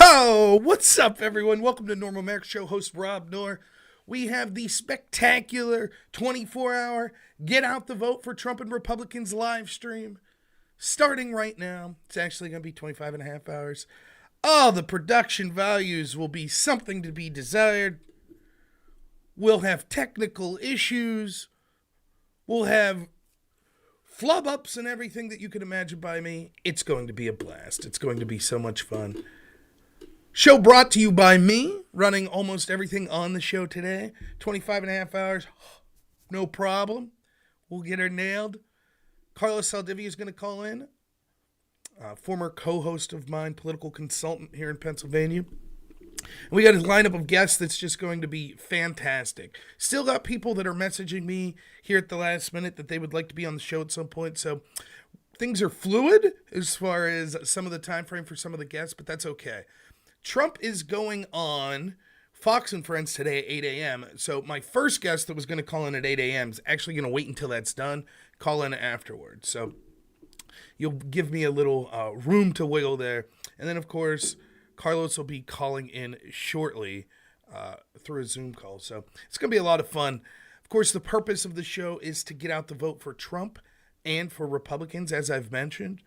Oh, what's up, everyone? Welcome to Normal America Show. Host Rob Noor. We have the spectacular 24-hour Get Out the Vote for Trump and Republicans live stream starting right now. It's actually going to be 25 and a half hours. Oh, the production values will be something to be desired. We'll have technical issues. We'll have flub ups and everything that you can imagine by me. It's going to be a blast. It's going to be so much fun. Show brought to you by me, running almost everything on the show today. 25 and a half hours, no problem. We'll get her nailed. Carla is going to call in, former co-host of mine, political consultant here in Pennsylvania. And we got a lineup of guests that's just going to be fantastic. Still got people that are messaging me here at the last minute that they would like to be on the show at some point. So things are fluid as far as some of the time frame for some of the guests, but that's okay. Trump is going on Fox and Friends today at 8 a.m. So my first guest that was going to call in at 8 a.m. is actually going to wait until that's done, call in afterwards. So you'll give me a little room to wiggle there. And then, of course, Carlos will be calling in shortly through a Zoom call. So it's going to be a lot of fun. Of course, the purpose of the show is to get out the vote for Trump and for Republicans, as I've mentioned.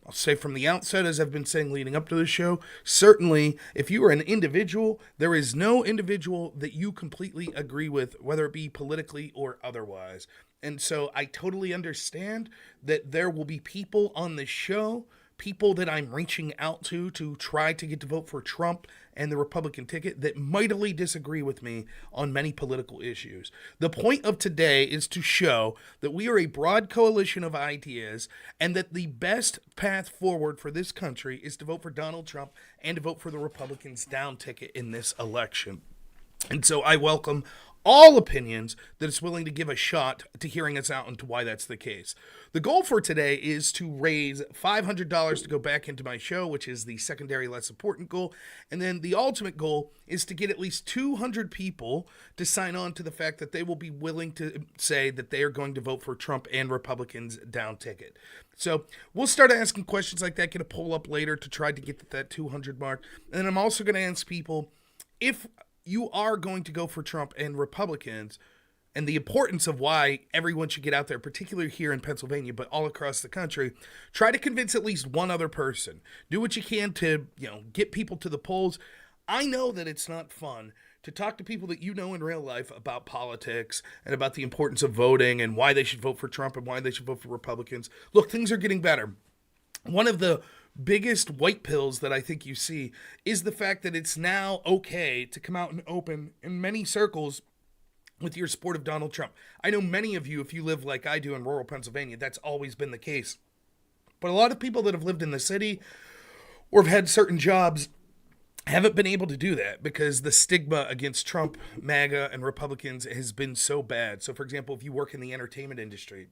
I'll say from the outset, as I've been saying leading up to the show, certainly if you are an individual, there is no individual that you completely agree with, whether it be politically or otherwise. And so I totally understand that there will be people on the show, people that I'm reaching out to try to get to vote for Trump and the Republican ticket that mightily disagree with me on many political issues. The point of today is to show that we are a broad coalition of ideas and that the best path forward for this country is to vote for Donald Trump and to vote for the Republicans down ticket in this election. And so I welcome all opinions that is willing to give a shot to hearing us out into why that's the case. The goal for today is to raise $500 to go back into my show, which is the secondary, less important goal. And then the ultimate goal is to get at least 200 people to sign on to the fact that they will be willing to say that they are going to vote for Trump and Republicans down ticket. So we'll start asking questions like that, get a poll up later to try to get to that 200 mark. And then I'm also going to ask people if you are going to go for Trump and Republicans, and the importance of why everyone should get out there, particularly here in Pennsylvania, but all across the country, try to convince at least one other person. Do what you can to, get people to the polls. I know that it's not fun to talk to people that you know in real life about politics and about the importance of voting and why they should vote for Trump and why they should vote for Republicans. Look, things are getting better. One of the biggest white pills that I think you see is the fact that it's now okay to come out and open in many circles with your support of Donald Trump. I know many of you, if you live like I do in rural Pennsylvania, that's always been the case. But a lot of people that have lived in the city or have had certain jobs haven't been able to do that because the stigma against Trump, MAGA, and Republicans has been so bad. So, for example, if you work in the entertainment industry,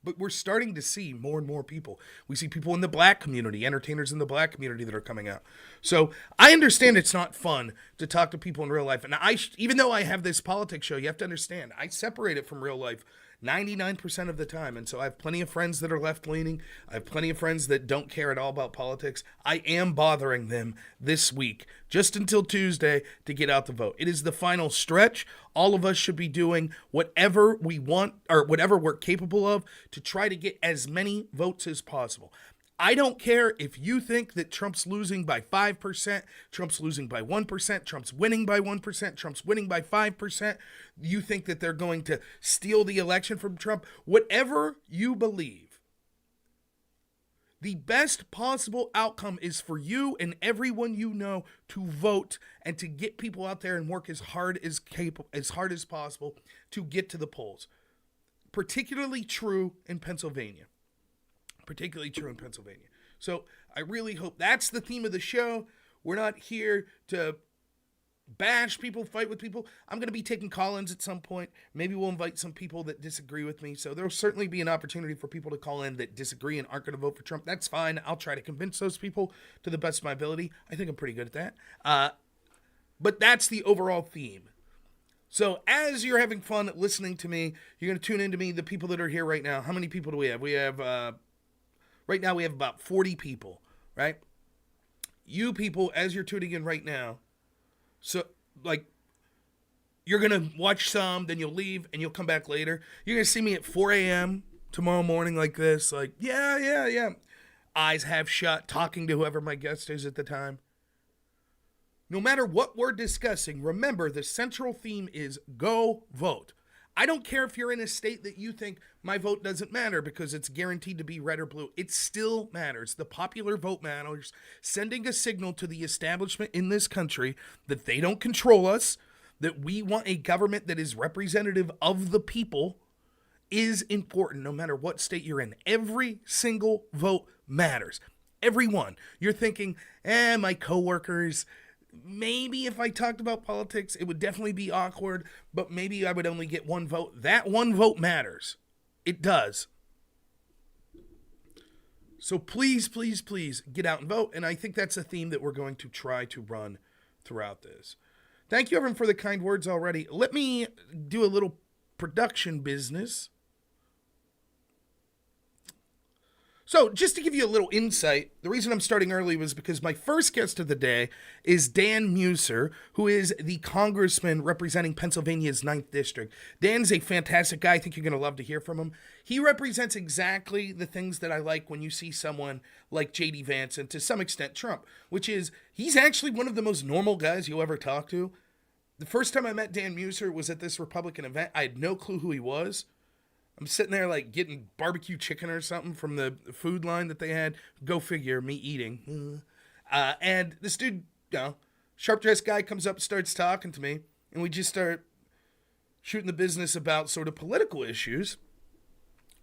but we're starting to see more and more people. We see people in the black community, entertainers in the black community that are coming out. So I understand it's not fun to talk to people in real life. And even though I have this politics show, you have to understand, I separate it from real life 99% of the time. And so I have plenty of friends that are left-leaning. I have plenty of friends that don't care at all about politics. I am bothering them this week, just until Tuesday, to get out the vote. It is the final stretch. All of us should be doing whatever we want or whatever we're capable of to try to get as many votes as possible. I don't care if you think that Trump's losing by 5%, Trump's losing by 1%, Trump's winning by 1%, Trump's winning by 5%. You think that they're going to steal the election from Trump. Whatever you believe, the best possible outcome is for you and everyone you know to vote and to get people out there and work as hard as possible to get to the polls. Particularly true in Pennsylvania. So I really hope that's the theme of the show. We're not here to bash people, fight with people. I'm going to be taking call-ins at some point. Maybe we'll invite some people that disagree with me. So there'll certainly be an opportunity for people to call in that disagree and aren't going to vote for Trump. That's fine. I'll try to convince those people to the best of my ability. I think I'm pretty good at that. But that's the overall theme. So as you're having fun listening to me, you're going to tune into me, the people that are here right now. How many people do we have? Right now we have about 40 people, right? you people, as you're tuning in right now, so, like, you're going to watch some, then you'll leave, and you'll come back later. You're going to see me at 4 a.m. tomorrow morning like this, like, yeah. Eyes half shut, talking to whoever my guest is at the time. No matter what we're discussing, remember the central theme is go vote. I don't care if you're in a state that you think my vote doesn't matter because it's guaranteed to be red or blue. It still matters. The popular vote matters. Sending a signal to the establishment in this country that they don't control us, that we want a government that is representative of the people is important no matter what state you're in. Every single vote matters. Every one. You're thinking, my coworkers, maybe if I talked about politics, it would definitely be awkward, but maybe I would only get one vote. That one vote matters. It does. So please get out and vote. And I think that's a theme that we're going to try to run throughout this. Thank you, everyone, for the kind words already. Let me do a little production business. So, just to give you a little insight, the reason I'm starting early was because my first guest of the day is Dan Meuser, who is the Congressman representing Pennsylvania's 9th District. Dan's a fantastic guy. I think you're going to love to hear from him. He represents exactly the things that I like when you see someone like J.D. Vance and to some extent Trump, which is he's actually one of the most normal guys you'll ever talk to. The first time I met Dan Meuser was at this Republican event. I had no clue who he was. I'm sitting there like getting barbecue chicken or something from the food line that they had. Go figure, me eating. And this dude, sharp-dressed guy comes up and starts talking to me. And we just start shooting the business about sort of political issues.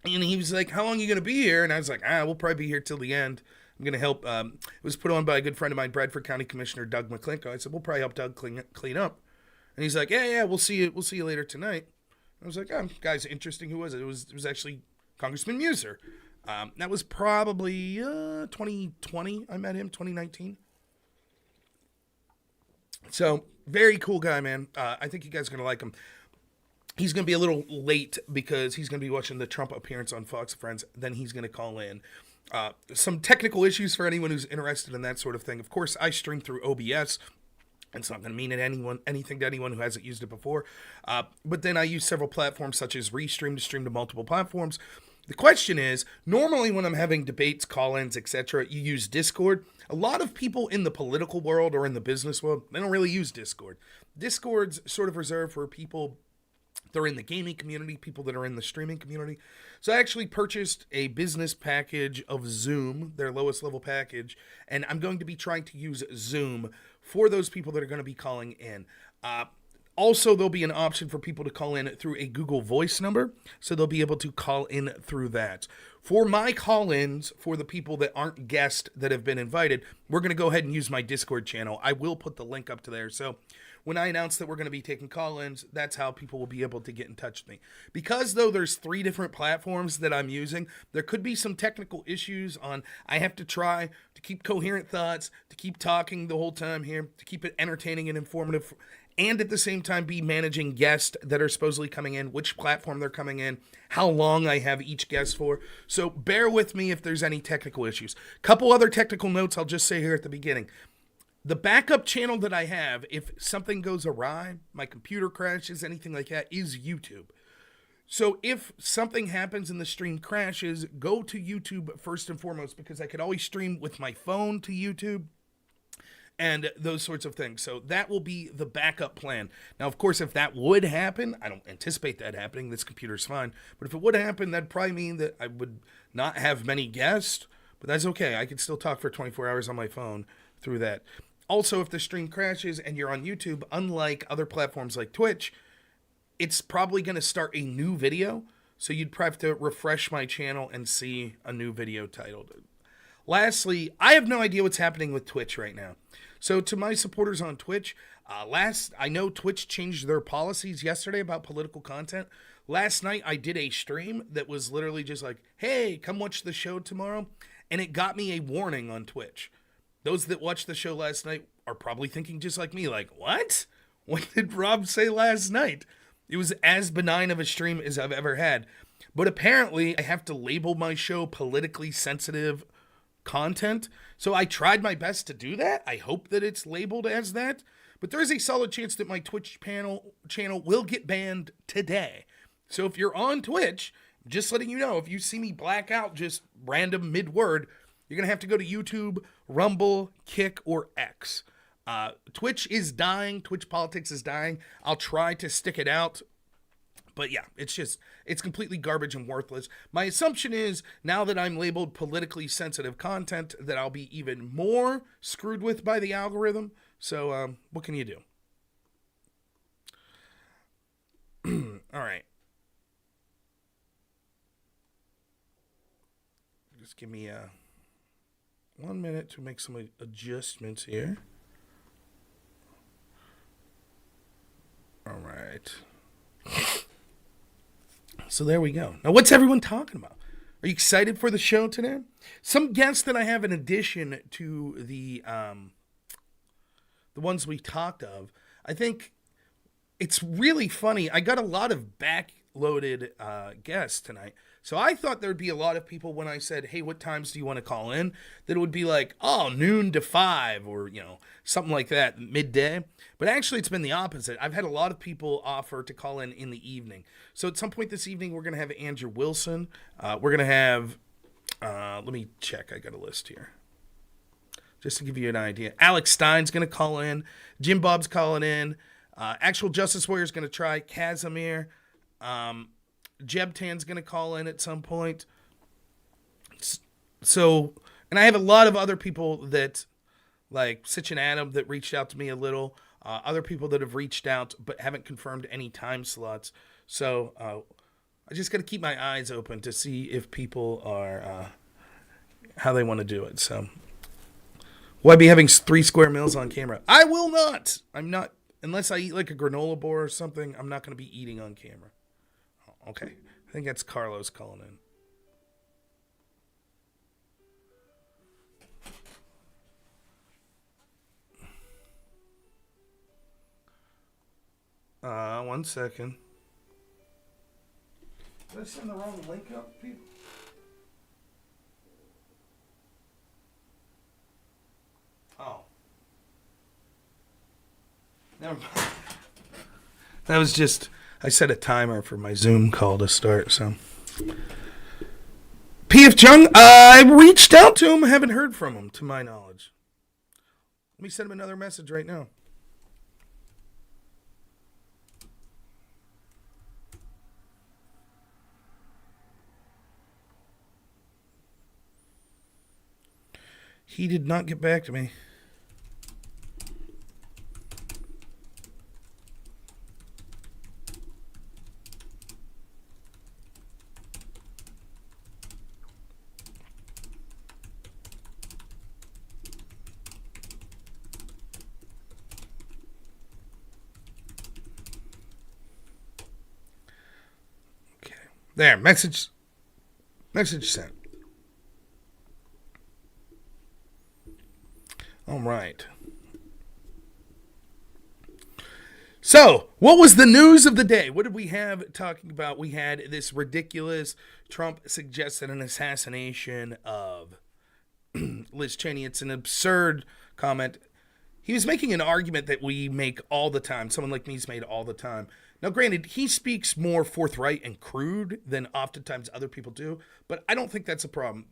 And he was like, how long are you going to be here? And I was like, we'll probably be here till the end. I'm going to help. It was put on by a good friend of mine, Bradford County Commissioner Doug McClinko. I said, we'll probably help Doug clean up. And he's like, yeah, we'll see you later tonight. I was like, guy's interesting. Who was it? It was actually Congressman Meuser. That was probably 2020. I met him, 2019. So, very cool guy, man. I think you guys are going to like him. He's going to be a little late because he's going to be watching the Trump appearance on Fox Friends. Then he's going to call in. Some technical issues for anyone who's interested in that sort of thing. Of course, I stream through OBS. It's not going to mean anything to anyone who hasn't used it before. But then I use several platforms such as Restream to stream to multiple platforms. The question is, normally when I'm having debates, call-ins, etc., you use Discord. A lot of people in the political world or in the business world, they don't really use Discord. Discord's sort of reserved for people that are in the gaming community, people that are in the streaming community. So I actually purchased a business package of Zoom, their lowest level package, and I'm going to be trying to use Zoom for those people that are going to be calling in. Also, there'll be an option for people to call in through a Google Voice number, so they'll be able to call in through that. For my call-ins, for the people that aren't guests that have been invited, we're going to go ahead and use my Discord channel. I will put the link up to there, so when I announce that we're going to be taking call-ins, that's how people will be able to get in touch with me. Because, though, there's 3 different platforms that I'm using, there could be some technical issues on I have to try to keep coherent thoughts, to keep talking the whole time here, to keep it entertaining and informative, and at the same time be managing guests that are supposedly coming in, which platform they're coming in, how long I have each guest for. So bear with me if there's any technical issues. Couple other technical notes I'll just say here at the beginning. The backup channel that I have, if something goes awry, my computer crashes, anything like that, is YouTube. So if something happens and the stream crashes, go to YouTube first and foremost, because I could always stream with my phone to YouTube and those sorts of things. So that will be the backup plan. Now, of course, if that would happen, I don't anticipate that happening. This computer's fine. But if it would happen, that'd probably mean that I would not have many guests. But that's okay. I can still talk for 24 hours on my phone through that. Also, if the stream crashes and you're on YouTube, unlike other platforms like Twitch, it's probably going to start a new video. So you'd probably have to refresh my channel and see a new video titled. Lastly, I have no idea what's happening with Twitch right now. So to my supporters on Twitch, I know Twitch changed their policies yesterday about political content. Last night, I did a stream that was literally just like, hey, come watch the show tomorrow. And it got me a warning on Twitch. Those that watched the show last night are probably thinking just like me, like, what? What did Rob say last night? It was as benign of a stream as I've ever had. But apparently, I have to label my show politically sensitive content. So I tried my best to do that. I hope that it's labeled as that. But there is a solid chance that my Twitch channel will get banned today. So if you're on Twitch, just letting you know, if you see me black out just random mid-word, you're going to have to go to YouTube, Rumble, Kick, or X. Twitch is dying. Twitch politics is dying. I'll try to stick it out. But yeah, it's completely garbage and worthless. My assumption is, now that I'm labeled politically sensitive content, that I'll be even more screwed with by the algorithm. So, what can you do? All right. Just give me 1 minute to make some adjustments here. All right. So there we go. Now, what's everyone talking about? Are you excited for the show today? Some guests that I have in addition to the ones we talked of. I think it's really funny. I got a lot of backloaded guests tonight. So I thought there'd be a lot of people when I said, hey, what times do you want to call in? That it would be like, oh, noon to 5 or, something like that, midday. But actually, it's been the opposite. I've had a lot of people offer to call in the evening. So at some point this evening, we're going to have Andrew Wilson. We're going to have, let me check. I got a list here. Just to give you an idea. Alex Stein's going to call in. Jim Bob's calling in. Actual Justice Warrior's going to try. Casimir. Jebtan's going to call in at some point. So, and I have a lot of other people that, like Sitch and Adam, that reached out to me a little. Other people that have reached out but haven't confirmed any time slots. So, I just got to keep my eyes open to see if people are, how they want to do it. So, will I be having 3 square meals on camera? I will not. I'm not, unless I eat like a granola bar or something, I'm not going to be eating on camera. Okay, I think that's Carlos calling in. 1 second. Did I send the wrong link up, people? Oh. Never mind. That was just... I set a timer for my Zoom call to start, so. P.F. Chung, I reached out to him. I haven't heard from him, to my knowledge. Let me send him another message right now. He did not get back to me. There, message sent. All right. So, what was the news of the day? What did we have talking about? We had this ridiculous Trump suggested an assassination of Liz Cheney. It's an absurd comment. He was making an argument that we make all the time. Someone like me's made all the time. Now, granted, he speaks more forthright and crude than oftentimes other people do, but I don't think that's a problem.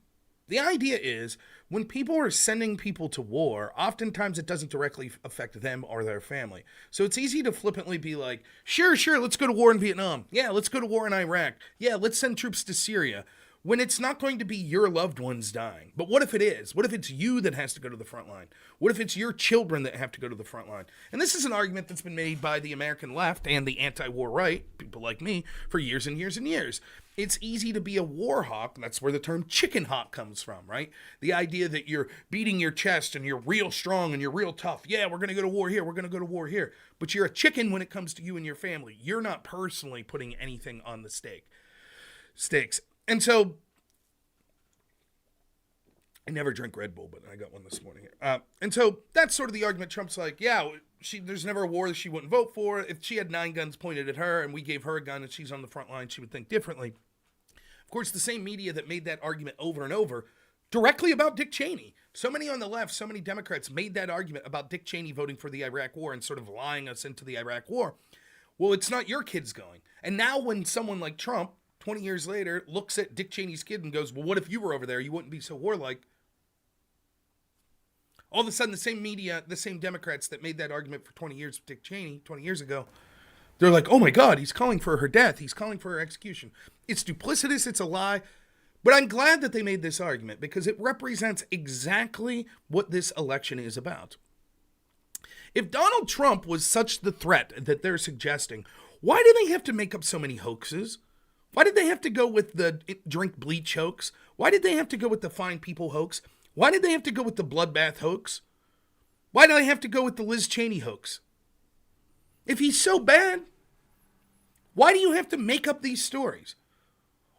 The idea is, when people are sending people to war, oftentimes it doesn't directly affect them or their family. So it's easy to flippantly be like, sure, let's go to war in Vietnam. Yeah, let's go to war in Iraq. Yeah, let's send troops to Syria. When it's not going to be your loved ones dying. But what if it is? What if it's you that has to go to the front line? What if it's your children that have to go to the front line? And this is an argument that's been made by the American left and the anti-war right, people like me, for years and years and years. It's easy to be a war hawk. That's where the term chicken hawk comes from, right? The idea that you're beating your chest and you're real strong and you're real tough. Yeah, we're going to go to war here. We're going to go to war here. But you're a chicken when it comes to you and your family. You're not personally putting anything on the stakes. And so, I never drink Red Bull, but I got one this morning. And so, that's sort of the argument. Trump's like, yeah, there's never a war that she wouldn't vote for. If she had 9 guns pointed at her and we gave her a gun and she's on the front line, she would think differently. Of course, the same media that made that argument over and over directly about Dick Cheney. So many on the left, so many Democrats made that argument about Dick Cheney voting for the Iraq War and sort of lying us into the Iraq War. Well, it's not your kids going. And now when someone like Trump, 20 years later, looks at Dick Cheney's kid and goes, well, what if you were over there? You wouldn't be so warlike. All of a sudden, the same media, the same Democrats that made that argument for 20 years with Dick Cheney, 20 years ago, they're like, oh my God, he's calling for her death. He's calling for her execution. It's duplicitous. It's a lie. But I'm glad that they made this argument because it represents exactly what this election is about. If Donald Trump was such the threat that they're suggesting, why do they have to make up so many hoaxes? Why did they have to go with the drink bleach hoax? Why did they have to go with the fine people hoax? Why did they have to go with the bloodbath hoax? Why do they have to go with the Liz Cheney hoax? If he's so bad, why do you have to make up these stories?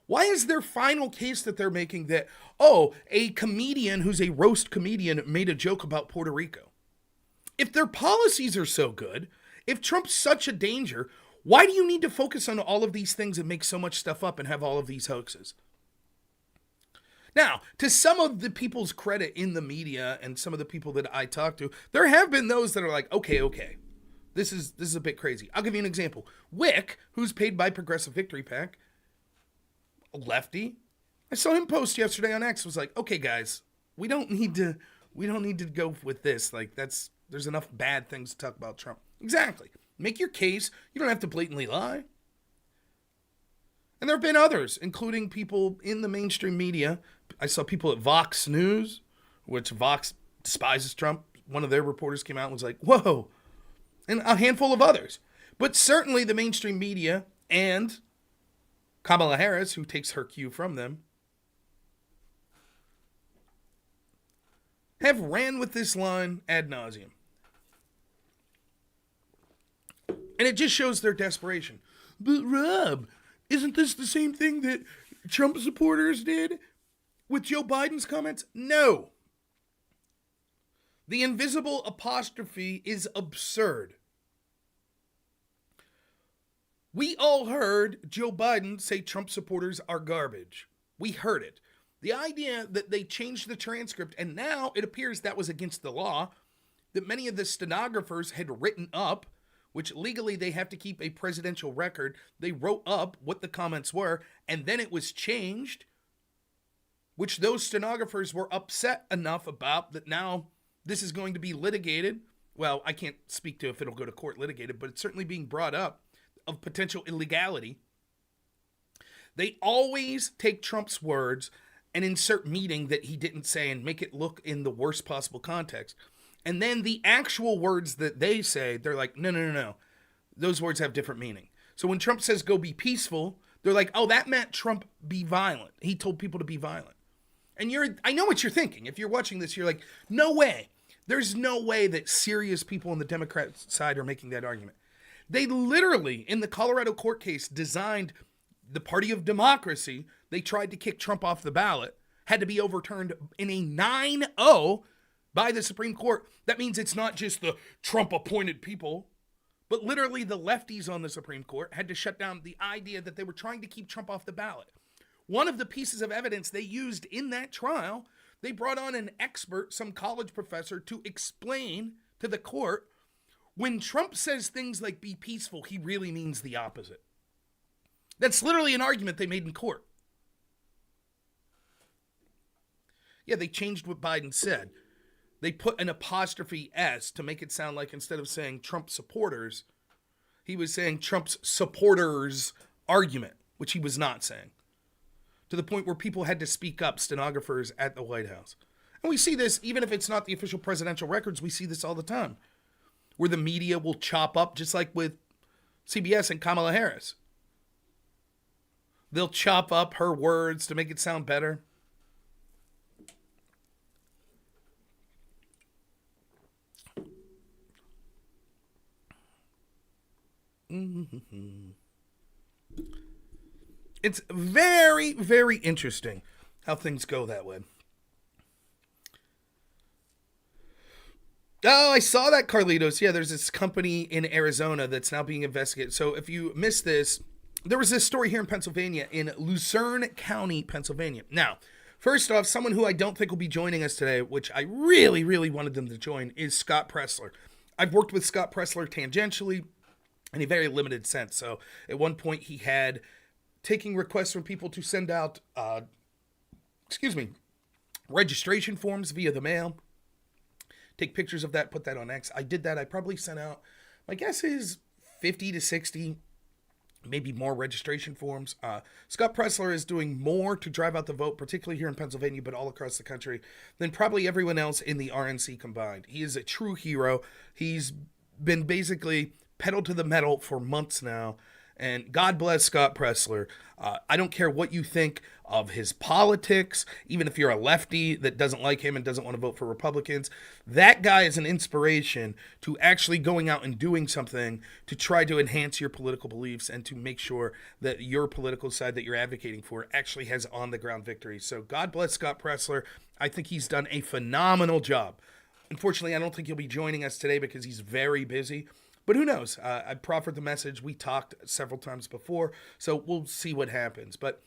Why is their final case that they're making that, oh, a comedian who's a roast comedian made a joke about Puerto Rico? If their policies are so good, if Trump's such a danger, why do you need to focus on all of these things and make so much stuff up and have all of these hoaxes? Now, to some of the people's credit in the media and some of the people that I talk to, there have been those that are like, okay, this is a bit crazy. I'll give you an example. Wick, who's paid by Progressive Victory PAC, a lefty, I saw him post yesterday on X, was like, okay, guys, we don't need to go with this. Like, there's enough bad things to talk about Trump. Exactly. Make your case. You don't have to blatantly lie. And there have been others, including people in the mainstream media. I saw people at Vox News, which Vox despises Trump. One of their reporters came out and was like, whoa. And a handful of others. But certainly the mainstream media and Kamala Harris, who takes her cue from them, have ran with this line ad nauseum. And it just shows their desperation. But Rob, isn't this the same thing that Trump supporters did with Joe Biden's comments? No. The invisible apostrophe is absurd. We all heard Joe Biden say Trump supporters are garbage. We heard it. The idea that they changed the transcript and now it appears that was against the law, that many of the stenographers had written up, which legally they have to keep a presidential record. They wrote up what the comments were, and then it was changed, which those stenographers were upset enough about that now this is going to be litigated. Well, I can't speak to if it'll go to court litigated, but it's certainly being brought up of potential illegality. They always take Trump's words and insert meaning that he didn't say and make it look in the worst possible context. And then the actual words that they say, they're like, no. Those words have different meaning. So when Trump says go be peaceful, they're like, oh, that meant Trump be violent. He told people to be violent. And I know what you're thinking. If you're watching this, you're like, no way. There's no way that serious people on the Democrat side are making that argument. They literally, in the Colorado court case, designed the party of democracy. They tried to kick Trump off the ballot, had to be overturned in a 9-0 by the Supreme Court. That means it's not just the Trump-appointed people, but literally the lefties on the Supreme Court had to shut down the idea that they were trying to keep Trump off the ballot. One of the pieces of evidence they used in that trial, they brought on an expert, some college professor, to explain to the court when Trump says things like be peaceful, he really means the opposite. That's literally an argument they made in court. Yeah, they changed what Biden said. They put an apostrophe S to make it sound like instead of saying Trump supporters, he was saying Trump's supporters argument, which he was not saying. To the point where people had to speak up, stenographers at the White House. And we see this, even if it's not the official presidential records, we see this all the time. Where the media will chop up, just like with CBS and Kamala Harris. They'll chop up her words to make it sound better. It's very, very interesting how things go that way. Oh, I saw that, Carlitos. Yeah, there's this company in Arizona that's now being investigated. So if you missed this, there was this story here in Pennsylvania, in Lucerne County, Pennsylvania. Now, First off, someone who I don't think will be joining us today, which I really, really wanted them to join, is Scott Presler. I've worked with Scott Presler tangentially in a very limited sense. So at one point he had taking requests from people to send out, registration forms via the mail. Take pictures of that, put that on X. I did that. I probably sent out, my guess is 50 to 60, maybe more registration forms. Scott Presler is doing more to drive out the vote, particularly here in Pennsylvania, but all across the country, than probably everyone else in the RNC combined. He is a true hero. He's been basically pedal to the metal for months now. And God bless Scott Presler. I don't care what you think of his politics, even if you're a lefty that doesn't like him and doesn't want to vote for Republicans. That guy is an inspiration to actually going out and doing something to try to enhance your political beliefs and to make sure that your political side that you're advocating for actually has on-the-ground victories. So God bless Scott Presler. I think he's done a phenomenal job. Unfortunately, I don't think he'll be joining us today because he's very busy. But who knows? I proffered the message. We talked several times before, so we'll see what happens. But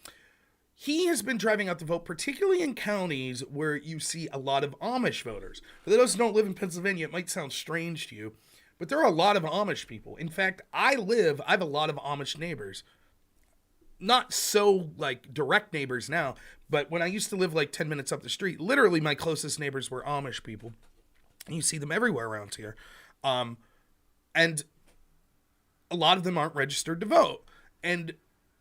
he has been driving out the vote, particularly in counties where you see a lot of Amish voters. For those who don't live in Pennsylvania, it might sound strange to you, but there are a lot of Amish people. In fact, I have a lot of Amish neighbors. Not so, direct neighbors now, but when I used to live, 10 minutes up the street, literally my closest neighbors were Amish people. And you see them everywhere around here. And a lot of them aren't registered to vote. And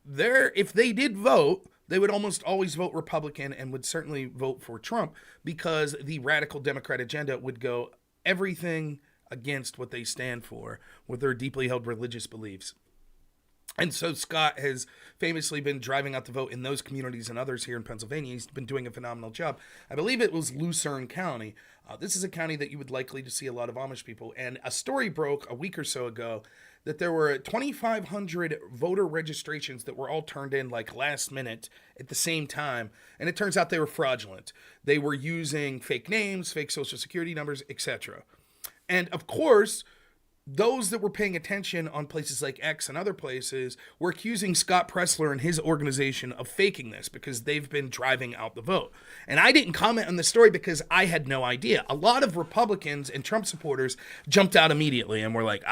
if they did vote, they would almost always vote Republican and would certainly vote for Trump because the radical Democrat agenda would go everything against what they stand for with their deeply held religious beliefs. And so Scott has famously been driving out the vote in those communities and others here in Pennsylvania. He's been doing a phenomenal job. I believe it was Lycoming County. This is a county that you would likely to see a lot of Amish people. And a story broke a week or so ago that there were 2,500 voter registrations that were all turned in last minute at the same time. And it turns out they were fraudulent. They were using fake names, fake social security numbers, etc. And of course, those that were paying attention on places like X and other places were accusing Scott Presler and his organization of faking this because they've been driving out the vote. And I didn't comment on the story because I had no idea. A lot of Republicans and Trump supporters jumped out immediately and were like,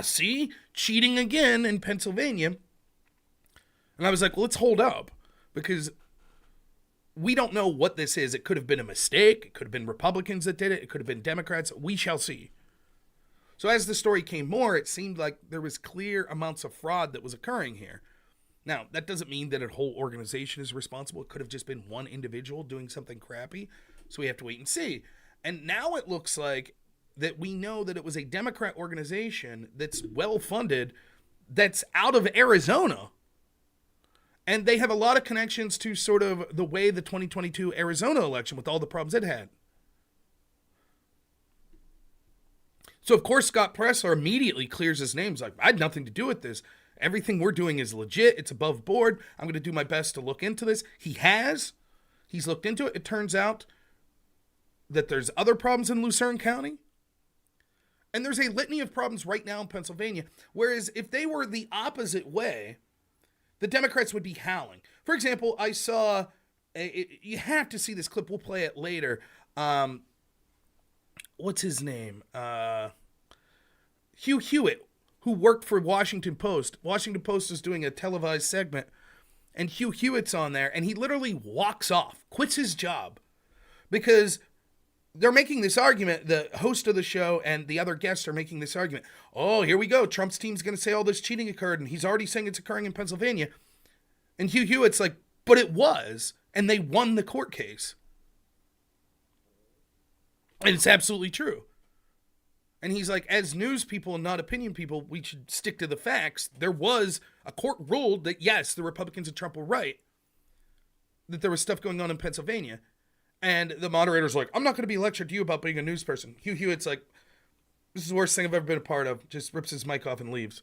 see, cheating again in Pennsylvania. And I was like, well, let's hold up because we don't know what this is. It could have been a mistake. It could have been Republicans that did it. It could have been Democrats. We shall see. So as the story came more, it seemed like there was clear amounts of fraud that was occurring here. Now, that doesn't mean that a whole organization is responsible. It could have just been one individual doing something crappy. So we have to wait and see. And now it looks like that we know that it was a Democrat organization that's well-funded, that's out of Arizona. And they have a lot of connections to sort of the way the 2022 Arizona election with all the problems it had. So, of course, Scott Presler immediately clears his name. He's like, I had nothing to do with this. Everything we're doing is legit. It's above board. I'm going to do my best to look into this. He has. He's looked into it. It turns out that there's other problems in Lucerne County. And there's a litany of problems right now in Pennsylvania. Whereas if they were the opposite way, the Democrats would be howling. For example, I saw, you have to see this clip. We'll play it later. What's his name? Hugh Hewitt, who worked for Washington Post. Washington Post is doing a televised segment, and Hugh Hewitt's on there, and he literally walks off, quits his job, because they're making this argument, the host of the show and the other guests are making this argument. Oh, here we go. Trump's team's going to say all this cheating occurred, and he's already saying it's occurring in Pennsylvania. And Hugh Hewitt's like, but it was, and they won the court case. And it's absolutely true. And he's like, as news people and not opinion people, we should stick to the facts. There was a court ruled that, yes, the Republicans and Trump were right, that there was stuff going on in Pennsylvania. And the moderator's like, I'm not going to be lectured to you about being a news person. Hugh Hewitt's like, this is the worst thing I've ever been a part of. Just rips his mic off and leaves.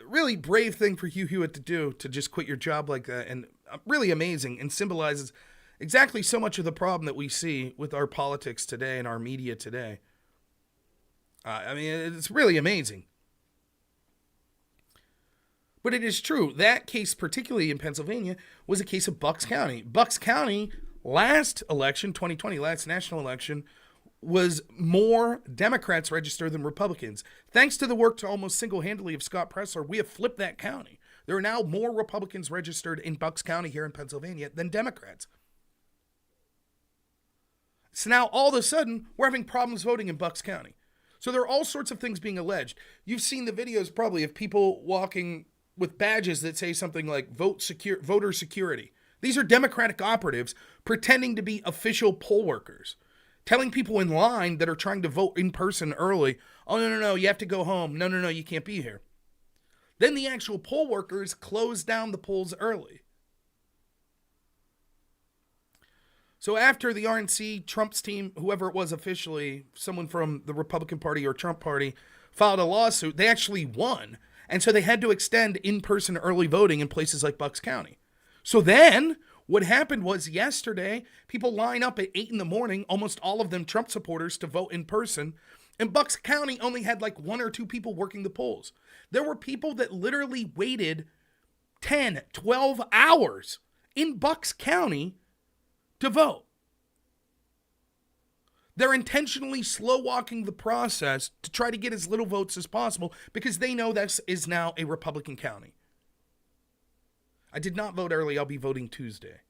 Really brave thing for Hugh Hewitt to do, to just quit your job like that. And really amazing, and symbolizes exactly so much of the problem that we see with our politics today and our media today. I mean, it's really amazing. But it is true. That case, particularly in Pennsylvania, was a case of Bucks County. Bucks County, last election, 2020, last national election, was more Democrats registered than Republicans. Thanks to the work to almost single-handedly of Scott Presler, we have flipped that county. There are now more Republicans registered in Bucks County here in Pennsylvania than Democrats. So now, all of a sudden, we're having problems voting in Bucks County. So there are all sorts of things being alleged. You've seen the videos probably of people walking with badges that say something like voter security. These are Democratic operatives pretending to be official poll workers, telling people in line that are trying to vote in person early, oh, no, you have to go home. No, you can't be here. Then the actual poll workers close down the polls early. So after the RNC, Trump's team, whoever it was officially, someone from the Republican Party or Trump Party, filed a lawsuit, they actually won. And so they had to extend in-person early voting in places like Bucks County. So then what happened was yesterday, people line up at 8 in the morning, almost all of them Trump supporters, to vote in person. And Bucks County only had like 1 or 2 people working the polls. There were people that literally waited 10, 12 hours in Bucks County to vote. They're intentionally slow-walking the process to try to get as little votes as possible because they know this is now a Republican county. I did not vote early. I'll be voting Tuesday.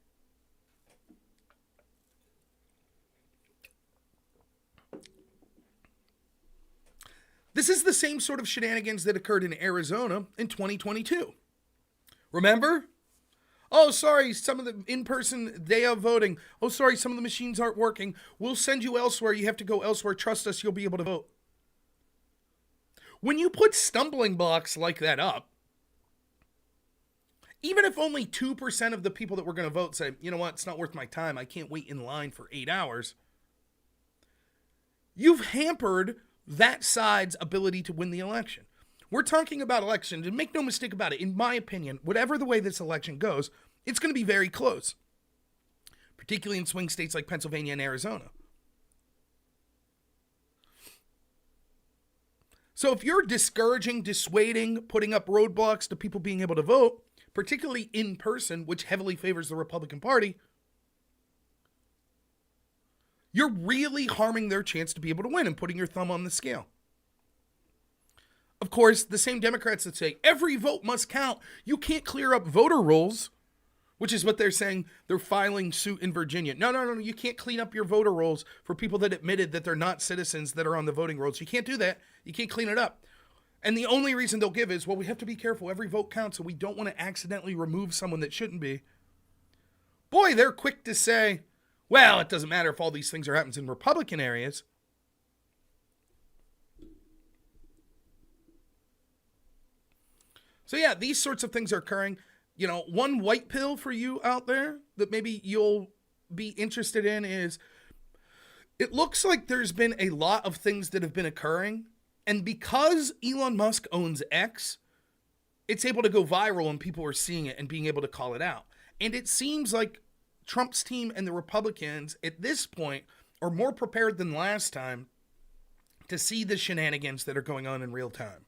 This is the same sort of shenanigans that occurred in Arizona in 2022. Remember? Oh, sorry, some of the in-person day of voting. Oh, sorry, some of the machines aren't working. We'll send you elsewhere. You have to go elsewhere. Trust us, you'll be able to vote. When you put stumbling blocks like that up, even if only 2% of the people that were going to vote say, you know what, it's not worth my time. I can't wait in line for 8 hours. You've hampered that side's ability to win the election. We're talking about elections, and make no mistake about it, in my opinion, whatever the way this election goes, it's going to be very close, particularly in swing states like Pennsylvania and Arizona. So if you're discouraging, dissuading, putting up roadblocks to people being able to vote, particularly in person, which heavily favors the Republican Party, you're really harming their chance to be able to win and putting your thumb on the scale. Of course, the same Democrats that say every vote must count, you can't clear up voter rolls, which is what they're saying. They're filing suit in Virginia. No, you can't clean up your voter rolls for people that admitted that they're not citizens that are on the voting rolls. You can't do that. You can't clean it up. And the only reason they'll give is, well, we have to be careful. Every vote counts, so we don't want to accidentally remove someone that shouldn't be. Boy, they're quick to say, well, it doesn't matter if all these things are happening in Republican areas. So yeah, these sorts of things are occurring. You know, one white pill for you out there that maybe you'll be interested in is, it looks like there's been a lot of things that have been occurring. And because Elon Musk owns X, it's able to go viral and people are seeing it and being able to call it out. And it seems like Trump's team and the Republicans at this point are more prepared than last time to see the shenanigans that are going on in real time.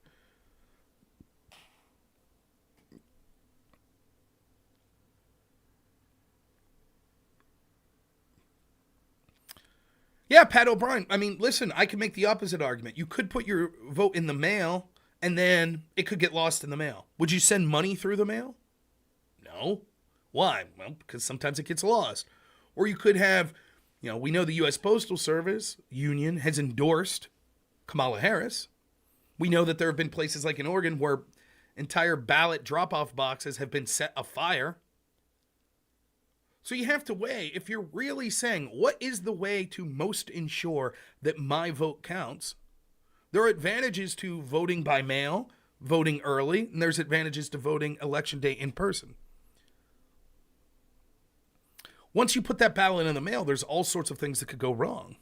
Yeah, Pat O'Brien. I mean, listen, I could make the opposite argument. You could put your vote in the mail, and then it could get lost in the mail. Would you send money through the mail? No. Why? Well, because sometimes it gets lost. Or you could have, we know the U.S. Postal Service Union has endorsed Kamala Harris. We know that there have been places like in Oregon where entire ballot drop-off boxes have been set afire. So you have to weigh, if you're really saying, what is the way to most ensure that my vote counts? There are advantages to voting by mail, voting early, and there's advantages to voting election day in person. Once you put that ballot in the mail, there's all sorts of things that could go wrong.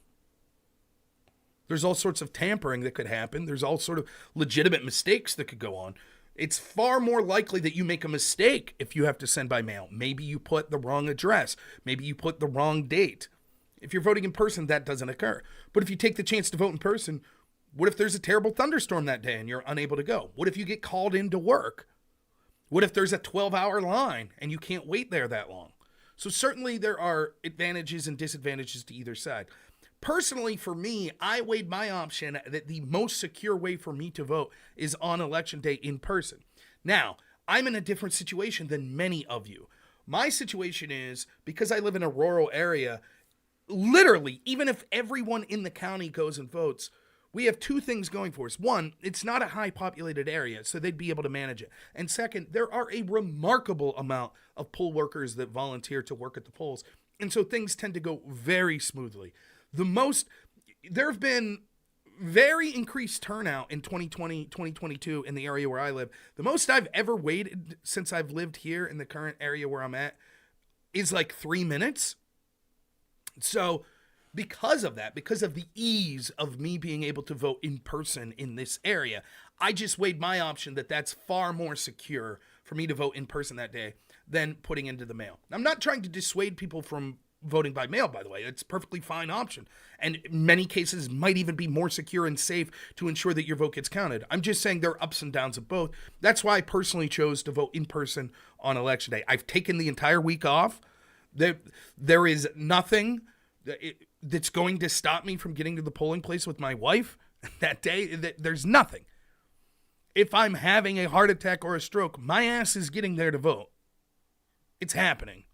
There's all sorts of tampering that could happen. There's all sort of legitimate mistakes that could go on. It's far more likely that you make a mistake if you have to send by mail. Maybe you put the wrong address. Maybe you put the wrong date. If you're voting in person, that doesn't occur. But if you take the chance to vote in person, what if there's a terrible thunderstorm that day and you're unable to go? What if you get called into work? What if there's a 12-hour line and you can't wait there that long? So certainly there are advantages and disadvantages to either side. Personally, for me, I weighed my option that the most secure way for me to vote is on election day in person. Now, I'm in a different situation than many of you. My situation is, because I live in a rural area, literally, even if everyone in the county goes and votes, we have two things going for us. One, it's not a high populated area, so they'd be able to manage it. And second, there are a remarkable amount of poll workers that volunteer to work at the polls. And so things tend to go very smoothly. There have been very increased turnout in 2020, 2022 in the area where I live. The most I've ever waited since I've lived here in the current area where I'm at is like 3 minutes. So because of that, because of the ease of me being able to vote in person in this area, I just weighed my option that that's far more secure for me to vote in person that day than putting into the mail. I'm not trying to dissuade people from voting by mail, by the way. It's a perfectly fine option. And in many cases might even be more secure and safe to ensure that your vote gets counted. I'm just saying there are ups and downs of both. That's why I personally chose to vote in person on election day. I've taken the entire week off. There is nothing that's going to stop me from getting to the polling place with my wife that day. There's nothing. If I'm having a heart attack or a stroke, my ass is getting there to vote. It's happening.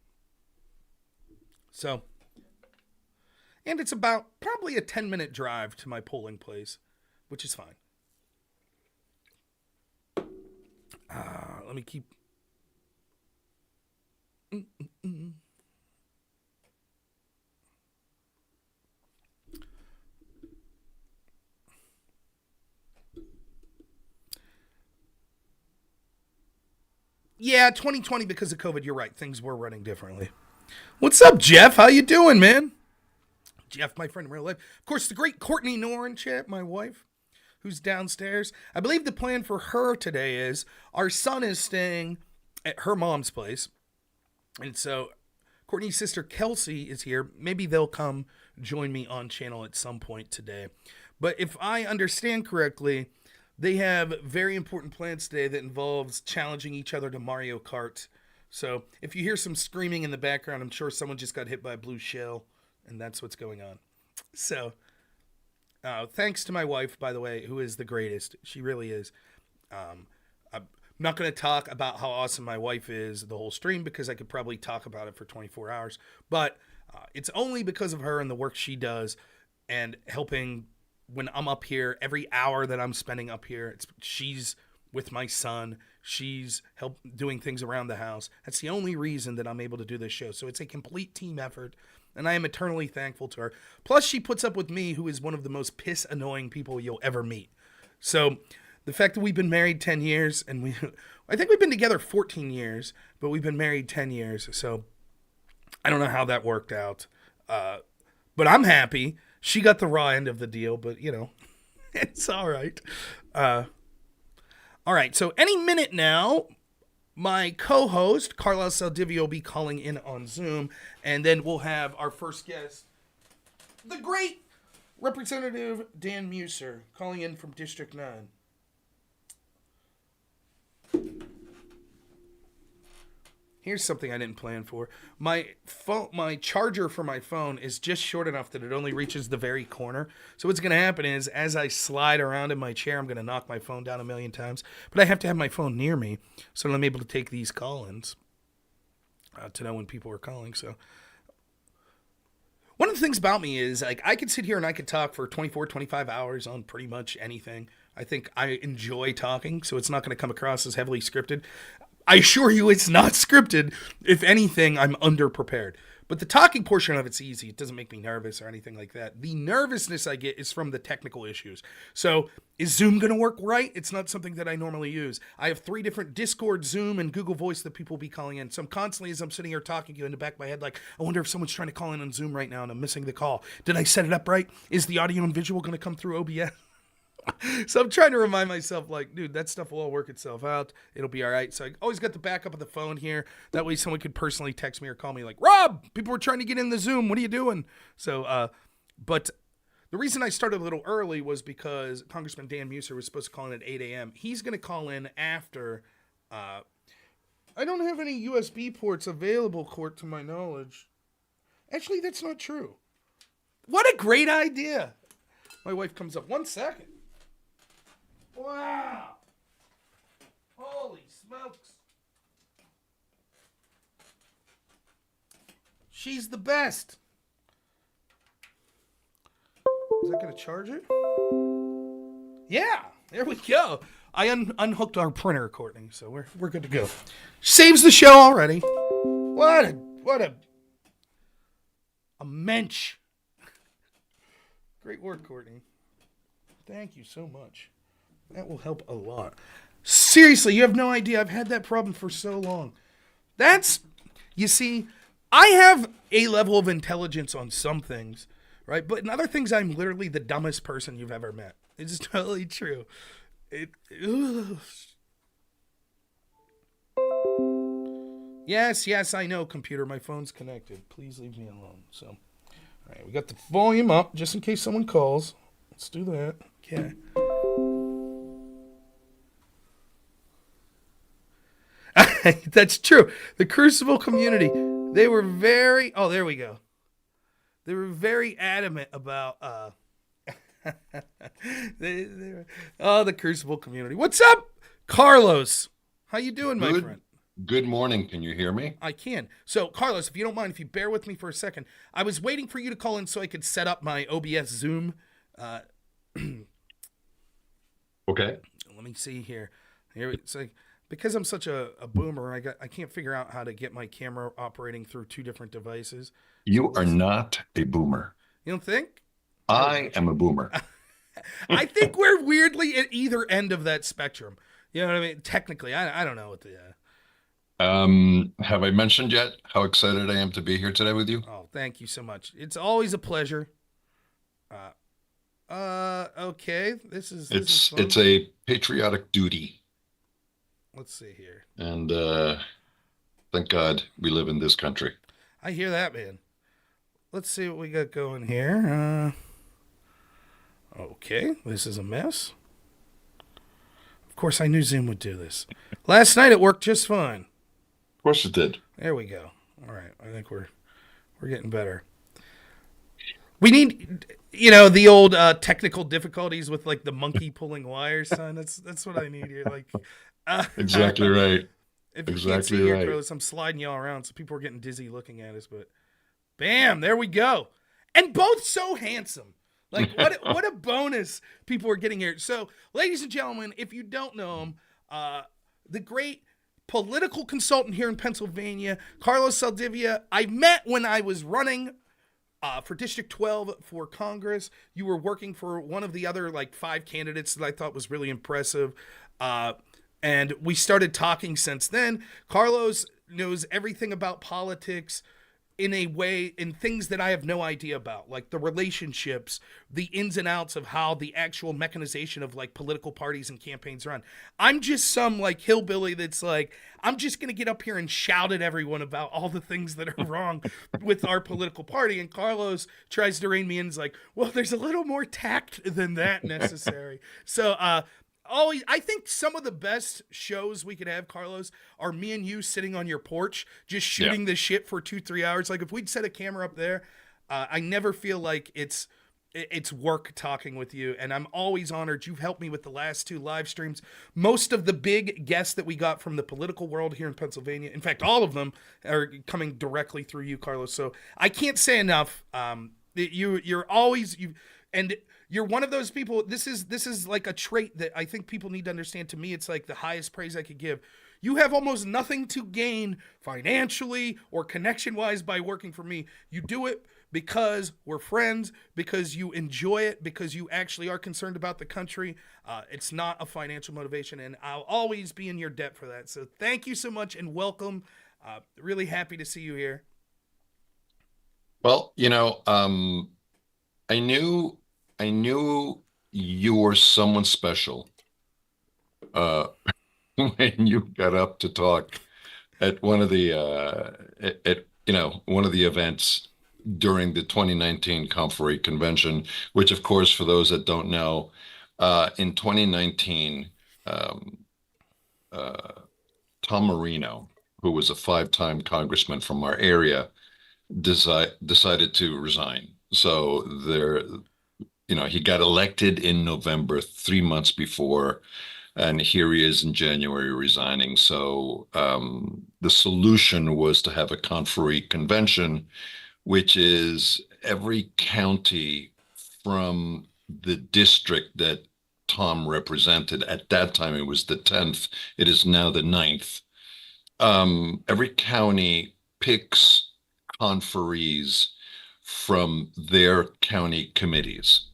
So, and it's about probably a 10-minute drive to my polling place, which is fine. Let me keep... Yeah, 2020, because of COVID, you're right. Things were running differently. What's up, Jeff? How you doing, man? Jeff, my friend in real life. Of course, the great Courtney Noren, chat, my wife, who's downstairs. I believe the plan for her today is our son is staying at her mom's place. And so Courtney's sister Kelsey is here. Maybe they'll come join me on channel at some point today. But if I understand correctly, they have very important plans today that involves challenging each other to Mario Kart. So if you hear some screaming in the background, I'm sure someone just got hit by a blue shell, and that's what's going on. So thanks to my wife, by the way, who is the greatest. She really is. I'm not going to talk about how awesome my wife is the whole stream because I could probably talk about it for 24 hours. But it's only because of her and the work she does and helping when I'm up here, every hour that I'm spending up here, she's with my son. She's doing things around the house. That's the only reason that I'm able to do this show. So it's a complete team effort, and I am eternally thankful to her. Plus, she puts up with me, who is one of the most piss-annoying people you'll ever meet. So the fact that we've been married 10 years, and I think we've been together 14 years, but we've been married 10 years. So I don't know how that worked out. But I'm happy. She got the raw end of the deal, but, it's all right. All right, so any minute now, my co-host, Carla Saldivia, will be calling in on Zoom, and then we'll have our first guest, the great Representative Dan Meuser, calling in from District 9. Here's something I didn't plan for. My charger for my phone is just short enough that it only reaches the very corner. So what's going to happen is, as I slide around in my chair, I'm going to knock my phone down a million times. But I have to have my phone near me so that I'm able to take these call-ins to know when people are calling. So one of the things about me is, like, I could sit here and I could talk for 24, 25 hours on pretty much anything. I think I enjoy talking, so it's not going to come across as heavily scripted. I assure you it's not scripted. If anything, I'm underprepared. But the talking portion of it's easy. It doesn't make me nervous or anything like that. The nervousness I get is from the technical issues. So is Zoom going to work right? It's not something that I normally use. I have 3 different Discord, Zoom, and Google Voice that people will be calling in. So I'm constantly, as I'm sitting here talking to you in the back of my head, like, I wonder if someone's trying to call in on Zoom right now and I'm missing the call. Did I set it up right? Is the audio and visual going to come through OBS? So I'm trying to remind myself, like, dude, that stuff will all work itself out. It'll be all right. So I always got the backup of the phone here. That way someone could personally text me or call me like, Rob, people were trying to get in the Zoom. What are you doing? So, but the reason I started a little early was because Congressman Dan Meuser was supposed to call in at 8 a.m. He's going to call in after I don't have any USB ports available, Court, to my knowledge. Actually, that's not true. What a great idea. My wife comes up. 1 second. Wow. Holy smokes. She's the best. Is that going to charge it? Yeah, there we go. I unhooked our printer, Courtney, so we're good to go. Saves the show already. What a mensch. Great work, Courtney. Thank you so much. That will help a lot. Seriously, you have no idea. I've had that problem for so long. You see, I have a level of intelligence on some things, right? But in other things, I'm literally the dumbest person you've ever met. It's totally true. Yes, I know, computer. My phone's connected. Please leave me alone. So, all right, we got the volume up just in case someone calls. Let's do that. Okay. That's true. The Crucible community, they were very... Oh, there we go. They were very adamant about... the Crucible community. What's up, Carlos? How you doing, my friend? Good morning. Can you hear me? I can. So, Carlos, if you don't mind, if you bear with me for a second, I was waiting for you to call in so I could set up my OBS Zoom. Okay. Let me see here. It's like, because I'm such a boomer, I can't figure out how to get my camera operating through two different devices. You are not a boomer. You don't think? I am a boomer. I think we're weirdly at either end of that spectrum. You know what I mean? Technically, I don't know what the... Have I mentioned yet how excited I am to be here today with you? Oh, thank you so much. It's always a pleasure. Okay. This is fun. It's a patriotic duty. Let's see here. And thank God we live in this country. I hear that, man. Let's see what we got going here. Okay, this is a mess. Of course, I knew Zoom would do this. Last night it worked just fine. Of course it did. There we go. All right, I think we're getting better. We need, the old technical difficulties with like the monkey pulling wires, son. That's what I need here. Like, exactly right. If you can't see here, Carlos, I'm sliding y'all around, so people are getting dizzy looking at us. But, bam, there we go. And both so handsome. Like, what a bonus people are getting here. So, ladies and gentlemen, if you don't know him, the great political consultant here in Pennsylvania, Carlos Saldivia, I met when I was running for District 12 for Congress. You were working for one of the other, 5 candidates that I thought was really impressive. And we started talking since then. Carlos knows everything about politics in things that I have no idea about, like the relationships, the ins and outs of how the actual mechanization of political parties and campaigns run. I'm just some hillbilly that's I'm just going to get up here and shout at everyone about all the things that are wrong with our political party. And Carlos tries to rein me in and is like, well, there's a little more tact than that necessary. So, I think some of the best shows we could have, Carlos, are me and you sitting on your porch, just shooting this shit for 2-3 hours. Like if we'd set a camera up there, I never feel like it's work talking with you. And I'm always honored. You've helped me with the last 2 live streams. Most of the big guests that we got from the political world here in Pennsylvania, in fact, all of them are coming directly through you, Carlos. So I can't say enough. You're always and you're one of those people. This is like a trait that I think people need to understand. To me, it's like the highest praise I could give. You have almost nothing to gain financially or connection-wise by working for me. You do it because we're friends, because you enjoy it, because you actually are concerned about the country. It's not a financial motivation, and I'll always be in your debt for that. So thank you so much and welcome. Really happy to see you here. Well, I knew you were someone special when you got up to talk at one of the one of the events during the 2019 Comfrey Convention, which, of course, for those that don't know, in 2019, Tom Marino who was a five-time congressman from our area, decided to resign. So there, he got elected in November, 3 months before, and here he is in January resigning. So the solution was to have a conferee convention, which is every county from the district that Tom represented. At that time, it was the 10th. It is now the 9th. Every county picks conferees from their county committees.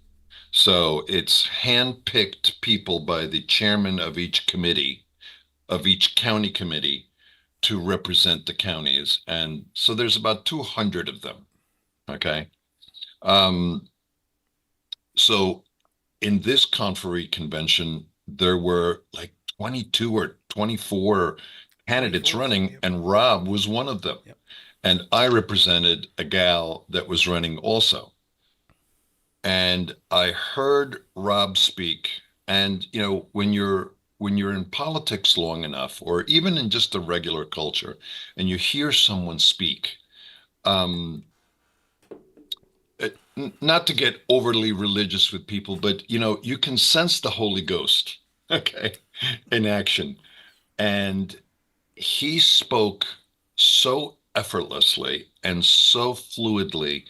So it's handpicked people by the chairman of each committee, of each county committee, to represent the counties. And so there's about 200 of them. Okay. So in this conferee convention, there were like 22 or 24 candidates running, and Rob was one of them. Yep. And I represented a gal that was running also. And I heard Rob speak. And when you're in politics long enough, or even in just a regular culture, and you hear someone speak, not to get overly religious with people, but you can sense the Holy Ghost, okay, in action. And he spoke so effortlessly and so fluidly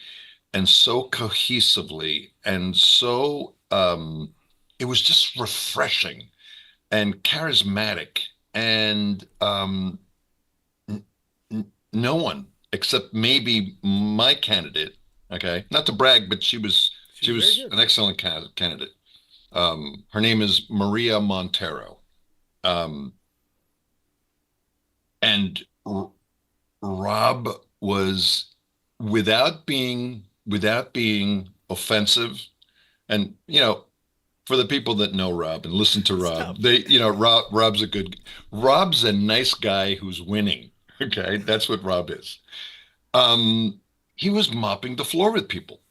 and so cohesively, and so it was just refreshing and charismatic. And no one except maybe my candidate, okay, not to brag, but she was an excellent candidate. Her name is Maria Montero. And Rob was, without being offensive, and for the people that know Rob and listen to Rob, Rob's a nice guy who's winning. Okay, that's what Rob is. He was mopping the floor with people.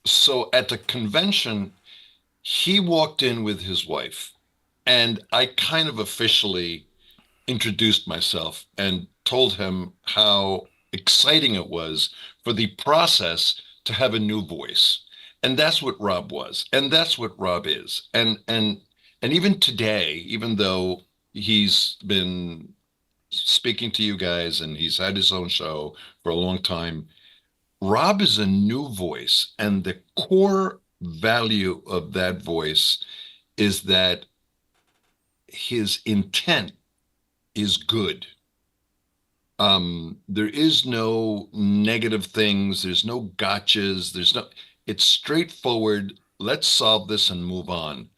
So at the convention, he walked in with his wife, and I kind of officially introduced myself and told him how exciting it was for the process to have a new voice. And that's what Rob was, and that's what Rob is. And even today, even though he's been speaking to you guys and he's had his own show for a long time, Rob is a new voice, and the core value of that voice is that his intent is good. There is no negative things. There's no gotchas. It's straightforward. Let's solve this and move on.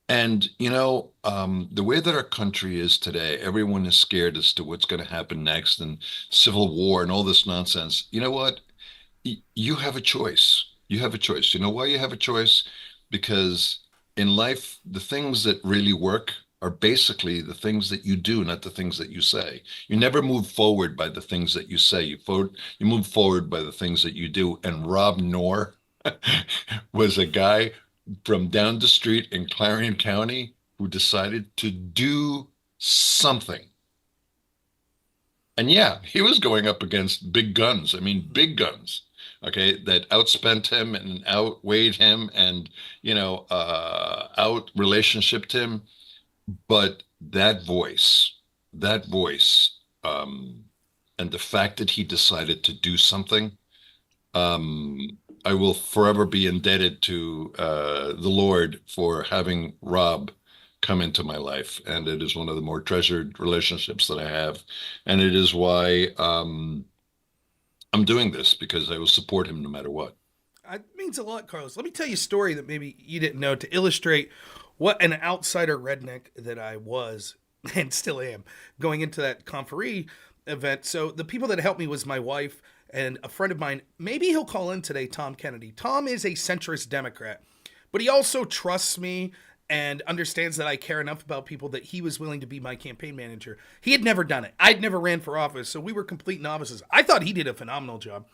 And, the way that our country is today, everyone is scared as to what's going to happen next, and civil war and all this nonsense. You know what? You have a choice. You have a choice. You know why you have a choice? Because in life, the things that really work are basically the things that you do, not the things that you say. You never move forward by the things that you say. You move forward by the things that you do. And Rob Knorr was a guy from down the street in Clarion County who decided to do something. And yeah, he was going up against big guns. I mean, big guns, okay, that outspent him and outweighed him and, out relationshiped him. But that voice, and the fact that he decided to do something, I will forever be indebted to the Lord for having Rob come into my life. And it is one of the more treasured relationships that I have. And it is why I'm doing this, because I will support him no matter what. It means a lot, Carlos. Let me tell you a story that maybe you didn't know to illustrate what an outsider redneck that I was and still am going into that conferee event. So the people that helped me was my wife and a friend of mine. Maybe he'll call in today, Tom Kennedy. Tom is a centrist Democrat, but he also trusts me and understands that I care enough about people that he was willing to be my campaign manager. He had never done it. I'd never ran for office, so we were complete novices. I thought he did a phenomenal job.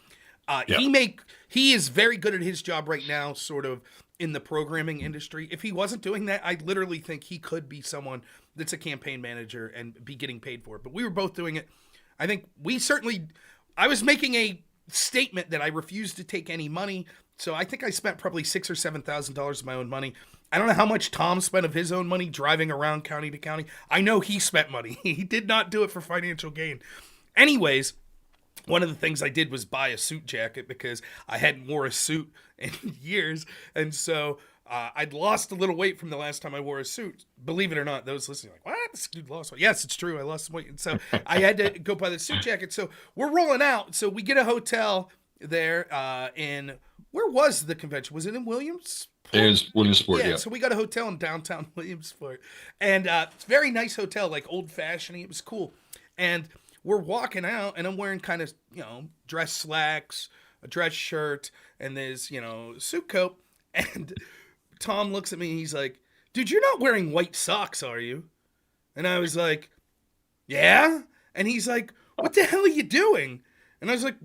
He is very good at his job right now, sort of in the programming industry. If he wasn't doing that, I literally think he could be someone that's a campaign manager and be getting paid for it. But we were both doing it. I think I was making a statement that I refused to take any money. So I think I spent probably $6,000 or $7,000 of my own money. I don't know how much Tom spent of his own money driving around county to county. I know he spent money. He did not do it for financial gain. Anyways, one of the things I did was buy a suit jacket because I hadn't wore a suit in years. And so I'd lost a little weight from the last time I wore a suit. Believe it or not, those listening are like, what? This dude lost weight. Yes, it's true. I lost some weight. And so I had to go buy the suit jacket. So we're rolling out. So we get a hotel there where was the convention? Was it in Williams? It was Williamsport, yeah. So we got a hotel in downtown Williamsport. And it's a very nice hotel, like old-fashioned. It was cool. And we're walking out, and I'm wearing kind of, dress slacks, a dress shirt, and this, suit coat. And Tom looks at me, and he's like, dude, you're not wearing white socks, are you? And I was like, yeah? And he's like, what the hell are you doing? And I was like,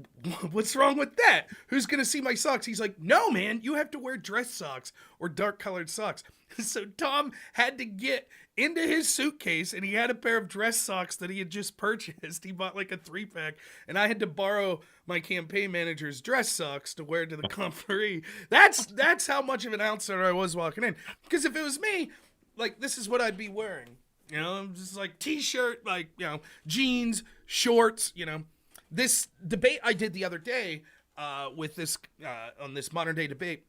what's wrong with that? Who's going to see my socks? He's like, no, man, you have to wear dress socks or dark colored socks. So Tom had to get into his suitcase, and he had a pair of dress socks that he had just purchased. He bought like a 3-pack, and I had to borrow my campaign manager's dress socks to wear to the conferee. That's how much of an outsider I was walking in. Because if it was me, like, this is what I'd be wearing. Just like t-shirt, like, jeans, shorts, This debate I did the other day with this on this modern day debate,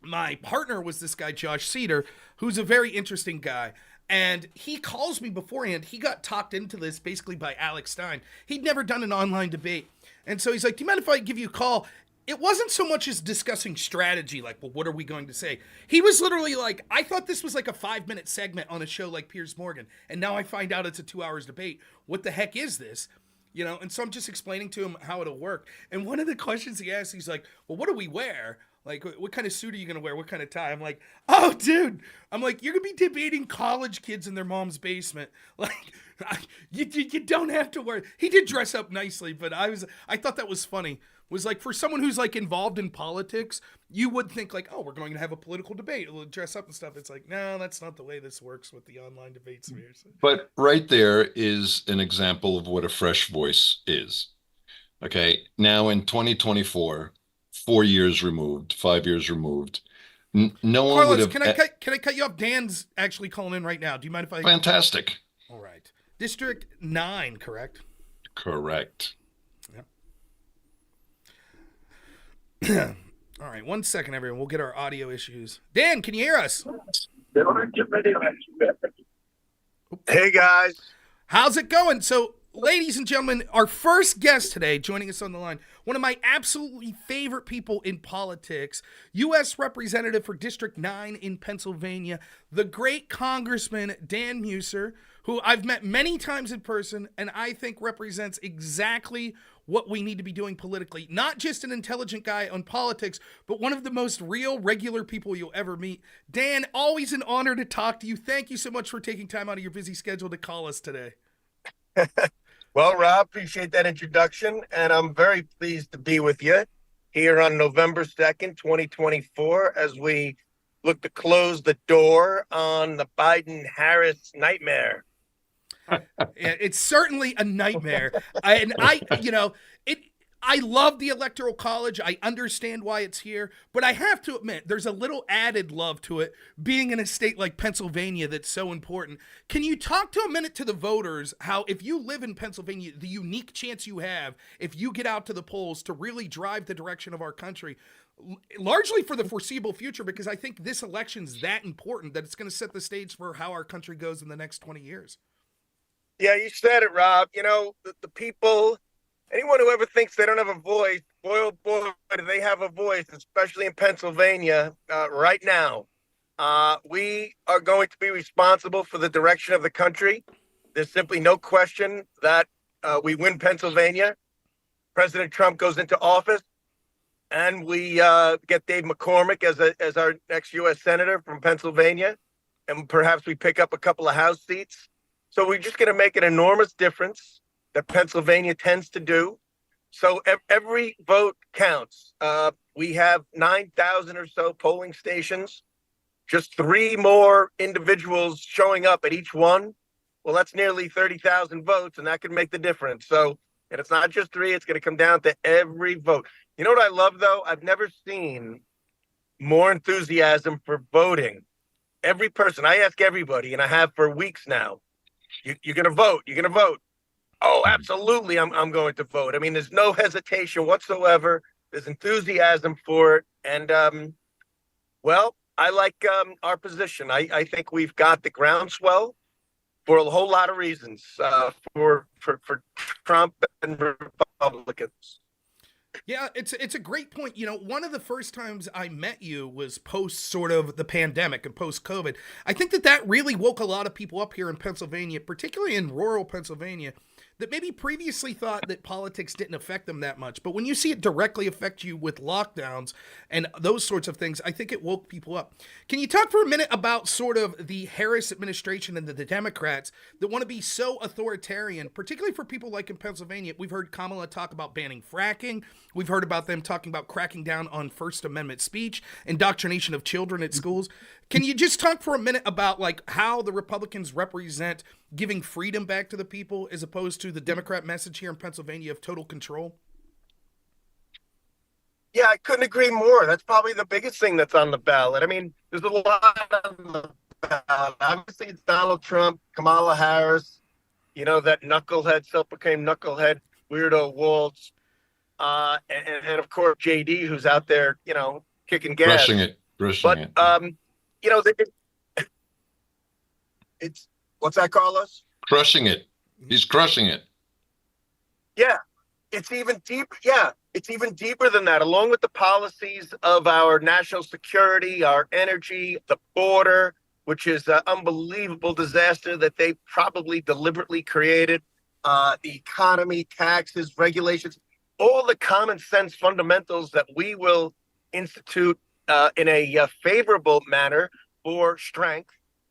my partner was this guy, Josh Cedar, who's a very interesting guy. And he calls me beforehand. He got talked into this basically by Alex Stein. He'd never done an online debate. And so he's like, do you mind if I give you a call? It wasn't so much as discussing strategy, like, well, what are we going to say? He was literally like, I thought this was like a 5-minute segment on a show like Piers Morgan. And now I find out it's a 2 hours debate. What the heck is this? And so I'm just explaining to him how it'll work. And one of the questions he asked, he's like, well, what do we wear? Like, what kind of suit are you going to wear? What kind of tie? I'm like, oh, dude. I'm like, you're going to be debating college kids in their mom's basement. Like, you don't have to wear. He did dress up nicely, but I thought that was funny. Was like, for someone who's like involved in politics, you would think like, oh, we're going to have a political debate. We'll dress up and stuff. It's like, no, that's not the way this works with the online debates here. So. But right there is an example of what a fresh voice is. Okay. Now in 2024, 4 years removed, 5 years removed, no one Carlos, would have. Can I cut you off? Dan's actually calling in right now. Do you mind if I? Fantastic. All right. District 9, correct? Correct. Yep. All right, 1 second, everyone. We'll get our audio issues. Dan, can you hear us? Hey, guys. How's it going? So, ladies and gentlemen, our first guest today, joining us on the line, one of my absolutely favorite people in politics, U.S. Representative for District 9 in Pennsylvania, the great Congressman Dan Meuser, who I've met many times in person, and I think represents exactly what we need to be doing politically. Not just an intelligent guy on politics, but one of the most real, regular people you'll ever meet. Dan, always an honor to talk to you. Thank you so much for taking time out of your busy schedule to call us today. Well, Rob, appreciate that introduction, and I'm very pleased to be with you here on November 2nd, 2024, as we look to close the door on the Biden-Harris nightmare. It's certainly a nightmare. I love the Electoral College. I understand why it's here, but I have to admit there's a little added love to it being in a state like Pennsylvania that's so important. Can you talk to a minute to the voters how if you live in Pennsylvania, the unique chance you have if you get out to the polls to really drive the direction of our country, largely for the foreseeable future, because I think this election's that important that it's going to set the stage for how our country goes in the next 20 years. Yeah, you said it, Rob. The people, anyone who ever thinks they don't have a voice, boy, oh boy, do they have a voice, especially in Pennsylvania right now. We are going to be responsible for the direction of the country. There's simply no question that we win Pennsylvania. President Trump goes into office, and we get Dave McCormick as our next U.S. Senator from Pennsylvania, and perhaps we pick up a couple of House seats. So we're just going to make an enormous difference that Pennsylvania tends to do. So every vote counts. We have 9,000 or so polling stations, just 3 more individuals showing up at each one. Well, that's nearly 30,000 votes, and that could make the difference. So And it's not just 3, it's going to come down to every vote. You know what I love, though? I've never seen more enthusiasm for voting. Every person, I ask everybody, and I have for weeks now, you're going to vote. You're going to vote. Oh, absolutely. I'm going to vote. I mean, there's no hesitation whatsoever. There's enthusiasm for it. And, well, I like our position. I think we've got the groundswell for a whole lot of reasons for Trump and Republicans. Yeah, it's a great point. You know, one of the first times I met you was post sort of the pandemic and post COVID. I think that really woke a lot of people up here in Pennsylvania, particularly in rural Pennsylvania, that maybe previously thought that politics didn't affect them that much. But when you see it directly affect you with lockdowns and those sorts of things, I think it woke people up. Can you talk for a minute about sort of the Harris administration and the Democrats that want to be so authoritarian, particularly for people like in Pennsylvania? We've heard Kamala talk about banning fracking. We've heard about them talking about cracking down on First Amendment speech, indoctrination of children at schools. Can you just talk for a minute about like how the Republicans represent giving freedom back to the people as opposed to the Democrat message here in Pennsylvania of total control? Yeah, I couldn't agree more. That's probably the biggest thing that's on the ballot. I mean, there's a lot on the ballot. Obviously, it's Donald Trump, Kamala Harris, you know, that knucklehead, self-proclaimed knucklehead, weirdo Waltz, and of course, JD, who's out there, you know, kicking gas. Crushing it. You know, it's, what's that, Carlos? Crushing it. He's crushing it. Yeah, it's even deeper. Yeah, it's even deeper than that. Along with the policies of our national security, our energy, the border, which is an unbelievable disaster that they probably deliberately created, the economy, taxes, regulations, all the common sense fundamentals that we will institute in a favorable manner for strength,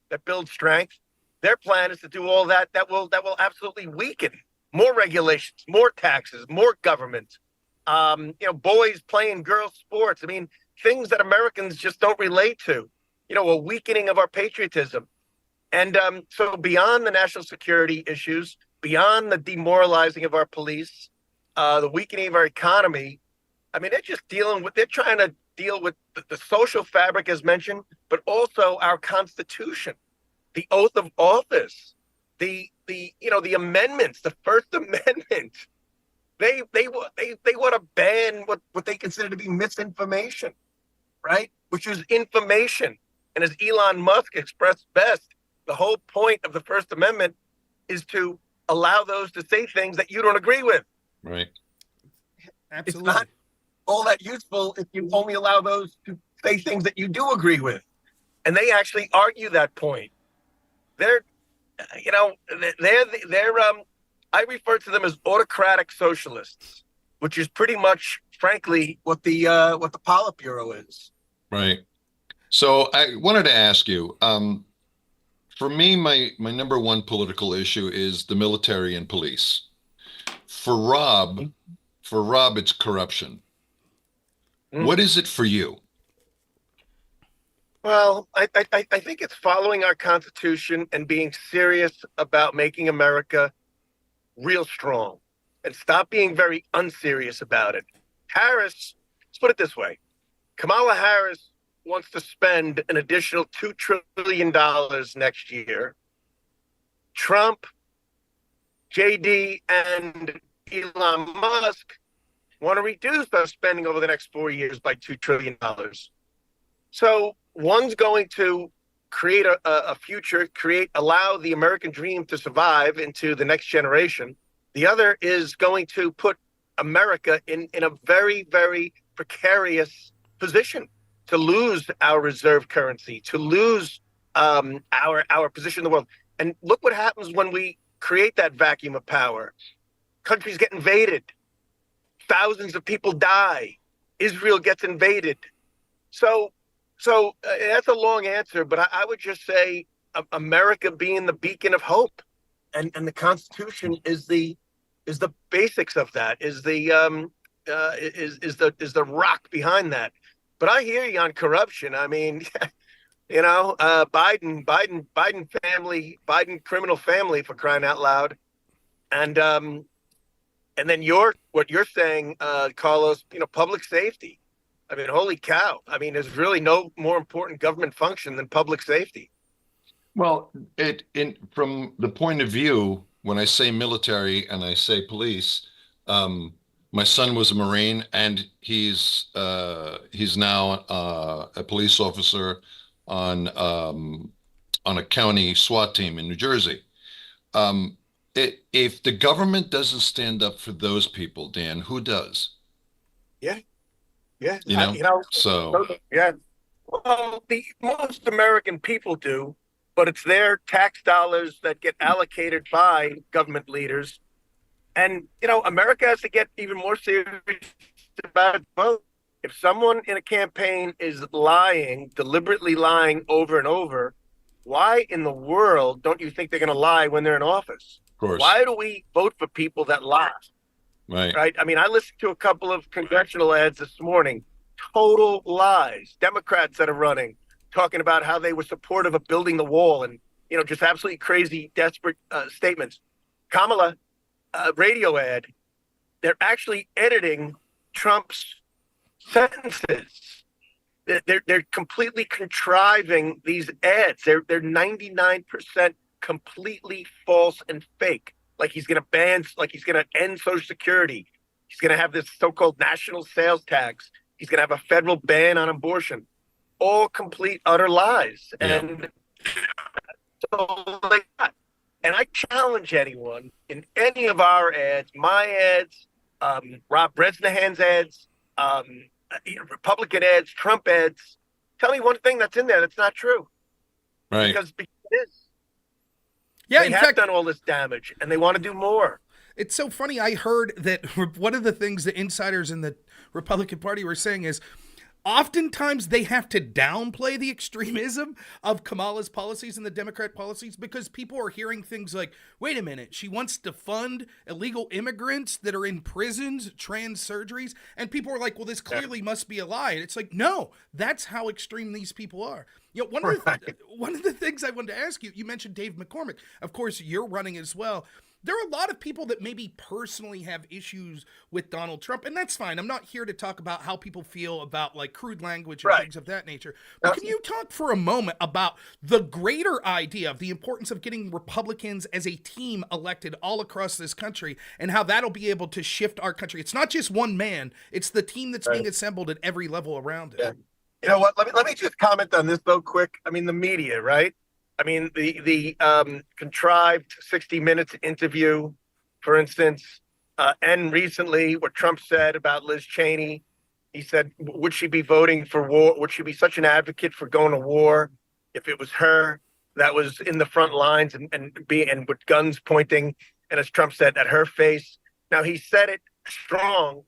that builds strength. Their plan is to do all that will absolutely weaken. More regulations, more taxes, more government. You know, boys playing girls' sports. I mean, things that Americans just don't relate to. You know, a weakening of our patriotism. And so beyond the national security issues, beyond the demoralizing of our police, the weakening of our economy, I mean, they're trying to deal with the social fabric as mentioned, but also our Constitution, the oath of office, the amendments, the First Amendment. They want to ban what they consider to be misinformation, right? Which is information. And as Elon Musk expressed best, the whole point of the First Amendment is to allow those to say things that you don't agree with. Right. Absolutely. It's not all that useful if you only allow those to say things that you do agree with. And they actually argue that point. They're I refer to them as autocratic socialists, which is pretty much, frankly, what the Politburo is. Right. So I wanted to ask you, for me, my number one political issue is the military and police. For Rob, it's corruption. What is it for you? Well, I think it's following our Constitution and being serious about making America real strong and stop being very unserious about it. Harris, let's put it this way. Kamala Harris wants to spend an additional $2 trillion next year. Trump, JD, and Elon Musk want to reduce our spending over the next 4 years by $2 trillion. So one's going to create a future, allow the American dream to survive into the next generation. The other is going to put America in a very, very precarious position to lose our reserve currency, to lose our position in the world. And look what happens when we create that vacuum of power. Countries get invaded. Thousands of people die. Israel gets invaded. So that's a long answer, but I would just say America being the beacon of hope, and the Constitution is the basics of that, is the rock behind that. But I hear you on corruption. I mean, you know, Biden criminal family, for crying out loud, and And then what you're saying, Carlos, public safety. I mean, holy cow. I mean, there's really no more important government function than public safety. Well, from the point of view, when I say military and I say police, my son was a Marine, and he's now a police officer on a county SWAT team in New Jersey. If the government doesn't stand up for those people, Dan, who does? Yeah, yeah. So yeah. Well, the most American people do, but it's their tax dollars that get allocated by government leaders. And, America has to get even more serious about it. Both. If someone in a campaign is lying, deliberately lying over and over, why in the world don't you think they're going to lie when they're in office? of course, Why do we vote for people that lie? right. I mean, I listened to a couple of congressional ads this morning, total lies. Democrats that are running, talking about how they were supportive of building the wall, and, just absolutely crazy, desperate statements. Kamala, radio ad, they're actually editing Trump's sentences. They're completely contriving these ads. They're 99% completely false and fake. Like he's going to end Social Security. He's going to have this so-called national sales tax. He's going to have a federal ban on abortion. All complete, utter lies. Yeah. And so and I challenge anyone in any of our ads, my ads, Rob Bresnahan's ads, Republican ads, Trump ads. Tell me one thing that's in there that's not true. Right. Because it is. Yeah, they in have fact, done all this damage, and they want to do more. it's so funny. I heard that one of the things the insiders in the Republican Party were saying is oftentimes they have to downplay the extremism of Kamala's policies and the Democrat policies because people are hearing things like, wait a minute, she wants to fund illegal immigrants that are in prisons, trans surgeries. And people are like, well, this clearly must be a lie. And it's like, no, that's how extreme these people are. One of the things I wanted to ask you, you mentioned Dave McCormick. Of course, you're running as well. There are a lot of people that maybe personally have issues with Donald Trump, and that's fine. I'm not here to talk about how people feel about like crude language and things of that nature. But can you talk for a moment about the greater idea of the importance of getting Republicans as a team elected all across this country and how that'll be able to shift our country? It's not just one man. It's the team that's being assembled at every level around it. Yeah. You know what? Let me just comment on this though, quick. I mean, the media, right? I mean, the contrived 60 Minutes interview, for instance, and recently what Trump said about Liz Cheney. He said, would she be voting for war? Would she be such an advocate for going to war if it was her that was in the front lines and with guns pointing, and as Trump said, at her face? Now, he said it strong,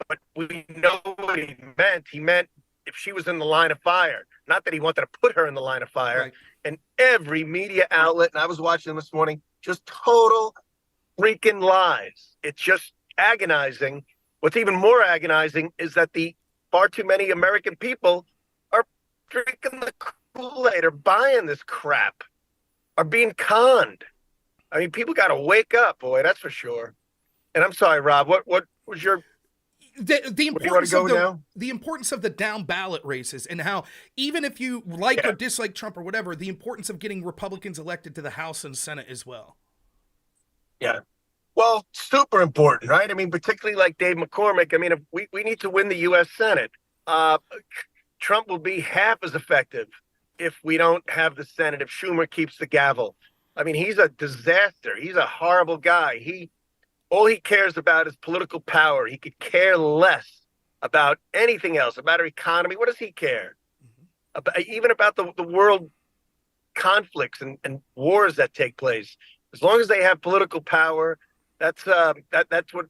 but we know what he meant. He meant if she was in the line of fire, not that he wanted to put her in the line of fire. Right. And every media outlet, and I was watching them this morning, just total freaking lies. It's just agonizing. What's even more agonizing is that the far too many American people are drinking the Kool-Aid, are buying this crap, are being conned. I mean, people got to wake up, boy, that's for sure. And I'm sorry, Rob, what was your... The importance of the down ballot races and how even if you like or dislike Trump or whatever, the importance of getting Republicans elected to the House and Senate as well. Yeah. Well, super important, right? I mean, particularly like Dave McCormick. I mean, if we need to win the U.S. Senate. Trump will be half as effective if we don't have the Senate, if Schumer keeps the gavel. I mean, he's a disaster. He's a horrible guy. All he cares about is political power. He could care less about anything else, about our economy. What does he care? Even about the world conflicts and wars that take place. As long as they have political power, that's what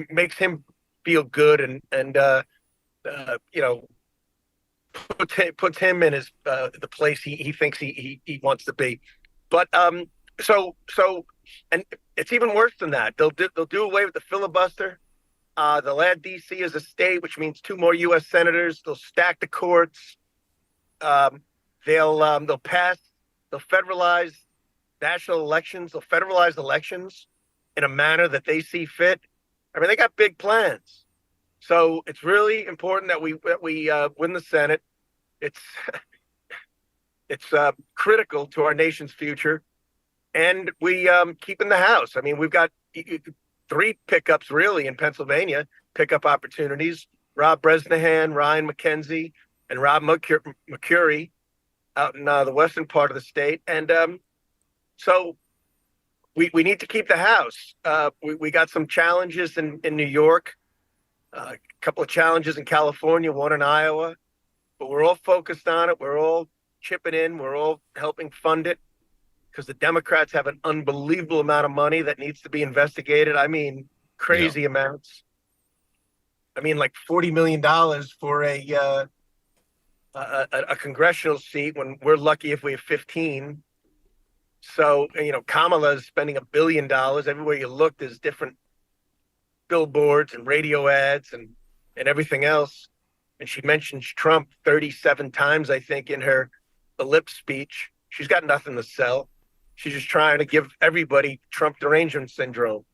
makes him feel good and puts him in his the place he thinks he wants to be. But so and it's even worse than that. They'll do away with the filibuster. They'll add D.C. as a state, which means 2 more U.S. senators. They'll stack the courts. They'll federalize national elections. They'll federalize elections in a manner that they see fit. I mean, they got big plans. So it's really important that we win the Senate. It's it's critical to our nation's future, and we keep in the House. I mean, we've got three pickups really in Pennsylvania, pickup opportunities: Rob Bresnahan, Ryan McKenzie, and Rob McCurry out in the western part of the state. And so we need to keep the House. We got some challenges in New York, a couple of challenges in California, one in Iowa, but we're all focused on it. We're all chipping in. We're all helping fund it because the Democrats have an unbelievable amount of money that needs to be investigated. I mean, crazy amounts. I mean, like $40 million for a congressional seat when we're lucky if we have 15. So, you know, Kamala is spending $1 billion. Everywhere you look, there's different billboards and radio ads and everything else. And she mentions Trump 37 times, I think, in her ellipse speech. She's got nothing to sell. She's just trying to give everybody Trump derangement syndrome.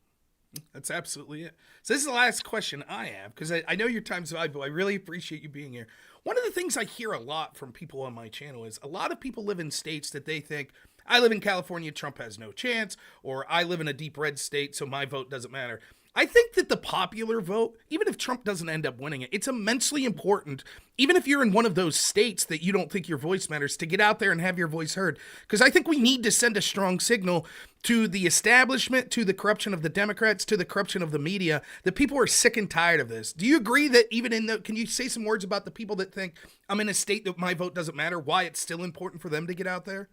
That's absolutely it. So this is the last question I have, because I know your time's valuable. I really appreciate you being here. One of the things I hear a lot from people on my channel is a lot of people live in states that they think, I live in California, Trump has no chance, or I live in a deep red state, so my vote doesn't matter. I think that the popular vote, even if Trump doesn't end up winning it, it's immensely important, even if you're in one of those states that you don't think your voice matters, to get out there and have your voice heard. Because I think we need to send a strong signal to the establishment, to the corruption of the Democrats, to the corruption of the media, that people are sick and tired of this. Do you agree that even can you say some words about the people that think I'm in a state that my vote doesn't matter, why it's still important for them to get out there?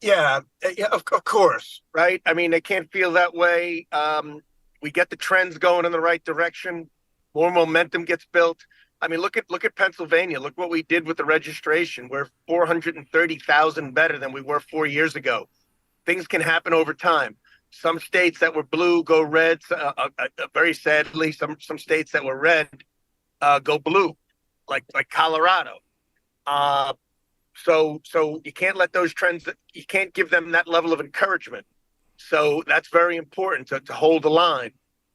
Yeah, of course, right? I mean, they can't feel that way. We get the trends going in the right direction. More momentum gets built. I mean, look at Pennsylvania. Look what we did with the registration. We're 430,000 better than we were 4 years ago. Things can happen over time. Some states that were blue go red. Very sadly, some states that were red go blue, like Colorado. So you can't let those trends, you can't give them that level of encouragement. So that's very important to hold the line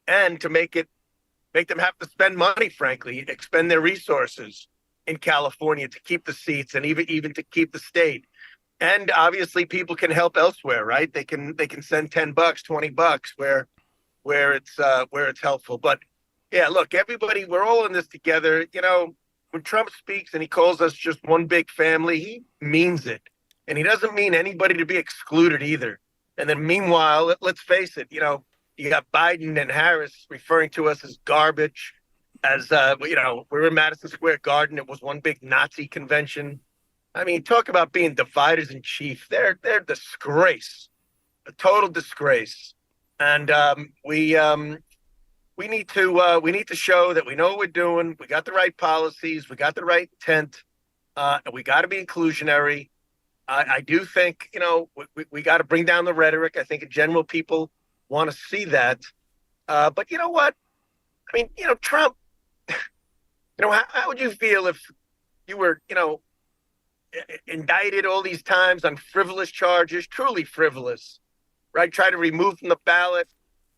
and to make them have to spend money, frankly, expend their resources in California to keep the seats and even to keep the state. And obviously people can help elsewhere, right? They can send $10, $20 where it's helpful. But yeah, look, everybody, we're all in this together. You know, when Trump speaks and he calls us just one big family, he means it. And he doesn't mean anybody to be excluded either. And then meanwhile, let's face it, you know, you got Biden and Harris referring to us as garbage, as, you know, we're in Madison Square Garden. It was one big Nazi convention. I mean, talk about being dividers in chief. They're a disgrace, a total disgrace. And we need to show that we know what we're doing. We got the right policies. We got the right intent. And we got to be inclusionary. I do think, you know, we got to bring down the rhetoric. I think in general, people want to see that. But you know what? I mean, you know, Trump, you know, how would you feel if you were, you know, indicted all these times on frivolous charges, truly frivolous, right? Try to remove from the ballot,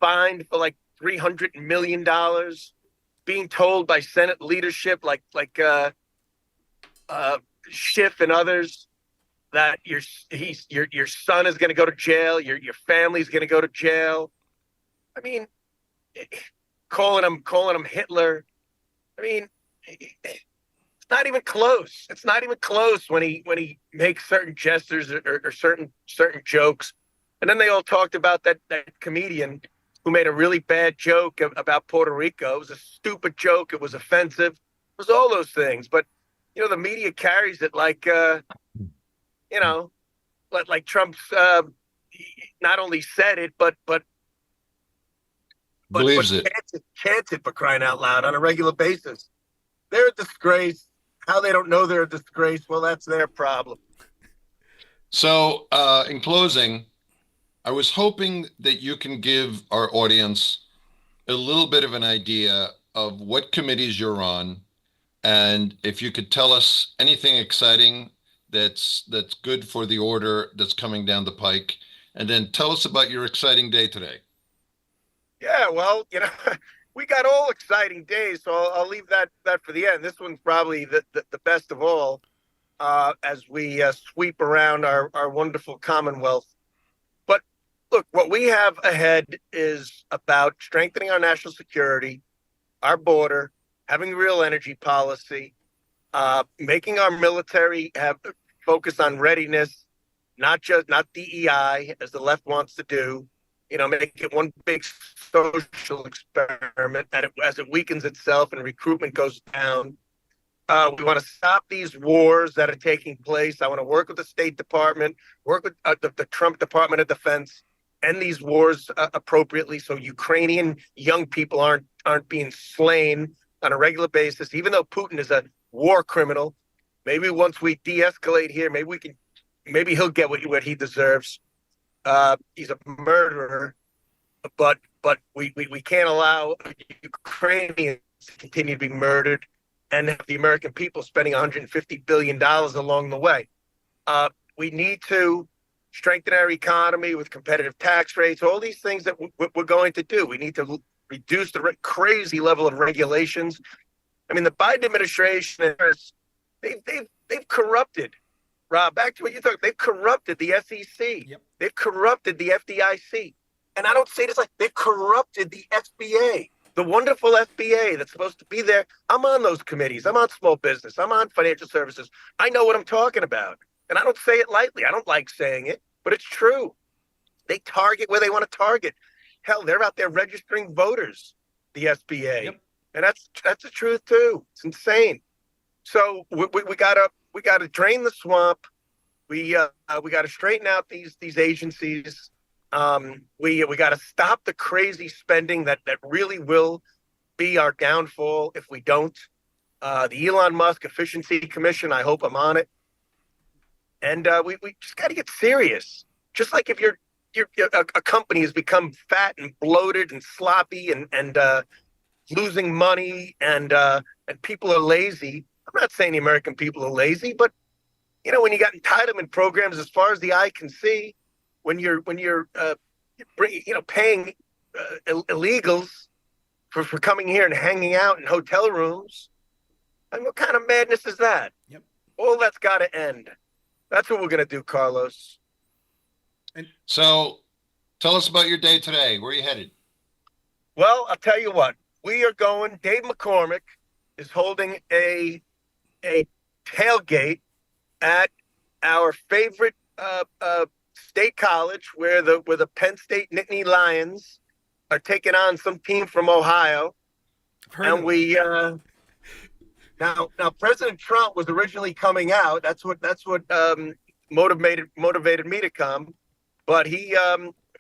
fined for like $300 million, being told by Senate leadership like Schiff and others that your son is going to go to jail, your family's going to go to jail. I mean, calling him Hitler. I mean, it's not even close. It's not even close when he makes certain gestures or certain jokes. And then they all talked about that comedian who made a really bad joke about Puerto Rico. It was a stupid joke. It was offensive. It was all those things. But, you know, the media carries it like, you know, like Trump's not only said it, but believes it. Chants it, for crying out loud, on a regular basis. They're a disgrace. How they don't know they're a disgrace, well, that's their problem. So in closing, I was hoping that you can give our audience a little bit of an idea of what committees you're on, and if you could tell us anything exciting that's good for the order that's coming down the pike, and then tell us about your exciting day today. Yeah, well, we got all exciting days, so I'll leave that for the end. This one's probably the best of all as we sweep around our wonderful Commonwealth. But look, what we have ahead is about strengthening our national security, our border, having real energy policy, making our military have focus on readiness, not DEI as the left wants to do. Make it one big social experiment as it weakens itself and recruitment goes down. We want to stop these wars that are taking place. I want to work with the State Department, work with the Trump Department of Defense, end these wars appropriately, so Ukrainian young people aren't being slain on a regular basis. Even though Putin is a war criminal, maybe once we de-escalate here, maybe he'll get what he deserves. He's a murderer, but we can't allow Ukrainians to continue to be murdered and have the American people spending $150 billion along the way. We need to strengthen our economy with competitive tax rates, all these things that we're going to do. We need to reduce the crazy level of regulations. I mean, the Biden administration, they've corrupted. Rob, back to what you thought. They've corrupted the SEC. Yep. They've corrupted the FDIC. And I don't say this like they've corrupted the SBA, the wonderful SBA that's supposed to be there. I'm on those committees. I'm on small business. I'm on financial services. I know what I'm talking about. And I don't say it lightly. I don't like saying it, but it's true. They target where they want to target. Hell, they're out there registering voters, the SBA. Yep. And that's the truth too. It's insane. So we gotta drain the swamp. We gotta straighten out these agencies. We gotta stop the crazy spending that really will be our downfall if we don't. The Elon Musk Efficiency Commission, I hope I'm on it. And we just got to get serious. Just like if a company has become fat and bloated and sloppy and losing money and people are lazy. I'm not saying the American people are lazy, but when you got entitlement programs as far as the eye can see, when you're paying illegals for coming here and hanging out in hotel rooms, I mean, what kind of madness is that? Yep. All that's got to end. That's what we're going to do, Carlos. And so tell us about your day today. Where are you headed? Well, I'll tell you what. We are going, Dave McCormick is holding a tailgate at our favorite state college where the Penn State Nittany Lions are taking on some team from Ohio. And we now President Trump was originally coming out. That's what motivated me to come, but he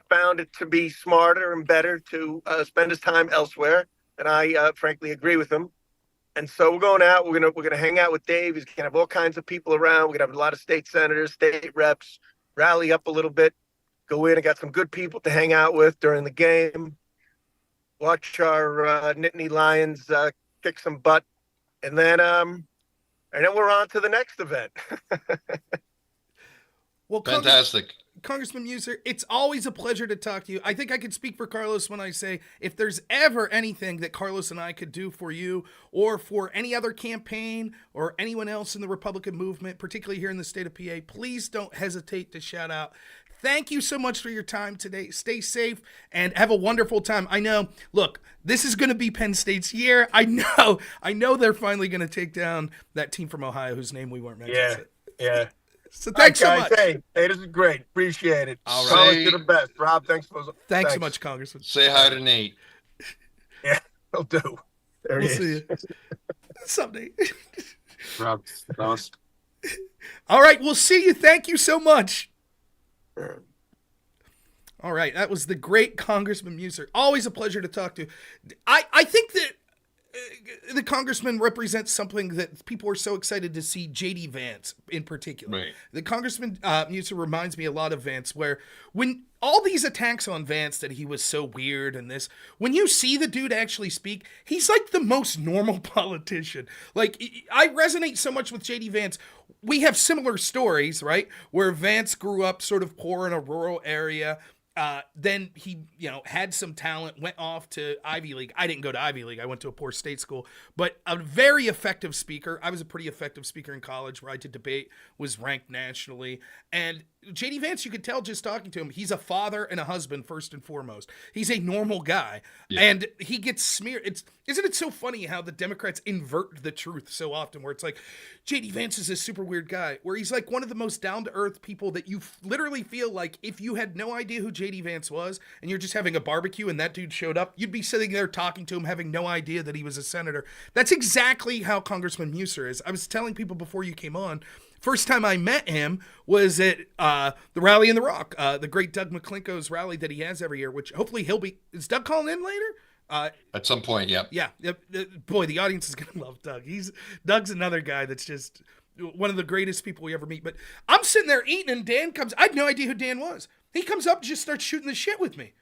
found it to be smarter and better to spend his time elsewhere, and I frankly agree with him. And so we're going out. We're gonna hang out with Dave. He's gonna have all kinds of people around. We're gonna have a lot of state senators, state reps, rally up a little bit, go in. I got some good people to hang out with during the game. Watch our Nittany Lions kick some butt, and then we're on to the next event. Well, fantastic. Congressman Meuser, it's always a pleasure to talk to you. I think I could speak for Carlos when I say if there's ever anything that Carlos and I could do for you or for any other campaign or anyone else in the Republican movement, particularly here in the state of PA, please don't hesitate to shout out. Thank you so much for your time today. Stay safe and have a wonderful time. I know, look, this is going to be Penn State's year. I know they're finally going to take down that team from Ohio whose name we weren't mentioning. Yeah. So thanks so much. Hey, this is great. Appreciate it. All right. You're the best. Rob, thanks so much, Congressman. Say hi to Nate. Yeah, he'll do. There he is. See you someday. Rob, awesome. All right, we'll see you. Thank you so much. All right, that was the great Congressman Meuser. Always a pleasure to talk to. I think that the congressman represents something that people are so excited to see. J.D. Vance in particular. Right. The Congressman Meuser reminds me a lot of Vance, where when all these attacks on Vance that he was so weird and this, when you see the dude actually speak, he's like the most normal politician. Like, I resonate so much with J.D. Vance. We have similar stories, right? Where Vance grew up sort of poor in a rural area Then he, had some talent, went off to Ivy League. I didn't go to Ivy League. I went to a poor state school, but a very effective speaker. I was a pretty effective speaker in college where I did debate, was ranked nationally. And JD Vance, you could tell just talking to him, he's a father and a husband first and foremost. He's a normal guy. Yeah. And he gets smeared. Isn't it so funny how the Democrats invert the truth so often, where it's like, JD Vance is a super weird guy, where he's like one of the most down-to-earth people that you literally feel like if you had no idea who JD Vance was and you're just having a barbecue and that dude showed up, you'd be sitting there talking to him having no idea that he was a senator. That's exactly how Congressman Meuser is. I was telling people before you came on, first time I met him was at the Rally in the Rock, the great Doug McClinko's rally that he has every year, which hopefully he'll be... Is Doug calling in later? At some point, yeah. Yeah. Boy, the audience is going to love Doug. Doug's another guy that's just one of the greatest people we ever meet. But I'm sitting there eating, and Dan comes. I had no idea who Dan was. He comes up and just starts shooting the shit with me.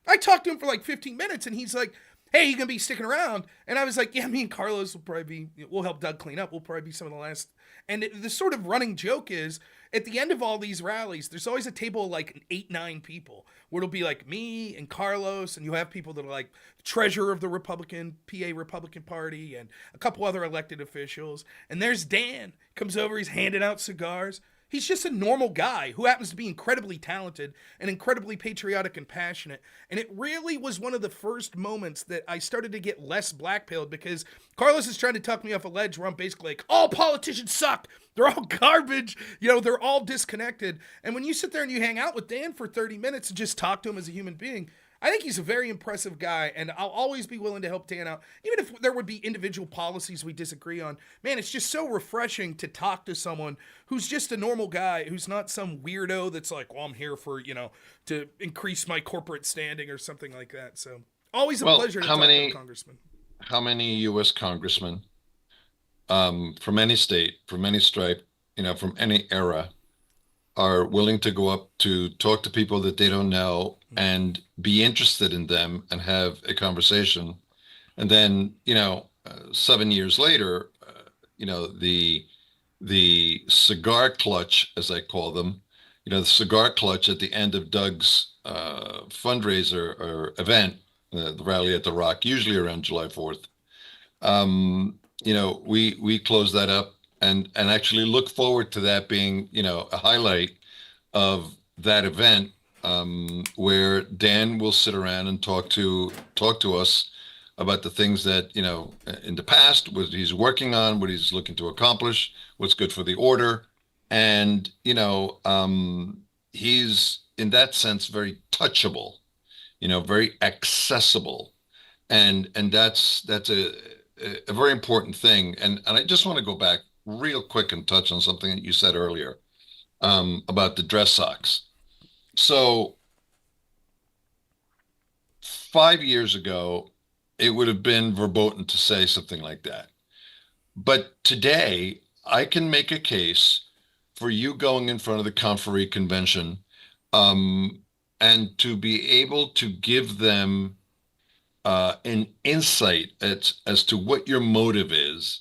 I talked to him for like 15 minutes, and he's like, hey, you going to be sticking around? And I was like, yeah, me and Carlos will probably be, we'll help Doug clean up. We'll probably be some of the last. And the sort of running joke is, at the end of all these rallies, there's always a table of like 8-9 people, where it'll be like me and Carlos, and you have people that are like treasurer of the PA Republican Party, and a couple other elected officials. And there's Dan, comes over, he's handing out cigars. He's just a normal guy who happens to be incredibly talented and incredibly patriotic and passionate. And it really was one of the first moments that I started to get less blackpilled, because Carlos is trying to tuck me off a ledge where I'm basically like, all politicians suck. They're all garbage. They're all disconnected. And when you sit there and you hang out with Dan for 30 minutes and just talk to him as a human being, I think he's a very impressive guy, and I'll always be willing to help Dan out. Even if there would be individual policies we disagree on, man, it's just so refreshing to talk to someone who's just a normal guy, who's not some weirdo that's like, well, I'm here for, to increase my corporate standing or something like that. So always a pleasure to talk to a congressman. How many U.S. congressmen from any state, from any stripe, from any era, are willing to go up to talk to people that they don't know and be interested in them and have a conversation? And then, 7 years later, the cigar clutch, as I call them, the cigar clutch at the end of Doug's fundraiser or event, the rally at the Rock, usually around July 4th. We close that up and actually look forward to that being, a highlight of that event, where Dan will sit around and talk to us about the things that, in the past, what he's working on, what he's looking to accomplish, what's good for the order. And, he's in that sense very touchable, very accessible. And that's a very important thing. And I just want to go back real quick and touch on something that you said earlier about the dress socks. So 5 years ago, it would have been verboten to say something like that. But today, I can make a case for you going in front of the Conferee Convention and to be able to give them an insight as to what your motive is,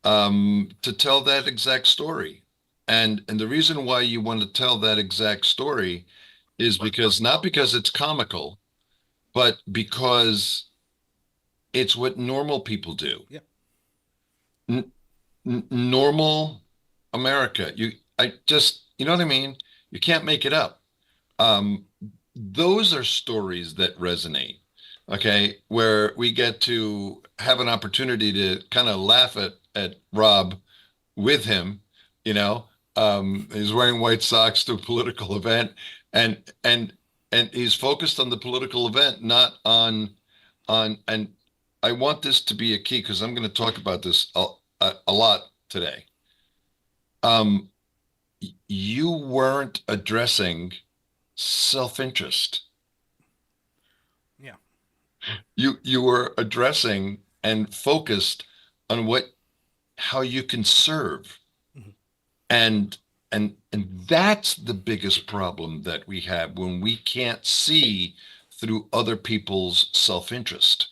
to tell that exact story. And the reason why you want to tell that exact story is because, not because it's comical, but because it's what normal people do. Yeah. Normal America. You know what I mean? You can't make it up. Those are stories that resonate. Okay, where we get to have an opportunity to kind of laugh at Rob with him. He's wearing white socks to a political event, and he's focused on the political event, not on. And I want this to be a key, because I'm going to talk about this a lot today. You weren't addressing self-interest. Yeah. You were addressing and focused on how you can serve. Mm-hmm. And that's the biggest problem that we have, when we can't see through other people's self-interest.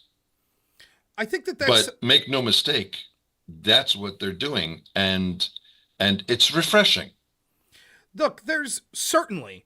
I think that's... But make no mistake, that's what they're doing, and it's refreshing. Look, there's certainly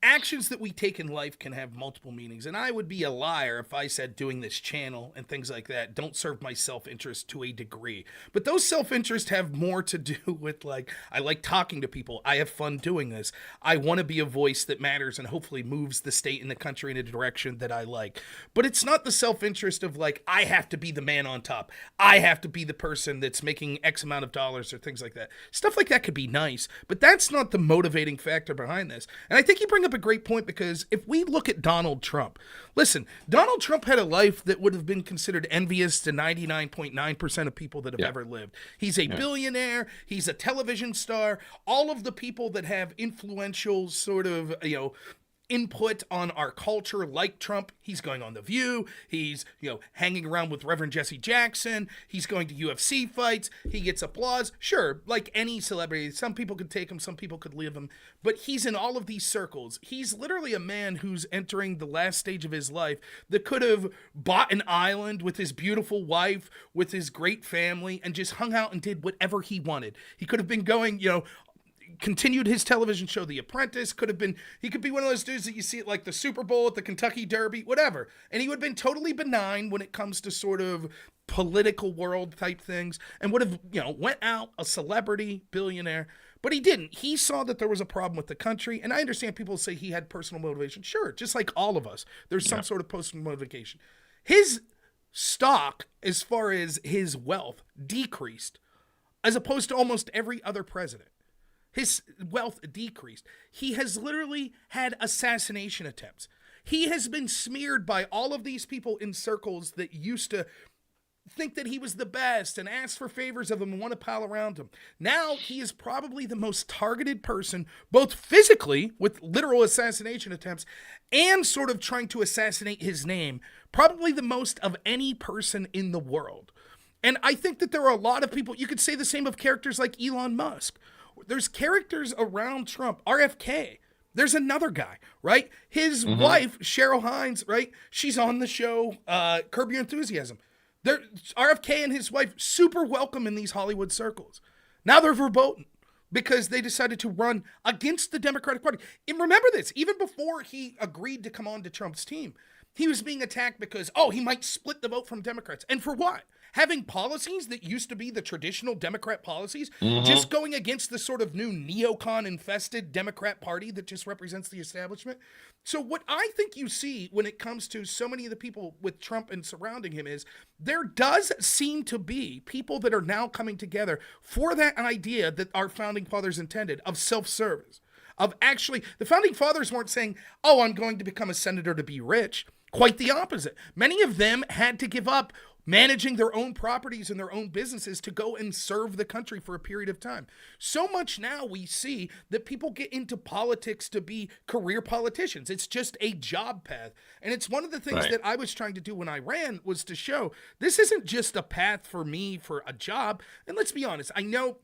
actions that we take in life can have multiple meanings. And I would be a liar if I said doing this channel and things like that don't serve my self-interest to a degree. But those self-interests have more to do with, like, I like talking to people. I have fun doing this. I want to be a voice that matters and hopefully moves the state and the country in a direction that I like. But it's not the self-interest of, like, I have to be the man on top. I have to be the person that's making X amount of dollars or things like that. Stuff like that could be nice, but that's not the motivating factor behind this. And I think you bring up a great point, because if we look at Donald Trump, listen, Donald Trump had a life that would have been considered envious to 99.9% of people that have ever lived. He's a billionaire. He's a television star. All of the people that have influential sort of, input on our culture like Trump. He's going on The View. He's, hanging around with Reverend Jesse Jackson. He's going to UFC fights. He gets applause. Sure, like any celebrity, some people could take him, some people could leave him, but he's in all of these circles. He's literally a man who's entering the last stage of his life that could have bought an island with his beautiful wife, with his great family, and just hung out and did whatever he wanted. He could have been going, continued his television show, The Apprentice. He could be one of those dudes that you see at like the Super Bowl, at the Kentucky Derby, whatever. And he would have been totally benign when it comes to sort of political world type things, and would have, went out a celebrity billionaire. But he didn't. He saw that there was a problem with the country. And I understand people say he had personal motivation. Sure, just like all of us, there's some sort of personal motivation. His stock, as far as his wealth, decreased as opposed to almost every other president. His wealth decreased. He has literally had assassination attempts. He has been smeared by all of these people in circles that used to think that he was the best and ask for favors of him and want to pile around him. Now he is probably the most targeted person, both physically with literal assassination attempts and sort of trying to assassinate his name, probably the most of any person in the world. And I think that there are a lot of people, you could say the same of characters like Elon Musk. There's characters around Trump, RFK. There's another guy, right? His wife, Cheryl Hines, right? She's on the show, Curb Your Enthusiasm. RFK and his wife, super welcome in these Hollywood circles. Now they're verboten because they decided to run against the Democratic Party. And remember this, even before he agreed to come on to Trump's team, he was being attacked because, he might split the vote from Democrats. And for what? Having policies that used to be the traditional Democrat policies, just going against the sort of new neocon-infested Democrat Party that just represents the establishment. So what I think you see when it comes to so many of the people with Trump and surrounding him is there does seem to be people that are now coming together for that idea that our founding fathers intended of self-service. Of actually, the founding fathers weren't saying, I'm going to become a senator to be rich. Quite the opposite. Many of them had to give up managing their own properties and their own businesses to go and serve the country for a period of time. So much now we see that people get into politics to be career politicians. It's just a job path. And it's one of the things that I was trying to do when I ran was to show this isn't just a path for me for a job. And let's be honest, I know,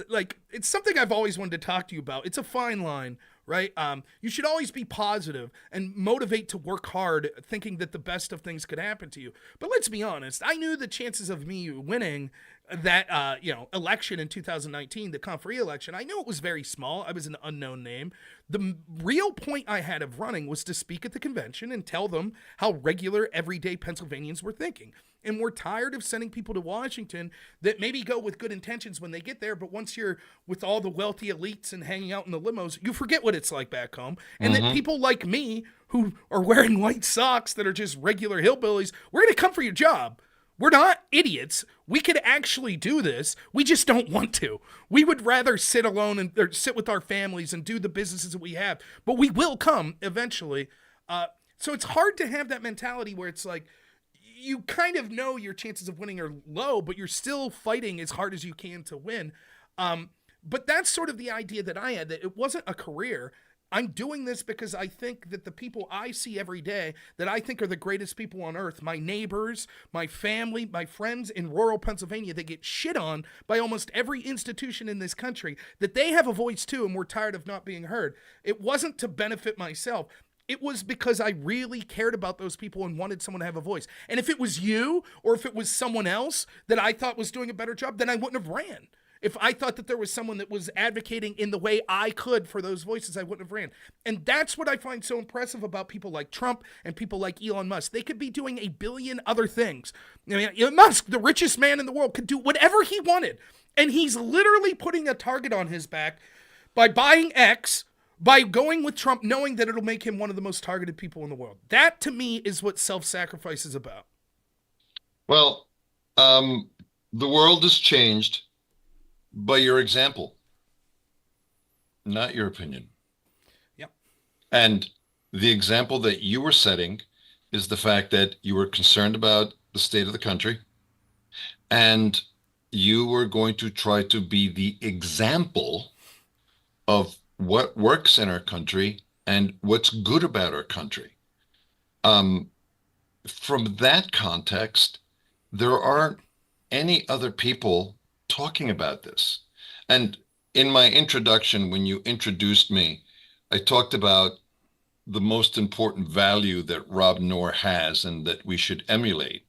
like, it's something I've always wanted to talk to you about. It's a fine line, right? You should always be positive and motivate to work hard, thinking that the best of things could happen to you. But let's be honest, I knew the chances of me winning that, election in 2019, the Conferee election, I knew it was very small. I was an unknown name. The real point I had of running was to speak at the convention and tell them how regular, everyday Pennsylvanians were thinking. And we're tired of sending people to Washington that maybe go with good intentions when they get there, but once you're with all the wealthy elites and hanging out in the limos, you forget what it's like back home. And that people like me who are wearing white socks that are just regular hillbillies, we're going to come for your job. We're not idiots. We could actually do this. We just don't want to. We would rather sit alone or sit with our families and do the businesses that we have, but we will come eventually. So it's hard to have that mentality where it's like, you kind of know your chances of winning are low, but you're still fighting as hard as you can to win. But that's sort of the idea that I had, that it wasn't a career. I'm doing this because I think that the people I see every day that I think are the greatest people on earth, my neighbors, my family, my friends in rural Pennsylvania, they get shit on by almost every institution in this country, that they have a voice too, and we're tired of not being heard. It wasn't to benefit myself. It was because I really cared about those people and wanted someone to have a voice. And if it was you or if it was someone else that I thought was doing a better job, then I wouldn't have ran. If I thought that there was someone that was advocating in the way I could for those voices, I wouldn't have ran. And that's what I find so impressive about people like Trump and people like Elon Musk. They could be doing a billion other things. I mean, Elon Musk, the richest man in the world, could do whatever he wanted. And he's literally putting a target on his back by buying X, by going with Trump, knowing that it'll make him one of the most targeted people in the world. That, to me, is what self-sacrifice is about. Well, the world has changed by your example, not your opinion. Yep. And the example that you were setting is the fact that you were concerned about the state of the country, and you were going to try to be the example of what works in our country and what's good about our country. From that context, there aren't any other people talking about this. And in my introduction, when you introduced me, I talked about the most important value that Rob Noor has and that we should emulate.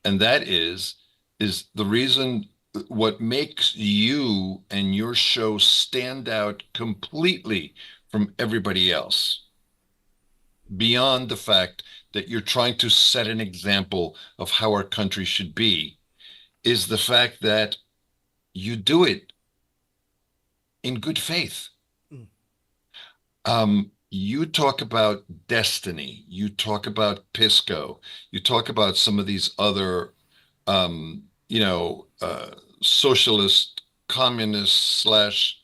And that is the reason, what makes you and your show stand out completely from everybody else, beyond the fact that you're trying to set an example of how our country should be, is the fact that you do it in good faith. You talk about destiny. You talk about Pisco. You talk about some of these other, socialist, communist slash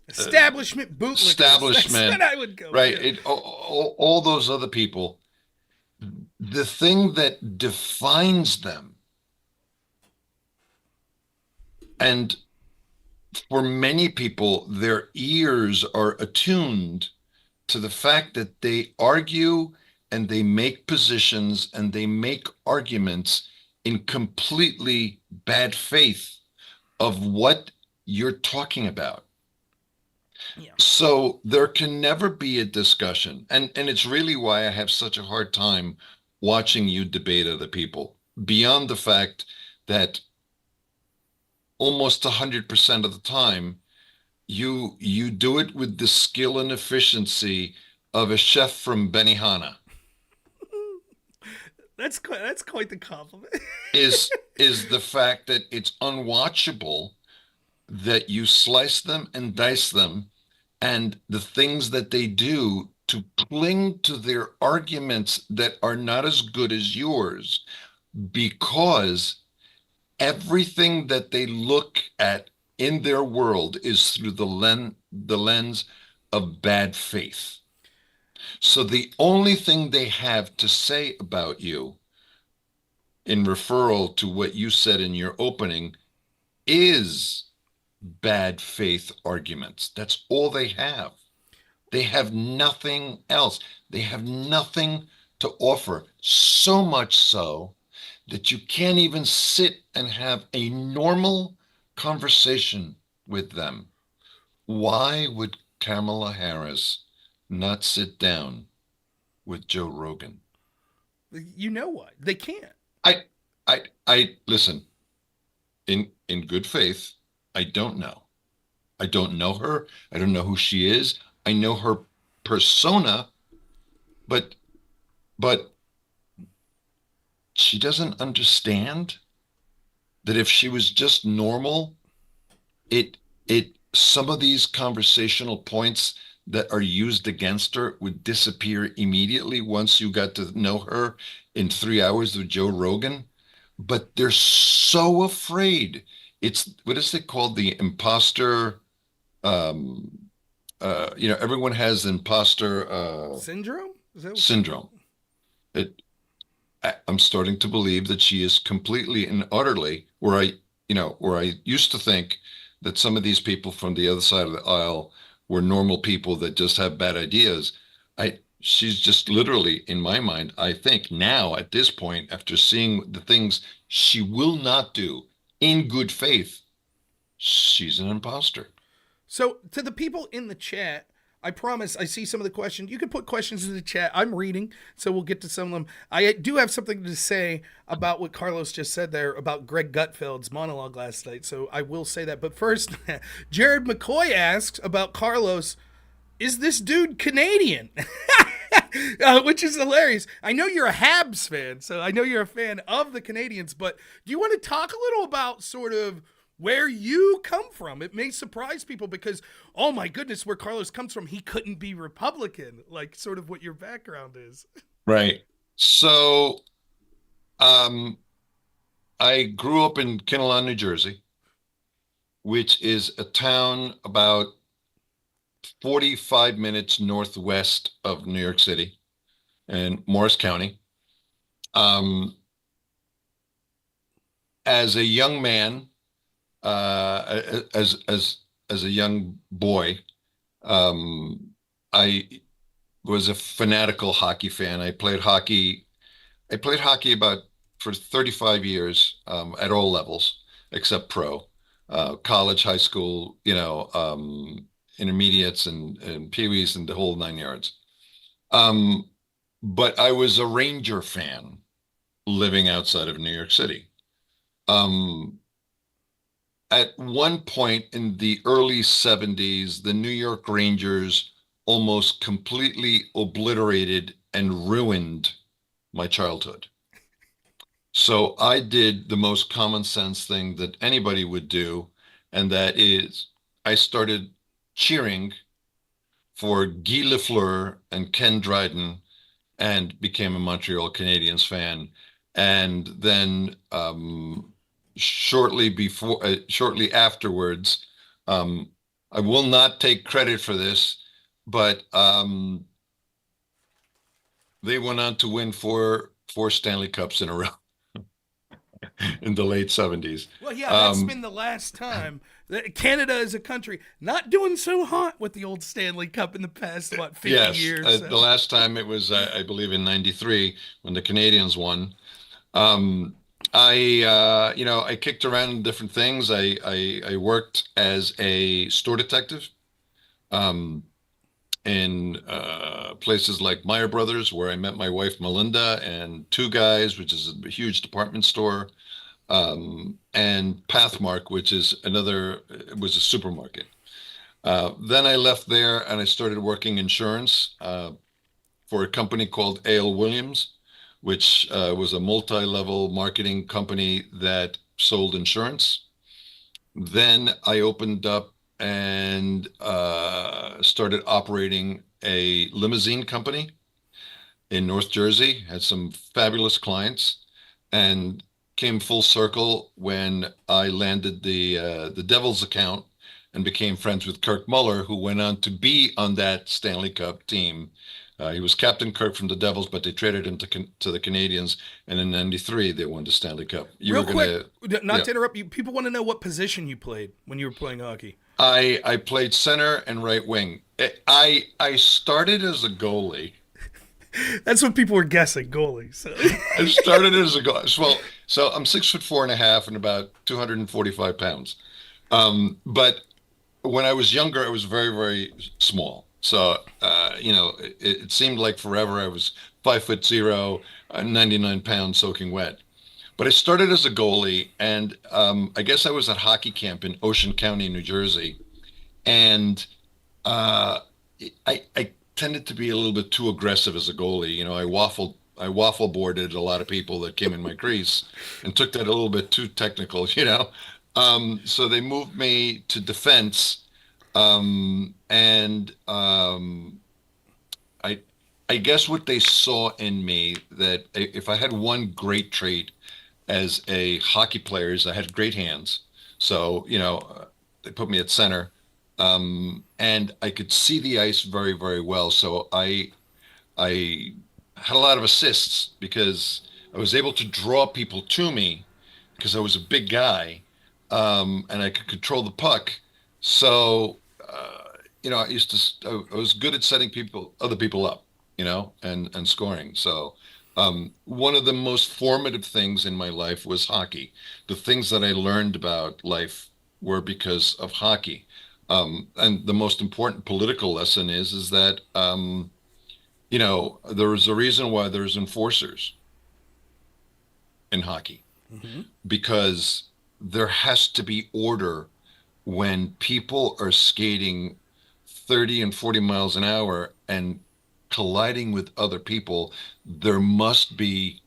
Establishment bootlickers. establishment. That's what I would go. Right. Yeah. All those other people. The thing that defines them, and for many people, their ears are attuned to the fact that they argue and they make positions and they make arguments in completely bad faith of what you're talking about. Yeah. So there can never be a discussion. And it's really why I have such a hard time watching you debate other people, beyond the fact that almost 100% of the time, you do it with the skill and efficiency of a chef from Benihana. That's quite the compliment. is the fact that it's unwatchable that you slice them and dice them, and the things that they do to cling to their arguments that are not as good as yours, because everything that they look at in their world is through the lens of bad faith. So the only thing they have to say about you, in referral to what you said in your opening, is bad faith arguments. That's all they have. They have nothing else. They have nothing to offer. So much so that you can't even sit and have a normal conversation with them. Why would Kamala Harris not sit down with Joe Rogan? You know what? They can't. I listen, in good faith, I don't know. I don't know her. I don't know who she is. I know her persona, but she doesn't understand that if she was just normal, it some of these conversational points that are used against her would disappear immediately once you got to know her in 3 hours with Joe Rogan. But they're so afraid. It's, what is it called? The imposter, everyone has imposter Syndrome? syndrome. I'm starting to believe that she is completely and utterly, where I used to think that some of these people from the other side of the aisle were normal people that just have bad ideas. She's just literally, in my mind, I think now at this point, after seeing the things she will not do in good faith, she's an imposter. So to the people in the chat, I promise I see some of the questions. You can put questions in the chat. I'm reading, so we'll get to some of them. I do have something to say about what Carlos just said there about Greg Gutfeld's monologue last night, so I will say that. But first, Jared McCoy asks about Carlos, is this dude Canadian? Which is hilarious. I know you're a Habs fan, so I know you're a fan of the Canadians, but do you want to talk a little about sort of where you come from? It may surprise people because, oh my goodness, where Carlos comes from, he couldn't be Republican, like sort of what your background is. Right. So, I grew up in Kinnelon, New Jersey, which is a town about 45 minutes northwest of New York City in Morris County. As a young man, as a young boy, I was a fanatical hockey fan. I played hockey about for 35 years, at all levels except pro, college, high school, intermediates and peewees and the whole 9 yards. But I was a Ranger fan living outside of New York City. At one point in the early 70s, the New York Rangers almost completely obliterated and ruined my childhood. So I did the most common sense thing that anybody would do, and that is I started cheering for Guy Lafleur and Ken Dryden and became a Montreal Canadiens fan. And then shortly afterwards, I will not take credit for this, but they went on to win four Stanley Cups in a row in the late 70s. Well, yeah, that's been the last time. Canada as a country not doing so hot with the old Stanley Cup in the past, 50 years? The last time it was, I believe, in '93 when the Canadians won. I kicked around in different things. I worked as a store detective in places like Meyer Brothers, where I met my wife Melinda, and Two Guys, which is a huge department store, and Pathmark, which is it was a supermarket. Then I left there and I started working insurance for a company called A.L. Williams, which was a multi-level marketing company that sold insurance. Then I opened up and started operating a limousine company in North Jersey, had some fabulous clients, and came full circle when I landed the Devils account and became friends with Kirk Muller, who went on to be on that Stanley Cup team. He was Captain Kirk from the Devils, but they traded him to the Canadiens, and in '93 they won the Stanley Cup. Real quick, not to interrupt you, people want to know what position you played when you were playing hockey. I played center and right wing. I started as a goalie. That's what people were guessing, goalie. So. I started as a goalie. Well, so I'm 6'4.5" and about 245 pounds. But when I was younger, I was very, very small. So, it seemed like forever. I was 5'0", 99 pounds, soaking wet. But I started as a goalie, and I guess I was at hockey camp in Ocean County, New Jersey, and I tended to be a little bit too aggressive as a goalie. I waffle boarded a lot of people that came in my crease, and took that a little bit too technical. So they moved me to defense. I guess what they saw in me, that if I had one great trait as a hockey player, is I had great hands. So, they put me at center, and I could see the ice very, very well. So I had a lot of assists because I was able to draw people to me because I was a big guy, and I could control the puck. So, I was good at setting other people up, and scoring. So, one of the most formative things in my life was hockey. The things that I learned about life were because of hockey. And the most important political lesson is that there's a reason why there's enforcers in hockey, because there has to be order when people are skating 30 and 40 miles an hour and colliding with other people. There must be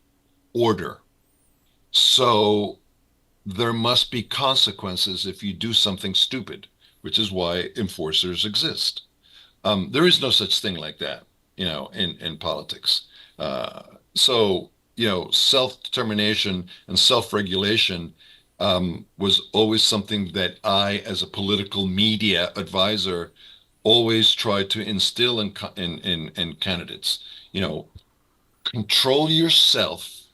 order. So there must be consequences if you do something stupid, which is why enforcers exist. There is no such thing like that, in politics. Uh, so, self-determination and self-regulation was always something that I, as a political media advisor, always try to instill in candidates. Control yourself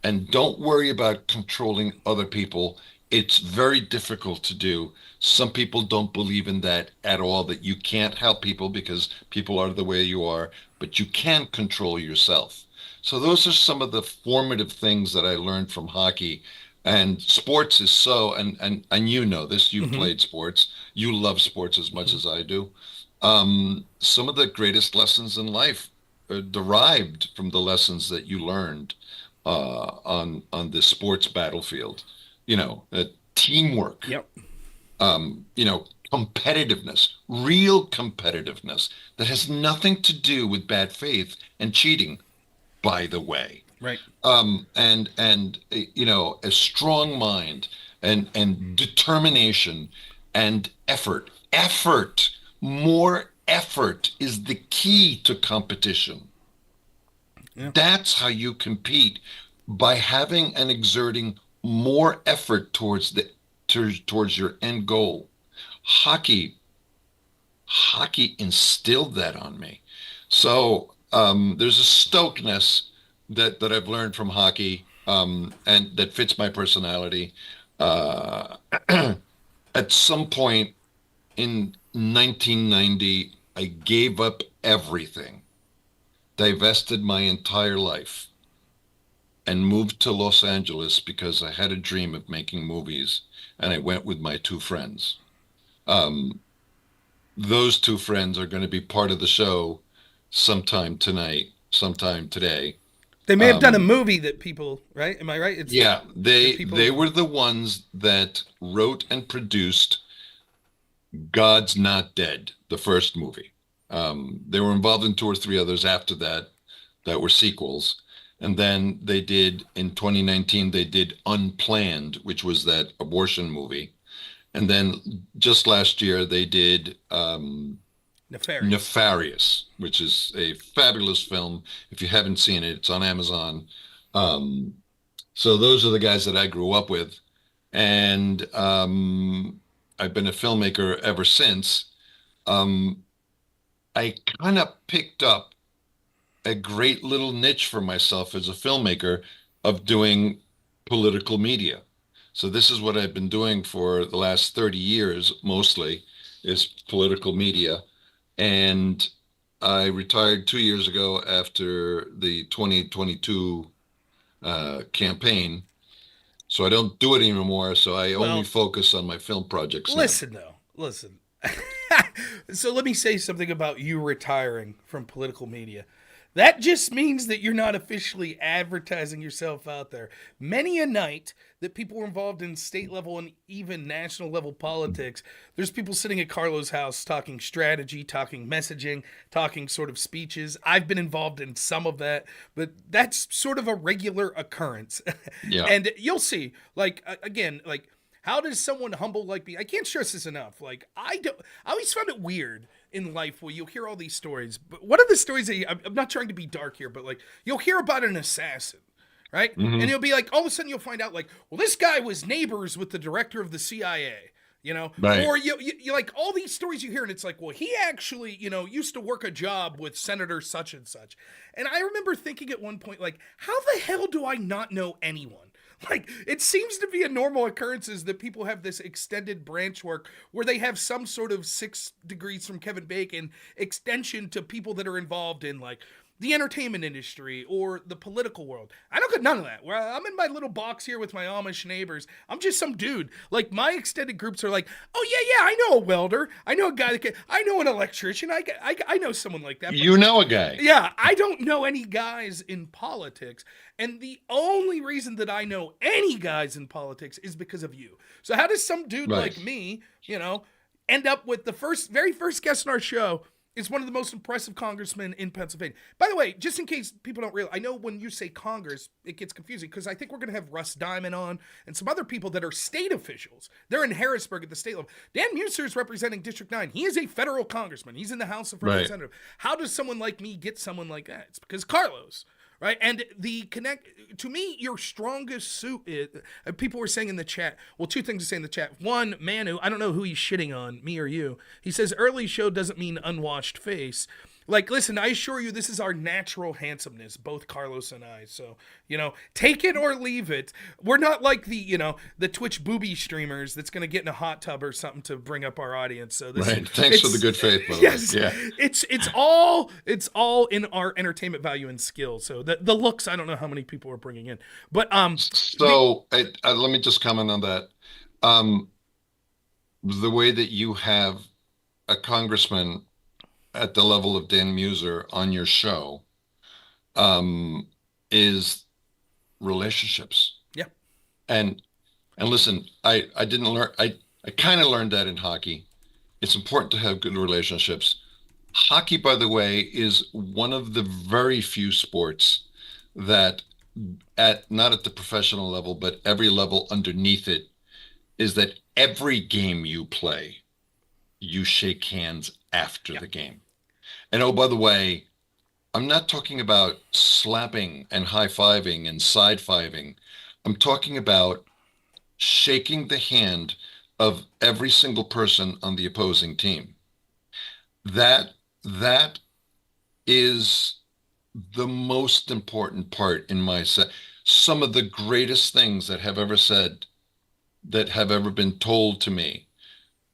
and don't worry about controlling other people. It's very difficult to do. Some people don't believe in that at all, that you can't help people because people are the way you are, but you can control yourself. So those are some of the formative things that I learned from hockey. And sports is so, and you know this, you've played sports, you love sports as much as I do. Some of the greatest lessons in life are derived from the lessons that you learned on the sports battlefield. Teamwork, Yep. Competitiveness, real competitiveness that has nothing to do with bad faith and cheating, by the way. Right. And a strong mind and determination and effort. More effort is the key to competition. Yeah. That's how you compete, by having and exerting more effort towards your end goal. Hockey instilled that on me. So there's a stokeness that I've learned from hockey, and that fits my personality. Uh, at some point in 1990, I gave up everything, divested my entire life, and moved to Los Angeles because I had a dream of making movies, and I went with my two friends. Um, those two friends are going to be part of the show sometime tonight, sometime today. They may have done a Um, movie that people, right? Am I right? It's yeah, the they people. they were the ones that wrote and produced God's Not Dead, the first movie. They were involved in two or three others after that were sequels. And then they did, in 2019, they did Unplanned, which was that abortion movie. And then just last year, they did Nefarious. Nefarious, which is a fabulous film. If you haven't seen it, it's on Amazon. Um, so those are the guys that I grew up with. And I've been a filmmaker ever since. Um, I kind of picked up a great little niche for myself as a filmmaker of doing political media. So this is what I've been doing for the last 30 years, mostly, is political media. And I retired 2 years ago after the 2022 campaign. So I don't do it anymore. So I only Well, focus on my film projects now. listen though. Listen. So let me say something about you retiring from political media. That just means that you're not officially advertising yourself out there. Many a night that people are involved in state level and even national level politics, there's people sitting at Carlo's house talking strategy, talking messaging, talking sort of speeches. I've been involved in some of that, but that's sort of a regular occurrence. Yeah. And you'll see, like, again, like, how does someone humble like me? I can't stress this enough. Like, I always found it weird in life where you'll hear all these stories. But one of the stories I'm not trying to be dark here, but like you'll hear about an assassin, right? And Hmm. you'll be like, all of a sudden you'll find out like, well, this guy was neighbors with the director of the CIA. Right. Or you like all these stories you hear, and it's like, well, he actually, used to work a job with Senator such and such. And I remember thinking at one point, like, how the hell do I not know anyone? Like, it seems to be a normal occurrences that people have this extended branch work where they have some sort of 6 degrees from Kevin Bacon extension to people that are involved in like the entertainment industry or the political world. I don't get none of that. Where I'm in my little box here with my Amish neighbors. I'm just some dude. Like, my extended groups are like, oh yeah, I know a welder. I know a guy that can, I know an electrician. I know someone like that. But, You know a guy. yeah, I don't know any guys in politics. And the only reason that I know any guys in politics is because of you. So how does some dude Right. like me, end up with the very first guest on our show is one of the most impressive congressmen in Pennsylvania. By the way, just in case people don't realize, I know when you say Congress, it gets confusing because I think we're going to have Russ Diamond on and some other people that are state officials. They're in Harrisburg at the state level. Dan Meuser is representing District 9. He is a federal congressman. He's in the House of Representatives. How does someone like me get someone like that? It's because Carlos. Right. And to me, your strongest suit is, people were saying in the chat, well, two things to say in the chat. One, Manu, I don't know who he's shitting on, me or you. He says early show doesn't mean unwashed face. Like, listen, I assure you, this is our natural handsomeness, both Carlos and I. So, take it or leave it. We're not like the Twitch booby streamers that's going to get in a hot tub or something to bring up our audience. So this Right. Thanks for the good faith, by the yes, way. Yeah. it's all in our entertainment value and skill. So the looks, I don't know how many people are bringing in, but So let me just comment on that. The way that you have a congressman at the level of Dan Meuser on your show is relationships. Yeah. And listen, I didn't learn, I kind of learned that in hockey. It's important to have good relationships. Hockey, by the way, is one of the very few sports that not at the professional level, but every level underneath it, is that every game you play, you shake hands after the game. And oh, by the way, I'm not talking about slapping and high-fiving and side-fiving. I'm talking about shaking the hand of every single person on the opposing team. That is the most important part in my set. Some of the greatest things that have ever been told to me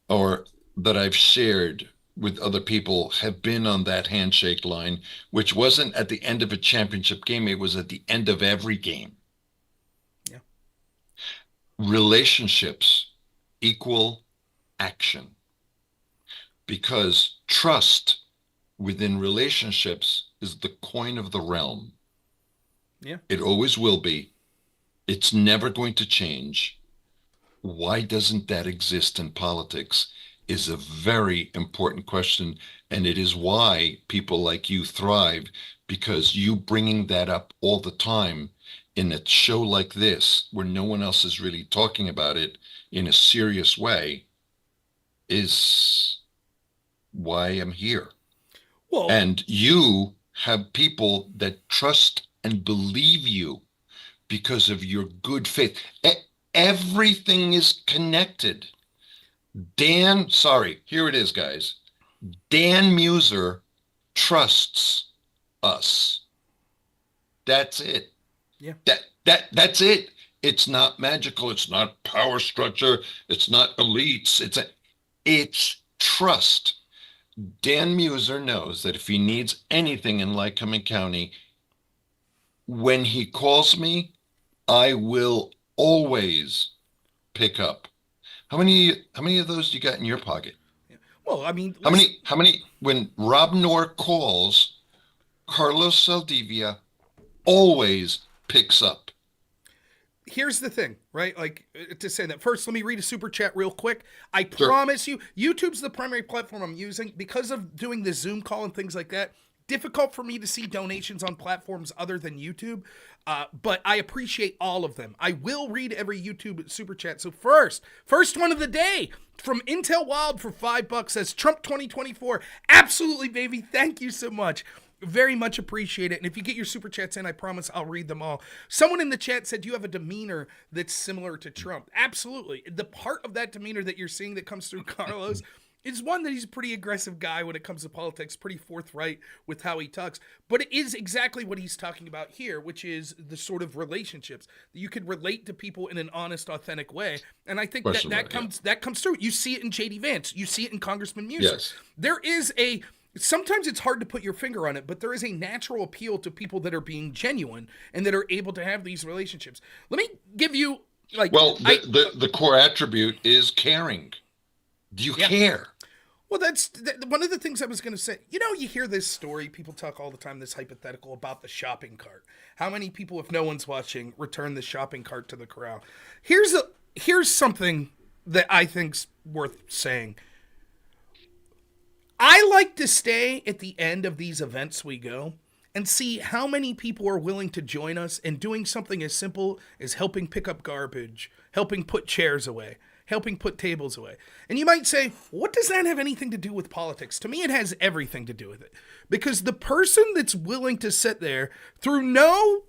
or that I've shared with other people have been on that handshake line, which wasn't at the end of a championship game. It was at the end of every game. Yeah. Relationships equal action, because trust within relationships is the coin of the realm. Yeah. It always will be. It's never going to change. Why doesn't that exist in politics is a very important question. And it is why people like you thrive, because you bringing that up all the time in a show like this, where no one else is really talking about it in a serious way, is why I'm here. Well, And you have people that trust and believe you because of your good faith. Everything is connected. Here it is, guys. Dan Meuser trusts us. That's it. Yeah. That's it. It's not magical. It's not power structure. It's not elites. It's trust. Dan Meuser knows that if he needs anything in Lycoming County, when he calls me, I will always pick up. How many of those do you got in your pocket? well, I mean, How many, when Rob Noor calls, Carlos Saldivia always picks up. Here's the thing, right? Like, to say that first, let me read a super chat real quick. I Sure. promise you, YouTube's the primary platform I'm using because of doing the Zoom call and things like that. Difficult for me to see donations on platforms other than YouTube, but I appreciate all of them. I will read every YouTube super chat. So first one of the day from Intel Wild for $5 says Trump 2024. Absolutely, baby. Thank you so much. Very much appreciate it. And if you get your super chats in, I promise I'll read them all. Someone in the chat said you have a demeanor that's similar to Trump. Absolutely. The part of that demeanor that you're seeing that comes through Carlos is one that he's a pretty aggressive guy when it comes to politics, pretty forthright with how he talks. But it is exactly what he's talking about here, which is the sort of relationships that you could relate to people in an honest, authentic way. And I think that comes through. You see it in J.D. Vance. You see it in Congressman Meuser. Yes. There is a sometimes it's hard to put your finger on it, but there is a natural appeal to people that are being genuine and that are able to have these relationships. Let me give you Well, the core attribute is caring. Do you care? Well, that's one of the things I was going to say. You know, you hear this story, people talk all the time, this hypothetical about the shopping cart. How many people, if no one's watching, return the shopping cart to the corral? Here's something that I think's worth saying. I like to stay at the end of these events we go and see how many people are willing to join us in doing something as simple as helping pick up garbage, helping put chairs away, helping put tables away. And you might say, what does that have anything to do with politics? To me, it has everything to do with it. Because the person that's willing to sit there through no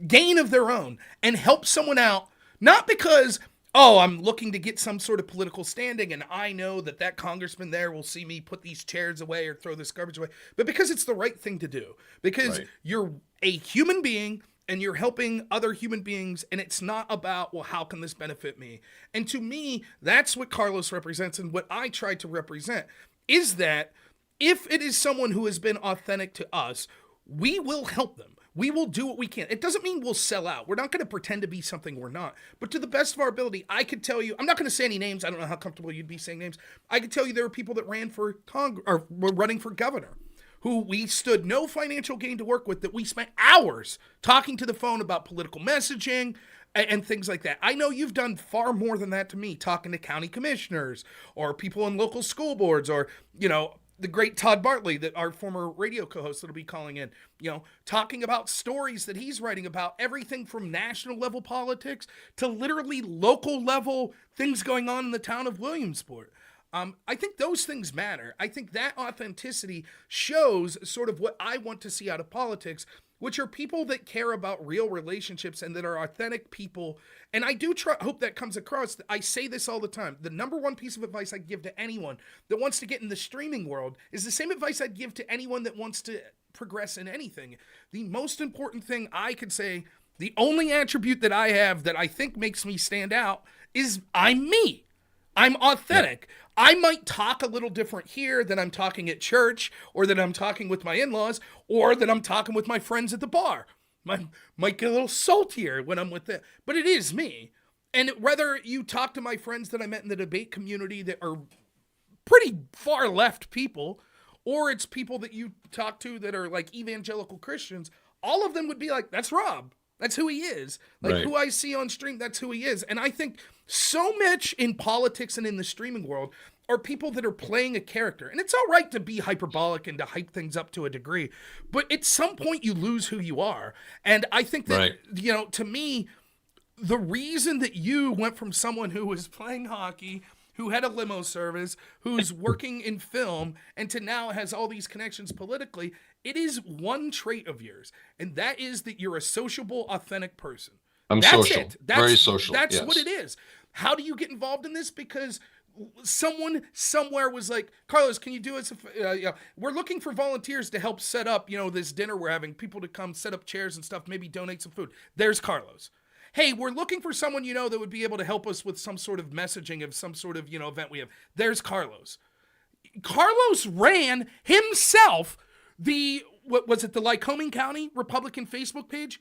gain of their own and help someone out, not because, oh, I'm looking to get some sort of political standing and I know that that congressman there will see me put these chairs away or throw this garbage away, but because it's the right thing to do. Because you're a human being and you're helping other human beings, and it's not about, well, how can this benefit me? And to me, that's what Carlos represents, and what I try to represent is that if it is someone who has been authentic to us, we will help them. We will do what we can. It doesn't mean we'll sell out. We're not going to pretend to be something we're not. But to the best of our ability, I could tell you, I'm not going to say any names. I don't know how comfortable you'd be saying names. I could tell you there were people that ran for or were running for governor who we stood no financial gain to work with, that we spent hours talking to the phone about political messaging and things like that. I know you've done far more than that to me, talking to county commissioners or people in local school boards, or, you know, the great Todd Bartley, that our former radio co-host that'll be calling in, you know, talking about stories that he's writing about, everything from national level politics to literally local level things going on in the town of Williamsport. I think those things matter. I think that authenticity shows sort of what I want to see out of politics, which are people that care about real relationships and that are authentic people. And I do hope that comes across. I say this all the time. The number one piece of advice I give to anyone that wants to get in the streaming world is the same advice I'd give to anyone that wants to progress in anything. The most important thing I could say, the only attribute that I have that I think makes me stand out, is I'm me. I'm authentic. Yeah. I might talk a little different here than I'm talking at church, or that I'm talking with my in-laws, or that I'm talking with my friends at the bar. Might get a little saltier when I'm with them, but it is me. And whether you talk to my friends that I met in the debate community that are pretty far left people, or it's people that you talk to that are like evangelical Christians, all of them would be like, that's Rob. That's who he is. Like, who I see on stream, that's who he is. And I think so much in politics and in the streaming world are people that are playing a character. And it's all right to be hyperbolic and to hype things up to a degree, but at some point you lose who you are. And I think that, you know, to me, the reason that you went from someone who was playing hockey, who had a limo service, who's working in film, and to now has all these connections politically, it is one trait of yours, and that is that you're a sociable, authentic person. That's social. It. That's, very social. That's what it is. How do you get involved in this? Because someone somewhere was like, Carlos, can you do us? We're looking for volunteers to help set up, you know, this dinner we're having, people to come set up chairs and stuff, maybe donate some food. There's Carlos. Hey, we're looking for someone, you know, that would be able to help us with some sort of messaging of some sort of, you know, event we have. There's Carlos. Carlos ran himself what was it, the Lycoming County Republican Facebook page?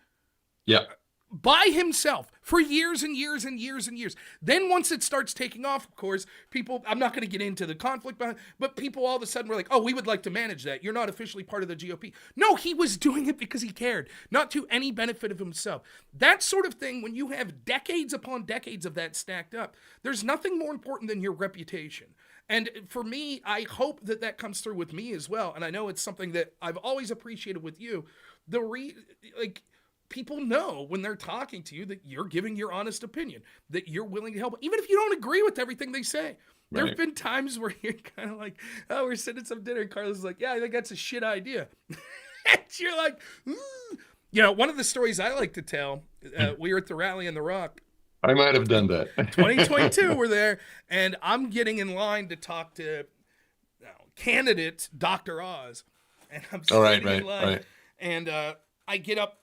Yeah. By himself for years and years and years and years. Then once it starts taking off, of course, people, I'm not going to get into the conflict behind, but people all of a sudden were like, oh, we would like to manage that. You're not officially part of the GOP. No, he was doing it because he cared, not to any benefit of himself. That sort of thing, when you have decades upon decades of that stacked up, there's nothing more important than your reputation. And for me, I hope that that comes through with me as well. And I know it's something that I've always appreciated with you. People know when they're talking to you that you're giving your honest opinion, that you're willing to help, even if you don't agree with everything they say. There have been times where you're kind of like, oh, we're sitting at some dinner, and Carlos is like, yeah, I think that's a shit idea. And you're like, you know, one of the stories I like to tell, we were at the rally in the Rock. I might have done that. 2022, we're there, and I'm getting in line to talk to candidate Dr. Oz, and I'm sitting in line, and I get up.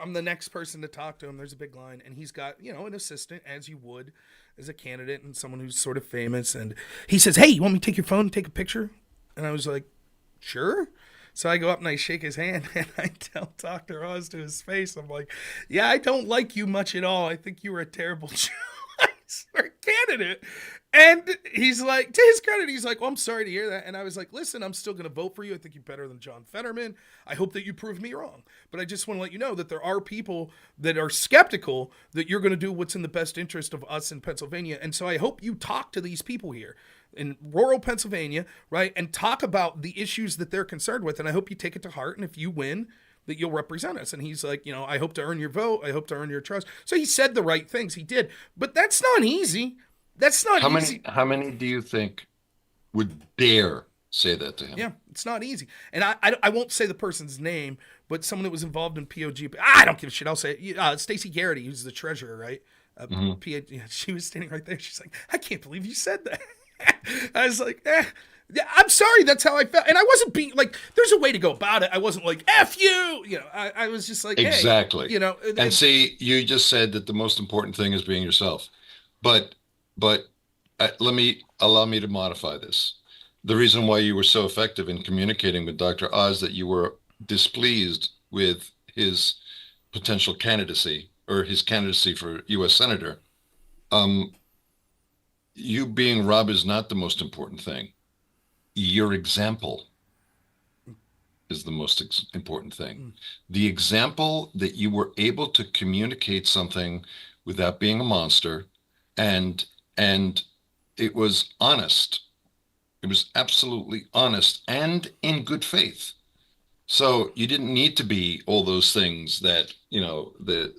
I'm the next person to talk to him. There's a big line, and he's got, you know, an assistant, as you would as a candidate and someone who's sort of famous. And he says, hey, you want me to take your phone and take a picture? And I was like, sure. So I go up and I shake his hand and I tell Dr. Oz to his face, I'm like, yeah, I don't like you much at all. I think you were a terrible choice for candidate. And he's like, to his credit, he's like, well, I'm sorry to hear that. And I was like, listen, I'm still going to vote for you. I think you're better than John Fetterman. I hope that you prove me wrong. But I just want to let you know that there are people that are skeptical that you're going to do what's in the best interest of us in Pennsylvania. And so I hope you talk to these people here in rural Pennsylvania, right, and talk about the issues that they're concerned with. And I hope you take it to heart. And if you win, that you'll represent us. And he's like, I hope to earn your vote. I hope to earn your trust. So he said the right things. He did. But that's not easy. That's not easy. How many do you think would dare say that to him? Yeah, it's not easy. And I won't say the person's name, but someone that was involved in POG. I don't give a shit. I'll say it. Stacey Garrity, who's the treasurer, right? She was standing right there. She's like, I can't believe you said that. I was like, yeah, I'm sorry. That's how I felt. And I wasn't being like, there's a way to go about it. I wasn't like, F you. I was just like, exactly. Hey, and see, you just said that the most important thing is being yourself. But allow me to modify this. The reason why you were so effective in communicating with Dr. Oz that you were displeased with his potential candidacy or his candidacy for U.S. Senator, you being Rob is not the most important thing. Your example is the most important thing. The example that you were able to communicate something without being a monster, and it was honest. It was absolutely honest and in good faith. So you didn't need to be all those things that, the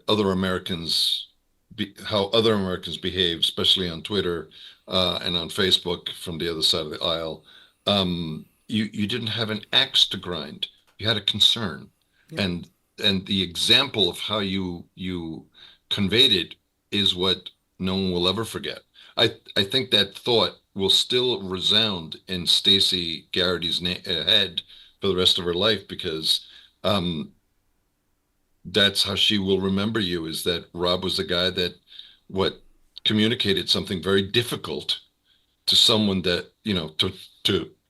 other Americans, how other Americans behave, especially on Twitter and on Facebook from the other side of the aisle. You didn't have an axe to grind. You had a concern. Yeah. And the example of how you conveyed it is what no one will ever forget. I think that thought will still resound in Stacey Garrity's head for the rest of her life, because that's how she will remember you, is that Rob was the guy that communicated something very difficult to someone that, to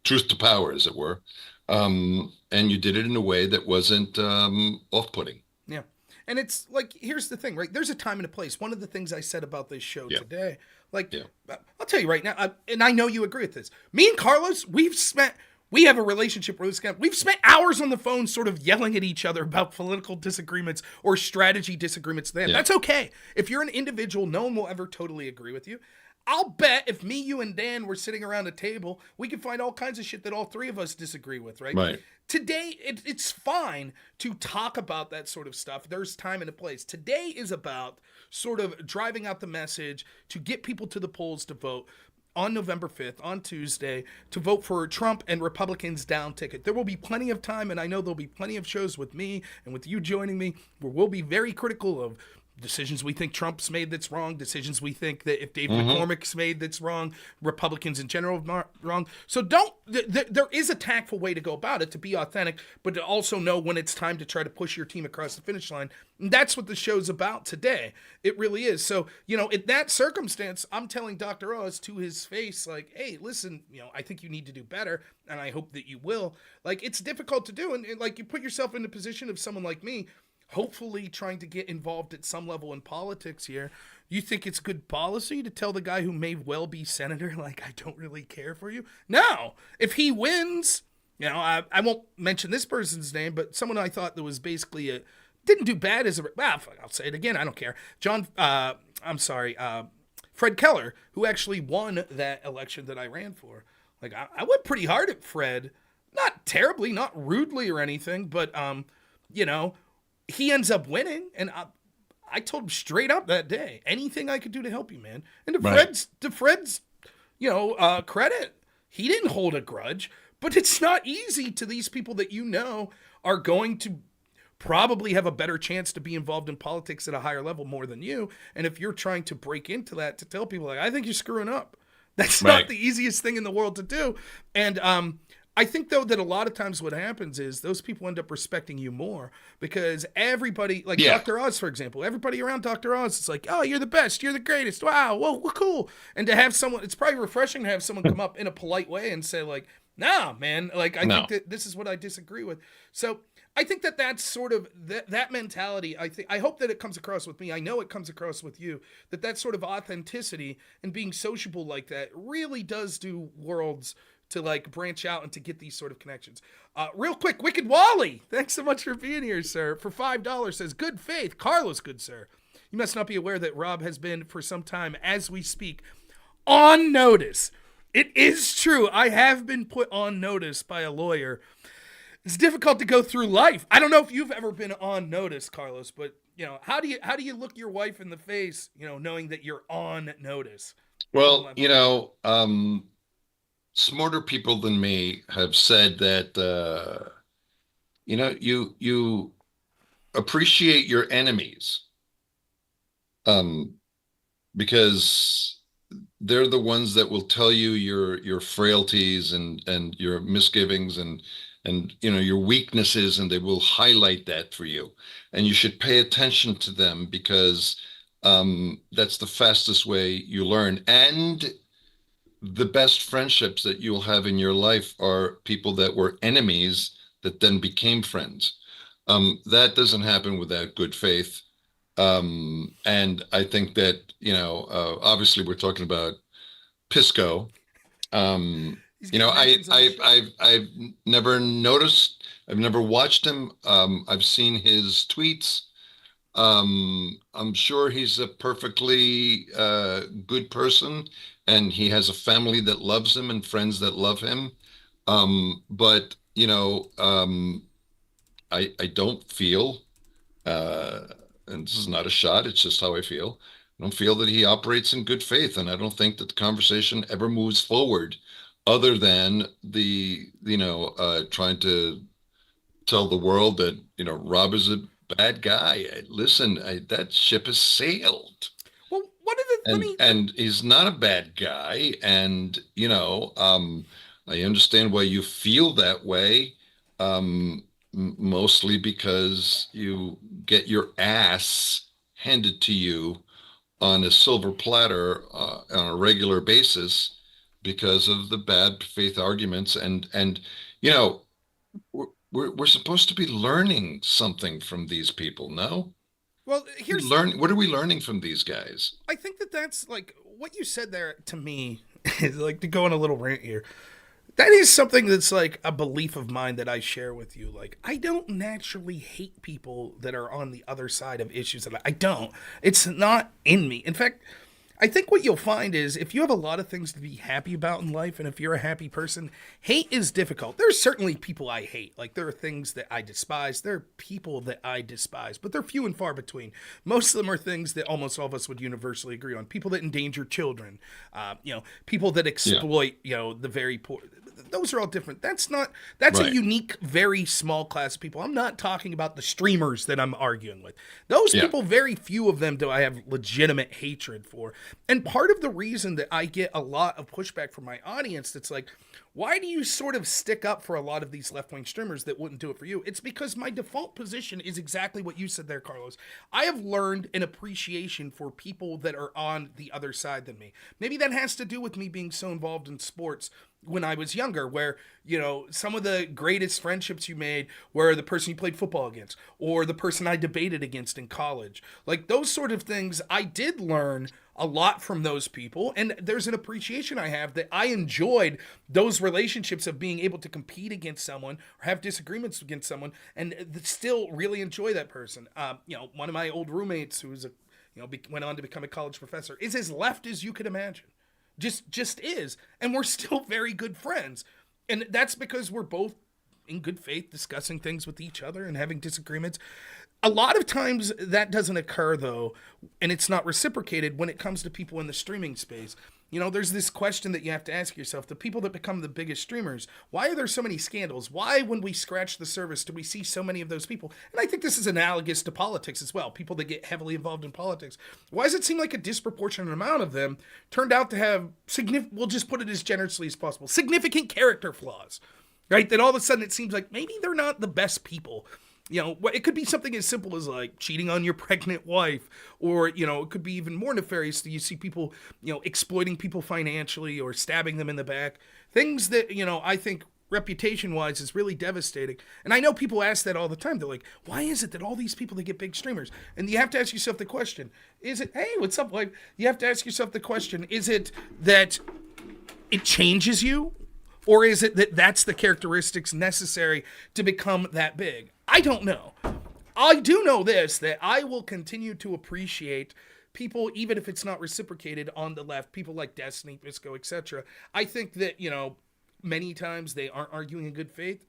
truth to power, as it were. And you did it in a way that wasn't off-putting. Yeah. And it's like, here's the thing, right? There's a time and a place. One of the things I said about this show today, I'll tell you right now, and I know you agree with this. Me and Carlos, we have a relationship where we've spent hours on the phone sort of yelling at each other about political disagreements or strategy disagreements. That's okay. If you're an individual, no one will ever totally agree with you. I'll bet if me, you, and Dan were sitting around a table, we could find all kinds of shit that all three of us disagree with, right? Right. Today, it's fine to talk about that sort of stuff. There's time and a place. Today is about sort of driving out the message to get people to the polls to vote on November 5th, on Tuesday, to vote for Trump and Republicans down ticket. There will be plenty of time, and I know there'll be plenty of shows with me and with you joining me, where we'll be very critical of decisions we think Trump's made that's wrong, decisions we think that if David McCormick's made that's wrong, Republicans in general are wrong. So there is a tactful way to go about it, to be authentic, but to also know when it's time to try to push your team across the finish line. And that's what the show's about today. It really is. So, in that circumstance, I'm telling Dr. Oz to his face, like, hey, listen, I think you need to do better, and I hope that you will. Like, it's difficult to do, and like, you put yourself in the position of someone like me, hopefully trying to get involved at some level in politics here. You think it's good policy to tell the guy who may well be senator, like, I don't really care for you? No. If he wins, I won't mention this person's name, but someone I thought that was basically didn't do bad as I'll say it again, I don't care. Fred Keller, who actually won that election that I ran for. Like, I went pretty hard at Fred. Not terribly, not rudely or anything, but, he ends up winning, and I told him straight up that day, anything I could do to help you, man. And to Fred's, credit, he didn't hold a grudge, but it's not easy to these people that are going to probably have a better chance to be involved in politics at a higher level more than you. And if you're trying to break into that, to tell people, like, I think you're screwing up. That's not the easiest thing in the world to do. And I think, though, that a lot of times what happens is those people end up respecting you more because everybody, like Yeah. Dr. Oz, for example, everybody around Dr. Oz is like, oh, you're the best. You're the greatest. Wow. Well, cool. And to have someone, it's probably refreshing to have someone come up in a polite way and say, like, nah, man, like, I No. think that this is what I disagree with. So I think that that's sort of that mentality. I hope that it comes across with me. I know it comes across with you, that sort of authenticity and being sociable like that really does do worlds to like branch out and to get these sort of connections. Real quick, Wicked Wally, thanks so much for being here, sir. For $5 says, good faith. Carlos, good sir. You must not be aware that Rob has been for some time, as we speak, on notice. It is true. I have been put on notice by a lawyer. It's difficult to go through life. I don't know if you've ever been on notice, Carlos, but how do you look your wife in the face, knowing that you're on notice? Well, smarter people than me have said that you appreciate your enemies, because they're the ones that will tell you your frailties and your misgivings and your weaknesses, and they will highlight that for you, and you should pay attention to them because that's the fastest way you learn. And the best friendships that you'll have in your life are people that were enemies that then became friends. That doesn't happen without good faith. And I think that, obviously we're talking about Pisco. I've never noticed, I've never watched him. I've seen his tweets. I'm sure he's a perfectly good person, and he has a family that loves him and friends that love him. But I don't feel, and this is not a shot, it's just how I feel. I don't feel that he operates in good faith, and I don't think that the conversation ever moves forward, other than trying to tell the world that Rob is a bad guy. Listen, that ship has sailed. Well, what are the and he's not a bad guy, and I understand why you feel that way, mostly because you get your ass handed to you on a silver platter on a regular basis because of the bad faith arguments, and we're supposed to be learning something from these people, no? Well, What are we learning from these guys? I think that's like what you said there to me is like, to go on a little rant here. That is something that's like a belief of mine that I share with you. Like, I don't naturally hate people that are on the other side of issues. I don't. It's not in me. In fact, I think what you'll find is if you have a lot of things to be happy about in life, and if you're a happy person, hate is difficult. There's certainly people I hate. Like, there are things that I despise. There are people that I despise, but they're few and far between. Most of them are things that almost all of us would universally agree on. People that endanger children, people that exploit, the very poor. Those are all different. That's right. A unique, very small class of people. I'm not talking about the streamers that I'm arguing with. Those people, very few of them do I have legitimate hatred for. And part of the reason that I get a lot of pushback from my audience that's like, why do you sort of stick up for a lot of these left-wing streamers that wouldn't do it for you? It's because my default position is exactly what you said there, Carlos. I have learned an appreciation for people that are on the other side than me. Maybe that has to do with me being so involved in sports when I was younger, where, some of the greatest friendships you made were the person you played football against or the person I debated against in college. Like, those sort of things, I did learn a lot from those people, and there's an appreciation I have that I enjoyed those relationships of being able to compete against someone or have disagreements against someone and still really enjoy that person. One of my old roommates who was went on to become a college professor is as left as you could imagine. Just is, and we're still very good friends, and that's because we're both in good faith discussing things with each other and having disagreements. A lot of times that doesn't occur, though, and it's not reciprocated when it comes to people in the streaming space. There's this question that you have to ask yourself. The people that become the biggest streamers, why are there so many scandals? Why, when we scratch the surface, do we see so many of those people? And I think this is analogous to politics as well. People that get heavily involved in politics. Why does it seem like a disproportionate amount of them turned out to have we'll just put it as generously as possible, significant character flaws? right? That all of a sudden it seems like maybe they're not the best people. It could be something as simple as like cheating on your pregnant wife, or, it could be even more nefarious that you see people, exploiting people financially or stabbing them in the back. Things that, I think reputation wise is really devastating. And I know people ask that all the time. They're like, why is it that all these people that get big streamers? And you have to ask yourself the question, is it, hey, what's up, like, you have to ask yourself the question, is it that it changes you? Or is it that that's the characteristics necessary to become that big? I don't know. I do know this, that I will continue to appreciate people, even if it's not reciprocated on the left, people like Destiny, Pisco, etc. I think that, many times they aren't arguing in good faith.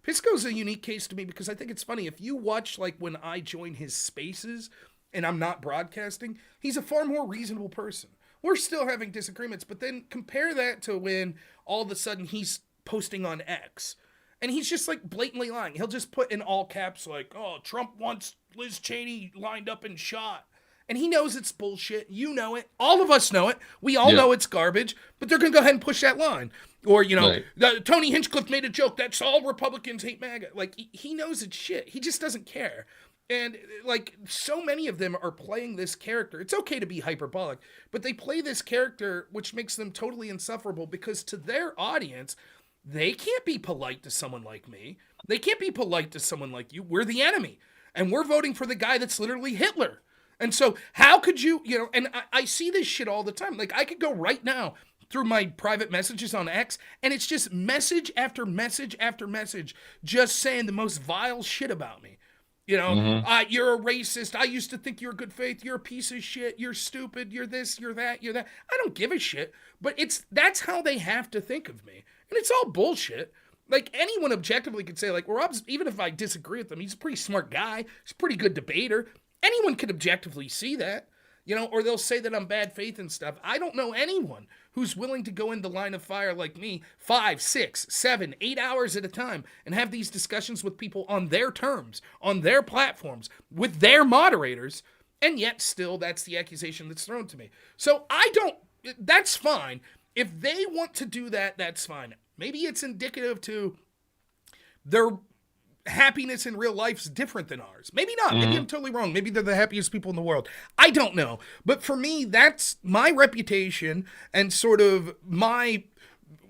Pisco's a unique case to me because I think it's funny. If you watch, like, when I join his spaces and I'm not broadcasting, he's a far more reasonable person. We're still having disagreements, but then compare that to when all of a sudden he's posting on X and he's just like blatantly lying. He'll just put in all caps like, oh, Trump wants Liz Cheney lined up and shot. And he knows it's bullshit. You know it. All of us know it. We all know it's garbage, but they're going to go ahead and push that line. Or, Tony Hinchcliffe made a joke. That's all Republicans hate MAGA. Like, he knows it's shit. He just doesn't care. And, like, so many of them are playing this character. It's okay to be hyperbolic, but they play this character, which makes them totally insufferable because to their audience, they can't be polite to someone like me. They can't be polite to someone like you. We're the enemy. And we're voting for the guy that's literally Hitler. And so how could you, and I see this shit all the time. Like, I could go right now through my private messages on X, and it's just message after message after message just saying the most vile shit about me. You're a racist. I used to think you were good faith. You're a piece of shit. You're stupid. You're this, you're that, you're that. I don't give a shit. But that's how they have to think of me. And it's all bullshit. Like, anyone objectively could say, like, well, Rob's, even if I disagree with him, he's a pretty smart guy. He's a pretty good debater. Anyone could objectively see that, or they'll say that I'm bad faith and stuff. I don't know anyone who's willing to go in the line of fire like me 5, 6, 7, 8 hours at a time and have these discussions with people on their terms, on their platforms, with their moderators, and yet still that's the accusation that's thrown to me. So that's fine. If they want to do that, that's fine. Maybe it's indicative to their happiness in real life is different than ours. Maybe not. Maybe I'm totally wrong. Maybe they're the happiest people in the world. I don't know. But for me, that's my reputation and sort of my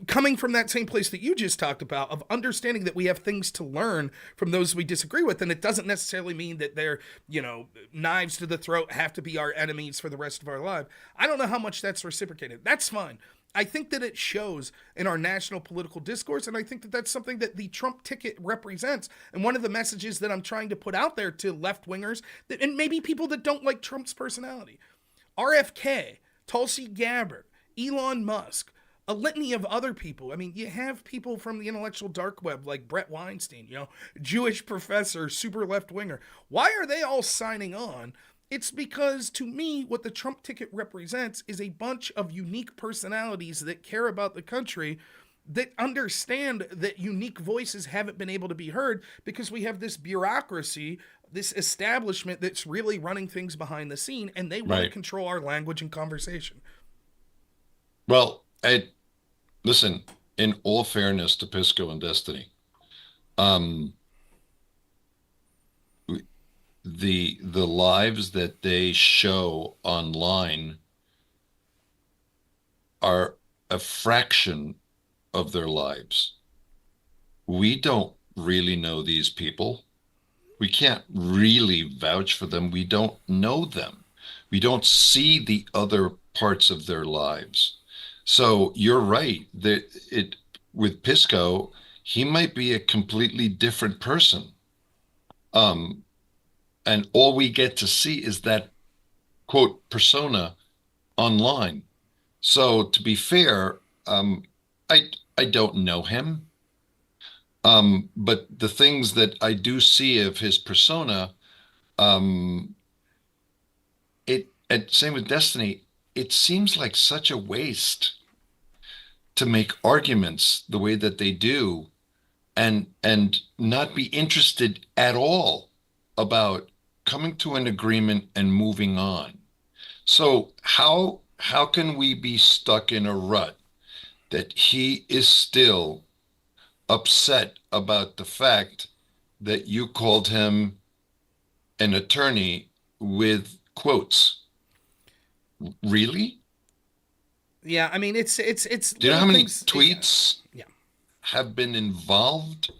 coming from that same place that you just talked about of understanding that we have things to learn from those we disagree with. And it doesn't necessarily mean that they're, knives to the throat have to be our enemies for the rest of our life. I don't know how much that's reciprocated. That's fine. I think that it shows in our national political discourse, and I think that that's something that the Trump ticket represents. And one of the messages that I'm trying to put out there to left-wingers, and maybe people that don't like Trump's personality, RFK, Tulsi Gabbard, Elon Musk, a litany of other people. I mean, you have people from the intellectual dark web like Brett Weinstein, Jewish professor, super left-winger. Why are they all signing on? It's because, to me, what the Trump ticket represents is a bunch of unique personalities that care about the country, that understand that unique voices haven't been able to be heard because we have this bureaucracy, this establishment that's really running things behind the scene, and they want to control our language and conversation. Well, listen, in all fairness to Pisco and Destiny, the lives that they show online are a fraction of their lives. We don't really know these people. We can't really vouch for them. We don't know them. We don't see the other parts of their lives. So you're right that with Pisco, he might be a completely different person. And all we get to see is that, quote, persona online. So to be fair, I don't know him. But the things that I do see of his persona, and same with Destiny, it seems like such a waste to make arguments the way that they do and not be interested at all about coming to an agreement and moving on. So how can we be stuck in a rut that he is still upset about the fact that you called him an attorney with quotes. Really? Yeah, I mean, it's Do you know little how many things. Yeah, tweets yeah. have been involved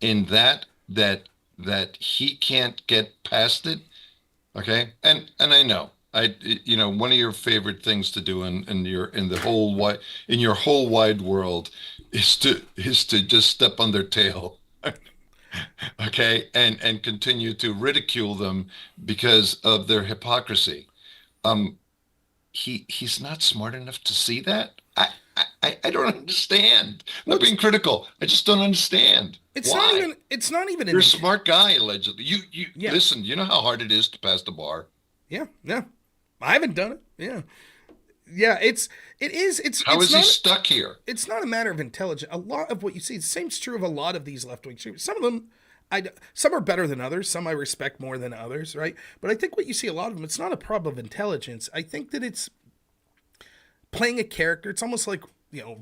in that he can't get past it? Okay. And I know one of your favorite things to do in the whole wide in your whole wide world is to just step on their tail. Okay. And continue to ridicule them because of their hypocrisy. Um, he's not smart enough to see that. I don't understand. I'm Well, not being critical. I just don't understand. it's not Why? even. It's not even You're an. a smart guy, allegedly. You Yeah, listen, you know how hard it is to pass the bar? yeah, yeah. I haven't done it. Yeah, yeah. It is. How It's is he not. stuck here? It's not a matter of intelligence. A lot of what you see, the same's true of a lot of these left wing streamers. Some of them, some are better than others. Some I respect more than others, right? But I think what you see a lot of them, it's not a problem of intelligence. I think that it's playing a character. It's almost like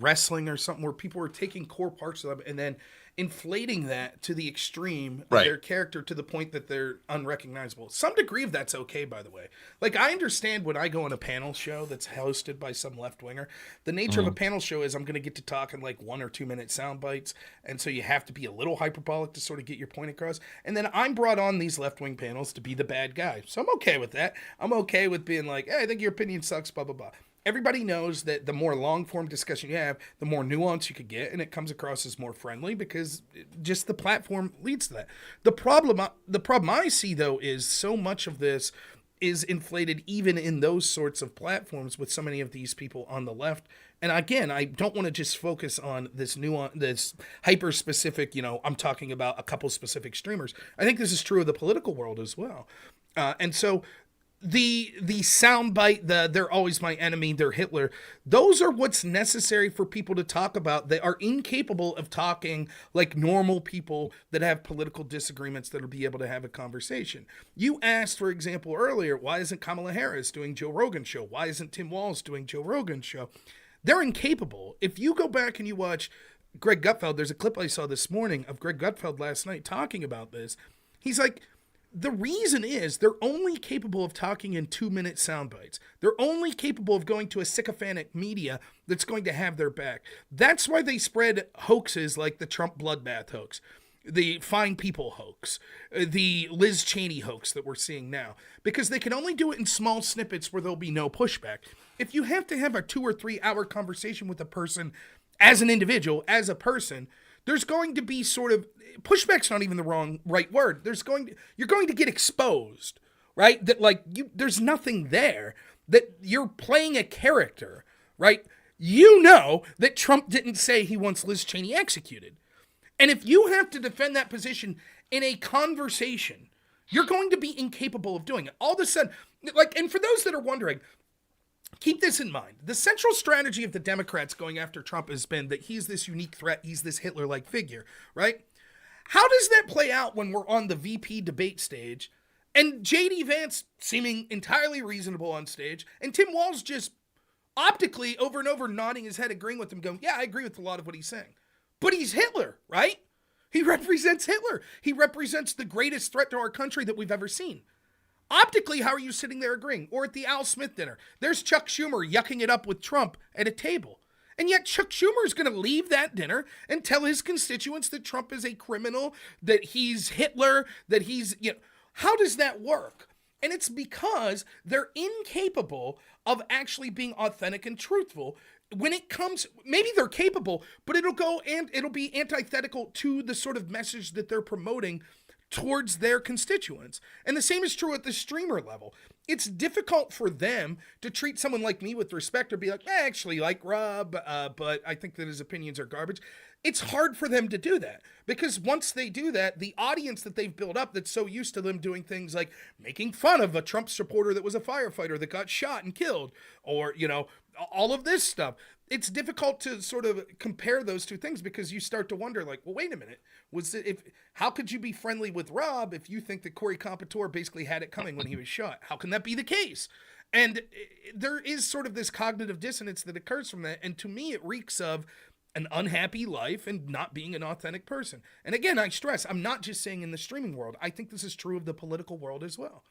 wrestling or something where people are taking core parts of them and then inflating that to the extreme of Right. their character to the point that they're unrecognizable. Some degree of that's okay, by the way. Like, I understand when I go on a panel show that's hosted by some left winger, the nature of a panel show is I'm going to get to talk in like 1 or 2 minute sound bites, and so you have to be a little hyperbolic to sort of get your point across. And then I'm brought on these left wing panels to be the bad guy, so I'm okay with that. I'm okay with being like, hey, I think your opinion sucks, blah blah blah. Everybody knows that the more long form discussion you have, the more nuance you could get, and it comes across as more friendly because just the platform leads to that. The problem I see though is so much of this is inflated even in those sorts of platforms with so many of these people on the left. And again, I don't want to just focus on this nuance, this hyper specific. I'm talking about a couple specific streamers. I think this is true of the political world as well. And so the soundbite, they're always my enemy, they're Hitler, those are what's necessary for people to talk about. They are incapable of talking like normal people that have political disagreements that'll be able to have a conversation. You asked, for example, earlier, why isn't Kamala Harris doing Joe Rogan's show? Why isn't Tim Walz doing Joe Rogan's show? They're incapable. If you go back and you watch Greg Gutfeld, there's a clip I saw this morning of Greg Gutfeld last night talking about this. He's like, the reason is they're only capable of talking in 2 minute sound bites. They're only capable of going to a sycophantic media that's going to have their back. That's why they spread hoaxes like the Trump bloodbath hoax, the Fine People hoax, the Liz Cheney hoax that we're seeing now, because they can only do it in small snippets where there'll be no pushback. If you have to have a 2 or 3 hour conversation with a person as an individual, as a person, there's going to be sort of pushback's not even the right word. You're going to get exposed, right? That there's nothing there, that you're playing a character, right? You know that Trump didn't say he wants Liz Cheney executed. And if you have to defend that position in a conversation, you're going to be incapable of doing it. All of a sudden, and for those that are wondering, keep this in mind. The central strategy of the Democrats going after Trump has been that he's this unique threat, he's this Hitler-like figure, right? How does that play out when we're on the VP debate stage and J.D. Vance seeming entirely reasonable on stage and Tim Walz just optically over and over nodding his head, agreeing with him, going, yeah, I agree with a lot of what he's saying. But he's Hitler, right? He represents Hitler. He represents the greatest threat to our country that we've ever seen. Optically, how are you sitting there agreeing? Or at the Al Smith dinner, there's Chuck Schumer yucking it up with Trump at a table. And yet Chuck Schumer is going to leave that dinner and tell his constituents that Trump is a criminal, that he's Hitler, that he's, how does that work? And it's because they're incapable of actually being authentic and truthful. When it comes, maybe they're capable, but it'll be antithetical to the sort of message that they're promoting towards their constituents. And the same is true at the streamer level. It's difficult for them to treat someone like me with respect or be like, I actually like Rob, but I think that his opinions are garbage. It's hard for them to do that because once they do that, the audience that they've built up that's so used to them doing things like making fun of a Trump supporter that was a firefighter that got shot and killed, or, all of this stuff. It's difficult to sort of compare those two things because you start to wonder, like, well, wait a minute. How could you be friendly with Rob if you think that Corey Competore basically had it coming when he was shot? How can that be the case? And there is sort of this cognitive dissonance that occurs from that. And to me, it reeks of an unhappy life and not being an authentic person. And again, I stress, I'm not just saying in the streaming world. I think this is true of the political world as well.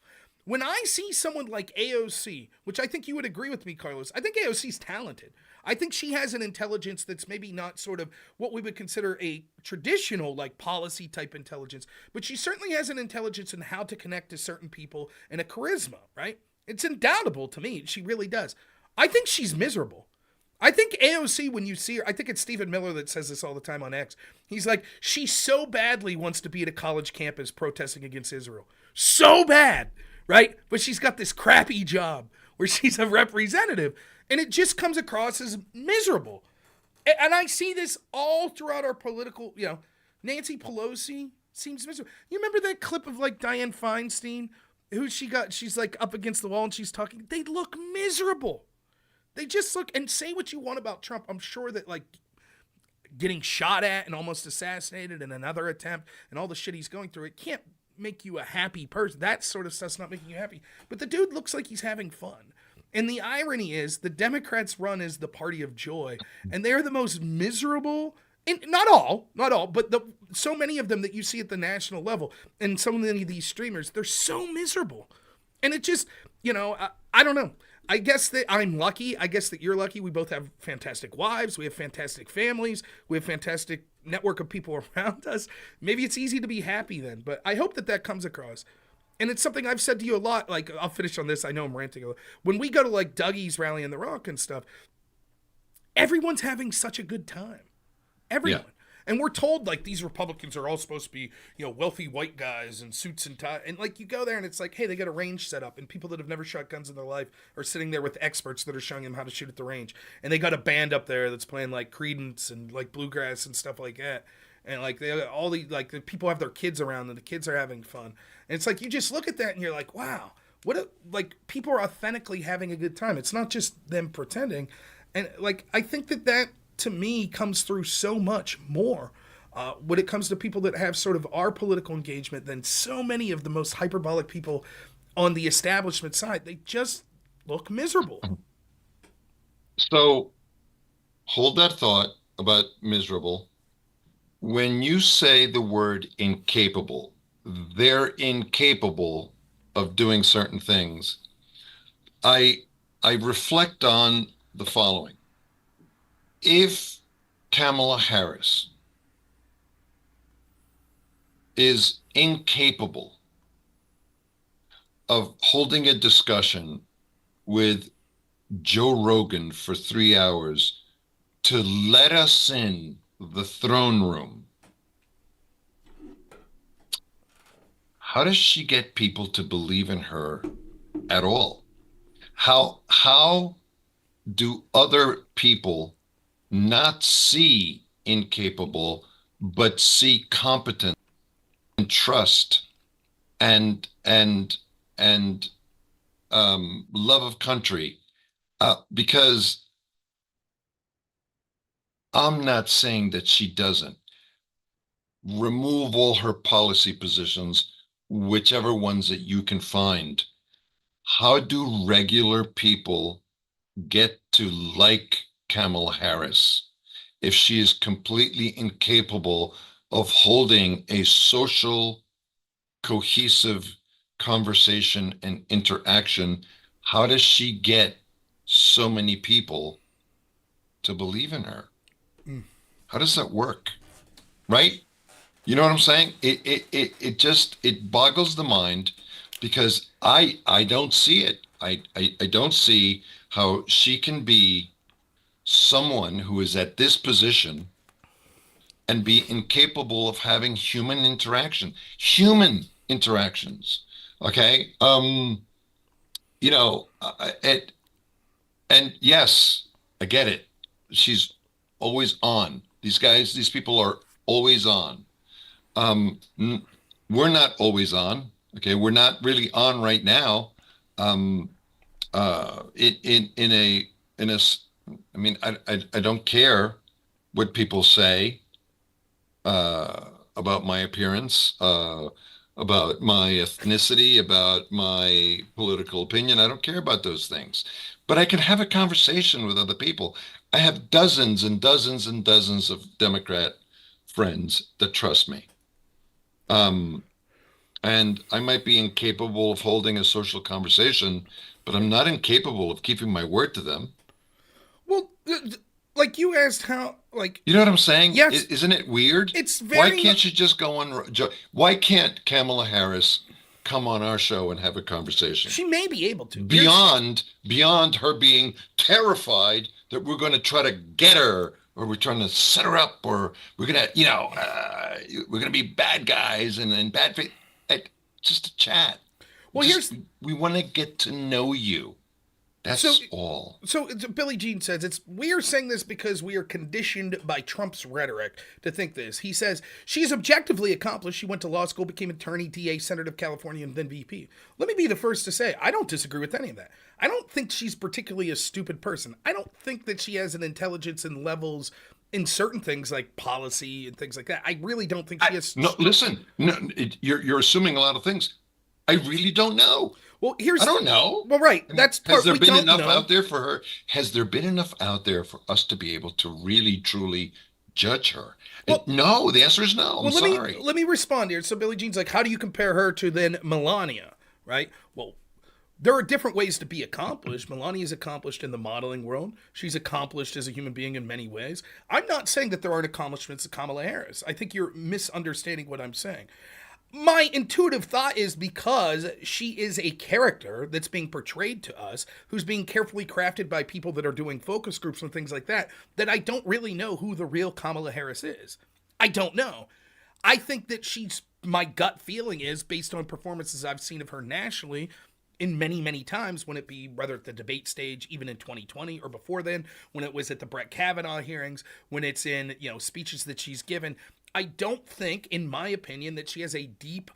When I see someone like AOC, which I think you would agree with me, Carlos, I think AOC's talented. I think she has an intelligence that's maybe not sort of what we would consider a traditional like policy type intelligence, but she certainly has an intelligence in how to connect to certain people and a charisma, right? It's undoubtable to me. She really does. I think she's miserable. I think AOC, when you see her, I think it's Stephen Miller that says this all the time on X. He's like, she so badly wants to be at a college campus protesting against Israel. So bad, right? But she's got this crappy job where she's a representative, and it just comes across as miserable. And I see this all throughout our political, Nancy Pelosi seems miserable. You remember that clip of like Dianne Feinstein, she's like up against the wall and she's talking. They look miserable. They just look, and say what you want about Trump. I'm sure that like getting shot at and almost assassinated in another attempt and all the shit he's going through, it can't make you a happy person. That sort of stuff's not making you happy. But the dude looks like he's having fun. And the irony is the Democrats run as the party of joy, and they're the most miserable, and not all, but so many of them that you see at the national level, and so many of these streamers, they're so miserable. And it just, I don't know. I guess that I'm lucky. I guess that you're lucky. We both have fantastic wives. We have fantastic families. We have fantastic network of people around us. Maybe it's easy to be happy then, but I hope that comes across. And it's something I've said to you a lot. Like, I'll finish on this. I know I'm ranting a lot. When we go to like Dougie's Rally in the Rock and stuff, everyone's having such a good time. Everyone. Yeah. And we're told like these Republicans are all supposed to be, wealthy white guys in suits and ties. And like you go there and it's like, hey, they got a range set up and people that have never shot guns in their life are sitting there with experts that are showing them how to shoot at the range. And they got a band up there that's playing like Creedence and like bluegrass and stuff like that. And like the people have their kids around and the kids are having fun. And it's like you just look at that and you're like, wow, people are authentically having a good time. It's not just them pretending. And like I think that to me comes through so much more when it comes to people that have sort of our political engagement than so many of the most hyperbolic people on the establishment side. They just look miserable. So hold that thought about miserable. When you say the word incapable, they're incapable of doing certain things. I reflect on the following. If Kamala Harris is incapable of holding a discussion with Joe Rogan for 3 hours to let us in the throne room, how does she get people to believe in her at all? How do other people not see incapable, but see competent and trust and love of country? Because I'm not saying that she doesn't. Remove all her policy positions, whichever ones that you can find. How do regular people get to like Kamala Harris if she is completely incapable of holding a social, cohesive conversation and interaction? How does she get so many people to believe in her? How does that work? Right? You know what I'm saying? It boggles the mind because I don't see it. I don't see how she can be someone who is at this position and be incapable of having human interactions. Okay. And yes, I get it. She's always on. These people are always on. We're not always on. Okay. We're not really on right now. I don't care what people say about my appearance, about my ethnicity, about my political opinion. I don't care about those things, but I can have a conversation with other people. I have dozens and dozens and dozens of Democrat friends that trust me. And I might be incapable of holding a social conversation, but I'm not incapable of keeping my word to them. Well, like you asked how, like, You know what I'm saying? yes, Isn't it weird? it's Why very can't you just go on? Why can't Kamala Harris come on our show and have a conversation? she may be able to. Beyond her being terrified that we're going to try to get her, or we're trying to set her up, or we're going to, we're going to be bad guys and bad faith. Just a chat. Well, We want to get to know you. That's all. So Billie Jean says, we are saying this because we are conditioned by Trump's rhetoric to think this. He says, she is objectively accomplished. She went to law school, became attorney, DA, Senator of California, and then VP. Let me be the first to say, I don't disagree with any of that. I don't think she's particularly a stupid person. I don't think that she has an intelligence and levels in certain things like policy and things like that. I really don't think she has. No, listen, no, you're assuming a lot of things. I really don't know. Well, I don't know. Well, right. That's part. Has there we been don't enough know. out there for her? Has there been enough out there for us to be able to really, truly judge her? Well, no, the answer is no. I'm sorry. Let me respond here. So Billie Jean's like, how do you compare her to then Melania, right? Well, there are different ways to be accomplished. Melania is accomplished in the modeling world. She's accomplished as a human being in many ways. I'm not saying that there aren't accomplishments of Kamala Harris. I think you're misunderstanding what I'm saying. My intuitive thought is because she is a character that's being portrayed to us, who's being carefully crafted by people that are doing focus groups and things like that, that I don't really know who the real Kamala Harris is. I don't know. I think that my gut feeling is, based on performances I've seen of her nationally, in many, many times, when it be whether at the debate stage, even in 2020 or before then, when it was at the Brett Kavanaugh hearings, when it's in, speeches that she's given, I don't think, in my opinion, that she has a deep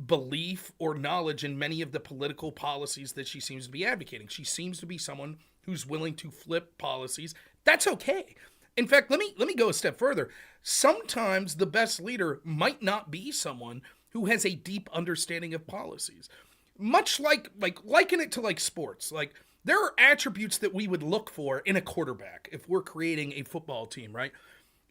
belief or knowledge in many of the political policies that she seems to be advocating. She seems to be someone who's willing to flip policies. That's okay. In fact, let me go a step further. Sometimes the best leader might not be someone who has a deep understanding of policies. Much like liken it to like sports. Like, there are attributes that we would look for in a quarterback if we're creating a football team, right?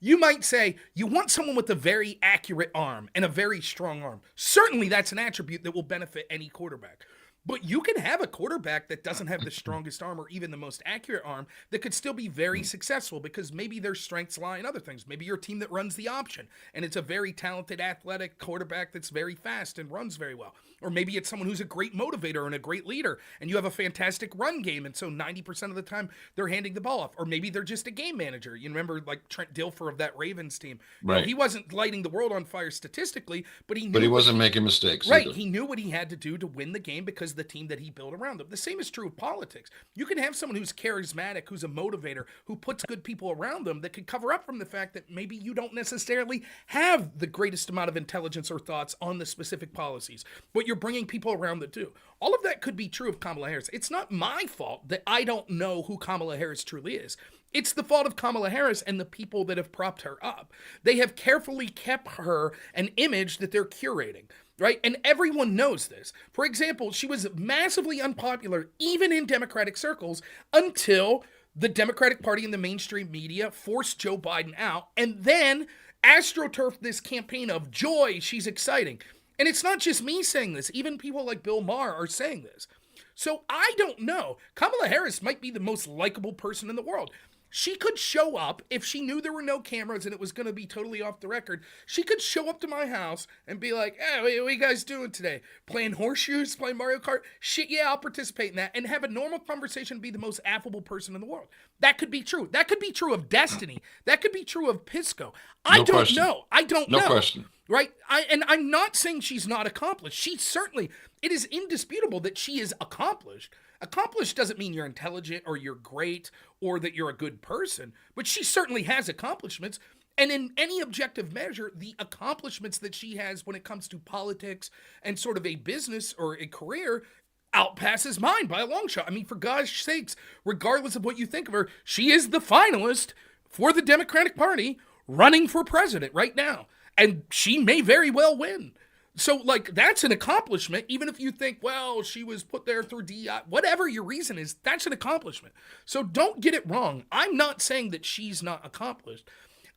You might say you want someone with a very accurate arm and a very strong arm. Certainly that's an attribute that will benefit any quarterback. But you can have a quarterback that doesn't have the strongest arm or even the most accurate arm that could still be very successful because maybe their strengths lie in other things. Maybe you're a team that runs the option and it's a very talented athletic quarterback that's very fast and runs very well. Or maybe it's someone who's a great motivator and a great leader and you have a fantastic run game and so 90% of the time they're handing the ball off. Or maybe they're just a game manager. You remember like Trent Dilfer of that Ravens team. Right. He wasn't lighting the world on fire statistically, but he knew. But he wasn't making mistakes. Right. Either. He knew what he had to do to win the game because the team that he built around him. The same is true of politics. You can have someone who's charismatic, who's a motivator, who puts good people around them that can cover up from the fact that maybe you don't necessarily have the greatest amount of intelligence or thoughts on the specific policies, but you're bringing people around that do. All of that could be true of Kamala Harris. It's not my fault that I don't know who Kamala Harris truly is. It's the fault of Kamala Harris and the people that have propped her up. They have carefully kept her an image that they're curating. Right? And everyone knows this. For example, she was massively unpopular, even in Democratic circles, until the Democratic Party and the mainstream media forced Joe Biden out and then astroturfed this campaign of joy. She's exciting. And it's not just me saying this. Even people like Bill Maher are saying this. So I don't know. Kamala Harris might be the most likable person in the world. She could show up if she knew there were no cameras and it was going to be totally off the record. She could show up to my house and be like, hey, what are you guys doing today? Playing horseshoes, playing Mario Kart? Shit, yeah, I'll participate in that. And have a normal conversation and be the most affable person in the world. That could be true. That could be true of Destiny. That could be true of Pisco. I don't know. I don't know. No question. Right? And I'm not saying she's not accomplished. She certainly, it is indisputable that she is accomplished. Accomplished doesn't mean you're intelligent or you're great or that you're a good person, but she certainly has accomplishments. And in any objective measure, the accomplishments that she has when it comes to politics and sort of a business or a career outpasses mine by a long shot. I mean, for gosh sakes, regardless of what you think of her, she is the finalist for the Democratic Party running for president right now. And she may very well win. So, like, that's an accomplishment, even if you think, well, she was put there through DI, whatever your reason is, that's an accomplishment. So don't get it wrong. I'm not saying that she's not accomplished.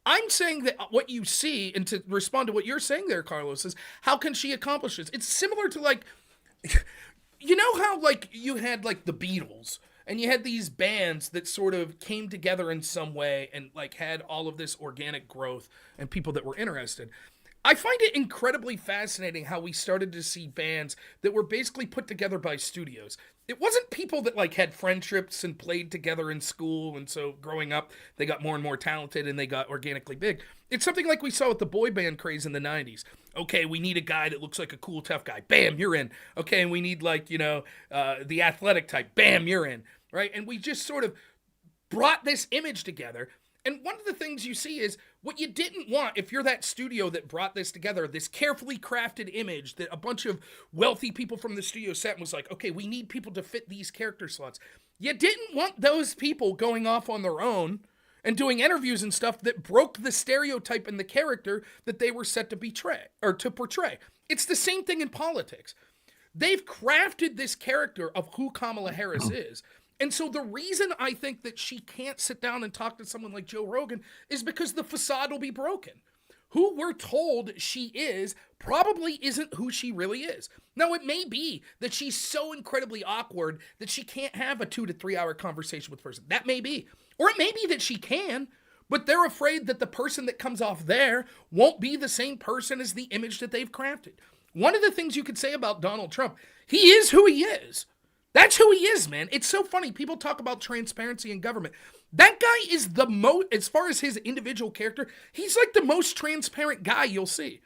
I'm saying that what you see, and to respond to what you're saying there, Carlos, is how can she accomplish this? It's similar to, like, you know how, like, you had, like, the Beatles, and you had these bands that sort of came together in some way and, like, had all of this organic growth and people that were interested. I find it incredibly fascinating how we started to see bands that were basically put together by studios. It wasn't people that like had friendships and played together in school, and so growing up they got more and more talented and they got organically big. It's something like we saw with the boy band craze in the 90s. Okay, we need a guy that looks like a cool tough guy. Bam, you're in. Okay, and we need like, the athletic type. Bam, you're in. Right? And we just sort of brought this image together. And one of the things you see is what you didn't want if you're that studio that brought this together, this carefully crafted image that a bunch of wealthy people from the studio sat and was like, okay, we need people to fit these character slots. You didn't want those people going off on their own and doing interviews and stuff that broke the stereotype and the character that they were set to betray or to portray. It's the same thing in politics. They've crafted this character of who Kamala Harris is. And so the reason I think that she can't sit down and talk to someone like Joe Rogan is because the facade will be broken. Who we're told she is probably isn't who she really is. Now, it may be that she's so incredibly awkward that she can't have a 2 to 3 hour conversation with a person. That may be. Or it may be that she can, but they're afraid that the person that comes off there won't be the same person as the image that they've crafted. One of the things you could say about Donald Trump, he is who he is. That's who he is, man. It's so funny. People talk about transparency in government. That guy is the most, as far as his individual character, he's like the most transparent guy you'll see.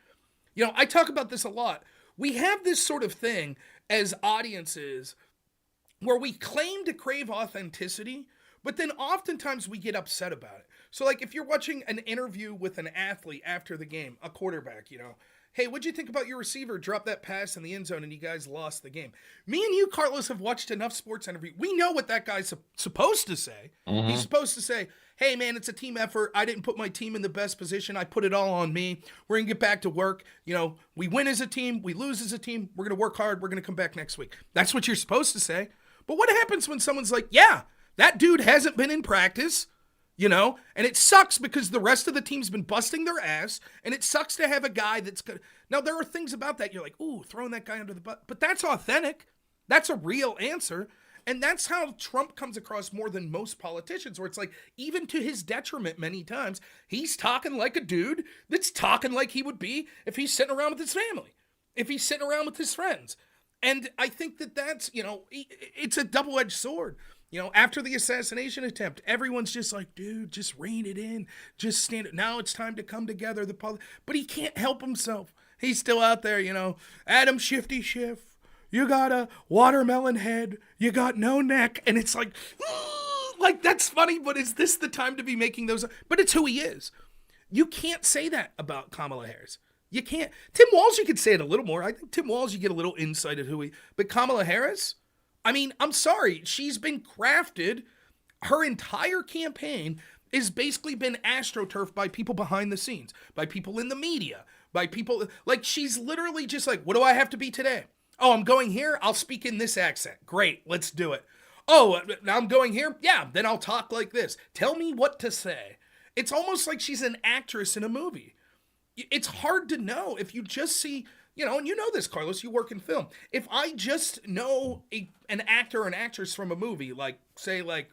I talk about this a lot. We have this sort of thing as audiences where we claim to crave authenticity, but then oftentimes we get upset about it. So like if you're watching an interview with an athlete after the game, a quarterback, hey, what'd you think about your receiver? Drop that pass in the end zone and you guys lost the game. Me and you, Carlos, have watched enough sports interviews. We know what that guy's supposed to say. Mm-hmm. He's supposed to say, hey, man, it's a team effort. I didn't put my team in the best position. I put it all on me. We're going to get back to work. We win as a team. We lose as a team. We're going to work hard. We're going to come back next week. That's what you're supposed to say. But what happens when someone's like, yeah, that dude hasn't been in practice? And it sucks because the rest of the team's been busting their ass, and it sucks to have a guy that's good. Now, there are things about that. You're like, ooh, throwing that guy under the bus. But that's authentic. That's a real answer. And that's how Trump comes across more than most politicians, where it's like, even to his detriment many times, he's talking like a dude that's talking like he would be if he's sitting around with his family, if he's sitting around with his friends. And I think that's, it's a double-edged sword. After the assassination attempt, everyone's just like, dude, just rein it in. Just stand it. Now it's time to come together. But he can't help himself. He's still out there, Adam Shifty Schiff. You got a watermelon head. You got no neck. And it's like, that's funny, but is this the time to be making those? But it's who he is. You can't say that about Kamala Harris. You can't. Tim Walz, you could say it a little more. I think Tim Walz, you get a little insight of who he, but Kamala Harris, I mean, I'm sorry. She's been crafted. Her entire campaign has basically been astroturfed by people behind the scenes, by people in the media, by people. Like, she's literally just like, what do I have to be today? Oh, I'm going here. I'll speak in this accent. Great. Let's do it. Oh, I'm going here. Yeah, then I'll talk like this. Tell me what to say. It's almost like she's an actress in a movie. It's hard to know if you just see, and you know this, Carlos, you work in film. If I just know an actor or an actress from a movie, like, say, like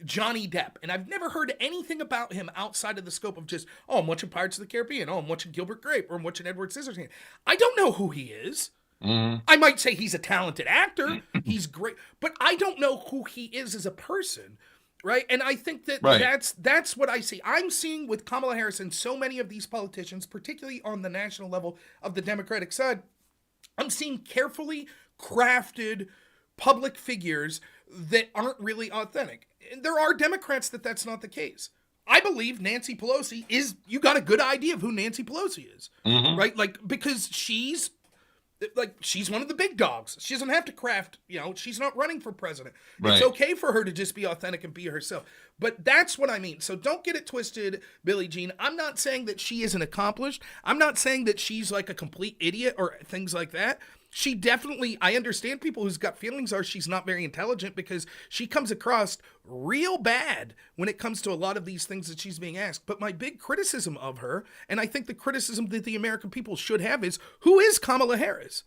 Johnny Depp, and I've never heard anything about him outside of the scope of just, oh, I'm watching Pirates of the Caribbean, oh, I'm watching Gilbert Grape, or I'm watching Edward Scissorhands. I don't know who he is. Mm-hmm. I might say he's a talented actor, he's great, but I don't know who he is as a person. Right. And I think that that's what I see. I'm seeing with Kamala Harris and so many of these politicians, particularly on the national level of the Democratic side, I'm seeing carefully crafted public figures that aren't really authentic. And there are Democrats that's not the case. I believe Nancy Pelosi you got a good idea of who Nancy Pelosi is, right? Like, because she's Like, she's one of the big dogs. She doesn't have to craft, she's not running for president. Right. It's okay for her to just be authentic and be herself. But that's what I mean. So don't get it twisted, Billie Jean. I'm not saying that she isn't accomplished. I'm not saying that she's like a complete idiot or things like that. She definitely, I understand people whose gut feelings are she's not very intelligent, because she comes across real bad when it comes to a lot of these things that she's being asked. But my big criticism of her, and I think the criticism that the American people should have, is, who is Kamala Harris?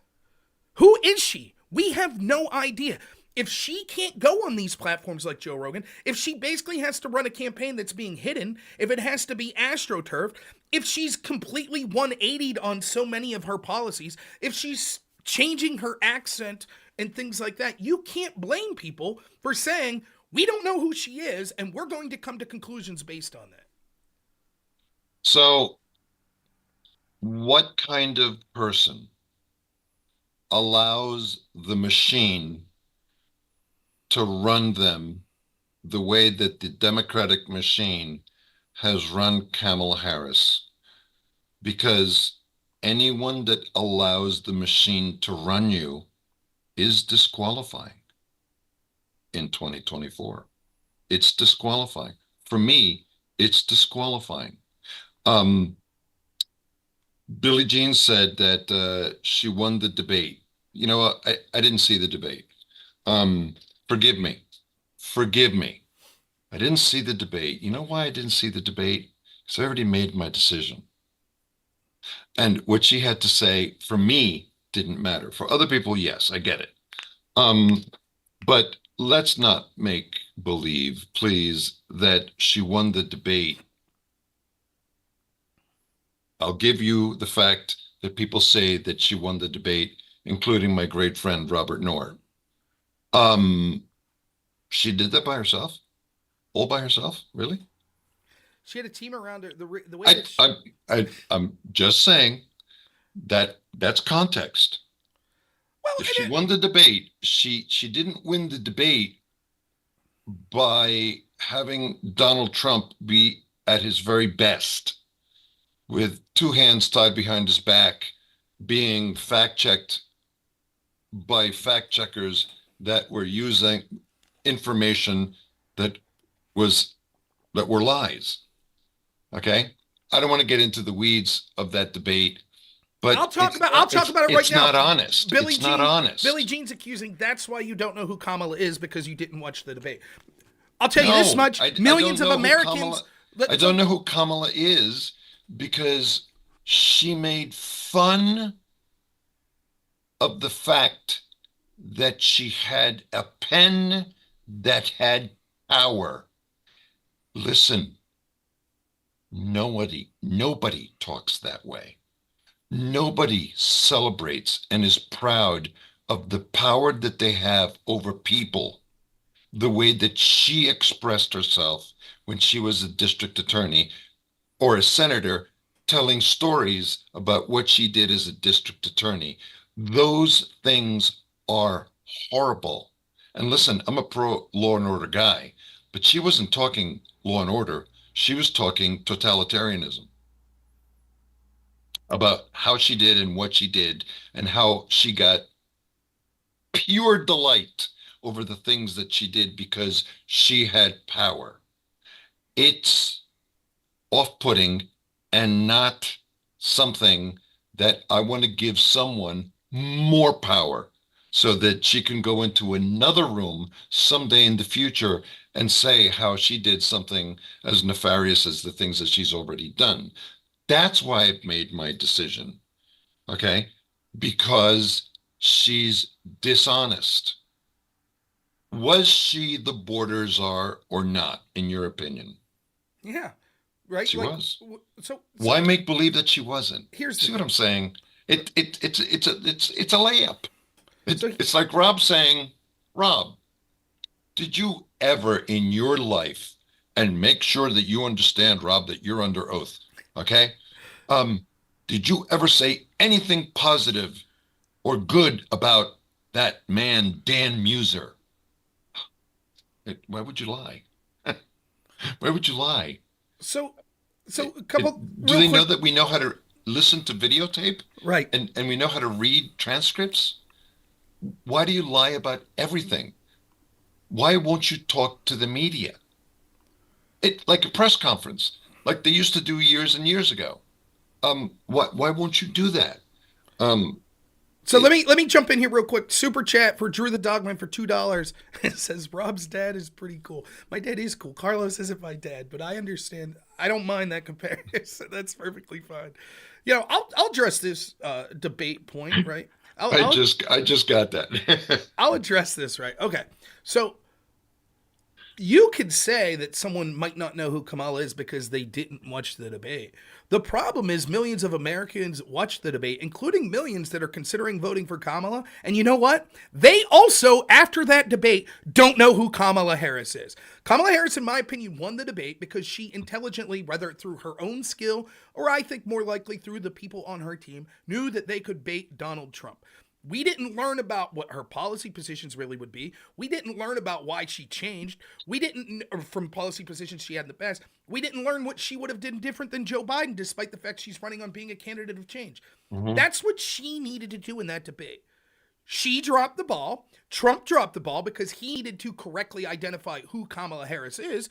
Who is she? We have no idea. If she can't go on these platforms like Joe Rogan, if she basically has to run a campaign that's being hidden, if it has to be astroturfed, if she's completely 180'd on so many of her policies, if she's changing her accent and things like that, you can't blame people for saying, we don't know who she is, and we're going to come to conclusions based on that. So, what kind of person allows the machine to run them the way that the Democratic machine has run Kamala Harris? Because anyone that allows the machine to run you is disqualifying in 2024. It's disqualifying. For me, it's disqualifying. Billie Jean said that she won the debate. You know, I didn't see the debate. Forgive me. Forgive me. I didn't see the debate. You know why I didn't see the debate? Because I already made my decision. And what she had to say, for me, didn't matter. For other people, yes, I get it. But let's not make believe, please, that she won the debate. I'll give you the fact that people say that she won the debate, including my great friend, Robert Knorr. She did that by herself? All by herself? Really? She had a team around her. The way that she... I'm just saying that that's context. Well, if she won the debate, she didn't win the debate by having Donald Trump be at his very best, with two hands tied behind his back, being fact-checked by fact-checkers that were using information that were lies. Okay? I don't want to get into the weeds of that debate, but I'll talk about it right now. It's not honest. It's not honest. Billie Jean's accusing that's why you don't know who Kamala is, because you didn't watch the debate. I'll tell you this much: millions of Americans. I don't know who Kamala is, because she made fun of the fact that she had a pen that had power. Listen, nobody talks that way. Nobody celebrates and is proud of the power that they have over people the way that she expressed herself when she was a district attorney or a senator, telling stories about what she did as a district attorney. Those things are horrible. And listen, I'm a pro law and order guy, but she wasn't talking law and order. She was talking totalitarianism, about how she did and what she did, and how she got pure delight over the things that she did because she had power. It's off-putting and not something that I want to give someone more power so that she can go into another room someday in the future and say how she did something as nefarious as the things that she's already done. That's why I've made my decision, okay? Because she's dishonest. Was she the border czar or not, in your opinion? Yeah, right. She was. So why make believe that she wasn't? Here's See what I'm saying? It's a layup. It's like Rob saying, Rob, did you ever in your life, and make sure that you understand, Rob, that you're under oath, okay? Did you ever say anything positive or good about that man, Dan Meuser? Why would you lie? Why would you lie? So a couple. Do they know that we know how to listen to videotape Right. and we know how to read transcripts, why do you lie about everything? Why won't you talk to the media? It like a press conference, like they used to do years and years ago. Why won't you do that? Um, So let me jump in here real quick. Super chat for Drew the Dogman for $2. It says Rob's dad is pretty cool. My dad is cool. Carlos isn't my dad, but I understand. I don't mind that comparison. That's perfectly fine. You know, I'll address this debate point, right? I just got that. I'll address this, right? Okay. So you could say that someone might not know who Kamala is because they didn't watch the debate. The problem is millions of Americans watched the debate, including millions that are considering voting for Kamala. And you know what? They also, after that debate, don't know who Kamala Harris is. Kamala Harris, in my opinion, won the debate because she intelligently, whether through her own skill or I think more likely through the people on her team, knew that they could bait Donald Trump. We didn't learn about what her policy positions really would be. We didn't learn about why she changed. We didn't, from policy positions she had in the past, we didn't learn what she would have done different than Joe Biden, despite the fact she's running on being a candidate of change. Mm-hmm. That's what she needed to do in that debate. She dropped the ball. Trump dropped the ball because he needed to correctly identify who Kamala Harris is,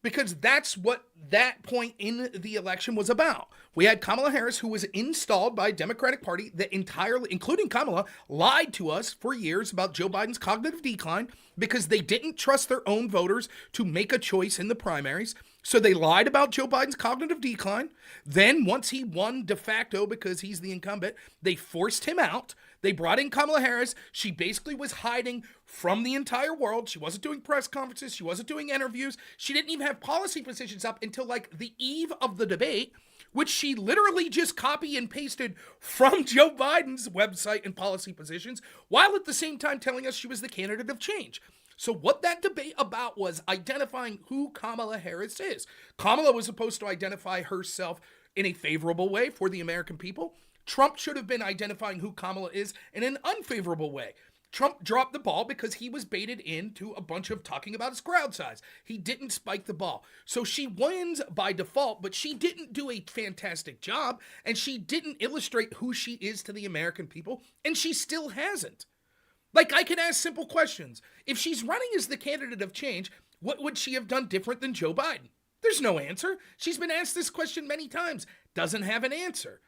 because that's what that point in the election was about. We had Kamala Harris, who was installed by a Democratic Party that entirely, including Kamala, lied to us for years about Joe Biden's cognitive decline because they didn't trust their own voters to make a choice in the primaries. So they lied about Joe Biden's cognitive decline. Then once he won de facto because he's the incumbent, they forced him out. They brought in Kamala Harris. She basically was hiding from the entire world. She wasn't doing press conferences. She wasn't doing interviews. She didn't even have policy positions up until like the eve of the debate, which she literally just copy and pasted from Joe Biden's website and policy positions, while at the same time telling us she was the candidate of change. So what that debate about was identifying who Kamala Harris is. Kamala was supposed to identify herself in a favorable way for the American people. Trump should have been identifying who Kamala is in an unfavorable way. Trump dropped the ball because he was baited into a bunch of talking about his crowd size. He didn't spike the ball. So she wins by default, but she didn't do a fantastic job, and she didn't illustrate who she is to the American people, and she still hasn't. Like, I can ask simple questions. If she's running as the candidate of change, what would she have done different than Joe Biden? There's no answer. She's been asked this question many times. Doesn't have an answer.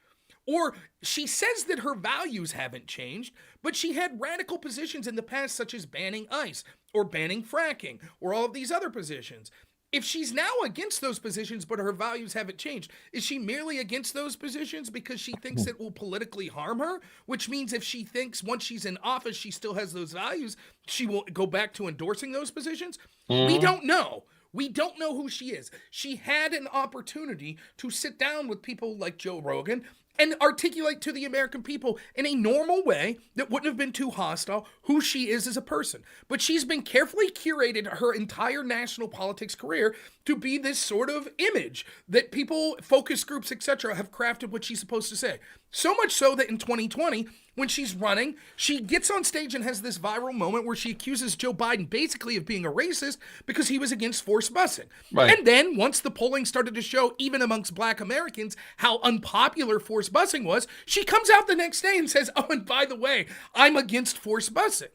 Or she says that her values haven't changed, but she had radical positions in the past, such as banning ICE or banning fracking or all of these other positions. If she's now against those positions, but her values haven't changed, is she merely against those positions because she thinks it will politically harm her? Which means if she thinks once she's in office, she still has those values, she will go back to endorsing those positions? We don't know. We don't know who she is. She had an opportunity to sit down with people like Joe Rogan and articulate to the American people in a normal way that wouldn't have been too hostile who she is as a person. But she's been carefully curated her entire national politics career to be this sort of image that people, focus groups, etc., have crafted what she's supposed to say. So much so that in 2020, when she's running, she gets on stage and has this viral moment where she accuses Joe Biden basically of being a racist because he was against forced busing. Right. And then once the polling started to show, even amongst Black Americans, how unpopular forced busing was, she comes out the next day and says, oh, and by the way, I'm against forced busing.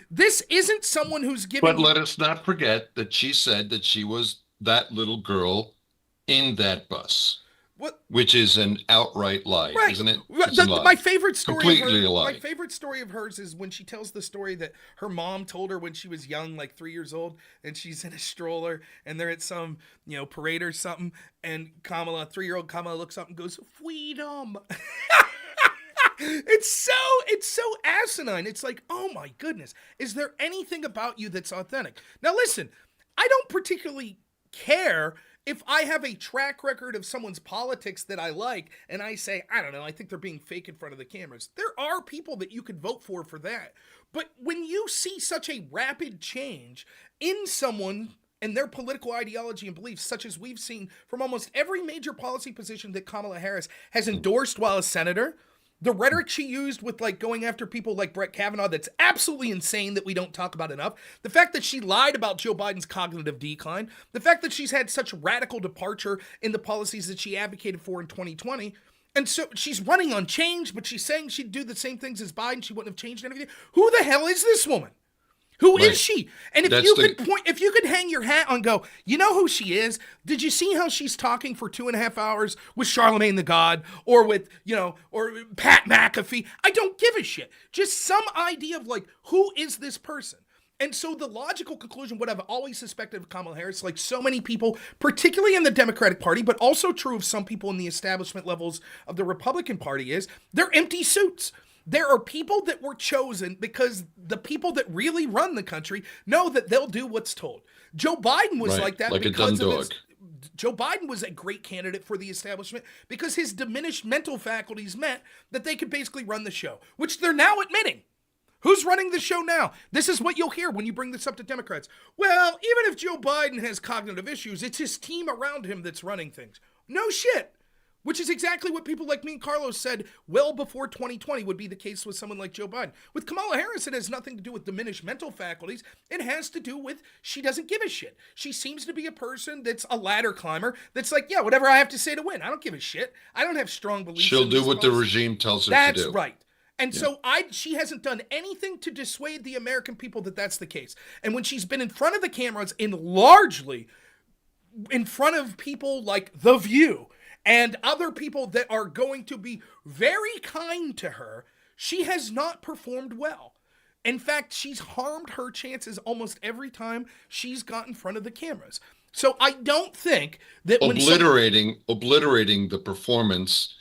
This isn't someone who's giving... But let us not forget that she said that she was that little girl in that bus. What? Which is an outright lie, right. Isn't it? My favorite story Completely a lie. My favorite story of hers is when she tells the story that her mom told her when she was young, like 3 years old, and she's in a stroller and they're at some, parade or something, and 3-year-old Kamala looks up and goes, "Freedom." It's so asinine. It's like, oh my goodness, is there anything about you that's authentic? Now listen, I don't particularly care if I have a track record of someone's politics that I like and I say, I don't know, I think they're being fake in front of the cameras. There are people that you could vote for that. But when you see such a rapid change in someone and their political ideology and beliefs, such as we've seen from almost every major policy position that Kamala Harris has endorsed while a senator, the rhetoric she used with going after people like Brett Kavanaugh, that's absolutely insane that we don't talk about enough. The fact that she lied about Joe Biden's cognitive decline, the fact that she's had such radical departure in the policies that she advocated for in 2020, And so she's running on change, but she's saying she'd do the same things as Biden. She wouldn't have changed anything. Who the hell is this woman? Who is she? And if you could hang your hat on, go, you know who she is? Did you see how she's talking for 2.5 hours with Charlemagne the God or with, or Pat McAfee? I don't give a shit. Just some idea of like, who is this person? And so the logical conclusion, what I've always suspected of Kamala Harris, like so many people, particularly in the Democratic Party, but also true of some people in the establishment levels of the Republican Party, is they're empty suits. There are people that were chosen because the people that really run the country know that they'll do what's told. Joe Biden was like that, like because of his, Joe Biden was a great candidate for the establishment because his diminished mental faculties meant that they could basically run the show, which they're now admitting. Who's running the show now? This is what you'll hear when you bring this up to Democrats. Well, even if Joe Biden has cognitive issues, it's his team around him that's running things. No shit. Which is exactly what people like me and Carlos said well before 2020 would be the case with someone like Joe Biden. With Kamala Harris, it has nothing to do with diminished mental faculties. It has to do with she doesn't give a shit. She seems to be a person that's a ladder climber that's like, yeah, whatever I have to say to win. I don't give a shit. I don't have strong beliefs. She'll do what the regime tells her to do. That's right. And so she hasn't done anything to dissuade the American people that that's the case. And when she's been in front of the cameras and largely in front of people like The View and other people that are going to be very kind to her, she has not performed well. In fact, she's harmed her chances almost every time she's got in front of the cameras. So I don't think that obliterating the performance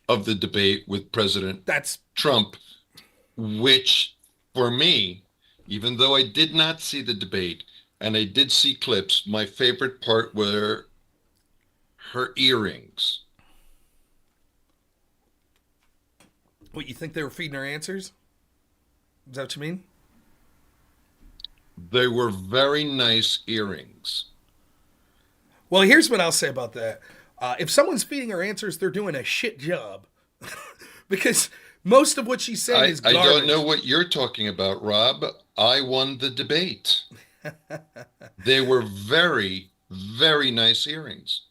of the debate with President Trump, which for me, even though I did not see the debate and I did see clips, my favorite part were her earrings. What, you think they were feeding her answers? Is that what you mean? They were very nice earrings. Well, here's what I'll say about that. If someone's feeding her answers, they're doing a shit job. Because most of what she's saying is garbage. I don't know what you're talking about, Rob. I won the debate. They were very, very nice earrings.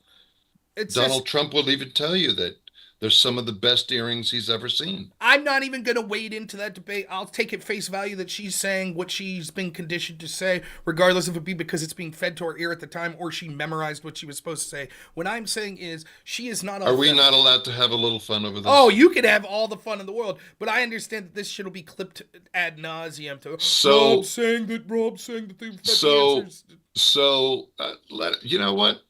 Donald Trump will even tell you that they're some of the best earrings he's ever seen. I'm not even going to wade into that debate. I'll take at face value that she's saying what she's been conditioned to say, regardless if it be because it's being fed to her ear at the time or she memorized what she was supposed to say. What I'm saying is she is not... Are we not allowed to have a little fun over this? Oh, you could have all the fun in the world, but I understand that this shit will be clipped ad nauseum to Rob saying that they fed the answers. So, you know what?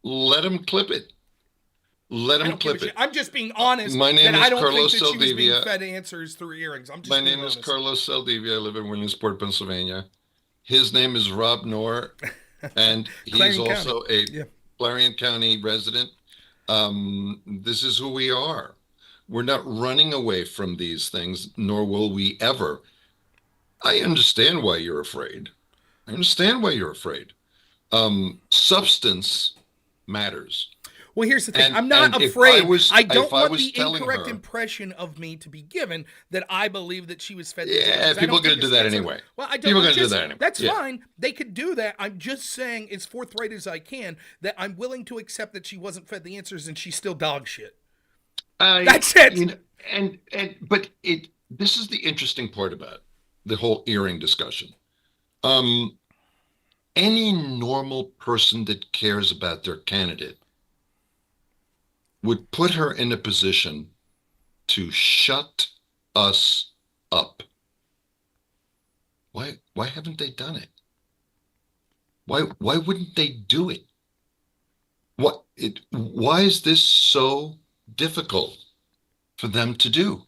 Let him clip it. Let him clip it. I'm just being honest. My name is Carlos Saldivia. She was being fed answers through earrings. My name is Carlos Saldivia. I live in Williamsport, Pennsylvania. His name is Rob Noor, and he's also a Clarion County resident. This is who we are. We're not running away from these things, nor will we ever. I understand why you're afraid. Substance matters. Well, here's the thing. I'm not afraid. I don't want the incorrect impression of me to be given that I believe that she was fed. Yeah, people are going to do that anyway. Well, people are going to do that anyway. That's fine. They could do that. I'm just saying, as forthright as I can, that I'm willing to accept that she wasn't fed the answers and she's still dog shit. That's it. But this is the interesting part about the whole earring discussion. Any normal person that cares about their candidate would put her in a position to shut us up. Why haven't they done it? Why wouldn't they do it? Why is this so difficult for them to do?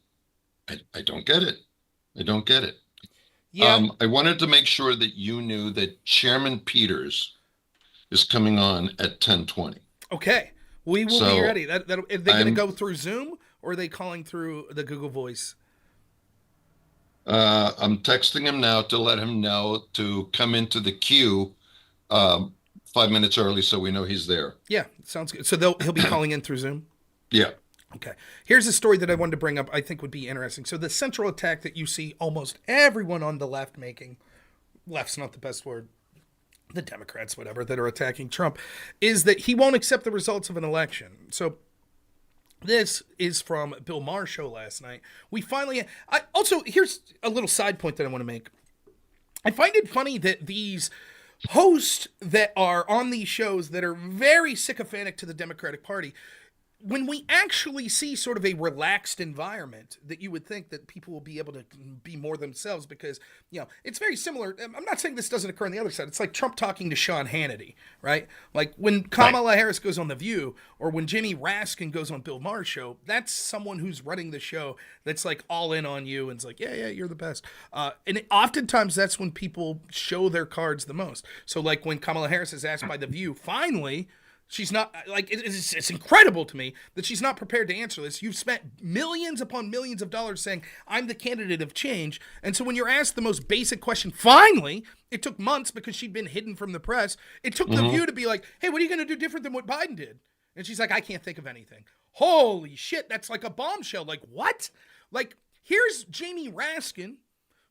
I don't get it. Yeah. I wanted to make sure that you knew that Chairman Peters is coming on at 10:20. Okay. We will be ready. Are they going to go through Zoom or are they calling through the Google Voice? I'm texting him now to let him know to come into the queue 5 minutes early so we know he's there. Yeah, sounds good. So he'll be calling in through Zoom? Yeah. Okay. Here's a story that I wanted to bring up I think would be interesting. So the central attack that you see almost everyone on the left making, left's not the best word, the Democrats, whatever, that are attacking Trump, is that he won't accept the results of an election. So This is from Bill Maher's show last night. We finally... Also, here's a little side point that I want to make. I find it funny that these hosts that are on these shows that are very sycophantic to the Democratic Party, when we actually see sort of a relaxed environment, that you would think that people will be able to be more themselves because, it's very similar. I'm not saying this doesn't occur on the other side. It's like Trump talking to Sean Hannity, right? Like when Kamala Harris goes on The View or when Jamie Raskin goes on Bill Maher's show, that's someone who's running the show that's like all in on you and it's like, yeah, you're the best. Oftentimes that's when people show their cards the most. So like when Kamala Harris is asked by The View, finally... She's not, like, it's incredible to me that she's not prepared to answer this. You've spent millions upon millions of dollars saying, I'm the candidate of change. And so when you're asked the most basic question, finally, it took months because she'd been hidden from the press. It took The View to be like, hey, what are you going to do different than what Biden did? And she's like, I can't think of anything. Holy shit, that's like a bombshell. Like, what? Like, here's Jamie Raskin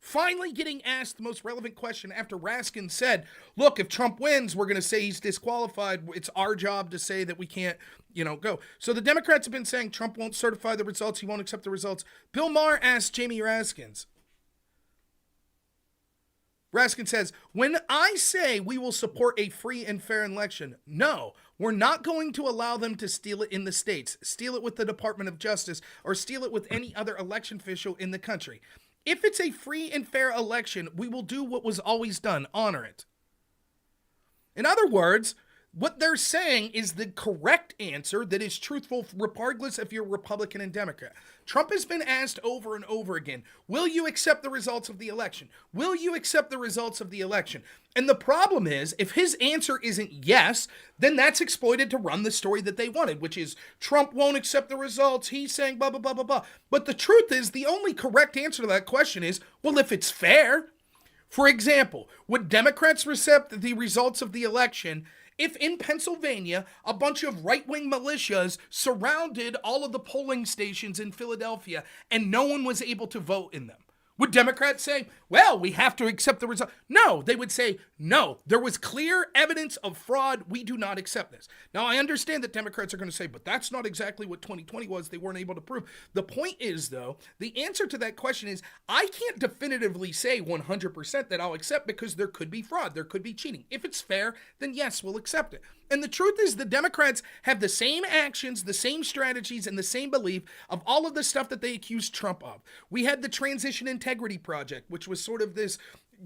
finally getting asked the most relevant question after Raskin said, look, if Trump wins, we're going to say he's disqualified. It's our job to say that we can't, go. So the Democrats have been saying Trump won't certify the results. He won't accept the results. Bill Maher asked Jamie Raskin says, when I say we will support a free and fair election, no, we're not going to allow them to steal it in the states, steal it with the Department of Justice, or steal it with any other election official in the country. If it's a free and fair election, we will do what was always done, honor it. In other words, what they're saying is the correct answer that is truthful regardless if you're Republican and Democrat. Trump has been asked over and over again, will you accept the results of the election? Will you accept the results of the election? And the problem is, if his answer isn't yes, then that's exploited to run the story that they wanted, which is Trump won't accept the results, he's saying blah, blah, blah, blah, blah. But the truth is, the only correct answer to that question is, well, if it's fair. For example, would Democrats accept the results of the election if in Pennsylvania, a bunch of right-wing militias surrounded all of the polling stations in Philadelphia and no one was able to vote in them? Would Democrats say, well, we have to accept the result? No, they would say, no, there was clear evidence of fraud. We do not accept this. Now, I understand that Democrats are going to say, but that's not exactly what 2020 was. They weren't able to prove. The point is, though, the answer to that question is, I can't definitively say 100% that I'll accept because there could be fraud. There could be cheating. If it's fair, then yes, we'll accept it. And the truth is the Democrats have the same actions, the same strategies, and the same belief of all of the stuff that they accused Trump of. We had the Transition Integrity Project, which was sort of this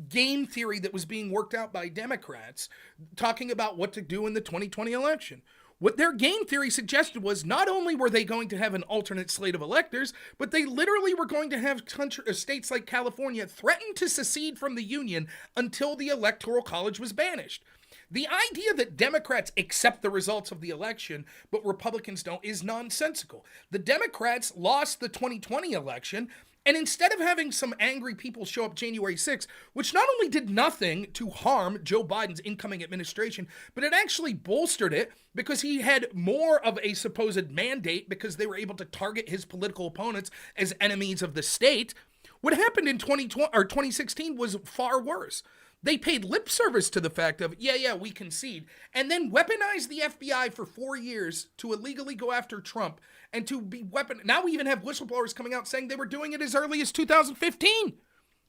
game theory that was being worked out by Democrats, talking about what to do in the 2020 election. What their game theory suggested was not only were they going to have an alternate slate of electors, but they literally were going to have states like California threaten to secede from the Union until the Electoral College was banished. The idea that Democrats accept the results of the election, but Republicans don't, is nonsensical. The Democrats lost the 2020 election, and instead of having some angry people show up January 6th, which not only did nothing to harm Joe Biden's incoming administration, but it actually bolstered it because he had more of a supposed mandate because they were able to target his political opponents as enemies of the state. What happened in 2016 was far worse. They paid lip service to the fact of, yeah, we concede, and then weaponized the FBI for 4 years to illegally go after Trump and to be Now we even have whistleblowers coming out saying they were doing it as early as 2015,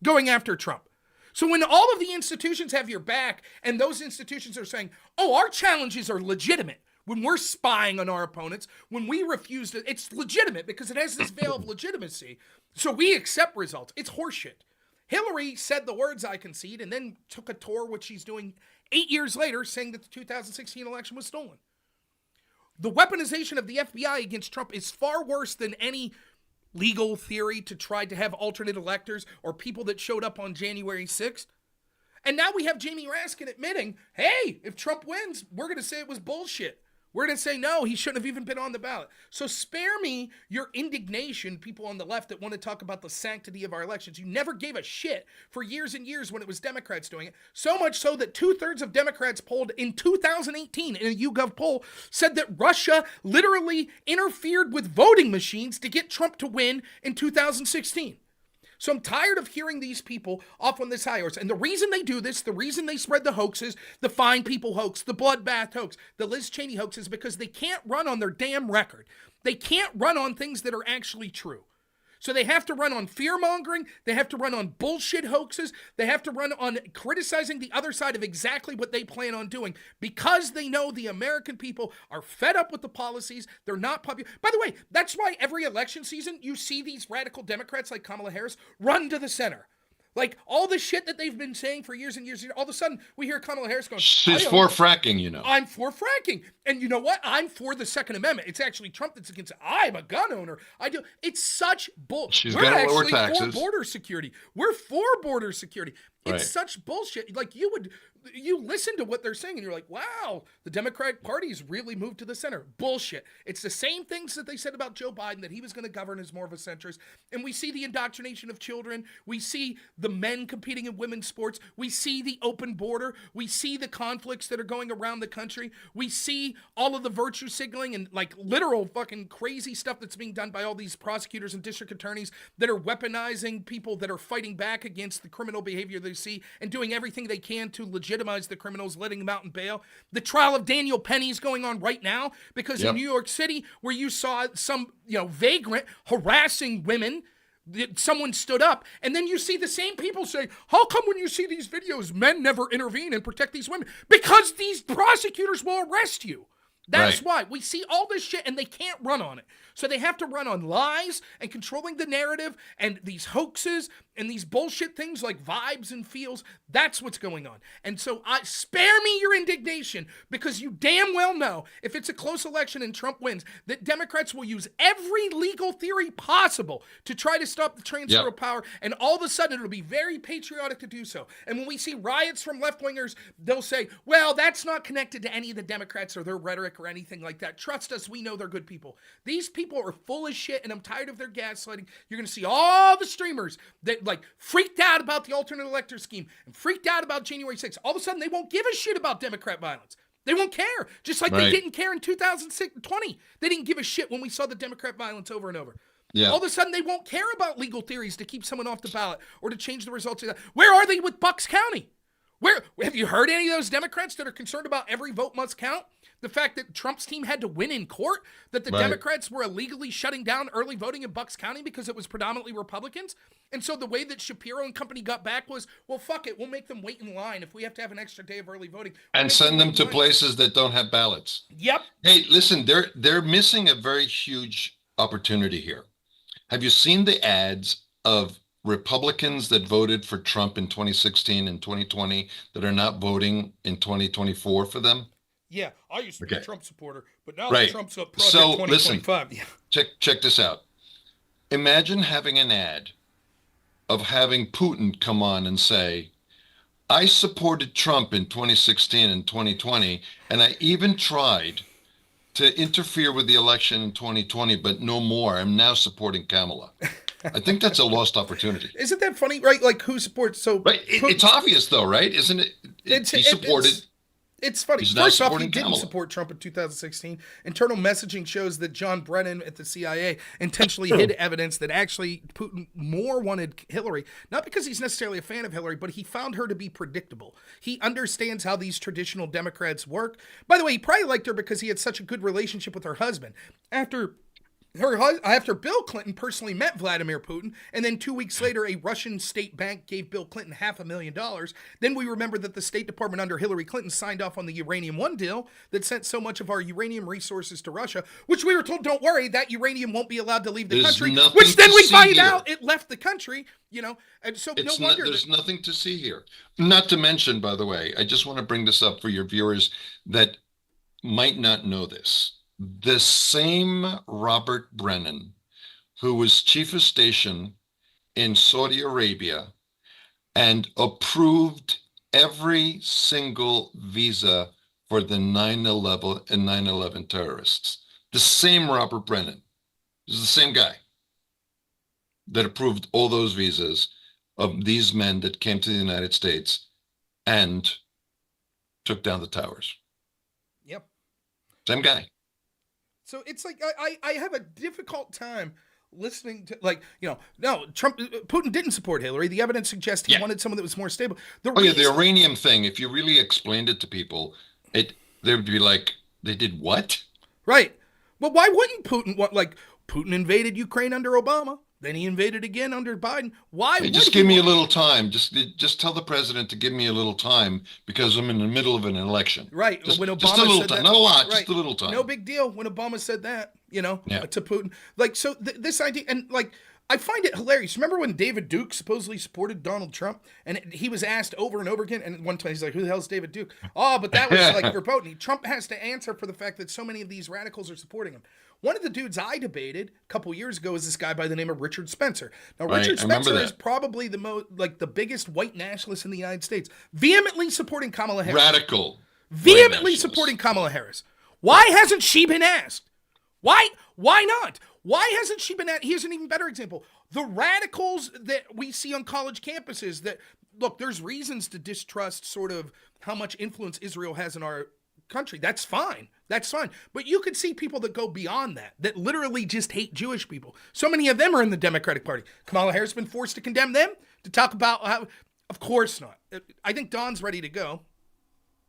going after Trump. So when all of the institutions have your back and those institutions are saying, oh, our challenges are legitimate, when we're spying on our opponents, when we refuse to, it's legitimate because it has this veil of legitimacy. So we accept results. It's horseshit. Hillary said the words I concede and then took a tour, which she's doing 8 years later, saying that the 2016 election was stolen. The weaponization of the FBI against Trump is far worse than any legal theory to try to have alternate electors or people that showed up on January 6th. And now we have Jamie Raskin admitting, hey, if Trump wins, we're going to say it was bullshit. We're going to say, no, he shouldn't have even been on the ballot. So spare me your indignation, people on the left that want to talk about the sanctity of our elections. You never gave a shit for years and years when it was Democrats doing it. So much so that 2/3 of Democrats polled in 2018 in a YouGov poll said that Russia literally interfered with voting machines to get Trump to win in 2016. So I'm tired of hearing these people off on this high horse. And the reason they do this, the reason they spread the hoaxes, the Fine People hoax, the Bloodbath hoax, the Liz Cheney hoax is because they can't run on their damn record. They can't run on things that are actually true. So they have to run on fear-mongering. They have to run on bullshit hoaxes. They have to run on criticizing the other side of exactly what they plan on doing because they know the American people are fed up with the policies. They're not popular. By the way, that's why every election season you see these radical Democrats like Kamala Harris run to the center. Like, all the shit that they've been saying for years and years, all of a sudden, we hear Kamala Harris going, she's for fracking, you know. I'm for fracking. And you know what? I'm for the Second Amendment. It's actually Trump that's against it. I'm a gun owner. I do. It's such bull. She's We're got to lower actually taxes. for border security. We're for border security. It's Right. such bullshit. Like, you listen to what they're saying and you're like, wow, the Democratic Party's really moved to the center. Bullshit. It's the same things that they said about Joe Biden, that he was going to govern as more of a centrist. And we see the indoctrination of children. We see the men competing in women's sports. We see the open border. We see the conflicts that are going around the country. We see all of the virtue signaling and like literal fucking crazy stuff that's being done by all these prosecutors and district attorneys that are weaponizing people that are fighting back against the criminal behavior they see and doing everything they can to legitimize the criminals, letting them out in bail. The trial of Daniel Penny is going on right now because in New York City, where you saw some, vagrant harassing women, someone stood up, and then you see the same people say, how come when you see these videos, men never intervene and protect these women? Because these prosecutors will arrest you. That's why. We see all this shit, and they can't run on it. So they have to run on lies and controlling the narrative and these hoaxes and these bullshit things like vibes and feels. That's what's going on. And so spare me your indignation, because you damn well know if it's a close election and Trump wins, that Democrats will use every legal theory possible to try to stop the transfer of power. And all of a sudden, it'll be very patriotic to do so. And when we see riots from left-wingers, they'll say, well, that's not connected to any of the Democrats or their rhetoric or anything like that. Trust us, we know they're good people. These people are full of shit, and I'm tired of their gaslighting. You're going to see all the streamers that freaked out about the alternate elector scheme and freaked out about January 6th. All of a sudden, they won't give a shit about Democrat violence. They won't care. Just like they didn't care in 2020. They didn't give a shit when we saw the Democrat violence over and over. Yeah. All of a sudden, they won't care about legal theories to keep someone off the ballot or to change the results of that. Where are they with Bucks County? Where have you heard any of those Democrats that are concerned about every vote must count? The fact that Trump's team had to win in court, that the Democrats were illegally shutting down early voting in Bucks County because it was predominantly Republicans. And so the way that Shapiro and company got back was, well, fuck it, we'll make them wait in line if we have to have an extra day of early voting. And send them to places that don't have ballots. Yep. Hey, listen, they're missing a very huge opportunity here. Have you seen the ads of Republicans that voted for Trump in 2016 and 2020 that are not voting in 2024 for them? Yeah, I used to be a Trump supporter, but now that Trump's up Project so 2025. Listen, check this out. Imagine having an ad of having Putin come on and say, I supported Trump in 2016 and 2020, and I even tried to interfere with the election in 2020, but no more. I'm now supporting Kamala. I think that's a lost opportunity. Isn't that funny, right? Like, who supports? It's obvious, though, right? Isn't it? He supported. It's funny. First off, he didn't support Trump in 2016. Internal messaging shows that John Brennan at the CIA intentionally hid evidence that actually Putin more wanted Hillary, not because he's necessarily a fan of Hillary, but he found her to be predictable. He understands how these traditional Democrats work. By the way, he probably liked her because he had such a good relationship with her husband. After Bill Clinton personally met Vladimir Putin, and then 2 weeks later, a Russian state bank gave Bill Clinton $500,000. Then we remember that the State Department under Hillary Clinton signed off on the Uranium One deal that sent so much of our uranium resources to Russia, which we were told, don't worry, that uranium won't be allowed to leave the country, which then we find out it left the country, and so no wonder. There's nothing to see here. Not to mention, by the way, I just want to bring this up for your viewers that might not know this. The same Robert Brennan, who was chief of station in Saudi Arabia and approved every single visa for the 9/11 and 9/11 terrorists. The same Robert Brennan is the same guy that approved all those visas of these men that came to the United States and took down the towers. Yep. Same guy. So it's like I have a difficult time listening to, no, Putin didn't support Hillary. The evidence suggests he wanted someone that was more stable. The uranium thing, if you really explained it to people, they would be like, they did what? Right. But why wouldn't Putin want, like, Putin invaded Ukraine under Obama, then he invaded again under Biden. Why Hey, would just he give me a want- little time. Just tell the president to give me a little time because I'm in the middle of an election. Right. Just, When just a Obama little said time, that, not a lot, right. just a little time. No big deal when Obama said that, Yeah. to Putin. Like, so this idea, and like, I find it hilarious. Remember when David Duke supposedly supported Donald Trump, and he was asked over and over again, and one time he's like, "Who the hell's David Duke?" Oh, but that was like verboten. Trump has to answer for the fact that so many of these radicals are supporting him. One of the dudes I debated a couple years ago is this guy by the name of Richard Spencer. Now, Right, Richard I remember Spencer that. is probably the biggest white nationalist in the United States, vehemently supporting Kamala Harris. Radical. Vehemently white supporting nationalists. Kamala Harris. Why hasn't she been asked? Why not? Why hasn't she been asked? Here's an even better example. The radicals that we see on college campuses that, look, there's reasons to distrust sort of how much influence Israel has in our country. That's fine. That's fine. But you could see people that go beyond that literally just hate Jewish people. So many of them are in the Democratic Party. Kamala Harris has been forced to condemn them, to talk about how, of course not. I think Don's ready to go.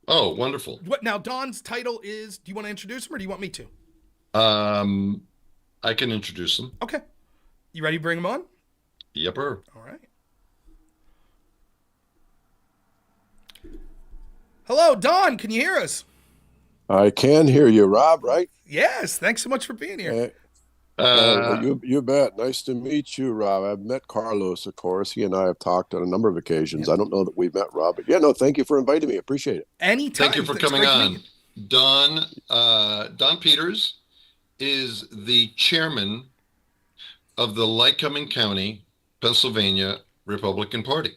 Oh, wonderful. What now? Don's title is. Do you want to introduce him, or do you want me to? I can introduce him. Okay. You ready to bring him on? Yepper. All right. Hello, Don. Can you hear us? I can hear you, Rob, right? Yes. Thanks so much for being here. You bet. Nice to meet you, Rob. I've met Carlos, of course. He and I have talked on a number of occasions. I don't know that we've met Rob, but yeah, no, thank you for inviting me. Appreciate it. Anytime. Thank you for It's coming great to on. meet you. Don Peters is the chairman of the Lycoming County, Pennsylvania Republican Party.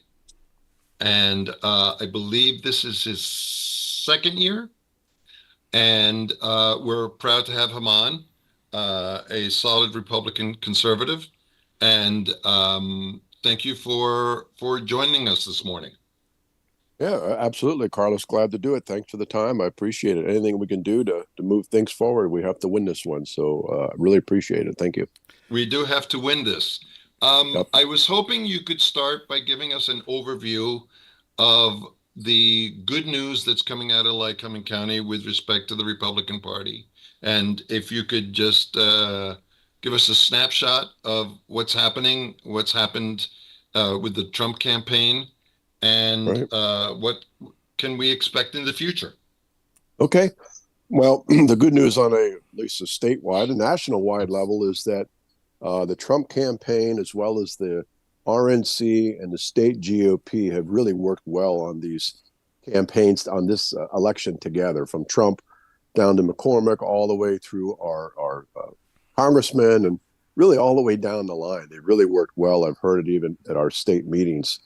And I believe this is his second year. And we're proud to have him on, a solid Republican conservative. And thank you for joining us this morning. Yeah, absolutely, Carlos. Glad to do it. Thanks for the time. I appreciate it. Anything we can do to move things forward, we have to win this one. So really appreciate it. Thank you. We do have to win this. Yep. I was hoping you could start by giving us an overview of the good news that's coming out of Lycoming County with respect to the Republican Party. And if you could just give us a snapshot of what's happened with the Trump campaign and what can we expect in the future? Okay. Well, the good news on at least a statewide, a national-wide level is that the Trump campaign, as well as the RNC and the state GOP, have really worked well on these campaigns, on this election together, from Trump down to McCormick, all the way through our congressman, and really all the way down the line. They really worked well. I've heard it even at our state meetings.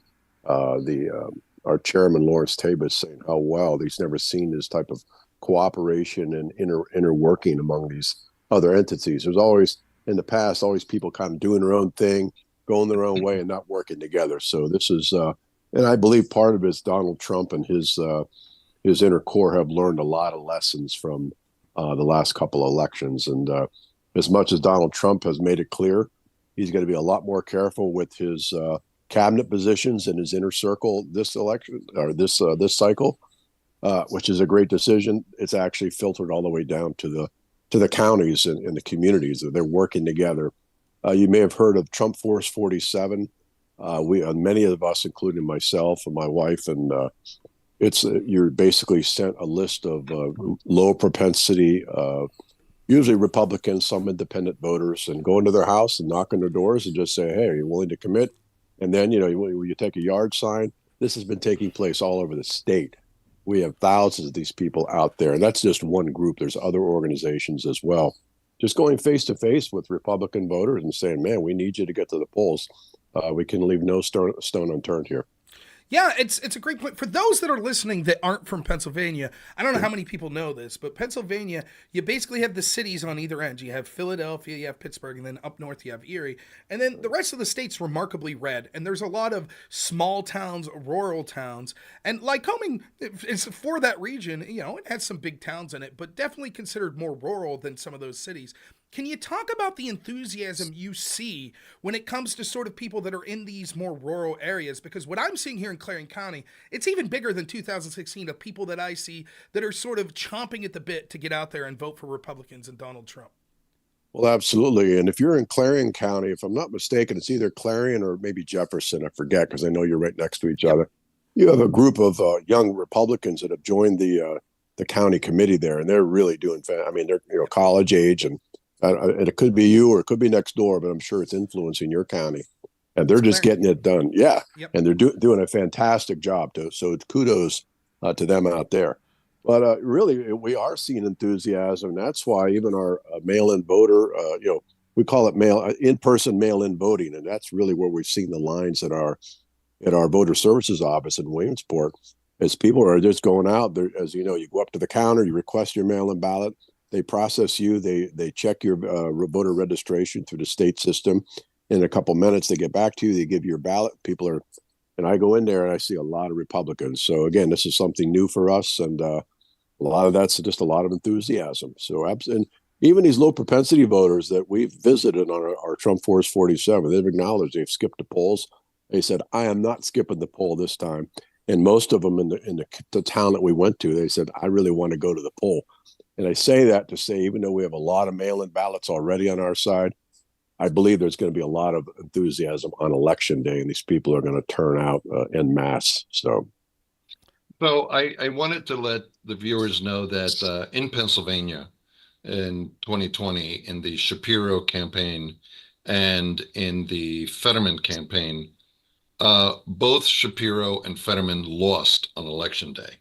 Our chairman, Lawrence Tabor, is saying how well he's never seen this type of cooperation and inner working among these other entities. There's always, in the past, always people kind of doing their own thing, going their own way, and not working together. So this is, and I believe part of it is Donald Trump and his inner core have learned a lot of lessons from the last couple of elections. And as much as Donald Trump has made it clear, he's going to be a lot more careful with his cabinet positions in his inner circle this election, or this cycle, which is a great decision. It's actually filtered all the way down to the counties and the communities that they're working together. You may have heard of Trump Force 47. Many of us, including myself and my wife, and you're basically sent a list of low propensity, usually Republicans, some independent voters, and go into their house and knock on their doors and just say, "Hey, are you willing to commit?" And then, you take a yard sign. This has been taking place all over the state. We have thousands of these people out there, and that's just one group. There's other organizations as well. Just going face to face with Republican voters and saying, "Man, we need you to get to the polls. We can leave no stone unturned here." Yeah, it's a great point. For those that are listening that aren't from Pennsylvania, I don't know how many people know this, but Pennsylvania, you basically have the cities on either end. You have Philadelphia, you have Pittsburgh, and then up north you have Erie. And then the rest of the state's remarkably red. And there's a lot of small towns, rural towns. And Lycoming is for that region, it has some big towns in it, but definitely considered more rural than some of those cities. Can you talk about the enthusiasm you see when it comes to sort of people that are in these more rural areas? Because what I'm seeing here in Clarion County, it's even bigger than 2016 of people that I see that are sort of chomping at the bit to get out there and vote for Republicans and Donald Trump. Well, absolutely. And if you're in Clarion County, if I'm not mistaken, it's either Clarion or maybe Jefferson. I forget because I know you're right next to each other. You have a group of young Republicans that have joined the county committee there, and they're really doing. I mean, they're college age, and it could be you or it could be next door, but I'm sure it's influencing your county, and they're just getting it done. Yeah, and they're doing a fantastic job. So kudos to them out there. But really, we are seeing enthusiasm. And that's why even our mail-in voter, we call it in-person mail-in voting, and that's really where we've seen the lines at our voter services office in Williamsport. As people are just going out there, as you know, you go up to the counter, you request your mail-in ballot, they process you, they check your voter registration through the state system. In a couple minutes, they get back to you, they give you your ballot. And I go in there and I see a lot of Republicans. So again, this is something new for us, and a lot of that's just a lot of enthusiasm. So, and even these low propensity voters that we've visited on our Trump Force 47, they've acknowledged they've skipped the polls. They said, I am not skipping the poll this time. And most of them in the town that we went to, they said, I really want to go to the poll. And I say that to say, even though we have a lot of mail-in ballots already on our side, I believe there's going to be a lot of enthusiasm on election day, and these people are going to turn out en masse. So I wanted to let the viewers know that in Pennsylvania in 2020, in the Shapiro campaign and in the Fetterman campaign, both Shapiro and Fetterman lost on election day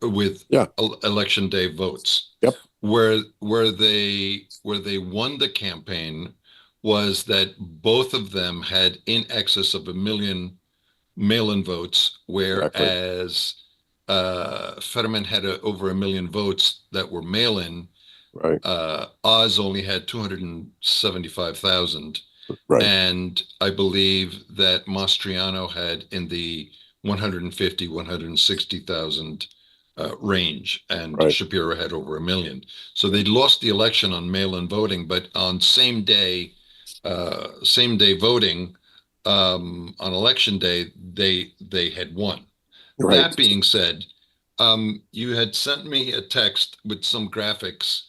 with election day votes. Yep. Where they won the campaign was that both of them had in excess of 1 million mail-in votes, whereas Fetterman had over 1 million votes that were mail-in. Right. Oz only had 275,000. Right. And I believe that Mastriano had in the 150, 160,000 range, and Shapiro had over 1 million. So they lost the election on mail-in voting, but on same day voting on election day, they had won. Right. That being said, you had sent me a text with some graphics.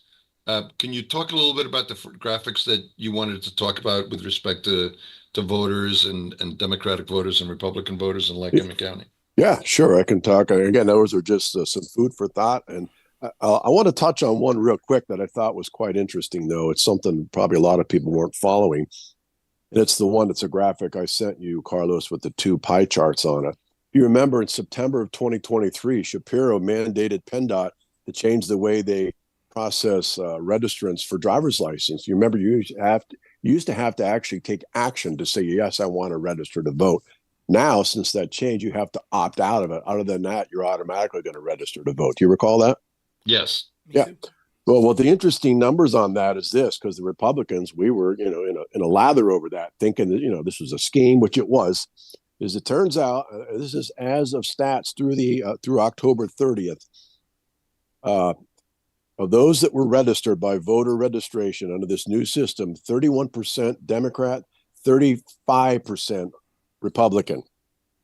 Can you talk a little bit about the graphics that you wanted to talk about with respect to voters and Democratic voters and Republican voters in Lycoming County? Yeah, sure. I can talk. Again, those are just some food for thought. And I want to touch on one real quick that I thought was quite interesting, though. It's something probably a lot of people weren't following. And it's the one that's a graphic I sent you, Carlos, with the 2 pie charts on it. You remember in September of 2023, Shapiro mandated PennDOT to change the way they process registrants for driver's license. You remember you used to have to actually take action to say, yes, I want to register to vote. Now, since that change, you have to opt out of it. Other than that, you're automatically going to register to vote. Do you recall that? Yes. Yeah. Well, the interesting numbers on that is this, because the Republicans, we were, in a lather over that, thinking that, this was a scheme, which it was. It turns out, this is as of stats through October 30th, of those that were registered by voter registration under this new system, 31% Democrat, 35% Republican.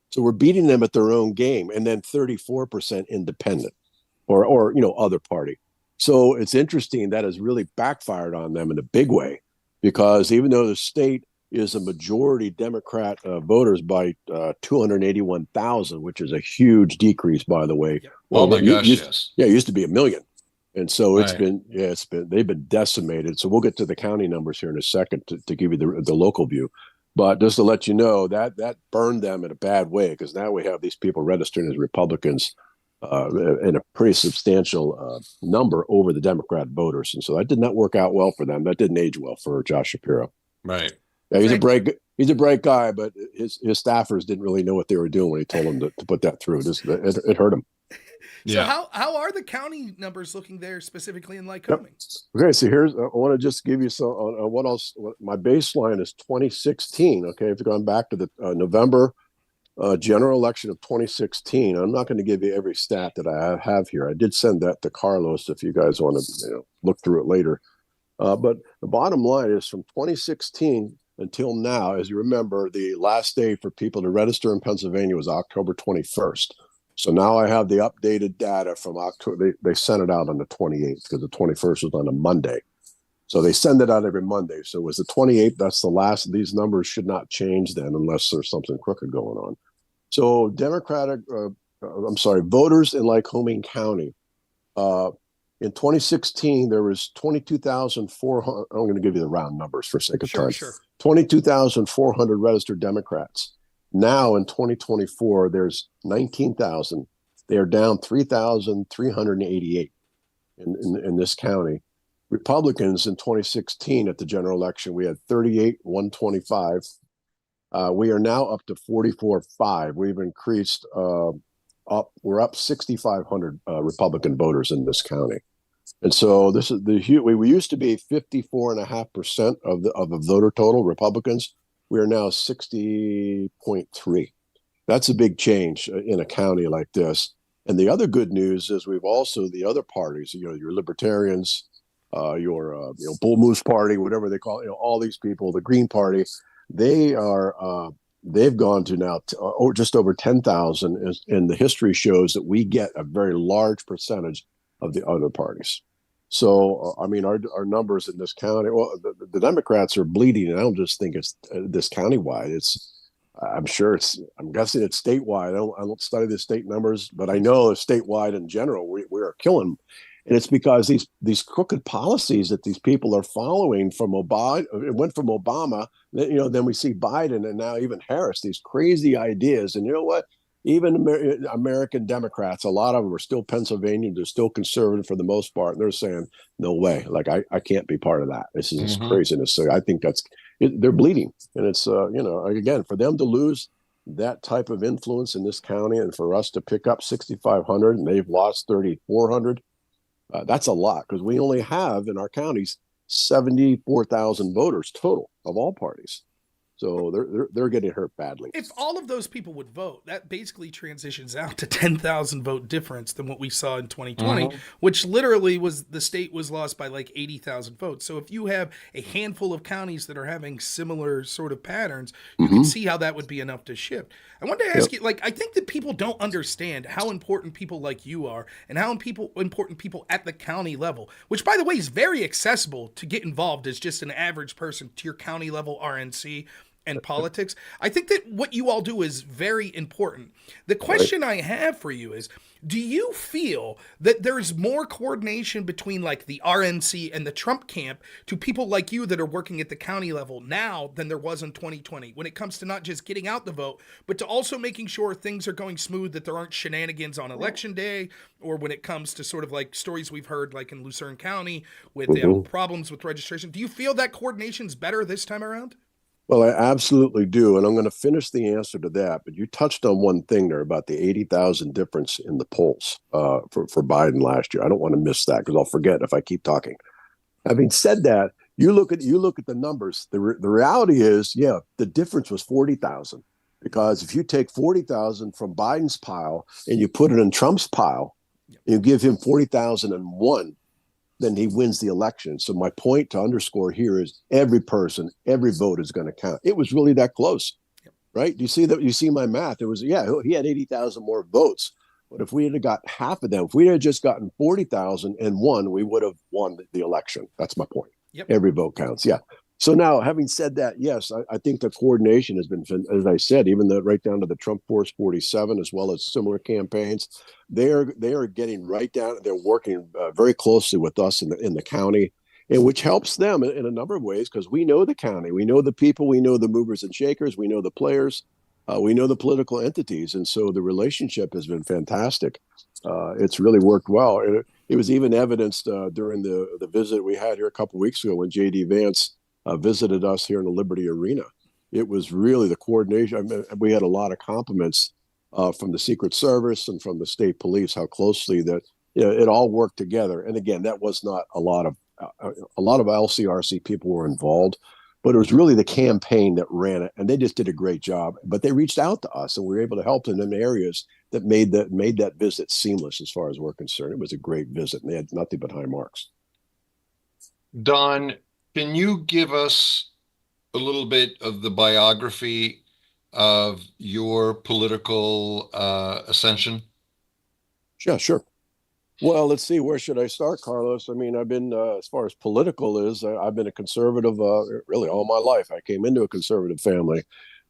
So we're beating them at their own game, and then 34% independent or other party. So it's interesting that has really backfired on them in a big way, because even though the state is a majority Democrat voters by 281,000, which is a huge decrease, by the way. Oh my gosh, yes. Yeah, it used to be 1 million. And so they've been decimated. So we'll get to the county numbers here in a second to give you the local view. But just to let you know, that burned them in a bad way, because now we have these people registering as Republicans in a pretty substantial number over the Democrat voters. And so that did not work out well for them. That didn't age well for Josh Shapiro. Right. Yeah, he's a bright guy, but his staffers didn't really know what they were doing when he told them to put that through. It hurt him. So how are the county numbers looking there, specifically in Lycoming? Yep. Okay, so I want to just give you some on what else. My baseline is 2016. Okay, if you've gone back to the November general election of 2016, I'm not going to give you every stat that I have here. I did send that to Carlos if you guys want to look through it later. But the bottom line is from 2016 until now, as you remember, the last day for people to register in Pennsylvania was October 21st. So now I have the updated data from October. They sent it out on the 28th because the 21st was on a Monday. So they send it out every Monday. So it was the 28th. That's the last. These numbers should not change then unless there's something crooked going on. So voters in Lycoming County. In 2016, there was 22,400. I'm going to give you the round numbers for sake of time. Sure. 22,400 registered Democrats. Now in 2024, there's 19,000. They are down 3,388 in this county. Republicans in 2016 at the general election, we had 38,125. We are now up to 44,500. We've increased we're up 6,500 Republican voters in this county. And so this is we used to be 54.5% of the voter total Republicans. We are now 60.3. That's a big change in a county like this. And the other good news is we've also the other parties, your libertarians, your Bull Moose Party, whatever they call it, all these people, the Green Party, they've gone to now just over 10,000, and the history shows that we get a very large percentage of the other parties. So, I mean, our numbers in this county, well, the Democrats are bleeding, and I don't just think it's this countywide. I'm guessing it's statewide. I don't study the state numbers, but I know statewide in general, we are killing. And it's because these crooked policies that these people are following from Obama, it went from Obama, then we see Biden and now even Harris, these crazy ideas. And you know what? Even American Democrats, a lot of them are still Pennsylvania. They're still conservative for the most part. And they're saying, no way, like I can't be part of that. This is just craziness. So I think they're bleeding. And it's, again, for them to lose that type of influence in this county and for us to pick up 6,500 and they've lost 3,400. That's a lot because we only have in our counties 74,000 voters total of all parties. So they're getting hurt badly. If all of those people would vote, that basically transitions out to 10,000 vote difference than what we saw in 2020, which literally the state was lost by like 80,000 votes. So if you have a handful of counties that are having similar sort of patterns, you can see how that would be enough to shift. I wanted to ask you, I think that people don't understand how important people like you are and how important people at the county level, which by the way is very accessible to get involved as just an average person to your county level RNC and politics. I think that what you all do is very important. The question I have for you is, do you feel that there's more coordination between like the RNC and the Trump camp to people like you that are working at the county level now than there was in 2020 when it comes to not just getting out the vote, but to also making sure things are going smooth, that there aren't shenanigans on election day, or when it comes to sort of like stories we've heard like in Lucerne County with problems with registration? Do you feel that coordination's better this time around? Well, I absolutely do. And I'm going to finish the answer to that. But you touched on one thing there about the 80,000 difference in the polls for Biden last year. I don't want to miss that because I'll forget if I keep talking. Having said that, you look at the numbers. The reality is, the difference was 40,000. Because if you take 40,000 from Biden's pile and you put it in Trump's pile, you give him 40,001. Then he wins the election. So my point to underscore here is every person, every vote is going to count. It was really that close, right? Do you see that? You see my math? It was, he had 80,000 more votes. But if we had got half of them, if we had just gotten 40,001, we would have won the election. That's my point. Every vote counts. Yeah. So now, having said that, yes, I think the coordination has been, as I said, even right down to the Trump Force 47, as well as similar campaigns, they are getting right down. They're working very closely with us in the county, and which helps them in a number of ways because we know the county, we know the people, we know the movers and shakers, we know the players, we know the political entities, and so the relationship has been fantastic. It's really worked well. It was even evidenced during the visit we had here a couple of weeks ago when J.D. Vance visited us here in the Liberty Arena. It was really the coordination. I mean, we had a lot of compliments from the Secret Service and from the state police, how closely that it all worked together. And again, that was not a lot of LCRC people were involved, but it was really the campaign that ran it, and they just did a great job. But they reached out to us, and we were able to help them in areas that made that visit seamless as far as we're concerned. It was a great visit, and they had nothing but high marks. Don, can you give us a little bit of the biography of your political ascension? Yeah, sure. Well, let's see. Where should I start, Carlos? I mean, I've been, as far as political is, I've been a conservative really all my life. I came into a conservative family.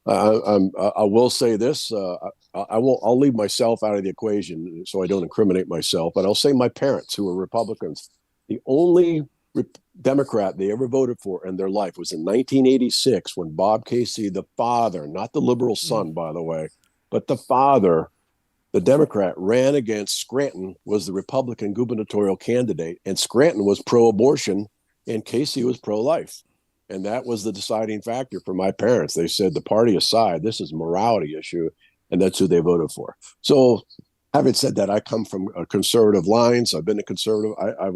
I will say this: I won't. I'll leave myself out of the equation so I don't incriminate myself. But I'll say my parents, who were Republicans, the only Democrat they ever voted for in their life was in 1986 when Bob Casey, the father, not the liberal son, by the way, but the father, the Democrat, ran against Scranton, was the Republican gubernatorial candidate, and Scranton was pro-abortion and Casey was pro-life. And that was the deciding factor for my parents. They said, the party aside, this is a morality issue, and that's who they voted for. So having said that, I come from conservative lines. I've been a conservative. I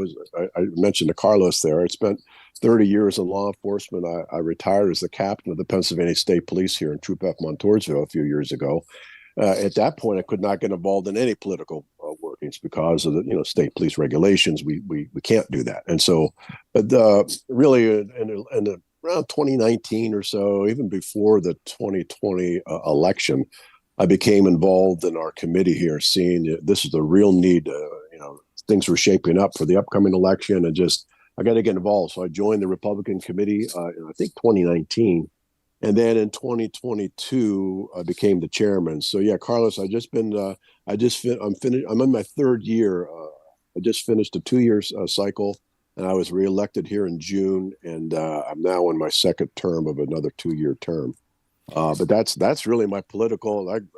mentioned to Carlos there. I spent 30 years in law enforcement. I retired as the captain of the Pennsylvania State Police here in Troop F Montoursville a few years ago. At that point, I could not get involved in any political workings because of the state police regulations. We can't do that. And so, but really, in around 2019 or so, even before the 2020 election, I became involved in our committee here, seeing this is a real need. Things were shaping up for the upcoming election, and just I got to get involved. So I joined the Republican committee in I think 2019. And then in 2022, I became the chairman. So yeah, Carlos, I'm in my third year. I just finished a 2-year cycle, and I was reelected here in June, and I'm now in my second term of another 2-year term. But that's really my political. I'm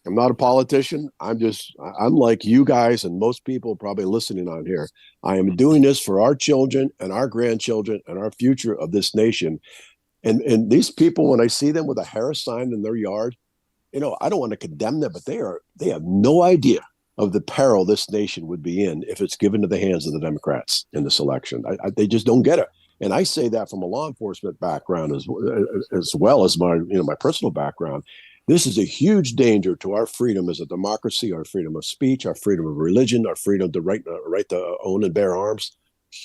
not a politician. I'm like you guys and most people probably listening on here. I am doing this for our children and our grandchildren and our future of this nation. And these people, when I see them with a Harris sign in their yard, I don't want to condemn them, but they have no idea of the peril this nation would be in if it's given to the hands of the Democrats in this election. They just don't get it. And I say that from a law enforcement background as well as my my personal background. This is a huge danger to our freedom as a democracy, our freedom of speech, our freedom of religion, our freedom to right to own and bear arms.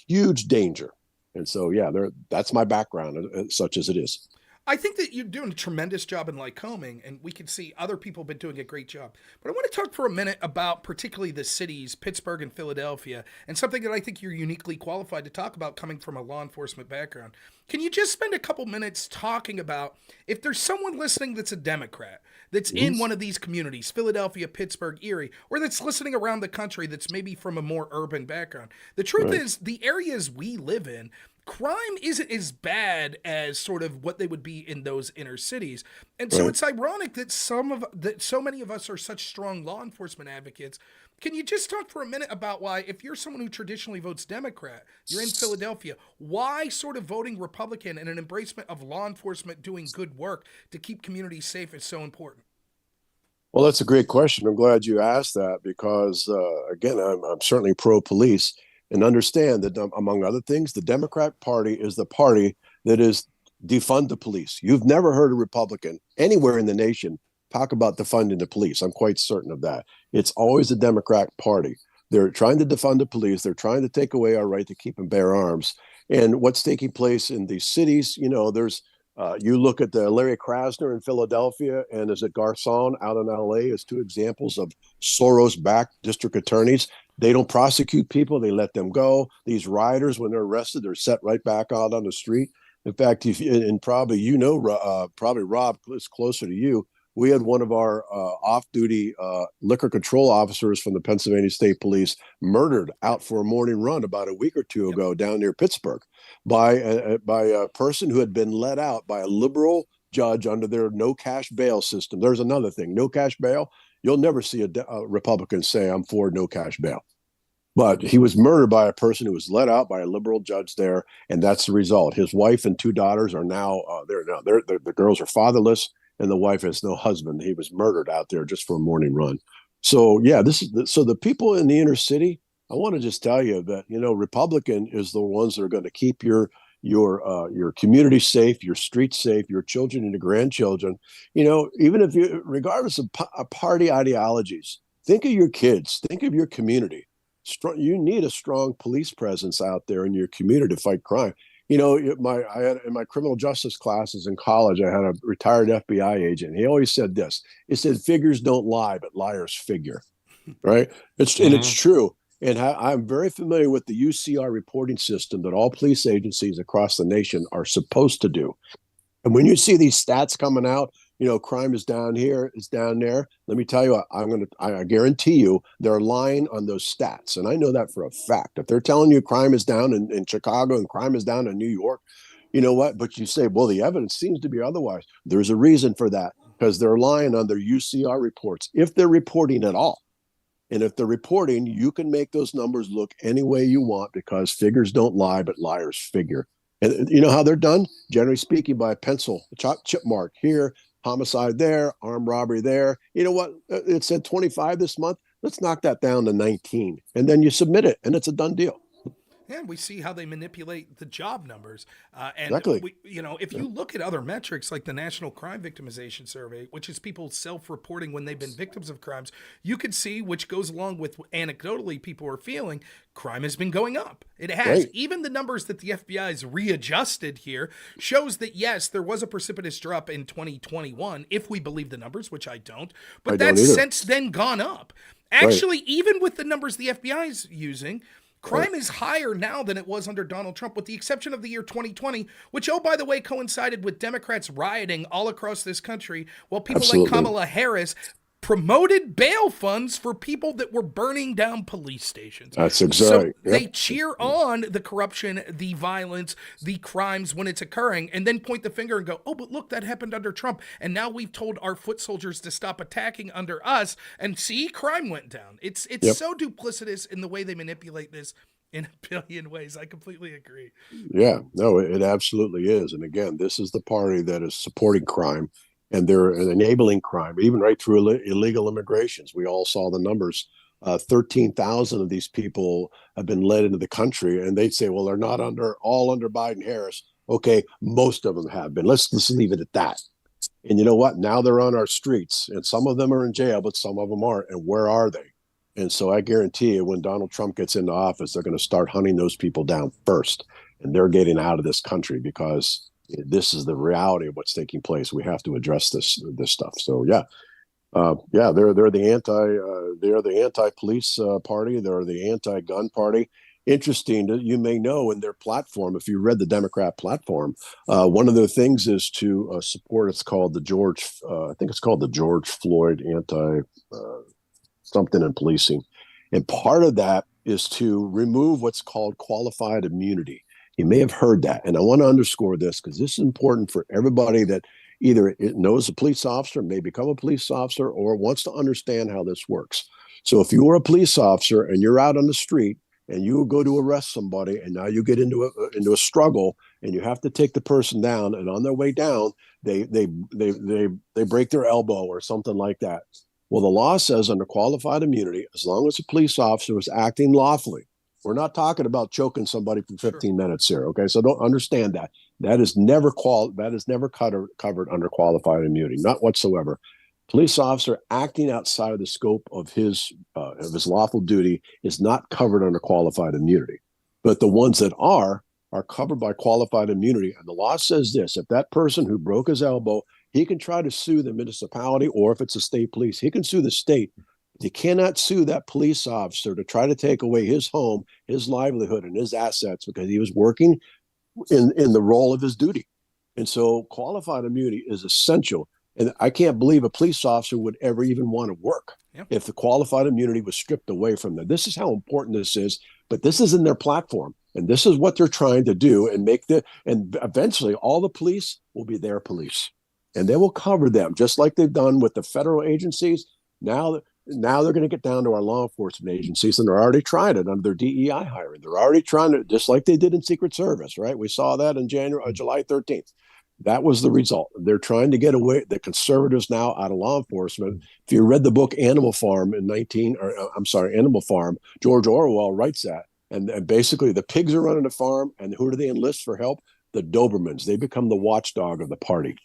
Huge danger. And so, yeah, that's my background, such as it is. I think that you're doing a tremendous job in Lycoming, and we can see other people have been doing a great job. But I want to talk for a minute about particularly the cities, Pittsburgh and Philadelphia, and something that I think you're uniquely qualified to talk about coming from a law enforcement background. Can you just spend a couple minutes talking about if there's someone listening that's a Democrat, that's in one of these communities, Philadelphia, Pittsburgh, Erie, or that's listening around the country that's maybe from a more urban background? The truth is, the areas we live in, crime isn't as bad as sort of what they would be in those inner cities. And so it's ironic that so many of us are such strong law enforcement advocates. Can you just talk for a minute about why, if you're someone who traditionally votes Democrat, you're in Philadelphia, why sort of voting Republican and an embracement of law enforcement doing good work to keep communities safe is so important? Well, that's a great question. I'm glad you asked that because, again, I'm certainly pro-police. And understand that, among other things, the Democrat Party is the party that is defund the police. You've never heard a Republican anywhere in the nation talk about defunding the police. I'm quite certain of that. It's always the Democrat Party. They're trying to defund the police. They're trying to take away our right to keep and bear arms. And what's taking place in these cities, there's you look at the Larry Krasner in Philadelphia, and is it Garcon out in LA as two examples of Soros-backed district attorneys. They don't prosecute people. They let them go. These rioters, when they're arrested, they're set right back out on the street. In fact, probably Rob is closer to you. We had one of our off-duty liquor control officers from the Pennsylvania State Police murdered out for a morning run about a week or two ago down near Pittsburgh by a person who had been let out by a liberal judge under their no cash bail system. There's another thing, no cash bail. You'll never see a Republican say, I'm for no cash bail. But he was murdered by a person who was let out by a liberal judge there, and that's the result. His wife and 2 daughters are now the girls are fatherless, and the wife has no husband. He was murdered out there just for a morning run. So yeah, so the people in the inner city. I want to just tell you that Republican is the ones that are going to keep your community safe, your streets safe, your children and your grandchildren. Even if you, regardless of party ideologies, think of your kids, think of your community. You need a strong police presence out there in your community to fight crime. I had in my criminal justice classes in college, I had a retired FBI agent. He always said this. He said, "Figures don't lie, but liars figure." Right? And it's true. And I'm very familiar with the UCR reporting system that all police agencies across the nation are supposed to do. And when you see these stats coming out, crime is down here, it's down there. Let me tell you, I guarantee you, they're lying on those stats, and I know that for a fact. If they're telling you crime is down in Chicago and crime is down in New York, you know what? But you say, well, the evidence seems to be otherwise. There's a reason for that, because they're lying on their UCR reports, if they're reporting at all. And if they're reporting, you can make those numbers look any way you want, because figures don't lie, but liars figure. And you know how they're done? Generally speaking, by a pencil, chip mark here, homicide there, armed robbery there. You know what? It said 25 this month. Let's knock that down to 19. And then you submit it, and it's a done deal. And we see how they manipulate the job numbers. And Exactly. if you look at other metrics like the National Crime Victimization Survey, which is people self-reporting when they've been victims of crimes, you can see, which goes along with anecdotally people are feeling, crime has been going up. It has. Right. Even the numbers that the FBI has readjusted here shows that, yes, there was a precipitous drop in 2021, if we believe the numbers, which I don't. But that's since then gone up. Actually, even with the numbers the FBI is using, crime is higher now than it was under Donald Trump, with the exception of the year 2020, which, oh, by the way, coincided with Democrats rioting all across this country, while people like Kamala Harris promoted bail funds for people that were burning down police stations. That's exactly. So they cheer on the corruption, the violence, the crimes when it's occurring, and then point the finger and go, oh, but look, that happened under Trump. And now we've told our foot soldiers to stop attacking under us, and see, crime went down. It's so duplicitous in the way they manipulate this in a billion ways. I completely agree. Yeah, no, it absolutely is. And again, this is the party that is supporting crime, and they're enabling crime, even right through illegal immigrations. We all saw the numbers. 13,000 of these people have been led into the country, and they'd say, well, they're not all under Biden Harris. Okay, most of them have been. Let's leave it at that. And you know what? Now they're on our streets, and some of them are in jail, but some of them aren't. And where are they? And so I guarantee you, when Donald Trump gets into office, they're going to start hunting those people down first, and they're getting out of this country, because this is the reality of what's taking place. We have to address this stuff. So they're the anti-police party. They're the anti-gun party. Interesting that you may know, in their platform, if you read the Democrat platform, one of their things is to support. It's called the George Floyd anti something in policing, and part of that is to remove what's called qualified immunity. You may have heard that, and I want to underscore this, because this is important for everybody that either knows a police officer, may become a police officer, or wants to understand how this works. So if you're a police officer and you're out on the street and you go to arrest somebody, and now you get into a struggle, and you have to take the person down, and on their way down, they break their elbow or something like that. Well, the law says under qualified immunity, as long as a police officer was acting lawfully. We're not talking about choking somebody for 15 minutes here, okay? So don't understand that. That is never covered under qualified immunity, not whatsoever. Police officer acting outside of the scope of his lawful duty is not covered under qualified immunity. But the ones that are covered by qualified immunity. And the law says this: if that person who broke his elbow, he can try to sue the municipality, or if it's a state police, he can sue the state. You cannot sue that police officer to try to take away his home, his livelihood, and his assets, because he was working in the role of his duty. And so qualified immunity is essential. And I can't believe a police officer would ever even want to work if the qualified immunity was stripped away from them. This is how important this is, but this is in their platform. And this is what they're trying to do, and and eventually all the police will be their police, and they will cover them just like they've done with the federal agencies. Now they're going to get down to our law enforcement agencies, and they're already trying it under their DEI hiring. They're already trying to, just like they did in Secret Service, right? We saw that in July 13th. That was the result. They're trying to get away, the conservatives now, out of law enforcement. If you read the book Animal Farm Animal Farm, George Orwell writes that. And basically the pigs are running the farm, and who do they enlist for help? The Dobermans. They become the watchdog of the party.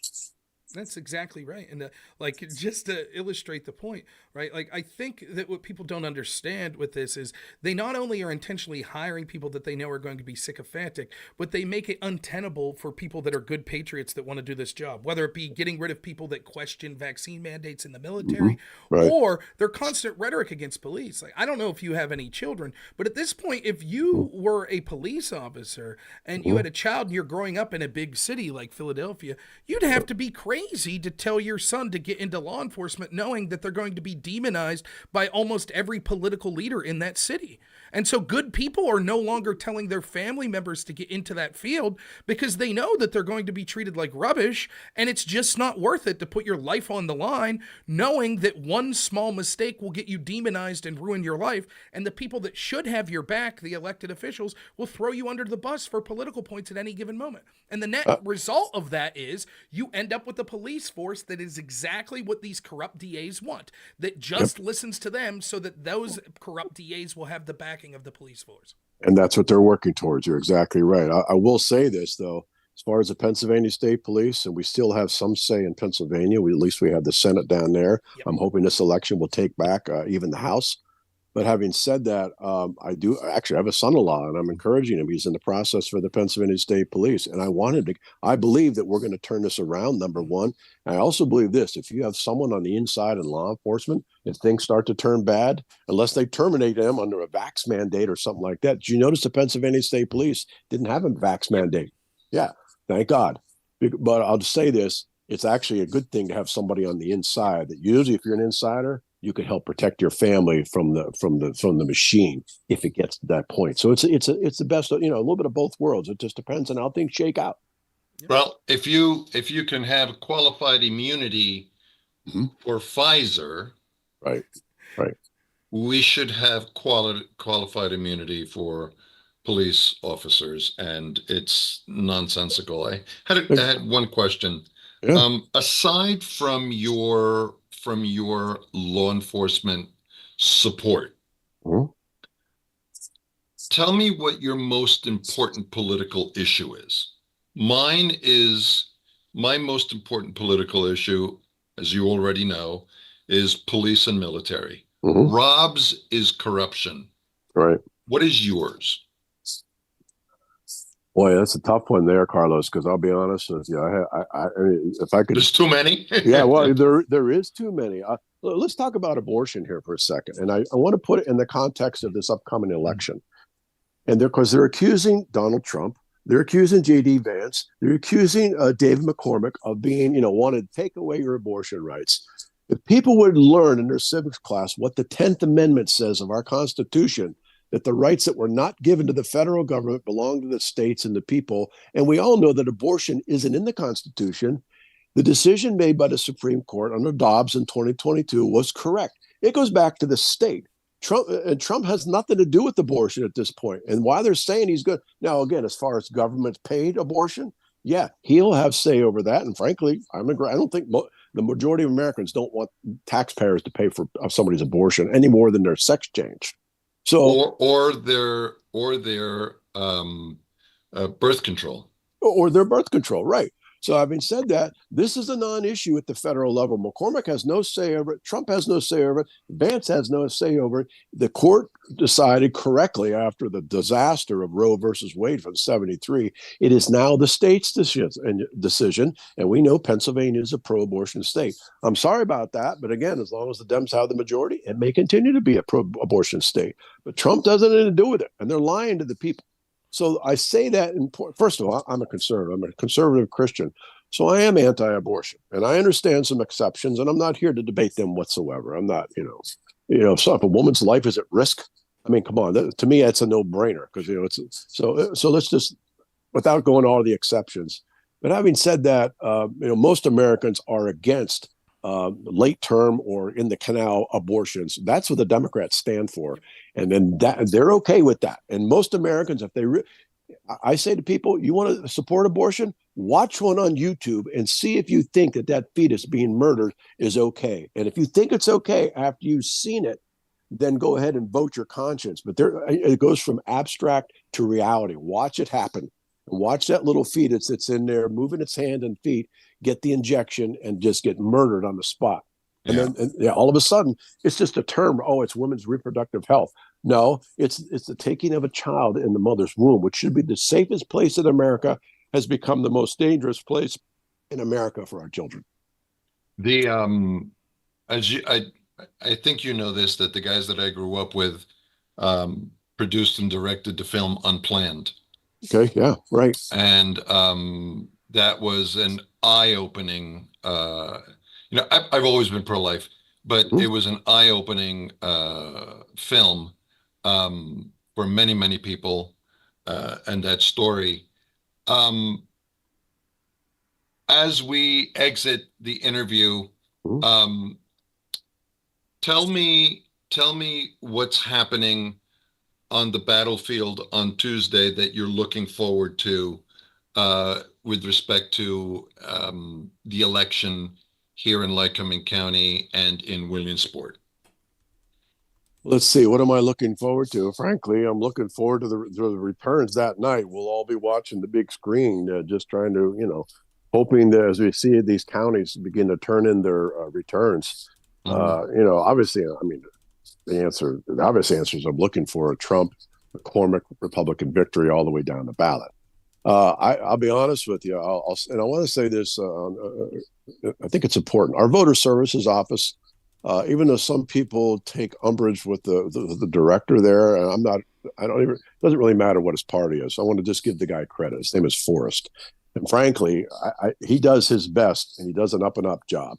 That's exactly right. And like, just to illustrate the point, right? Like, I think that what people don't understand with this is they not only are intentionally hiring people that they know are going to be sycophantic, but they make it untenable for people that are good patriots that want to do this job, whether it be getting rid of people that question vaccine mandates in the military Right. or their constant rhetoric against police. Like, I don't know if you have any children, but at this point, if you were a police officer and you had a child and you're growing up in a big city like Philadelphia, you'd have to be crazy to tell your son to get into law enforcement knowing that they're going to be demonized by almost every political leader in that city. And so good people are no longer telling their family members to get into that field because they know that they're going to be treated like rubbish, and it's just not worth it to put your life on the line knowing that one small mistake will get you demonized and ruin your life, and the people that should have your back, the elected officials, will throw you under the bus for political points at any given moment. And the net result of that is you end up with a police force that is exactly what these corrupt DAs want, that just listens to them so that those corrupt DAs will have the backing of the police force. And that's what they're working towards. You're exactly right. I will say this, though, as far as the Pennsylvania State Police, and we still have some say in Pennsylvania, at least we have the Senate down there. Yep. I'm hoping this election will take back even the House. But having said that, I do actually have a son-in-law, and I'm encouraging him. He's in the process for the Pennsylvania State Police, and I believe that we're going to turn this around, number one. And I also believe this: if you have someone on the inside in law enforcement, if things start to turn bad, unless they terminate them under a vax mandate or something like that. Did you notice the Pennsylvania State Police didn't have a vax mandate? Yeah, thank God. But I'll just say this: it's actually a good thing to have somebody on the inside. That usually, if you're an insider, you can help protect your family from the machine if it gets to that point. So it's the best, a little bit of both worlds. It just depends on how things shake out. Well, if you can have qualified immunity for Pfizer, right, we should have qualified immunity for police officers, and it's nonsensical. I had one question. Yeah. Aside from your law enforcement support, tell me what your most important political issue is. My most important political issue, as you already know, is police and military. Rob's is corruption. Right. What is yours? Boy, that's a tough one there, Carlos, because I'll be honest with you. I mean, if I could. There's too many. Yeah, well, there is too many. Let's talk about abortion here for a second. And I want to put it in the context of this upcoming election. And because they're accusing Donald Trump, they're accusing J.D. Vance, they're accusing David McCormick of being, wanting to take away your abortion rights. If people would learn in their civics class what the 10th Amendment says of our Constitution, that the rights that were not given to the federal government belong to the states and the people. And we all know that abortion isn't in the Constitution. The decision made by the Supreme Court under Dobbs in 2022 was correct. It goes back to the state. Trump has nothing to do with abortion at this point. And why they're saying he's good. Now, again, as far as government paid abortion, yeah, he'll have say over that. And frankly, I don't think the majority of Americans don't want taxpayers to pay for somebody's abortion any more than their sex change. So, or their birth control, right? So, having said that, this is a non-issue at the federal level. McCormick has no say over it. Trump has no say over it. Vance has no say over it. The court decided correctly after the disaster of Roe versus Wade from '73. It is now the state's decision, and we know Pennsylvania is a pro-abortion state. I'm sorry about that, but again, as long as the Dems have the majority, it may continue to be a pro-abortion state. But Trump doesn't have anything to do with it, and they're lying to the people. So I say that, first of all, I'm a conservative. I'm a conservative Christian. So I am anti-abortion. And I understand some exceptions, and I'm not here to debate them whatsoever. I'm not, so if a woman's life is at risk, I mean, come on. To me, that's a no-brainer because, so let's just, without going all the exceptions. But having said that, most Americans are against late term or in the canal abortions. That's what the Democrats stand for. And then they're okay with that. And most Americans, if I say to people, you want to support abortion, watch one on YouTube and see if you think that fetus being murdered is okay. And if you think it's okay after you've seen it, then go ahead and vote your conscience. But it goes from abstract to reality. Watch it happen. Watch that little fetus that's in there moving its hand and feet. get the injection, and just get murdered on the spot. And Yeah. then all of a sudden, it's just a term. Oh, it's women's reproductive health. No, it's the taking of a child in the mother's womb, which should be the safest place in America, has become the most dangerous place in America for our children. The as you I think you know this, that the guys that I grew up with produced and directed the film Unplanned. Okay, yeah, right. And that was an eye-opening I've always been pro-life, but it was an eye-opening film for many, many people, and that story. As we exit the interview, tell me what's happening on the battlefield on Tuesday that you're looking forward to with respect to the election here in Lycoming County and in Williamsport. Let's see. What am I looking forward to? Frankly, I'm looking forward to the returns that night. We'll all be watching the big screen, just trying to, hoping that as we see these counties begin to turn in their returns. Obviously, the obvious answer is I'm looking for a Trump, McCormick Republican victory all the way down the ballot. I'll be honest with you. I want to say this. I think it's important. Our voter services office, even though some people take umbrage with the director there, and it doesn't really matter what his party is. I want to just give the guy credit. His name is Forrest. And frankly, he does his best, and he does an up and up job,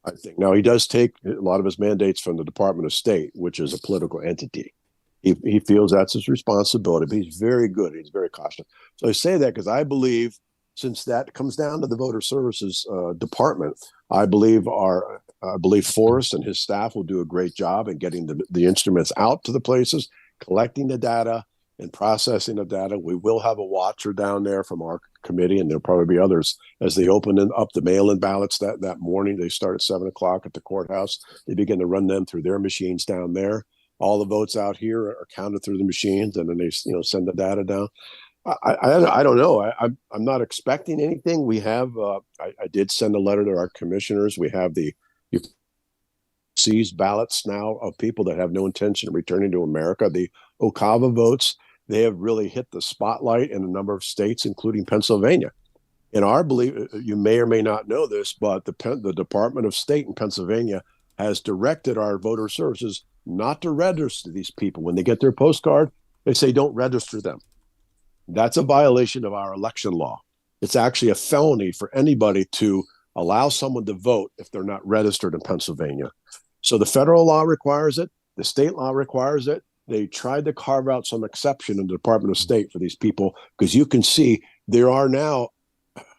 I think. Now, he does take a lot of his mandates from the Department of State, which is a political entity. He feels that's his responsibility, but he's very good. He's very cautious. So I say that because I believe, since that comes down to the voter services department, I believe Forrest and his staff will do a great job in getting the instruments out to the places, collecting the data and processing the data. We will have a watcher down there from our committee, and there'll probably be others as they open up the mail-in ballots that morning. They start at 7:00 at the courthouse. They begin to run them through their machines down there. All the votes out here are counted through the machines, and then they send the data down. I don't know. I'm not expecting anything. We have I did send a letter to our commissioners. We have you seized ballots now of people that have no intention of returning to America. The Okava votes, they have really hit the spotlight in a number of states, including Pennsylvania. In our belief, you may or may not know this, but the Department of State in Pennsylvania has directed our voter services not to register these people. When they get their postcard, they say don't register them. That's a violation of our election law. It's actually a felony for anybody to allow someone to vote if they're not registered in Pennsylvania. So the federal law requires it. The state law requires it. They tried to carve out some exception in the Department of State for these people, because you can see there are now,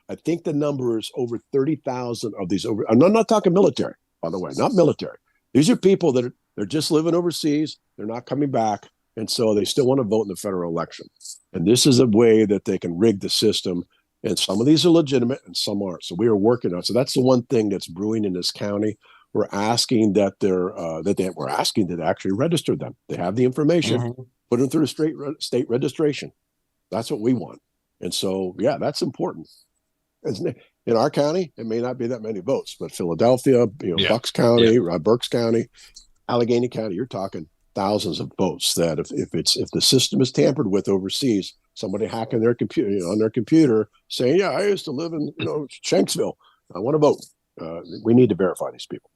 I think the number is over 30,000 of these. I'm not talking military, by the way, not military. These are people that they're just living overseas. They're not coming back. And so they still want to vote in the federal election. And this is a way that they can rig the system. And some of these are legitimate and some aren't. So we are working on it. So that's the one thing that's brewing in this county. We're asking that we're asking that they actually register them. They have the information, put them through the state registration. That's what we want. And so, yeah, that's important. In our county, it may not be that many votes, but Philadelphia, Bucks County, Berks County, Allegheny County, you're talking thousands of votes that if the system is tampered with overseas, somebody hacking their computer, on their computer saying, yeah, I used to live in, Shanksville, I want to vote. We need to verify these people.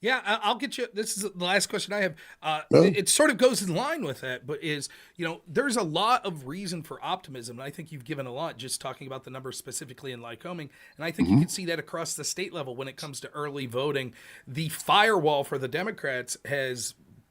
Yeah, I'll get you. This is the last question I have. It sort of goes in line with that, but there's a lot of reason for optimism. And I think you've given a lot just talking about the numbers specifically in Lycoming. And I think you can see that across the state level when it comes to early voting. The firewall for the Democrats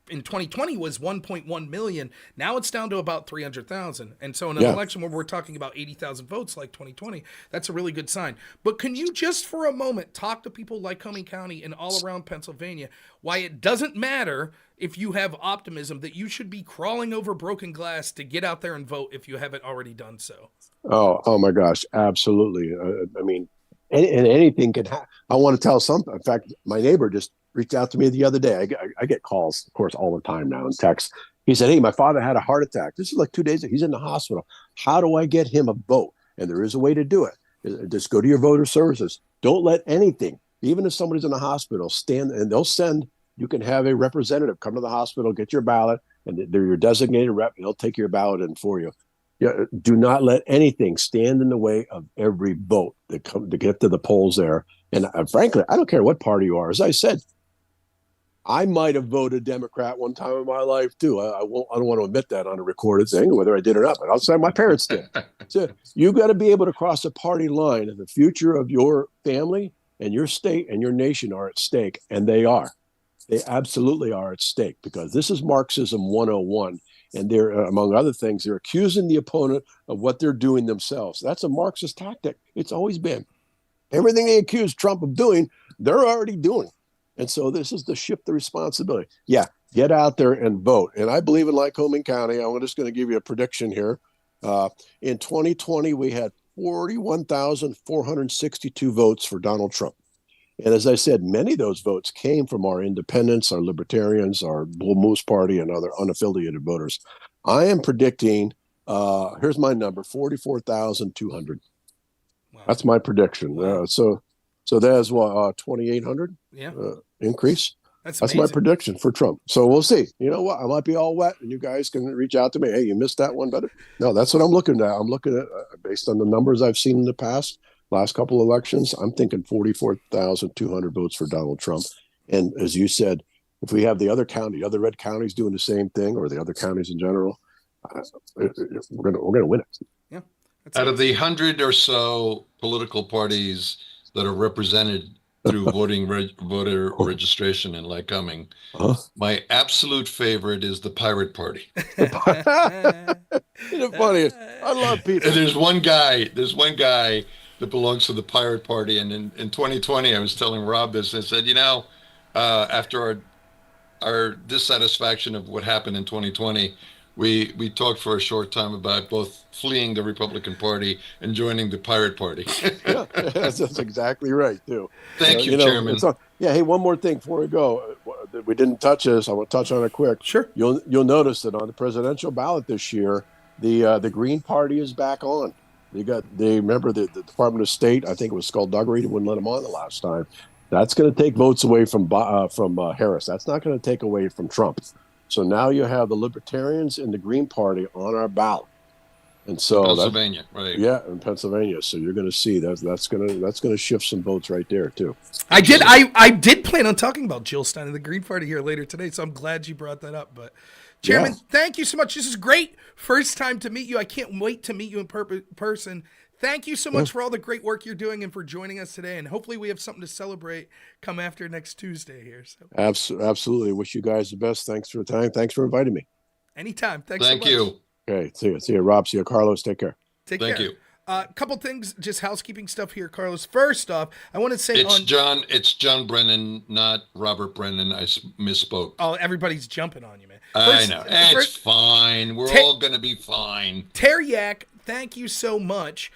in 2020 was 1.1 million. Now it's down to about 300,000. And so in an election where we're talking about 80,000 votes like 2020, that's a really good sign. But can you just for a moment talk to people like Lycoming County and all around Pennsylvania why it doesn't matter if you have optimism that you should be crawling over broken glass to get out there and vote if you haven't already done so? Oh my gosh, absolutely. Anything can happen. I want to tell something. In fact, my neighbor just reached out to me the other day. I get calls, of course, all the time now and texts. He said, hey, my father had a heart attack. This is like 2 days ago. He's in the hospital. How do I get him a vote? And there is a way to do it. Just go to your voter services. Don't let anything, even if somebody's in the hospital, stand, and they'll send, you can have a representative come to the hospital, get your ballot, and they're your designated rep, and they'll take your ballot in for you. Yeah, do not let anything stand in the way of every vote that come to get to the polls there. And frankly, I don't care what party you are. As I said, I might have voted Democrat one time in my life too. I don't want to admit that on a recorded thing, whether I did or not, but I'll say my parents did. So you got to be able to cross a party line, and the future of your family and your state and your nation are at stake, and they are. They absolutely are at stake, because this is Marxism 101. And they're, among other things, they're accusing the opponent of what they're doing themselves. That's a Marxist tactic. It's always been. Everything they accuse Trump of doing, they're already doing. And so this is to shift the responsibility. Yeah, get out there and vote. And I believe in Lycoming County. I'm just going to give you a prediction here. In 2020, we had 41,462 votes for Donald Trump. And as I said, many of those votes came from our independents, our libertarians, our Bull Moose Party, and other unaffiliated voters. I am predicting, here's my number, 44,200. Wow. That's my prediction. Wow. So that's what, 2,800 increase. That's my prediction for Trump. So we'll see. You know what? I might be all wet, and you guys can reach out to me. Hey, you missed that one, but no, that's what I'm looking at. I'm looking at, based on the numbers I've seen in the past, last couple of elections, I'm thinking 44,200 votes for Donald Trump. And as you said, if we have the other red counties doing the same thing, or the other counties in general, we're gonna win it. Yeah. Out of the 100 or so political parties that are represented through voter registration in Lycoming, my absolute favorite is the Pirate Party. Isn't it funny? I love people. There's one guy that belongs to the Pirate Party, and in 2020, I was telling Rob this. I said, after our dissatisfaction of what happened in 2020, we talked for a short time about both fleeing the Republican Party and joining the Pirate Party. Yeah, that's exactly right, too. Thank you, Chairman. Hey, one more thing before we go. We didn't touch this. I want to touch on it quick. Sure. You'll notice that on the presidential ballot this year, the Green Party is back on. Remember the Department of State, I think it was skullduggery, wouldn't let them on the last time. That's going to take votes away from Harris. That's not going to take away from Trump. So now you have the Libertarians and the Green Party on our ballot, and so Pennsylvania, right? Yeah, in Pennsylvania. So you're going to see that's going to shift some votes right there too. I did plan on talking about Jill Stein and the Green Party here later today, so I'm glad you brought that up. But Chairman, thank you so much. This is great. First time to meet you. I can't wait to meet you in person. Thank you so much for all the great work you're doing and for joining us today. And hopefully we have something to celebrate come after next Tuesday here. So absolutely. Wish you guys the best. Thanks for the time. Thanks for inviting me. Anytime. Thanks Thank so much. you. Okay. See you, Rob. See you, Carlos. Take care. Take care. Thank you. Couple things, just housekeeping stuff here, Carlos. First off, I want to say it's John Brennan, not Robert Brennan. I misspoke. Oh, everybody's jumping on you, man. I know. It's fine. We're all going to be fine. Teryak, thank you so much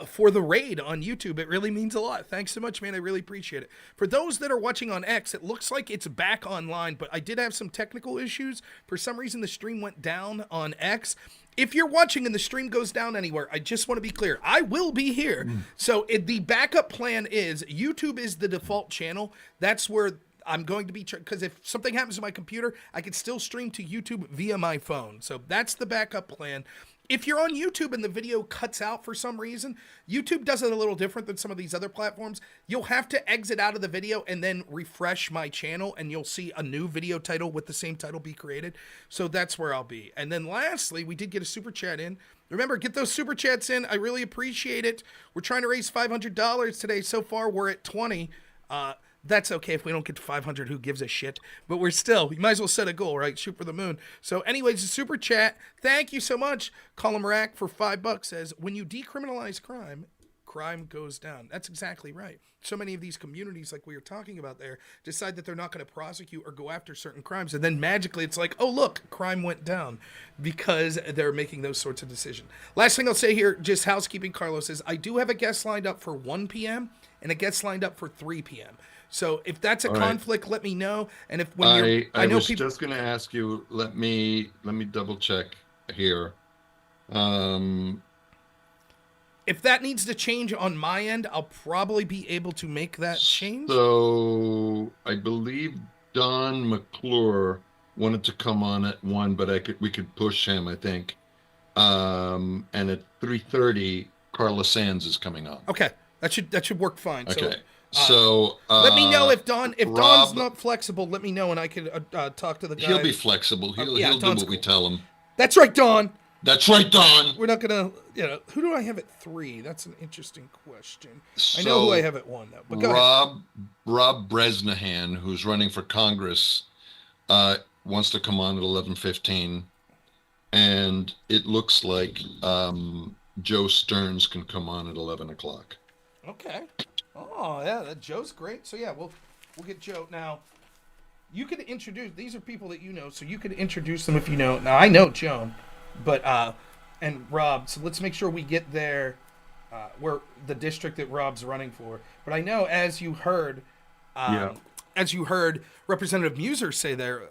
for the raid on YouTube. It really means a lot. Thanks so much, man. I really appreciate it. For those that are watching on X, it looks like it's back online, but I did have some technical issues. For some reason, the stream went down on X. If you're watching and the stream goes down anywhere, I just want to be clear. I will be here. So the backup plan is YouTube is the default channel. That's where I'm going to be, because if something happens to my computer, I can still stream to YouTube via my phone. So that's the backup plan. If you're on YouTube and the video cuts out for some reason, YouTube does it a little different than some of these other platforms. You'll have to exit out of the video and then refresh my channel, and you'll see a new video title with the same title be created. So that's where I'll be. And then lastly, we did get a super chat in. Remember, get those super chats in. I really appreciate it. We're trying to raise $500 today. So far, we're at 20. That's okay if we don't get to 500. Who gives a shit? But we might as well set a goal, right? Shoot for the moon. So anyways, the super chat. Thank you so much. Colin Rack for $5 says, when you decriminalize crime, crime goes down. That's exactly right. So many of these communities, like we were talking about there, decide that they're not going to prosecute or go after certain crimes. And then magically it's like, oh, look, crime went down because they're making those sorts of decisions. Last thing I'll say here, just housekeeping, Carlos, is I do have a guest lined up for 1 p.m. and a guest lined up for 3 p.m. So if that's a conflict, let me know. And if when I was just going to ask you, let me double check here. If that needs to change on my end, I'll probably be able to make that change. So I believe Don McClure wanted to come on at 1, but we could push him, I think. And at 3:30, Carla Sands is coming on. Okay, that should work fine. Okay. So let me know if Don's Rob, not flexible. Let me know, and I can talk to the guy. He'll be flexible. He'll do what we tell him. That's right, Don. That's right, Don. We're not gonna, who do I have at 3? That's an interesting question. So, I know who I have at 1 though. But go ahead. Rob Bresnahan, who's running for Congress, wants to come on at 11:15, and it looks like Joe Stearns can come on at 11 o'clock. Okay. Oh yeah, Joe's great. So yeah, we'll get Joe now. You can introduce. These are people that you know, so you can introduce them if you know. Now I know Joan. But and Rob, so let's make sure we get there where the district that Rob's running for. But I know, as you heard Representative Meuser say there,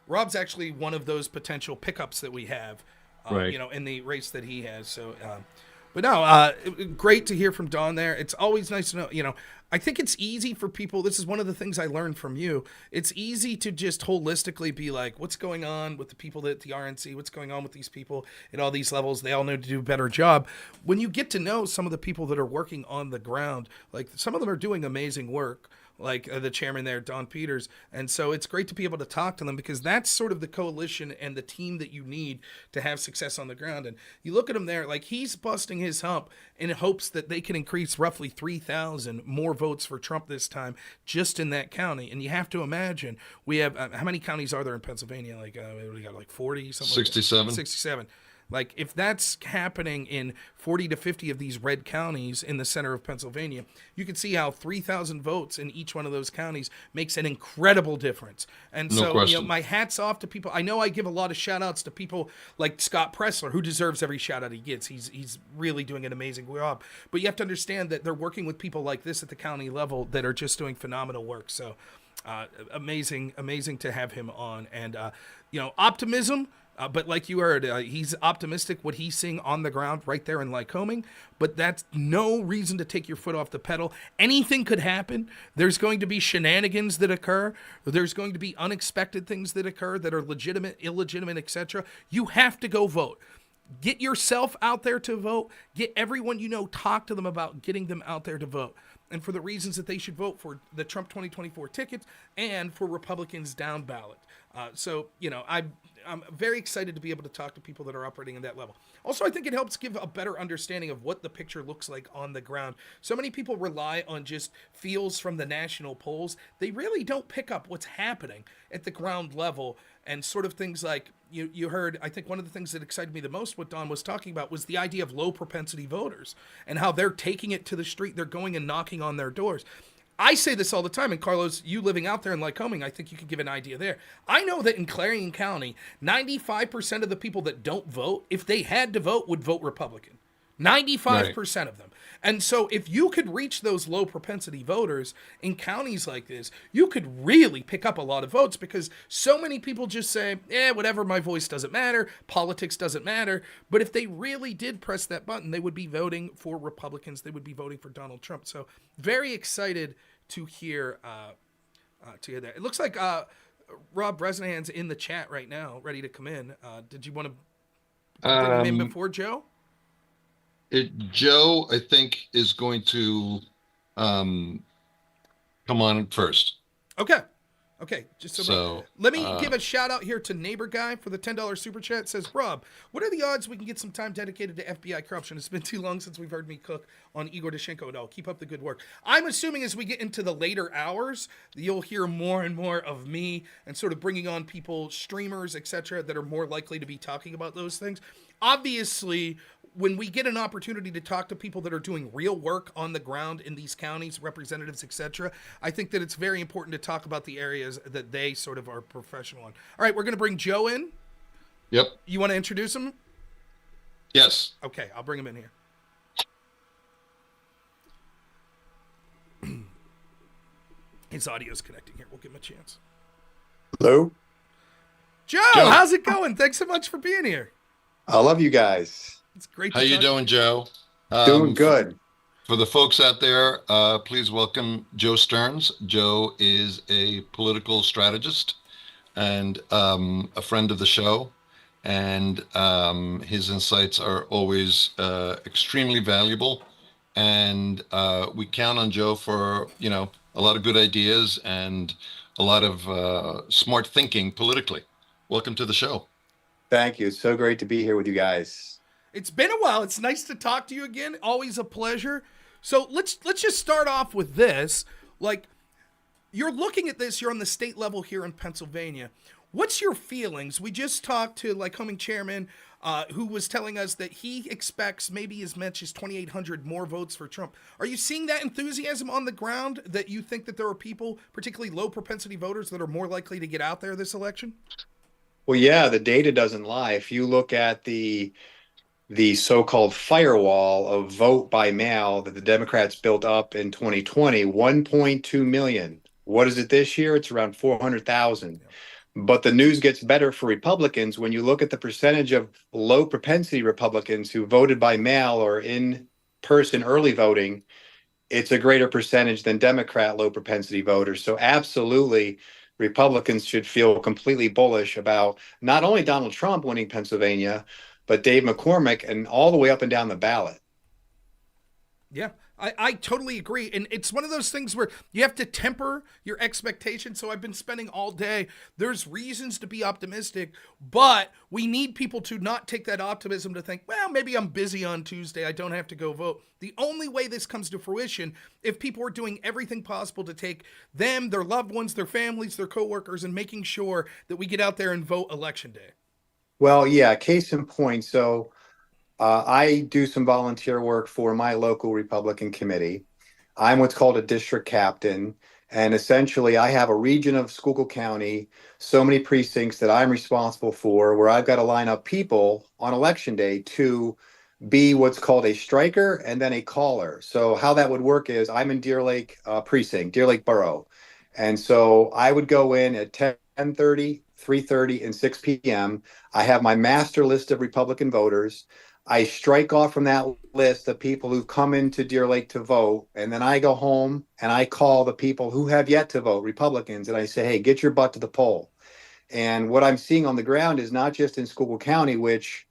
Rob's actually one of those potential pickups that we have, right. In the race that he has. So, but no, great to hear from Don there. It's always nice to know, I think it's easy for people. This is one of the things I learned from you. It's easy to just holistically be like, what's going on with the people at the RNC? What's going on with these people at all these levels? They all need to do a better job. When you get to know some of the people that are working on the ground, like some of them are doing amazing work, like the chairman there, Don Peters. And so it's great to be able to talk to them because that's sort of the coalition and the team that you need to have success on the ground. And you look at him there, like he's busting his hump in hopes that they can increase roughly 3,000 more votes for Trump this time just in that county. And you have to imagine we have, how many counties are there in Pennsylvania? Like, we got like 40, something 67. Like 67. Like, if that's happening in 40 to 50 of these red counties in the center of Pennsylvania, you can see how 3,000 votes in each one of those counties makes an incredible difference. And so, my hat's off to people. I know I give a lot of shout outs to people like Scott Pressler, who deserves every shout out he gets. He's really doing an amazing job. But you have to understand that they're working with people like this at the county level that are just doing phenomenal work. So, amazing to have him on. And, optimism. But like you heard, he's optimistic what he's seeing on the ground right there in Lycoming. But that's no reason to take your foot off the pedal. Anything could happen. There's going to be shenanigans that occur. There's going to be unexpected things that occur that are legitimate, illegitimate, etc. You have to go vote. Get yourself out there to vote. Get everyone you know, talk to them about getting them out there to vote. And for the reasons that they should vote for the Trump 2024 ticket and for Republicans down ballot. I'm very excited to be able to talk to people that are operating in that level. Also, I think it helps give a better understanding of what the picture looks like on the ground. So many people rely on just feels from the national polls. They really don't pick up what's happening at the ground level and sort of things like you heard. I think one of the things that excited me the most, what Don was talking about, was the idea of low propensity voters and how they're taking it to the street. They're going and knocking on their doors. I say this all the time, and Carlos, you living out there in Lycoming, I think you can give an idea there. I know that in Clarion County, 95% of the people that don't vote, if they had to vote, would vote Republican. 95% of them. And so if you could reach those low propensity voters in counties like this, you could really pick up a lot of votes because so many people just say, whatever, my voice doesn't matter, politics doesn't matter. But if they really did press that button, they would be voting for Republicans. They would be voting for Donald Trump. So very excited to hear that. It looks like Rob Bresnahan's in the chat right now, ready to come in. Did you want to bring him in before Joe? Joe, I think, is going to come on first. Okay. So let me give a shout out here to Neighbor Guy for the $10 super chat. It says, Rob, what are the odds we can get some time dedicated to FBI corruption? It's been too long since we've heard me cook on Igor Dushenko. No, keep up the good work. I'm assuming as we get into the later hours, you'll hear more and more of me and sort of bringing on people, streamers, etc., that are more likely to be talking about those things. Obviously, when we get an opportunity to talk to people that are doing real work on the ground in these counties, representatives, etc., I think that it's very important to talk about the areas that they sort of are professional on. All right, we're going to bring Joe in. Yep. You want to introduce him? Yes. Okay, I'll bring him in here. His audio's connecting here. We'll give him a chance. Hello? Joe, how's it going? Thanks so much for being here. I love you guys. It's great. How you doing, Joe? Doing good. For the folks out there, please welcome Joe Stearns. Joe is a political strategist and a friend of the show, and his insights are always extremely valuable. And we count on Joe for, a lot of good ideas and a lot of smart thinking politically. Welcome to the show. Thank you. It's so great to be here with you guys. It's been a while. It's nice to talk to you again. Always a pleasure. So let's just start off with this. Like, you're looking at this, you're on the state level here in Pennsylvania. What's your feelings? We just talked to Lycoming chairman who was telling us that he expects maybe as much as 2,800 more votes for Trump. Are you seeing that enthusiasm on the ground, that you think that there are people, particularly low propensity voters, that are more likely to get out there this election? Well, yeah, the data doesn't lie. If you look at the so-called firewall of vote by mail that the Democrats built up in 2020, 1.2 million. What is it this year? It's around 400,000. But the news gets better for Republicans when you look at the percentage of low propensity Republicans who voted by mail or in person early voting. It's a greater percentage than Democrat low propensity voters. So absolutely, Republicans should feel completely bullish about not only Donald Trump winning Pennsylvania, but Dave McCormick and all the way up and down the ballot. Yeah, I totally agree. And it's one of those things where you have to temper your expectations. So I've been spending all day. There's reasons to be optimistic, but we need people to not take that optimism to think, well, maybe I'm busy on Tuesday, I don't have to go vote. The only way this comes to fruition, if people are doing everything possible to take them, their loved ones, their families, their coworkers, and making sure that we get out there and vote election day. Well, yeah, case in point. So I do some volunteer work for my local Republican committee. I'm what's called a district captain. And essentially, I have a region of Schuylkill County, so many precincts that I'm responsible for, where I've got to line up people on election day to be what's called a striker and then a caller. So how that would work is I'm in Deer Lake precinct, Deer Lake Borough. And so I would go in at 10:30, 3:30, and 6 p.m. I have my master list of Republican voters. I strike off from that list the people who've come into Deer Lake to vote, and then I go home and I call the people who have yet to vote, Republicans, and I say, hey, get your butt to the poll. And what I'm seeing on the ground is not just in Schuylkill County, which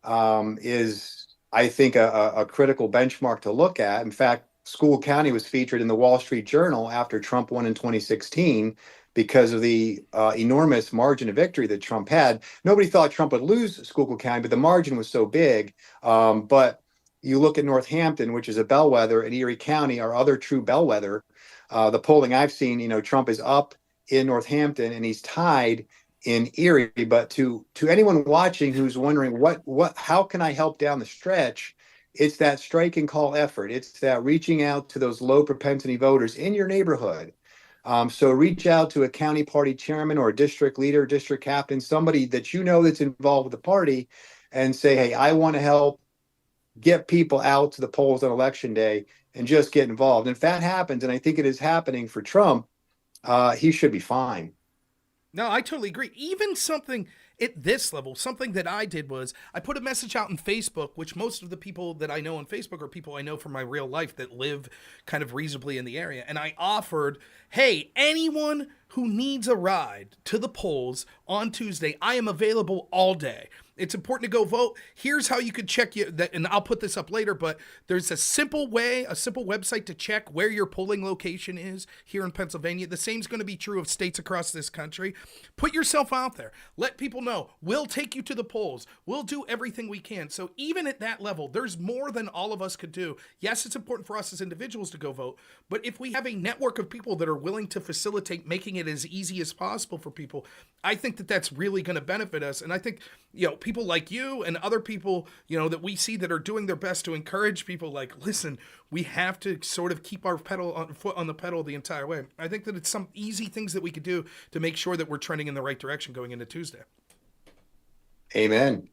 is, I think, a critical benchmark to look at. In fact, Schuylkill County was featured in the Wall Street Journal after Trump won in 2016 because of the enormous margin of victory that Trump had. Nobody thought Trump would lose Schuylkill County, but the margin was so big. But you look at Northampton, which is a bellwether, and Erie County, our other true bellwether. The polling I've seen, Trump is up in Northampton and he's tied in Erie. But to anyone watching who's wondering how can I help down the stretch, it's that strike and call effort. It's that reaching out to those low propensity voters in your neighborhood. So reach out to a county party chairman or a district leader, district captain, somebody that you know that's involved with the party, and say, hey, I want to help get people out to the polls on election day and just get involved. And if that happens, and I think it is happening for Trump, he should be fine. No, I totally agree. Even something at this level, something that I did was I put a message out on Facebook, which most of the people that I know on Facebook are people I know from my real life that live kind of reasonably in the area. And I offered, hey, anyone who needs a ride to the polls on Tuesday, I am available all day. It's important to go vote. Here's how you could check that, and I'll put this up later, but there's a simple website to check where your polling location is here in Pennsylvania. The same is going to be true of states across this country. Put yourself out there. Let people know. We'll take you to the polls. We'll do everything we can. So even at that level, there's more than all of us could do. Yes, it's important for us as individuals to go vote, but if we have a network of people that are willing to facilitate making it as easy as possible for people, I think that that's really going to benefit us. And I think, people like you and other people, that we see that are doing their best to encourage people, like, listen, we have to sort of keep our foot on the pedal the entire way. I think that it's some easy things that we could do to make sure that we're trending in the right direction going into Tuesday. Amen.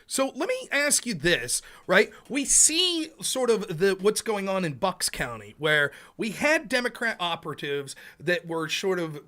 So let me ask you this, right? We see sort of what's going on in Bucks County, where we had Democrat operatives that were sort of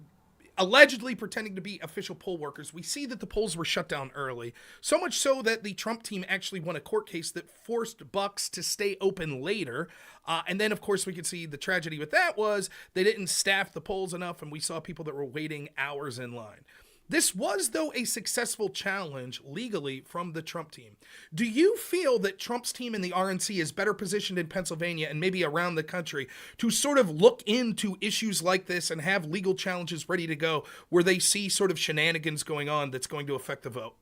allegedly pretending to be official poll workers. We see that the polls were shut down early, so much so that the Trump team actually won a court case that forced Bucks to stay open later. And then, of course, we could see the tragedy with that was they didn't staff the polls enough, and we saw people that were waiting hours in line. This was, though, a successful challenge legally from the Trump team. Do you feel that Trump's team in the RNC is better positioned in Pennsylvania and maybe around the country to sort of look into issues like this and have legal challenges ready to go where they see sort of shenanigans going on that's going to affect the vote?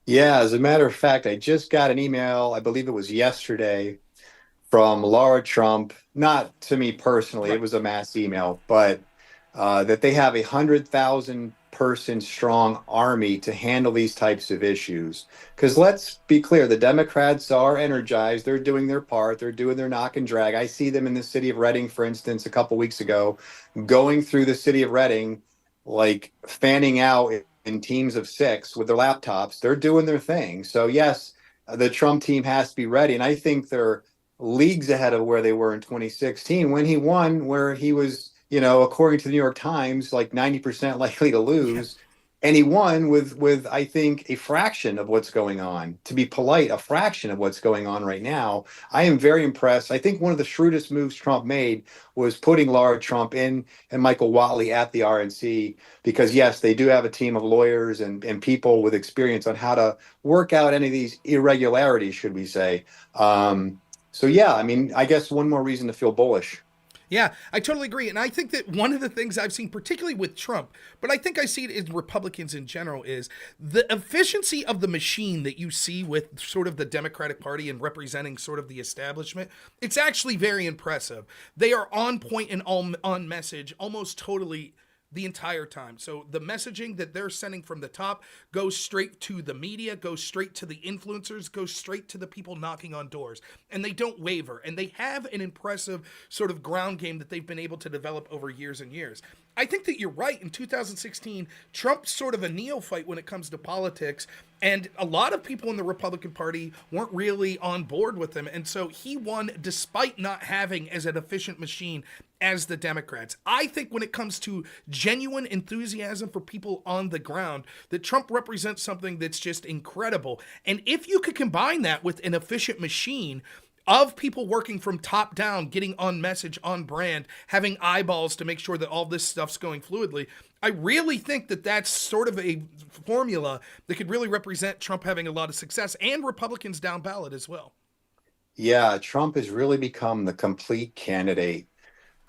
Yeah, as a matter of fact, I just got an email, I believe it was yesterday, from Laura Trump, not to me personally, Right. it was a mass email, but that they have 100,000 person strong army to handle these types of issues. Because let's be clear, the Democrats are energized. They're doing their part. They're doing their knock and drag. I see them in the city of Reading, for instance, a couple weeks ago, going through the city of Reading, like fanning out in teams of 6 with their laptops. They're doing their thing. So yes, the Trump team has to be ready. And I think they're leagues ahead of where they were in 2016 when he won, where he was, according to the New York Times, like 90% likely to lose. And he won with I think a fraction of what's going on. To be polite, a fraction of what's going on right now. I am very impressed. I think one of the shrewdest moves Trump made was putting Laura Trump in and Michael Whatley at the RNC, because yes, they do have a team of lawyers and people with experience on how to work out any of these irregularities, should we say. So yeah, I mean, I guess one more reason to feel bullish. Yeah, I totally agree. And I think that one of the things I've seen, particularly with Trump, but I think I see it in Republicans in general, is the efficiency of the machine that you see with sort of the Democratic Party and representing sort of the establishment. It's actually very impressive. They are on point and on message almost totally the entire time. So the messaging that they're sending from the top goes straight to the media, goes straight to the influencers, goes straight to the people knocking on doors. And they don't waver. And they have an impressive sort of ground game that they've been able to develop over years and years. I think that you're right. In 2016, Trump's sort of a neophyte when it comes to politics, and a lot of people in the Republican Party weren't really on board with him. And so he won despite not having as an efficient machine as the Democrats. I think when it comes to genuine enthusiasm for people on the ground, that Trump represents something that's just incredible. And if you could combine that with an efficient machine of people working from top down, getting on message, on brand, having eyeballs to make sure that all this stuff's going fluidly, I really think that that's sort of a formula that could really represent Trump having a lot of success and Republicans down ballot as well. Yeah, Trump has really become the complete candidate.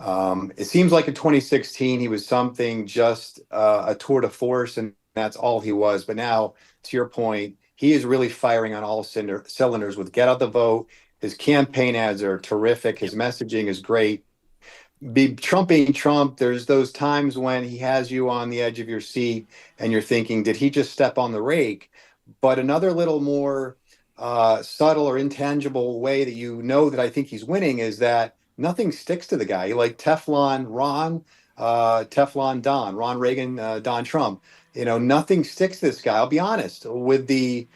It seems like in 2016, he was something just a tour de force, and that's all he was. But now, to your point, he is really firing on all cylinders with Get Out the Vote. His campaign ads are terrific. His messaging is great. Trump being Trump, there's those times when he has you on the edge of your seat and you're thinking, did he just step on the rake? But another little more subtle or intangible way that that I think he's winning is that nothing sticks to the guy. Like Teflon Ron, Teflon Don, Ron Reagan, Don Trump. Nothing sticks to this guy. I'll be honest, with the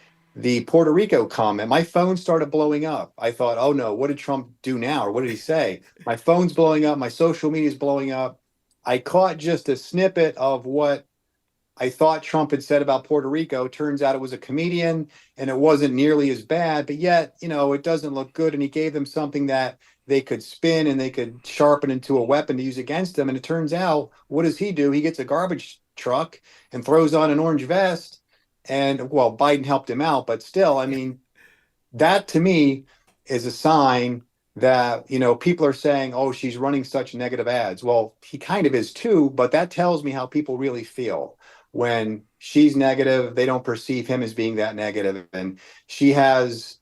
Puerto Rico comment, my phone started blowing up. I thought, oh no, what did Trump do now? Or what did he say? My phone's blowing up. My social media is blowing up. I caught just a snippet of what I thought Trump had said about Puerto Rico. Turns out it was a comedian and it wasn't nearly as bad, but yet, it doesn't look good. And he gave them something that they could spin and they could sharpen into a weapon to use against him. And it turns out, what does he do? He gets a garbage truck and throws on an orange vest. And well, Biden helped him out, but still, I mean, that to me is a sign that, people are saying, oh, she's running such negative ads. Well, he kind of is too, but that tells me how people really feel. When she's negative, they don't perceive him as being that negative. And she has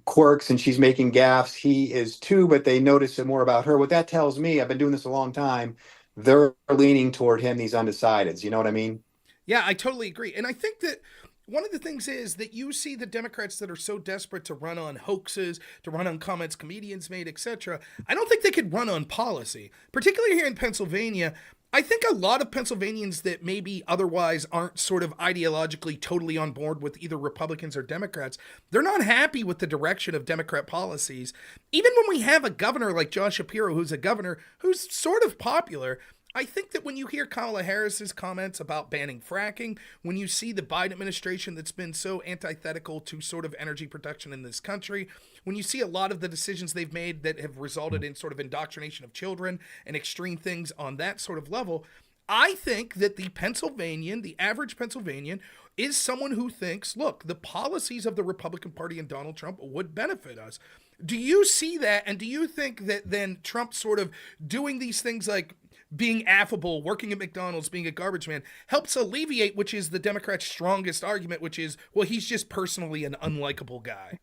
quirks and she's making gaffes. He is too, but they notice it more about her. What that tells me, I've been doing this a long time, they're leaning toward him, these undecideds. You know what I mean? Yeah, I totally agree. And I think that one of the things is that you see the Democrats that are so desperate to run on hoaxes, to run on comments comedians made, etc. I don't think they could run on policy, particularly here in Pennsylvania. I think a lot of Pennsylvanians that maybe otherwise aren't sort of ideologically totally on board with either Republicans or Democrats, they're not happy with the direction of Democrat policies. Even when we have a governor like Josh Shapiro, who's a governor who's sort of popular, I think that when you hear Kamala Harris's comments about banning fracking, when you see the Biden administration that's been so antithetical to sort of energy production in this country, when you see a lot of the decisions they've made that have resulted in sort of indoctrination of children and extreme things on that sort of level, I think that the Pennsylvanian, the average Pennsylvanian, is someone who thinks, look, the policies of the Republican Party and Donald Trump would benefit us. Do you see that? And do you think that then Trump sort of doing these things like being affable, working at McDonald's, being a garbage man, helps alleviate, which is the Democrats' strongest argument, which is, well, he's just personally an unlikable guy?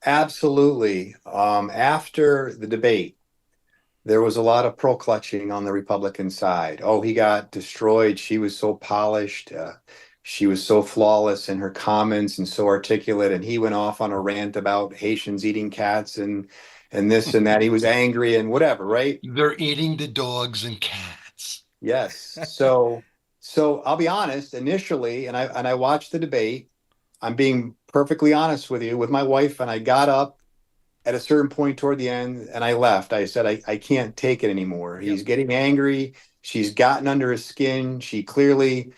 Absolutely. After the debate, there was a lot of pearl clutching on the Republican side. Oh, he got destroyed. She was so polished. She was so flawless in her comments and so articulate. And he went off on a rant about Haitians eating cats and this and that. He was angry and whatever, right? They're eating the dogs and cats. Yes. So I'll be honest, initially, and I watched the debate. I'm being perfectly honest with you, with my wife, and I got up at a certain point toward the end and I left. I said, I can't take it anymore. Yep. He's getting angry. She's gotten under his skin. She clearly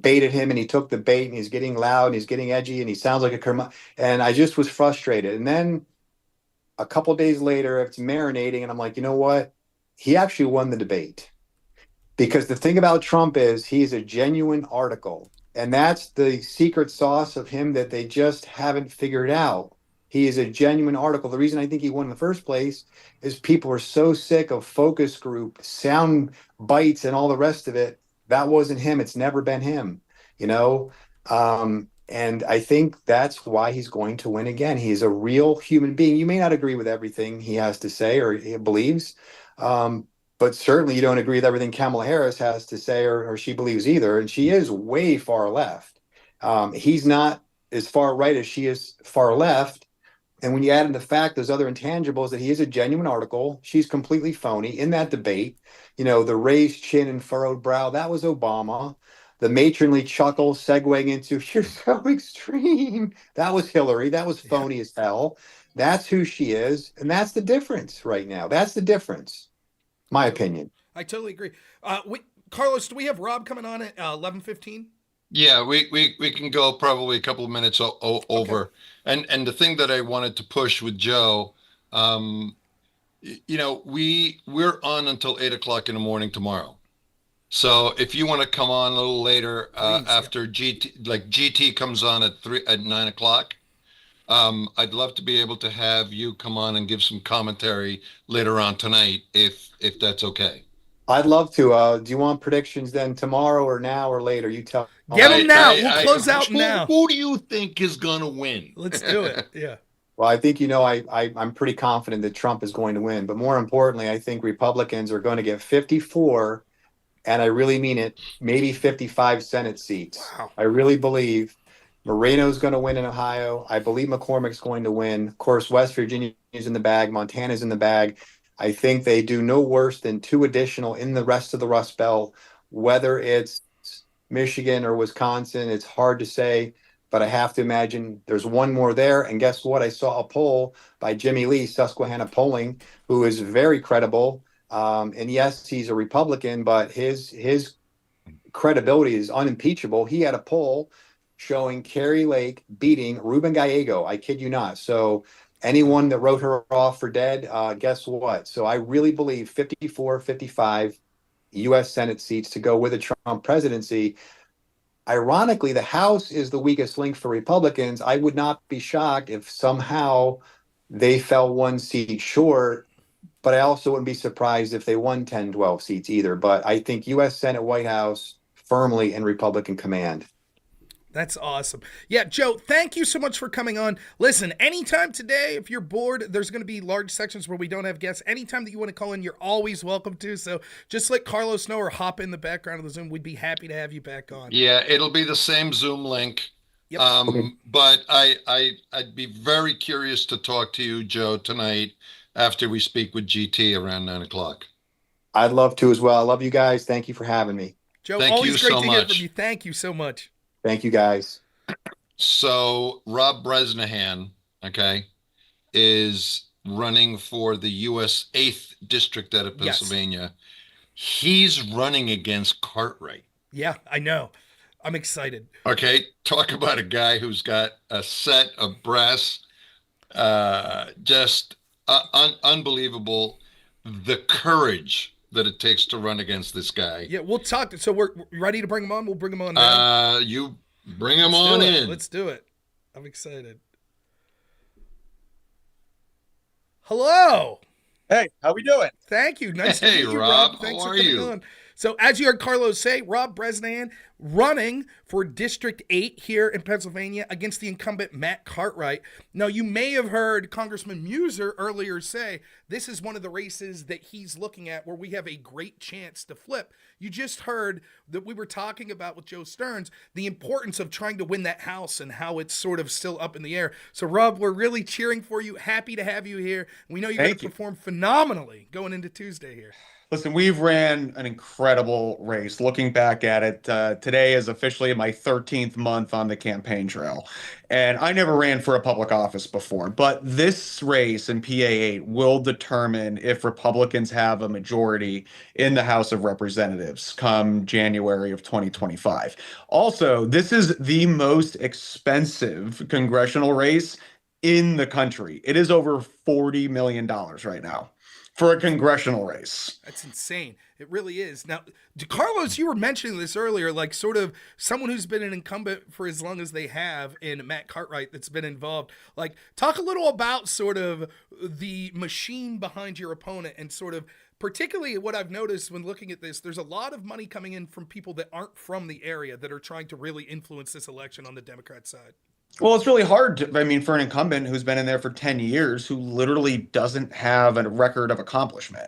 baited him and he took the bait and he's getting loud and he's getting edgy and he sounds like a and I just was frustrated. And then a couple days later, it's marinating and I'm like, you know what? He actually won the debate. Because the thing about Trump is he's a genuine article. And that's the secret sauce of him that they just haven't figured out. He is a genuine article. The reason I think he won in the first place is people are so sick of focus group, sound bites, and all the rest of it. That wasn't him. It's never been him, you know? And I think that's why he's going to win again. He's a real human being. You may not agree with everything he has to say or he believes, but certainly you don't agree with everything Kamala Harris has to say or she believes either. And she is way far left. He's not as far right as she is far left. And when you add in the fact those other intangibles that he is a genuine article, she's completely phony in that debate. You know, the raised chin and furrowed brow, that was Obama. The matronly chuckle segueing into, you're so extreme. That was Hillary. That was phony as hell. That's who she is. And that's the difference right now. That's the difference. My opinion. I totally agree. Carlos, do we have Rob coming on at 11:15? Yeah, we can go probably a couple of minutes over. Okay. And the thing that I wanted to push with Joe, you know, we're on until 8 o'clock in the morning tomorrow. So if you want to come on a little later after GT comes on at 9 o'clock, I'd love to be able to have you come on and give some commentary later on tonight, if that's okay. I'd love to. Do you want predictions then tomorrow or now or later? You tell. Get them now. We'll close out now. Who do you think is going to win? Let's do it. Yeah. Well, I think, you know, I'm pretty confident that Trump is going to win. But more importantly, I think Republicans are going to get 54, and I really mean it, maybe 55 Senate seats. Wow. I really believe Moreno's going to win in Ohio. I believe McCormick's going to win. Of course, West Virginia is in the bag. Montana's in the bag. I think they do no worse than 2 additional in the rest of the Rust Belt, whether it's Michigan or Wisconsin. It's hard to say, but I have to imagine there's one more there. And guess what? I saw a poll by Jimmy Lee, Susquehanna Polling, who is very credible. And yes, he's a Republican, but his credibility is unimpeachable. He had a poll showing Kari Lake beating Ruben Gallego. I kid you not. So anyone that wrote her off for dead, guess what? So I really believe 54, 55 U.S. Senate seats to go with a Trump presidency. Ironically, the House is the weakest link for Republicans. I would not be shocked if somehow they fell 1 seat short, but I also wouldn't be surprised if they won 10, 12 seats either. But I think U.S. Senate, White House firmly in Republican command. That's awesome. Yeah, Joe, thank you so much for coming on. Listen, anytime today, if you're bored, there's going to be large sections where we don't have guests. Anytime that you want to call in, you're always welcome to. So just let Carlos know or hop in the background of the Zoom. We'd be happy to have you back on. Yeah, it'll be the same Zoom link. Yep. But I'd be very curious to talk to you, Joe, tonight after we speak with GT around 9 o'clock. I'd love to as well. I love you guys. Thank you for having me. Joe, Thank always you great so to hear much. from you. Thank you so much. Thank you, guys. So Rob Bresnahan, okay, is running for the U.S. 8th District out of Pennsylvania. Yes. He's running against Cartwright. Yeah, I know. I'm excited. Okay, talk about a guy who's got a set of brass, just unbelievable. The courage that it takes to run against this guy. Yeah, we'll talk. So we're ready to bring him on. We'll bring him on now. You bring him Let's on do it. in. Let's do it. I'm excited. Hello. Hey, how we doing? Thank you. Nice to Hey, meet you, Rob. Rob. Thanks How for are coming you? on. So, as you heard Carlos say, Rob Bresnahan running for District 8 here in Pennsylvania against the incumbent Matt Cartwright. Now, you may have heard Congressman Meuser earlier say this is one of the races that he's looking at where we have a great chance to flip. You just heard that we were talking about with Joe Stearns the importance of trying to win that House and how it's sort of still up in the air. So, Rob, we're really cheering for you. Happy to have you here. We know you're going Thank to you. perform phenomenally going into Tuesday here. Listen, we've ran an incredible race. Looking back at it, today is officially my 13th month on the campaign trail. And I never ran for a public office before, but this race in PA8 will determine if Republicans have a majority in the House of Representatives come January of 2025. Also, this is the most expensive congressional race in the country. It is over $40 million right now for a congressional race. That's insane. It really is. Now, Carlos, you were mentioning this earlier, like sort of someone who's been an incumbent for as long as they have in Matt Cartwright that's been involved. Like, talk a little about sort of the machine behind your opponent and sort of particularly what I've noticed when looking at this, there's a lot of money coming in from people that aren't from the area that are trying to really influence this election on the Democrat side. Well, it's really hard for an incumbent who's been in there for 10 years who literally doesn't have a record of accomplishment.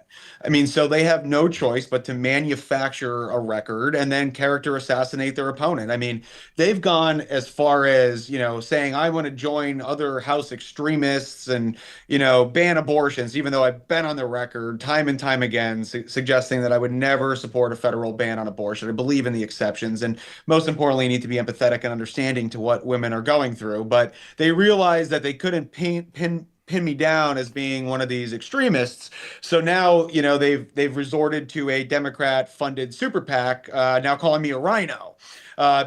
So they have no choice but to manufacture a record and then character assassinate their opponent. They've gone as far as, saying, I want to join other House extremists and, ban abortions, even though I've been on the record time and time again suggesting that I would never support a federal ban on abortion. I believe in the exceptions. And most importantly, need to be empathetic and understanding to what women are going through, but they realized that they couldn't pin me down as being one of these extremists. So now, they've resorted to a Democrat-funded super PAC, now calling me a rhino.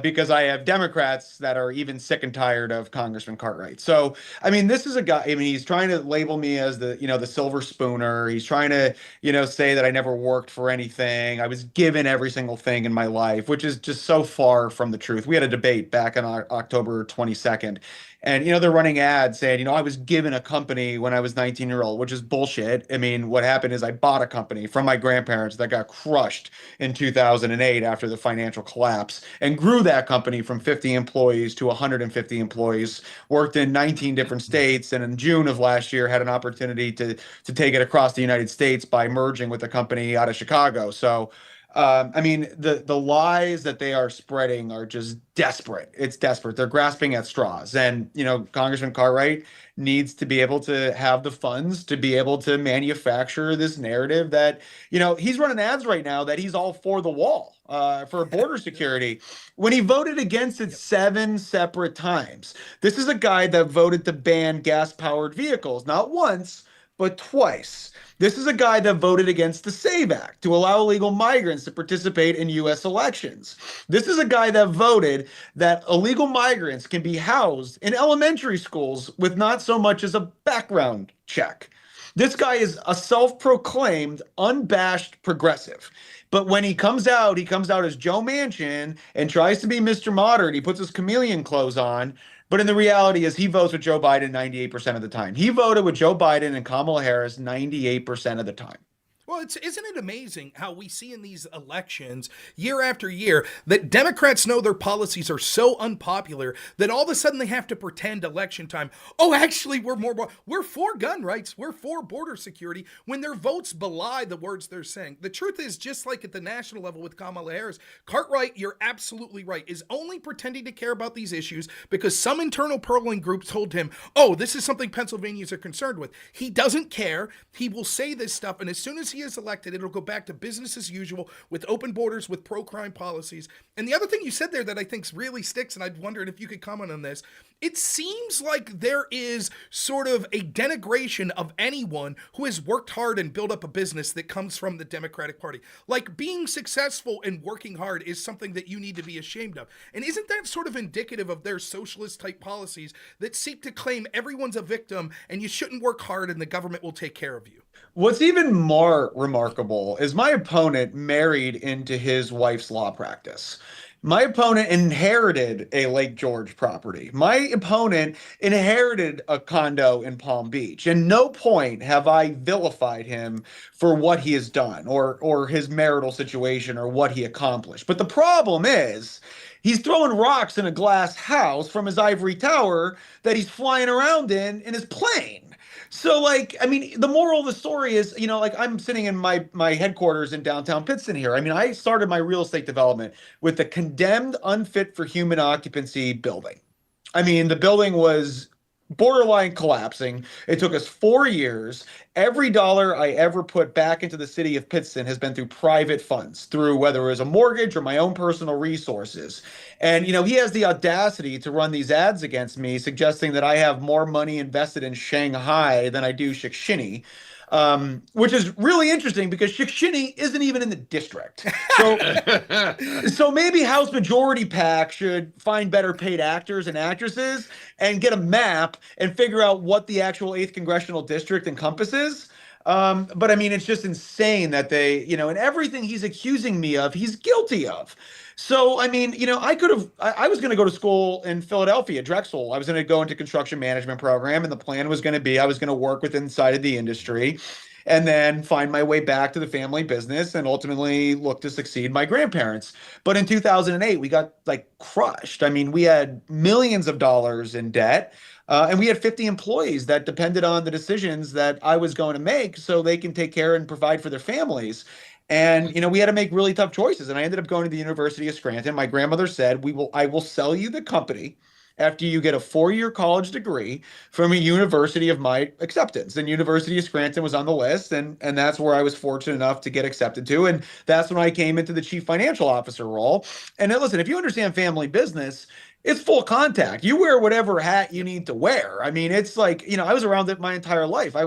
Because I have Democrats that are even sick and tired of Congressman Cartwright. So, this is a guy, he's trying to label me as the silver spooner. He's trying to, say that I never worked for anything. I was given every single thing in my life, which is just so far from the truth. We had a debate back on October 22nd. And, they're running ads saying, I was given a company when I was 19-year-old, which is bullshit. What happened is I bought a company from my grandparents that got crushed in 2008 after the financial collapse and grew that company from 50 employees to 150 employees, worked in 19 different states. And in June of last year, had an opportunity to take it across the United States by merging with a company out of Chicago. So, the lies that they are spreading are just desperate. It's desperate. They're grasping at straws. And, Congressman Cartwright needs to be able to have the funds to be able to manufacture this narrative that, he's running ads right now that he's all for the wall, for border security when he voted against it 7 separate times. This is a guy that voted to ban gas-powered vehicles, not once, but twice. This is a guy that voted against the SAVE Act to allow illegal migrants to participate in U.S. elections. This is a guy that voted that illegal migrants can be housed in elementary schools with not so much as a background check. This guy is a self-proclaimed, unabashed progressive. But when he comes out as Joe Manchin and tries to be Mr. Moderate. He puts his chameleon clothes on. But in the reality is he votes with Joe Biden 98% of the time. He voted with Joe Biden and Kamala Harris 98% of the time. Well, isn't it amazing how we see in these elections year after year that Democrats know their policies are so unpopular that all of a sudden they have to pretend election time. Oh, actually, we're for gun rights. We're for border security when their votes belie the words they're saying. The truth is, just like at the national level with Kamala Harris, Cartwright, you're absolutely right, is only pretending to care about these issues because some internal polling group told him, oh, this is something Pennsylvanians are concerned with. He doesn't care. He will say this stuff. And as soon as he is elected, it'll go back to business as usual with open borders, with pro-crime policies. And the other thing you said there that I think really sticks, and I'd wondered if you could comment on this, it seems like there is sort of a denigration of anyone who has worked hard and built up a business that comes from the Democratic Party. Like, being successful and working hard is something that you need to be ashamed of. And isn't that sort of indicative of their socialist type policies that seek to claim everyone's a victim and you shouldn't work hard and the government will take care of you? What's even more remarkable is my opponent married into his wife's law practice. My opponent inherited a Lake George property. My opponent inherited a condo in Palm Beach. And no point have I vilified him for what he has done or his marital situation or what he accomplished. But the problem is he's throwing rocks in a glass house from his ivory tower that he's flying around in his plane. So, like, I mean, the moral of the story is, you know, like, I'm sitting in my headquarters in downtown Pittston here. I mean, I started my real estate development with a condemned, unfit for human occupancy building. I mean, the building was borderline collapsing. It took us 4 years. Every dollar I ever put back into the city of Pittston has been through private funds, through whether it was a mortgage or my own personal resources. And, you know, he has the audacity to run these ads against me, suggesting that I have more money invested in Shanghai than I do Shikshini. Which is really interesting because Shikshini isn't even in the district. So maybe House Majority PAC should find better paid actors and actresses and get a map and figure out what the actual 8th congressional district encompasses. But I mean, it's just insane that they, you know, and everything he's accusing me of, he's guilty of. So, I mean, you know, I was going to go to school in Philadelphia, Drexel. I was going to go into construction management program, and the plan was going to be I was going to work with inside of the industry and then find my way back to the family business and ultimately look to succeed my grandparents. But in 2008, we got like crushed. I mean, we had millions of dollars in debt. And we had 50 employees that depended on the decisions that I was going to make so they can take care and provide for their families. And, you know, we had to make really tough choices. And I ended up going to the University of Scranton. My grandmother said, I will sell you the company after you get a 4-year college degree from a university of my acceptance. And University of Scranton was on the list. And that's where I was fortunate enough to get accepted to. And that's when I came into the chief financial officer role. And then, listen, if you understand family business, it's full contact. You wear whatever hat you need to wear. I mean, it's like, you know, I was around it my entire life. I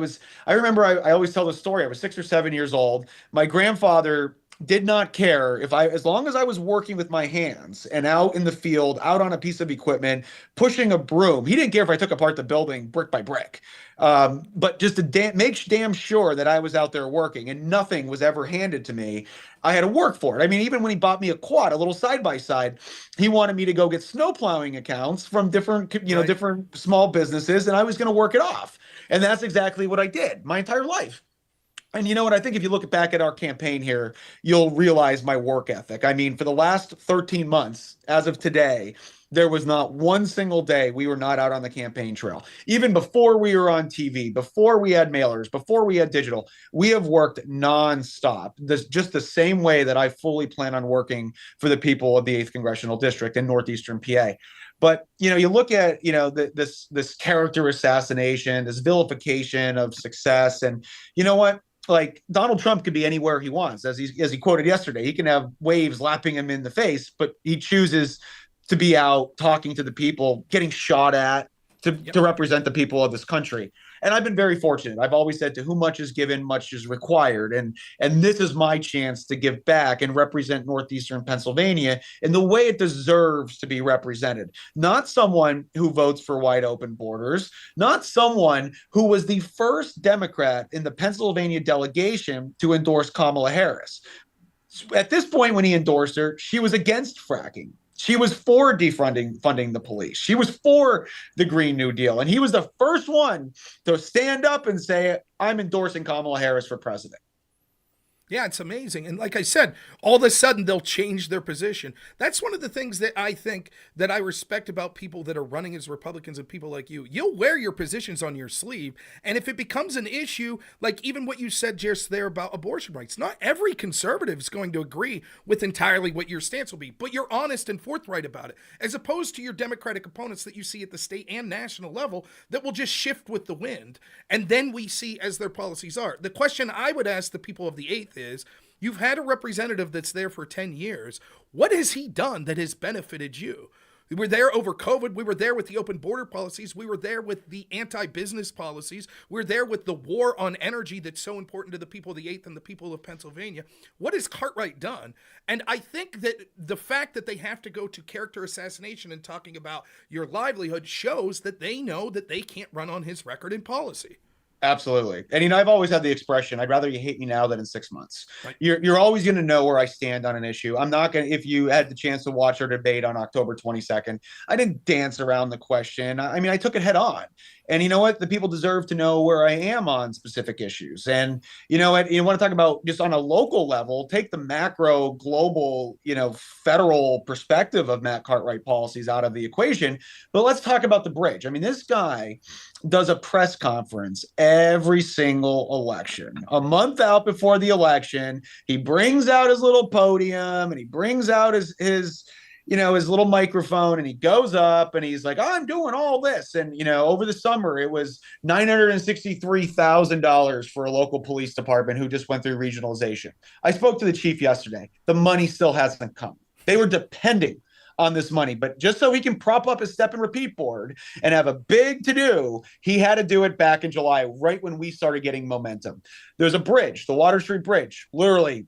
remember I always tell the story. I was 6 or 7 years old. My grandfather did not care as long as I was working with my hands and out in the field, out on a piece of equipment, pushing a broom. He didn't care if I took apart the building brick by brick. But just to make damn sure that I was out there working and nothing was ever handed to me, I had to work for it. I mean, even when he bought me a quad, a little side-by-side, he wanted me to go get snow plowing accounts from different, different small businesses, and I was going to work it off. And that's exactly what I did my entire life. And you know what? I think if you look back at our campaign here, you'll realize my work ethic. I mean, for the last 13 months, as of today, there was not one single day we were not out on the campaign trail. Even before we were on TV, before we had mailers, before we had digital, we have worked nonstop. Just the same way that I fully plan on working for the people of the 8th Congressional District in Northeastern PA. But, you know, you look at, you know, this character assassination, this vilification of success. And you know what? Like, Donald Trump could be anywhere he wants. As he quoted yesterday, he can have waves lapping him in the face, but he chooses to be out talking to the people, getting shot at to represent the people of this country. And I've been very fortunate. I've always said, to whom much is given, much is required. And this is my chance to give back and represent Northeastern Pennsylvania in the way it deserves to be represented. Not someone who votes for wide open borders, not someone who was the first Democrat in the Pennsylvania delegation to endorse Kamala Harris. At this point, when he endorsed her, she was against fracking. She was for funding the police. She was for the Green New Deal. And he was the first one to stand up and say, I'm endorsing Kamala Harris for president. Yeah, it's amazing. And like I said, all of a sudden they'll change their position. That's one of the things that I think that I respect about people that are running as Republicans and people like you. You'll wear your positions on your sleeve. And if it becomes an issue, like even what you said just there about abortion rights, not every conservative is going to agree with entirely what your stance will be, but you're honest and forthright about it, as opposed to your Democratic opponents that you see at the state and national level that will just shift with the wind. And then we see as their policies are. The question I would ask the people of the 8th is, you've had a representative that's there for 10 years. What has he done that has benefited you? We were there over COVID. We were there with the open border policies. We were there with the anti-business policies. We're there with the war on energy that's so important to the people of the 8th and the people of Pennsylvania. What has Cartwright done? And I think that the fact that they have to go to character assassination and talking about your livelihood shows that they know that they can't run on his record and policy. Absolutely. And I've always had the expression, I'd rather you hate me now than in 6 months. Right. You're always going to know where I stand on an issue. I'm not going to, if you had the chance to watch our debate on October 22nd, I didn't dance around the question. I took it head on. And you know what? The people deserve to know where I am on specific issues. And you know what? You want to talk about just on a local level, take the macro, global, federal perspective of Matt Cartwright policies out of the equation. But let's talk about the bridge. This guy does a press conference every single election. A month out before the election, he brings out his little podium and he brings out his little microphone and he goes up and he's like, I'm doing all this. And, over the summer, it was $963,000 for a local police department who just went through regionalization. I spoke to the chief yesterday. The money still hasn't come. They were depending on this money, but just so he can prop up his step and repeat board and have a big to do, he had to do it back in July, right when we started getting momentum. There's a bridge, the Water Street Bridge, literally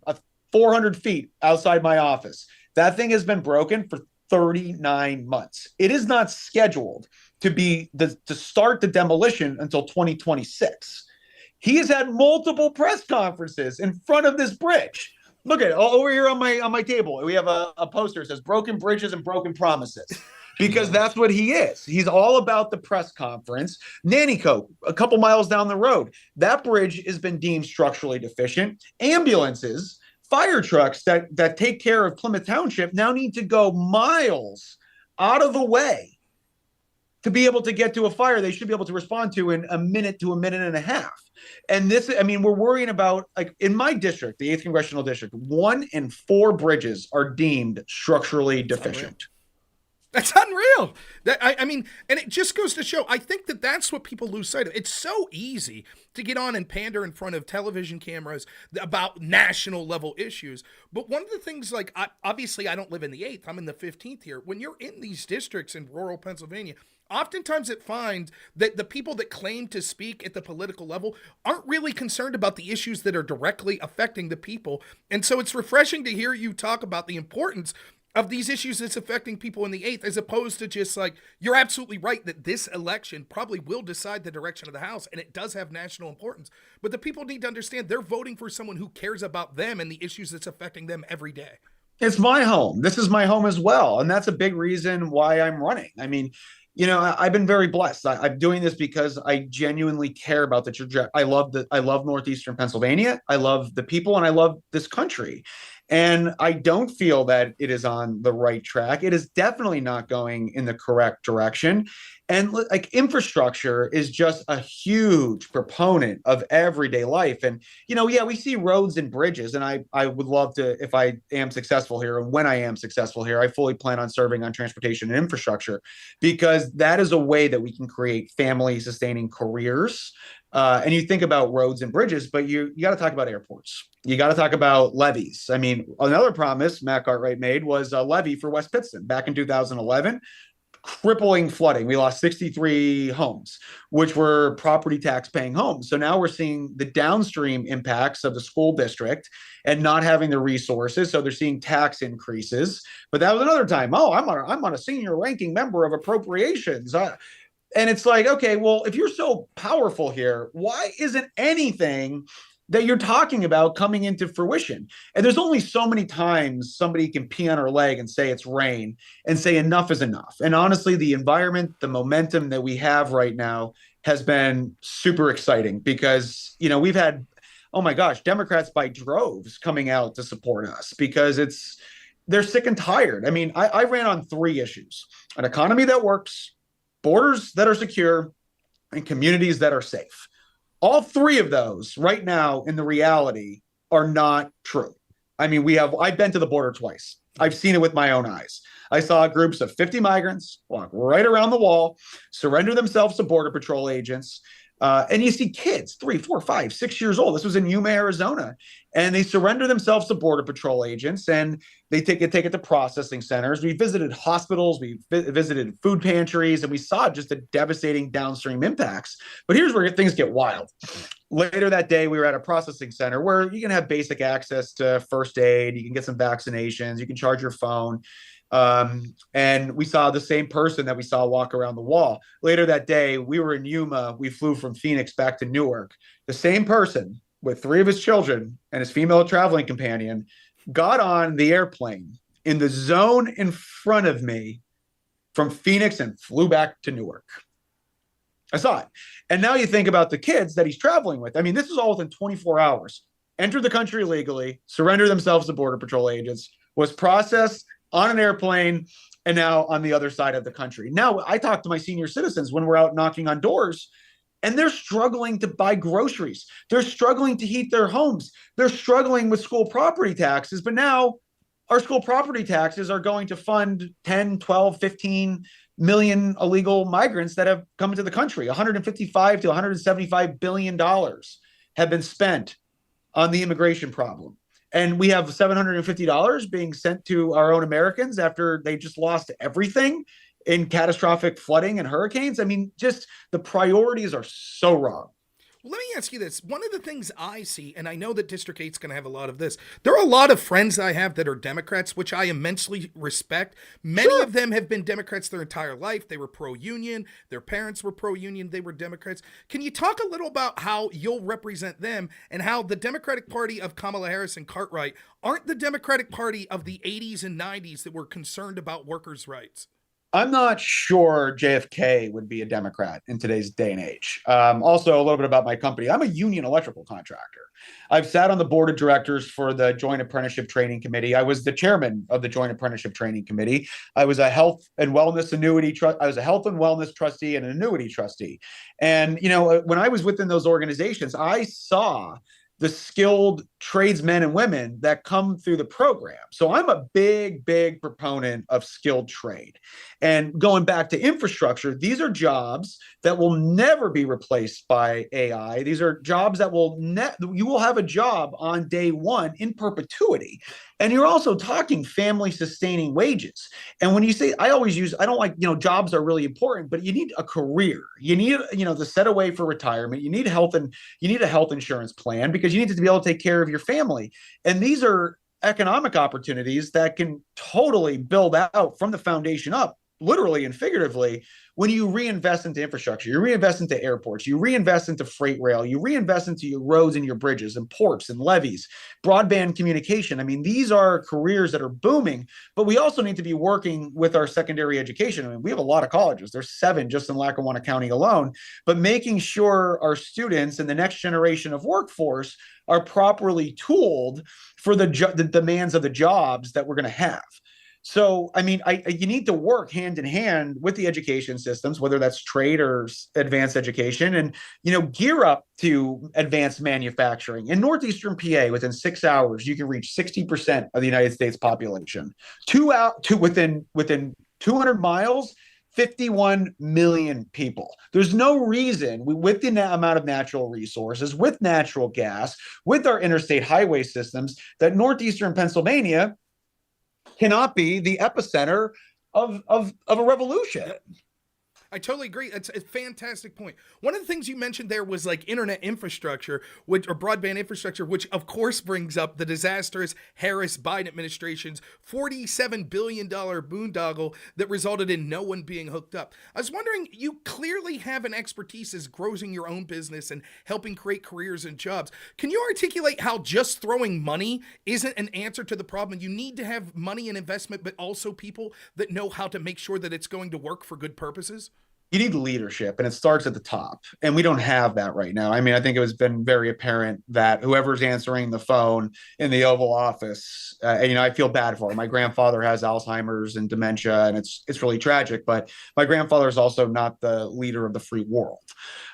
400 feet outside my office. That thing has been broken for 39 months. It is not scheduled to start the demolition until 2026. He has had multiple press conferences in front of this bridge. Look at it over here on my table. We have a poster that says "Broken Bridges and Broken Promises," because that's what he is. He's all about the press conference. Nanticoke, a couple miles down the road, that bridge has been deemed structurally deficient. Ambulances, fire trucks that take care of Plymouth Township now need to go miles out of the way to be able to get to a fire they should be able to respond to in a minute to a minute and a half. And this, we're worrying about, like in my district, the 8th Congressional District, 1 in 4 bridges are deemed structurally deficient. That's unreal. And it just goes to show, I think that's what people lose sight of. It's so easy to get on and pander in front of television cameras about national level issues. But one of the things, obviously I don't live in the 8th, I'm in the 15th here. When you're in these districts in rural Pennsylvania, oftentimes it finds that the people that claim to speak at the political level aren't really concerned about the issues that are directly affecting the people. And so it's refreshing to hear you talk about the importance of these issues that's affecting people in the 8th, as opposed to just you're absolutely right that this election probably will decide the direction of the House, and it does have national importance. But the people need to understand they're voting for someone who cares about them and the issues that's affecting them every day. It's my home. This is my home as well. And that's a big reason why I'm running. I've been very blessed. I'm doing this because I genuinely care about the trajectory. I love Northeastern Pennsylvania. I love the people and I love this country. And I don't feel that it is on the right track. It is definitely not going in the correct direction. And infrastructure is just a huge proponent of everyday life. And, we see roads and bridges. And I would love to, if I am successful here and when I am successful here, I fully plan on serving on transportation and infrastructure, because that is a way that we can create family sustaining careers. And you think about roads and bridges, but you got to talk about airports. You got to talk about levees. Another promise Matt Cartwright made was a levee for West Pittston back in 2011. Crippling flooding. We lost 63 homes, which were property tax paying homes. So now we're seeing the downstream impacts of the school district and not having the resources. So they're seeing tax increases. But that was another time. Oh, I'm on a senior ranking member of appropriations. And it's like, okay, well, if you're so powerful here, why isn't anything that you're talking about coming into fruition? And there's only so many times somebody can pee on her leg and say it's rain and say enough is enough. And honestly, the environment, the momentum that we have right now has been super exciting because, we've had oh my gosh, Democrats by droves coming out to support us because they're sick and tired. I mean, I ran on 3 issues: an economy that works, borders that are secure, and communities that are safe. All 3 of those right now in the reality are not true. I mean, I've been to the border twice. I've seen it with my own eyes. I saw groups of 50 migrants walk right around the wall, surrender themselves to Border Patrol agents. And you see kids, 3, 4, 5, 6 years old. This was in Yuma, Arizona. And they surrender themselves to Border Patrol agents, and they take it to processing centers. We visited hospitals, we visited food pantries, and we saw just the devastating downstream impacts. But here's where things get wild. Later that day, we were at a processing center where you can have basic access to first aid, you can get some vaccinations, you can charge your phone. And we saw the same person that we saw walk around the wall. Later that day, we were in Yuma. We flew from Phoenix back to Newark. The same person with 3 of his children and his female traveling companion got on the airplane in the zone in front of me from Phoenix and flew back to Newark. I saw it. And now you think about the kids that he's traveling with. I mean, this is all within 24 hours. Entered the country legally, surrendered themselves to Border Patrol agents, was processed on an airplane, and now on the other side of the country. Now, I talk to my senior citizens when we're out knocking on doors, and they're struggling to buy groceries. They're struggling to heat their homes. They're struggling with school property taxes. But now our school property taxes are going to fund 10, 12, 15 million illegal migrants that have come into the country. 155 to 175 billion dollars have been spent on the immigration problem. And we have $750 being sent to our own Americans after they just lost everything in catastrophic flooding and hurricanes. I mean, just the priorities are so wrong. Well, let me ask you this. One of the things I see, and I know that District 8's going to have a lot of this, there are a lot of friends I have that are Democrats, which I immensely respect. Many of them have been Democrats their entire life. They were pro-union. Their parents were pro-union. They were Democrats. Can you talk a little about how you'll represent them and how the Democratic Party of Kamala Harris and Cartwright aren't the Democratic Party of the 80s and 90s that were concerned about workers' rights? I'm not sure JFK would be a Democrat in today's day and age. Also, a little bit about my company. I'm a union electrical contractor. I've sat on the board of directors for the Joint Apprenticeship Training Committee. I was the chairman of the Joint Apprenticeship Training Committee. I was a health and wellness trustee and an annuity trustee. And, you know, when I was within those organizations, I saw the skilled tradesmen and women that come through the program. So I'm a big, big proponent of skilled trade. And going back to infrastructure, these are jobs that will never be replaced by AI. These are jobs that you will have a job on day one in perpetuity. And you're also talking family sustaining wages. And when you say, I don't like, jobs are really important, but you need a career. You need, to set away for retirement. You need a health insurance plan because you need to be able to take care of your family. And these are economic opportunities that can totally build out from the foundation up, literally and figuratively, when you reinvest into infrastructure, you reinvest into airports, you reinvest into freight rail, you reinvest into your roads and your bridges and ports and levees, broadband communication. I mean, these are careers that are booming, but we also need to be working with our secondary education. I mean, we have a lot of colleges. There's 7 just in Lackawanna County alone, but making sure our students and the next generation of workforce are properly tooled for the demands of the jobs that we're going to have. So, I mean, you need to work hand in hand with the education systems, whether that's trade or advanced education, and, gear up to advanced manufacturing. In Northeastern PA, within 6 hours, you can reach 60% of the United States population. Within 200 miles, 51 million people. There's no reason with the amount of natural resources, with natural gas, with our interstate highway systems, that Northeastern Pennsylvania cannot be the epicenter of a revolution. I totally agree. It's a fantastic point. One of the things you mentioned there was like internet infrastructure, or broadband infrastructure, which of course brings up the disastrous Harris-Biden administration's $47 billion boondoggle that resulted in no one being hooked up. I was wondering, you clearly have an expertise as growing your own business and helping create careers and jobs. Can you articulate how just throwing money isn't an answer to the problem? You need to have money and investment, but also people that know how to make sure that it's going to work for good purposes? you need leadership, and it starts at the top. And we don't have that right now. I mean, I think it has been very apparent that whoever's answering the phone in the Oval Office, and, I feel bad for him. My grandfather has Alzheimer's and dementia, and it's really tragic. But my grandfather is also not the leader of the free world.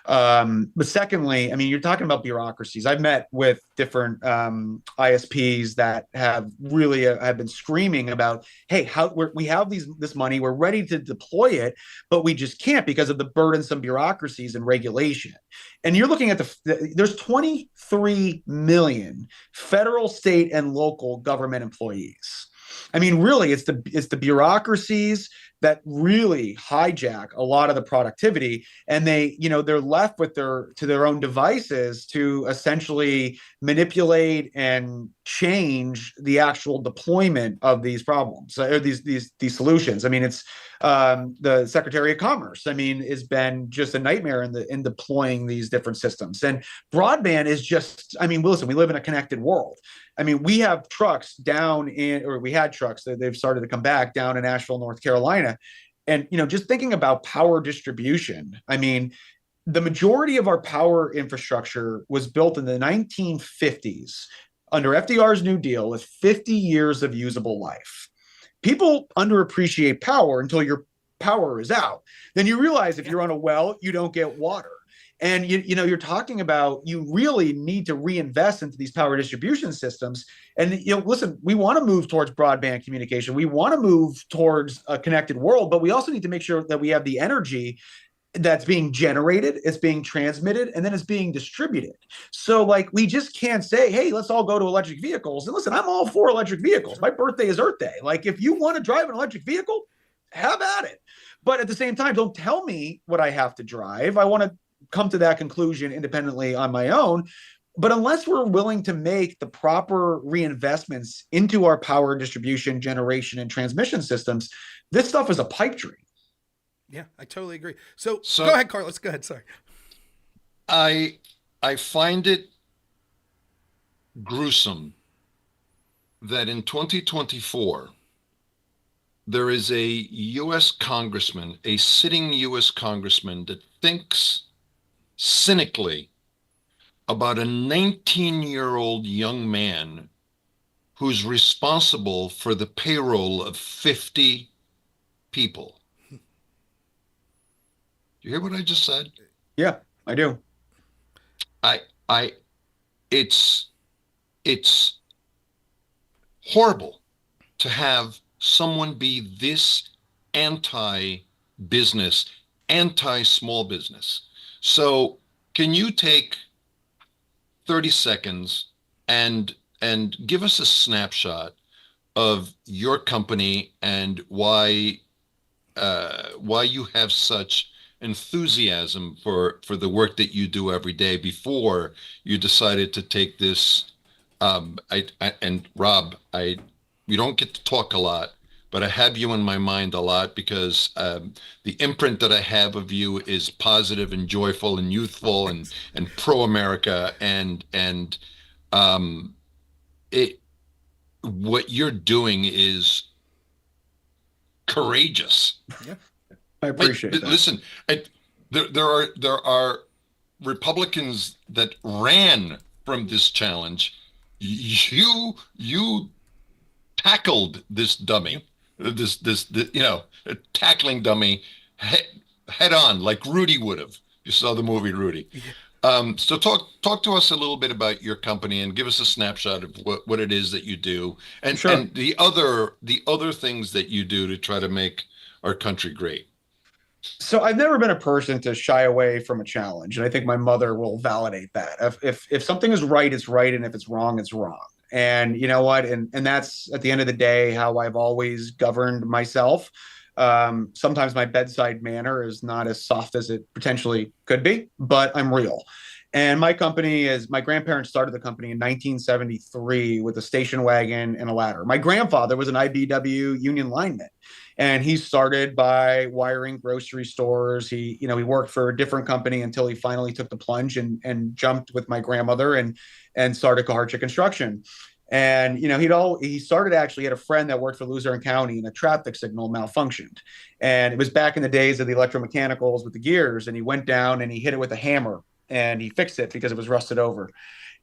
But secondly, I mean, you're talking about bureaucracies. I've met with different ISPs that have really have been screaming about, hey, we have this money, we're ready to deploy it, but we just can't because of the burdensome bureaucracies and regulation. And you're looking at there's 23 million federal, state, and local government employees. I mean, really, it's the bureaucracies that really hijack a lot of the productivity, and they're left with their own devices to essentially manipulate and change the actual deployment of these problems or these solutions. I mean, it's the Secretary of Commerce, I mean, has been just a nightmare in deploying these different systems. And broadband is just, I mean, listen, we live in a connected world. I mean, we have trucks we had trucks that they've started to come back down in Asheville, North Carolina. And, just thinking about power distribution, I mean, the majority of our power infrastructure was built in the 1950s under FDR's New Deal with 50 years of usable life. People underappreciate power until your power is out. Then you realize if you're on a well, you don't get water. And you're talking about, you really need to reinvest into these power distribution systems. And listen, we want to move towards broadband communication. We want to move towards a connected world, but we also need to make sure that we have the energy that's being generated, it's being transmitted, and then it's being distributed. So we just can't say, hey, let's all go to electric vehicles. And listen, I'm all for electric vehicles. My birthday is Earth Day. If you want to drive an electric vehicle, have at it. But at the same time, don't tell me what I have to drive. I want to come to that conclusion independently on my own. But unless we're willing to make the proper reinvestments into our power distribution, generation, and transmission systems, this stuff is a pipe dream. Yeah, I totally agree. So go ahead, Carla. Go ahead. Sorry. I find it gruesome that in 2024, there is a U.S. congressman, a sitting U.S. congressman that thinks cynically about a 19-year-old young man who's responsible for the payroll of 50 people. Do you hear what I just said? Yeah, I do. It's horrible to have someone be this anti-business, anti-small business. So can you take 30 seconds and give us a snapshot of your company and why you have such enthusiasm for the work that you do every day before you decided to take this? And Rob, we don't get to talk a lot, but I have you in my mind a lot because the imprint that I have of you is positive and joyful and youthful and pro-America, and what you're doing is courageous. Yeah, I appreciate that. Listen, there are Republicans that ran from this challenge. You tackled this dummy, this tackling dummy head on, like Rudy would have. You saw the movie Rudy. So talk to us a little bit about your company and give us a snapshot of what it is that you do, and Sure. and the other things that you do to try to make our country great. So I've never been a person to shy away from a challenge, and I think my mother will validate that. If something is right, it's right, and if it's wrong, it's wrong. And you know what? And that's at the end of the day how I've always governed myself. Sometimes my bedside manner is not as soft as it potentially could be, but I'm real. And my grandparents started the company in 1973 with a station wagon and a ladder. My grandfather was an IBEW union lineman, and he started by wiring grocery stores. He worked for a different company until he finally took the plunge and jumped with my grandmother and started Kaharcha Construction. And he started actually he had a friend that worked for Luzerne County, and a traffic signal malfunctioned. And it was back in the days of the electromechanicals with the gears, and he went down and he hit it with a hammer and he fixed it because it was rusted over.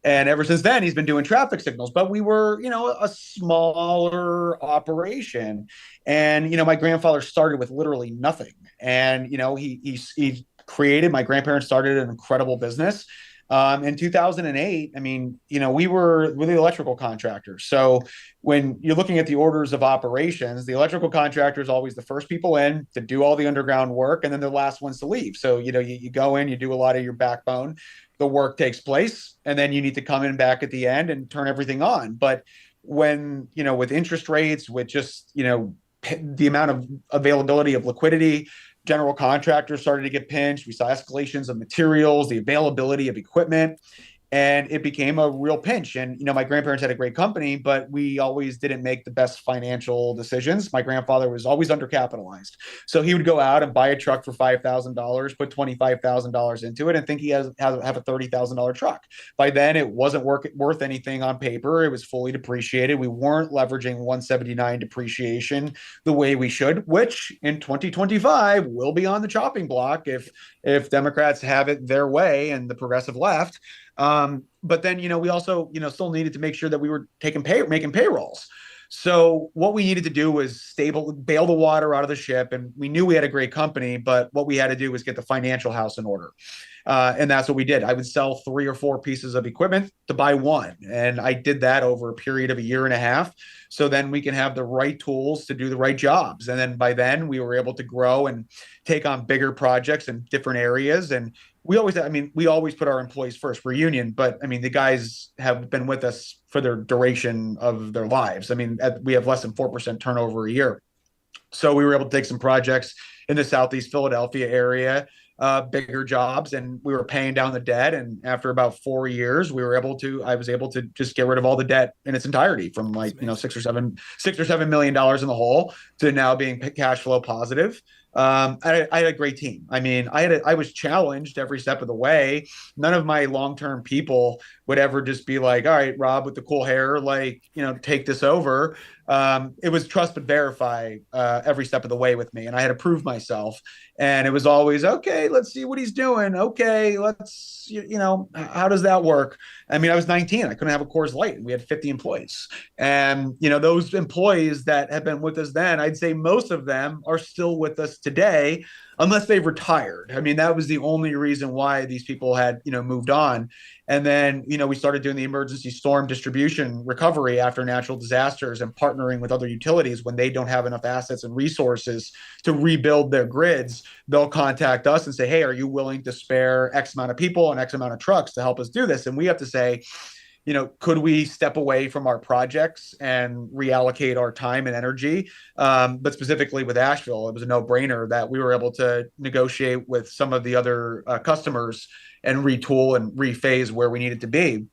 And ever since then, he's been doing traffic signals. But we were, a smaller operation. And, my grandfather started with literally nothing. And, he created, my grandparents started an incredible business. In 2008, we're the electrical contractors. So when you're looking at the orders of operations, the electrical contractor is always the first people in to do all the underground work, and then they're the last ones to leave. So, you go in, you do a lot of your backbone, the work takes place, and then you need to come in back at the end and turn everything on. But when, with interest rates, with just, the amount of availability of liquidity, general contractors started to get pinched. We saw escalations of materials, the availability of equipment, and it became a real pinch. And, my grandparents had a great company, but we always didn't make the best financial decisions. My grandfather was always undercapitalized. So he would go out and buy a truck for $5,000, put $25,000 into it, and think he have a $30,000 truck. By then, it wasn't worth anything on paper. It was fully depreciated. We weren't leveraging 179 depreciation the way we should, which in 2025 will be on the chopping block if Democrats have it their way and the progressive left. But then, we also, still needed to make sure that we were making payrolls. So what we needed to do was bail the water out of the ship. And we knew we had a great company, but what we had to do was get the financial house in order. And that's what we did. I would sell 3 or 4 pieces of equipment to buy one. And I did that over a period of a year and a half. So then we can have the right tools to do the right jobs. And then by then we were able to grow and take on bigger projects in different areas. And we always put our employees first. We're union, but the guys have been with us for their duration of their lives. We have less than 4% turnover a year. So we were able to take some projects in the Southeast Philadelphia area, bigger jobs, and we were paying down the debt. And after about 4 years, I was able to just get rid of all the debt in its entirety, from $6 or $7 million in the hole to now being cash flow positive. I had a great team. I was challenged every step of the way. None of my long-term people would ever just be like, all right, Rob with the cool hair, take this over. It was trust but verify every step of the way with me. And I had to prove myself. And it was always, okay, let's see what he's doing. Okay, let's, how does that work? I was 19. I couldn't have a Coors Light. And we had 50 employees. And, those employees that have been with us then, I'd say most of them are still with us today, unless they've retired. That was the only reason why these people had, moved on. And then, we started doing the emergency storm distribution recovery after natural disasters and partnering with other utilities when they don't have enough assets and resources to rebuild their grids. They'll contact us and say, hey, are you willing to spare X amount of people and X amount of trucks to help us do this? And we have to say, could we step away from our projects and reallocate our time and energy? But specifically with Asheville, it was a no-brainer that we were able to negotiate with some of the other customers and retool and rephase where we needed to be.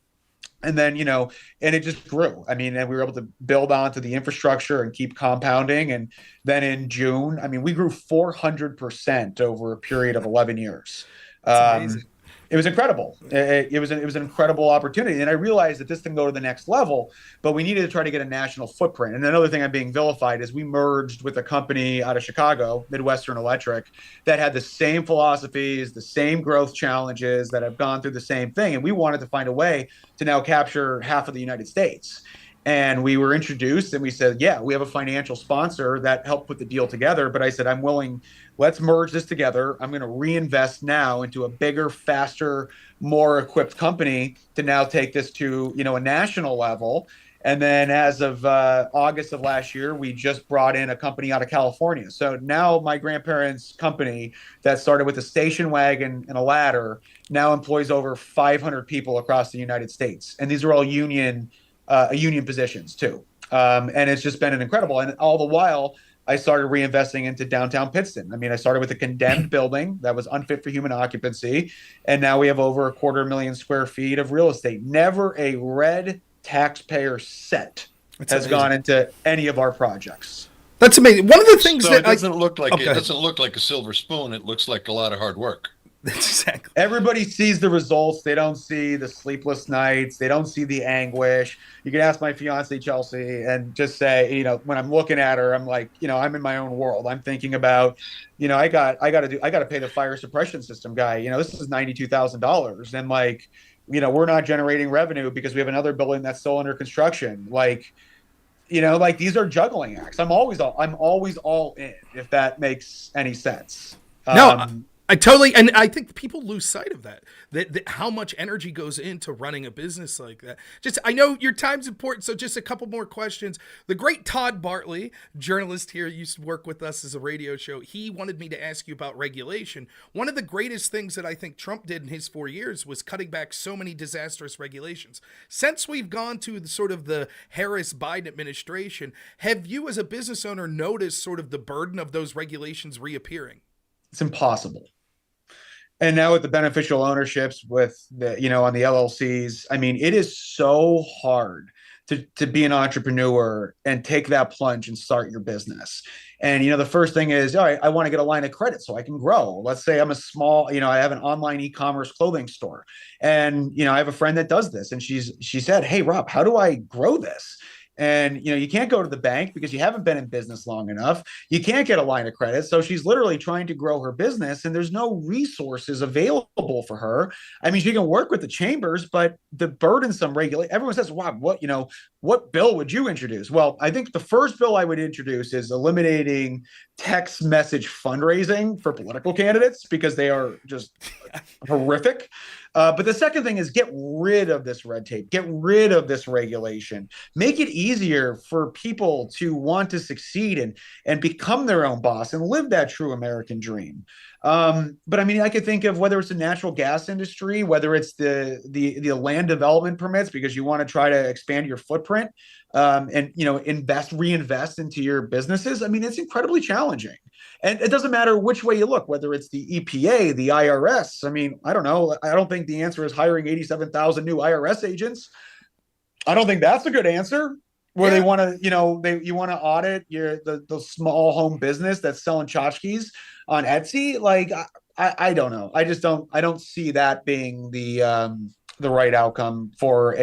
And then, and it just grew. And we were able to build onto the infrastructure and keep compounding. And then in June, we grew 400% over a period of 11 years. That's amazing. It was incredible. It was an incredible opportunity. And I realized that this can go to the next level, but we needed to try to get a national footprint. And another thing I'm being vilified is we merged with a company out of Chicago, Midwestern Electric, that had the same philosophies, the same growth challenges, that have gone through the same thing. And we wanted to find a way to now capture half of the United States. And we were introduced and we said, yeah, we have a financial sponsor that helped put the deal together. But I said, I'm willing, let's merge this together. I'm going to reinvest now into a bigger, faster, more equipped company to now take this to, a national level. And then as of August of last year, we just brought in a company out of California. So now my grandparents' company that started with a station wagon and a ladder now employs over 500 people across the United States. And these are all union positions too. And it's just been an incredible. And all the while, I started reinvesting into downtown Pittston. I started with a condemned building that was unfit for human occupancy. And now we have over 250,000 square feet of real estate. Never a red taxpayer cent has gone into any of our projects. That's amazing. One of the things it doesn't look like a silver spoon. It looks like a lot of hard work. That's exactly. Everybody sees the results. They don't see the sleepless nights. They don't see the anguish. You can ask my fiance, Chelsea, and just say, when I'm looking at her, I'm like, I'm in my own world. I'm thinking about, I got to pay the fire suppression system guy. This is $92,000. And like, we're not generating revenue because we have another building that's still under construction. Like, like these are juggling acts. I'm always all in, if that makes any sense. No, I totally, and I think people lose sight of that how much energy goes into running a business like that. I know your time's important, so just a couple more questions. The great Todd Bartley, journalist here, used to work with us as a radio show. He wanted me to ask you about regulation. One of the greatest things that I think Trump did in his 4 years was cutting back so many disastrous regulations. Since we've gone to the Harris-Biden administration, have you as a business owner noticed sort of the burden of those regulations reappearing? It's impossible. And now with the beneficial ownerships with the, on the LLCs, I mean, it is so hard to be an entrepreneur and take that plunge and start your business. And, the first thing is, all right, I want to get a line of credit so I can grow. Let's say I'm a small, I have an online e-commerce clothing store, and, I have a friend that does this, and she said, hey, Rob, how do I grow this? And, you can't go to the bank because you haven't been in business long enough. You can't get a line of credit. So she's literally trying to grow her business, and there's no resources available for her. I mean, she can work with the chambers, but the burdensome regulation, everyone says, wow, what bill would you introduce? Well, I think the first bill I would introduce is eliminating text message fundraising for political candidates, because they are just horrific. But the second thing is get rid of this red tape, get rid of this regulation, make it easier for people to want to succeed and become their own boss and live that true American dream. But I mean, I could think of whether it's the natural gas industry, whether it's the land development permits, because you want to try to expand your footprint, and reinvest into your businesses. I mean, it's incredibly challenging. And it doesn't matter which way you look, whether it's the EPA, the IRS. I mean, I don't know. I don't think the answer is hiring 87,000 new IRS agents. I don't think that's a good answer. Where they want to, you want to audit the small home business that's selling tchotchkes on Etsy. Like, I don't know. I don't see that being the right outcome for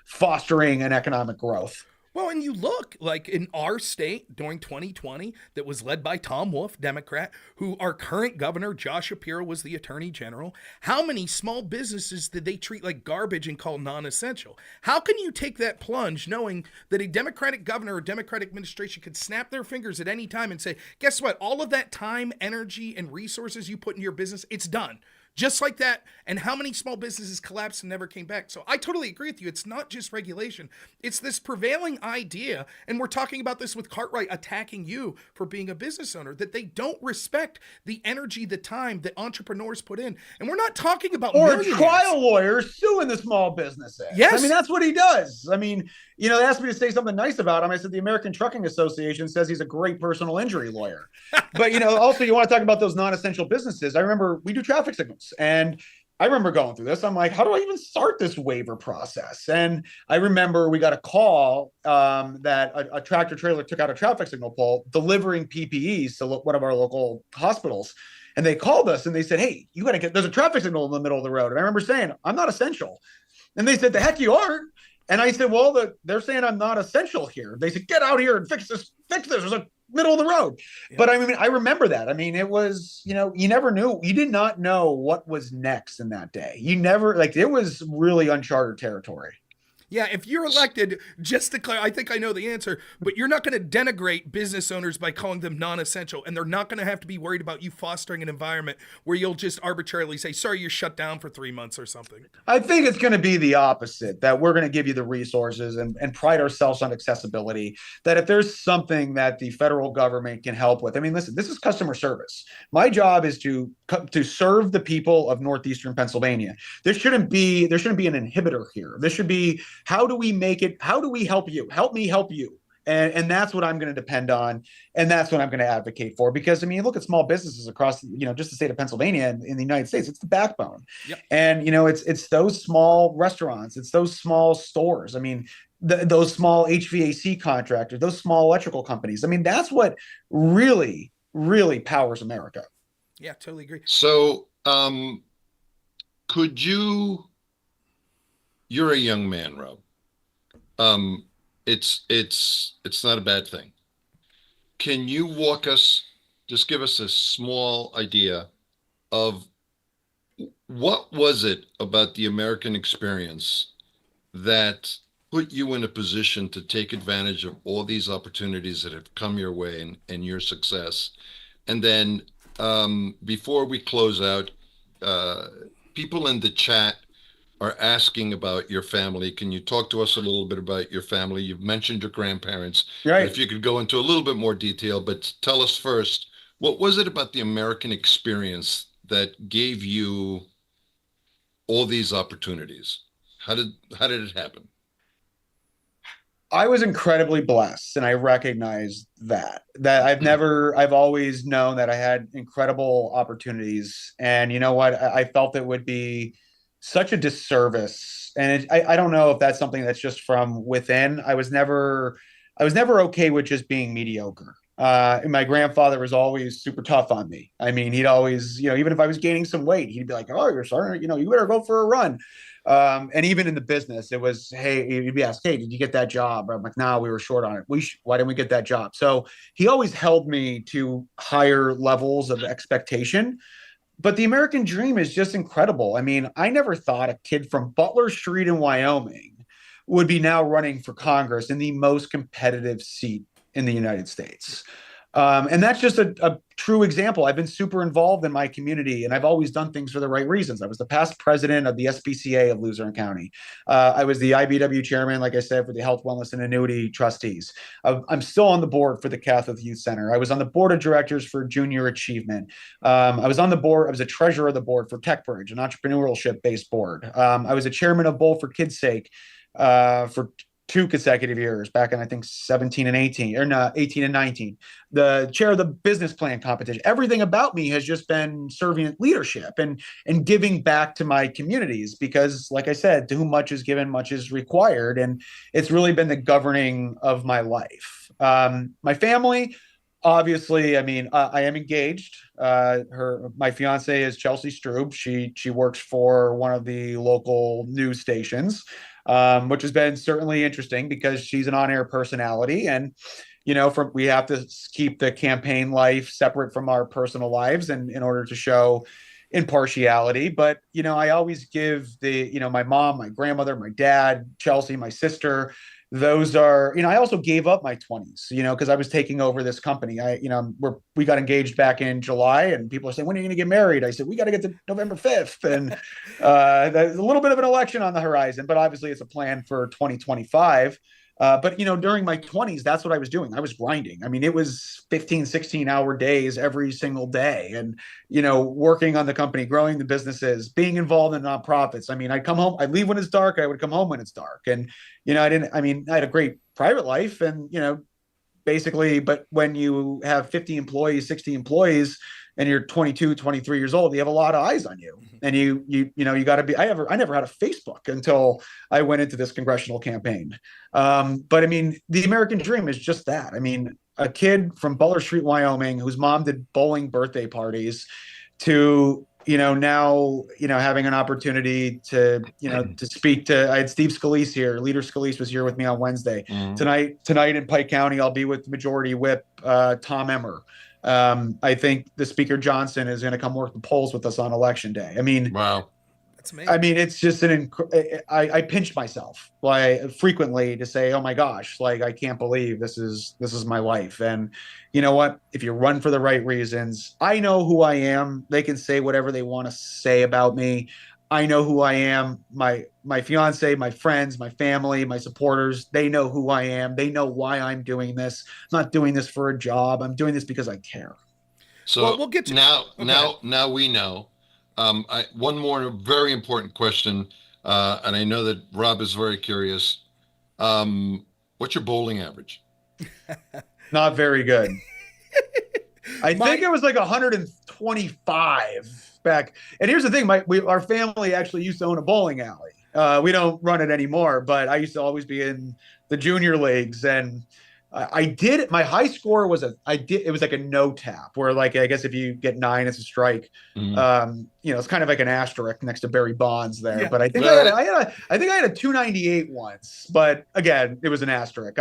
fostering an economic growth. Well, and you look like in our state during 2020 that was led by Tom Wolf, Democrat, who our current governor, Josh Shapiro, was the attorney general. How many small businesses did they treat like garbage and call non-essential? How can you take that plunge knowing that a Democratic governor or Democratic administration could snap their fingers at any time and say, guess what? All of that time, energy, and resources you put in your business, it's done. Just like that. And how many small businesses collapsed and never came back? So I totally agree with you. It's not just regulation. It's this prevailing idea, and we're talking about this with Cartwright attacking you for being a business owner, that they don't respect the energy, the time that entrepreneurs put in. And we're not talking about or trial lawyers suing the small businesses. Yes. I mean, that's what he does. I mean, they asked me to say something nice about him. I said, the American Trucking Association says he's a great personal injury lawyer. But, also you want to talk about those non-essential businesses. I remember we do traffic signals, and I remember going through this. I'm like, how do I even start this waiver process? And I remember we got a call that a tractor trailer took out a traffic signal pole delivering PPEs to one of our local hospitals. And they called us and they said, hey, there's a traffic signal in the middle of the road. And I remember saying, I'm not essential. And they said, the heck you aren't. And I said, well, they're saying I'm not essential here. They said, get out here and fix this. There's a middle of the road. Yeah. But I mean, I remember that. I mean, it was, you never knew. You did not know what was next in that day. You never, it was really uncharted territory. Yeah, if you're elected, just to clarify, I think I know the answer, but you're not going to denigrate business owners by calling them non-essential, and they're not going to have to be worried about you fostering an environment where you'll just arbitrarily say, sorry, you're shut down for 3 months or something. I think it's going to be the opposite, that we're going to give you the resources and pride ourselves on accessibility, that if there's something that the federal government can help with, I mean, listen, this is customer service. My job is to serve the people of Northeastern Pennsylvania. There shouldn't be an inhibitor here. This should be, how do we make it? How do we help you? Help me help you. And that's what I'm going to depend on. And that's what I'm going to advocate for. Because, I mean, you look at small businesses across, just the state of Pennsylvania and in the United States, it's the backbone. Yep. And, it's those small restaurants, it's those small stores. I mean, those small HVAC contractors, those small electrical companies. I mean, that's what really, really powers America. Yeah, totally agree. So Um, could you, you're a young man, Rob. Um, it's not a bad thing. Can you walk us, just give us a small idea of what was it about the American experience that put you in a position to take advantage of all these opportunities that have come your way and your success? And then before we close out, uh, people in the chat are asking about your family. Can you talk to us a little bit about your family? You've mentioned your grandparents, but Right. if you could go into a little bit more detail, but tell us first, what was it about the American experience that gave you all these opportunities? How did how did it happen? I was incredibly blessed, and I recognize that I've always known that I had incredible opportunities. And you know what? I felt it would be such a disservice. And I don't know if that's something that's just from within. I was never okay with just being mediocre. And my grandfather was always super tough on me. I mean, he'd always, even if I was gaining some weight, he'd be like, "Oh, you're sorry, you better go for a run." And even in the business, it was, hey, you'd be asked, hey, did you get that job? I'm like, nah, we were short on it. Why didn't we get that job? So he always held me to higher levels of expectation. But the American dream is just incredible. I mean, I never thought a kid from Butler Street in Wyoming would be now running for Congress in the most competitive seat in the United States. And that's just a true example. I've been super involved in my community, and I've always done things for the right reasons. I was the past president of the SPCA of Luzerne County. I was the IBW chairman, like I said, for the Health, Wellness, and Annuity trustees. I'm still on the board for the Catholic Youth Center. I was on the board of directors for Junior Achievement. I was on the board. I was a treasurer of the board for TechBridge, an entrepreneurship-based board. I was a chairman of Bowl for Kids' Sake for 2 consecutive years back in, I think, 17 and 18, or no, 18 and 19. The chair of the business plan competition. Everything about me has just been serving leadership and giving back to my communities, because, like I said, to whom much is given, much is required. And it's really been the governing of my life. My family, obviously, I mean, I am engaged. My fiance is Chelsea Strube. She works for one of the local news stations, which has been certainly interesting because she's an on-air personality, and we have to keep the campaign life separate from our personal lives, and in order to show impartiality. But I always give my mom, my grandmother, my dad, Chelsea, my sister, those are, I also gave up my 20s, because I was taking over this company. We got engaged back in July, and people are saying, when are you going to get married? I said, we got to get to November 5th. And there's a little bit of an election on the horizon, but obviously it's a plan for 2025. But during my 20s, that's what I was doing. I was grinding. I mean, it was 15, 16-hour days every single day. And, working on the company, growing the businesses, being involved in nonprofits. I mean, I'd come home, I'd leave when it's dark. I would come home when it's dark. And, I had a great private life, and, basically, but when you have 50 employees, 60 employees, and you're 22, 23 years old, you have a lot of eyes on you. And you got to be, I never had a Facebook until I went into this congressional campaign. But I mean, the American dream is just that. I mean, a kid from Butler Street, Wyoming, whose mom did bowling birthday parties, to now having an opportunity to to speak to. I had Steve Scalise here. Leader Scalise was here with me on Wednesday. Tonight in Pike County, I'll be with Majority Whip Tom Emmer. I think the Speaker Johnson is going to come work the polls with us on election day. I mean, Wow. That's amazing. I mean, it's just I pinch myself frequently to say, oh my gosh, like, I can't believe this is my life. And you know what? If you run for the right reasons, I know who I am. They can say whatever they want to say about me. I know who I am. My fiance, my friends, my family, my supporters, they know who I am. They know why I'm doing this. I'm not doing this for a job. I'm doing this because I care. So Well, we'll get to now we know. One more very important question, and I know that Rob is very curious. What's your bowling average? Not very good. I think it was like 125 back. And here's the thing: our family actually used to own a bowling alley. We don't run it anymore, but I used to always be in the junior leagues, and I did. My high score was it was like a no tap, where like I guess if you get 9, it's a strike. It's kind of like an asterisk next to Barry Bonds there. Yeah. But I think I think I had a 298 once. But again, it was an asterisk.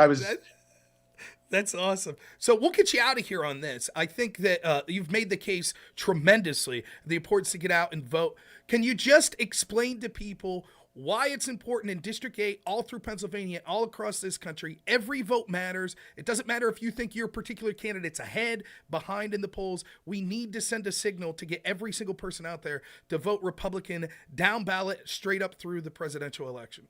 That's awesome. So we'll get you out of here on this. I think that you've made the case tremendously, the importance to get out and vote. Can you just explain to people why it's important in District 8, all through Pennsylvania, all across this country? Every vote matters. It doesn't matter if you think your particular candidate's ahead, behind in the polls. We need to send a signal to get every single person out there to vote Republican down ballot straight up through the presidential election.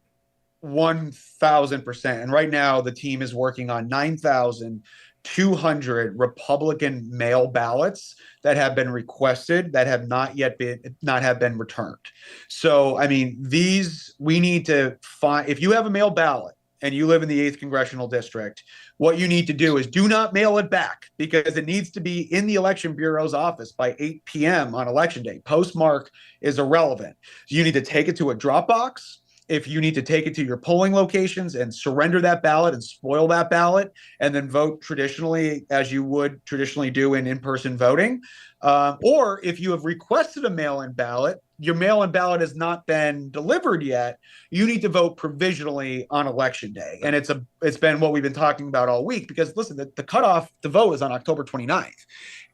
1,000%. And right now the team is working on 9,200 Republican mail ballots that have been requested that have not been returned. So, I mean, we need to find, if you have a mail ballot and you live in the 8th congressional district, what you need to do is do not mail it back, because it needs to be in the election bureau's office by 8 p.m. on election day. Postmark is irrelevant. You need to take it to a drop box. If you need to take it to your polling locations and surrender that ballot and spoil that ballot and then vote traditionally as you would traditionally do in-person voting, or if you have requested a mail-in ballot, your mail-in ballot has not been delivered yet, you need to vote provisionally on election day. And it's been what we've been talking about all week, because listen, the cutoff to vote is on October 29th.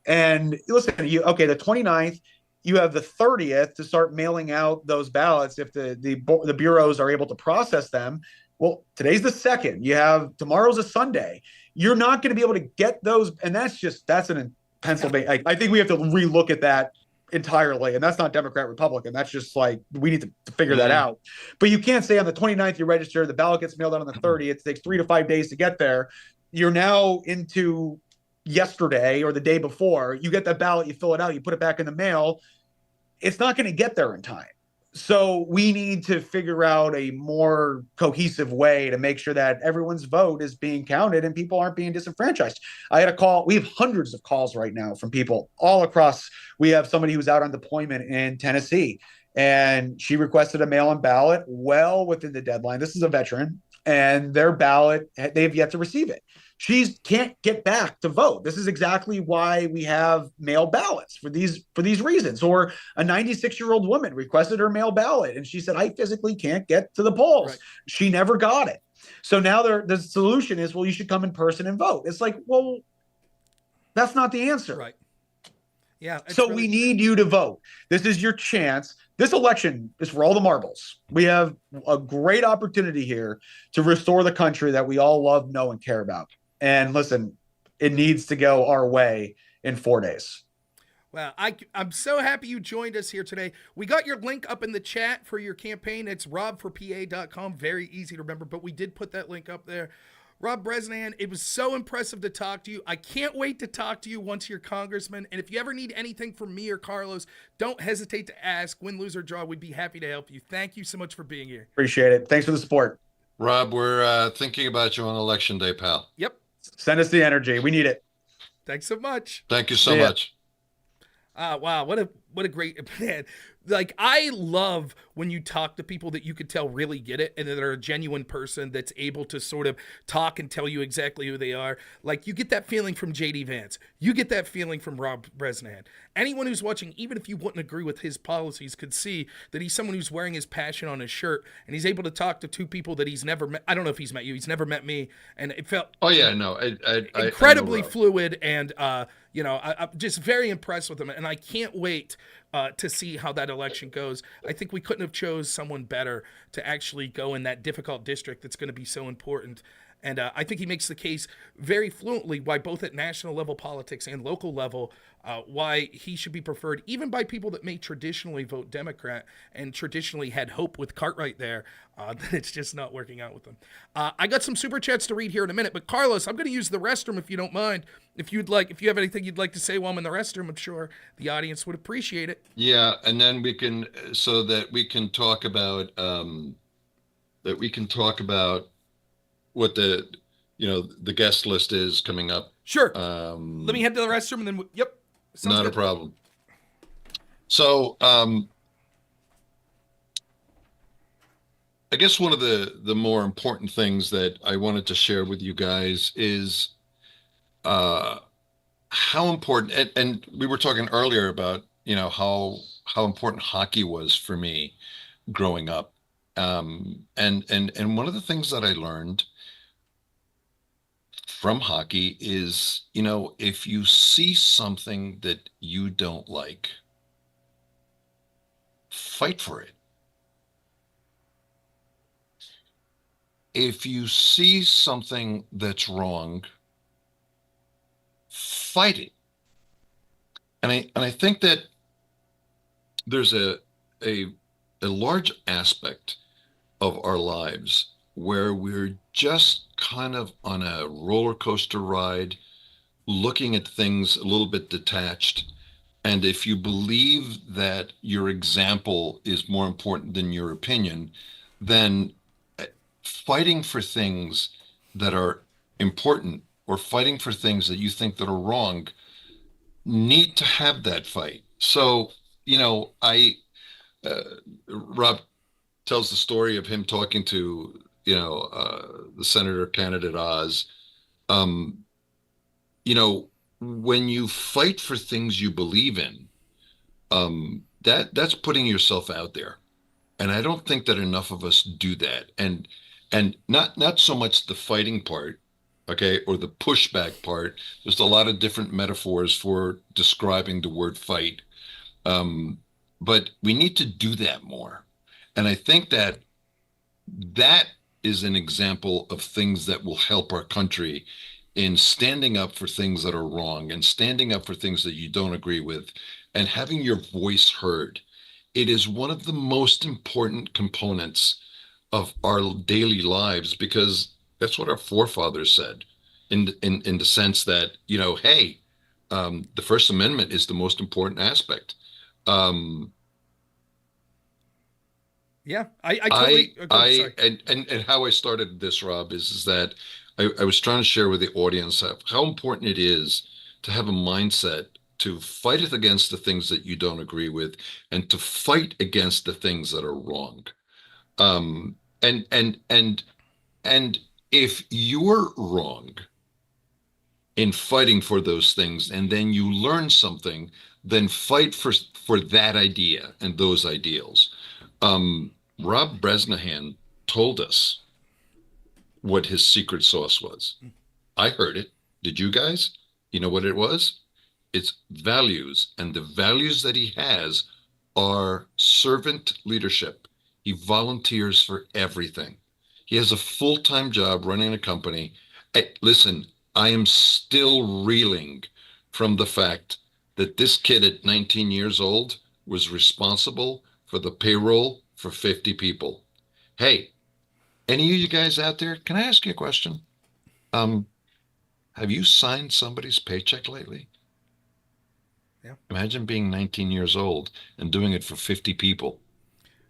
And listen, the 29th, you have the 30th to start mailing out those ballots if the bureaus are able to process them. Well, today's the 2nd. Tomorrow's a Sunday. You're not going to be able to get those. And that's in Pennsylvania. I think we have to relook at that entirely. And that's not Democrat, Republican. That's just like, we need to figure that out. But you can't say on the 29th, you register, the ballot gets mailed out on the 30th. It takes 3 to 5 days to get there. You're now into yesterday or the day before. You get that ballot, you fill it out, you put it back in the mail. It's not going to get there in time. So we need to figure out a more cohesive way to make sure that everyone's vote is being counted and people aren't being disenfranchised. I had a call. We have hundreds of calls right now from people all across. We have somebody who's out on deployment in Tennessee, and she requested a mail-in ballot well within the deadline. This is a veteran, and their ballot, they've yet to receive it. She can't get back to vote. This is exactly why we have mail ballots for these reasons. Or a 96-year-old woman requested her mail ballot, and she said, I physically can't get to the polls. Right. She never got it. So now the solution is, well, you should come in person and vote. It's like, well, that's not the answer. Right. Yeah. So we need you to vote. This is your chance. This election is for all the marbles. We have a great opportunity here to restore the country that we all love, know, and care about. And listen, it needs to go our way in 4 days. Well, I'm so happy you joined us here today. We got your link up in the chat for your campaign. It's robforpa.com. Very easy to remember, but we did put that link up there. Rob Bresnahan, it was so impressive to talk to you. I can't wait to talk to you once you're congressman. And if you ever need anything from me or Carlos, don't hesitate to ask. Win, lose, or draw, we'd be happy to help you. Thank you so much for being here. Appreciate it. Thanks for the support. Rob, we're thinking about you on election day, pal. Yep. Send us the energy. We need it. Thanks so much. Thank you so much. Wow, what a great man. Like, I love when you talk to people that you could tell really get it and that are a genuine person that's able to sort of talk and tell you exactly who they are. Like, you get that feeling from JD Vance. You get that feeling from Rob Bresnahan. Anyone who's watching, even if you wouldn't agree with his policies, could see that he's someone who's wearing his passion on his shirt, and he's able to talk to two people that he's never met. I don't know if he's met you. He's never met me. And it felt incredibly fluid, and I'm just very impressed with him. And I can't wait to see how that election goes. I think we couldn't have chose someone better to actually go in that difficult district that's going to be so important. And I think he makes the case very fluently why both at national level politics and local level, why he should be preferred even by people that may traditionally vote Democrat and traditionally had hope with Cartwright there, that it's just not working out with them. I got some super chats to read here in a minute, but Carlos, I'm going to use the restroom if you don't mind. If you have anything you'd like to say while I'm in the restroom, I'm sure the audience would appreciate it. Yeah, and then we can talk about what the guest list is coming up. Sure. Let me head to the restroom and then yep. Not a problem. So I guess one of the more important things that I wanted to share with you guys is uh, how important, and we were talking earlier about, how important hockey was for me growing up. And one of the things that I learned from hockey is, if you see something that you don't like, fight for it. If you see something that's wrong, fight it. And I think that there's a a large aspect of our lives where we're just kind of on a roller coaster ride, looking at things a little bit detached. And if you believe that your example is more important than your opinion, then fighting for things that are important or fighting for things that you think that are wrong need to have that fight. So, I Rob tells the story of him talking to, the senator candidate Oz. Um, when you fight for things you believe in, that's putting yourself out there. And I don't think that enough of us do that. And not so much the fighting part, okay, or the pushback part. There's a lot of different metaphors for describing the word fight. But we need to do that more. And I think that that is an example of things that will help our country in standing up for things that are wrong and standing up for things that you don't agree with and having your voice heard. It is one of the most important components of our daily lives because that's what our forefathers said in the sense that, hey, the First Amendment is the most important aspect. Yeah, I totally agree. Sorry. And how I started this, Rob, is that I was trying to share with the audience how important it is to have a mindset to fight against the things that you don't agree with and to fight against the things that are wrong. Um, and if you're wrong in fighting for those things and then you learn something, then fight for that idea and those ideals. Rob Bresnahan told us what his secret sauce was. I heard it. Did you guys? You know what it was? It's values. And the values that he has are servant leadership. He volunteers for everything. He has a full-time job running a company. Listen, I am still reeling from the fact that this kid at 19 years old was responsible for the payroll for 50 people. Hey, any of you guys out there, can I ask you a question? Have you signed somebody's paycheck lately? Yeah. Imagine being 19 years old and doing it for 50 people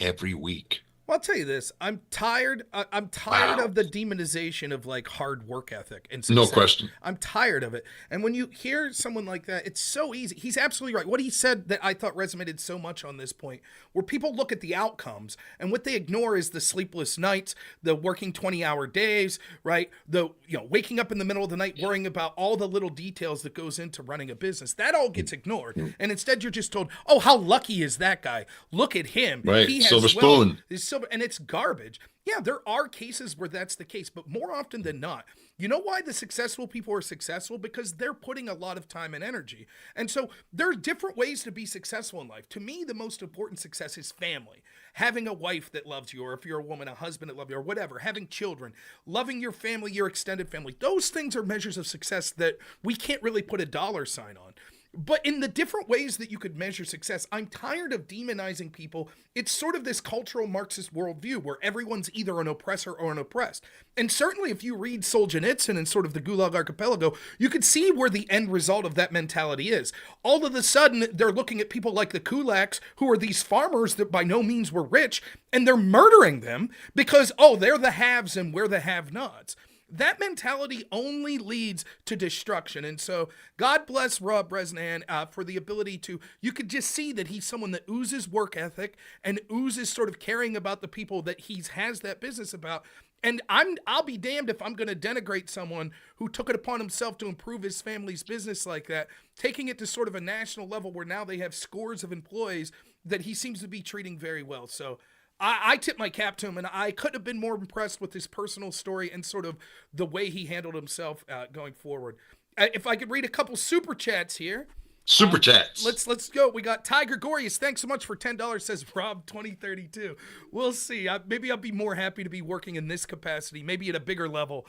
every week. Well, I'll tell you this. I'm tired. I'm tired Wow. of the demonization of like hard work ethic and No success. question. I'm tired of it. And when you hear someone like that, it's so easy. He's absolutely right. What he said that I thought resonated so much on this point, where people look at the outcomes and what they ignore is the sleepless nights, the working 20-hour days, right? The waking up in the middle of the night worrying about all the little details that goes into running a business. That all gets ignored. And instead you're just told, "Oh, how lucky is that guy? Look at him. Right. He has Silver spoon." And it's garbage. Yeah, there are cases where that's the case, but more often than not, you know why the successful people are successful? Because they're putting a lot of time and energy. And so there are different ways to be successful in life. To me, the most important success is family. Having a wife that loves you, or if you're a woman, a husband that loves you, or whatever. Having children, loving your family, your extended family. Those things are measures of success that we can't really put a dollar sign on. But in the different ways that you could measure success, I'm tired of demonizing people. It's sort of this cultural Marxist worldview where everyone's either an oppressor or an oppressed. And certainly if you read Solzhenitsyn and sort of the Gulag Archipelago, you could see where the end result of that mentality is. All of a sudden, they're looking at people like the kulaks, who are these farmers that by no means were rich, and they're murdering them because, oh, they're the haves and we're the have-nots. that mentality only leads to destruction. And so God bless Rob Bresnahan for the ability to, you could just see that he's someone that oozes work ethic and oozes sort of caring about the people that he has that business about. And I'll be damned if I'm going to denigrate someone who took it upon himself to improve his family's business like that, taking it to sort of a national level where now they have scores of employees that he seems to be treating very well. So I tip my cap to him, and I couldn't have been more impressed with his personal story and sort of the way he handled himself going forward. If I could read a couple super chats here. Super chats. Let's go. We got Ty Gregorius. Thanks so much for $10. Says Rob 2032. We'll see. Maybe I'll be more happy to be working in this capacity, maybe at a bigger level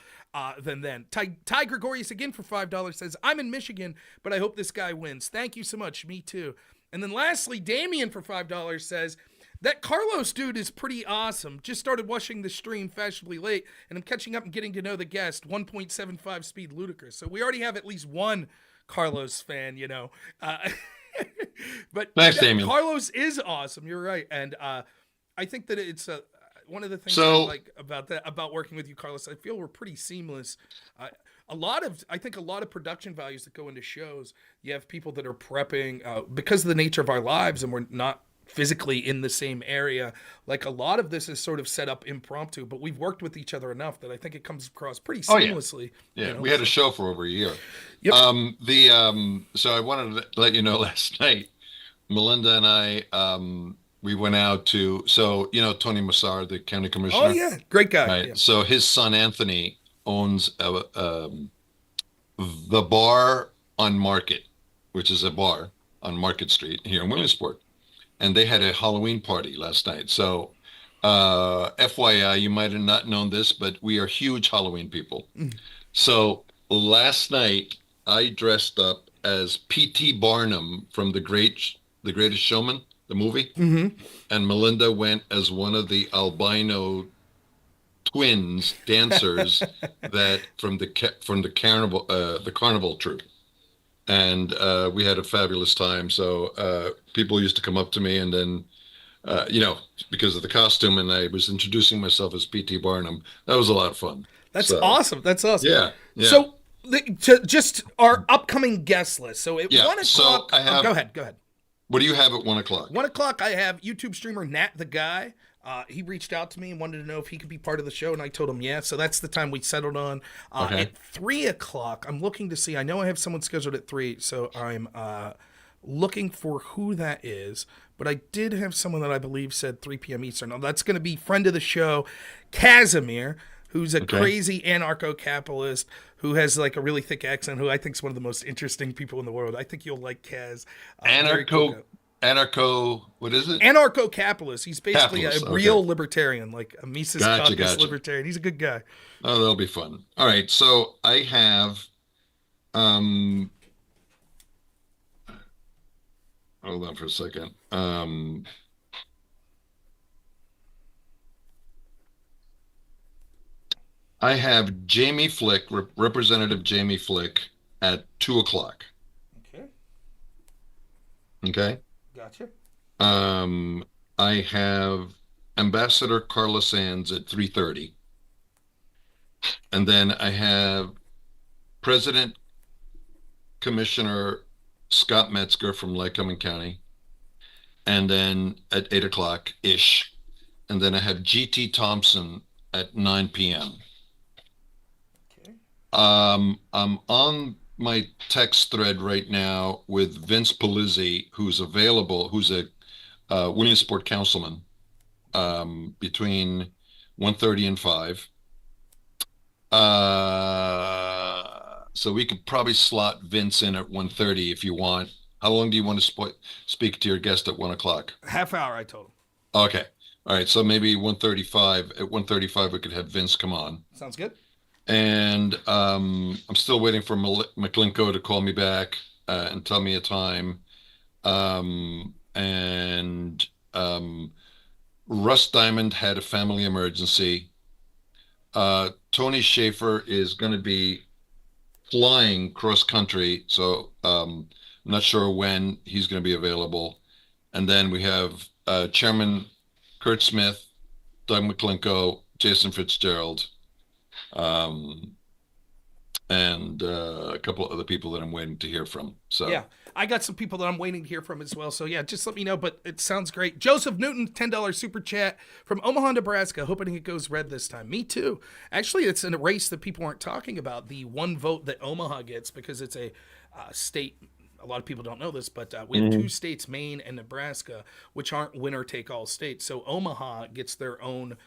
than then. Ty Gregorius again for $5 says, I'm in Michigan, but I hope this guy wins. Thank you so much. Me too. And then lastly, Damien for $5 says, that Carlos dude is pretty awesome. Just started watching the stream fashionably late, and I'm catching up and getting to know the guest. 1.75 speed ludicrous. So we already have at least one Carlos fan, you know. But Thanks, Damien. Carlos is awesome. You're right. And I think that it's one of the things I like about working with you, Carlos. I feel we're pretty seamless. I think a lot of production values that go into shows, you have people that are prepping because of the nature of our lives, and we're not physically in the same area. Like, a lot of this is sort of set up impromptu, but we've worked with each other enough that I think it comes across pretty seamlessly. Yeah, you know? We had a show for over a year. Yep. So I wanted to let you know, last night, Melinda and I, we went out to, Tony Massar, the county commissioner. Oh yeah, great guy. Right. Yeah. So his son Anthony owns the bar on Market, which is a bar on Market Street here in Williamsport. And they had a Halloween party last night. So, FYI, you might have not known this, but we are huge Halloween people. So last night, I dressed up as P.T. Barnum from The Greatest Showman, the movie. Mm-hmm. And Melinda went as one of the albino twins dancers that from the carnival troupe. And we had a fabulous time. So people used to come up to me, and then, because of the costume, and I was introducing myself as P.T. Barnum. That was a lot of fun. That's awesome. That's awesome. Yeah. So just our upcoming guest list. So at 1 o'clock. So I have, go ahead. What do you have at 1 o'clock? 1 o'clock, I have YouTube streamer Nat the Guy. He reached out to me and wanted to know if he could be part of the show, and I told him yes. So that's the time we settled on. Okay. At 3 o'clock, I'm looking to see. I know I have someone scheduled at 3, so I'm looking for who that is. But I did have someone that I believe said 3 p.m. Eastern. Now, that's going to be friend of the show, Casimir, who's a crazy anarcho-capitalist who has like a really thick accent, who I think is one of the most interesting people in the world. I think you'll like Kaz. What is it? Anarcho-capitalist. He's basically a real libertarian, like a Mises Caucus libertarian. He's a good guy. Oh, that'll be fun. All right, so I have, hold on for a second. I have Jamie Flick, Representative Jamie Flick, at 2 o'clock. Okay. Gotcha. I have Ambassador Carla Sands at 3:30. And then I have President Commissioner Scott Metzger from Lycoming County. And then at 8 o'clock-ish. And then I have G.T. Thompson at 9 p.m. Okay. I'm on my text thread right now with Vince Palizzi, who's available, who's a Williamsport councilman, between 1:30 and 5. So we could probably slot Vince in at 1:30 if you want. How long do you want to speak to your guest at 1 o'clock? Half hour, I told him. Okay. All right. So maybe 1:35. At 1:35, we could have Vince come on. Sounds good. And I'm still waiting for McClinko to call me back and tell me a time. Russ Diamond had a family emergency. Tony Schaefer is going to be flying cross country, so I'm not sure when he's going to be available. And then we have Chairman Kurt Smith, Doug McClinko, Jason Fitzgerald. and a couple other people that I'm waiting to hear from. So Yeah, I got some people that I'm waiting to hear from as well. So yeah, just let me know. But it sounds great. Joseph Newton, $10 super chat from Omaha, Nebraska. Hoping it goes red this time. Me too. Actually, it's in a race that people aren't talking about. The one vote that Omaha gets because it's a state. A lot of people don't know this, but we have two states, Maine and Nebraska, which aren't winner take all states. So Omaha gets their own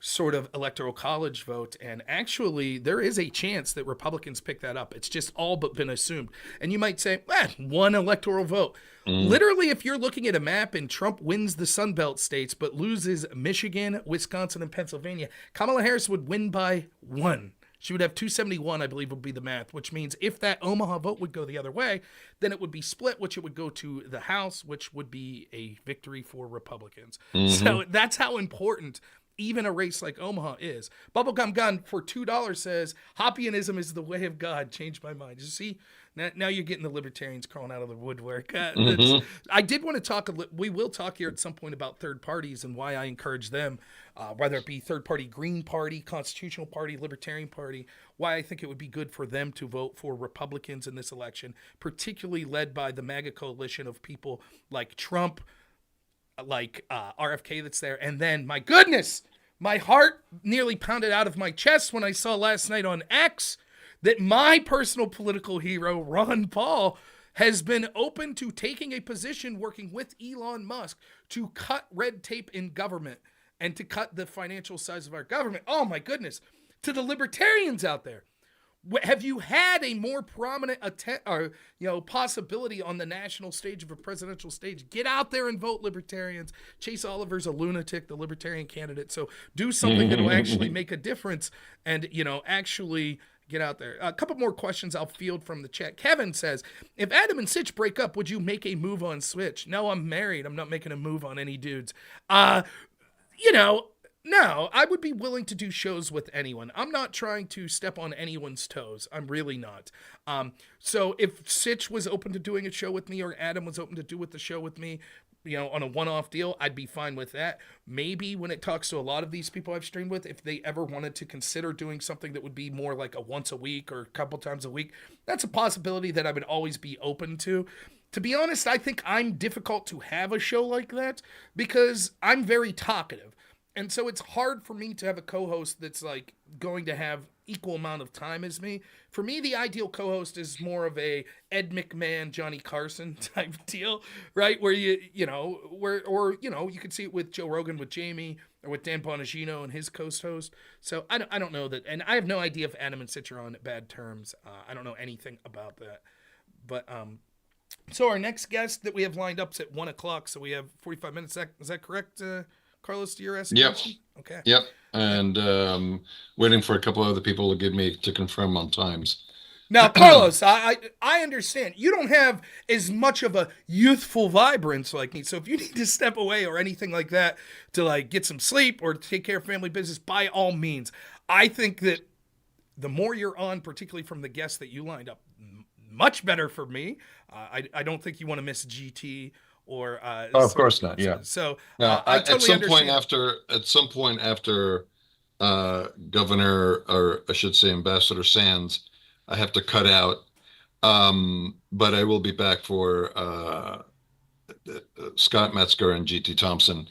sort of electoral college vote, and actually there is a chance that Republicans pick that up. It's just all but been assumed. And you might say, one electoral vote. Literally, if you're looking at a map and Trump wins the Sun Belt states but loses Michigan, Wisconsin, and Pennsylvania, Kamala Harris would win by 1. She would have 271, I believe, would be the math, which means if that Omaha vote would go the other way, then it would be split, which it would go to the House, which would be a victory for Republicans. So that's how important even a race like Omaha is. Bubblegum Gun for $2 says, Hopianism is the way of God. Changed my mind. You see, now you're getting the libertarians crawling out of the woodwork. I did want to talk, we will talk here at some point about third parties and why I encourage them, whether it be third party Green Party, Constitutional Party, Libertarian Party, why I think it would be good for them to vote for Republicans in this election, particularly led by the MAGA coalition of people like Trump, like RFK that's there. And then, my goodness, my heart nearly pounded out of my chest when I saw last night on X that my personal political hero, Ron Paul, has been open to taking a position working with Elon Musk to cut red tape in government and to cut the financial size of our government. Oh my goodness. To the libertarians out there, have you had a more prominent possibility on the national stage of a presidential stage? Get out there and vote, libertarians. Chase Oliver's a lunatic, the libertarian candidate. So do something that will actually make a difference and, actually get out there. A couple more questions I'll field from the chat. Kevin says, if Adam and Sitch break up, would you make a move on Switch? No, I'm married. I'm not making a move on any dudes. No, I would be willing to do shows with anyone. I'm not trying to step on anyone's toes. I'm really not. So if Sitch was open to doing a show with me or Adam was open to do the show with me, on a one-off deal, I'd be fine with that. Maybe when it talks to a lot of these people I've streamed with, if they ever wanted to consider doing something that would be more like a once a week or a couple times a week, that's a possibility that I would always be open to. To be honest, I think I'm difficult to have a show like that because I'm very talkative. And so it's hard for me to have a co-host that's like going to have equal amount of time as me. For me, the ideal co-host is more of a Ed McMahon, Johnny Carson type deal, right? Where you could see it with Joe Rogan, with Jamie, or with Dan Bonagino and his co-host. So I don't know that, and I have no idea if Adam and Sitch are on bad terms. I don't know anything about that. But so our next guest that we have lined up is at 1:00, so we have 45 minutes. Is that correct? Carlos, to your estimation? Yep. Okay. Yep. And waiting for a couple other people to confirm on times. Now, Carlos, I understand. You don't have as much of a youthful vibrance like me. So if you need to step away or anything like that to like get some sleep or take care of family business, by all means. I think that the more you're on, particularly from the guests that you lined up, much better for me. I don't think you want to miss GT. Or of course not. Yeah. So I totally at some point after Governor, or I should say Ambassador Sands, I have to cut out. But I will be back for Scott Metzger and GT Thompson.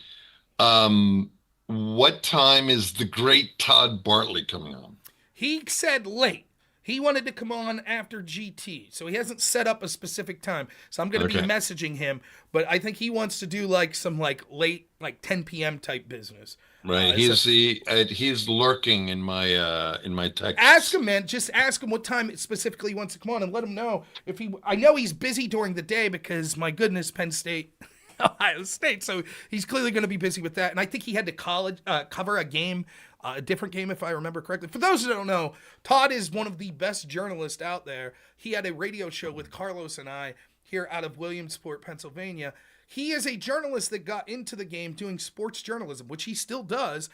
What time is the great Todd Bartley coming on? He said late. He wanted to come on after GT, so he hasn't set up a specific time. So I'm going to be messaging him, but I think he wants to do like some like late, like 10 p.m. type business. Right. He's lurking in my text. Ask him, man. Just ask him what time specifically he wants to come on, and let him know if he. I know he's busy during the day because my goodness, Penn State. Ohio State, so he's clearly going to be busy with that. And I think he had to cover a game, a different game, if I remember correctly. For those who don't know, Todd is one of the best journalists out there. He had a radio show with Carlos and I here out of Williamsport, Pennsylvania. He is a journalist that got into the game doing sports journalism, which he still does.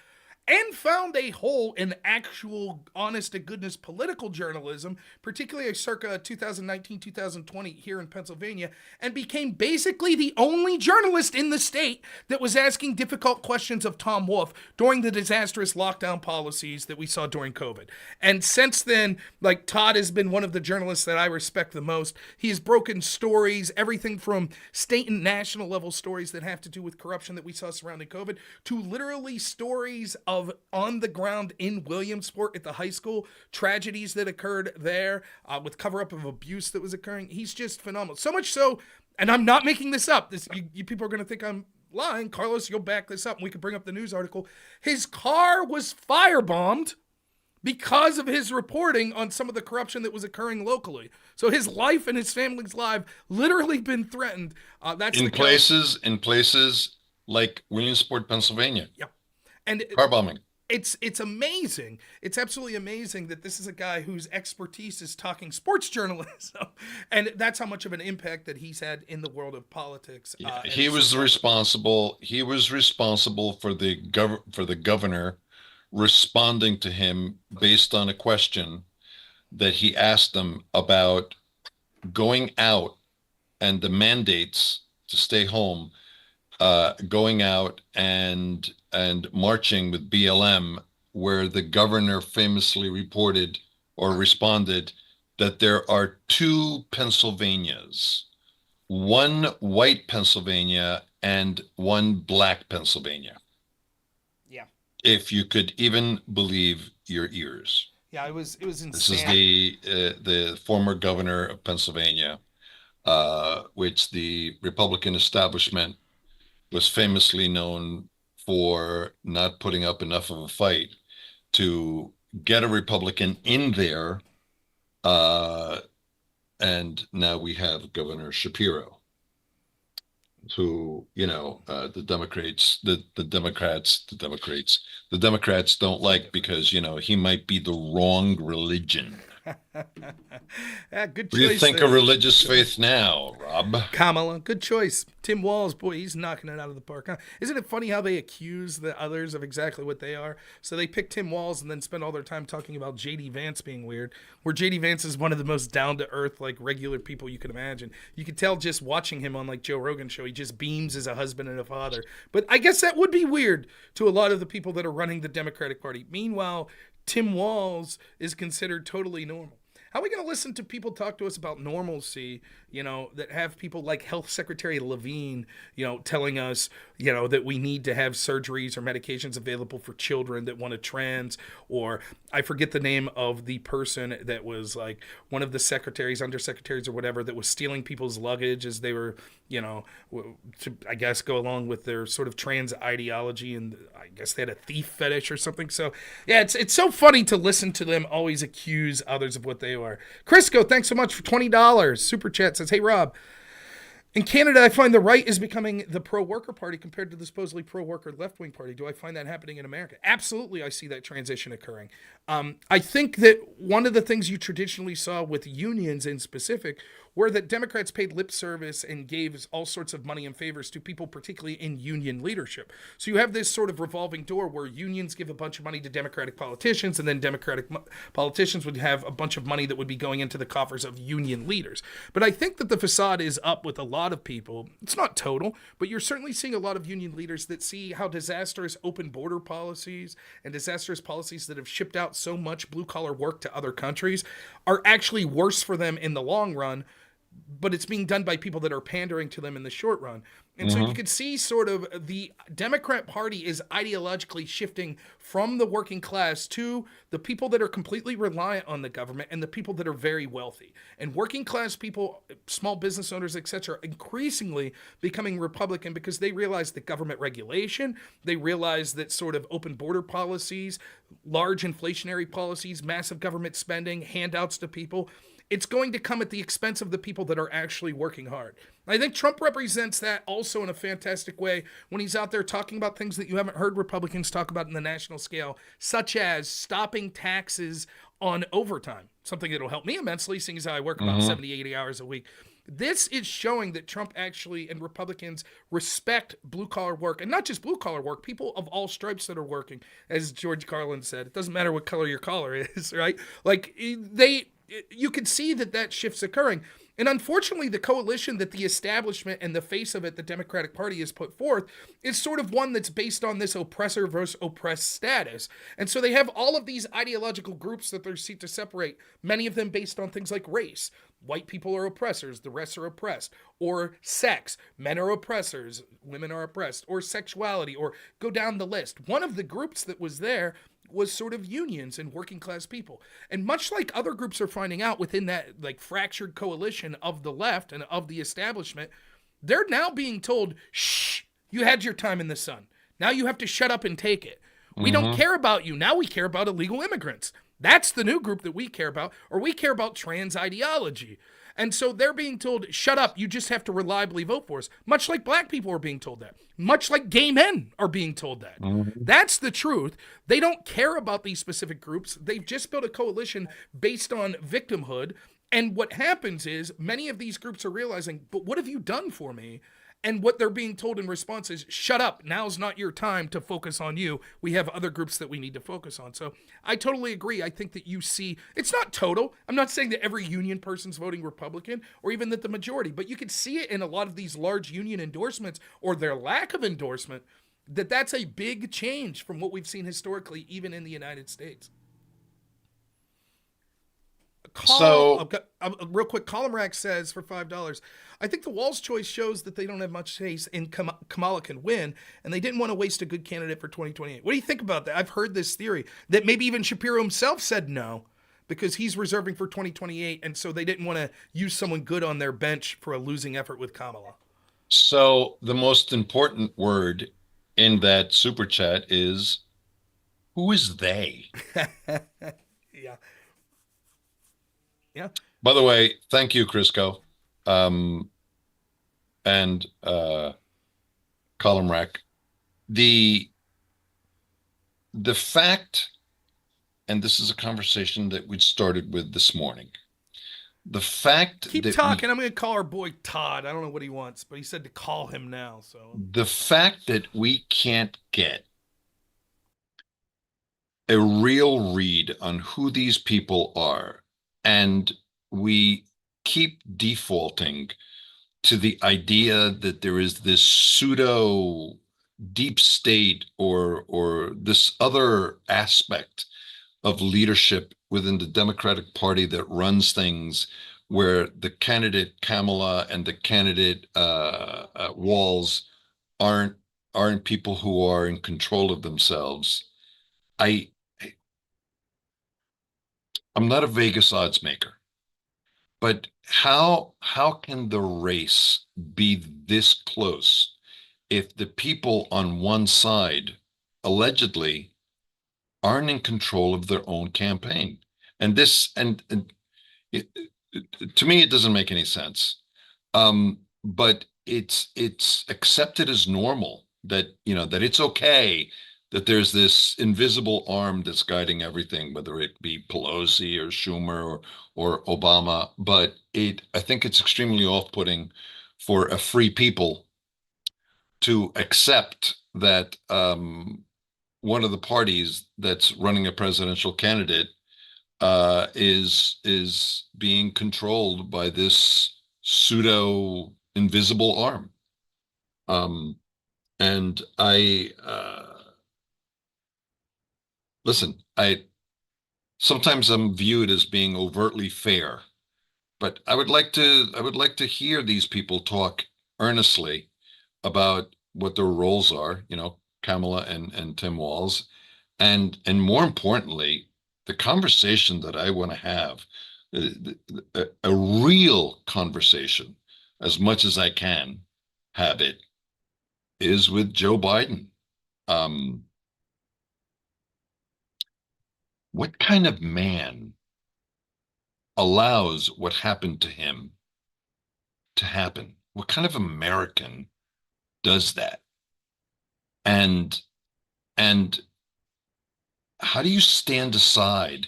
and found a hole in actual honest-to-goodness political journalism, particularly circa 2019-2020 here in Pennsylvania, and became basically the only journalist in the state that was asking difficult questions of Tom Wolf during the disastrous lockdown policies that we saw during COVID. And since then, like, Todd has been one of the journalists that I respect the most. He has broken stories, everything from state and national level stories that have to do with corruption that we saw surrounding COVID, to literally stories of on the ground in Williamsport at the high school, tragedies that occurred there, with cover-up of abuse that was occurring. He's just phenomenal. So much so, and I'm not making this up. You people are going to think I'm lying. Carlos, you'll back this up, and we can bring up the news article. His car was firebombed because of his reporting on some of the corruption that was occurring locally. So his life and his family's life literally been threatened. That's in places like Williamsport, Pennsylvania. Yep. And car bombing. It's amazing. It's absolutely amazing that this is a guy whose expertise is talking sports journalism, and that's how much of an impact that he's had in the world of politics. He was responsible. He was responsible for the governor responding to him based on a question that he asked him about going out and the mandates to stay home, going out and marching with BLM, where the governor famously reported or responded that there are two Pennsylvanias, one white Pennsylvania and one black Pennsylvania. Yeah. If you could even believe your ears. Yeah, it was insane. This is the former governor of Pennsylvania, which the Republican establishment was famously known for not putting up enough of a fight to get a Republican in there. And now we have Governor Shapiro, who, the Democrats don't like because, he might be the wrong religion. Yeah, good choice. What do you think of religious faith now, Rob? Kamala, good choice. Tim Walz, boy, he's knocking it out of the park. Huh? Isn't it funny how they accuse the others of exactly what they are? So they pick Tim Walz and then spend all their time talking about J.D. Vance being weird, where J.D. Vance is one of the most down-to-earth, like, regular people you can imagine. You could tell just watching him on, like, Joe Rogan's show, he just beams as a husband and a father. But I guess that would be weird to a lot of the people that are running the Democratic Party. Meanwhile, Tim Walz is considered totally normal. How are we going to listen to people talk to us about normalcy, that have people like Health Secretary Levine, telling us, that we need to have surgeries or medications available for children that want to trans, or I forget the name of the person that was like one of the secretaries, undersecretaries or whatever, that was stealing people's luggage as they were, to, I guess, go along with their sort of trans ideology, and I guess they had a thief fetish or something. So yeah, it's so funny to listen to them always accuse others of what they are. Crisco, thanks so much for $20. Super chat says, hey Rob, in Canada, I find the right is becoming the pro-worker party compared to the supposedly pro-worker left-wing party. Do I find that happening in America? Absolutely, I see that transition occurring. I think that one of the things you traditionally saw with unions in specific were that Democrats paid lip service and gave all sorts of money and favors to people, particularly in union leadership. So you have this sort of revolving door where unions give a bunch of money to Democratic politicians, and then Democratic politicians would have a bunch of money that would be going into the coffers of union leaders. But I think that the facade is up with a lot of people. It's not total, but you're certainly seeing a lot of union leaders that see how disastrous open border policies and disastrous policies that have shipped out so much blue-collar work to other countries are actually worse for them in the long run, but it's being done by people that are pandering to them in the short run. And so you could see sort of the Democrat Party is ideologically shifting from the working class to the people that are completely reliant on the government and the people that are very wealthy. And working class people, small business owners, etc., increasingly becoming Republican because they realize that government regulation, they realize that sort of open border policies, large inflationary policies, massive government spending, handouts to people, it's going to come at the expense of the people that are actually working hard. I think Trump represents that also in a fantastic way when he's out there talking about things that you haven't heard Republicans talk about in the national scale, such as stopping taxes on overtime, something that'll help me immensely, seeing as I work about 70, 80 hours a week. This is showing that Trump actually and Republicans respect blue collar work, and not just blue collar work, people of all stripes that are working, as George Carlin said. It doesn't matter what color your collar is, right? Like you can see that shift's occurring. And unfortunately, the coalition that the establishment and the face of it, the Democratic Party, has put forth is sort of one that's based on this oppressor versus oppressed status. And so they have all of these ideological groups that they're seek to separate, many of them based on things like race. White people are oppressors, the rest are oppressed. Or sex, men are oppressors, women are oppressed. Or sexuality, or go down the list. One of the groups that was there was sort of unions and working class people. And much like other groups are finding out within that like fractured coalition of the left and of the establishment, they're now being told, shh, you had your time in the sun. Now you have to shut up and take it. We don't care about you. Now we care about illegal immigrants. That's the new group that we care about, or we care about trans ideology. And so they're being told, shut up, you just have to reliably vote for us. Much like black people are being told that. Much like gay men are being told that. That's the truth. They don't care about these specific groups. They've just built a coalition based on victimhood. And what happens is many of these groups are realizing, but what have you done for me? And what they're being told in response is, shut up, now's not your time to focus on you. We have other groups that we need to focus on. So I totally agree. I think that you see, it's not total. I'm not saying that every union person's voting Republican or even that the majority, but you can see it in a lot of these large union endorsements or their lack of endorsement, that's a big change from what we've seen historically, even in the United States. Real quick, Column Rack says for $5, I think the Wall's choice shows that they don't have much faith in Kamala can win, and they didn't want to waste a good candidate for 2028. What do you think about that? I've heard this theory that maybe even Shapiro himself said no because he's reserving for 2028, and so they didn't want to use someone good on their bench for a losing effort with Kamala. So the most important word in that super chat is, who is they? Yeah. Yeah. By the way, thank you, Crisco. And Column Rack. The fact, and this is a conversation that we started with this morning. The fact Keep that talking. I'm going to call our boy Todd. I don't know what he wants, but he said to call him now. So the fact that we can't get a real read on who these people are, and we keep defaulting to the idea that there is this pseudo deep state or this other aspect of leadership within the Democratic Party that runs things, where the candidate Kamala and the candidate Walz aren't people who are in control of themselves. I'm not a Vegas odds maker, but how can the race be this close if the people on one side allegedly aren't in control of their own campaign? And this, and to me, it doesn't make any sense. But it's accepted as normal that, that it's okay that there's this invisible arm that's guiding everything, whether it be Pelosi or Schumer or Obama. But I think it's extremely off-putting for a free people to accept that one of the parties that's running a presidential candidate is being controlled by this pseudo invisible arm. And listen, sometimes I'm viewed as being overtly fair, but I would like to hear these people talk earnestly about what their roles are, Kamala and Tim Walz, and more importantly, the conversation that I want to have, a real conversation, as much as I can have it, is with Joe Biden. What kind of man allows what happened to him to happen? What kind of American does that? And how do you stand aside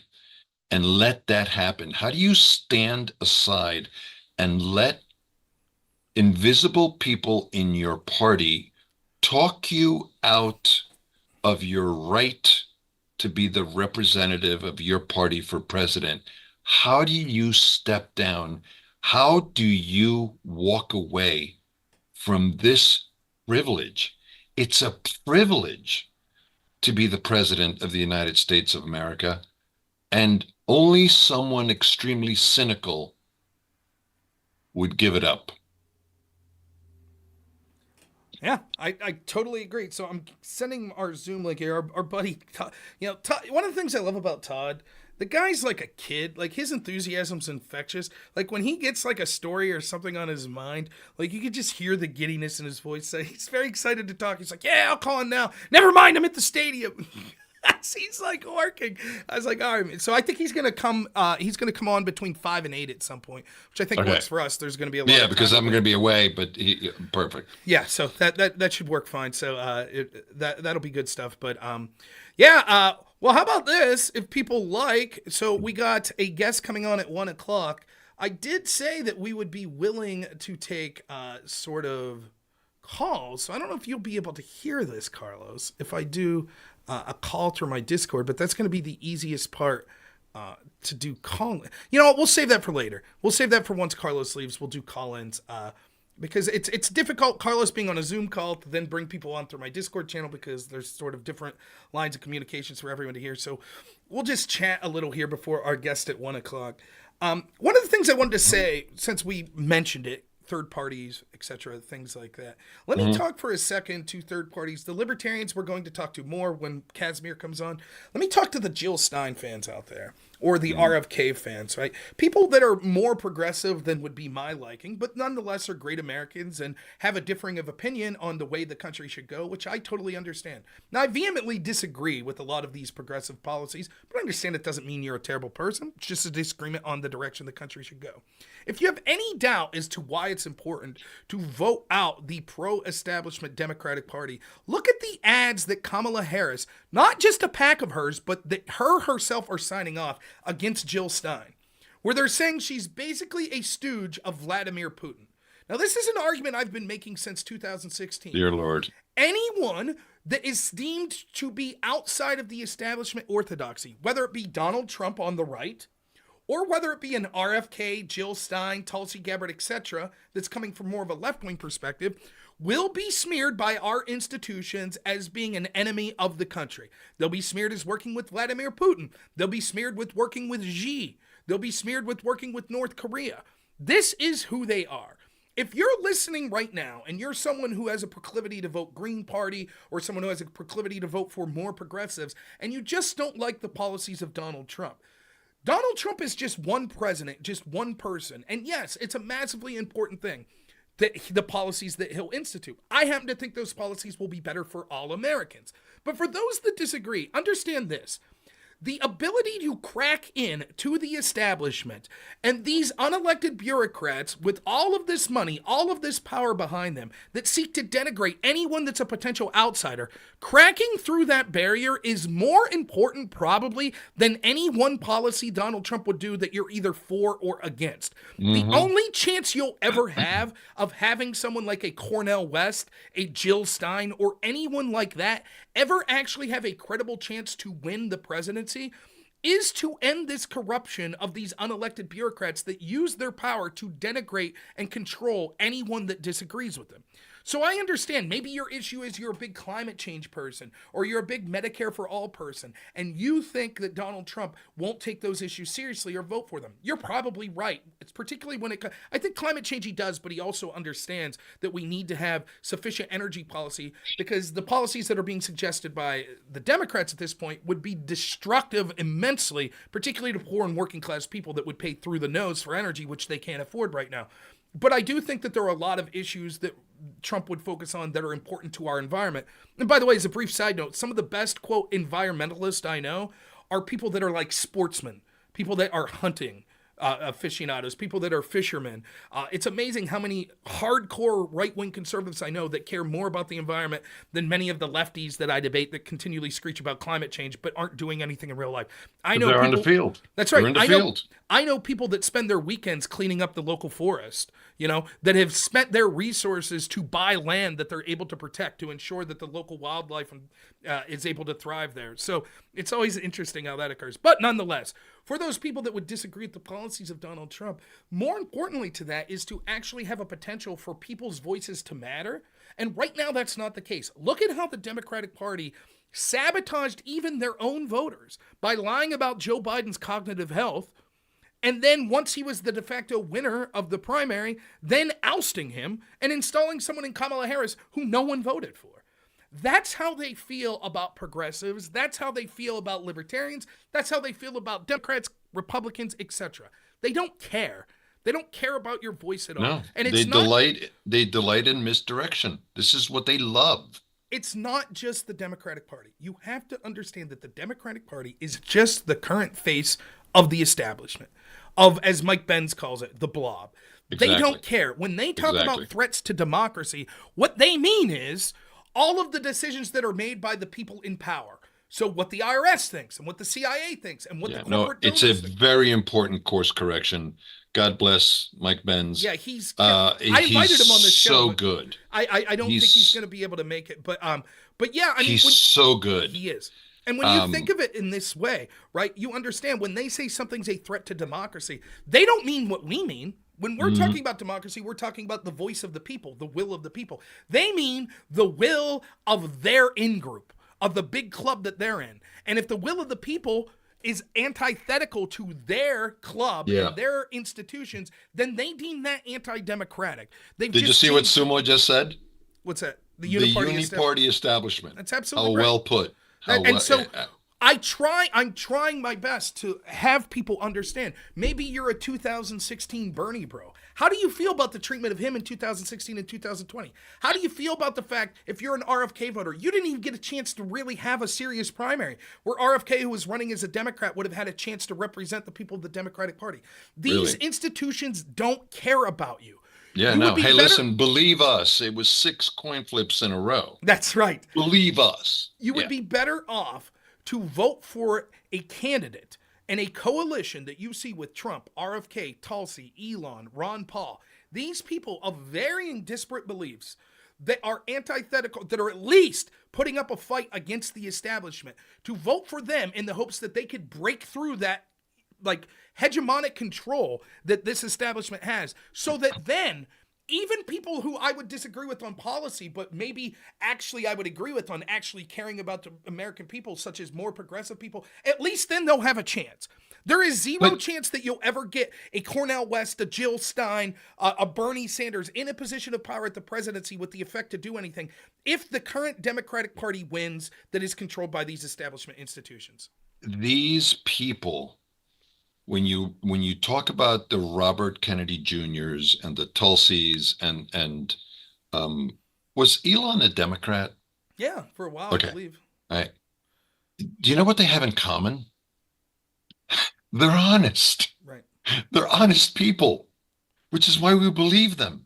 and let that happen? How do you stand aside and let invisible people in your party talk you out of your right to be the representative of your party for president, how do you step down? How do you walk away from this privilege? It's a privilege to be the president of the United States of America, and only someone extremely cynical would give it up. Yeah, I totally agree. So I'm sending our Zoom link here. Our buddy, Todd, Todd, one of the things I love about Todd, the guy's like a kid. Like, his enthusiasm's infectious. Like, when he gets like a story or something on his mind, like, you could just hear the giddiness in his voice. So he's very excited to talk. He's like, yeah, I'll call in now. Never mind, I'm at the stadium. He's like working. I was like, all right. So I think he's gonna come. He's gonna come on between 5 and 8 at some point, which I think Okay. works for us. There's gonna be a lot. Yeah, of because time I'm going to be away, but perfect. Yeah, so that should work fine. So that'll be good stuff. But yeah. Well, how about this? If people like, so we got a guest coming on at 1:00. I did say that we would be willing to take sort of calls. So I don't know if you'll be able to hear this, Carlos, if I do a call through my Discord, but that's going to be the easiest part to do call. We'll save that for later. We'll save that for once Carlos leaves. We'll do call-ins because it's difficult, Carlos being on a Zoom call, to then bring people on through my Discord channel because there's sort of different lines of communications for everyone to hear. So we'll just chat a little here before our guest at 1:00. One of the things I wanted to say, since we mentioned it, third parties, etc., things like that. Let me talk for a second to third parties. The libertarians we're going to talk to more when Casimir comes on. Let me talk to the Jill Stein fans out there, or the RFK fans, right? People that are more progressive than would be my liking, but nonetheless are great Americans and have a differing of opinion on the way the country should go, which I totally understand. Now, I vehemently disagree with a lot of these progressive policies, but I understand it doesn't mean you're a terrible person. It's just a disagreement on the direction the country should go. If you have any doubt as to why it's important to vote out the pro-establishment Democratic Party, look at the ads that Kamala Harris, not just a pack of hers, but that her herself are signing off against Jill Stein, where they're saying she's basically a stooge of Vladimir Putin. Now, this is an argument I've been making since 2016. Dear Lord. Anyone that is deemed to be outside of the establishment orthodoxy, whether it be Donald Trump on the right, or whether it be an RFK, Jill Stein, Tulsi Gabbard, etc., that's coming from more of a left-wing perspective, will be smeared by our institutions as being an enemy of the country. They'll be smeared as working with Vladimir Putin. They'll be smeared with working with Xi. They'll be smeared with working with North Korea. This is who they are. If you're listening right now and you're someone who has a proclivity to vote Green Party or someone who has a proclivity to vote for more progressives and you just don't like the policies of Donald Trump is just one president, just one person. And yes, it's a massively important thing, that the policies that he'll institute. I happen to think those policies will be better for all Americans. But for those that disagree, understand this. The ability to crack in to the establishment and these unelected bureaucrats with all of this money, all of this power behind them that seek to denigrate anyone that's a potential outsider, cracking through that barrier is more important probably than any one policy Donald Trump would do that you're either for or against. The only chance you'll ever have of having someone like a Cornel West, a Jill Stein, or anyone like that ever actually have a credible chance to win the presidency is to end this corruption of these unelected bureaucrats that use their power to denigrate and control anyone that disagrees with them. So I understand maybe your issue is you're a big climate change person or you're a big Medicare for all person and you think that Donald Trump won't take those issues seriously or vote for them. You're probably right. It's particularly when I think climate change he does, but he also understands that we need to have sufficient energy policy because the policies that are being suggested by the Democrats at this point would be destructive immensely, particularly to poor and working class people that would pay through the nose for energy, which they can't afford right now. But I do think that there are a lot of issues that Trump would focus on that are important to our environment. And by the way, as a brief side note, some of the best, quote, environmentalists I know are people that are like sportsmen, people that are hunting aficionados, people that are fishermen. It's amazing how many hardcore right-wing conservatives I know that care more about the environment than many of the lefties that I debate that continually screech about climate change but aren't doing anything in real life. I know they're people, in the field. That's right. They're in the field. I know people that spend their weekends cleaning up the local forest, that have spent their resources to buy land that they're able to protect to ensure that the local wildlife is able to thrive there. So it's always interesting how that occurs. But nonetheless, for those people that would disagree with the policies of Donald Trump, more importantly to that is to actually have a potential for people's voices to matter. And right now, that's not the case. Look at how the Democratic Party sabotaged even their own voters by lying about Joe Biden's cognitive health. And then once he was the de facto winner of the primary, then ousting him and installing someone in Kamala Harris who no one voted for. That's how they feel about progressives. That's how they feel about libertarians. That's how they feel about Democrats, Republicans, etc. They don't care. They don't care about your voice at all. No, And they delight in misdirection. This is what they love. It's not just the Democratic Party. You have to understand that the Democratic Party is just the current face of the establishment, of, as Mike Benz calls it, the blob. Exactly. They don't care. When they talk about threats to democracy, what they mean is all of the decisions that are made by the people in power. So what the IRS thinks and what the CIA thinks and what the corporate it's a think. very important course correction. God bless Mike Benz. Yeah, I invited him on the show. So good. I don't think he's going to be able to make it, but yeah, I mean, he's so good. He is. And when you think of it in this way, right, you understand when they say something's a threat to democracy, they don't mean what we mean. When we're talking about democracy, we're talking about the voice of the people, the will of the people. They mean the will of their in-group, of the big club that they're in. And if the will of the people is antithetical to their club and their institutions, then they deem that anti-democratic. Did you see what Sumo just said? What's that? The uniparty establishment. That's absolutely right. Well put. I'm trying my best to have people understand. Maybe you're a 2016 Bernie bro. How do you feel about the treatment of him in 2016 and 2020? How do you feel about the fact, if you're an RFK voter, you didn't even get a chance to really have a serious primary, where RFK, who was running as a Democrat, would have had a chance to represent the people of the Democratic Party? These institutions don't care about you. Yeah, listen, believe us. It was 6 coin flips in a row. That's right. Believe us. You would be better off to vote for a candidate and a coalition that you see with Trump, RFK, Tulsi, Elon, Ron Paul. These people of varying disparate beliefs that are antithetical, that are at least putting up a fight against the establishment, to vote for them in the hopes that they could break through that hegemonic control that this establishment has, so that then even people who I would disagree with on policy, but maybe actually I would agree with on actually caring about the American people, such as more progressive people, at least then they'll have a chance. There is zero chance that you'll ever get a Cornel West, a Jill Stein, a Bernie Sanders in a position of power at the presidency with the effect to do anything if the current Democratic Party wins that is controlled by these establishment institutions. These people, when you talk about the Robert Kennedy Juniors and the Tulsis and was Elon a Democrat? Yeah, for a while, I believe. Right. Do you know what they have in common? They're honest. Right. They're honest people, which is why we believe them.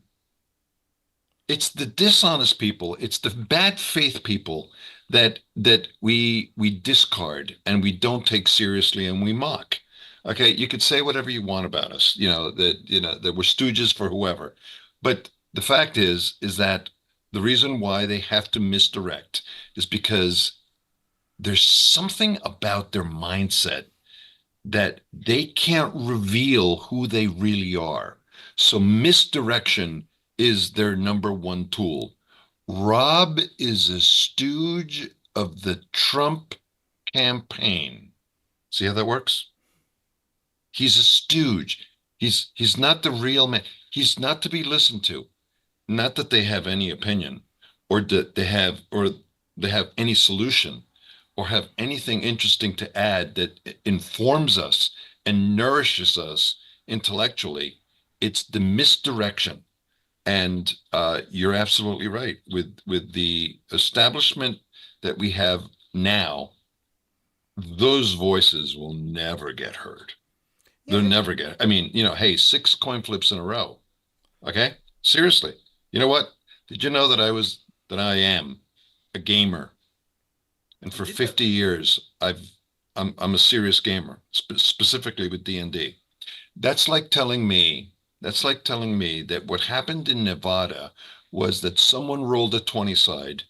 It's the dishonest people, it's the bad faith people that we discard and we don't take seriously and we mock. Okay, you could say whatever you want about us, that we're stooges for whoever. But the fact is that the reason why they have to misdirect is because there's something about their mindset that they can't reveal who they really are. So misdirection is their number one tool. Rob is a stooge of the Trump campaign. See how that works? He's a stooge. He's not the real man. He's not to be listened to. Not that they have any opinion or that they have any solution or have anything interesting to add that informs us and nourishes us intellectually. It's the misdirection. And you're absolutely right. With the establishment that we have now, those voices will never get heard. They'll never get it. I mean, hey, 6 coin flips in a row. Okay? Seriously. You know what? Did you know that I am a gamer? And for 50 years, I'm a serious gamer, specifically with D&D. That's like telling me That's like telling me that what happened in Nevada was that someone rolled a 20 side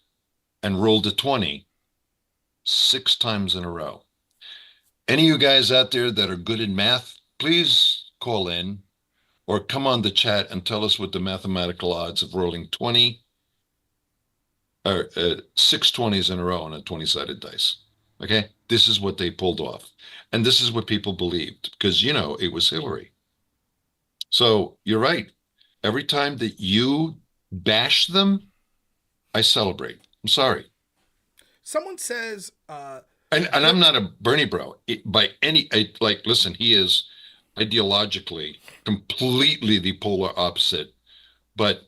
and rolled a 20 6 times in a row. Any of you guys out there that are good in math, please call in or come on the chat and tell us what the mathematical odds of rolling 20 or 6 20s in a row on a 20-sided dice. Okay, this is what they pulled off, and this is what people believed because it was Hillary. So you're right. Every time that you bash them, I celebrate. I'm sorry. Someone says, And I'm not a Bernie bro listen, he is ideologically completely the polar opposite, but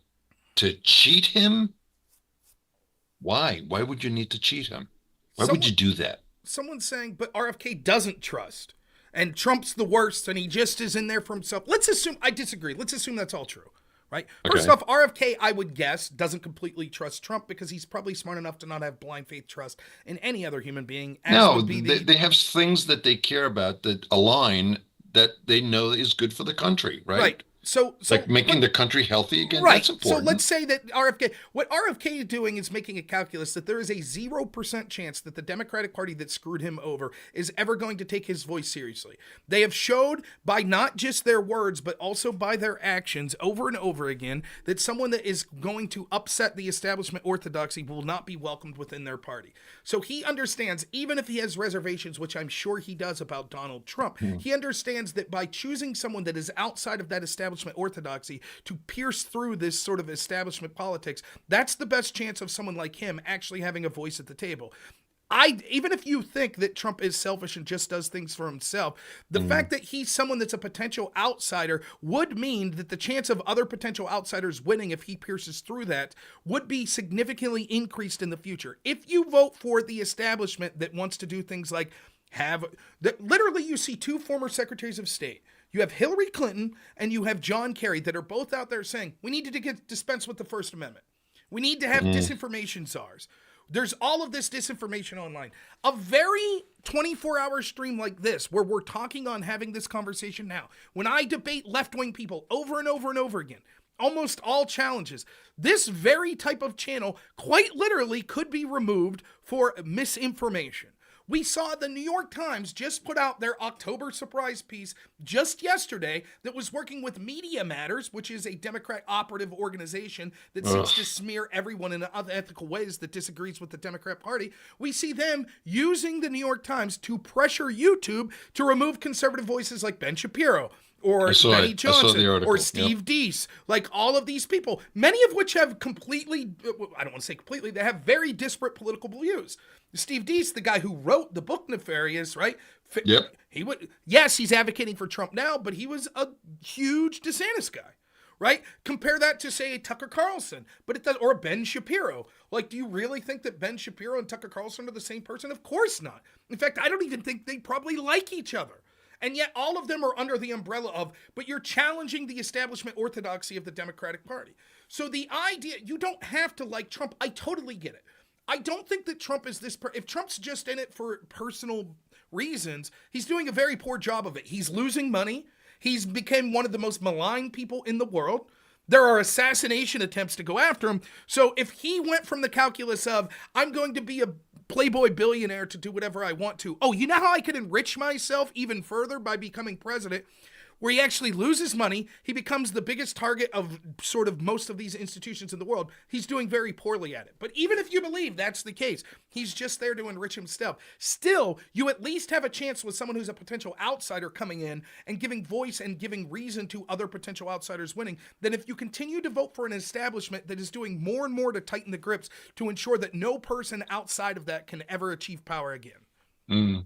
to cheat him, why? Why would you need to cheat him? Why would you do that? Someone's saying, but RFK doesn't trust, and Trump's the worst, and he just is in there for himself. Let's assume, I disagree. Let's assume that's all true, right? First off, RFK, I would guess, doesn't completely trust Trump because he's probably smart enough to not have blind faith trust in any other human being. No, they have things that they care about that align that they know is good for the country, right? Right. So like making the country healthy again. Right. That's important. So let's say that what RFK is doing is making a calculus that there is a 0% chance that the Democratic Party that screwed him over is ever going to take his voice seriously. They have showed by not just their words, but also by their actions over and over again that someone that is going to upset the establishment orthodoxy will not be welcomed within their party. So he understands, even if he has reservations, which I'm sure he does about Donald Trump, he understands that by choosing someone that is outside of that establishment orthodoxy to pierce through this sort of establishment politics, that's the best chance of someone like him actually having a voice at the table. Even if you think that Trump is selfish and just does things for himself, the fact that he's someone that's a potential outsider would mean that the chance of other potential outsiders winning if he pierces through that would be significantly increased in the future. If you vote for the establishment that wants to do things like literally you see two former secretaries of state. You have Hillary Clinton and you have John Kerry that are both out there saying, we need to dispense with the First Amendment. We need to have disinformation czars. There's all of this disinformation online. A very 24-hour stream like this, where we're talking on having this conversation now, when I debate left-wing people over and over and over again, almost all challenges, this very type of channel quite literally could be removed for misinformation. We saw the New York Times just put out their October surprise piece just yesterday that was working with Media Matters, which is a Democrat operative organization that seeks to smear everyone in unethical ways that disagrees with the Democrat Party. We see them using the New York Times to pressure YouTube to remove conservative voices like Ben Shapiro, or Benny Johnson, or Steve Deese, like all of these people, many of which have completely, I don't want to say completely, they have very disparate political views. Steve Deese, the guy who wrote the book Nefarious, right? Yep. He's advocating for Trump now, but he was a huge DeSantis guy, right? Compare that to, say, Tucker Carlson, or Ben Shapiro. Like, do you really think that Ben Shapiro and Tucker Carlson are the same person? Of course not. In fact, I don't even think they probably like each other. And yet all of them are under the umbrella of, but you're challenging the establishment orthodoxy of the Democratic Party. So the idea, you don't have to like Trump. I totally get it. I don't think that Trump is this, if Trump's just in it for personal reasons, he's doing a very poor job of it. He's losing money. He's become one of the most maligned people in the world. There are assassination attempts to go after him. So if he went from the calculus of, I'm going to be a Playboy billionaire to do whatever I want to. Oh, you know how I could enrich myself even further by becoming president? Where he actually loses money, he becomes the biggest target of sort of most of these institutions in the world. He's doing very poorly at it. But even if you believe that's the case, he's just there to enrich himself. Still, you at least have a chance with someone who's a potential outsider coming in and giving voice and giving reason to other potential outsiders winning, than if you continue to vote for an establishment that is doing more and more to tighten the grips to ensure that no person outside of that can ever achieve power again.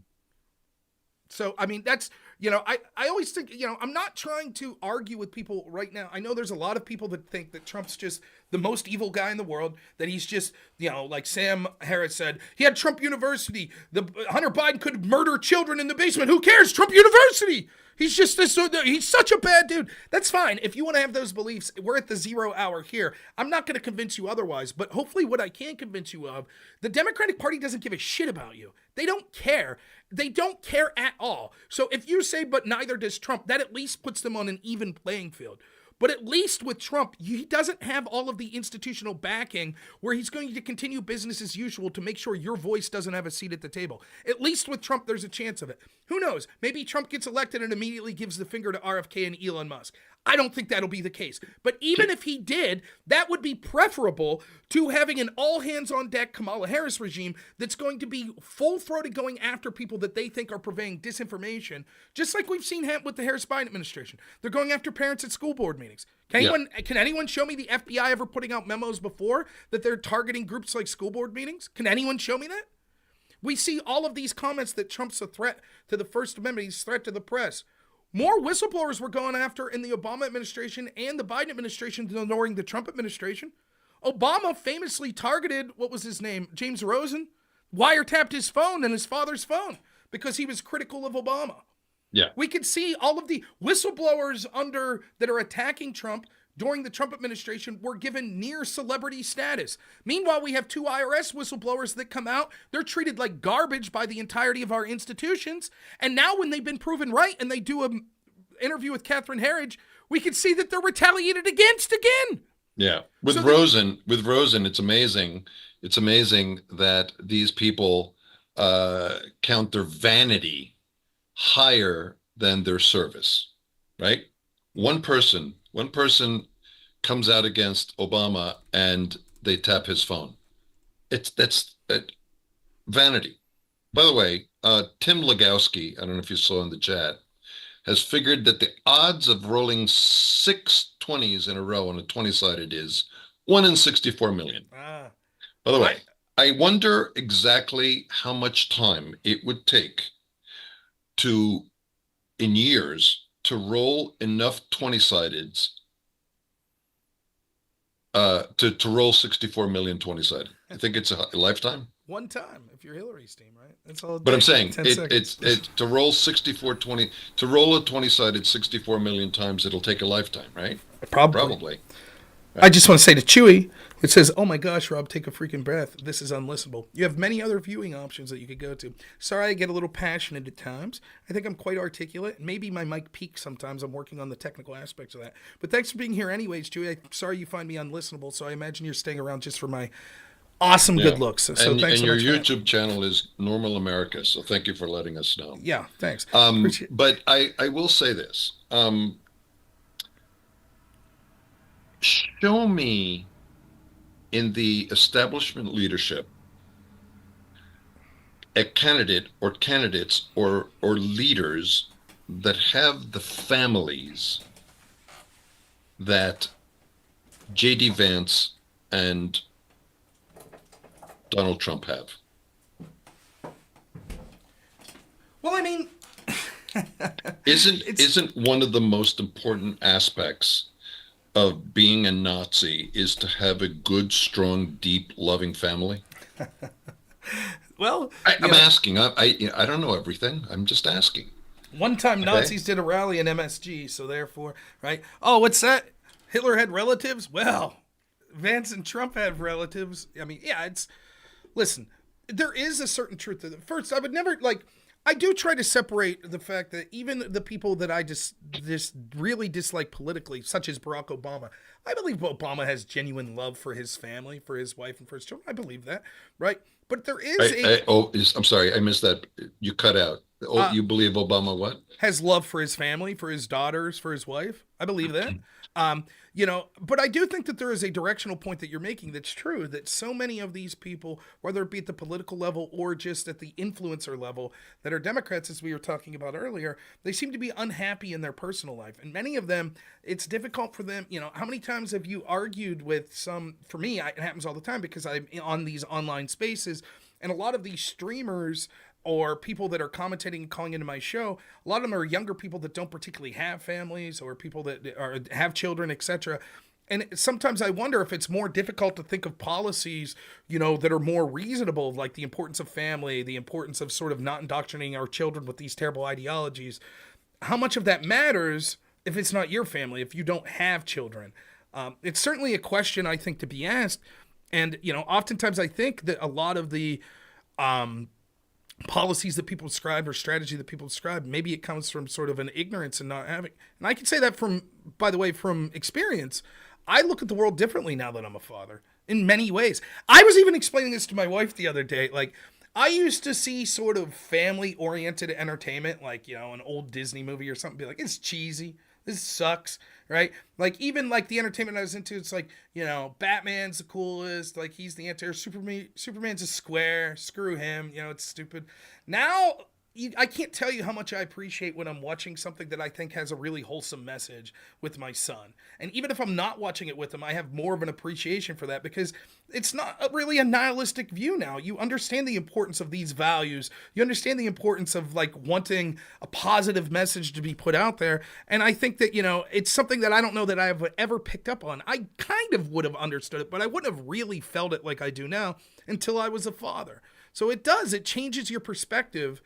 So, I mean, that's, I always think, I'm not trying to argue with people right now. I know there's a lot of people that think that Trump's just the most evil guy in the world, that he's just, like Sam Harris said, he had Trump University. Hunter Biden could murder children in the basement. Who cares? Trump University. He's just he's such a bad dude. That's fine. If you want to have those beliefs, we're at the 0 hour here. I'm not going to convince you otherwise, but hopefully what I can convince you of, the Democratic Party doesn't give a shit about you. They don't care. They don't care at all. So if you say, but neither does Trump, that at least puts them on an even playing field. But at least with Trump, he doesn't have all of the institutional backing where he's going to continue business as usual to make sure your voice doesn't have a seat at the table. At least with Trump, there's a chance of it. Who knows? Maybe Trump gets elected and immediately gives the finger to RFK and Elon Musk. I don't think that'll be the case. But even if he did, that would be preferable to having an all-hands-on-deck Kamala Harris regime that's going to be full-throated going after people that they think are purveying disinformation, just like we've seen with the Harris-Biden administration. They're going after parents at school board meetings. Can anyone show me the FBI ever putting out memos before that they're targeting groups like school board meetings? Can anyone show me that? We see all of these comments that Trump's a threat to the First Amendment, he's a threat to the press. More whistleblowers were going after in the Obama administration and the Biden administration than during the Trump administration. Obama famously targeted, what was his name, James Rosen, wiretapped his phone and his father's phone because he was critical of Obama. Yeah. We could see all of the whistleblowers that are attacking Trump during the Trump administration were given near celebrity status. Meanwhile, we have 2 IRS whistleblowers that come out. They're treated like garbage by the entirety of our institutions. And now when they've been proven right and they do an interview with Catherine Herridge, we can see that they're retaliated against again. Yeah. With Rosen, it's amazing. It's amazing that these people count their vanity higher than their service, right? One person comes out against Obama and they tap his phone. That's vanity. By the way, Tim Legowski, I don't know if you saw in the chat, has figured that the odds of rolling 6 20s in a row on a 20-sided is 1 in 64 million. By the way, I wonder exactly how much time it would take in years to roll enough 20-sideds to roll 64 million 20-sided. I think it's a lifetime. One time, if you're Hillary's team, right? That's all. But I'm saying it's to roll to roll a 20-sided 64 million times, it'll take a lifetime, right? Probably. I just want to say to Chewy, it says, "Oh my gosh, Rob, take a freaking breath. This is unlistenable." You have many other viewing options that you could go to. Sorry, I get a little passionate at times. I think I'm quite articulate. Maybe my mic peaks sometimes. I'm working on the technical aspects of that. But thanks for being here anyways, Chewy. I'm sorry you find me unlistenable, so I imagine you're staying around just for my awesome good looks. So thanks so much. And your YouTube channel is Normal America, so thank you for letting us know. Yeah, thanks. But I will say this. Show me in the establishment leadership a candidate or candidates or leaders that have the families that J.D. Vance and Donald Trump have. Well, I mean, isn't one of the most important aspects of being a Nazi is to have a good, strong, deep, loving family? Well, I'm asking. I don't know everything. I'm just asking. One time Nazis did a rally in MSG, so therefore, right? Oh, what's that? Hitler had relatives? Well, Vance and Trump have relatives. I mean, yeah, listen, there is a certain truth to it. First, I would never, I do try to separate the fact that even the people that I just really dislike politically, such as Barack Obama, I believe Obama has genuine love for his family, for his wife, and for his children. I believe that, right? But there is I'm sorry, I missed that. You cut out. You believe Obama what? Has love for his family, for his daughters, for his wife. I believe that. But I do think that there is a directional point that you're making that's true, that so many of these people, whether it be at the political level or just at the influencer level, that are Democrats, as we were talking about earlier, they seem to be unhappy in their personal life. And many of them, it's difficult for them. How many times have you argued with for me, it happens all the time because I'm on these online spaces, and a lot of these streamers or people that are commentating and calling into my show, a lot of them are younger people that don't particularly have families or people that have children, etc. And sometimes I wonder if it's more difficult to think of policies, that are more reasonable, like the importance of family, the importance of sort of not indoctrinating our children with these terrible ideologies. How much of that matters if it's not your family, if you don't have children? It's certainly a question I think to be asked. And, oftentimes I think that a lot of the policies that people describe or strategy that people describe, maybe it comes from sort of an ignorance and not having. And I can say that from, by the way, from experience. I look at the world differently now that I'm a father in many ways. I was even explaining this to my wife the other day. Like, I used to see sort of family-oriented entertainment, like, you know, an old Disney movie or something, be like, it's cheesy. This sucks, right? Like, even like the entertainment I was into, it's like, you know, Batman's the coolest, like he's the anti-hero. Superman's a square, screw him, you know, it's stupid. Now, I can't tell you how much I appreciate when I'm watching something that I think has a really wholesome message with my son. And even if I'm not watching it with him, I have more of an appreciation for that because it's not really a nihilistic view now. You understand the importance of these values. You understand the importance of like wanting a positive message to be put out there. And I think that, you know, it's something that I don't know that I have ever picked up on. I kind of would have understood it, but I wouldn't have really felt it like I do now until I was a father. So it changes your perspective.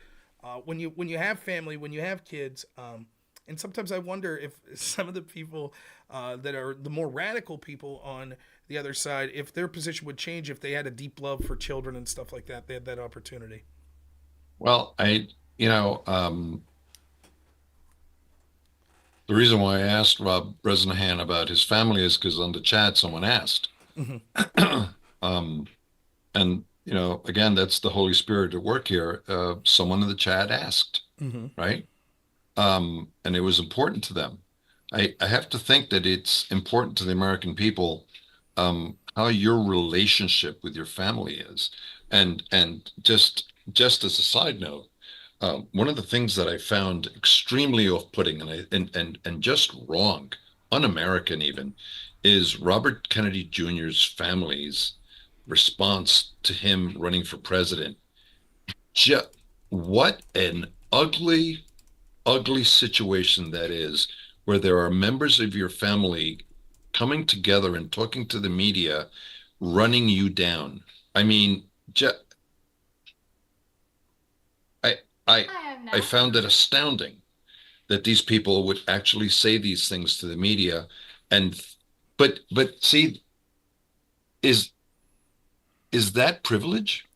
When you have family, when you have kids, and sometimes I wonder if some of the people that are the more radical people on the other side, if their position would change if they had a deep love for children and stuff like that. They had that opportunity. Well, the reason why I asked Rob Bresnahan about his family is because on the chat someone asked, and you know, again, that's the Holy Spirit at work here. Someone in the chat asked, right? And it was important to them. I have to think that it's important to the American people how your relationship with your family is. And just as a side note, one of the things that I found extremely off-putting and just wrong, un-American even, is Robert Kennedy Jr.'s family's response to him running for president. What an ugly situation that is, where there are members of your family coming together and talking to the media, running you down. I mean, I found it astounding that these people would actually say these things to the media. But see, is that privilege?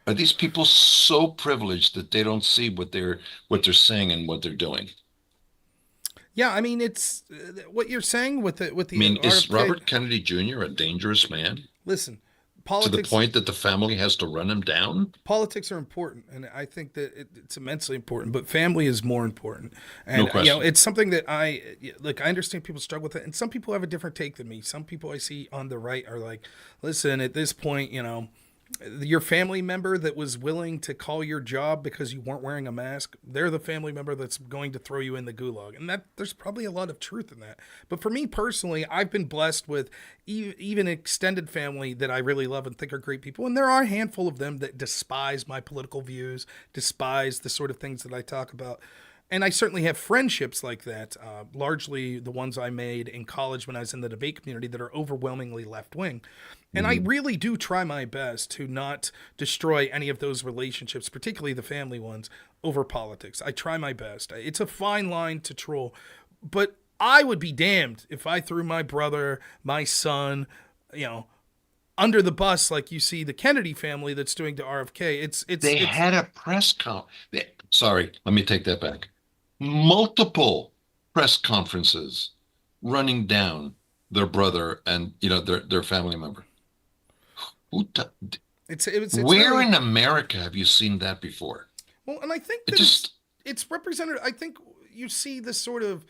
Are these people so privileged that they don't see what they're saying and what they're doing? Yeah, I mean, it's what you're saying with the. I mean, is RFK. Robert Kennedy Jr. a dangerous man? Listen, To politics. the point that the family has to run him down? Politics are important, and I think that it's immensely important. But family is more important, and No question. you know, it's something that I understand people struggle with it, and some people have a different take than me. Some people I see on the right are like, "Listen, at this point, you know, your family member that was willing to call your job because you weren't wearing a mask, they're the family member that's going to throw you in the gulag." And that there's probably a lot of truth in that. But for me personally, I've been blessed with even extended family that I really love and think are great people. And there are a handful of them that despise my political views, despise the sort of things that I talk about. And I certainly have friendships like that, largely the ones I made in college when I was in the debate community that are overwhelmingly left-wing. And I really do try my best to not destroy any of those relationships, particularly the family ones, over politics. I try my best. It's a fine line to troll. But I would be damned if I threw my brother, my son, you know, under the bus like you see the Kennedy family that's doing to RFK. They had a press sorry, let me take that back. Multiple press conferences running down their brother and, you know, their family member. It's Where really, in America have you seen that before? well, and I think It that just it's represented. I think you see this sort of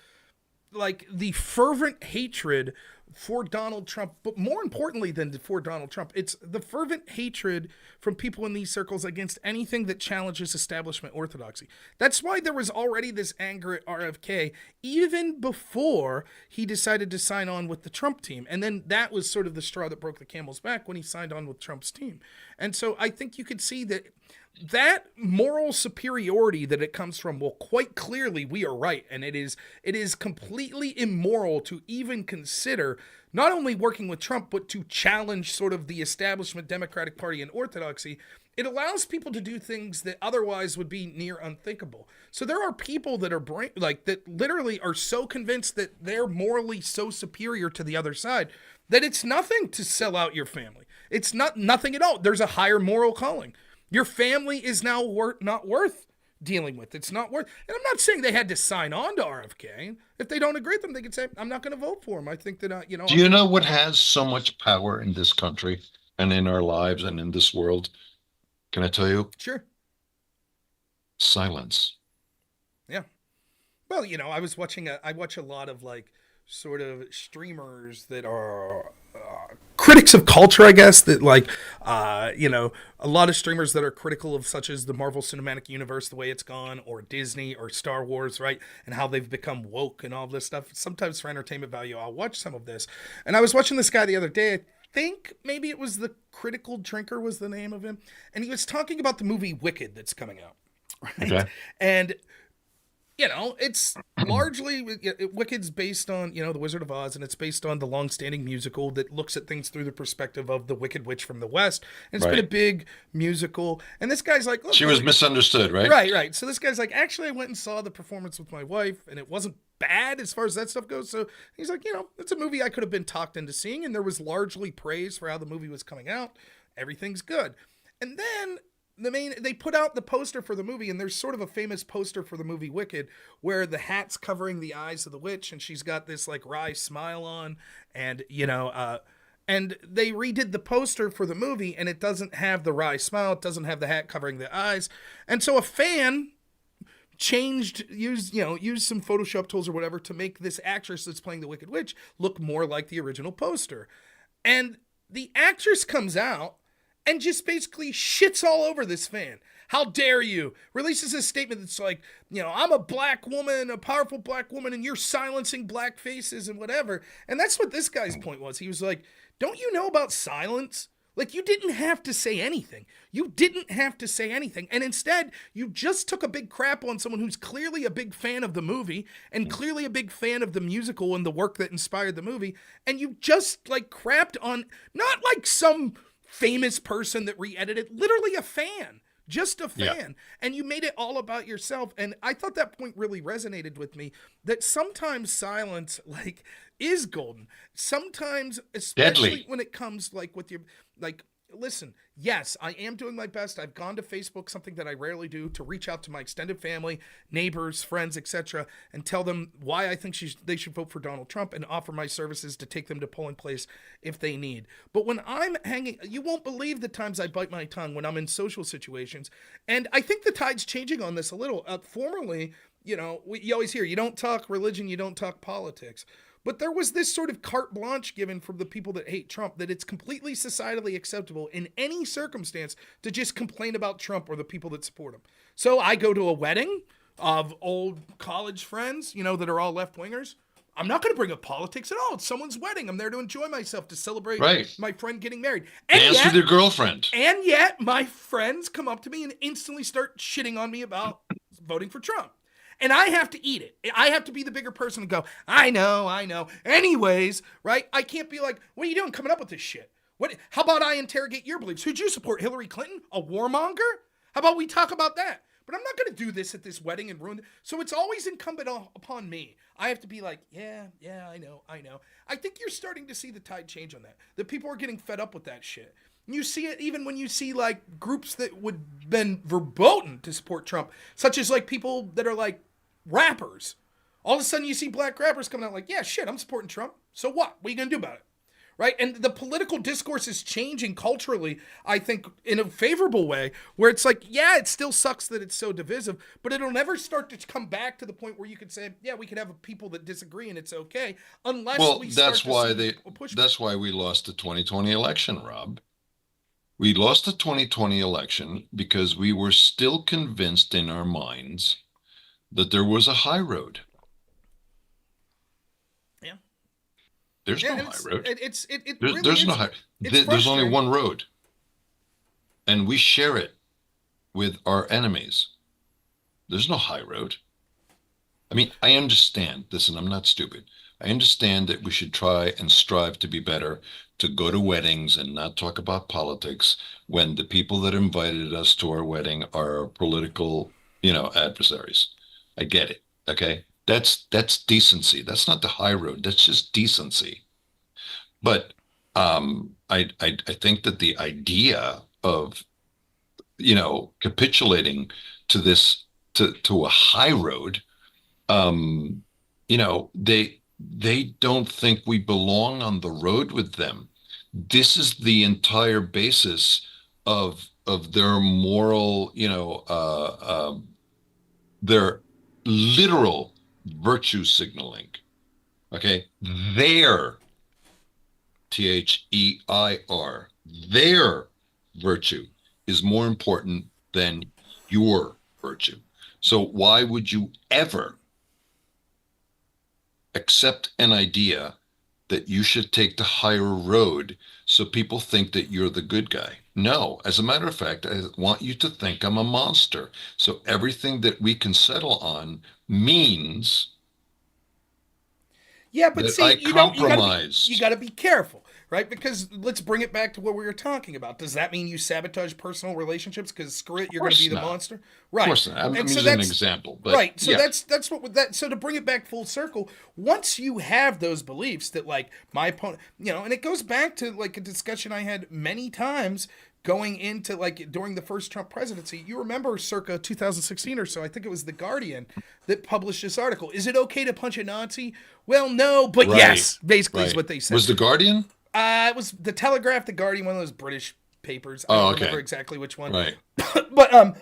like the fervent hatred for Donald Trump, but more importantly than for Donald Trump, it's the fervent hatred from people in these circles against anything that challenges establishment orthodoxy. That's why there was already this anger at RFK even before he decided to sign on with the Trump team. And then that was sort of the straw that broke the camel's back when he signed on with Trump's team. And so I think you could see that moral superiority that it comes from, well, quite clearly we are right, and it is completely immoral to even consider not only working with Trump but to challenge sort of the establishment Democratic Party and orthodoxy. It allows people to do things that otherwise would be near unthinkable. So there are people that are that literally are so convinced that they're morally so superior to the other side that it's nothing to sell out your family. It's nothing at all. There's a higher moral calling. Your family is now not worth dealing with. It's not worth. And I'm not saying they had to sign on to RFK. If they don't agree with them, they could say, "I'm not going to vote for him." I think that Do you know what has so much power in this country and in our lives and in this world? Can I tell you? Sure. Silence. Yeah. Well, I watch a lot of like sort of streamers that are critics of culture, I guess, that like, a lot of streamers that are critical of such as the Marvel Cinematic Universe, the way it's gone, or Disney or Star Wars, right? And how they've become woke and all this stuff. Sometimes for entertainment value, I'll watch some of this. And I was watching this guy the other day. I think maybe it was The Critical Drinker was the name of him. And he was talking about the movie Wicked that's coming out. Right. Okay. And it's largely Wicked's based on, The Wizard of Oz, and it's based on the long-standing musical that looks at things through the perspective of the Wicked Witch from the West. And it's been a big musical. And this guy's like, look, she was misunderstood, right? Right. So this guy's like, actually, I went and saw the performance with my wife, and it wasn't bad as far as that stuff goes. So he's like, it's a movie I could have been talked into seeing, and there was largely praise for how the movie was coming out. Everything's good. And then they put out the poster for the movie, and there's sort of a famous poster for the movie Wicked where the hat's covering the eyes of the witch, and she's got this like wry smile on, and and they redid the poster for the movie, and it doesn't have the wry smile, it doesn't have the hat covering the eyes, and so a fan used some Photoshop tools or whatever to make this actress that's playing the Wicked Witch look more like the original poster, and the actress comes out and just basically shits all over this fan. How dare you? Releases a statement that's like, I'm a black woman, a powerful black woman, and you're silencing black faces and whatever. And that's what this guy's point was. He was like, don't you know about silence? Like, you didn't have to say anything. You didn't have to say anything. And instead, you just took a big crap on someone who's clearly a big fan of the movie and clearly a big fan of the musical and the work that inspired the movie. And you just, like, crapped on, not like some famous person that re-edited, literally a fan, just a fan. Yeah. And you made it all about yourself. And I thought that point really resonated with me, that sometimes silence like is golden. Sometimes, especially deadly when it comes like with your, like, listen, yes, I am doing my best. I've gone to Facebook, something that I rarely do, to reach out to my extended family, neighbors, friends, etc., and tell them why I think they should vote for Donald Trump and offer my services to take them to polling place if they need. But when I'm hanging, you won't believe the times I bite my tongue when I'm in social situations. And I think the tide's changing on this a little. Formerly, you always hear, you don't talk religion, you don't talk politics. But there was this sort of carte blanche given from the people that hate Trump, that it's completely societally acceptable in any circumstance to just complain about Trump or the people that support him. So I go to a wedding of old college friends, that are all left-wingers. I'm not going to bring up politics at all. It's someone's wedding. I'm there to enjoy myself, to celebrate my friend getting married. And dance with your girlfriend. And yet my friends come up to me and instantly start shitting on me about voting for Trump. And I have to eat it. I have to be the bigger person and go, I know. Anyways, right? I can't be like, what are you doing coming up with this shit? How about I interrogate your beliefs? Who'd you support? Hillary Clinton? A warmonger? How about we talk about that? But I'm not going to do this at this wedding and ruin it. So it's always incumbent upon me. I have to be like, yeah, I know. I think you're starting to see the tide change on that. That people are getting fed up with that shit. You see it even when you see like groups that would been verboten to support Trump, such as like people that are like rappers. All of a sudden you see black rappers coming out like, yeah, shit, I'm supporting Trump. So what? What are you going to do about it? Right? And the political discourse is changing culturally, I think, in a favorable way, where it's like, yeah, it still sucks that it's so divisive, but it'll never start to come back to the point where you could say, yeah, we could have people that disagree and it's okay, unless we start that's to why see a pushback. That's why we lost the 2020 election, Rob. We lost the 2020 election because we were still convinced in our minds that there was a high road. Yeah. There's no high road. There's no high. There's only one road. And we share it with our enemies. There's no high road. I mean, I understand. Listen, I'm not stupid. I understand that we should try and strive to be better, to go to weddings and not talk about politics when the people that invited us to our wedding are political, adversaries. I get it. Okay. That's decency. That's not the high road. That's just decency. But I think that the idea of capitulating to this, to a high road. They don't think we belong on the road with them. This is the entire basis of their moral, their literal virtue signaling. Okay, their THEIR, their virtue is more important than your virtue. So why would you ever accept an idea that you should take the higher road so people think that you're the good guy? No, as a matter of fact, I want you to think I'm a monster. So everything that we can settle on means Yeah, but that see, I you compromised. got to be careful, right? Because let's bring it back to what we were talking about. Does that mean you sabotage personal relationships? Because screw it, you're going to be the not. monster, Of right? course not. I'm And so using an that's example, but right. So yeah. that's what with that. So to bring it back full circle, once you have those beliefs that like my opponent, and it goes back to like a discussion I had many times going into like during the first Trump presidency. You remember circa 2016 or so, I think it was The Guardian that published this article. Is it okay to punch a Nazi? Well, no, but Right. yes, basically is Right. what they said. Was The Guardian? It was The Telegraph, The Guardian, one of those British papers. I Oh, don't okay. remember exactly which one. Right. But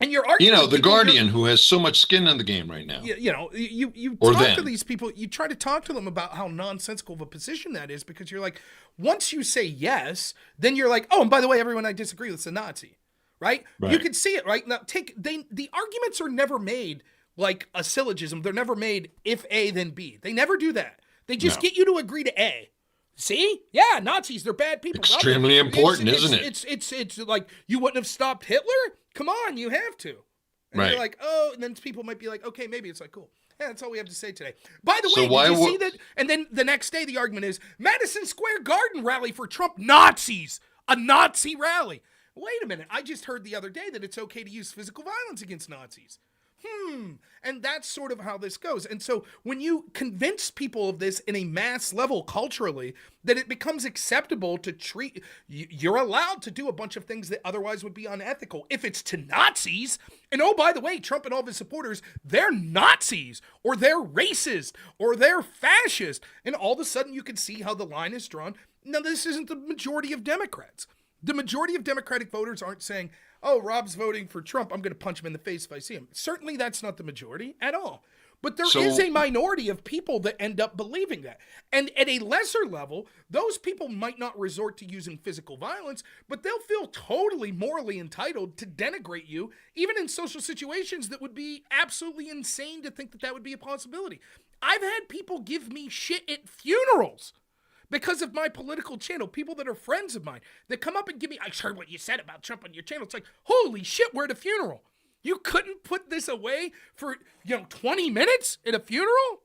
and your argument, The Guardian, who has so much skin in the game right now. you Or talk to then. these people, you try to talk to them about how nonsensical of a position that is, because you're like, once you say yes, then you're like, oh, and by the way, everyone I disagree with is a Nazi, right? Right. You can see it, right? Now the arguments are never made like a syllogism. They're never made if A then B. They never do that. They just No. get you to agree to A. See? Yeah, Nazis, they're bad people. Extremely important, isn't it? It's like, you wouldn't have stopped Hitler? Come on, you have to. And Right. you're like, oh, and then people might be like, okay, maybe it's like, cool. Yeah, that's all we have to say today. By the So way, why did you wo- see that? And then the next day, the argument is Madison Square Garden rally for Trump Nazis. A Nazi rally. Wait a minute. I just heard the other day that it's okay to use physical violence against Nazis. And that's sort of how this goes. And so when you convince people of this in a mass level culturally, that it becomes acceptable to treat, you're allowed to do a bunch of things that otherwise would be unethical. If it's to Nazis, and oh, by the way, Trump and all of his supporters, they're Nazis, or they're racist, or they're fascist. And all of a sudden you can see how the line is drawn. Now, this isn't the majority of Democrats. The majority of Democratic voters aren't saying, oh, Rob's voting for Trump, I'm going to punch him in the face if I see him. Certainly that's not the majority at all. But there is a minority of people that end up believing that. And at a lesser level, those people might not resort to using physical violence, but they'll feel totally morally entitled to denigrate you, even in social situations that would be absolutely insane to think that that would be a possibility. I've had people give me shit at funerals because of my political channel, people that are friends of mine that come up and give me, I heard what you said about Trump on your channel. It's like, holy shit, we're at a funeral. You couldn't put this away for, 20 minutes at a funeral?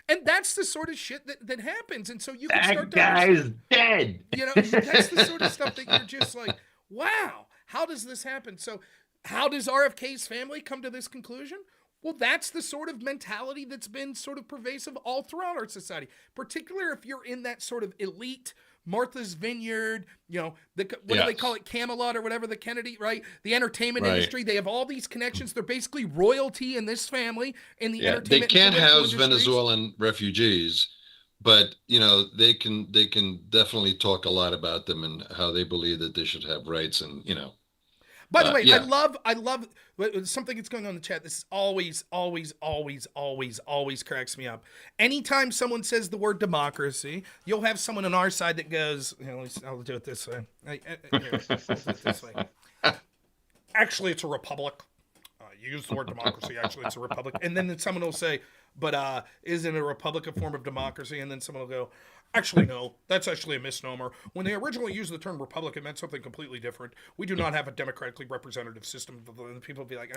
And that's the sort of shit that happens. And so you can start to guy's dead. that's the sort of stuff that you're just like, wow, how does this happen? So how does RFK's family come to this conclusion? Well, that's the sort of mentality that's been sort of pervasive all throughout our society, particularly if you're in that sort of elite Martha's Vineyard, what do they call it, Camelot or whatever, the Kennedy, right? The entertainment industry. They have all these connections. They're basically royalty in this family in the entertainment. They can't house industries. Venezuelan refugees, but they can definitely talk a lot about them and how they believe that they should have rights, and By the way, yeah. I love something that's going on in the chat. This always cracks me up. Anytime someone says the word democracy, you'll have someone on our side that goes, I'll do it this way. I'll do it this way. Actually, it's a republic. You use the word democracy. Actually, it's a republic. And then someone will say, but isn't a republic a form of democracy? And then someone will go, actually, no, that's actually a misnomer. When they originally used the term republic, it meant something completely different. We do not have a democratically representative system. And people will be like,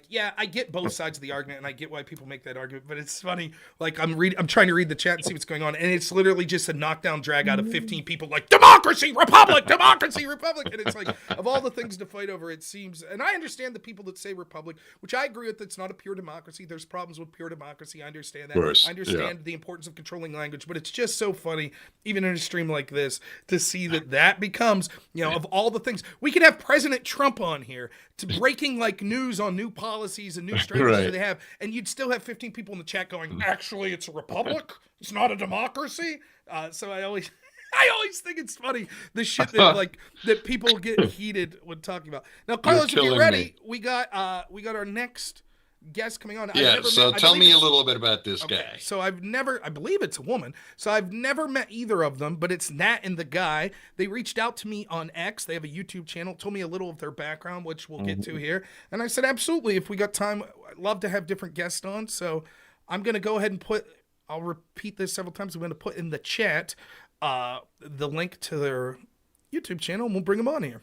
yeah, I get both sides of the argument, and I get why people make that argument, but it's funny. Like, I'm trying to read the chat and see what's going on, and it's literally just a knockdown drag out of 15 people like, democracy, republic, democracy, republic. And it's like, of all the things to fight over, it seems, and I understand the people that say republic, which I agree with, it's not a pure democracy. There's problems with pure democracy. candidacy. I understand that. Of course, I understand the importance of controlling language, but it's just so funny, even in a stream like this, to see that becomes, of all the things. We could have President Trump on here to breaking like news on new policies and new strategies that they have, and you'd still have 15 people in the chat going, actually, it's a republic. It's not a democracy. So I always think it's funny the shit that that people get heated when talking about. Now, Carlos, if you're ready, we got our next guest coming on. Yeah. So tell me a little bit about this guy. So I believe it's a woman. So I've never met either of them, but it's Nat and the guy. They reached out to me on X. They have a YouTube channel. Told me a little of their background, which we'll get to here. And I said, absolutely. If we got time, I'd love to have different guests on. So I'm gonna go ahead and I'll repeat this several times. I'm going to put in the chat the link to their YouTube channel, and we'll bring them on here.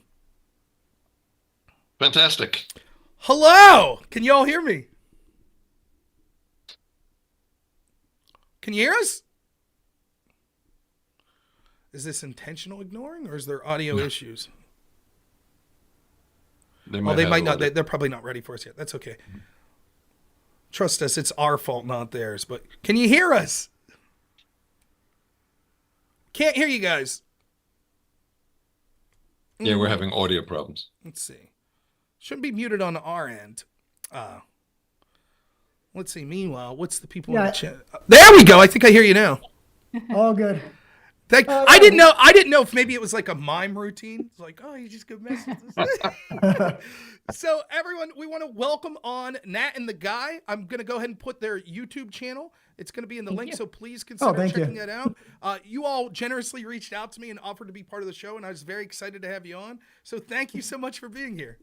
Fantastic. Hello! Can you all hear me? Can you hear us? Is this intentional ignoring, or is there audio issues? They might not. They're probably not ready for us yet. That's okay. Trust us, it's our fault, not theirs. But can you hear us? Can't hear you guys. Yeah, we're having audio problems. Let's see. Shouldn't be muted on our end. Let's see. Meanwhile, what's the people in the chat? There we go. I think I hear you now. All good. I didn't know if maybe it was like a mime routine. It's like, oh, you just go messages. So everyone, we want to welcome on Nat and the guy. I'm going to go ahead and put their YouTube channel. It's going to be in the link, so please consider checking that out. You all generously reached out to me and offered to be part of the show, and I was very excited to have you on. So thank you so much for being here.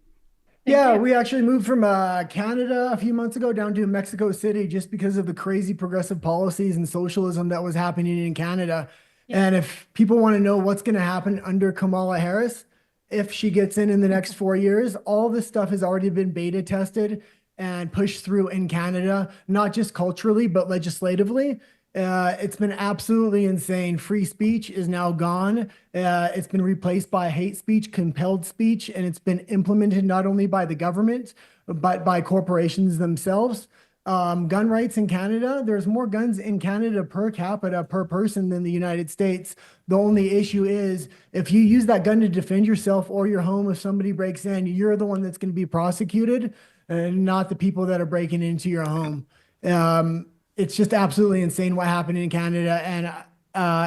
Yeah, we actually moved from Canada a few months ago down to Mexico City just because of the crazy progressive policies and socialism that was happening in Canada. And if people want to know what's going to happen under Kamala Harris, if she gets in the next 4 years, all this stuff has already been beta tested and pushed through in Canada, not just culturally, but legislatively. It's been absolutely insane. Free speech is now gone. It's been replaced by hate speech, compelled speech, and it's been implemented not only by the government, but by corporations themselves. Gun rights in Canada, there's more guns in Canada per capita per person than the United States. The only issue is if you use that gun to defend yourself or your home, if somebody breaks in, you're the one that's going to be prosecuted and not the people that are breaking into your home. It's just absolutely insane what happened in Canada. And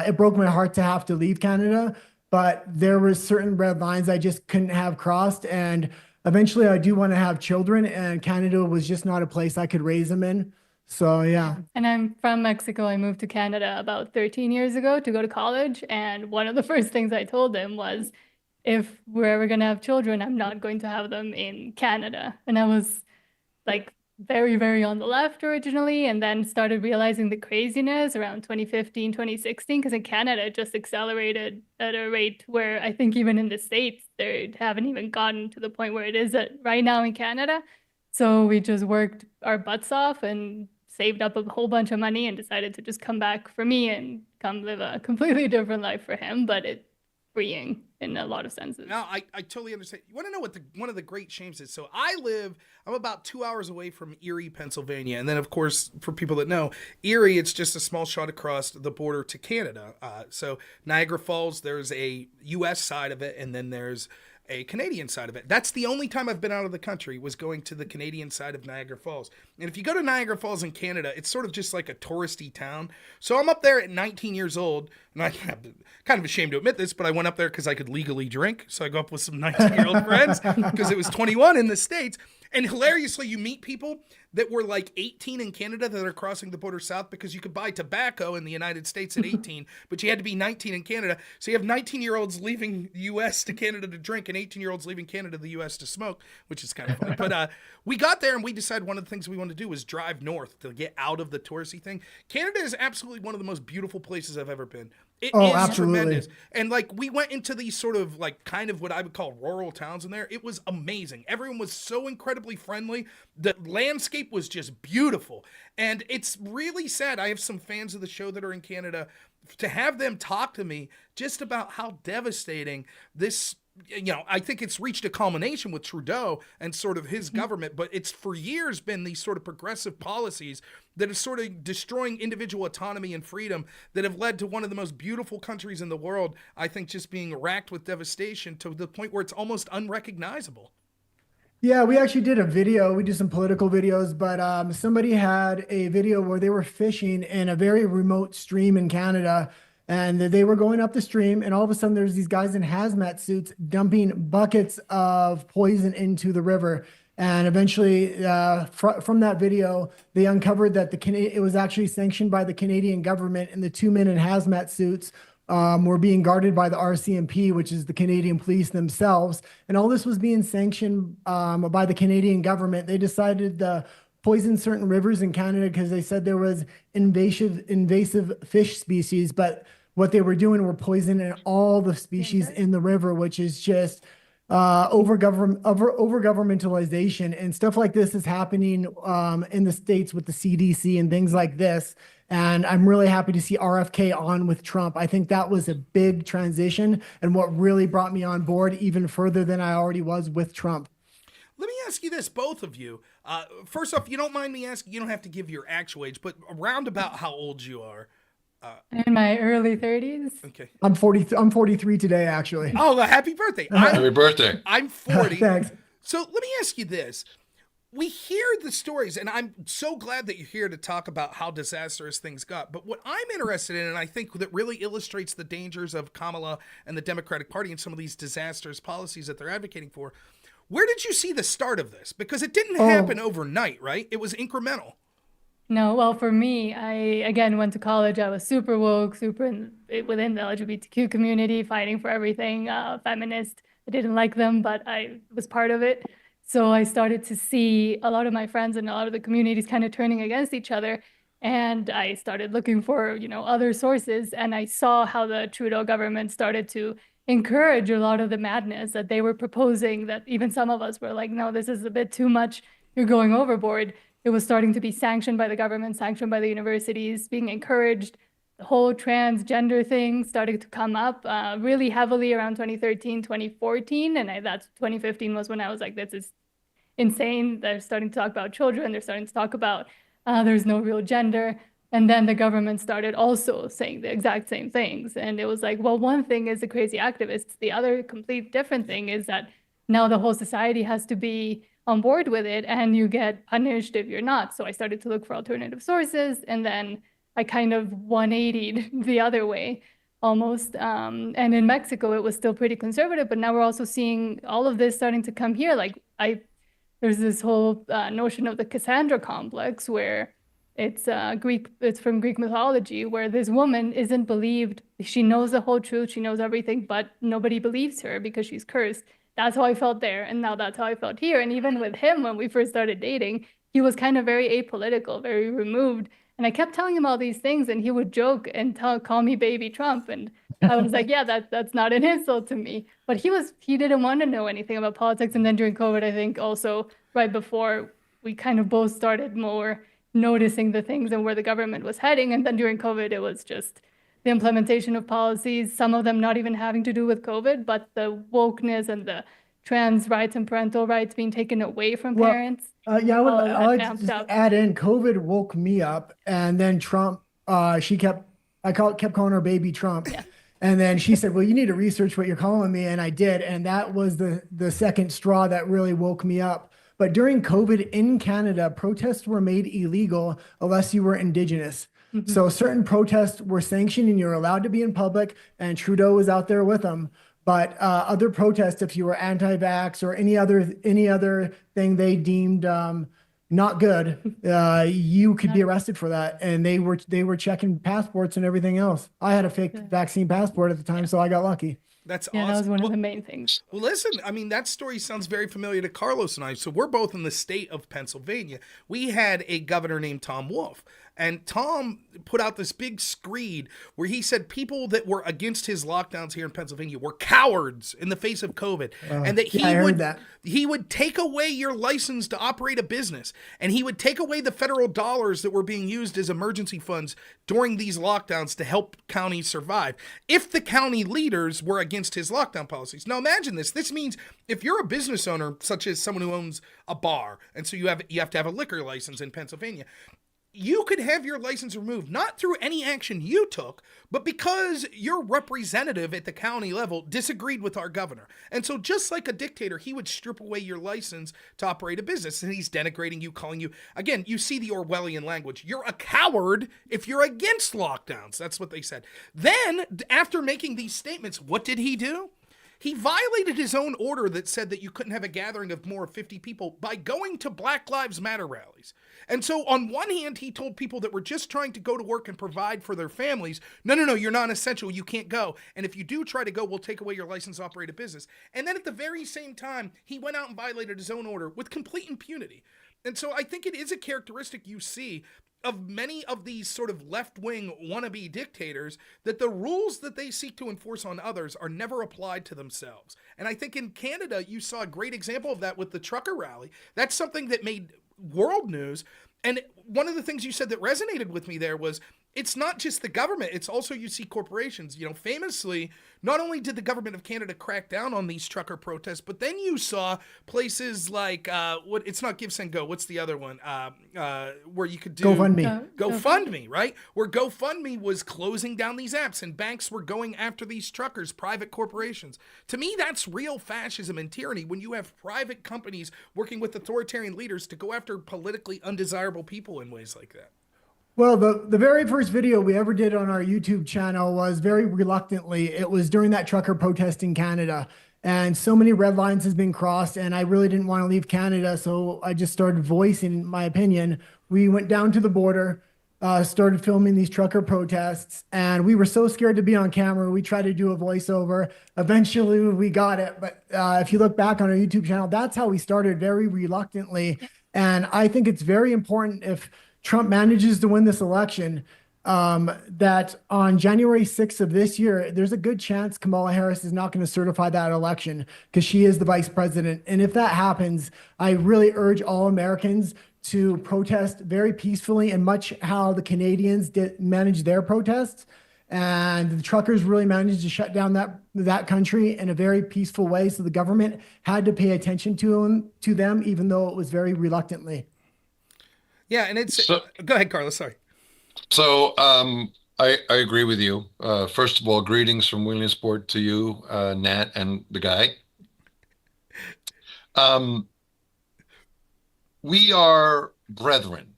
it broke my heart to have to leave Canada, but there were certain red lines I just couldn't have crossed. And eventually I do want to have children, and Canada was just not a place I could raise them in. So, yeah. And I'm from Mexico. I moved to Canada about 13 years ago to go to college. And one of the first things I told them was, if we're ever going to have children, I'm not going to have them in Canada. And I was like very, very on the left originally, and then started realizing the craziness around 2015, 2016, because in Canada, it just accelerated at a rate where I think even in the States, they haven't even gotten to the point where it is at right now in Canada. So we just worked our butts off and saved up a whole bunch of money and decided to just come back for me and come live a completely different life for him, but it's freeing in a lot of senses. No, I totally understand. You want to know what one of the great shames is? So I'm about 2 hours away from Erie, Pennsylvania. And then, of course, for people that know, Erie, it's just a small shot across the border to Canada. So Niagara Falls, there's a U.S. side of it, and then there's a Canadian side of it. That's the only time I've been out of the country, was going to the Canadian side of Niagara Falls. And if you go to Niagara Falls in Canada, it's sort of just like a touristy town. So I'm up there at 19 years old, and I'm kind of ashamed to admit this, but I went up there because I could legally drink. So I go up with some 19-year-old friends because it was 21 in the States. And hilariously, you meet people that were like 18 in Canada that are crossing the border south, because you could buy tobacco in the United States at 18, but you had to be 19 in Canada. So you have 19-year-olds leaving the U.S. to Canada to drink and 18-year-olds leaving Canada to the U.S. to smoke, which is kind of funny. But we got there and we decided one of the things we wanted to do was drive north to get out of the touristy thing. Canada is absolutely one of the most beautiful places I've ever been. It is absolutely tremendous. And like, we went into these sort of like kind of what I would call rural towns in there. It was amazing. Everyone was so incredibly friendly. The landscape was just beautiful. And it's really sad. I have some fans of the show that are in Canada, to have them talk to me just about how devastating this I think it's reached a culmination with Trudeau and sort of his government, but it's for years been these sort of progressive policies that are sort of destroying individual autonomy and freedom that have led to one of the most beautiful countries in the world, I think, just being racked with devastation to the point where it's almost unrecognizable. Yeah, we actually did a video. We did some political videos, but somebody had a video where they were fishing in a very remote stream in Canada, and they were going up the stream, and all of a sudden there's these guys in hazmat suits dumping buckets of poison into the river. And eventually, from that video, they uncovered that it was actually sanctioned by the Canadian government, and the two men in hazmat suits were being guarded by the RCMP, which is the Canadian police themselves. And all this was being sanctioned by the Canadian government. They decided to poison certain rivers in Canada because they said there was invasive fish species. But what they were doing were poisoning all the species in the river, which is just over governmentalization. And stuff like this is happening in the States with the CDC and things like this. And I'm really happy to see RFK on with Trump. I think that was a big transition and what really brought me on board even further than I already was with Trump. Let me ask you this, both of you. First off, you don't mind me asking, you don't have to give your actual age, but around about how old you are. In my early 30s. Okay. I'm 43 today, actually. Oh, happy birthday. Happy birthday. I'm 40. Thanks. So let me ask you this. We hear the stories, and I'm so glad that you're here to talk about how disastrous things got. But what I'm interested in, and I think that really illustrates the dangers of Kamala and the Democratic Party and some of these disastrous policies that they're advocating for, where did you see the start of this? Because it didn't happen overnight, right? It was incremental. No, well, for me, I, again, went to college. I was super woke, within the LGBTQ community, fighting for everything, feminist. I didn't like them, but I was part of it. So I started to see a lot of my friends and a lot of the communities kind of turning against each other. And I started looking for, other sources. And I saw how the Trudeau government started to encourage a lot of the madness that they were proposing, that even some of us were like, no, this is a bit too much. You're going overboard. It was starting to be sanctioned by the government, sanctioned by the universities, being encouraged. The whole transgender thing started to come up really heavily around 2013, 2014. And that's 2015 was when I was like, this is insane. They're starting to talk about children. They're starting to talk about there's no real gender. And then the government started also saying the exact same things. And it was like, well, one thing is the crazy activists. The other complete different thing is that now the whole society has to be on board with it, and you get punished if you're not. So I started to look for alternative sources, and then I kind of 180'd the other way almost. And in Mexico, it was still pretty conservative, but now we're also seeing all of this starting to come here. Like there's this whole notion of the Cassandra complex, where it's from Greek mythology, where this woman isn't believed. She knows the whole truth. She knows everything, but nobody believes her because she's cursed. That's how I felt there. And now that's how I felt here. And even with him, when we first started dating, he was kind of very apolitical, very removed. And I kept telling him all these things, and he would joke and call me baby Trump. And I was like, yeah, that's not an insult to me. But he didn't want to know anything about politics. And then during COVID, I think also right before, we kind of both started more noticing the things and where the government was heading. And then during COVID, it was just the implementation of policies, some of them not even having to do with COVID, but the wokeness and the trans rights and parental rights being taken away from parents. I like to just add in, COVID woke me up, and then Trump, I kept calling her baby Trump. Yeah. And then she said, well, you need to research what you're calling me. And I did. And that was the second straw that really woke me up. But during COVID in Canada, protests were made illegal unless you were Indigenous. Mm-hmm. So certain protests were sanctioned and you're allowed to be in public, and Trudeau was out there with them. But other protests, if you were anti-vax or any other thing they deemed not good, you could be arrested for that. And they were checking passports and everything else. I had a fake vaccine passport at the time, so I got lucky. That's awesome. That was one of the main things. Well, listen, I mean, that story sounds very familiar to Carlos and I. So we're both in the state of Pennsylvania. We had a governor named Tom Wolf. And Tom put out this big screed where he said people that were against his lockdowns here in Pennsylvania were cowards in the face of COVID, and that he would take away your license to operate a business, and he would take away the federal dollars that were being used as emergency funds during these lockdowns to help counties survive if the county leaders were against his lockdown policies. Now imagine this. This means if you're a business owner, such as someone who owns a bar, and so you have to have a liquor license in Pennsylvania, you could have your license removed, not through any action you took, but because your representative at the county level disagreed with our governor. And so just like a dictator, he would strip away your license to operate a business, and he's denigrating you, calling you, again, you see the Orwellian language. You're a coward if you're against lockdowns. That's what they said. Then, after making these statements, what did he do? He violated his own order that said that you couldn't have a gathering of more than 50 people by going to Black Lives Matter rallies. And so on one hand, he told people that were just trying to go to work and provide for their families, no, you're not essential, you can't go. And if you do try to go, we'll take away your license to operate a business. And then at the very same time, he went out and violated his own order with complete impunity. And so I think it is a characteristic you see of many of these sort of left-wing wannabe dictators, that the rules that they seek to enforce on others are never applied to themselves. And I think in Canada, you saw a great example of that with the trucker rally. That's something that made world news. And one of the things you said that resonated with me there was, it's not just the government, it's also you see corporations. You know, famously, not only did the government of Canada crack down on these trucker protests, but then you saw places like, it's not Give, Send, Go, what's the other one? Where you could do GoFundMe, right? Where GoFundMe was closing down these apps and banks were going after these truckers, private corporations. To me, that's real fascism and tyranny when you have private companies working with authoritarian leaders to go after politically undesirable people in ways like that. Well, the very first video we ever did on our YouTube channel was very reluctantly. It was during that trucker protest in Canada. And so many red lines has been crossed, and I really didn't want to leave Canada, so I just started voicing my opinion. We went down to the border, started filming these trucker protests, and we were so scared to be on camera, we tried to do a voiceover. Eventually, we got it. But if you look back on our YouTube channel, that's how we started, very reluctantly. And I think it's very important, if Trump manages to win this election, that on January 6th of this year, there's a good chance Kamala Harris is not going to certify that election because she is the vice president. And if that happens, I really urge all Americans to protest very peacefully, and much how the Canadians did manage their protests. And the truckers really managed to shut down that country in a very peaceful way. So the government had to pay attention to them, even though it was very reluctantly. Yeah, and go ahead, Carla. Sorry. So I agree with you. First of all, greetings from Williamsport to you, Nat, and the guy. We are brethren,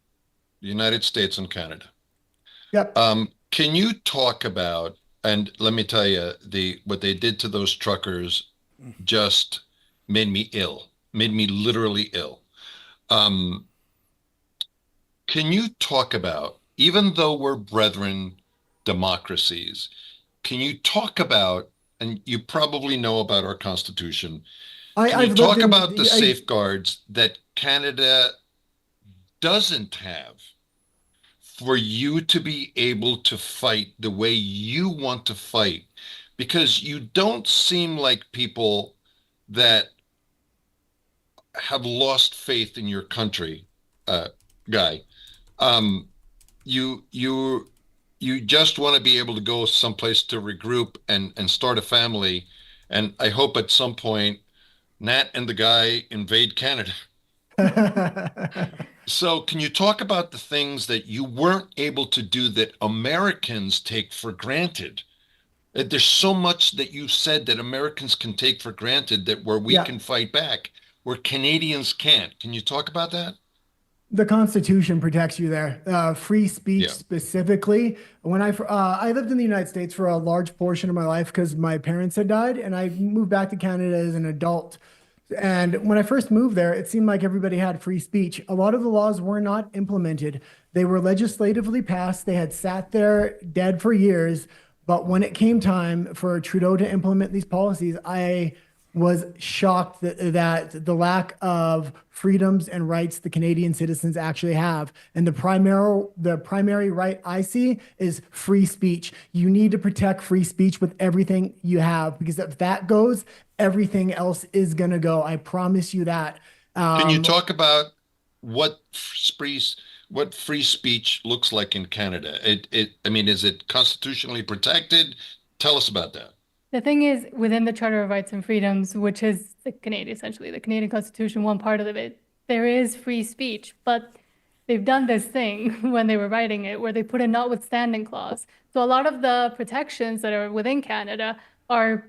the United States and Canada. Yep. Can you talk about, and let me tell you, what they did to those truckers just made me ill, made me literally ill. Can you talk about, even though we're brethren democracies, can you talk about, and you probably know about our Constitution, can you talk about the safeguards that Canada doesn't have for you to be able to fight the way you want to fight? Because you don't seem like people that have lost faith in your country, Guy. You just want to be able to go someplace to regroup and start a family. And I hope at some point Nat and the guy invade Canada. So can you talk about the things that you weren't able to do that Americans take for granted? There's so much that you said that Americans can take for granted, that where we can fight back, where Canadians can't. Can you talk about that? The Constitution protects you there. Free speech specifically. When I lived in the United States for a large portion of my life because my parents had died, and I moved back to Canada as an adult. And when I first moved there, it seemed like everybody had free speech. A lot of the laws were not implemented. They were legislatively passed. They had sat there dead for years. But when it came time for Trudeau to implement these policies, I was shocked that the lack of freedoms and rights the Canadian citizens actually have. And the primary right I see is free speech. You need to protect free speech with everything you have, because if that goes, everything else is going to go. I promise you that. Can you talk about what free what free speech looks like in Canada? I mean, is it constitutionally protected? Tell us about that. The thing is, within the Charter of Rights and Freedoms, which is the Canadian, essentially, the Canadian Constitution, one part of it, there is free speech, but they've done this thing when they were writing it, where they put a notwithstanding clause. So a lot of the protections that are within Canada are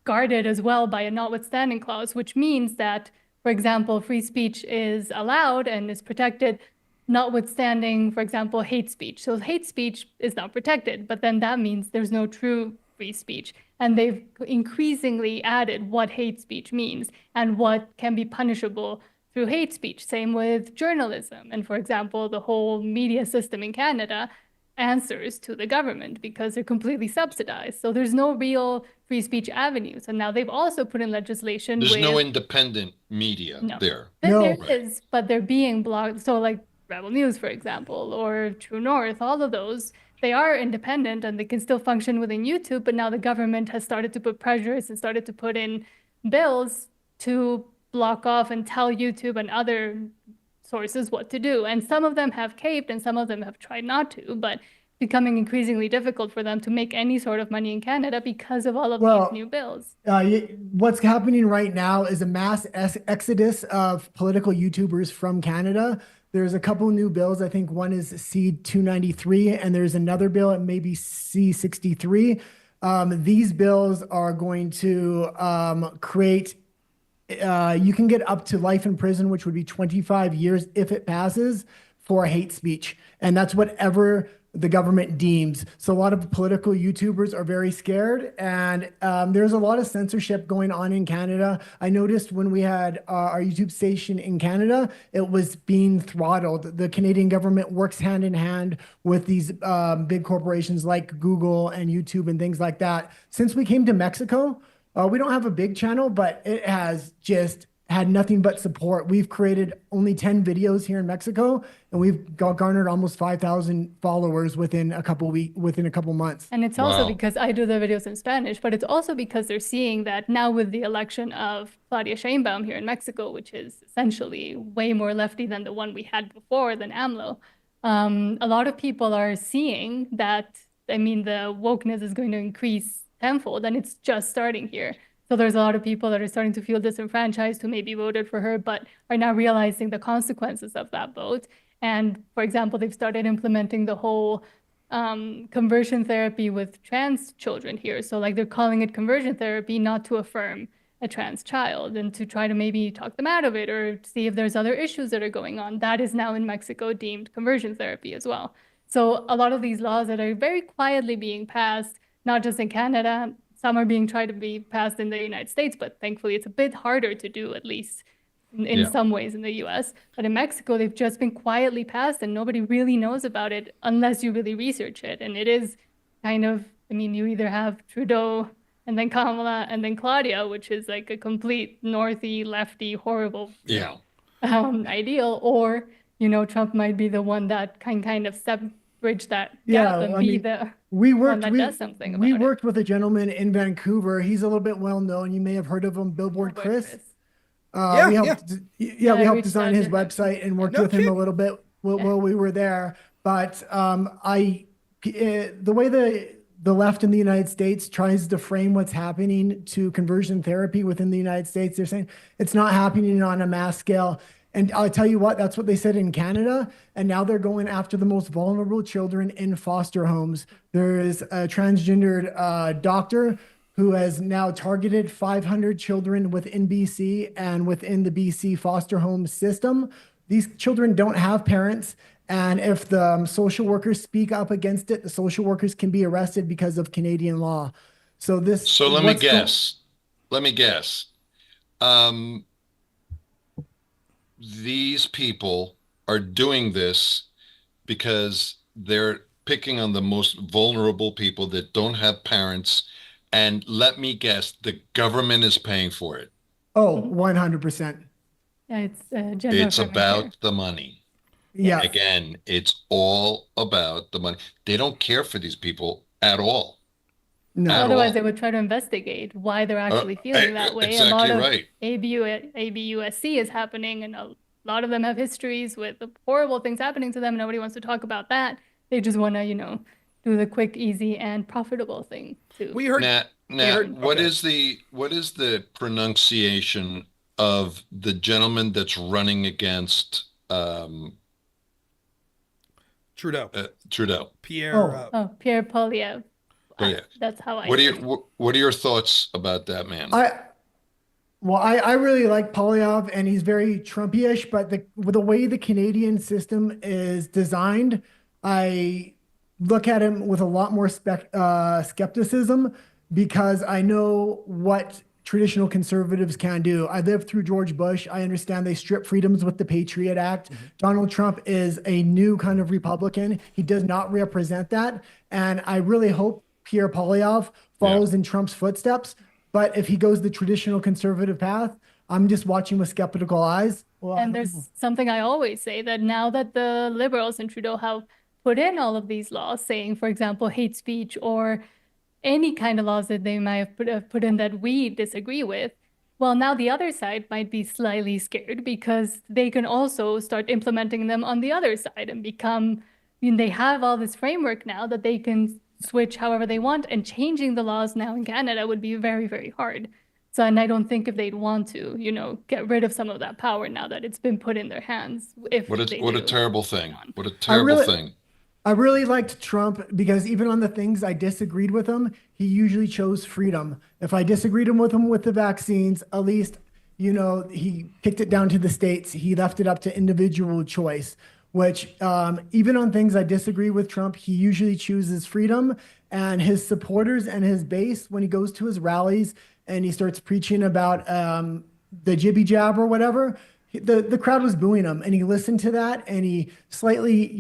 guarded as well by a notwithstanding clause, which means that, for example, free speech is allowed and is protected, notwithstanding, for example, hate speech. So hate speech is not protected, but then that means there's no true free speech. And they've increasingly added what hate speech means and what can be punishable through hate speech. Same with journalism. And for example, the whole media system in Canada answers to the government because they're completely subsidized. So there's no real free speech avenues. And now they've also put in legislation There's with no independent media there. No. there is, but they're being blocked. So like Rebel News, for example, or True North, all of those, they are independent and they can still function within YouTube, but now the government has started to put pressures and started to put in bills to block off and tell YouTube and other sources what to do. And some of them have caved and some of them have tried not to, but becoming increasingly difficult for them to make any sort of money in Canada because of all of these new bills. What's happening right now is a mass exodus of political YouTubers from Canada. There's a couple new bills. I think one is C-293, and there's another bill, it may be C-63. These bills are going to create, you can get up to life in prison, which would be 25 years if it passes, for hate speech. And that's whatever the government deems. So a lot of political YouTubers are very scared, and there's a lot of censorship going on in Canada. I noticed when we had our YouTube station in Canada, it was being throttled. The Canadian government works hand in hand with these big corporations like Google and YouTube and things like that. Since we came to Mexico, we don't have a big channel, but it has just had nothing but support. We've created only 10 videos here in Mexico, and we've garnered almost 5,000 followers within a couple months. And it's also because I do the videos in Spanish, but it's also because they're seeing that now with the election of Claudia Sheinbaum here in Mexico, which is essentially way more lefty than the one we had before, than AMLO. A lot of people are seeing that, I mean, the wokeness is going to increase tenfold, and it's just starting here. So there's a lot of people that are starting to feel disenfranchised who maybe voted for her, but are now realizing the consequences of that vote. And for example, they've started implementing the whole conversion therapy with trans children here. So like they're calling it conversion therapy, not to affirm a trans child and to try to maybe talk them out of it or see if there's other issues that are going on. That is now in Mexico deemed conversion therapy as well. So a lot of these laws that are very quietly being passed, not just in Canada, some are being tried to be passed in the United States, but thankfully it's a bit harder to do, at least in some ways in the US. But in Mexico, they've just been quietly passed and nobody really knows about it unless you really research it. And it is kind of, I mean, you either have Trudeau and then Kamala and then Claudia, which is like a complete northy, lefty, horrible ideal, or, you know, Trump might be the one that can kind of bridge that gap and be the one that does something about it. We worked with a gentleman in Vancouver. He's a little bit well known. You may have heard of him, Billboard Chris. We helped design his website and worked with him a little bit while we were there. But the way the left in the United States tries to frame what's happening to conversion therapy within the United States, they're saying it's not happening on a mass scale. And I'll tell you what, that's what they said in Canada. And now they're going after the most vulnerable children in foster homes. There is a transgendered doctor who has now targeted 500 children within BC and within the BC foster home system. These children don't have parents. And if the social workers speak up against it, the social workers can be arrested because of Canadian law. So let me guess. These people are doing this because they're picking on the most vulnerable people that don't have parents And let me guess, the government is paying for it. Oh, 100%. Yeah, it's gender It's affirming care. about the money. Yeah. Again, it's all about the money. They don't care for these people at all. No. At Otherwise, all. they would try to investigate why they're actually feeling that way. A Exactly lot of right. ABUSC is happening, and a lot of them have histories with horrible things happening to them. Nobody wants to talk about that. They just want to, do the quick, easy, and profitable thing too. We heard. Now, what okay. is the pronunciation of the gentleman that's running against Trudeau. Trudeau? Pierre. Oh, Pierre Poilievre. Yeah. That's how I What say it. are your thoughts about that man? I really like Poilievre, and he's very Trumpy-ish, but with the way the Canadian system is designed, I look at him with a lot more skepticism, because I know what traditional conservatives can do. I lived through George Bush. I understand they strip freedoms with the Patriot Act. Donald Trump is a new kind of Republican. He does not represent that. And I really hope Pierre Poilievre follows in Trump's footsteps. But if he goes the traditional conservative path, I'm just watching with skeptical eyes. And there's something I always say, that now that the Liberals and Trudeau have put in all of these laws saying, for example, hate speech or any kind of laws that they might have put in that we disagree with, well, now the other side might be slightly scared, because they can also start implementing them on the other side and they have all this framework now that they can switch however they want, and changing the laws now in Canada would be very, very hard. So, and I don't think if they'd want to, get rid of some of that power now that it's been put in their hands. What a terrible thing. What a terrible thing. I really liked Trump because even on the things I disagreed with him, he usually chose freedom. If I disagreed with him with the vaccines, at least, he kicked it down to the states. He left it up to individual choice, which even on things I disagree with Trump, he usually chooses freedom. And his supporters and his base, when he goes to his rallies and he starts preaching about the jibby jab or whatever, the crowd was booing him, and he listened to that, and he slightly,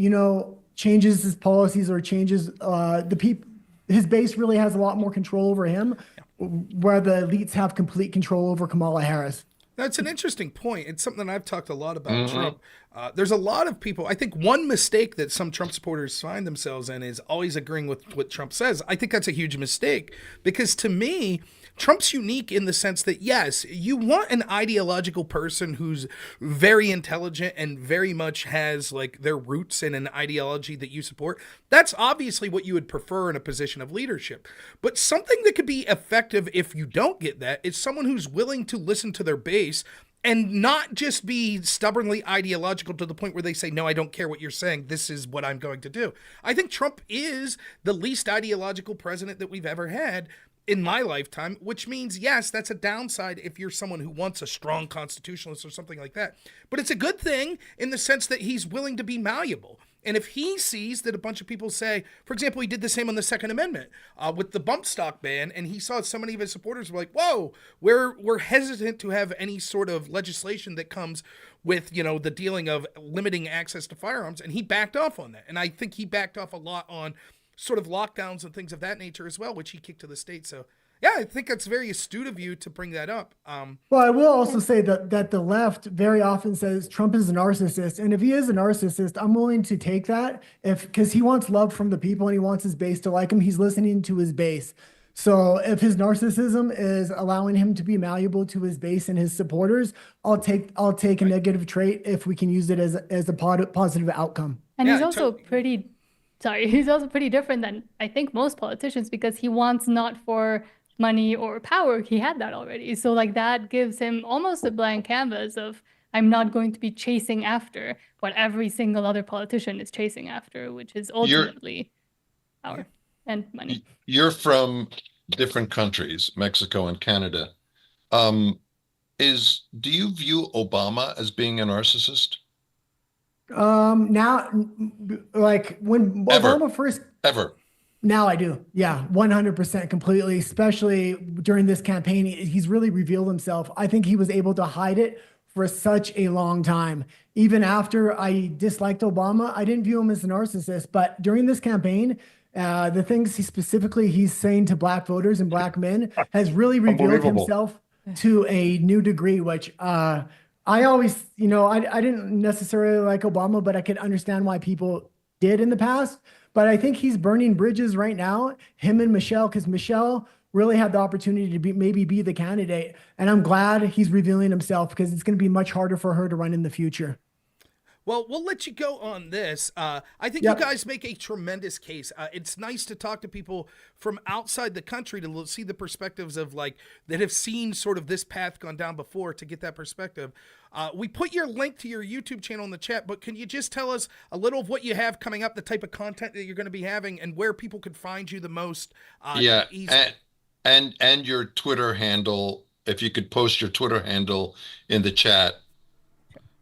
changes his policies or changes his base really has a lot more control over him, where the elites have complete control over Kamala Harris. That's an interesting point. It's something I've talked a lot about Trump. There's a lot of people. I think one mistake that some Trump supporters find themselves in is always agreeing with what Trump says. I think that's a huge mistake, because to me, Trump's unique in the sense that, yes, you want an ideological person who's very intelligent and very much has like their roots in an ideology that you support. That's obviously what you would prefer in a position of leadership. But something that could be effective if you don't get that is someone who's willing to listen to their base and not just be stubbornly ideological to the point where they say, no, I don't care what you're saying. This is what I'm going to do. I think Trump is the least ideological president that we've ever had in my lifetime, which means, yes, that's a downside if you're someone who wants a strong constitutionalist or something like that. But it's a good thing in the sense that he's willing to be malleable. And if he sees that a bunch of people say, for example, he did the same on the Second Amendment with the bump stock ban, and he saw so many of his supporters were like, whoa, we're hesitant to have any sort of legislation that comes with, the dealing of limiting access to firearms, and he backed off on that. And I think he backed off a lot on sort of lockdowns and things of that nature as well, which he kicked to the state. So yeah, I think that's very astute of you to bring that up. Well, I will also say that the left very often says Trump is a narcissist. And if he is a narcissist, I'm willing to take that because he wants love from the people and he wants his base to like him. He's listening to his base. So if his narcissism is allowing him to be malleable to his base and his supporters, I'll take a negative trait if we can use it as a positive outcome. And he's also he's also pretty different than I think most politicians, because he wants not for money or power. He had that already. So like that gives him almost a blank canvas of, I'm not going to be chasing after what every single other politician is chasing after, which is ultimately power and money. You're from different countries, Mexico and Canada. Do you view Obama as being a narcissist? Now, like when Obama first ever. Now I do. Yeah, 100% completely, especially during this campaign. He's really revealed himself. I think he was able to hide it for such a long time. Even after I disliked Obama, I didn't view him as a narcissist. But during this campaign, The things he's saying to black voters and black men has really revealed Unbelievable. himself to a new degree, which I always, I didn't necessarily like Obama, but I could understand why people did in the past. But I think he's burning bridges right now, him and Michelle, because Michelle really had the opportunity to maybe be the candidate. And I'm glad he's revealing himself because it's going to be much harder for her to run in the future. Well, we'll let you go on this. I think Yep. you guys make a tremendous case. It's nice to talk to people from outside the country to see the perspectives of that have seen sort of this path gone down before to get that perspective. We put your link to your YouTube channel in the chat, but can you just tell us a little of what you have coming up, the type of content that you're going to be having, and where people can find you the most? Yeah, easily? and your Twitter handle. If you could post your Twitter handle in the chat.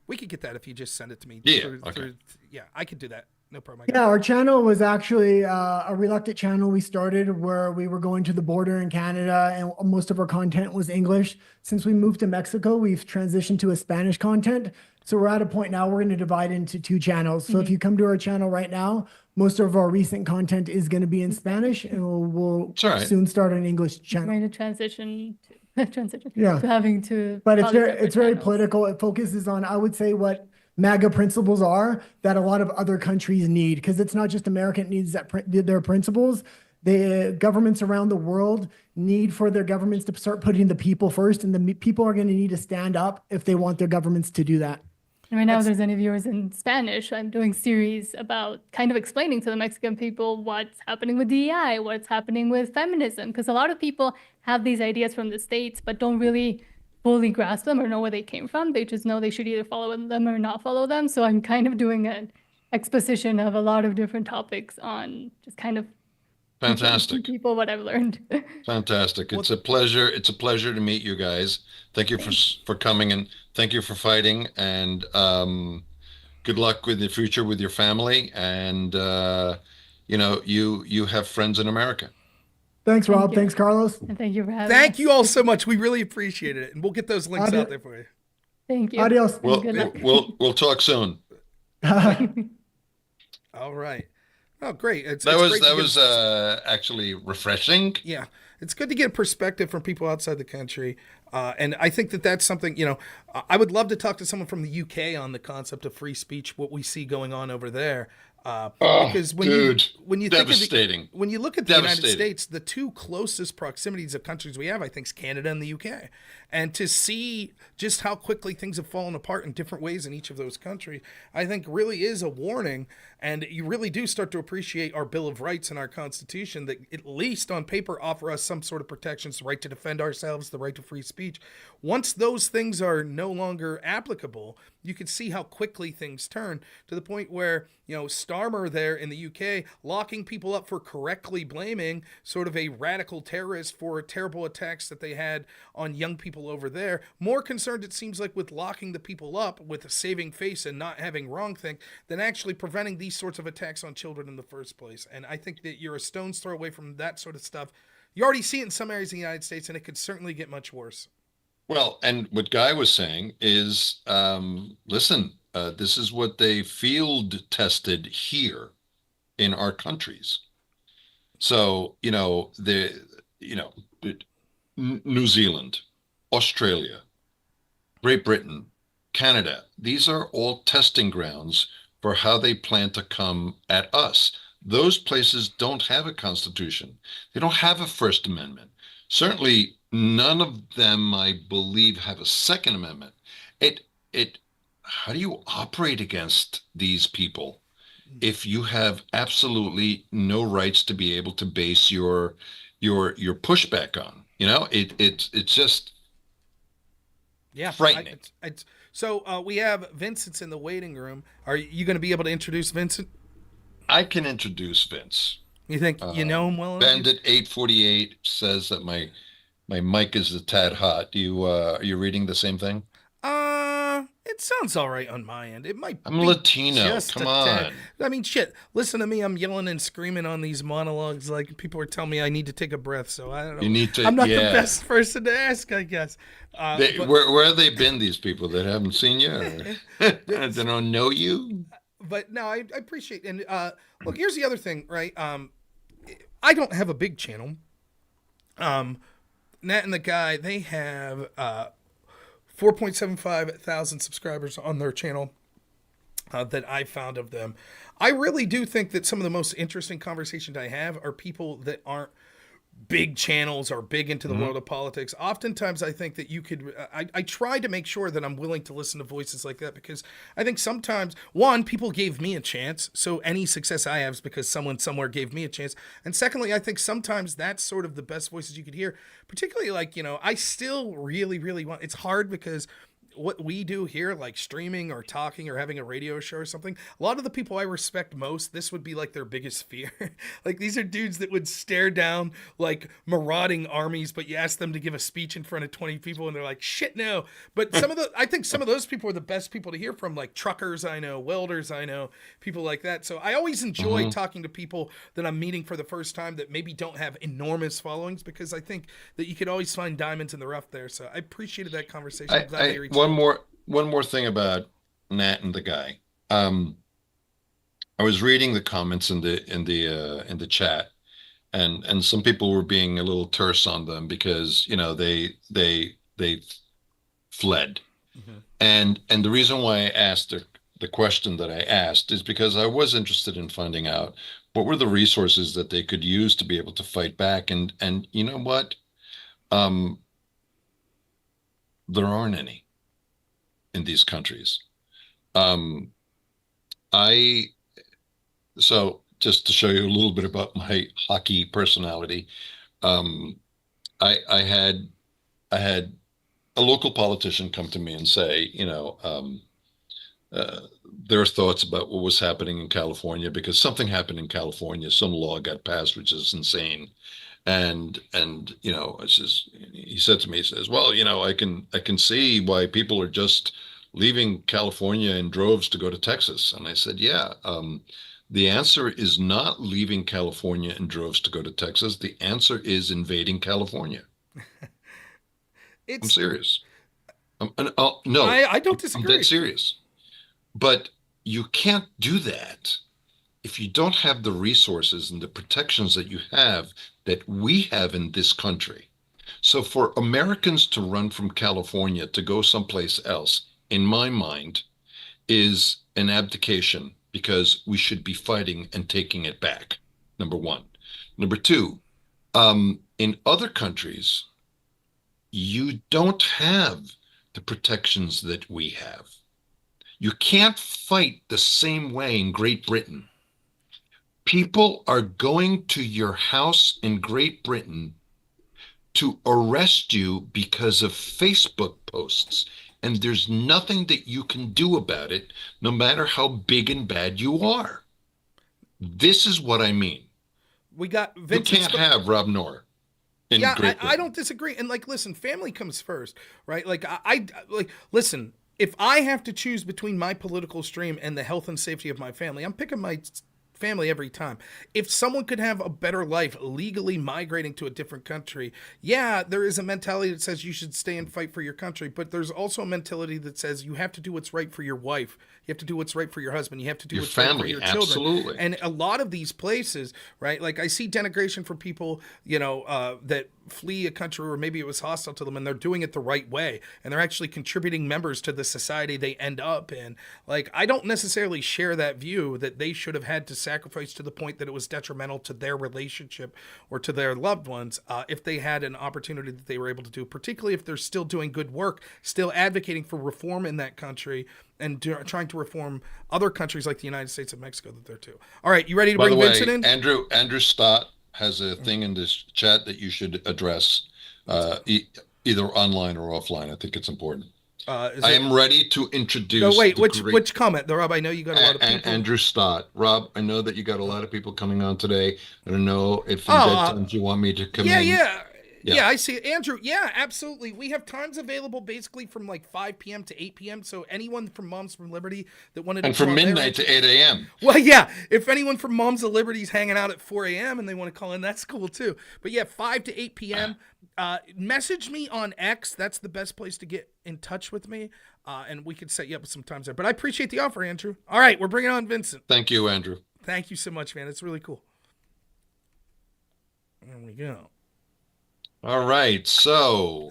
We could get that if you just send it to me. Yeah, okay. Yeah, I could do that. No problem. Yeah, our channel was actually a reluctant channel we started where we were going to the border in Canada and most of our content was English. Since we moved to Mexico, we've transitioned to a Spanish content. So we're at a point now we're going to divide into 2 channels. So if you come to our channel right now, most of our recent content is going to be in Spanish and we'll It's all right. soon start an English I'm channel. going to transition Yeah. to having to. But it's follow very, separate it's very channels. political. It focuses on, I would say, what MAGA principles are that a lot of other countries need, because it's not just America that needs their principles. The governments around the world need for their governments to start putting the people first, and the people are going to need to stand up if they want their governments to do that. And right now, if there's any viewers in Spanish, I'm doing series about kind of explaining to the Mexican people what's happening with DEI, what's happening with feminism, because a lot of people have these ideas from the States, but don't really fully grasp them or know where they came from. They just know they should either follow them or not follow them. So I'm kind of doing an exposition of a lot of different topics on just kind of Fantastic. people what I've learned. Fantastic. It's a pleasure. It's a pleasure to meet you guys. Thank you for coming, and thank you for fighting, and good luck with the future with your family, and you have friends in America. Thanks, Rob. Thank you. Thanks, Carlos. And thank you for having Thank us. you all so much. We really appreciated it, and we'll get those links Adi- out there for you. Thank you. Adios. Well, Good luck. we'll talk soon. All right. Oh, great. It's That great to was get- actually refreshing. Yeah, it's good to get a perspective from people outside the country. And I think that that's something, I would love to talk to someone from the UK on the concept of free speech, what we see going on over there. Because when dude, you devastating. when you look at the United Devastating. States, the 2 closest proximities of countries we have, I think, is Canada and the UK. And to see just how quickly things have fallen apart in different ways in each of those countries, I think really is a warning. And you really do start to appreciate our Bill of Rights and our Constitution that at least on paper offer us some sort of protections, the right to defend ourselves, the right to free speech. Once those things are no longer applicable, you can see how quickly things turn to the point where, Starmer there in the UK locking people up for correctly blaming sort of a radical terrorist for terrible attacks that they had on young people over there. More concerned, it seems like, with locking the people up with a saving face and not having wrongthink than actually preventing these sorts of attacks on children in the first place. And I think that you're a stone's throw away from that sort of stuff. You already see it in some areas of the United States, and it could certainly get much worse. Well, and what Guy was saying is, listen, this is what they field tested here in our countries. So, New Zealand, Australia, Great Britain, Canada, these are all testing grounds for how they plan to come at us. Those places don't have a constitution. They don't have a First Amendment. Certainly, none of them, I believe, have a Second Amendment. How do you operate against these people if you have absolutely no rights to be able to base your pushback on? It's just frightening. So we have Vincent's in the waiting room. Are you going to be able to introduce Vincent? I can introduce Vince. You think you know him well enough? Bandit 848 says that my mic is a tad hot. Are you reading the same thing? It sounds all right on my end. It might. I'm be Latino. just Come a tad. on. I mean, shit. Listen to me. I'm yelling and screaming on these monologues. Like people are telling me I need to take a breath. So I don't know. You need to. I'm not the yeah. best person to ask, I guess. Where have they been? These people that haven't seen you, or they don't know you. But no, I appreciate. And look, here's the other thing, right? I don't have a big channel. Nat and the Guy, they have 4.75 thousand subscribers on their channel that I found of them. I really do think that some of the most interesting conversations I have are people that aren't big channels or big into the world of politics. Oftentimes I think that you could, I try to make sure that I'm willing to listen to voices like that, because I think sometimes, one, people gave me a chance. So any success I have is because someone somewhere gave me a chance. And secondly, I think sometimes that's sort of the best voices you could hear, particularly like, you know, I still really, really want, it's hard because what we do here, like streaming or talking or having a radio show or something, a lot of the people I respect most, this would be like their biggest fear. Like these are dudes that would stare down like marauding armies, but you ask them to give a speech in front of 20 people and they're like, shit, no. But I think some of those people are the best people to hear from, like truckers I know, welders I know, people like that. So I always enjoy talking to people that I'm meeting for the first time that maybe don't have enormous followings, because I think that you could always find diamonds in the rough there. So I appreciated that conversation. I'm glad they reached out. One more thing about Nat and the Guy. I was reading the comments in the chat, and some people were being a little terse on them because, you know, they fled. And the reason why I asked the question that I asked is because I was interested in finding out what were the resources that they could use to be able to fight back. And you know what? There aren't any in these countries. So just to show you a little bit about my hockey personality, I had a local politician come to me and say, you know, their thoughts about what was happening in California, because something happened in California, some law got passed, which is insane. And you know, he said to me, he says, well, you know, I can see why people are just leaving California in droves to go to Texas. And I said, yeah, the answer is not leaving California in droves to go to Texas. The answer is invading California. I'm serious. No, I don't disagree. I'm dead serious. But you can't do that if you don't have the resources and the protections that you have, that we have in this country. So for Americans to run from California to go someplace else, in my mind, is an abdication, because we should be fighting and taking it back, number one. Number two, in other countries, you don't have the protections that we have. You can't fight the same way in Great Britain. People are going to your house in Great Britain to arrest you because of Facebook posts, and there's nothing that you can do about it, no matter how big and bad you are. This is what I mean. We got Vincent. You can't have Rob Noor. I don't disagree. And like, listen, family comes first, right? Like listen, if I have to choose between my political stream and the health and safety of my family, I'm picking my family every time. If someone could have a better life legally migrating to a different country, yeah, there is a mentality that says you should stay and fight for your country, but there's also a mentality that says you have to do what's right for your wife. You have to do what's right for your husband. You have to do what's right for your children. Absolutely. And a lot of these places, right? Like I see denigration from people, you know, that flee a country where maybe it was hostile to them, and they're doing it the right way, and they're actually contributing members to the society they end up in. Like, I don't necessarily share that view that they should have had to sacrifice to the point that it was detrimental to their relationship or to their loved ones if they had an opportunity that they were able to do, particularly if they're still doing good work, still advocating for reform in that country, and trying to reform other countries like the United States and Mexico that they're too. All right, you ready to bring Vincent in? Andrew Stott has a thing in this chat that you should address, either online or offline. I think it's important. I am ready to introduce. No, wait, which comment? Rob, I know you got a lot of people. Andrew Stott. Rob, I know that you got a lot of people coming on today. I don't know if in bedtimes you want me to come in. Yeah, I see it. Andrew, yeah, absolutely. We have times available basically from like 5 p.m. to 8 p.m. So anyone from Moms for Liberty that wanted to And from midnight to 8 a.m. Well, yeah, if anyone from Moms of Liberty is hanging out at 4 a.m. and they want to call in, that's cool too. But yeah, 5 to 8 p.m. Message me on X. That's the best place to get in touch with me. And we could set you up with some times there. But I appreciate the offer, Andrew. All right, we're bringing on Vincent. Thank you, Andrew. Thank you so much, man. It's really cool. There we go. All right. So,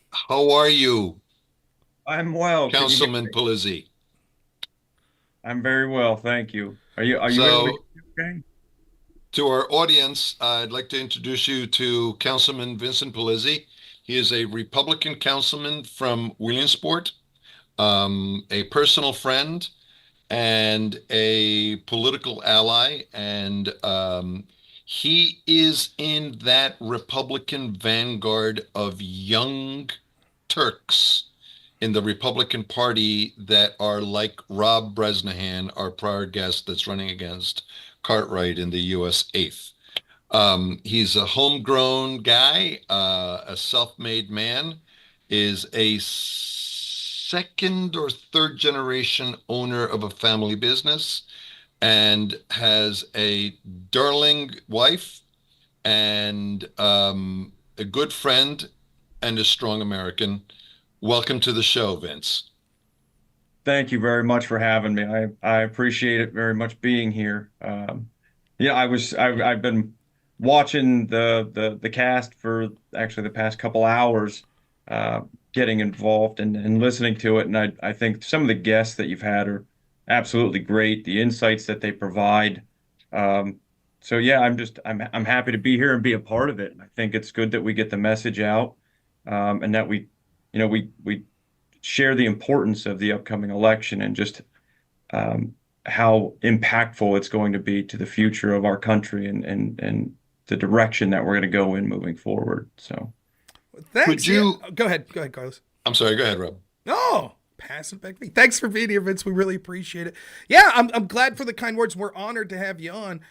how are you, I'm well. Can you hear Councilman me? Pizzy? I'm very well, thank you. Are you able to So, hear me okay? to our audience, I'd like to introduce you to Councilman Vincent Pizzy. He is a Republican councilman from Williamsport, a personal friend and a political ally, and he is in that Republican vanguard of young Turks in the Republican Party that are like Rob Bresnahan, our prior guest that's running against Cartwright in the U.S. 8th. He's a homegrown guy, a self-made man, is a second or third generation owner of a family business, and has a darling wife and a good friend and a strong American. Welcome to the show, Vince. Thank you very much for having me. I appreciate it very much being here. Yeah, I've been watching the cast for actually the past couple hours, getting involved and listening to it, and I think some of the guests that you've had are absolutely great. The insights that they provide. So yeah, I'm happy to be here and be a part of it. I think it's good that we get the message out, and that we share the importance of the upcoming election and just how impactful it's going to be to the future of our country and the direction that we're going to go in moving forward. So, Thanks. Could you? Yeah. Go ahead, Carlos. I'm sorry. Go ahead, Rob. No, pass it back to me. Thanks for being here, Vince. We really appreciate it. Yeah, I'm glad for the kind words. We're honored to have you on.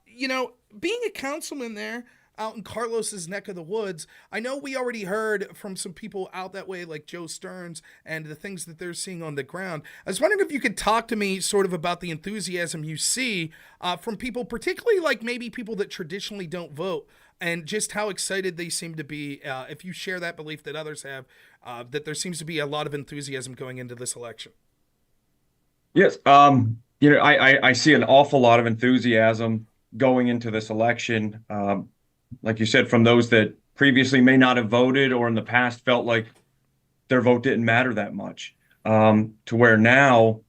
Being a councilman there out in Carlos's neck of the woods, I know we already heard from some people out that way, like Joe Stearns, and the things that they're seeing on the ground. I was wondering if you could talk to me sort of about the enthusiasm you see from people, particularly like maybe people that traditionally don't vote, and just how excited they seem to be, if you share that belief that others have, that there seems to be a lot of enthusiasm going into this election. yes, I see an awful lot of enthusiasm going into this election. Like you said, from those that previously may not have voted or in the past felt like their vote didn't matter that much, to where now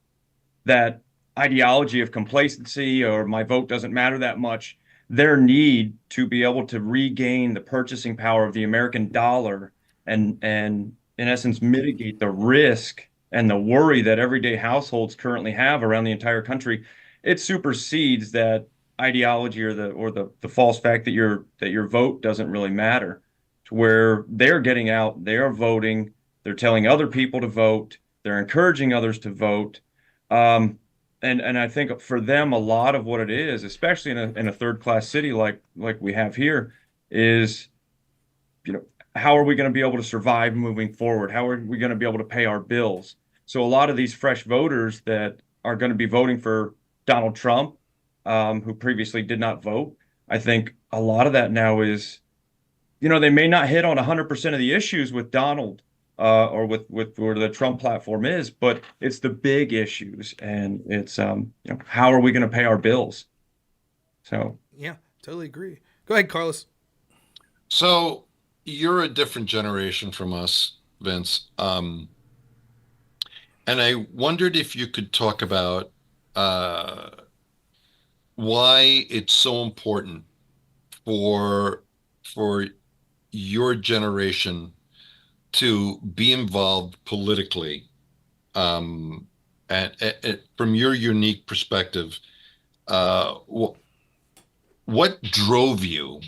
that ideology of complacency or my vote doesn't matter that much, their need to be able to regain the purchasing power of the American dollar and in essence mitigate the risk and the worry that everyday households currently have around the entire country, it supersedes that ideology or the false fact that your vote doesn't really matter, to where they're getting out, they're voting, they're telling other people to vote, they're encouraging others to vote. And I think for them, a lot of what it is, especially in a third class city like we have here, is, how are we going to be able to survive moving forward? How are we going to be able to pay our bills? So a lot of these fresh voters that are going to be voting for Donald Trump, who previously did not vote, I think a lot of that now is, they may not hit on 100% of the issues with Donald, or with where the Trump platform is, but it's the big issues, and it's how are we going to pay our bills? So yeah, totally agree. Go ahead, Carlos. So you're a different generation from us, Vince. And I wondered if you could talk about why it's so important for your generation to be involved politically, and from your unique perspective, what drove you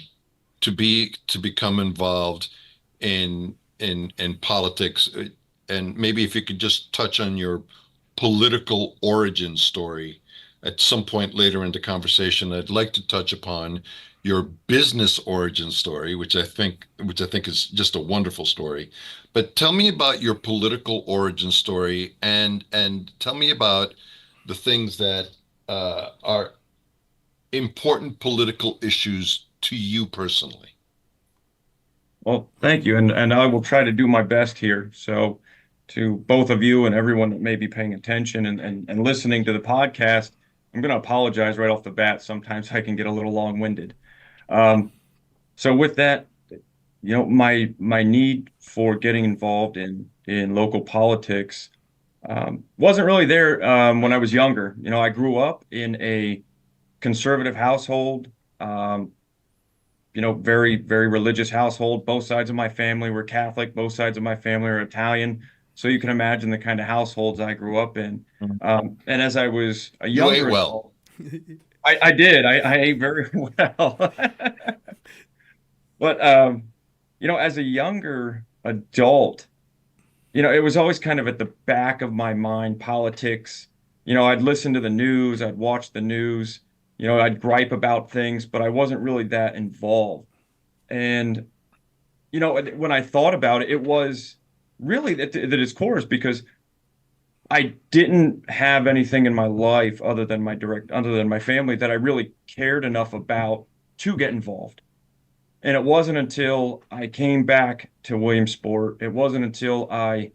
to become involved in politics, and maybe if you could just touch on your political origin story at some point later in the conversation. I'd like to touch upon your business origin story, which I think is just a wonderful story. But tell me about your political origin story, and tell me about the things that are important political issues to you personally. well, thank you, and I will try to do my best here. So to both of you and everyone that may be paying attention and listening to the podcast, I'm going to apologize right off the bat. Sometimes I can get a little long-winded. So with that, my need for getting involved in local politics wasn't really there when I was younger. I grew up in a conservative household, very, very religious household. Both sides of my family were Catholic, both sides of my family are Italian. So you can imagine the kind of households I grew up in. And as I was a You ate younger well. adult, I did. I ate very well. But as a younger adult, it was always kind of at the back of my mind, politics. I'd listen to the news, I'd watch the news, I'd gripe about things, but I wasn't really that involved. And, when I thought about it, it was really the discourse, because I didn't have anything in my life other than my family that I really cared enough about to get involved. And it wasn't until I came back to Williamsport, it wasn't until I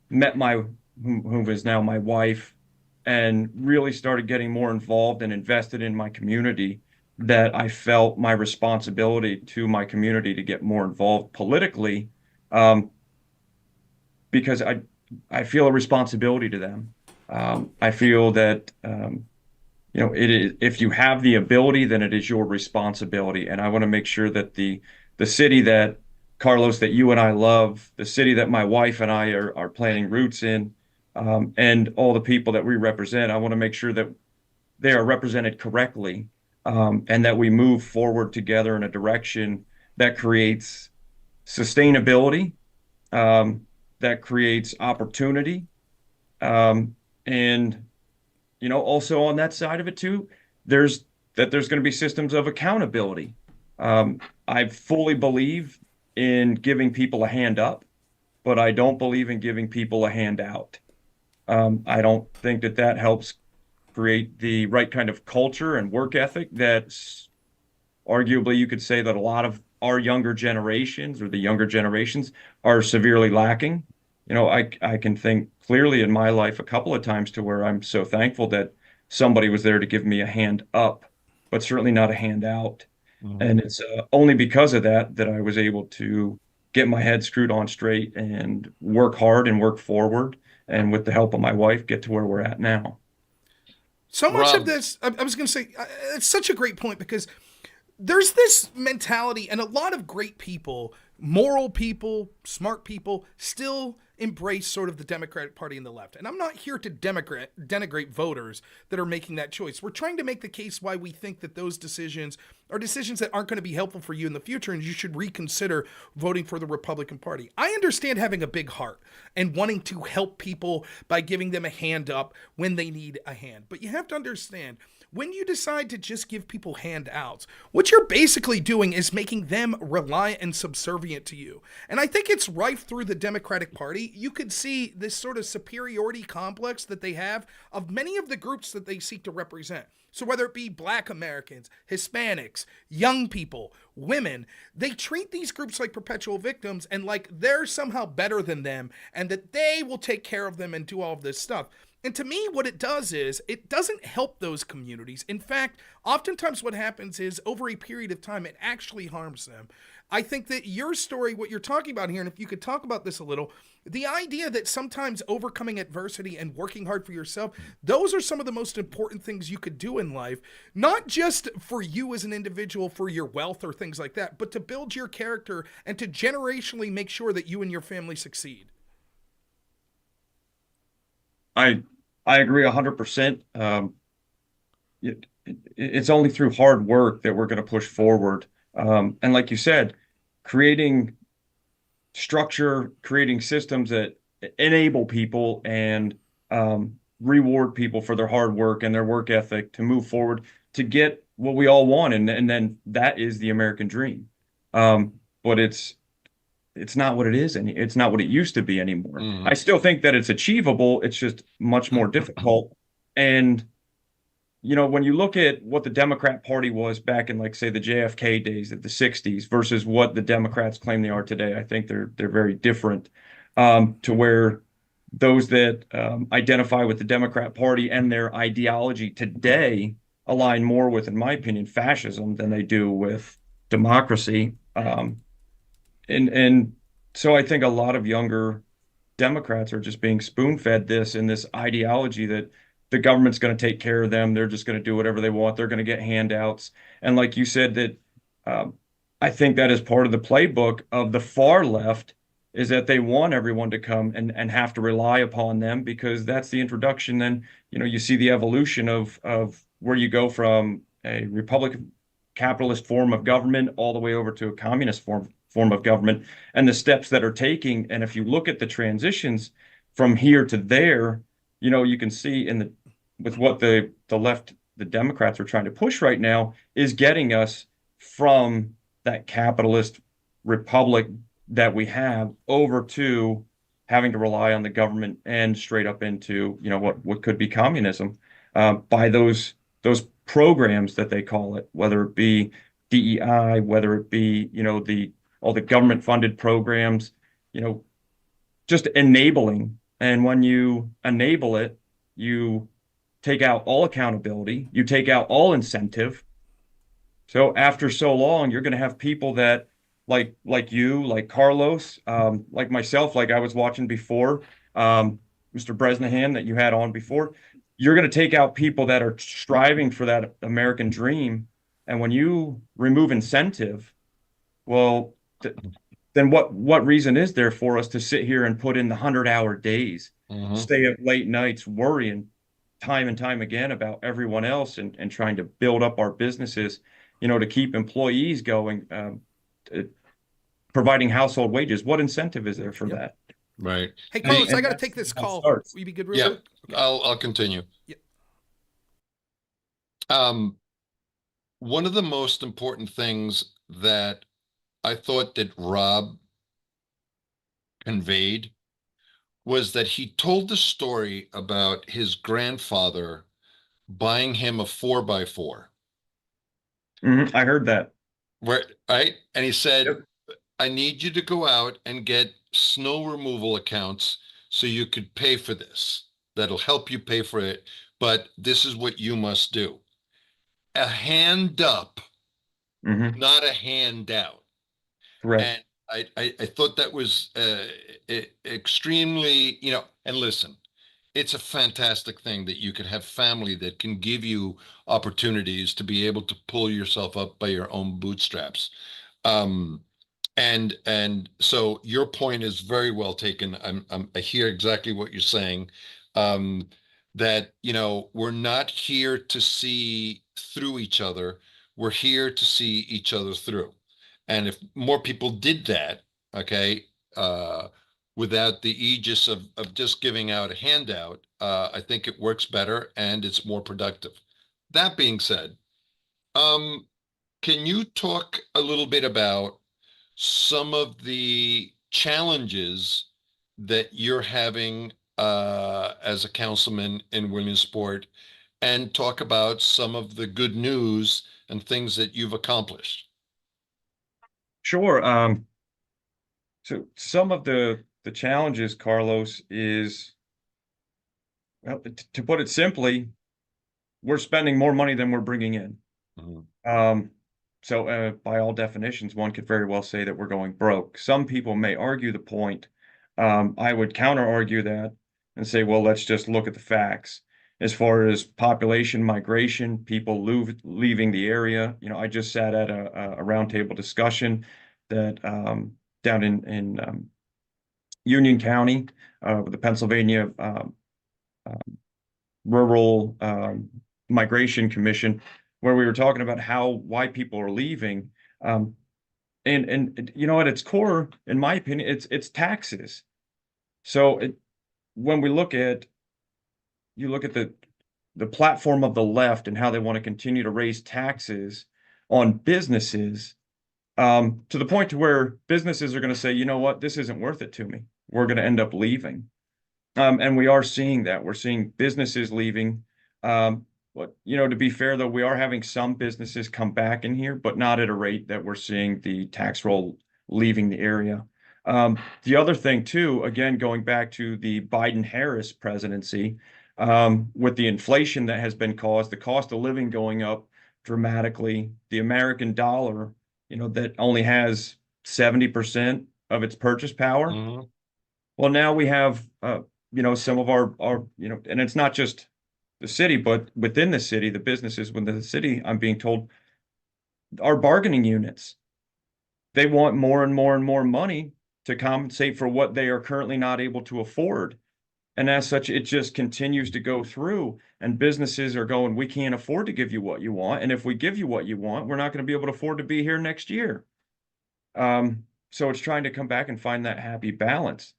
met who is now my wife, and really started getting more involved and invested in my community, that I felt my responsibility to my community to get more involved politically, because I feel a responsibility to them. I feel that it is, if you have the ability, then it is your responsibility. And I want to make sure that the city that, Carlos, that you and I love, the city that my wife and I are planting roots in, and all the people that we represent, I want to make sure that they are represented correctly, and that we move forward together in a direction that creates sustainability, that creates opportunity, and also on that side of it too, there's going to be systems of accountability. I fully believe in giving people a hand up, but I don't believe in giving people a hand out. I don't think that helps create the right kind of culture and work ethic that's arguably, you could say, that a lot of our younger generations, or the younger generations, are severely lacking. I can think clearly in my life a couple of times to where I'm so thankful that somebody was there to give me a hand up, but certainly not a hand out. And it's only because of that I was able to get my head screwed on straight and work hard and work forward, and with the help of my wife, get to where we're at now. So much Rob, of this, I was going to say, it's such a great point, because there's this mentality, and a lot of great people, moral people, smart people, still embrace sort of the Democratic Party and the left. And I'm not here to denigrate voters that are making that choice. We're trying to make the case why we think that those decisions are decisions that aren't going to be helpful for you in the future, and you should reconsider voting for the Republican Party. I understand having a big heart and wanting to help people by giving them a hand up when they need a hand. But you have to understand, when you decide to just give people handouts, what you're basically doing is making them reliant and subservient to you. And I think it's rife through the Democratic Party. You could see this sort of superiority complex that they have of many of the groups that they seek to represent. So whether it be Black Americans, Hispanics, young people, women, they treat these groups like perpetual victims and like they're somehow better than them, and that they will take care of them and do all of this stuff. And to me, what it does is it doesn't help those communities. In fact, oftentimes what happens is over a period of time, it actually harms them. I think that your story, what you're talking about here, and if you could talk about this a little, the idea that sometimes overcoming adversity and working hard for yourself, those are some of the most important things you could do in life, not just for you as an individual, for your wealth or things like that, but to build your character and to generationally make sure that you and your family succeed. I agree 100%. It's only through hard work that we're going to push forward. And like you said, creating structure, creating systems that enable people and reward people for their hard work and their work ethic to move forward to get what we all want. And then that is the American dream. But it's not what it is, and it's not what it used to be anymore. I still think that it's achievable. It's just much more difficult. And when you look at what the Democrat Party was back in, like, say, the JFK days of the 60s versus what the Democrats claim they are today, I think they're very different, to where those that identify with the Democrat Party and their ideology today align more with, in my opinion, fascism than they do with democracy. And so I think a lot of younger Democrats are just being spoon-fed this and this ideology that the government's going to take care of them. They're just going to do whatever they want. They're going to get handouts. And like you said, that I think that is part of the playbook of the far left, is that they want everyone to come and have to rely upon them, because that's the introduction. Then, you see the evolution of where you go from a Republican capitalist form of government all the way over to a communist form of government, and the steps that are taking. And if you look at the transitions from here to there, you can see with what the left, the Democrats are trying to push right now, is getting us from that capitalist republic that we have over to having to rely on the government and straight up into, what could be communism, by those programs that they call it, whether it be DEI, whether it be, all the government funded programs, just enabling. And when you enable it, you take out all accountability, you take out all incentive. So after so long, you're going to have people that like you, like Carlos, like myself, like I was watching before, Mr. Bresnahan that you had on before. You're going to take out people that are striving for that American dream. And when you remove incentive, well, then what reason is there for us to sit here and put in the 100-hour days, stay up late nights worrying time and time again about everyone else, and trying to build up our businesses, to keep employees going, providing household wages? What incentive is there for that? Right. Hey, Carlos, And I got to that's take this how it call. starts. Will you be good real Yeah, quick? Okay. I'll continue. Yeah. One of the most important things that I thought that Rob conveyed was that he told the story about his grandfather buying him a 4x4. I heard that. Right? And he said, Yep. I need you to go out and get snow removal accounts so you could pay for this. That'll help you pay for it. But this is what you must do. A hand up, not a handout. Correct. And I thought that was extremely, and listen, it's a fantastic thing that you can have family that can give you opportunities to be able to pull yourself up by your own bootstraps. And so your point is very well taken. I hear exactly what you're saying. That, we're not here to see through each other. We're here to see each other through. And if more people did that, okay, without the aegis of just giving out a handout, I think it works better and it's more productive. That being said, can you talk a little bit about some of the challenges that you're having as a councilman in Williamsport, and talk about some of the good news and things that you've accomplished? Sure. So some of the challenges, Carlos, is, well, to put it simply, we're spending more money than we're bringing in. So by all definitions, one could very well say that we're going broke. Some people may argue the point. I would counter argue that and say, well, let's just look at the facts. As far as population migration, people leaving the area, I just sat at a roundtable discussion that down in Union County, with the Pennsylvania Rural Migration Commission, where we were talking about why people are leaving. And at its core, in my opinion, it's taxes. So when you look at the platform of the left and how they want to continue to raise taxes on businesses, to the point to where businesses are going to say, you know what, this isn't worth it to me. We're going to end up leaving. And we are seeing that. We're seeing businesses leaving. But, to be fair, though, we are having some businesses come back in here, but not at a rate that we're seeing the tax roll leaving the area. The other thing, too, again, going back to the Biden-Harris presidency, with the inflation that has been caused, the cost of living going up dramatically, the American dollar that only has 70% of its purchase power. Mhm. Well, now we have, some of our, and it's not just the city, but within the city, the businesses within the city, I'm being told, are bargaining units. They want more and more and more money to compensate for what they are currently not able to afford. And as such, it just continues to go through, and businesses are going, we can't afford to give you what you want. And if we give you what you want, we're not going to be able to afford to be here next year. So it's trying to come back and find that happy balance.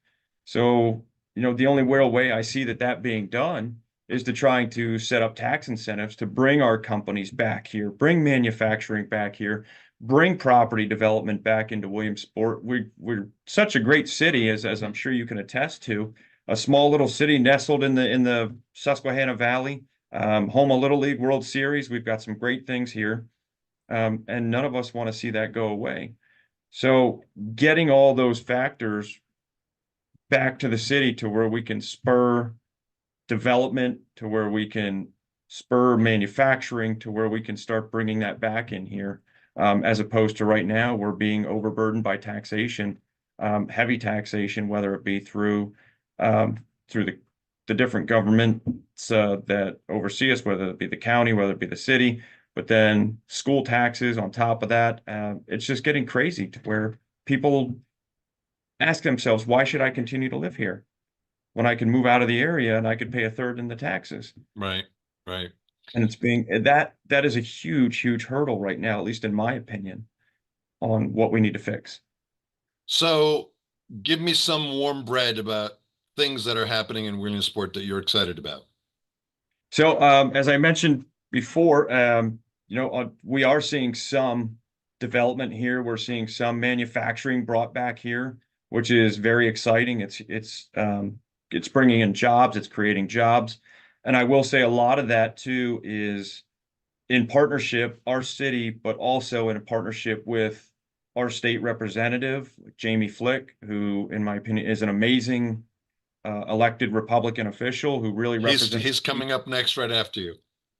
So, the only real way I see that being done is to trying to set up tax incentives to bring our companies back here, bring manufacturing back here, bring property development back into Williamsport. We're such a great city, as I'm sure you can attest to, a small little city nestled in the Susquehanna Valley, home of Little League World Series. We've got some great things here, and none of us want to see that go away. So getting all those factors back to the city to where we can spur development, to where we can spur manufacturing, to where we can start bringing that back in here, as opposed to right now, we're being overburdened by taxation, heavy taxation, whether it be through the different governments that oversee us, whether it be the county, whether it be the city, but then school taxes on top of that. It's just getting crazy to where people ask themselves, why should I continue to live here when I can move out of the area and I could pay a third in the taxes? Right, right. And it's being that is a huge, huge hurdle right now, at least in my opinion, on what we need to fix. So give me some warm bread about things that are happening in Williamsport that you're excited about. So, as I mentioned before, we are seeing some development here. We're seeing some manufacturing brought back here, which is very exciting. It's bringing in jobs. It's creating jobs. And I will say a lot of that too is in partnership, our city, but also in a partnership with our state representative, Jamie Flick, who, in my opinion, is an amazing elected Republican official who really represents. He's coming up next right after you.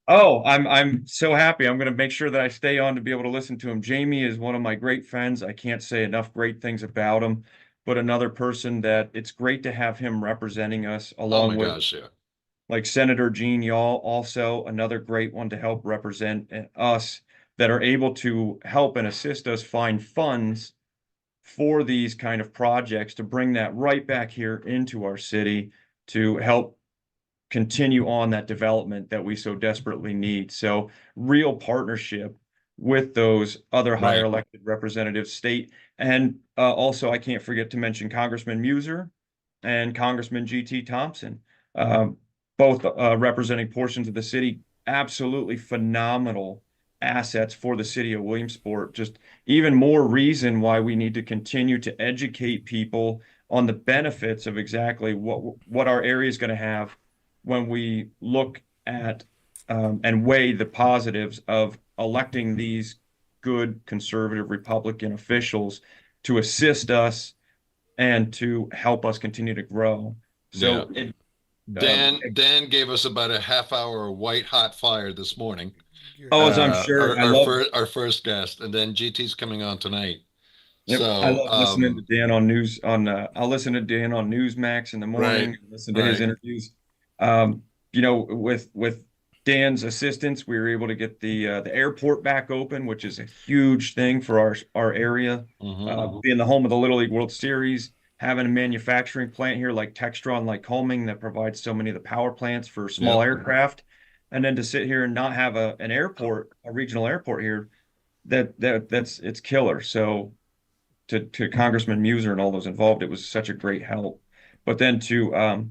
Oh, I'm so happy. I'm going to make sure that I stay on to be able to listen to him. Jamie is one of my great friends. I can't say enough great things about him, but another person that it's great to have him representing us along with, gosh, yeah. like Senator Gene Yaw, also another great one to help represent us that are able to help and assist us find funds for these kind of projects to bring that right back here into our city to help continue on that development that we so desperately need. So real partnership with those other higher elected representatives, state, and also I can't forget to mention Congressman Meuser and Congressman G.T. Thompson, both representing portions of the city, absolutely phenomenal assets for the city of Williamsport. Just even more reason why we need to continue to educate people on the benefits of exactly what our area is going to have when we look at and weigh the positives of electing these good conservative Republican officials to assist us and to help us continue to grow. So Dan gave us about a half hour of white hot fire this morning. As I'm sure, our first guest, and then GT's coming on tonight. Yep. So I love listening to Dan on news I'll listen to Dan on Newsmax in the morning, listen to his interviews. With Dan's assistance, we were able to get the airport back open, which is a huge thing for our area. Being the home of the Little League World Series, having a manufacturing plant here like Textron, Lycoming, that provides so many of the power plants for small aircraft, and then to sit here and not have a regional airport here, it's killer. So to Congressman Meuser and all those involved, it was such a great help. But then to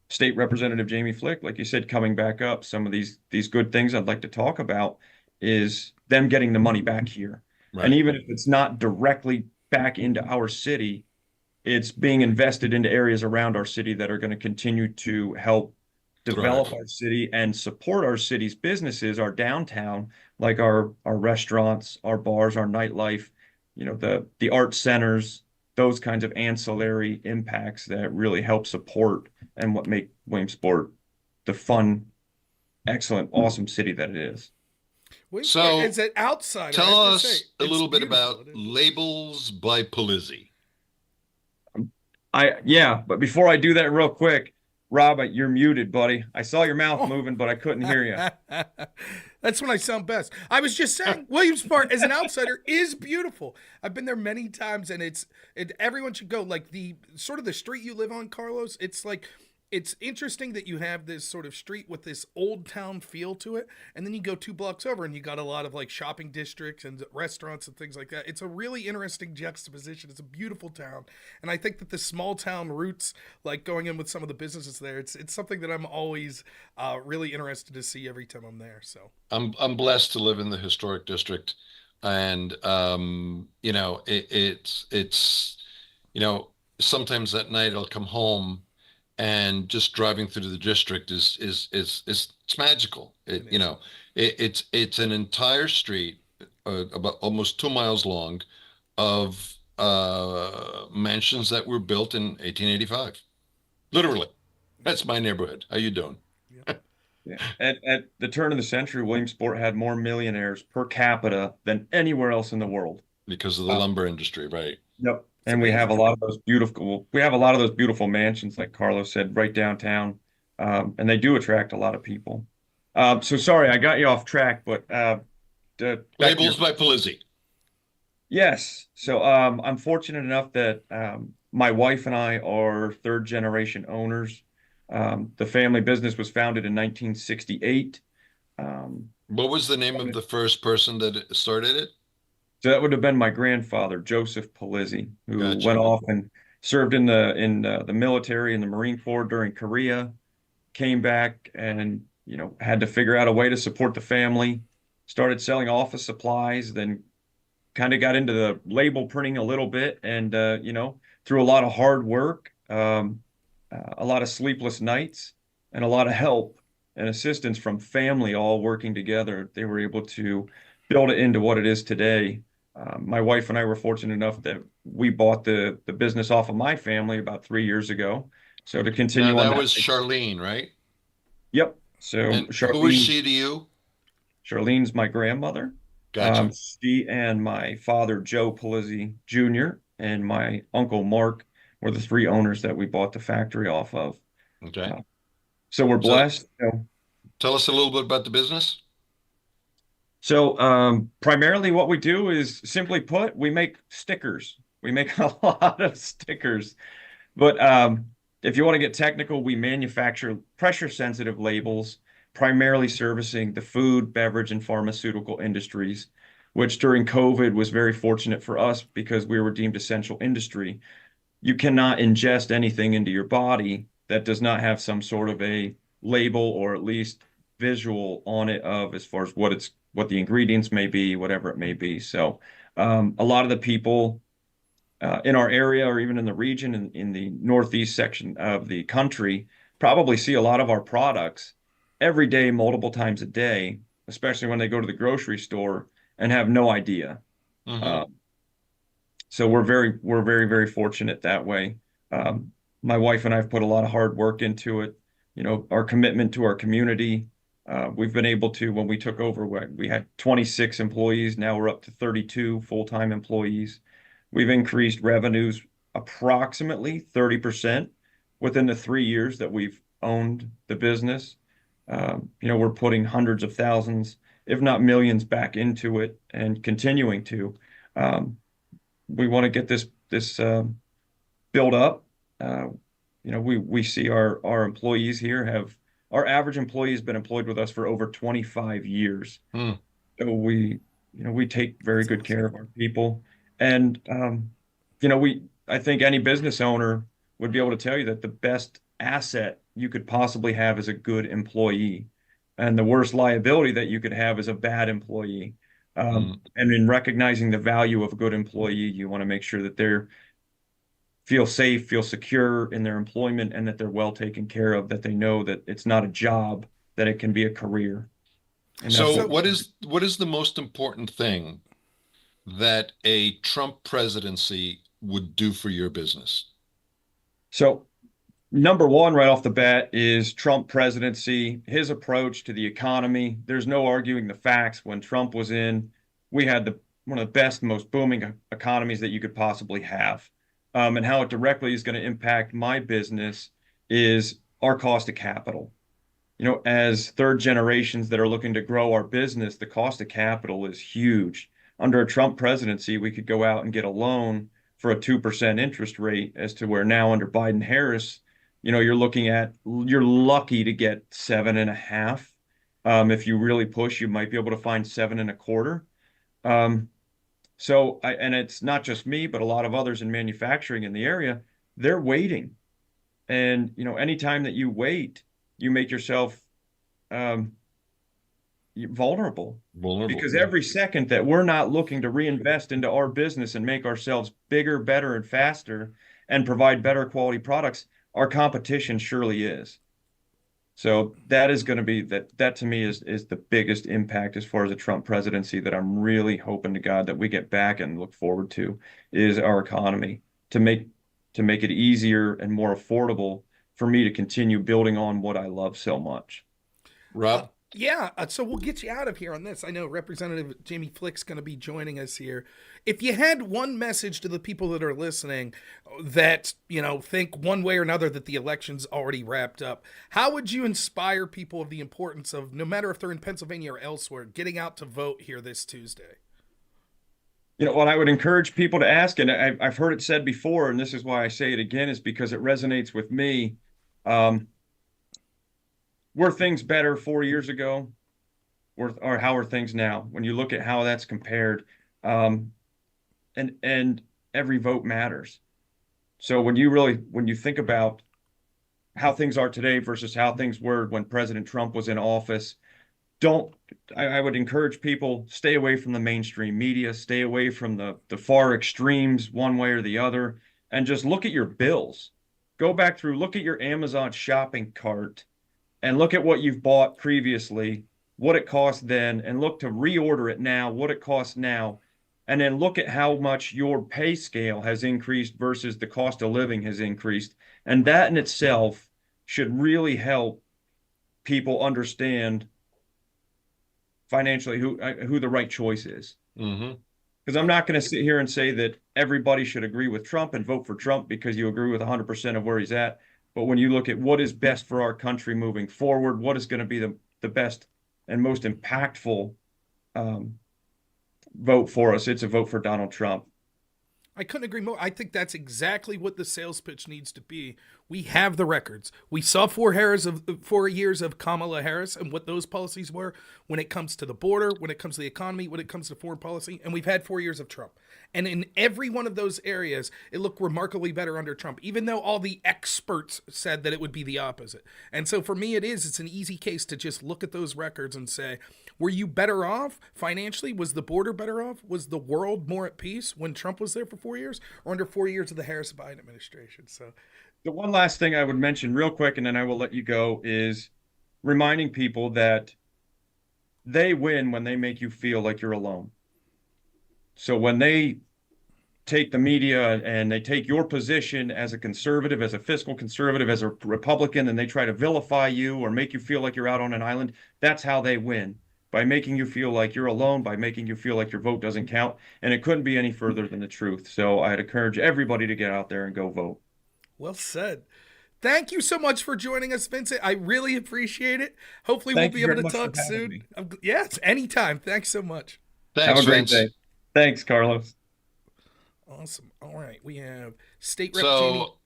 State Representative Jamie Flick, like you said, coming back up, some of these good things I'd like to talk about is them getting the money back here. And even if it's not directly back into our city, it's being invested into areas around our city that are going to continue to help develop our city and support our city's businesses, our downtown, like our restaurants, our bars, our nightlife, the art centers, those kinds of ancillary impacts that really help support and what make Williamsport the fun, excellent, awesome city that it is. Williamsport So is an outsider. I tell have to say, us a it's little bit beautiful. about Labels by Pizzy. Yeah, but before I do that real quick, Rob, you're muted, buddy. I saw your mouth Oh. moving, but I couldn't hear you. That's when I sound best. I was just saying, Williamsport as an outsider is beautiful. I've been there many times, and everyone should go. Like the sort of the street you live on, Carlos. It's interesting that you have this sort of street with this old town feel to it, and then you go 2 blocks over and you got a lot of like shopping districts and restaurants and things like that. It's a really interesting juxtaposition. It's a beautiful town, and I think that the small town roots, like going in with some of the businesses there, it's something that I'm always really interested to see every time I'm there. So I'm blessed to live in the historic district, and it's sometimes at night I'll come home, and just driving through the district is it's magical. It's an entire street about almost 2 miles long of mansions that were built in 1885. Literally, that's my neighborhood. How you doing? Yeah. At the turn of the century, Williamsport had more millionaires per capita than anywhere else in the world. Because of the lumber industry, right? Yep. And we have a lot of those beautiful mansions, like Carlos said, right downtown. And they do attract a lot of people. So sorry, I got you off track, but Labels by Pizzy. Yes. So I'm fortunate enough that my wife and I are third generation owners. The family business was founded in 1968. What was the name of the first person that started it? So that would have been my grandfather, Joseph Pizzy, who Gotcha. went off and served in the military in the Marine Corps during Korea, came back and had to figure out a way to support the family, started selling office supplies, then kind of got into the label printing a little bit, and through a lot of hard work, a lot of sleepless nights, and a lot of help and assistance from family all working together, they were able to build it into what it is today. My wife and I were fortunate enough that we bought the business off of my family about 3 years ago. So to continue Now, on that was Charlene, right? Yep. So And who is she to you? Charlene's my grandmother. Gotcha. She and my father, Joe Pizzy Jr., and my uncle Mark were the 3 owners that we bought the factory off of. Okay. So we're blessed. Tell us a little bit about the business. So primarily what we do is, simply put, we make stickers. We make a lot of stickers. But if you want to get technical, we manufacture pressure-sensitive labels, primarily servicing the food, beverage, and pharmaceutical industries, which during COVID was very fortunate for us because we were deemed essential industry. You cannot ingest anything into your body that does not have some sort of a label or at least visual on it of as far as what the ingredients may be, whatever it may be. So a lot of the people in our area or even in the region in the northeast section of the country probably see a lot of our products every day, multiple times a day, especially when they go to the grocery store and have no idea. Mm-hmm. So we're very, very fortunate that way. My wife and I have put a lot of hard work into it. Our commitment to our community. We've been able to, when we took over, we had 26 employees. Now we're up to 32 full-time employees. We've increased revenues approximately 30% within the 3 years that we've owned the business. We're putting hundreds of thousands, if not millions, back into it and continuing to. We want to get this build up. We see our employees here our average employee has been employed with us for over 25 years. So we take very good care of our people. And, I think any business owner would be able to tell you that the best asset you could possibly have is a good employee. And the worst liability that you could have is a bad employee. And in recognizing the value of a good employee, you want to make sure that they're feel safe, feel secure in their employment, and that they're well taken care of, that they know that it's not a job, that it can be a career. And so what is the most important thing that a Trump presidency would do for your business? So number one, right off the bat, is Trump presidency, his approach to the economy. There's no arguing the facts. When Trump was in, we had one of the best, most booming economies that you could possibly have. And how it directly is going to impact my business is our cost of capital. As third generations that are looking to grow our business, the cost of capital is huge. Under a Trump presidency, we could go out and get a loan for a 2% interest rate, as to where now under Biden Harris, you're lucky to get 7.5. If you really push, you might be able to find 7.25. And it's not just me, but a lot of others in manufacturing in the area, they're waiting. And, anytime that you wait, you make yourself vulnerable. Because every second that we're not looking to reinvest into our business and make ourselves bigger, better, and faster and provide better quality products, our competition surely is. So that is going to be that to me is the biggest impact as far as the Trump presidency that I'm really hoping to God that we get back and look forward to, is our economy, to make it easier and more affordable for me to continue building on what I love so much. Rob? So we'll get you out of here on this. I know Representative Jamie Flick's going to be joining us here. If you had one message to the people that are listening that, think one way or another that the election's already wrapped up, how would you inspire people of the importance of, no matter if they're in Pennsylvania or elsewhere, getting out to vote here this Tuesday? What I would encourage people to ask, and I've heard it said before, and this is why I say it again, is because it resonates with me. Were things better 4 years ago, or how are things now? When you look at how that's compared, and every vote matters. So when you think about how things are today versus how things were when President Trump was in office, I would encourage people, stay away from the mainstream media, stay away from the far extremes one way or the other, and just look at your bills. Go back through, look at your Amazon shopping cart, and look at what you've bought previously, what it cost then, and look to reorder it now, what it costs now, and then look at how much your pay scale has increased versus the cost of living has increased. And that in itself should really help people understand financially who the right choice is. Mm-hmm. Because I'm not going to sit here and say that everybody should agree with Trump and vote for Trump because you agree with 100% of where he's at. But when you look at what is best for our country moving forward, what is going to be the best and most impactful vote for us, it's a vote for Donald Trump. I couldn't agree more. I think that's exactly what the sales pitch needs to be. We have the records. We saw 4 years of Kamala Harris and what those policies were when it comes to the border, when it comes to the economy, when it comes to foreign policy. And we've had 4 years of Trump. And in every one of those areas, it looked remarkably better under Trump, even though all the experts said that it would be the opposite. And so for me, it's an easy case to just look at those records and say, were you better off financially? Was the border better off? Was the world more at peace when Trump was there for 4 years, or under 4 years of the Harris-Biden administration? So the one last thing I would mention real quick, and then I will let you go, is reminding people that they win when they make you feel like you're alone. So when they take the media and they take your position as a conservative, as a fiscal conservative, as a Republican, and they try to vilify you or make you feel like you're out on an island, that's how they win. By making you feel like you're alone, by making you feel like your vote doesn't count. And it couldn't be any further than the truth. So I'd encourage everybody to get out there and go vote. Well said. Thank you so much for joining us, Vincent. I really appreciate it. Hopefully we'll be able to talk soon. Yes, anytime. Thanks so much. Thanks, Have a great Vince. day. Thanks, Carlos. Awesome. All right, we have State Rep So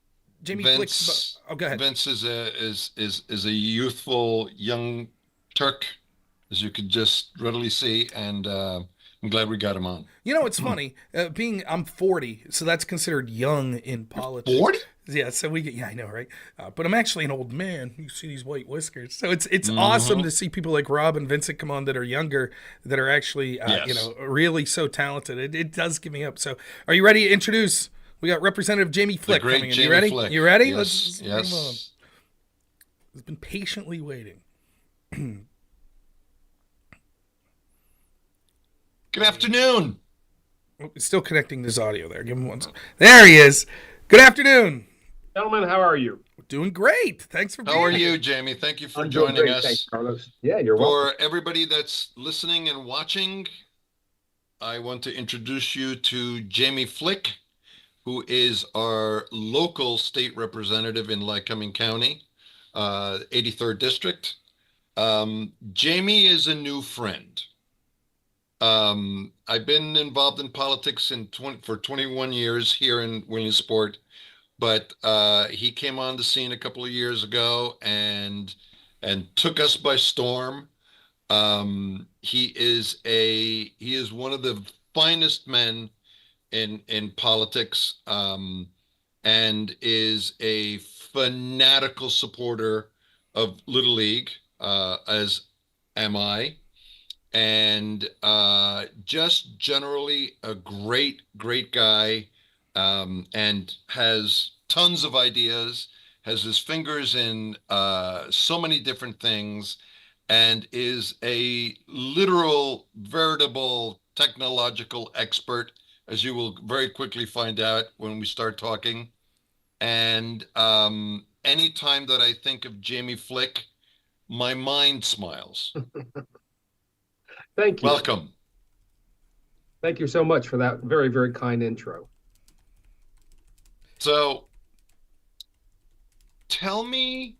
Jamie Vince, Flicks. Go ahead. Vince is a youthful young Turk, as you could just readily see, and I'm glad we got him on. It's funny. I'm 40, so that's considered young in politics. 40? Yeah, so I know, right? But I'm actually an old man. You see these white whiskers. So it's awesome to see people like Rob and Vincent come on that are younger, that are actually, really so talented. It does give me up. So are you ready to introduce? We got Representative Jamie Flick coming in. You ready? Flick. You ready? Yes, Let's bring him on. yes. He's been patiently waiting. Good afternoon. Oh, he's still connecting his audio there. Give him one second. There he is. Good afternoon. Gentlemen, how are you? Doing great. Thanks for being How are here. you, Jamie? Thank you for I'm doing joining great. us. Thanks, Carlos. Yeah, you're welcome. For everybody that's listening and watching, I want to introduce you to Jamie Flick, who is our local state representative in Lycoming County, 83rd District. Jamie is a new friend. I've been involved in politics for 21 years here in Williamsport, but he came on the scene a couple of years ago and took us by storm. He is one of the finest men in politics, and is a fanatical supporter of Little League, as am I, and just generally a great guy, and has tons of ideas, has his fingers in so many different things, and is a literal, veritable technological expert, as you will very quickly find out when we start talking. And anytime that I think of Jamie Flick, my mind smiles. Thank you. Welcome. Thank you so much for that very, very kind intro. So tell me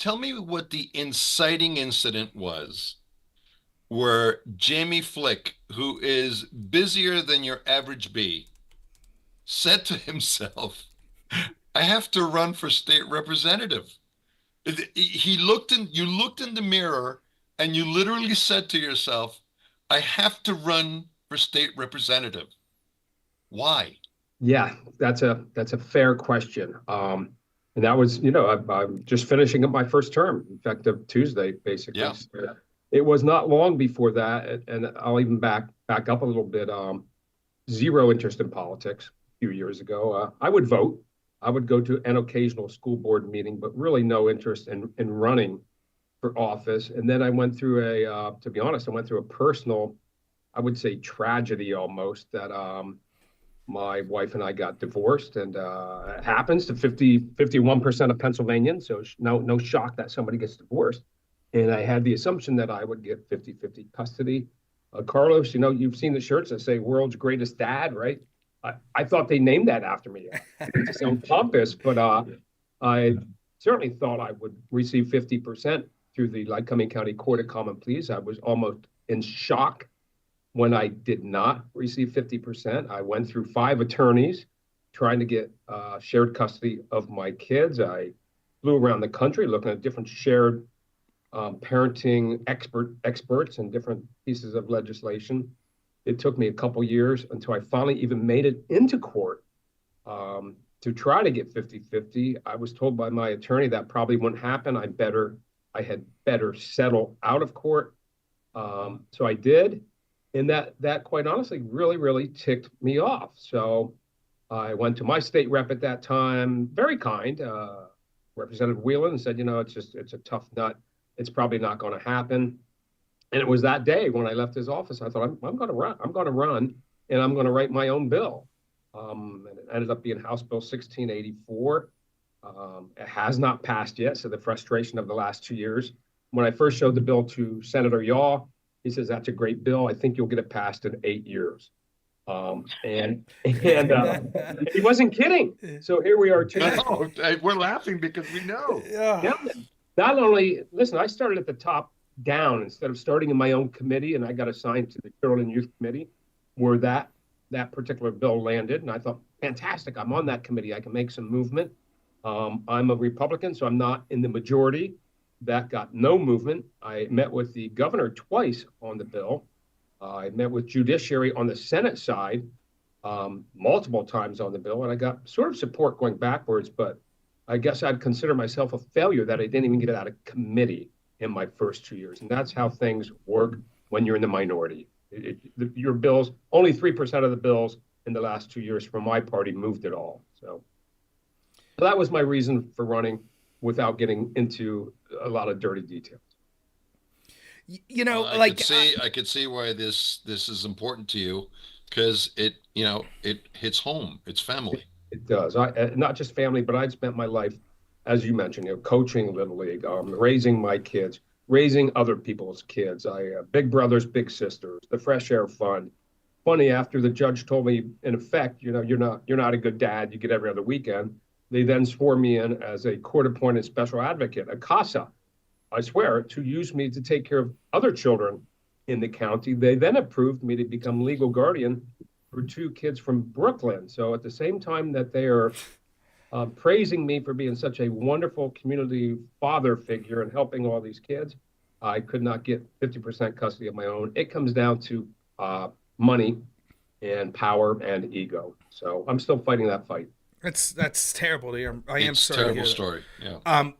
what the inciting incident was where Jamie Flick, who is busier than your average bee, said to himself, I have to run for state representative. You looked in the mirror and you literally said to yourself, I have to run for state representative. Why? Yeah, that's a fair question. And that was, I'm just finishing up my first term, effective Tuesday, basically. Yeah. So it was not long before that, and I'll even back up a little bit. Zero interest in politics a few years ago. I would vote. I would go to an occasional school board meeting, but really no interest in running for office. And then I went through to be honest, I went through a personal, I would say, tragedy almost, that my wife and I got divorced, and it happens to 51% of Pennsylvanians. So no shock that somebody gets divorced. And I had the assumption that I would get 50-50 custody. Carlos, you've seen the shirts that say world's greatest dad, right? I thought they named that after me. To sound pompous, but I certainly thought I would receive 50% through the Lycoming County Court of Common Pleas. I was almost in shock when I did not receive 50%. I went through 5 attorneys trying to get shared custody of my kids. I flew around the country looking at different shared parenting experts and different pieces of legislation. It took me a couple years until I finally even made it into court to try to get 50-50. I was told by my attorney that probably wouldn't happen. I had better settle out of court. So I did. And that quite honestly really, really ticked me off. So I went to my state rep at that time, very kind, Representative Whelan, and said, it's a tough nut. It's probably not going to happen. And it was that day when I left his office, I thought, I'm going to run. I'm going to run, and I'm going to write my own bill. And it ended up being House Bill 1684. It has not passed yet, so the frustration of the last 2 years. When I first showed the bill to Senator Yaw, he says, that's a great bill. I think you'll get it passed in 8 years. And he wasn't kidding. So here we are today. No, we're laughing because we know. Yeah. Not only, listen, I started at the top down instead of starting in my own committee, and I got assigned to the Children and Youth Committee where that particular bill landed. And I thought, fantastic, I'm on that committee. I can make some movement. I'm a Republican, so I'm not in the majority. That got no movement. I met with the governor twice on the bill. I met with judiciary on the Senate side multiple times on the bill, and I got sort of support going backwards, but I guess I'd consider myself a failure that I didn't even get it out of committee in my first 2 years. And that's how things work when you're in the minority. Your bills, only 3% of the bills in the last 2 years from my party moved at all. So that was my reason for running without getting into a lot of dirty details. I could see why this is important to you, because it hits home. It's family. It does. Not just family, but I'd spent my life, as you mentioned, coaching Little League, raising my kids, raising other people's kids. Big brothers, big sisters, the Fresh Air Fund. Funny, after the judge told me, in effect, you're not a good dad. You get every other weekend. They then swore me in as a court-appointed special advocate, a CASA. I swear, to use me to take care of other children in the county. They then approved me to become legal guardian for 2 kids from Brooklyn. So at the same time that they are praising me for being such a wonderful community father figure and helping all these kids, I could not get 50% custody of my own. It comes down to money and power and ego. So I'm still fighting that fight. That's terrible to hear. I am It's a sorry. terrible story. Yeah.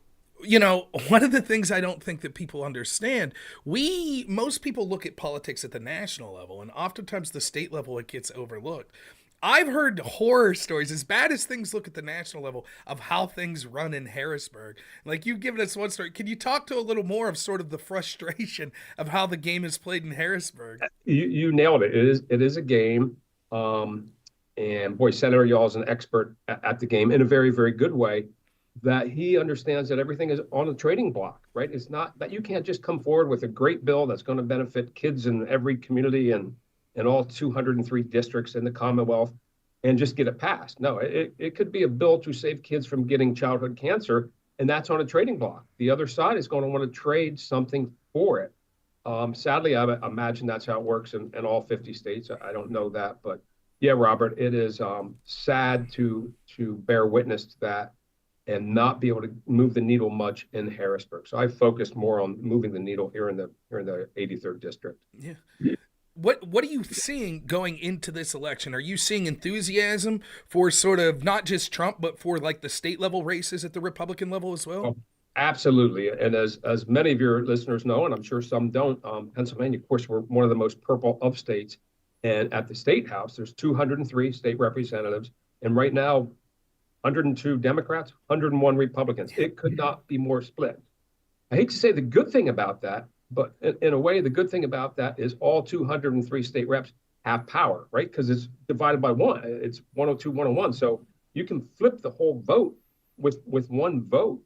One of the things I don't think that people understand, most people look at politics at the national level, and oftentimes the state level, it gets overlooked. I've heard horror stories, as bad as things look at the national level, of how things run in Harrisburg. Like, you've given us one story. Can you talk to a little more of sort of the frustration of how the game is played in Harrisburg? You nailed it. It is a game. And boy, Senator Yaw is an expert at the game in a very, very good way, that he understands that everything is on a trading block, right? It's not that you can't just come forward with a great bill that's going to benefit kids in every community and in all 203 districts in the Commonwealth and just get it passed. No, it could be a bill to save kids from getting childhood cancer, and that's on a trading block. The other side is going to want to trade something for it. Sadly, I imagine that's how it works in all 50 states. I don't know that, but yeah, Robert, it is sad to bear witness to that and not be able to move the needle much in Harrisburg. So I focused more on moving the needle here in the 83rd district. Yeah. What are you seeing going into this election? Are you seeing enthusiasm for sort of not just Trump, but for like the state level races at the Republican level as well? Oh, absolutely. And as many of your listeners know, and I'm sure some don't, Pennsylvania, of course, we're one of the most purple of states. And at the state house, there's 203 state representatives. And right now, 102 Democrats, 101 Republicans. It could not be more split. I hate to say the good thing about that, but in a way, the good thing about that is all 203 state reps have power, right? Because it's divided by 1. It's 102, 101. So you can flip the whole vote with one vote.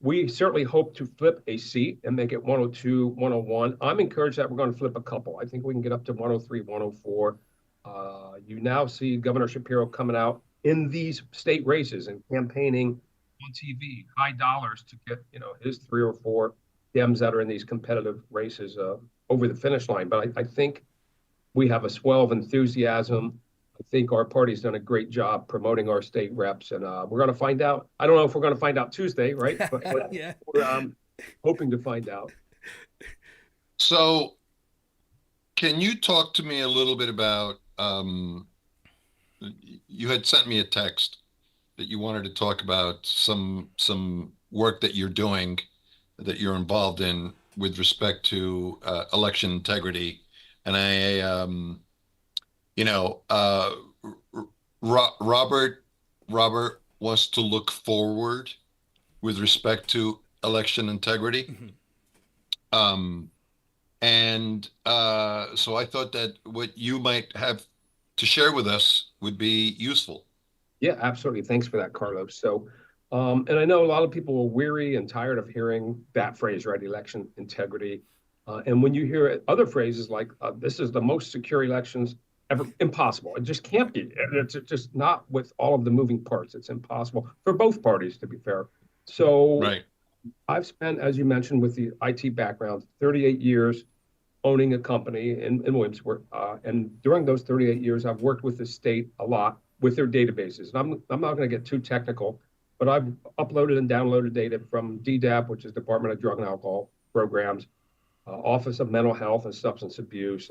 We certainly hope to flip a seat and make it 102, 101. I'm encouraged that we're going to flip a couple. I think we can get up to 103, 104. You now see Governor Shapiro coming out in these state races and campaigning on TV, high dollars to get, his 3 or 4 Dems that are in these competitive races over the finish line. But I think we have a swell of enthusiasm. I think our party's done a great job promoting our state reps, and we're going to find out. I don't know if we're going to find out Tuesday, right? But Yeah. we're hoping to find out. So can you talk to me a little bit about, you had sent me a text that you wanted to talk about some work that you're doing, that you're involved in with respect to election integrity. And Robert wants to look forward with respect to election integrity. Mm-hmm. So I thought that what you might have to share with us would be useful. Yeah, absolutely. Thanks for that, Carlos. So, and I know a lot of people are weary and tired of hearing that phrase, right? Election integrity. And when you hear other phrases like, this is the most secure elections ever, impossible. It just can't be. It's just not with all of the moving parts. It's impossible for both parties, to be fair. So Right. I've spent, as you mentioned, with the IT background, 38 years owning a company in Williamsburg. And during those 38 years, I've worked with the state a lot with their databases. And I'm not going to get too technical, but I've uploaded and downloaded data from DDAP, which is Department of Drug and Alcohol Programs, Office of Mental Health and Substance Abuse,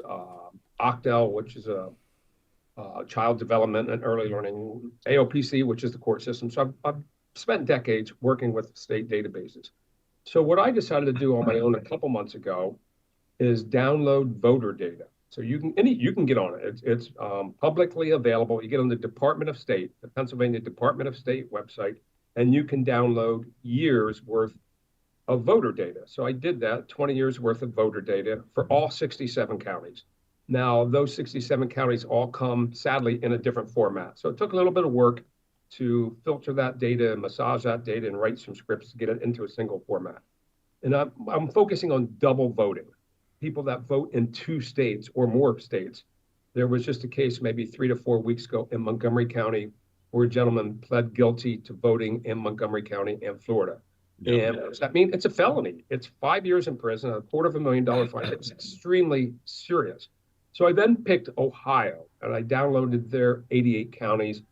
OCDEL, which is a Child Development and Early Learning, AOPC, which is the court system. So I've spent decades working with state databases. So what I decided to do on my own a couple months ago is download voter data. So you can get on it. It's publicly available. You get on the Department of State, the Pennsylvania Department of State website, and you can download years worth of voter data. So I did that, 20 years worth of voter data for all 67 counties. Now, those 67 counties all come, sadly, in a different format. So it took a little bit of work to filter that data, massage that data, and write some scripts to get it into a single format. And I'm focusing on double voting, people that vote in 2 states or more states. There was just a case maybe 3 to 4 weeks ago in Montgomery County where a gentleman pled guilty to voting in Montgomery County and Florida. And what does that mean? It's a felony. It's 5 years in prison, a $250,000 fine. It's extremely serious. So I then picked Ohio and I downloaded their 88 counties,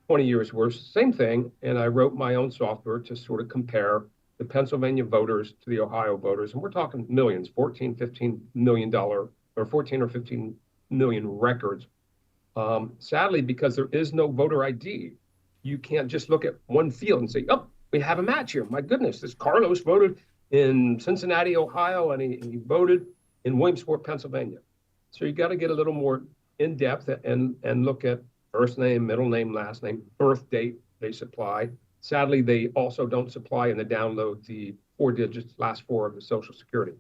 20 years worth, same thing. And I wrote my own software to sort of compare the Pennsylvania voters to the Ohio voters. And we're talking millions, $14 million or 14 or 15 million records. Sadly, because there is no voter ID, you can't just look at one field and say, oh, we have a match here. My goodness, this Carlos voted in Cincinnati, Ohio, and he voted in Williamsport, Pennsylvania. So you got to get a little more in depth and look at first name, middle name, last name, birth date they supply. Sadly, they also don't supply in the download the 4 digits, last 4 of the Social Security.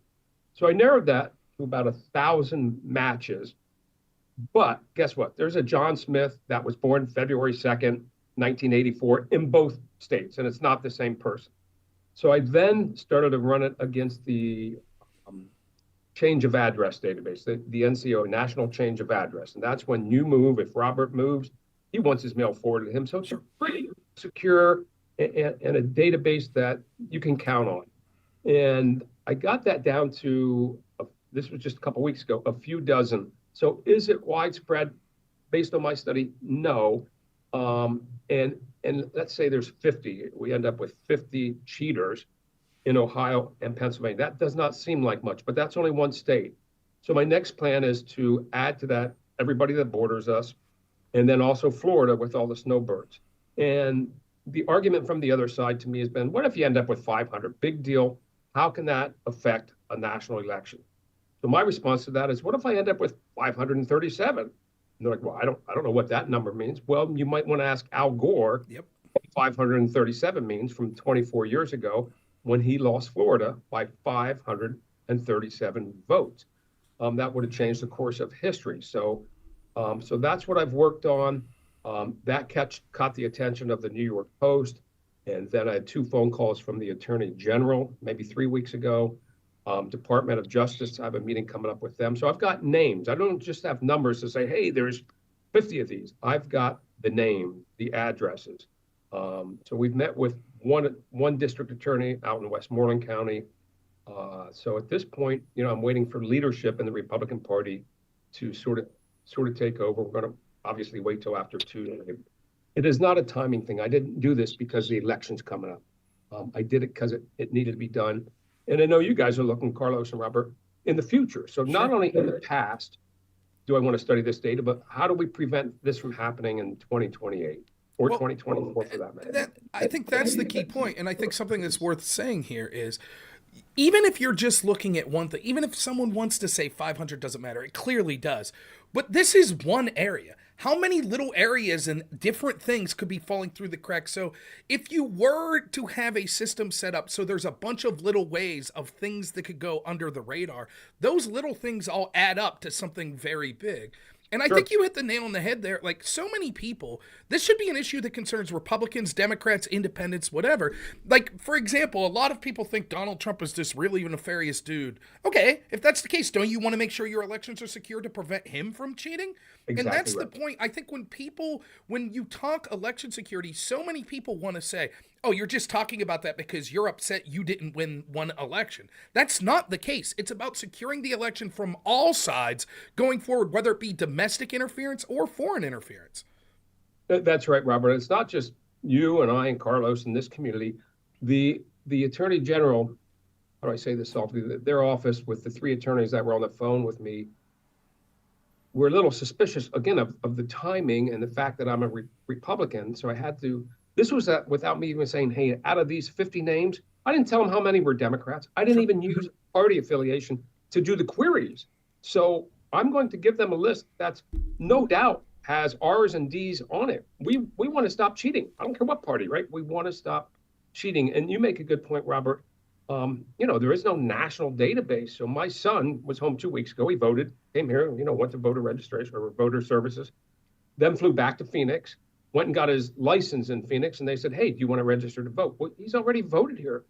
So I narrowed that to about 1,000 matches. But guess what? There's a John Smith that was born February 2nd, 1984 in both states, and it's not the same person. So I then started to run it against the change of address database, the NCO, National Change of Address. And that's when you move, if Robert moves, he wants his mail forwarded to him. So it's pretty secure and a database that you can count on. And I got that down to, this was just a couple of weeks ago, a few dozen. So is it widespread? Based on my study, no. And let's say there's 50, we end up with 50 cheaters in Ohio and Pennsylvania. That does not seem like much, but that's only one state. So my next plan is to add to that everybody that borders us, and then also Florida with all the snowbirds. And the argument from the other side to me has been, what if you end up with 500? Big deal. How can that affect a national election? So my response to that is, what if I end up with 537? And they're like, well, I don't know what that number means. Well, you might want to ask Al Gore what 537 means from 24 years ago, when he lost Florida by 537 votes. That would have changed the course of history. So that's what I've worked on. That caught the attention of the New York Post. And then I had 2 phone calls from the Attorney General, maybe 3 weeks ago. Department of Justice, I have a meeting coming up with them. So I've got names. I don't just have numbers to say, hey, there's 50 of these. I've got the name, the addresses. So we've met with one district attorney out in Westmoreland County. So at this point, I'm waiting for leadership in the Republican Party to sort of take over. We're going to obviously wait till after Tuesday. It is not a timing thing. I didn't do this because the election's coming up. I did it because it needed to be done. And I know you guys are looking, Carlos and Robert, in the future. So not only in the past do I want to study this data, but how do we prevent this from happening in 2028 or 2024 for that matter? I think that's the key point. And I think something that's worth saying here is, even if you're just looking at one thing, even if someone wants to say 500 doesn't matter, it clearly does. But this is one area. How many little areas and different things could be falling through the cracks? So if you were to have a system set up so there's a bunch of little ways of things that could go under the radar, those little things all add up to something very big. And I think you hit the nail on the head there. Like, so many people, this should be an issue that concerns Republicans, Democrats, independents, whatever. Like, for example, a lot of people think Donald Trump is this really nefarious dude. Okay, if that's the case, don't you want to make sure your elections are secure to prevent him from cheating? Exactly, and that's the point. I think when you talk election security, so many people want to say, oh, you're just talking about that because you're upset you didn't win one election. That's not the case. It's about securing the election from all sides going forward, whether it be domestic interference or foreign interference. That's right, Robert. It's not just you and I and Carlos in this community. The Attorney General, how do I say this softly, their office with the 3 attorneys that were on the phone with me, were a little suspicious, again, of the timing and the fact that I'm a Republican. So I had to, this was without me even saying, hey, out of these 50 names, I didn't tell them how many were Democrats. I didn't even use party affiliation to do the queries. So I'm going to give them a list that's no doubt has R's and D's on it. We want to stop cheating. I don't care what party, right? We want to stop cheating. And you make a good point, Robert. There is no national database. So my son was home 2 weeks ago. He voted, came here, went to voter registration or voter services, then flew back to Phoenix, went and got his license in Phoenix. And they said, hey, do you want to register to vote? Well, he's already voted here.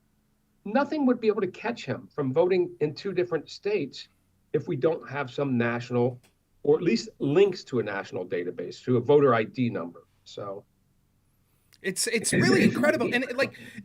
Nothing would be able to catch him from voting in 2 different states if we don't have some national, or at least links to a national database, to a voter ID number. So it's really incredible. And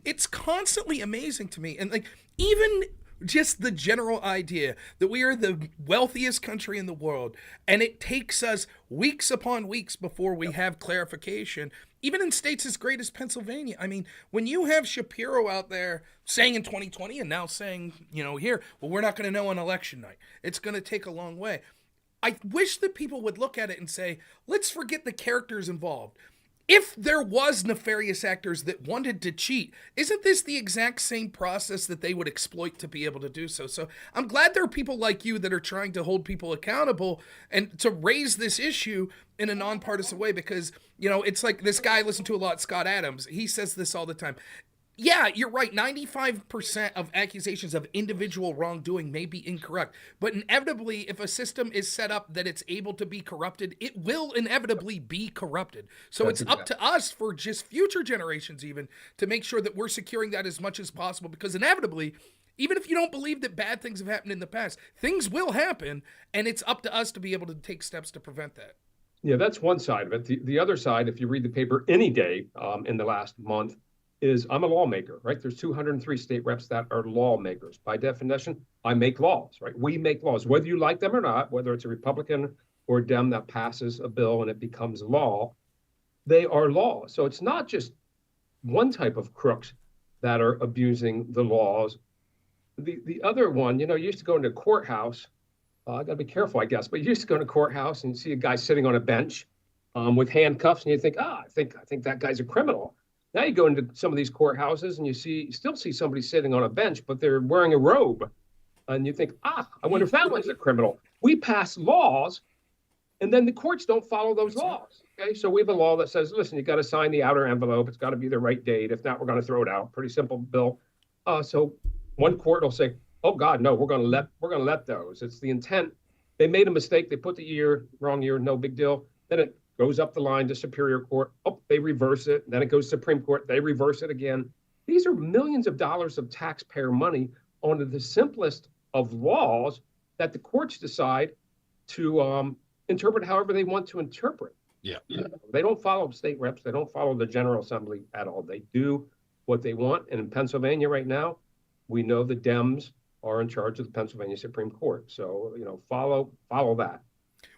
it's constantly amazing to me. And even just the general idea that we are the wealthiest country in the world, and it takes us weeks upon weeks before we have clarification, even in states as great as Pennsylvania. I mean, when you have Shapiro out there saying in 2020 and now saying, here, well, we're not going to know on election night. It's going to take a long way. I wish that people would look at it and say, let's forget the characters involved. If there was nefarious actors that wanted to cheat, isn't this the exact same process that they would exploit to be able to do so? So I'm glad there are people like you that are trying to hold people accountable and to raise this issue in a nonpartisan way, because, it's like this guy I listen to a lot, Scott Adams. He says this all the time. Yeah, you're right. 95% of accusations of individual wrongdoing may be incorrect. But inevitably, if a system is set up that it's able to be corrupted, it will inevitably be corrupted. So it's up to us for just future generations even to make sure that we're securing that as much as possible. Because inevitably, even if you don't believe that bad things have happened in the past, things will happen. And it's up to us to be able to take steps to prevent that. Yeah, that's one side of it. The other side, if you read the paper any day in the last month, is I'm a lawmaker, right? There's 203 state reps that are lawmakers. By definition, I make laws, right? We make laws, whether you like them or not, whether it's a Republican or a Dem that passes a bill and it becomes law, they are laws. So it's not just one type of crooks that are abusing the laws. The other one, you used to go into a courthouse. I got to be careful, I guess, but you used to go to a courthouse and see a guy sitting on a bench with handcuffs, and you think, I think that guy's a criminal. Now you go into some of these courthouses and you still see somebody sitting on a bench, but they're wearing a robe. And you think, I wonder if that one's a criminal. We pass laws, and then the courts don't follow those laws. Okay, so we have a law that says, listen, you got to sign the outer envelope. It's got to be the right date. If not, we're going to throw it out. Pretty simple bill. So one court will say, oh God, no, we're going to let those. It's the intent. They made a mistake. They put the wrong year, no big deal. Then it goes up the line to Superior Court. Oh, they reverse it. Then it goes to Supreme Court. They reverse it again. These are millions of dollars of taxpayer money onto the simplest of laws that the courts decide to interpret however they want to interpret. Yeah. They don't follow state reps. They don't follow the General Assembly at all. They do what they want. And in Pennsylvania right now, we know the Dems are in charge of the Pennsylvania Supreme Court. So, follow that.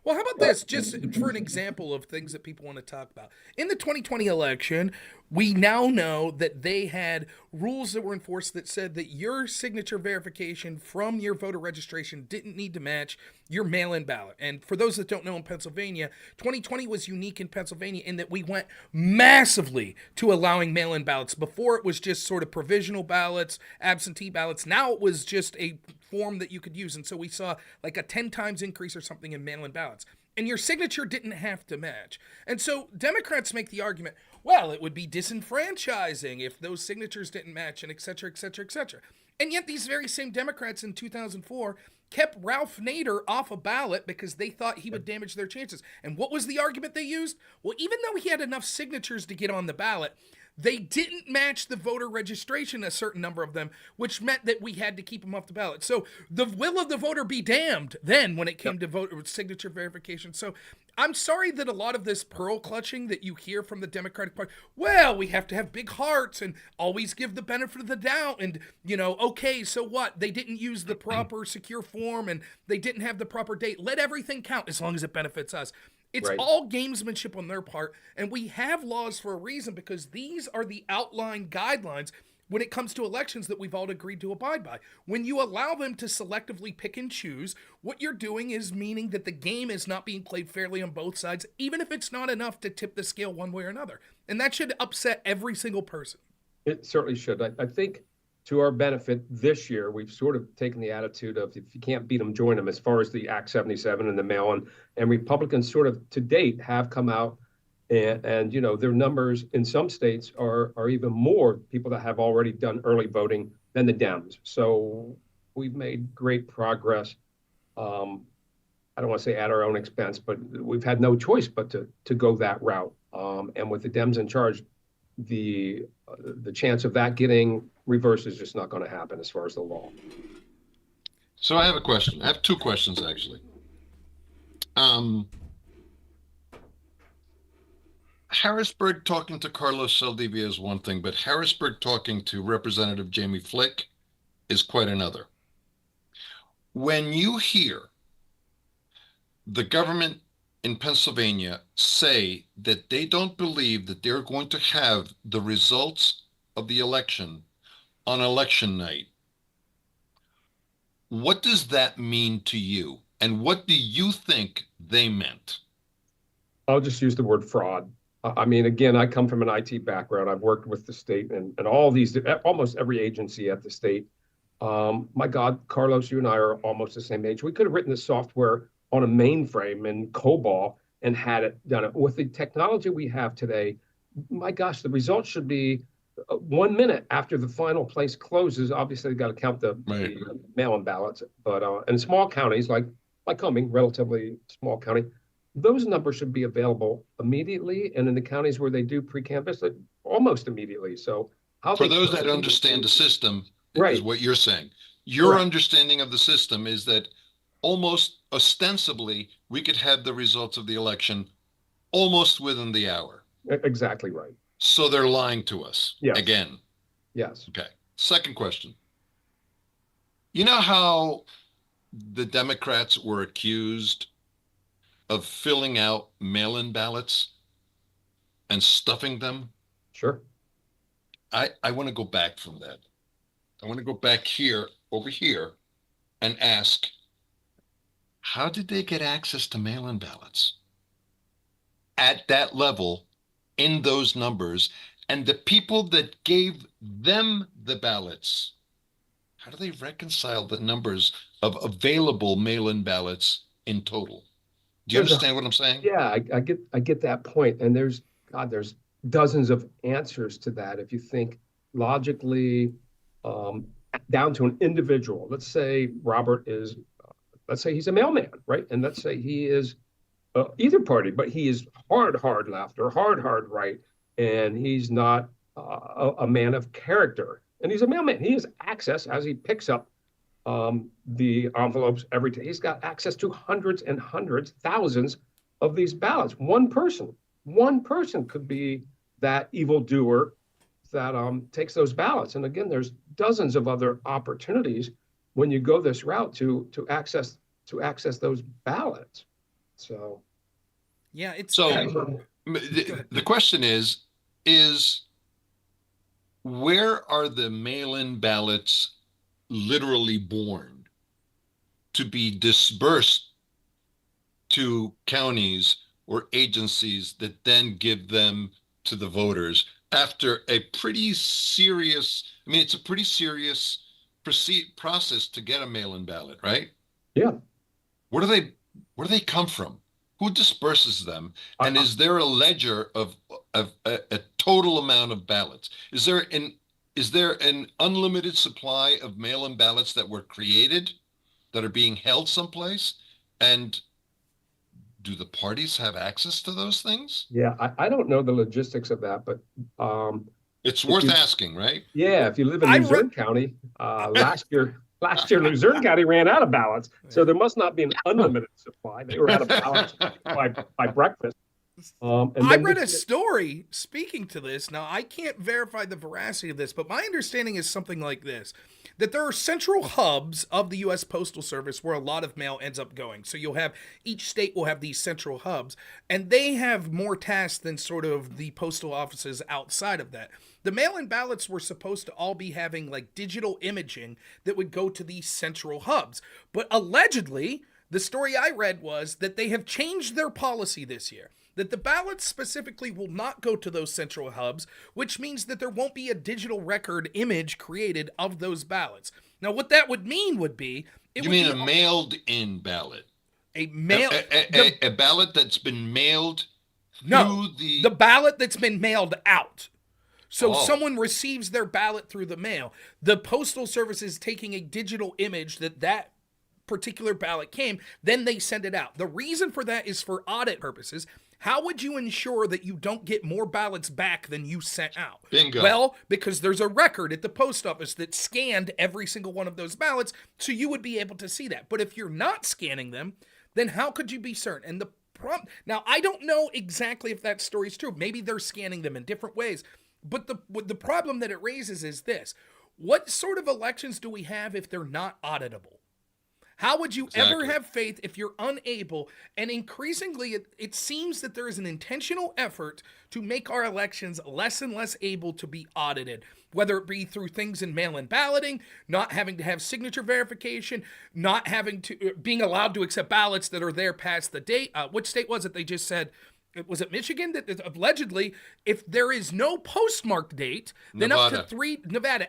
Well, how about this? Just for an example of things that people want to talk about. In the 2020 election, we now know that they had rules that were enforced that said that your signature verification from your voter registration didn't need to match your mail-in ballot. And for those that don't know, in Pennsylvania, 2020 was unique in Pennsylvania in that we went massively to allowing mail-in ballots. Before, it was just sort of provisional ballots, absentee ballots. Now it was just a form that you could use. And so we saw like a 10 times increase or something in mail-in ballots. And your signature didn't have to match. And so Democrats make the argument, well, it would be disenfranchising if those signatures didn't match, and et cetera, et cetera, et cetera. And yet these very same Democrats in 2004 kept Ralph Nader off a ballot because they thought he would damage their chances. And what was the argument they used? Well, even though he had enough signatures to get on the ballot, they didn't match the voter registration, a certain number of them, which meant that we had to keep him off the ballot. So the will of the voter be damned then when it came to voter signature verification. So I'm sorry that a lot of this pearl clutching that you hear from the Democratic Party, well, we have to have big hearts and always give the benefit of the doubt. And, okay, so what? They didn't use the proper secure form and they didn't have the proper date. Let everything count as long as it benefits us. It's right. All gamesmanship on their part, and we have laws for a reason because these are the outline guidelines when it comes to elections that we've all agreed to abide by. When you allow them to selectively pick and choose, what you're doing is meaning that the game is not being played fairly on both sides, even if it's not enough to tip the scale one way or another. And that should upset every single person. It certainly should. I think to our benefit this year, we've sort of taken the attitude of if you can't beat them, join them as far as the Act 77 and the mail-in. And Republicans sort of to date have come out And their numbers in some states are even more people that have already done early voting than the Dems. So we've made great progress. I don't want to say at our own expense, but we've had no choice but to go that route. And with the Dems in charge, the chance of that getting reversed is just not going to happen as far as the law. So I have a question. I have two questions, actually. Harrisburg talking to Carlos Saldivia is one thing, but Harrisburg talking to Representative Jamie Flick is quite another. When you hear the government in Pennsylvania say that they don't believe that they're going to have the results of the election on election night, what does that mean to you? And what do you think they meant? I'll just use the word fraud. I mean, again, I come from an IT background. I've worked with the state and all these, almost every agency at the state. My God, Carlos, you and I are almost the same age. We could have written the software on a mainframe in COBOL and had it done. It with the technology we have today. My gosh, the results should be 1 minute after the final place closes. Obviously, they got to count the mail-in ballots, but in small counties like Lycoming, relatively small county, those numbers should be available immediately, and in the counties where they do pre-canvass, almost immediately. So, for those that understand the system, right, is what you're saying. Your understanding of the system is that almost ostensibly we could have the results of the election almost within the hour. Exactly right. So they're lying to us again. Yes. Okay. Second question. You know how the Democrats were accused of filling out mail-in ballots and stuffing them? Sure. I want to go back from that. I want to go back over here, and ask, how did they get access to mail-in ballots at that level, in those numbers, and the people that gave them the ballots? How do they reconcile the numbers of available mail-in ballots in total? Do you understand what I'm saying? Yeah, I get that point. And there's dozens of answers to that. If you think logically, down to an individual, let's say Robert is, let's say he's a mailman, right? And let's say he is either party, but he is hard left or hard right. And he's not a man of character. And he's a mailman. He has access as he picks up the envelopes every day. He's got access to hundreds and hundreds, thousands of these ballots. One person could be that evildoer that takes those ballots. And again, there's dozens of other opportunities when you go this route to access those ballots. So, yeah, it's so the question is where are the mail-in ballots literally born to be dispersed to counties or agencies that then give them to the voters after a pretty serious, I mean, it's a pretty serious process to get a mail-in ballot, right? Yeah. Where do they come from? Who disperses them? And is there a ledger of a total amount of ballots? Is there an unlimited supply of mail-in ballots that were created that are being held someplace? And do the parties have access to those things? Yeah, I don't know the logistics of that, but it's worth asking, right? Yeah, if you live in Luzerne County, last year Luzerne County ran out of ballots, so there must not be an unlimited supply. They were out of ballots by breakfast. I read a story speaking to this. Now, I can't verify the veracity of this, but my understanding is something like this, that there are central hubs of the U.S. Postal Service where a lot of mail ends up going. So each state will have these central hubs, and they have more tasks than sort of the postal offices outside of that. The mail-in ballots were supposed to all be having like digital imaging that would go to these central hubs. But allegedly, the story I read was that they have changed their policy this year, that the ballots specifically will not go to those central hubs, which means that there won't be a digital record image created of those ballots. Now, what that would mean would be... You mean a mailed-in ballot? A ballot that's been mailed No, to the ballot that's been mailed out. So Oh. someone receives their ballot through the mail. The Postal Service is taking a digital image that particular ballot came, then they send it out. The reason for that is for audit purposes. How would you ensure that you don't get more ballots back than you sent out? Bingo. Well, because there's a record at the post office that scanned every single one of those ballots, so you would be able to see that. But if you're not scanning them, then how could you be certain? And now, I don't know exactly if that story's true. Maybe they're scanning them in different ways. But the problem that it raises is this. What sort of elections do we have if they're not auditable? How would you ever have faith if you're unable? And increasingly, it seems that there is an intentional effort to make our elections less and less able to be audited, whether it be through things in mail-in balloting, not having to have signature verification, not having to being allowed to accept ballots that are there past the date. Which state was it? They just said, was it Michigan that allegedly, if there is no postmarked date, then Nevada.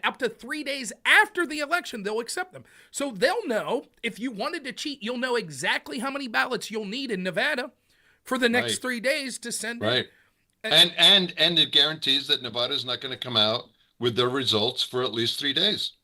up to 3 days after the election, they'll accept them. So they'll know, if you wanted to cheat, you'll know exactly how many ballots you'll need in Nevada for the next Right. 3 days to send Right. in. And it guarantees that Nevada's not going to come out with their results for at least 3 days.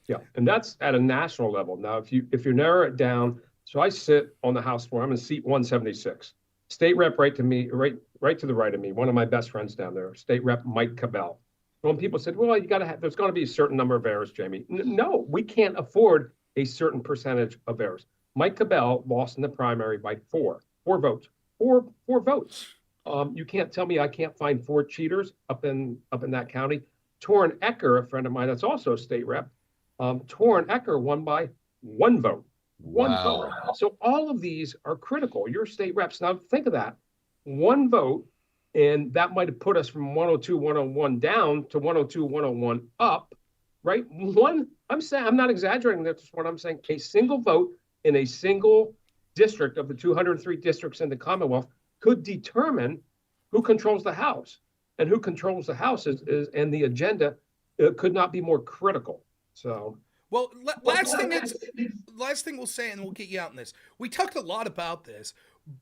Yeah, and that's at a national level. Now, if you narrow it down, so I sit on the House floor. I'm in seat 176. State rep right to me, right to the right of me. One of my best friends down there, State Rep Mike Cabell. When people said, "Well, there's going to be a certain number of errors," Jamie. No, we can't afford a certain percentage of errors. Mike Cabell lost in the primary by four votes. Four votes. You can't tell me I can't find 4 cheaters up in that county. Torrin Ecker, a friend of mine that's also a state rep, Torrin Ecker won by 1 vote. One vote. So all of these are critical. Your state reps. Now think of that. 1 vote, and that might have put us from 102, 101 down to 102, 101 up, right? I'm not exaggerating. That's what I'm saying. A single vote in a single district of the 203 districts in the Commonwealth could determine who controls the House. And who controls the House is and the agenda could not be more critical. So. Well, last thing we'll say, and we'll get you out in this. We talked a lot about this,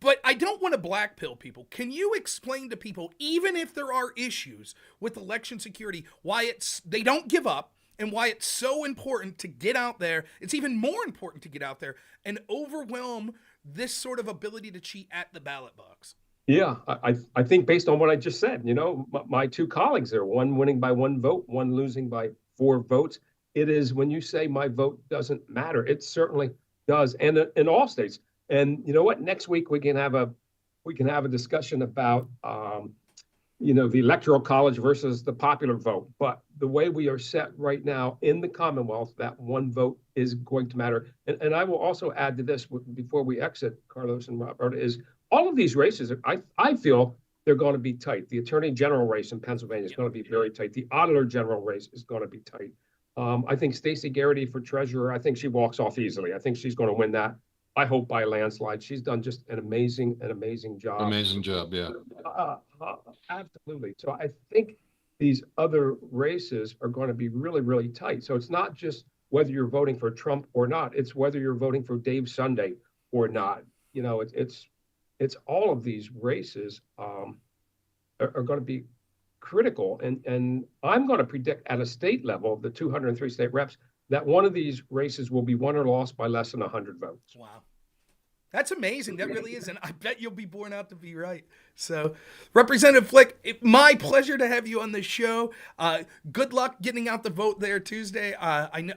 but I don't want to blackpill people. Can you explain to people, even if there are issues with election security, why they don't give up and why it's so important to get out there? It's even more important to get out there and overwhelm this sort of ability to cheat at the ballot box. Yeah, I think based on what I just said, my 2 colleagues there, one winning by 1 vote, one losing by 4 votes. It is when you say my vote doesn't matter, it certainly does, and in all states. And you know what? Next week we can have a discussion about the electoral college versus the popular vote. But the way we are set right now in the Commonwealth, that 1 vote is going to matter. And I will also add to this before we exit, Carlos and Robert, is all of these races. I feel they're going to be tight. The Attorney General race in Pennsylvania is going to be very tight. The Auditor General race is going to be tight. I think Stacey Garrity for treasurer, I think she walks off easily. I think she's going to win that. I hope by a landslide. She's done just an amazing job. Amazing job, yeah. Absolutely. So I think these other races are going to be really, really tight. So it's not just whether you're voting for Trump or not. It's whether you're voting for Dave Sunday or not. It's all of these races are going to be critical. And I'm going to predict at a state level, the 203 state reps, that one of these races will be won or lost by less than 100 votes. Wow. That's amazing. That really is. And I bet you'll be born out to be right. So, Representative Flick, my pleasure to have you on the show. Good luck getting out the vote there Tuesday. I'm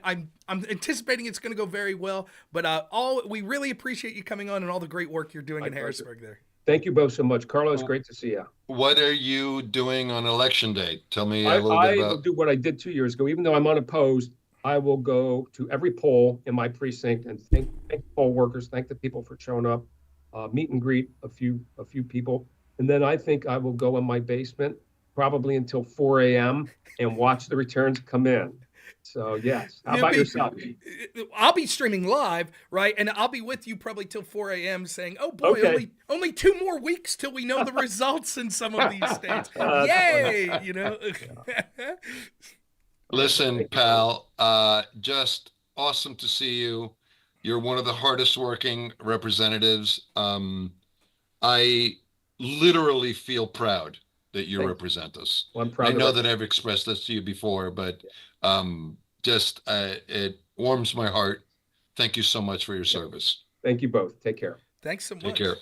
anticipating it's going to go very well. But we really appreciate you coming on and all the great work you're doing in Harrisburg there. Thank you both so much. Carla, it's great to see you. What are you doing on election day? Tell me a little bit about. I will do what I did 2 years ago. Even though I'm unopposed, I will go to every poll in my precinct and thank poll workers, thank the people for showing up, meet and greet a few people. And then I think I will go in my basement probably until 4 a.m. and watch the returns come in. So, yes. How about yourself? I'll be streaming live, right? And I'll be with you probably till 4 a.m. saying, oh, boy, okay. only 2 more weeks till we know the results in some of these states. Yay! Listen, pal, just awesome to see you. You're one of the hardest working representatives. I literally feel proud that you Thank you. represent us. Well, I'm I proud to know that I've expressed this to you before, but just it warms my heart. Thank you so much for your service. Thank you both. Take care. Thanks so Take much. care.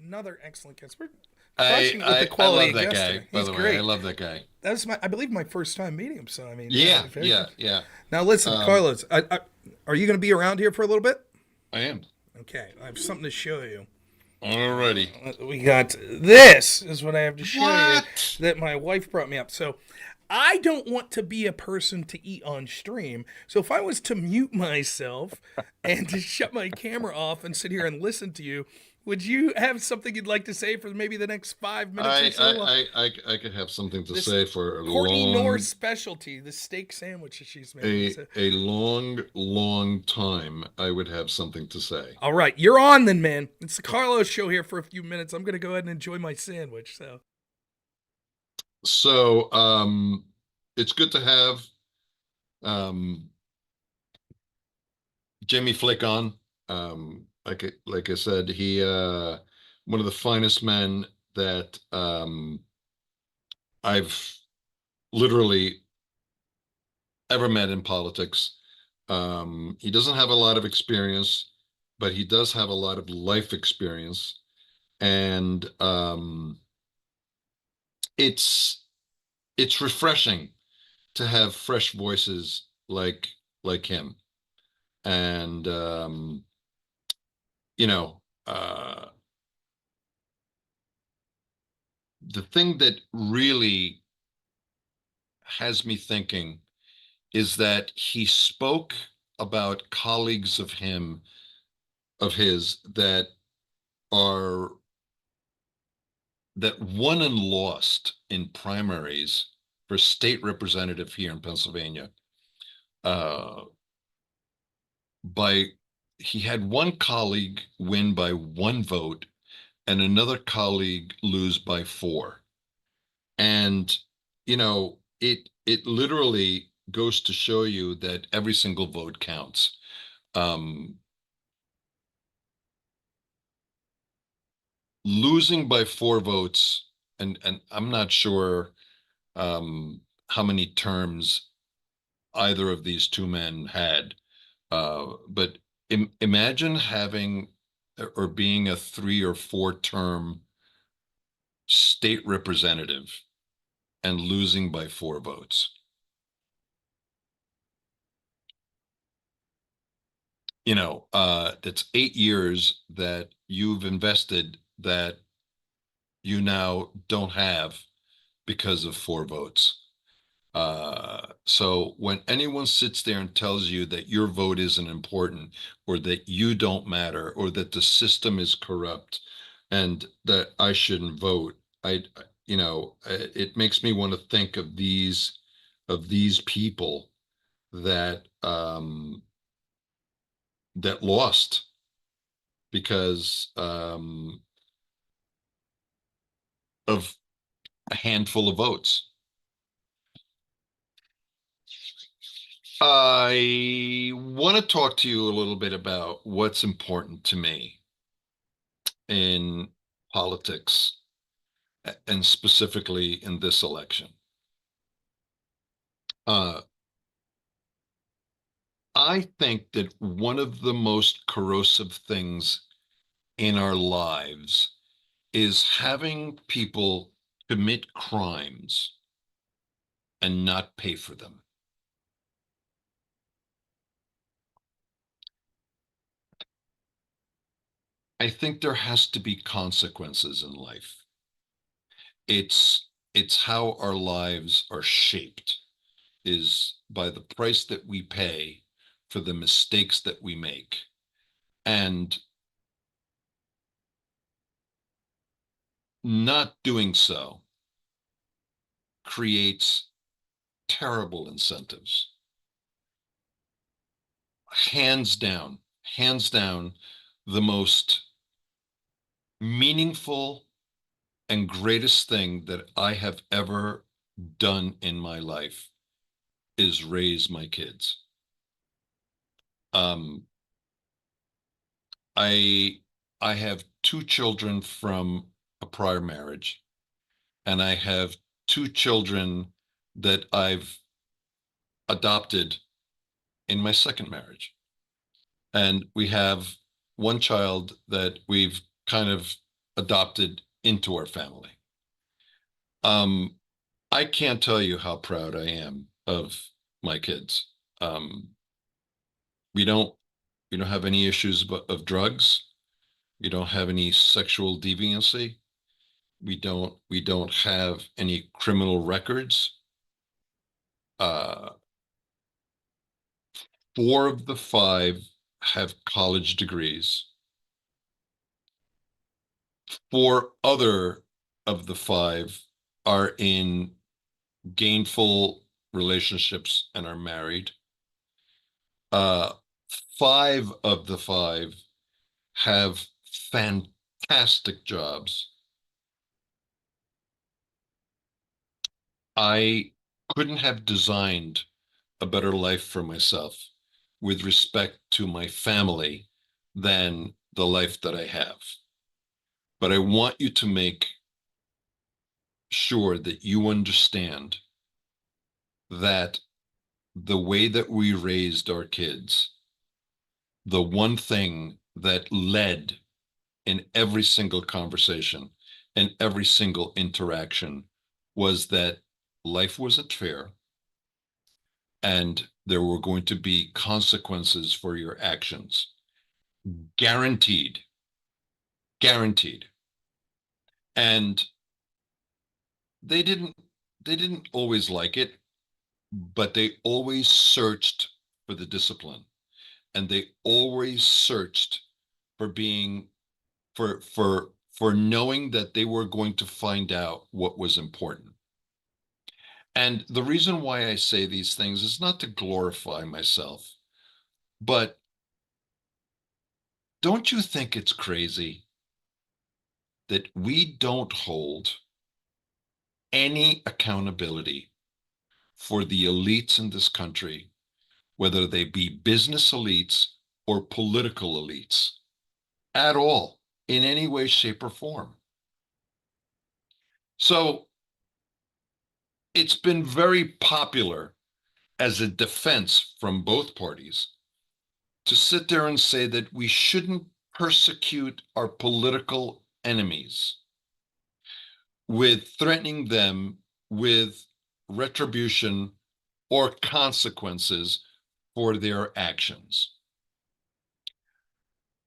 Another excellent guest. We're crushing it with the I quality love of that guest guy, today. by He's the way. great. I love that guy. That was I believe, my first time meeting him. So I mean, Yeah, very yeah, good. yeah. Now listen, Carlos, are you going to be around here for a little bit? I am. Okay, I have something to show you. Alrighty. We got this is what I have to show What? you that my wife brought me up. So I don't want to be a person to eat on stream. So if I was to mute myself and to shut my camera off and sit here and listen to you, would you have something you'd like to say for maybe the next 5 minutes or so? I could have something to This say for a Courtney long, Nor's specialty, the steak sandwiches she's making. So- a long time. I would have something to say. All right, you're on then, man. It's the Carlos show here for a few minutes. I'm going to go ahead and enjoy my sandwich. So, it's good to have Jimmy Flick on. Like I said, he one of the finest men that I've literally ever met in politics. He doesn't have a lot of experience, but he does have a lot of life experience, and it's refreshing to have fresh voices like him. And you know, the thing that really has me thinking is that he spoke about colleagues of his that are that won and lost in primaries for state representative here in Pennsylvania. By He had one colleague win by 1 vote and another colleague lose by 4. And it literally goes to show you that every single vote counts. Losing by 4 votes, and I'm not sure how many terms either of these two men had, but imagine having or being a 3 or 4 term state representative and losing by 4 votes. That's 8 years that you've invested that you now don't have because of 4 votes. So when anyone sits there and tells you that your vote isn't important, or that you don't matter, or that the system is corrupt and that I shouldn't vote, it makes me want to think of these people that that lost because of a handful of votes. I want to talk to you a little bit about what's important to me in politics, and specifically in this election. I think that one of the most corrosive things in our lives is having people commit crimes and not pay for them. I think there has to be consequences in life. It's how our lives are shaped, is by the price that we pay for the mistakes that we make. And not doing so creates terrible incentives. Hands down, the most meaningful and greatest thing that I have ever done in my life is raise my kids. I have 2 children from a prior marriage, and I have two children that I've adopted in my second marriage. And we have one child that we've kind of adopted into our family. I can't tell you how proud I am of my kids. We don't have any issues of drugs. We don't have any sexual deviancy. We don't have any criminal records. 4 of the 5 have college degrees. 4 other of the 5 are in gainful relationships and are married. 5 of the 5 have fantastic jobs. I couldn't have designed a better life for myself with respect to my family than the life that I have. But I want you to make sure that you understand that the way that we raised our kids, the one thing that led in every single conversation and every single interaction was that life wasn't fair and there were going to be consequences for your actions. Guaranteed. Guaranteed. And they didn't always like it, but they always searched for the discipline, and they always searched for being for knowing that they were going to find out what was important. And the reason why I say these things is not to glorify myself, but don't you think it's crazy that we don't hold any accountability for the elites in this country, whether they be business elites or political elites, at all, in any way, shape, or form? So it's been very popular as a defense from both parties to sit there and say that we shouldn't persecute our political enemies with threatening them with retribution or consequences for their actions.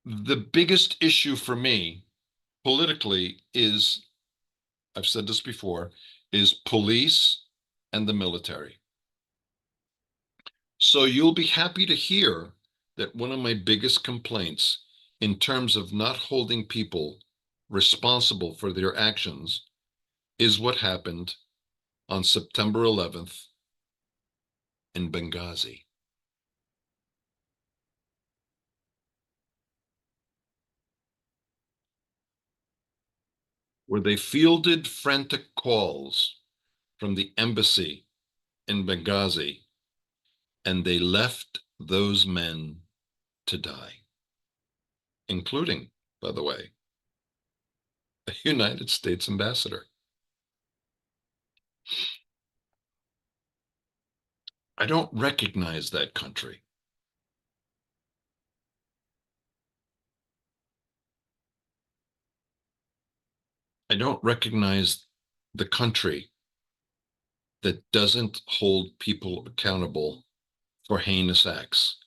The biggest issue for me politically is, I've said this before, is police and the military. So you'll be happy to hear that one of my biggest complaints in terms of not holding people responsible for their actions is what happened on September 11th in Benghazi. Where they fielded frantic calls from the embassy in Benghazi, and they left those men to die, including, by the way, a United States ambassador. I don't recognize that country. I don't recognize the country that doesn't hold people accountable for heinous acts.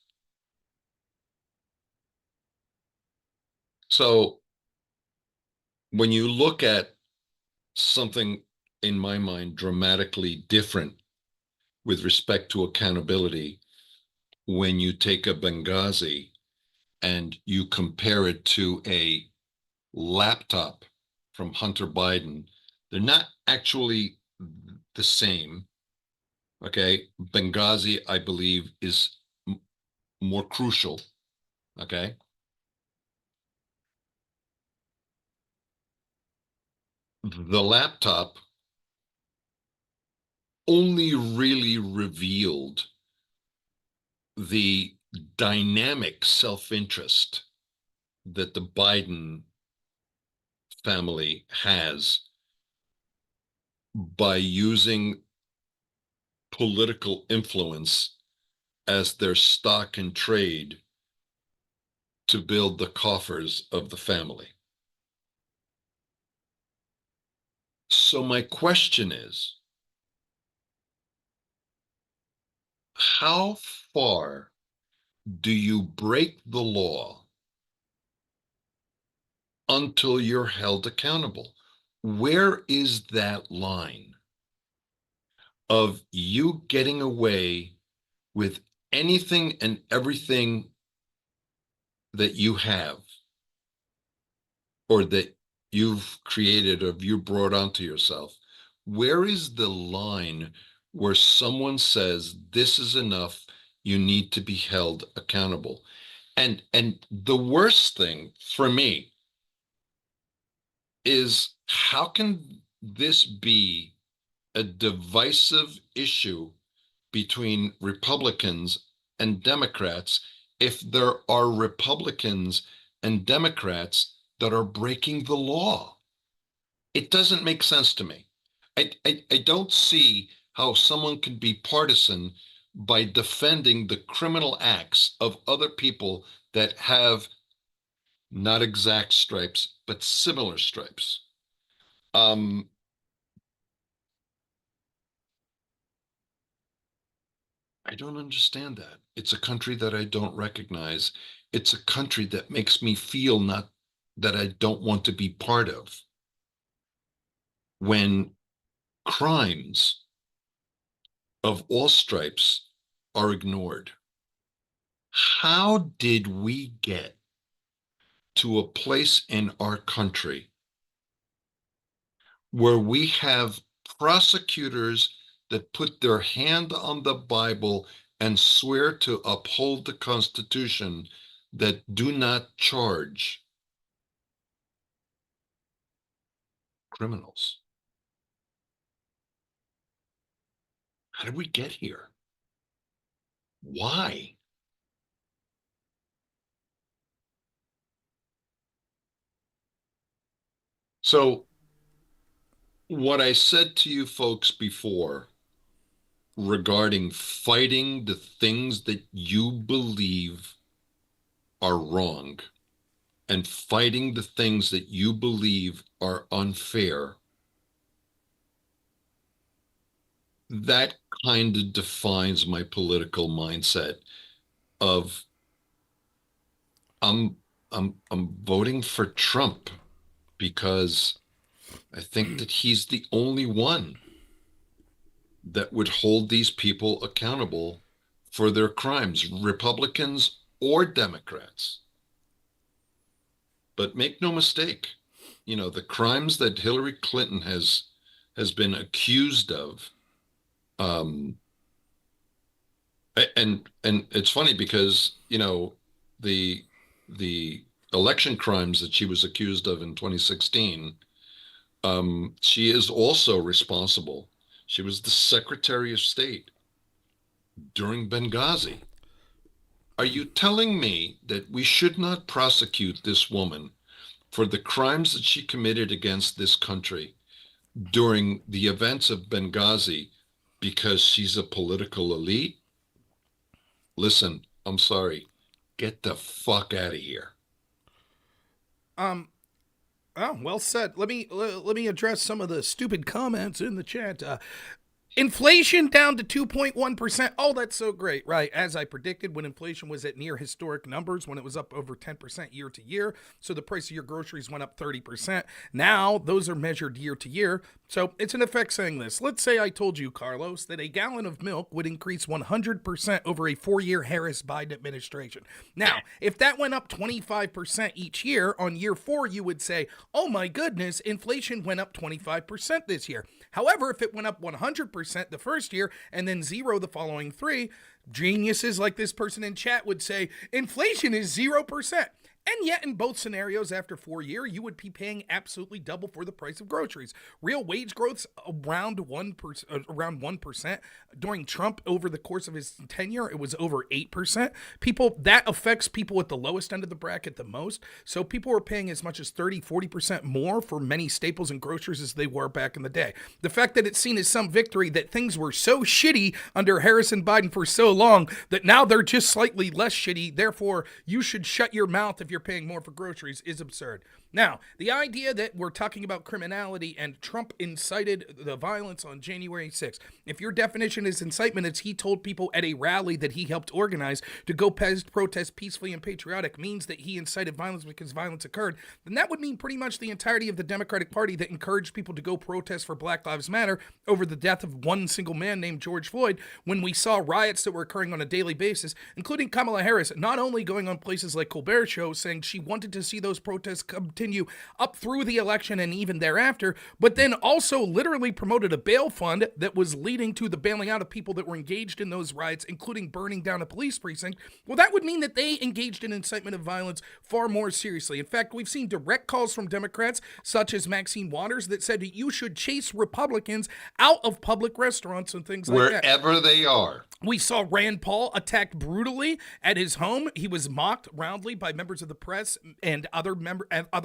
So when you look at something, in my mind, dramatically different with respect to accountability, when you take a Benghazi and you compare it to a laptop from Hunter Biden, they're not actually the same. Okay, Benghazi, I believe, is more crucial. Okay, the laptop only really revealed the dynamic self-interest that the Biden family has by using political influence as their stock in trade to build the coffers of the family. So my question is, how far do you break the law until you're held accountable? Where is that line of you getting away with anything and everything that you have or that you've created or you brought onto yourself? Where is the line where someone says this is enough, you need to be held accountable? And the worst thing for me is, how can this be a divisive issue between Republicans and Democrats if there are Republicans and Democrats that are breaking the law? It doesn't make sense to me. I don't see how someone can be partisan by defending the criminal acts of other people that have not exact stripes, but similar stripes. I don't understand that. It's a country that I don't recognize. It's a country that makes me feel not that I don't want to be part of. When crimes of all stripes are ignored, how did we get to a place in our country where we have prosecutors that put their hand on the Bible and swear to uphold the Constitution that do not charge criminals? How did we get here? Why? So, what I said to you folks before regarding fighting the things that you believe are wrong and fighting the things that you believe are unfair, that kind of defines my political mindset of I'm voting for Trump because I think that he's the only one that would hold these people accountable for their crimes, Republicans or Democrats. But make no mistake, the crimes that Hillary Clinton has been accused of, and it's funny because the election crimes that she was accused of in 2016, she is also responsible. She was the Secretary of State during Benghazi. Are you telling me that we should not prosecute this woman for the crimes that she committed against this country during the events of Benghazi because she's a political elite? Listen, I'm sorry. Get the fuck out of here. Oh, well said. Let me address some of the stupid comments in the chat. Inflation down to 2.1%. Oh, that's so great, right? As I predicted, when inflation was at near historic numbers, when it was up over 10% year to year. So the price of your groceries went up 30%. Now those are measured year to year. So it's in effect saying this. Let's say I told you, Carlos, that a gallon of milk would increase 100% over a 4-year Harris-Biden administration. Now, if that went up 25% each year, on year 4, you would say, oh my goodness, inflation went up 25% this year. However, if it went up 100% the first year and then 0 the following 3, geniuses like this person in chat would say inflation is 0%. And yet, in both scenarios, after 4 years, you would be paying absolutely double for the price of groceries. Real wage growth's around 1%. During Trump, over the course of his tenure, it was over 8%. That affects people at the lowest end of the bracket the most. So people were paying as much as 30-40% more for many staples and groceries as they were back in the day. The fact that it's seen as some victory that things were so shitty under Harris and Biden for so long that now they're just slightly less shitty, therefore you should shut your mouth if you're paying more for groceries, is absurd. Now, the idea that we're talking about criminality and Trump incited the violence on January 6th. If your definition is incitement, it's he told people at a rally that he helped organize to go protest peacefully and patriotic means that he incited violence because violence occurred, then that would mean pretty much the entirety of the Democratic Party that encouraged people to go protest for Black Lives Matter over the death of one single man named George Floyd, when we saw riots that were occurring on a daily basis, including Kamala Harris not only going on places like Colbert Show saying she wanted to see those protests continue up through the election and even thereafter, but then also literally promoted a bail fund that was leading to the bailing out of people that were engaged in those riots, including burning down a police precinct. Well, that would mean that they engaged in incitement of violence far more seriously. In fact, we've seen direct calls from Democrats, such as Maxine Waters, that said that you should chase Republicans out of public restaurants and things like that. Wherever they are. We saw Rand Paul attacked brutally at his home. He was mocked roundly by members of the press and other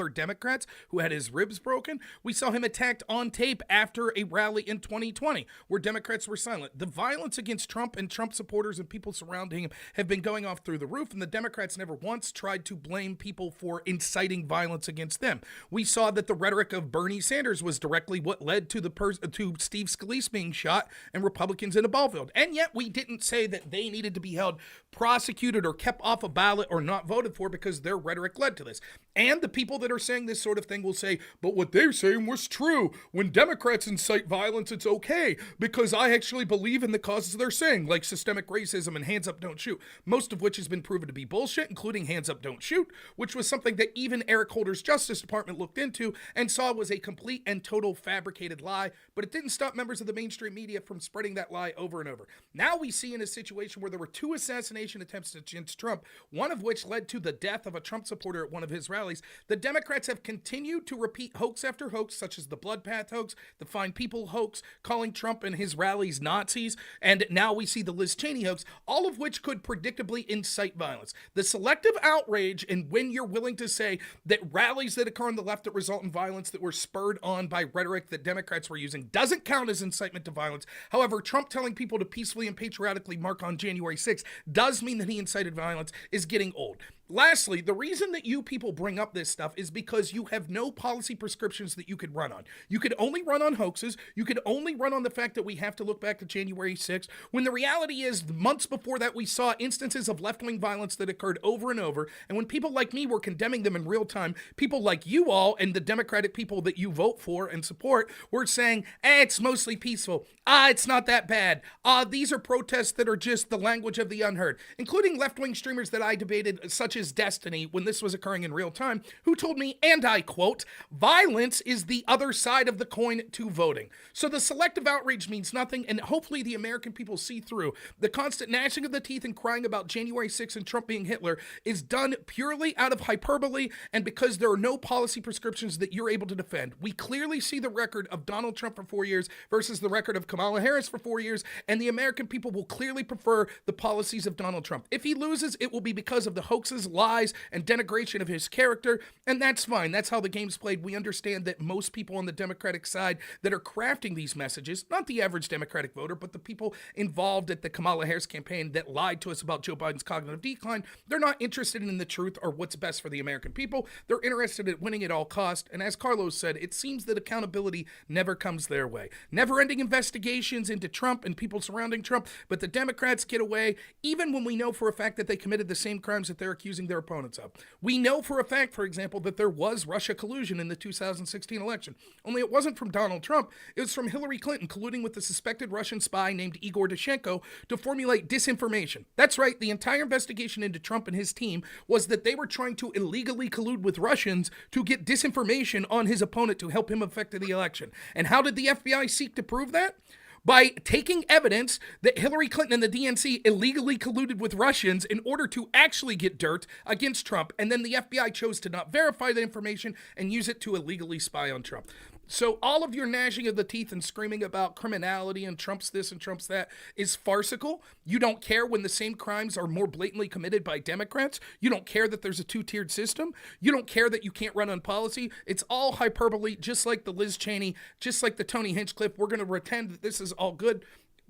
Democrats who had his ribs broken. We saw him attacked on tape after a rally in 2020 where Democrats were silent. The violence against Trump and Trump supporters and people surrounding him have been going off through the roof, and the Democrats never once tried to blame people for inciting violence against them. We saw that the rhetoric of Bernie Sanders was directly what led to to Steve Scalise being shot and Republicans in a ball field. And yet we didn't say that they needed to be held, prosecuted, or kept off a ballot or not voted for because their rhetoric led to this. And the people that are saying this sort of thing will say, but what they're saying was true. When Democrats incite violence, it's okay because I actually believe in the causes they're saying, like systemic racism and hands up, don't shoot, most of which has been proven to be bullshit, including hands up, don't shoot, which was something that even Eric Holder's Justice Department looked into and saw was a complete and total fabricated lie, but it didn't stop members of the mainstream media from spreading that lie over and over. Now we see in a situation where there were 2 assassination attempts against Trump, one of which led to the death of a Trump supporter at one of his rallies. The Democrats have continued to repeat hoax after hoax, such as the Blood Path hoax, the Fine People hoax, calling Trump and his rallies Nazis, and now we see the Liz Cheney hoax, all of which could predictably incite violence. The selective outrage, and when you're willing to say that rallies that occur on the left that result in violence that were spurred on by rhetoric that Democrats were using doesn't count as incitement to violence. However, Trump telling people to peacefully and patriotically mark on January 6th does mean that he incited violence is getting old. Lastly, the reason that you people bring up this stuff is because you have no policy prescriptions that you could run on. You could only run on hoaxes. You could only run on the fact that we have to look back to January 6th, when the reality is months before that we saw instances of left-wing violence that occurred over and over, and when people like me were condemning them in real time, people like you all and the Democratic people that you vote for and support were saying, it's mostly peaceful. It's not that bad. These are protests that are just the language of the unheard, including left-wing streamers that I debated, such as Destiny, when this was occurring in real time, who told me, and I quote, violence is the other side of the coin to voting. So the selective outrage means nothing, and hopefully the American people see through. The constant gnashing of the teeth and crying about January 6th and Trump being Hitler is done purely out of hyperbole and because there are no policy prescriptions that you're able to defend. We clearly see the record of Donald Trump for 4 years versus the record of Kamala Harris for 4 years, and the American people will clearly prefer the policies of Donald Trump. If he loses, it will be because of the hoaxes, lies, and denigration of his character, and that's fine. That's how the game's played. We understand that most people on the Democratic side that are crafting these messages, not the average Democratic voter, but the people involved at the Kamala Harris campaign that lied to us about Joe Biden's cognitive decline, they're not interested in the truth or what's best for the American people. They're interested in winning at all cost, and as Carlos said, it seems that accountability never comes their way. Never-ending investigations into Trump and people surrounding Trump, but the Democrats get away, even when we know for a fact that they committed the same crimes that they're accusing their opponents of. We know for a fact, for example, that there was Russia collusion in the 2016 election. Only it wasn't from Donald Trump. It was from Hillary Clinton colluding with the suspected Russian spy named Igor Dushenko to formulate disinformation. That's right. The entire investigation into Trump and his team was that they were trying to illegally collude with Russians to get disinformation on his opponent to help him affect the election. And how did the FBI seek to prove that? by taking evidence that Hillary Clinton and the DNC illegally colluded with Russians in order to actually get dirt against Trump. And then the FBI chose to not verify the information and use it to illegally spy on Trump. So all of your gnashing of the teeth and screaming about criminality and Trump's this and Trump's that is farcical. You don't care when the same crimes are more blatantly committed by Democrats. You don't care that there's a two-tiered system. You don't care that you can't run on policy. It's all hyperbole, just like the Liz Cheney, just like the Tony Hinchcliffe. We're going to pretend that this is all good,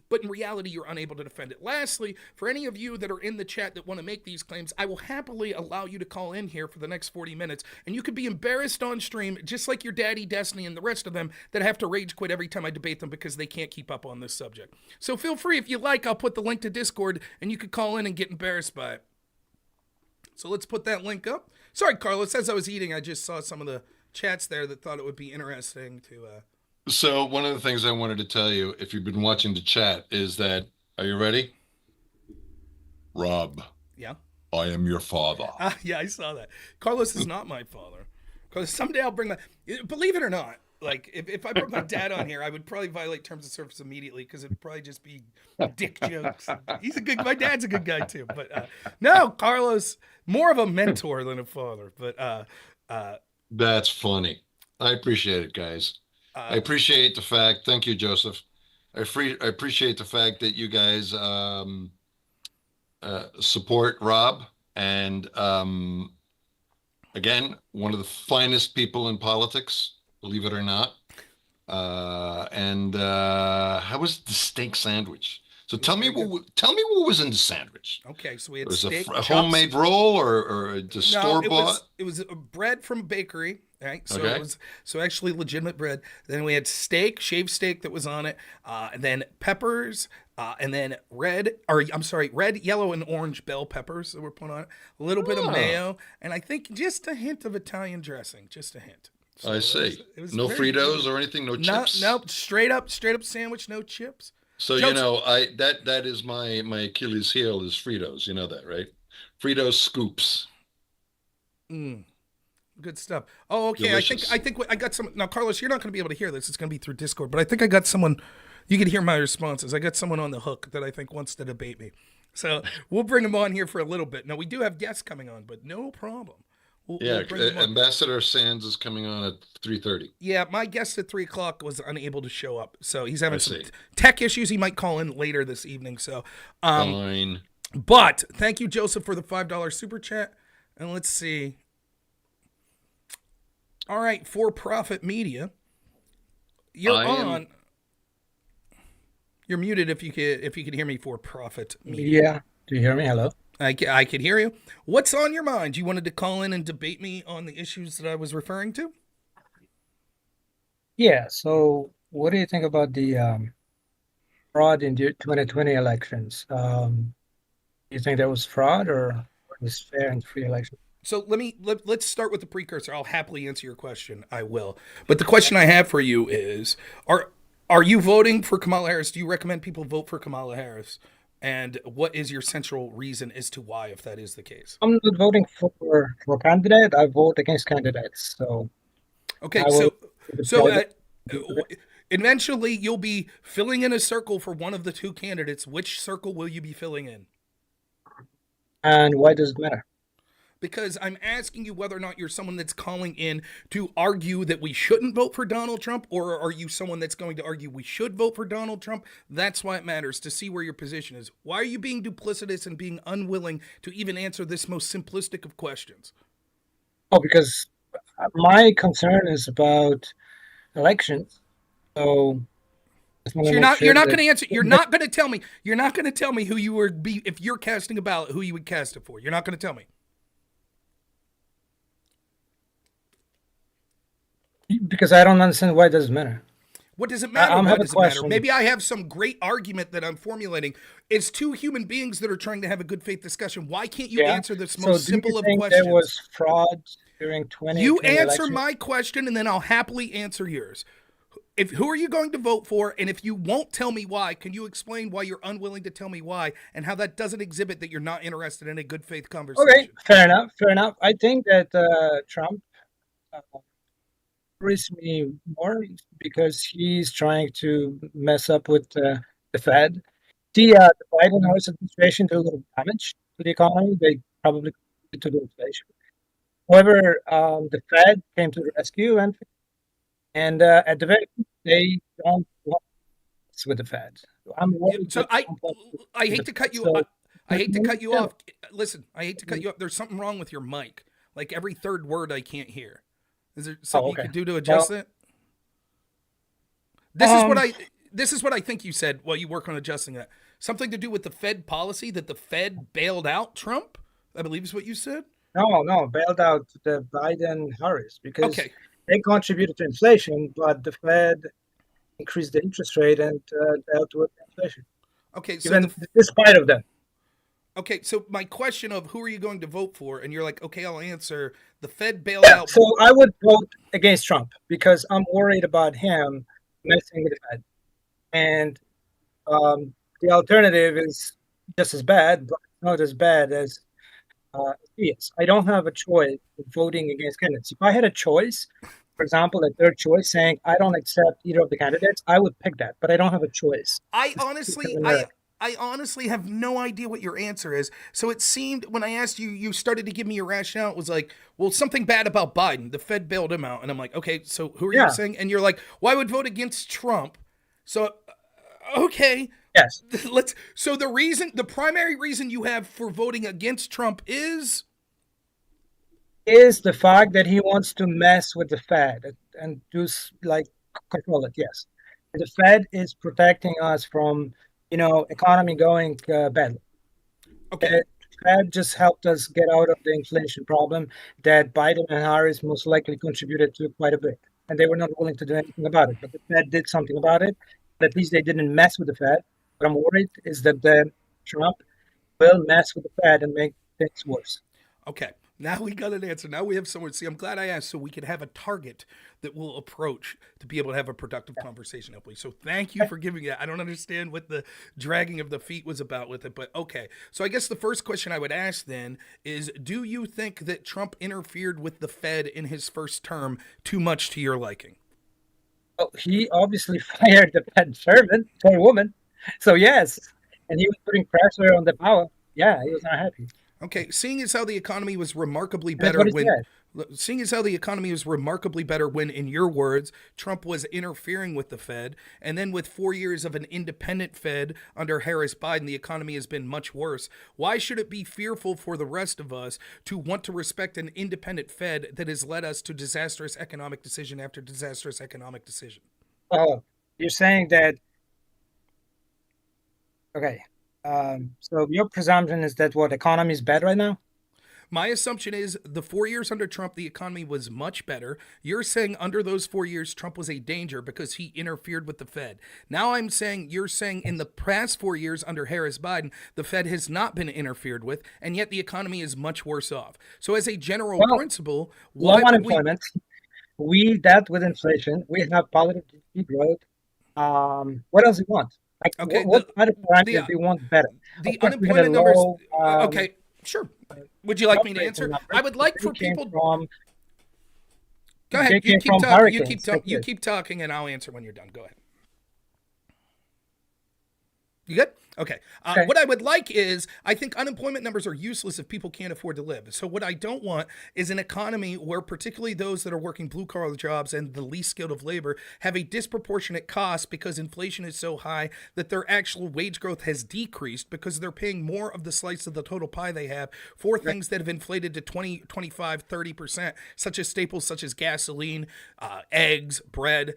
but in reality, you're unable to defend it. Lastly, for any of you that are in the chat that want to make these claims, I will happily allow you to call in here for the next 40 minutes, and you could be embarrassed on stream, just like your daddy, Destiny, and the rest of them that have to rage quit every time I debate them because they can't keep up on this subject. So feel free, if you like, I'll put the link to Discord, and you could call in and get embarrassed by it. So let's put that link up. Sorry, Carlos, as I was eating, I just saw some of the chats there that thought it would be interesting to... So one of the things I wanted to tell you, if you've been watching the chat, is that, are you ready? Rob. Yeah. I am your father. Yeah, I saw that. Carlos is not my father. Carlos, someday I'll bring my, believe it or not, like if I brought my dad on here, I would probably violate terms of service immediately because it'd probably just be dick jokes. My dad's a good guy too. But no, Carlos, more of a mentor than a father. But that's funny. I appreciate it, guys. I appreciate the fact. Thank you, Joseph. I appreciate the fact that you guys support Rob, and again, one of the finest people in politics, believe it or not. And how was the steak sandwich? So tell me what was in the sandwich. Okay, so we had was steak, a homemade roll or the store bought? It was bread from a bakery. Right, so Okay. it was actually legitimate bread. Then we had steak, shaved steak that was on it, and then peppers, and then red, yellow, and orange bell peppers that were put on it. A little bit of mayo, and I think just a hint of Italian dressing, just a hint. So I see. It was No very Fritos good. or anything. No chips. Nope. Straight up sandwich, no chips. So Jokes. you know, that is my Achilles heel is Fritos. You know that, right? Fritos scoops. Good stuff. Oh, okay. Delicious. I think I got some. Now, Carlos, you're not going to be able to hear this. It's going to be through Discord. But I think I got someone. You can hear my responses. I got someone on the hook that I think wants to debate me. So we'll bring him on here for a little bit. Now, we do have guests coming on, but no problem. We'll bring him on. Ambassador Sands is coming on at 3:30. Yeah, my guest at 3 o'clock was unable to show up. So he's having some see. tech issues. He might call in later this evening. So, Fine. But thank you, Joseph, for the $5 super chat. And let's see. All right, for-profit media. You're on. You're muted if you could hear me. For-profit media. Do you hear me? Hello. I could hear you. What's on your mind? You wanted to call in and debate me on the issues that I was referring to? Yeah. So, what do you think about the fraud in the 2020 elections? You think that was fraud or was fair and free election? So let's start with the precursor. I'll happily answer your question. I will. But the question I have for you is, are you voting for Kamala Harris? Do you recommend people vote for Kamala Harris? And what is your central reason as to why, if that is the case? I'm not voting for a candidate. I vote against candidates. So okay, eventually you'll be filling in a circle for one of the two candidates. Which circle will you be filling in? And why does it matter? Because I'm asking you whether or not you're someone that's calling in to argue that we shouldn't vote for Donald Trump, or are you someone that's going to argue we should vote for Donald Trump? That's why it matters, to see where your position is. Why are you being duplicitous and being unwilling to even answer this most simplistic of questions? Oh, because my concern is about elections. So you're not going to answer. You're not going to tell me. You're not going to tell me who you would be if you're casting a ballot. Who you would cast it for? You're not going to tell me. Because I don't understand why it doesn't matter. What does it matter? Why does it matter? Maybe I have some great argument that I'm formulating. It's two human beings that are trying to have a good faith discussion. Why can't you answer this most simple of questions? There was fraud during 2020 You answer election? my question, and then I'll happily answer yours. Who are you going to vote for? And if you won't tell me why, can you explain why you're unwilling to tell me why, and how that doesn't exhibit that you're not interested in a good faith conversation? Okay, fair enough. I think that Trump worries me more because he's trying to mess up with the Fed. The Biden Harris administration did a little damage to the economy. They probably contributed to the inflation. However, the Fed came to the rescue, and at the very least, they don't want this with the Fed. I'm worried So that I Trump wants to I with hate the to cut Fed. you. So I hate to cut you yeah. off. Listen, I hate to cut you off. There's something wrong with your mic. Like every third word I can't hear. Is there something you okay. could do to adjust Well, that? This is what um, I think you said while you work on adjusting that. Something to do with the Fed policy that the Fed bailed out Trump, I believe is what you said. no, bailed out the Biden Harris because Okay. they contributed to inflation, but the Fed increased the interest rate and dealt with inflation, Okay, so even despite of them. okay, so my question of who are you going to vote for, and you're like, okay, I'll answer. The Fed bailed Yeah, out. so I would vote against Trump because I'm worried about him messing with the Fed. And the alternative is just as bad, but not as bad as he is. I don't have a choice of voting against candidates. If I had a choice, for example, a third choice saying I don't accept either of the candidates, I would pick that, but I don't have a choice. I honestly have no idea what your answer is. So it seemed when I asked you, you started to give me your rationale. It was like, well, something bad about Biden. The Fed bailed him out. And I'm like, okay, so who are you saying? And you're like, well, I would vote against Trump. So, okay. Yes. So the primary reason you have for voting against Trump is the fact that he wants to mess with the Fed and do like control it. Yes. The Fed is protecting us from, economy going badly. okay. The Fed just helped us get out of the inflation problem that Biden and Harris most likely contributed to quite a bit. And they were not willing to do anything about it. But the Fed did something about it. But at least they didn't mess with the Fed. What I'm worried is that Trump will mess with the Fed and make things worse. Okay. Now we got an answer. Now we have someone. See, I'm glad I asked so we could have a target that we'll approach to be able to have a productive conversation, hopefully. So thank you for giving that. I don't understand what the dragging of the feet was about with it, but okay. So I guess the first question I would ask then is, do you think that Trump interfered with the Fed in his first term too much to your liking? Well, he obviously fired the Fed servant, poor woman. So yes, and he was putting pressure on the power. Yeah, he was not happy. Okay, seeing as how the economy was remarkably That's better what he when said. seeing as how the economy was remarkably better when, in your words, Trump was interfering with the Fed, and then with 4 years of an independent Fed under Harris Biden, the economy has been much worse. Why should it be fearful for the rest of us to want to respect an independent Fed that has led us to disastrous economic decision after disastrous economic decision? Oh, you're saying that? Okay. So your presumption is that what economy is bad right now? My assumption is the 4 years under Trump, the economy was much better. You're saying under those 4 years, Trump was a danger because he interfered with the Fed. Now you're saying in the past 4 years under Harris Biden, the Fed has not been interfered with, and yet the economy is much worse off. So as a general principle, low unemployment, we dealt with inflation, we have positive GDP growth. What else do you want? Like, okay, what other parameters do you want better? The unemployment numbers. Okay, sure. Would you like me to answer? I would like for people. Go ahead. You keep talking, and I'll answer when you're done. Go ahead. You good? Okay. What I would like is, I think unemployment numbers are useless if people can't afford to live. So what I don't want is an economy where particularly those that are working blue-collar jobs and the least skilled of labor have a disproportionate cost because inflation is so high that their actual wage growth has decreased because they're paying more of the slice of the total pie they have for things that have inflated to 20, 25, 30%, such as staples such as gasoline, eggs, bread,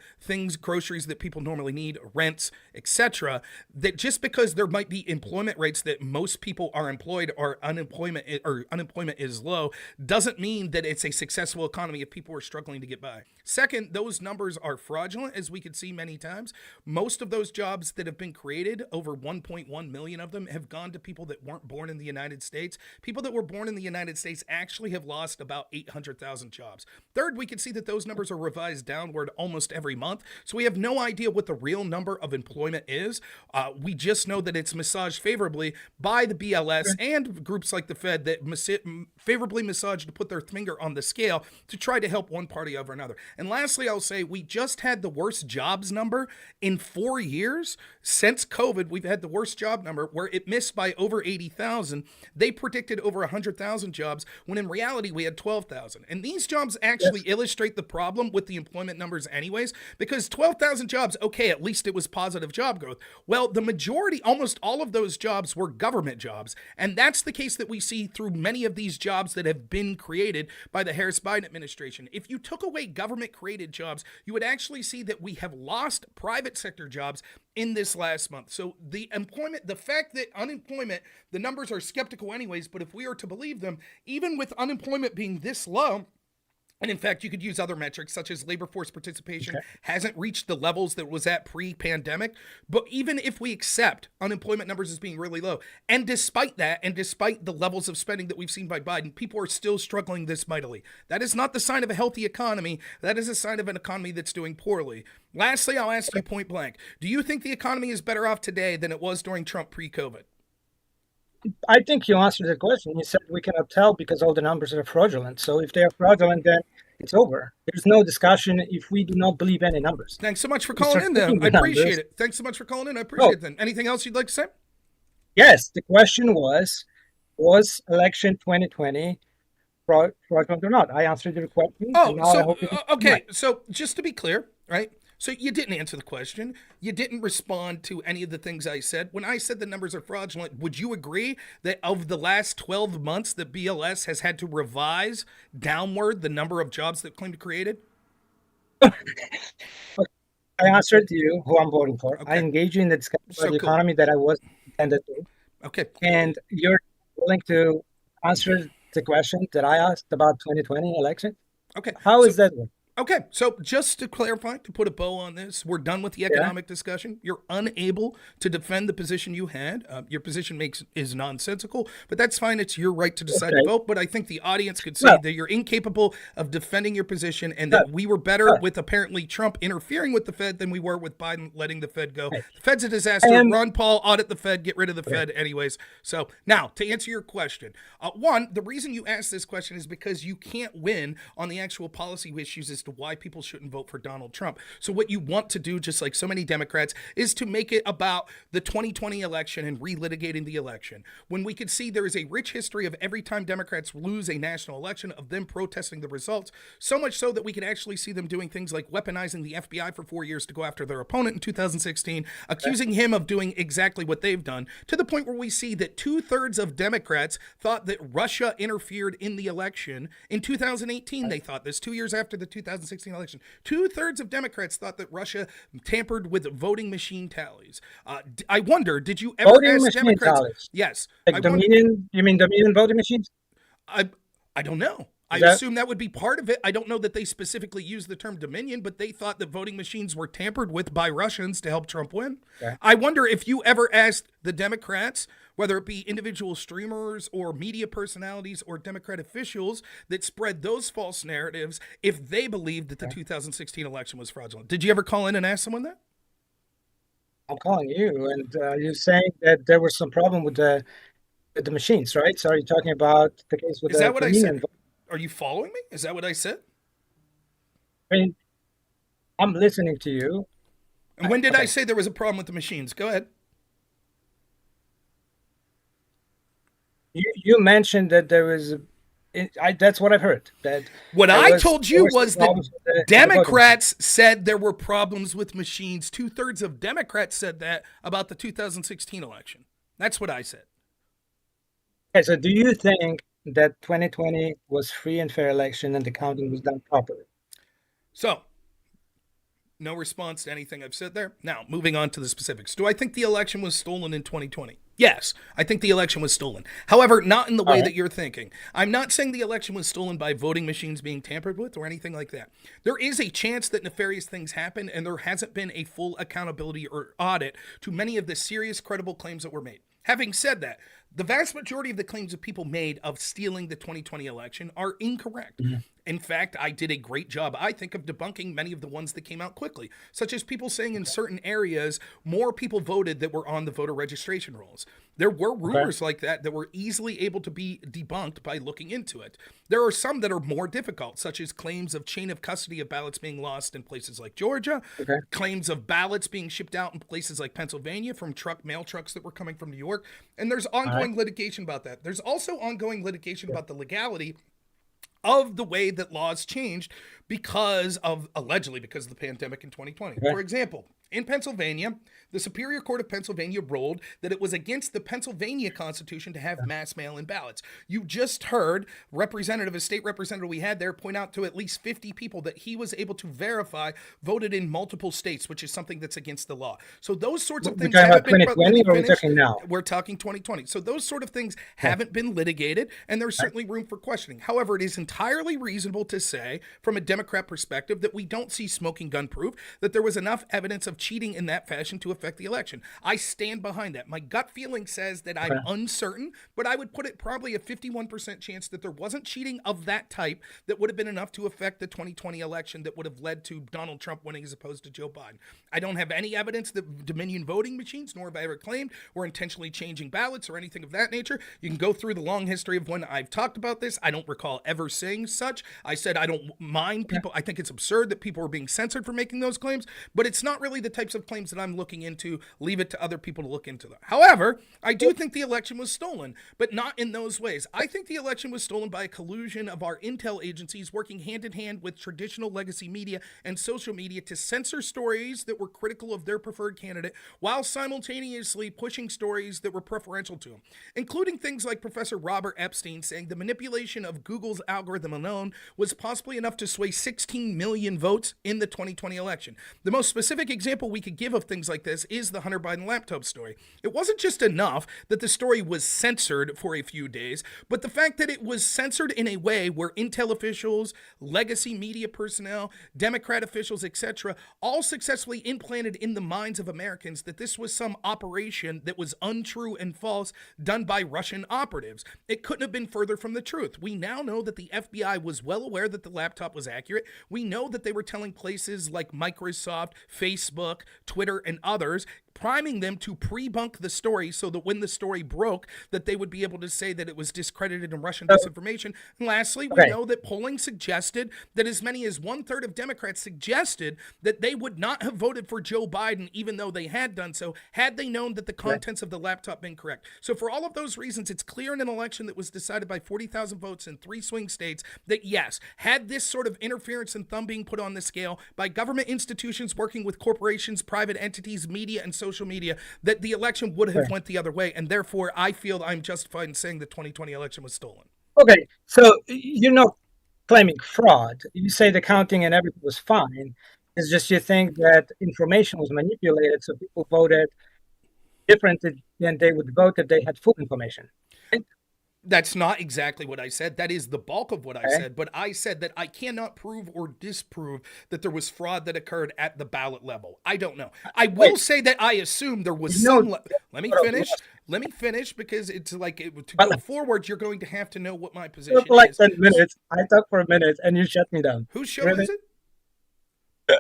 groceries that people normally need, rents, etc. That just because there might be employment rates that most people are employed or unemployment is low doesn't mean that it's a successful economy if people are struggling to get by. Second, those numbers are fraudulent, as we could see many times. Most of those jobs that have been created, over 1.1 million of them, have gone to people that weren't born in the United States. People that were born in the United States actually have lost about 800,000 jobs. Third, we can see that those numbers are revised downward almost every month. So we have no idea what the real number of employment is. We just know that candidates massaged favorably by the BLS and groups like the Fed that favorably massaged to put their finger on the scale to try to help one party over another. And lastly, I'll say we just had the worst jobs number in 4 years. Since COVID, we've had the worst job number where it missed by over 80,000. They predicted over 100,000 jobs when in reality we had 12,000. And these jobs actually illustrate the problem with the employment numbers anyways, because 12,000 jobs, okay, at least it was positive job growth. Well, the majority, almost all of those jobs were government jobs. And that's the case that we see through many of these jobs that have been created by the Harris-Biden administration. If you took away government-created jobs, you would actually see that we have lost private sector jobs in this last month. So the fact that unemployment, the numbers are skeptical anyways, but if we are to believe them, even with unemployment being this low, and in fact, you could use other metrics such as labor force participation hasn't reached the levels that it was at pre-pandemic. But even if we accept unemployment numbers as being really low, and despite that, and despite the levels of spending that we've seen by Biden, people are still struggling this mightily. That is not the sign of a healthy economy. That is a sign of an economy that's doing poorly. Lastly, I'll ask you point blank. Do you think the economy is better off today than it was during Trump pre-COVID? I think you answered the question. You said we cannot tell because all the numbers are fraudulent. So if they are fraudulent, then it's over. There's no discussion if we do not believe any numbers. Thanks so much for calling in, then. I appreciate it. Thanks so much for calling in. I appreciate it, then. Anything else you'd like to say? Yes. The question was election 2020 fraudulent or not? I answered your question. Okay. So just to be clear, right? So you didn't answer the question. You didn't respond to any of the things I said. When I said the numbers are fraudulent, would you agree that of the last 12 months, the BLS has had to revise downward the number of jobs that claimed created? I answered to you who I'm voting for. I engage in the discussion of the economy that I was intended to. Okay. And you're willing to answer the question that I asked about 2020 election? Okay. How is that? Okay, so just to clarify, to put a bow on this, we're done with the economic discussion. You're unable to defend the position you had. Your position is nonsensical, but that's fine. It's your right to decide to vote. But I think the audience could say that you're incapable of defending your position and that we were better with apparently Trump interfering with the Fed than we were with Biden letting the Fed go. The Fed's a disaster. Ron Paul, audit the Fed, get rid of the Fed anyways. So now, to answer your question, one, the reason you asked this question is because you can't win on the actual policy issues as to why people shouldn't vote for Donald Trump. So what you want to do, just like so many Democrats, is to make it about the 2020 election and relitigating the election. When we could see there is a rich history of every time Democrats lose a national election of them protesting the results, so much so that we could actually see them doing things like weaponizing the FBI for 4 years to go after their opponent in 2016, accusing him of doing exactly what they've done, to the point where we see that 2/3 of Democrats thought that Russia interfered in the election. In 2018, they thought this, 2 years after the 2016 election. 2/3 of Democrats thought that Russia tampered with voting machine tallies. I wonder, did you ever ask Democrats? Tallies. Yes. Like Dominion, you mean Dominion voting machines? I don't know. I assume that would be part of it. I don't know that they specifically used the term Dominion, but they thought that voting machines were tampered with by Russians to help Trump win. Okay. I wonder if you ever asked the Democrats, whether it be individual streamers or media personalities or Democrat officials that spread those false narratives, if they believed that the 2016 election was fraudulent. Did you ever call in and ask someone that? I'm calling you, and you're saying that there was some problem with the machines, right? So are you talking about the case with Is that what I said? Are you following me? Is that what I said? I mean, I'm listening to you. And when did I say there was a problem with the machines? Go ahead. You mentioned that there was, that's what I've heard. That what I told you was that Democrats said there were problems with machines. 2/3 of Democrats said that about the 2016 election. That's what I said. Okay, so do you think that 2020 was free and fair election and the counting was done properly? So, no response to anything I've said there. Now, moving on to the specifics. Do I think the election was stolen in 2020? Yes, I think the election was stolen. However, not in the way that you're thinking. I'm not saying the election was stolen by voting machines being tampered with or anything like that. There is a chance that nefarious things happen, and there hasn't been a full accountability or audit to many of the serious, credible claims that were made. Having said that, The vast majority of the claims that people made of stealing the 2020 election are incorrect. In fact, I did a great job, I think, of debunking many of the ones that came out quickly, such as people saying in certain areas more people voted that were on the voter registration rolls. There were rumors like that were easily able to be debunked by looking into it. There are some that are more difficult, such as claims of chain of custody of ballots being lost in places like Georgia, claims of ballots being shipped out in places like Pennsylvania from mail trucks that were coming from New York. And there's ongoing litigation about that. There's also ongoing litigation about the legality of the way that laws changed allegedly because of the pandemic in 2020. For example, in Pennsylvania, the Superior Court of Pennsylvania ruled that it was against the Pennsylvania Constitution to have mass mail-in ballots. You just heard a state representative we had there point out to at least 50 people that he was able to verify voted in multiple states, which is something that's against the law. So those sorts of things haven't been 2020 or are we talking now? We're talking 2020. So those sort of things haven't been litigated, and there's certainly room for questioning. However, it is entirely reasonable to say, from a Democrat perspective, that we don't see smoking gun proof, that there was enough evidence of cheating in that fashion to affect the election. I stand behind that. My gut feeling says that I'm uncertain, but I would put it probably a 51% chance that there wasn't cheating of that type that would have been enough to affect the 2020 election that would have led to Donald Trump winning as opposed to Joe Biden. I don't have any evidence that Dominion voting machines, nor have I ever claimed, were intentionally changing ballots or anything of that nature. You can go through the long history of when I've talked about this. I don't recall ever saying such. I said I don't mind people. I think it's absurd that people are being censored for making those claims, but it's not really the types of claims that I'm looking into. Leave it to other people to look into them. However, I do think the election was stolen, but not in those ways. I think the election was stolen by a collusion of our intel agencies working hand in hand with traditional legacy media and social media to censor stories that were critical of their preferred candidate while simultaneously pushing stories that were preferential to him, including things like Professor Robert Epstein saying the manipulation of Google's algorithm alone was possibly enough to sway 16 million votes in the 2020 election. The most specific example we could give of things like this is the Hunter Biden laptop story. It wasn't just enough that the story was censored for a few days, but the fact that it was censored in a way where intel officials, legacy media personnel, Democrat officials, etc., all successfully implanted in the minds of Americans that this was some operation that was untrue and false done by Russian operatives. It couldn't have been further from the truth. We now know that the FBI was well aware that the laptop was accurate. We know that they were telling places like Microsoft, Facebook, Twitter, and others, priming them to pre-bunk the story so that when the story broke, that they would be able to say that it was discredited and Russian disinformation. And lastly, we know that polling suggested that as many as 1/3 of Democrats suggested that they would not have voted for Joe Biden, even though they had done so, had they known that the contents of the laptop been correct. So for all of those reasons, it's clear in an election that was decided by 40,000 votes in 3 swing states that yes, had this sort of interference and thumb being put on the scale by government institutions working with corporations, private entities, media, and social media, that the election would have went the other way, and therefore I feel I'm justified in saying the 2020 election was stolen. Okay, so you're not claiming fraud. You say the counting and everything was fine. It's just you think that information was manipulated, so people voted differently than they would vote if they had full information. That's not exactly what I said. That is the bulk of what I said, but I said that I cannot prove or disprove that there was fraud that occurred at the ballot level. I don't know. I will say that I assume there was some... Let me finish because it's like to go forward, you're going to have to know what my position is. Like 10 minutes. I talked for a minute and you shut me down. Whose show is it?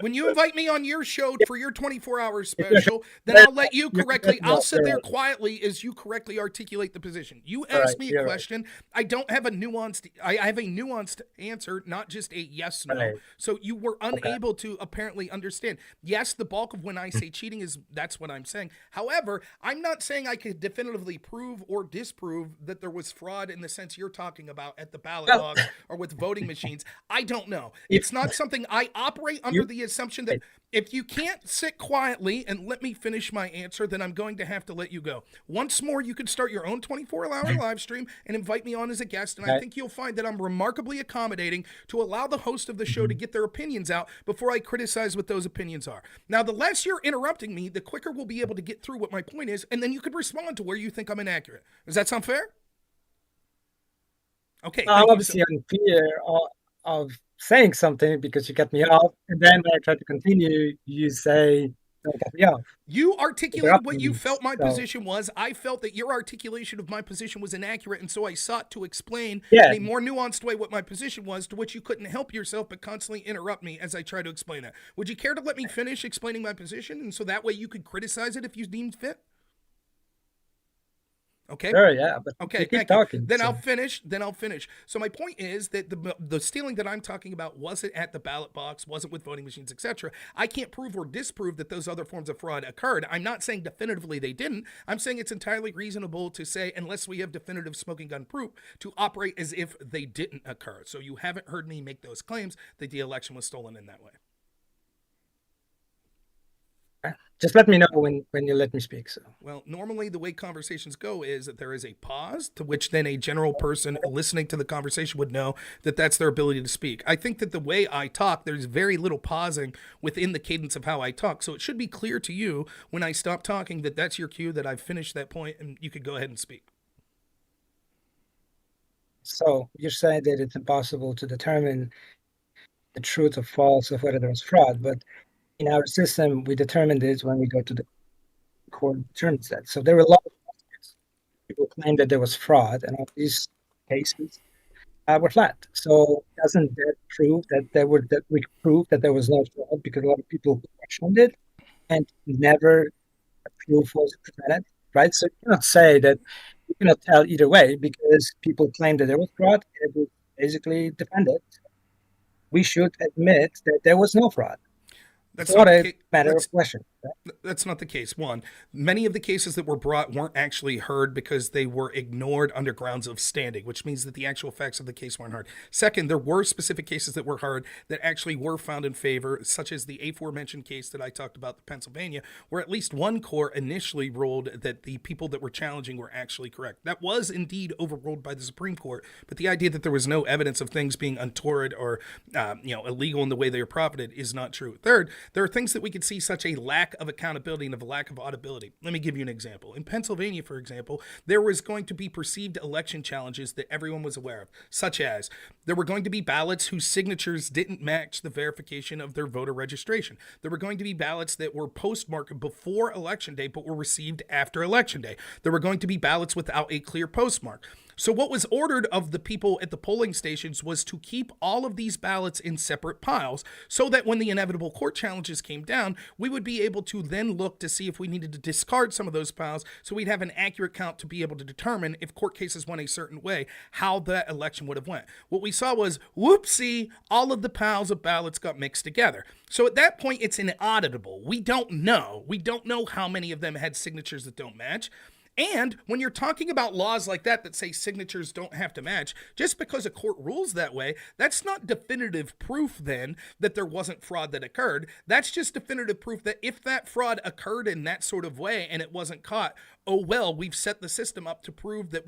When you invite me on your show for your 24-hour special, then I'll let you correctly, I'll sit there quietly as you correctly articulate the position. You ask me a question, I don't have a nuanced, I have a nuanced answer, not just a yes, no. So you were unable to apparently understand. Yes, the bulk of when I say cheating that's what I'm saying. However, I'm not saying I could definitively prove or disprove that there was fraud in the sense you're talking about at the ballot box or with voting machines. I don't know. It's not something I operate under the assumption that if you can't sit quietly and let me finish my answer, then I'm going to have to let you go. Once more, you can start your own 24-hour live stream and invite me on as a guest, and I think you'll find that I'm remarkably accommodating to allow the host of the show to get their opinions out before I criticize what those opinions are. Now, the less you're interrupting me, the quicker we'll be able to get through what my point is, and then you could respond to where you think I'm inaccurate. Does that sound fair? Okay. I'm obviously in fear of saying something because you cut me off, and then when I try to continue, you say Don't cut me off. You articulated Interrupt what you me. felt my So, position was. I felt that your articulation of my position was inaccurate, and so I sought to explain yeah, in a more nuanced way what my position was, to which you couldn't help yourself but constantly interrupt me as I try to explain it. Would you care to let me finish explaining my position, and so that way you could criticize it if you deemed fit? Okay. sure, yeah, but Okay, you keep thank you. talking. Then So, I'll finish. So my point is that the stealing that I'm talking about wasn't at the ballot box, wasn't with voting machines, etc. I can't prove or disprove that those other forms of fraud occurred. I'm not saying definitively they didn't. I'm saying it's entirely reasonable to say, unless we have definitive smoking gun proof, to operate as if they didn't occur. So you haven't heard me make those claims that the election was stolen in that way. just let me know when you let me speak. So, Well, normally the way conversations go is that there is a pause, to which then a general person listening to the conversation would know that that's their ability to speak. I think that the way I talk, there's very little pausing within the cadence of how I talk. So it should be clear to you when I stop talking that that's your cue, that I've finished that point, and you could go ahead and speak. so you're saying that it's impossible to determine the truth or false of whether there was fraud, but in our system, we determine this when we go to the court and determines that. So there were a lot of cases. People claimed that there was fraud, and all these cases were flat. So doesn't that prove that we prove that there was no fraud, because a lot of people questioned it and never a proof was presented, right? So you cannot say that, you cannot tell either way, because people claimed that there was fraud and it was basically defended. We should admit that there was no fraud. That's It's not not the a case. matter of question. That's not the case. One, many of the cases that were brought weren't actually heard because they were ignored under grounds of standing, which means that the actual facts of the case weren't heard. Second, there were specific cases that were heard that actually were found in favor, such as the aforementioned case that I talked about, the Pennsylvania, where at least one court initially ruled that the people that were challenging were actually correct. That was indeed overruled by the Supreme Court, but the idea that there was no evidence of things being untoward or illegal in the way they were profited is not true. Third, there are things that we could see such a lack of accountability and of a lack of audibility. Let me give you an example. In Pennsylvania, for example, there was going to be perceived election challenges that everyone was aware of, such as there were going to be ballots whose signatures didn't match the verification of their voter registration. There were going to be ballots that were postmarked before Election Day but were received after Election Day. There were going to be ballots without a clear postmark. So what was ordered of the people at the polling stations was to keep all of these ballots in separate piles so that when the inevitable court challenges came down, we would be able to then look to see if we needed to discard some of those piles so we'd have an accurate count to be able to determine if court cases went a certain way, how that election would have went. What we saw was, whoopsie, all of the piles of ballots got mixed together. So at that point, it's inauditable. We don't know. We don't know how many of them had signatures that don't match. And when you're talking about laws like that say signatures don't have to match, just because a court rules that way, that's not definitive proof then that there wasn't fraud that occurred. That's just definitive proof that if that fraud occurred in that sort of way and it wasn't caught, oh well, we've set the system up to prove that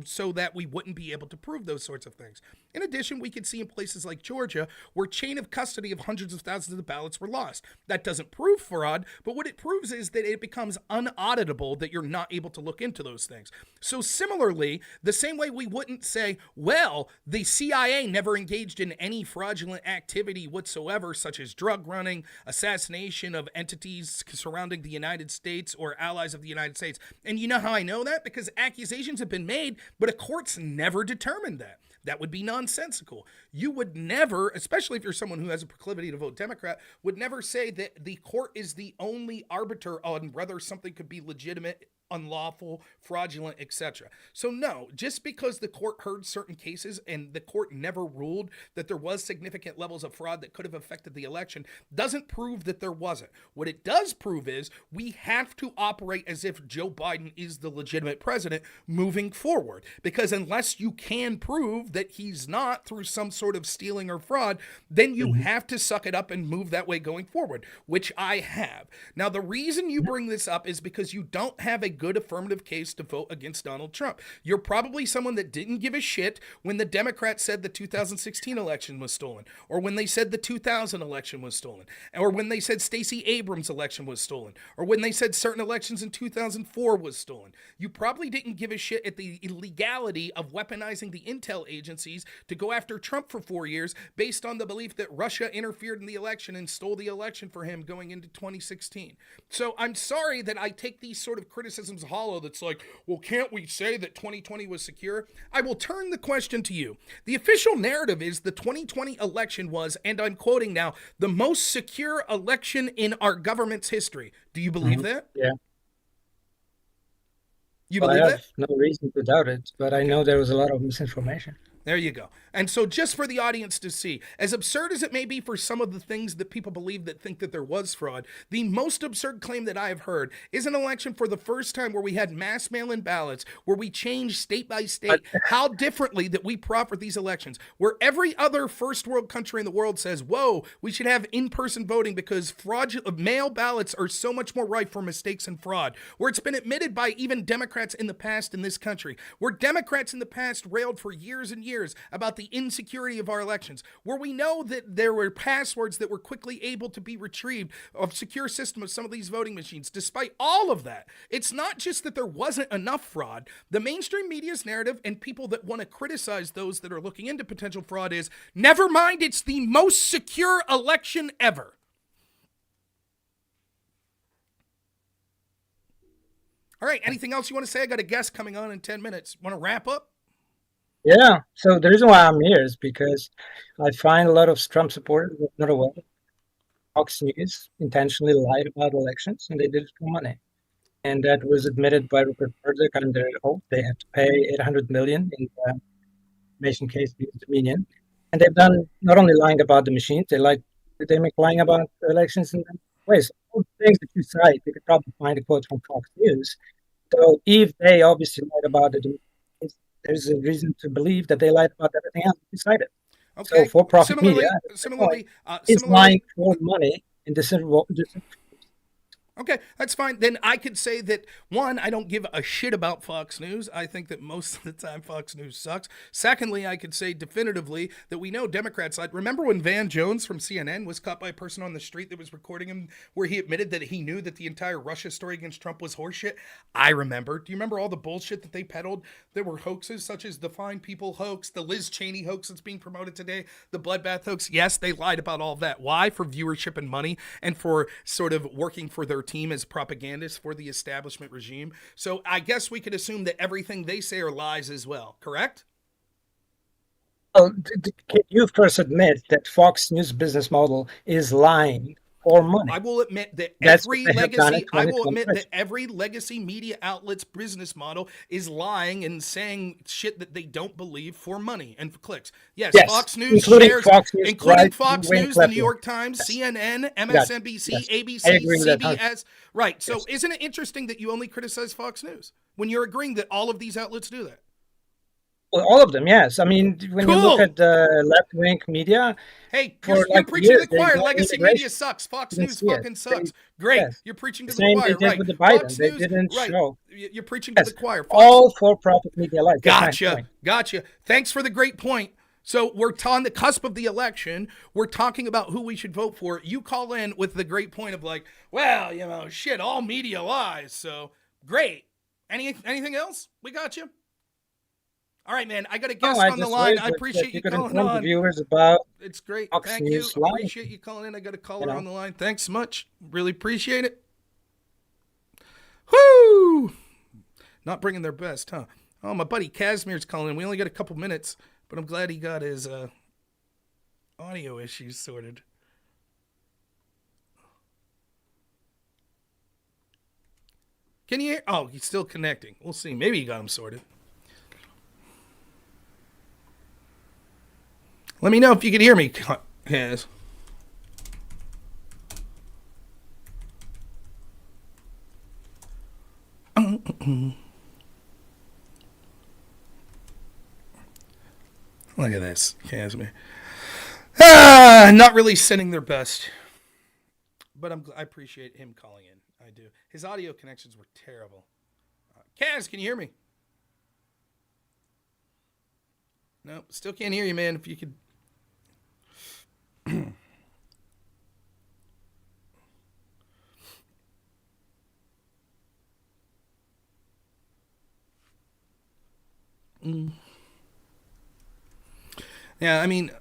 so that we wouldn't be able to prove those sorts of things. In addition, we could see in places like Georgia where chain of custody of hundreds of thousands of ballots were lost. That doesn't prove fraud, but what it proves is that it becomes unauditable, that you're not able to look into those things. So similarly, the same way we wouldn't say, well, the CIA never engaged in any fraudulent activity whatsoever, such as drug running, assassination of entities surrounding the United States or allies of the United States. And you know how I know that? Because accusations have been made, but a court's never determined that. That would be nonsensical. You would never, especially if you're someone who has a proclivity to vote Democrat, would never say that the court is the only arbiter on whether something could be legitimate, unlawful, fraudulent, etc. So no, just because the court heard certain cases and the court never ruled that there was significant levels of fraud that could have affected the election doesn't prove that there wasn't. What it does prove is we have to operate as if Joe Biden is the legitimate president moving forward, because unless you can prove that he's not through some sort of stealing or fraud, then you have to suck it up and move that way going forward, which I have. Now, the reason you bring this up is because you don't have a good affirmative case to vote against Donald Trump. You're probably someone that didn't give a shit when the Democrats said the 2016 election was stolen, or when they said the 2000 election was stolen, or when they said Stacey Abrams' election was stolen, or when they said certain elections in 2004 was stolen. You probably didn't give a shit at the illegality of weaponizing the intel agencies to go after Trump for 4 years based on the belief that Russia interfered in the election and stole the election for him going into 2016. So I'm sorry that I take these sort of criticisms hollow that's like, well, can't we say that 2020 was secure? I will turn the question to you. The official narrative is the 2020 election was, and I'm quoting now, the most secure election in our government's history. Do you believe that? Yeah. You Well, believe I that? have no reason to doubt it, but I know there was a lot of misinformation. There you go. And so just for the audience to see, as absurd as it may be for some of the things that people believe that think that there was fraud, the most absurd claim that I have heard is an election for the first time where we had mass mail-in ballots, where we changed state by state how differently that we proffer these elections, where every other first world country in the world says, whoa, we should have in-person voting because mail ballots are so much more rife for mistakes and fraud, where it's been admitted by even Democrats in the past in this country, where Democrats in the past railed for years and years about the insecurity of our elections, where we know that there were passwords that were quickly able to be retrieved of secure system of some of these voting machines. Despite all of that, it's not just that there wasn't enough fraud. The mainstream media's narrative and people that want to criticize those that are looking into potential fraud is, never mind, it's the most secure election ever. All right, anything else you want to say? I got a guest coming on in 10 minutes. Want to wrap up? Yeah. So the reason why I'm here is because I find a lot of Trump supporters that are not aware. Fox News intentionally lied about elections, and they did it for money. And that was admitted by Rupert Murdoch under oath. They had to pay $800 million in the information case against Dominion. And they've done not only lying about the machines, they make lying about elections in different ways. All the things that you cite, you could probably find a quote from Fox News. So if they obviously lied about it, there's a reason to believe that they lied about everything else you cited. Okay. So for-profit Similarly, media is lying for money in this. Okay, that's fine. Then I could say that, one, I don't give a shit about Fox News. I think that most of the time Fox News sucks. Secondly, I could say definitively that we know Democrats lied. Remember when Van Jones from CNN was caught by a person on the street that was recording him, where he admitted that he knew that the entire Russia story against Trump was horseshit? I remember. Do you remember all the bullshit that they peddled? There were hoaxes such as the Fine People hoax, the Liz Cheney hoax that's being promoted today, the Bloodbath hoax. Yes, they lied about all that. Why? For viewership and money, and for sort of working for their team as propagandists for the establishment regime. So I guess we could assume that everything they say are lies as well, correct? Well, can you first admit that Fox News business model is lying for money? I will admit that every legacy media outlet's business model is lying and saying shit that they don't believe for money and for clicks. Yes, Fox News shares, including Fox News, the New York Times, CNN, MSNBC, ABC, CBS. Right. So isn't it interesting that you only criticize Fox News when you're agreeing that all of these outlets do that? Well, all of them, yes. I mean, when you look at the left-wing media, hey, you're preaching to the choir. Legacy media sucks. Fox News fucking sucks. Great, you're preaching to the choir, right? With the Biden. Fox they News, didn't right? Show. You're preaching to the choir. All for-profit media lies. Gotcha. Thanks for the great point. So we're on the cusp of the election. We're talking about who we should vote for. You call in with the great point of like, well, you know, shit, all media lies. So great. Anything else? We got you. All right, man. I got a guest on the line. I appreciate you calling on. The viewers about it's great. Fox Thank News you. Appreciate you calling in. I got a caller on the line. Thanks so much. Really appreciate it. Whoo! Not bringing their best, huh? Oh, my buddy Casimir's calling in. We only got a couple minutes, but I'm glad he got his audio issues sorted. Can you hear? Oh, he's still connecting. We'll see. Maybe he got them sorted. Let me know if you can hear me, Kaz. Look at this, Casimir. Not really sending their best. But I appreciate him calling in. I do. His audio connections were terrible. Kaz, can you hear me? No, still can't hear you, man. If you could. Yeah, I mean,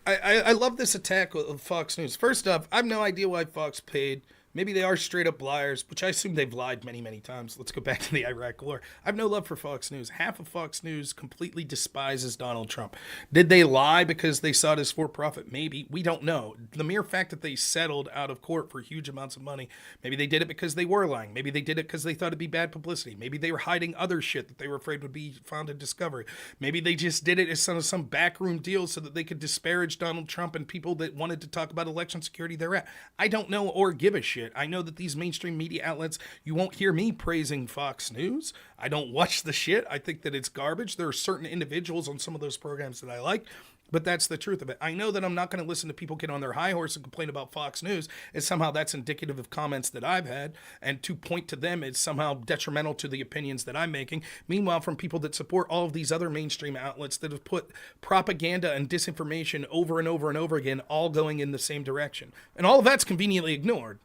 I love this attack of Fox News. First off, I have no idea why Fox paid. Maybe they are straight up liars, which I assume they've lied many, many times. Let's go back to the Iraq War. I have no love for Fox News. Half of Fox News completely despises Donald Trump. Did they lie because they saw it as for profit? Maybe. We don't know. The mere fact that they settled out of court for huge amounts of money, maybe they did it because they were lying. Maybe they did it because they thought it'd be bad publicity. Maybe they were hiding other shit that they were afraid would be found in discovery. Maybe they just did it as some backroom deal so that they could disparage Donald Trump and people that wanted to talk about election security thereat. I don't know or give a shit. I know that these mainstream media outlets, you won't hear me praising Fox News. I don't watch the shit. I think that it's garbage. There are certain individuals on some of those programs that I like, but that's the truth of it. I know that I'm not going to listen to people get on their high horse and complain about Fox News, and somehow that's indicative of comments that I've had, and to point to them is somehow detrimental to the opinions that I'm making. Meanwhile, from people that support all of these other mainstream outlets that have put propaganda and disinformation over and over and over again, all going in the same direction. And all of that's conveniently ignored.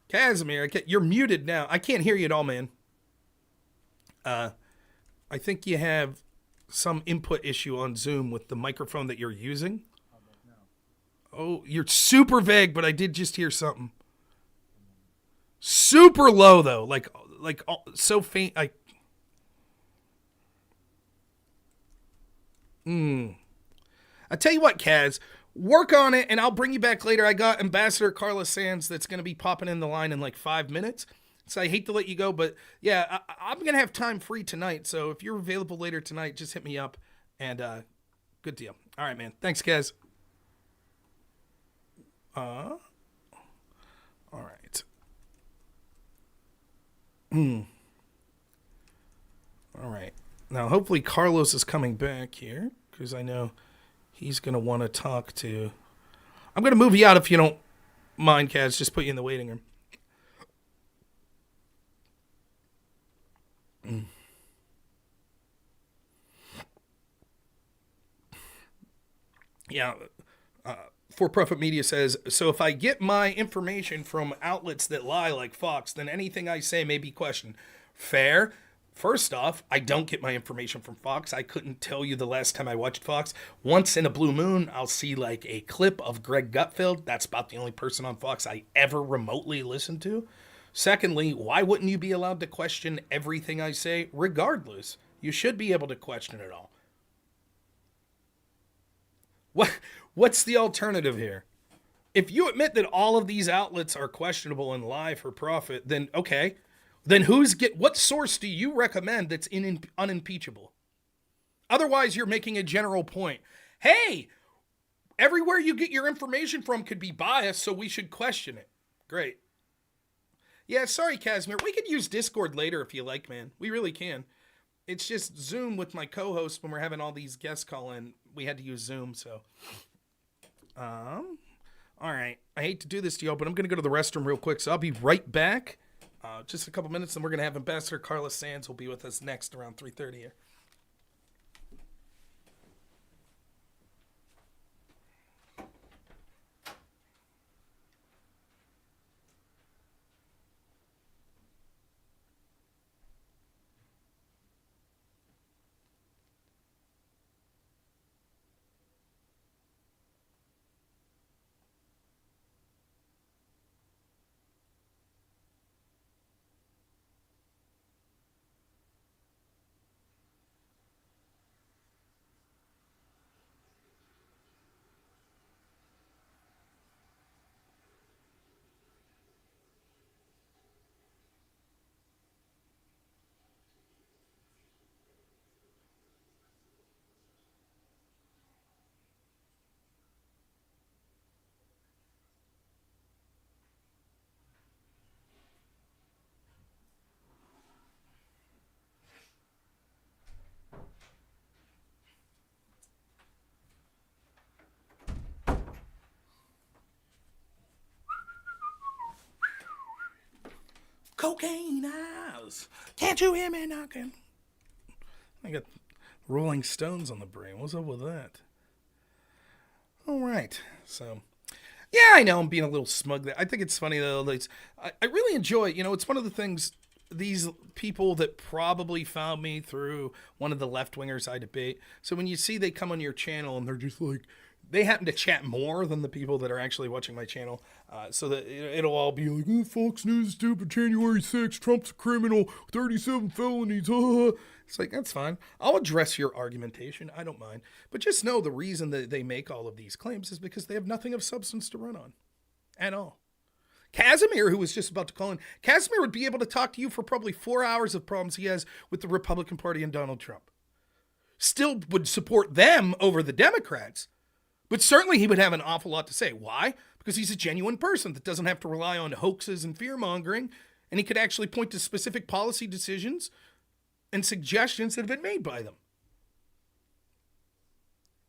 Casimir, you're muted now. I can't hear you at all, man. I think you have some input issue on Zoom with the microphone that you're using. Oh, you're super vague, but I did just hear something. Super low though, like so faint. I tell you what, Kaz. Work on it, and I'll bring you back later. I got Ambassador Carla Sands that's going to be popping in the line in like 5 minutes. So I hate to let you go, but yeah, I'm going to have time free tonight. So if you're available later tonight, just hit me up, and good deal. All right, man. Thanks, guys. All right. All right. Now, hopefully Carlos is coming back here, because I know he's going to want to talk to... I'm going to move you out if you don't mind, Kaz. Just put you in the waiting room. Yeah. For Profit Media says, so if I get my information from outlets that lie like Fox, then anything I say may be questioned. Fair. First off, I don't get my information from Fox. I couldn't tell you the last time I watched Fox. Once in a blue moon, I'll see like a clip of Greg Gutfeld. That's about the only person on Fox I ever remotely listen to. Secondly, why wouldn't you be allowed to question everything I say regardless? You should be able to question it all. What's the alternative here? If you admit that all of these outlets are questionable and lie for profit, then okay. Then what source do you recommend that's unimpeachable? Otherwise, you're making a general point. Hey, everywhere you get your information from could be biased, so we should question it. Great. Yeah, sorry, Casimir. We could use Discord later if you like, man. We really can. It's just Zoom with my co-host when we're having all these guests call in. We had to use Zoom, so. All right. I hate to do this to y'all, but I'm going to go to the restroom real quick, so I'll be right back. Just a couple minutes, and we're going to have Ambassador Carla Sands will be with us next around 3:30 here. cocaine eyes. Can't you hear me knocking? I got Rolling Stones on the brain. What's up with that? All right. So, yeah, I know I'm being a little smug there. I think it's funny, though. I really enjoy, it's one of the things, these people that probably found me through one of the left-wingers I debate. So when you see they come on your channel and they're just like, they happen to chat more than the people that are actually watching my channel. So that it'll all be like, oh, Fox News is stupid, January 6th, Trump's a criminal, 37 felonies. It's like, that's fine. I'll address your argumentation. I don't mind. But just know the reason that they make all of these claims is because they have nothing of substance to run on at all. Casimir, who was just about to call in, Casimir would be able to talk to you for probably 4 hours of problems he has with the Republican Party and Donald Trump. Still would support them over the Democrats, but certainly he would have an awful lot to say. Why? Because he's a genuine person that doesn't have to rely on hoaxes and fear-mongering, and he could actually point to specific policy decisions and suggestions that have been made by them.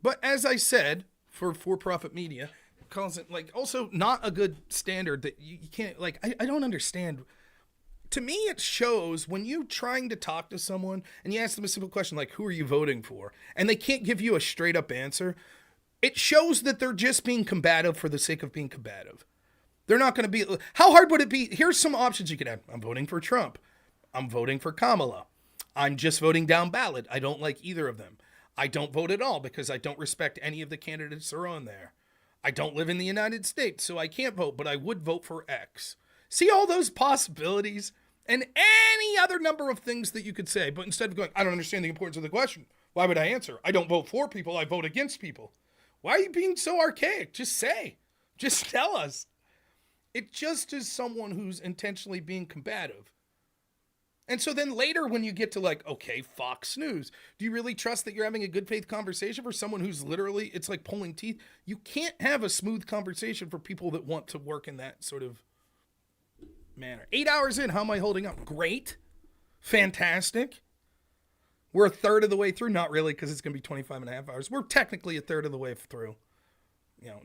But as I said, for-profit media, calls it also not a good standard that you can't, I don't understand. To me, it shows when you're trying to talk to someone and you ask them a simple question like, who are you voting for? And they can't give you a straight up answer. It shows that they're just being combative for the sake of being combative. They're not going to be, how hard would it be? Here's some options you could have. I'm voting for Trump. I'm voting for Kamala. I'm just voting down ballot. I don't like either of them. I don't vote at all because I don't respect any of the candidates that are on there. I don't live in the United States, so I can't vote, but I would vote for X. See all those possibilities and any other number of things that you could say, but instead of going, I don't understand the importance of the question. Why would I answer? I don't vote for people. I vote against people. Why are you being so archaic? Just say. Just tell us. It just is someone who's intentionally being combative. And so then later when you get to okay, Fox News, do you really trust that you're having a good faith conversation for someone who's literally, it's like pulling teeth? You can't have a smooth conversation for people that want to work in that sort of manner. 8 hours in, how am I holding up? Great. Fantastic. We're a third of the way through. Not really, because it's going to be 25 and a half hours. We're technically a third of the way through.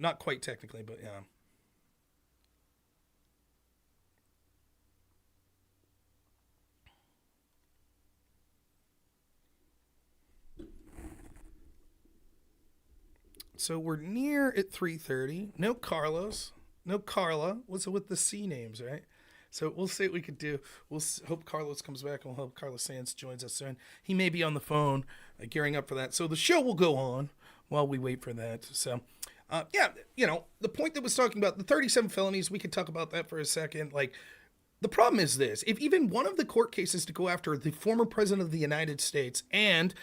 Not quite technically, but yeah. So we're near at 3:30. No Carlos. No Carla. What's with the C names, right? So we'll see what we could do. We'll hope Carlos comes back, and we'll hope Carlos Sands joins us soon. He may be on the phone, gearing up for that. So the show will go on while we wait for that. So, the point that was talking about the 37 felonies, we could talk about that for a second. The problem is this. If even one of the court cases to go after the former president of the United States and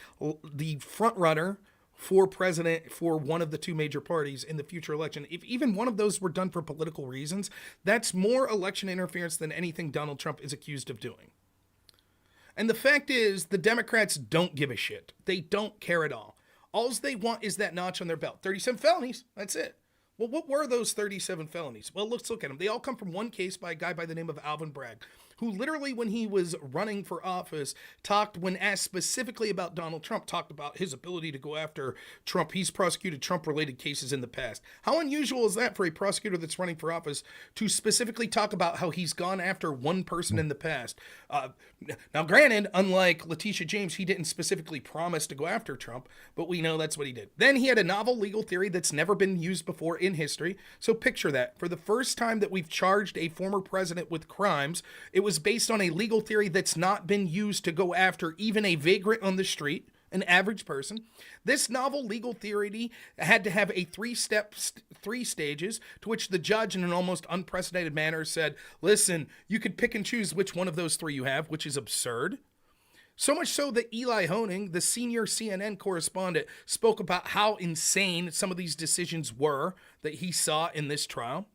the front runner for president for one of the two major parties in the future election, if even one of those were done for political reasons, that's more election interference than anything Donald Trump is accused of doing. And the fact is, the Democrats don't give a shit. They don't care at all. All they want is that notch on their belt. 37 felonies, that's it. Well, what were those 37 felonies? Well, let's look at them. They all come from one case by a guy by the name of Alvin Bragg, who literally, when he was running for office, when asked specifically about Donald Trump, talked about his ability to go after Trump. He's prosecuted Trump-related cases in the past. How unusual is that for a prosecutor that's running for office to specifically talk about how he's gone after one person in the past? Now, granted, unlike Letitia James, he didn't specifically promise to go after Trump, but we know that's what he did. Then he had a novel legal theory that's never been used before in history. So picture that. For the first time that we've charged a former president with crimes, it was based on a legal theory that's not been used to go after even a vagrant on the street, an average person. This novel legal theory had to have a three stages, to which the judge in an almost unprecedented manner said, listen, you could pick and choose which one of those three you have, which is absurd. So much so that Eli Honig, the senior CNN correspondent, spoke about how insane some of these decisions were that he saw in this trial.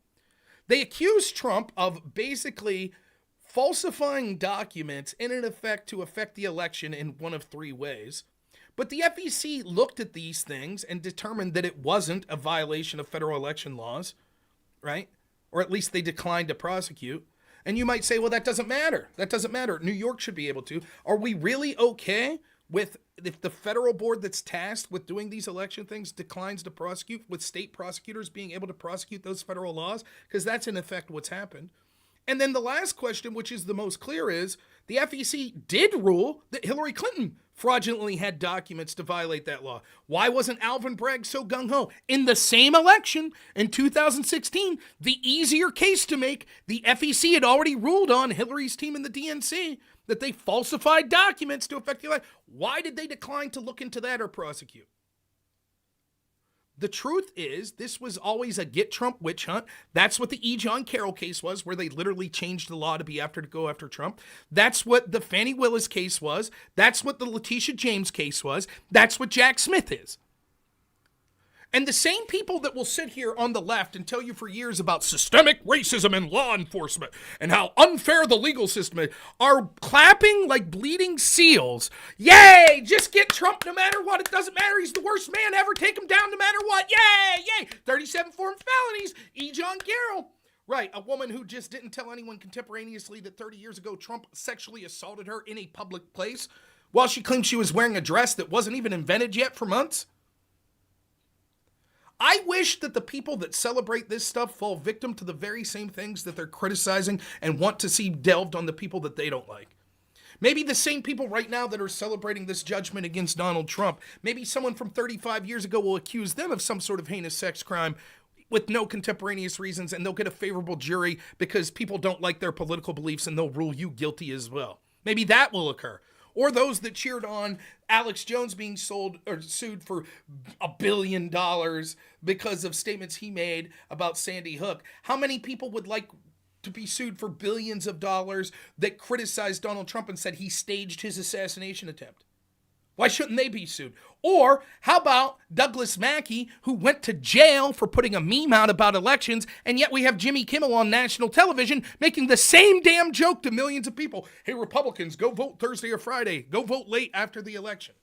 They accused Trump of basically falsifying documents in an effect to affect the election in one of three ways. But the FEC looked at these things and determined that it wasn't a violation of federal election laws, right? Or at least they declined to prosecute. And you might say, well, that doesn't matter. That doesn't matter. New York should be able to. Are we really okay with if the federal board that's tasked with doing these election things declines to prosecute, with state prosecutors being able to prosecute those federal laws? Because that's in effect what's happened. And then the last question, which is the most clear, is the FEC did rule that Hillary Clinton fraudulently had documents to violate that law. Why wasn't Alvin Bragg so gung-ho? In the same election in 2016, the easier case to make, the FEC had already ruled on Hillary's team in the DNC that they falsified documents to affect the election. Why did they decline to look into that or prosecute? The truth is, this was always a get Trump witch hunt. That's what the E. John Carroll case was, where they literally changed the law to go after Trump. That's what the Fani Willis case was. That's what the Letitia James case was. That's what Jack Smith is. And the same people that will sit here on the left and tell you for years about systemic racism in law enforcement and how unfair the legal system is are clapping like bleeding seals. Yay! Just get Trump no matter what. It doesn't matter. He's the worst man ever. Take him down no matter what. Yay! Yay! 37 foreign felonies. E. John Carroll. Right, a woman who just didn't tell anyone contemporaneously that 30 years ago Trump sexually assaulted her in a public place while she claimed she was wearing a dress that wasn't even invented yet for months. I wish that the people that celebrate this stuff fall victim to the very same things that they're criticizing and want to see delved on the people that they don't like. Maybe the same people right now that are celebrating this judgment against Donald Trump, maybe someone from 35 years ago will accuse them of some sort of heinous sex crime with no contemporaneous reasons, and they'll get a favorable jury because people don't like their political beliefs and they'll rule you guilty as well. Maybe that will occur. Or those that cheered on Alex Jones being sued for $1 billion because of statements he made about Sandy Hook. How many people would like to be sued for billions of dollars that criticized Donald Trump and said he staged his assassination attempt? Why shouldn't they be sued? Or how about Douglas Mackey, who went to jail for putting a meme out about elections, and yet we have Jimmy Kimmel on national television making the same damn joke to millions of people. Hey, Republicans, go vote Thursday or Friday. Go vote late after the election.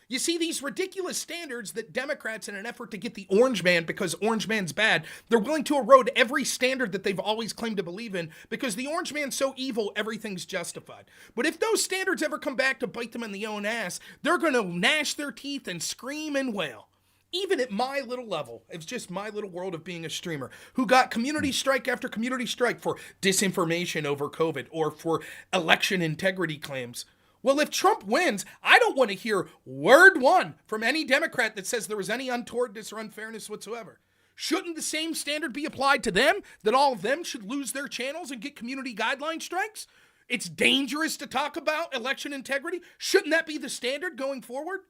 You see, these ridiculous standards that Democrats, in an effort to get the orange man because orange man's bad, they're willing to erode every standard that they've always claimed to believe in because the orange man's so evil, everything's justified. But if those standards ever come back to bite them in the own ass, they're going to gnash their teeth and scream and wail. Even at my little level, it's just my little world of being a streamer who got community strike after community strike for disinformation over COVID or for election integrity claims. Well, if Trump wins, I don't want to hear word one from any Democrat that says there was any untowardness or unfairness whatsoever. Shouldn't the same standard be applied to them, that all of them should lose their channels and get community guideline strikes? It's dangerous to talk about election integrity. Shouldn't that be the standard going forward?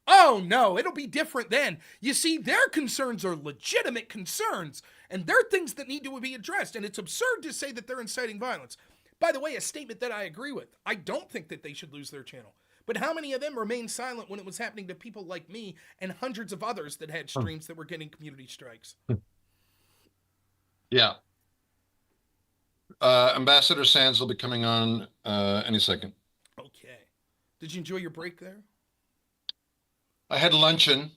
Oh, no, it'll be different then. You see, their concerns are legitimate concerns, and they're things that need to be addressed, and it's absurd to say that they're inciting violence. By the way, a statement that I agree with. I don't think that they should lose their channel. But how many of them remained silent when it was happening to people like me and hundreds of others that had streams that were getting community strikes? Yeah. Ambassador Sands will be coming on any second. Okay. Did you enjoy your break there? I had luncheon.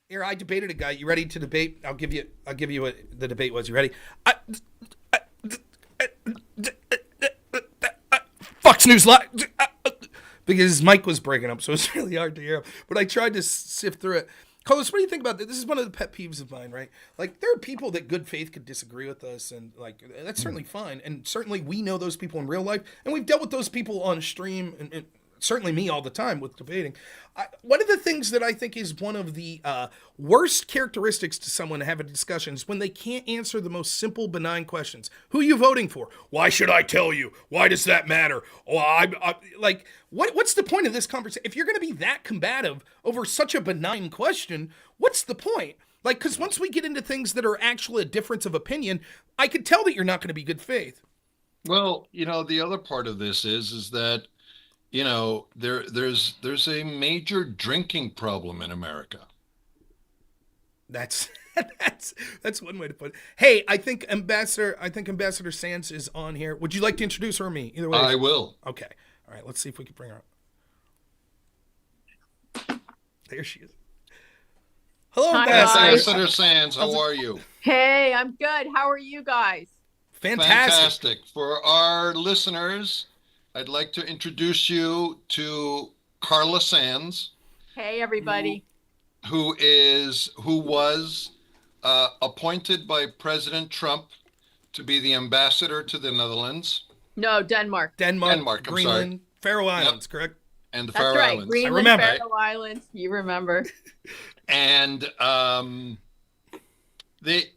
Here, I debated a guy. You ready to debate? I'll give you what the debate was. You ready? Fox News Live, because his mic was breaking up, so it's really hard to hear him. But I tried to sift through it. Carlos, what do you think about this? This is one of the pet peeves of mine, right? Like, there are people that good faith could disagree with us, and like that's certainly fine. And certainly we know those people in real life, and we've dealt with those people on stream, and certainly me all the time with debating. One of the things that I think is one of the worst characteristics to someone to have a discussion is when they can't answer the most simple, benign questions. Who are you voting for? Why should I tell you? Why does that matter? Oh, what's the point of this conversation? If you're going to be that combative over such a benign question, what's the point? Like, because once we get into things that are actually a difference of opinion, I could tell that you're not going to be good faith. Well, the other part of this is that there's a major drinking problem in America. That's one way to put it. Hey, I think Ambassador Sands is on here. Would you like to introduce her or me? Either way. I will. Okay. All right. Let's see if we can bring her up. There she is. Hello, Ambassador Sands. How are you? Hey, I'm good. How are you guys? Fantastic. For our listeners, I'd like to introduce you to Carla Sands. Hey, everybody. Who was appointed by President Trump to be the ambassador to the Netherlands. No, Denmark. Denmark, I'm sorry. Greenland, Faroe Islands, correct? And the That's Faroe right. Islands. Greenland, remember. Faroe Islands. You remember. And the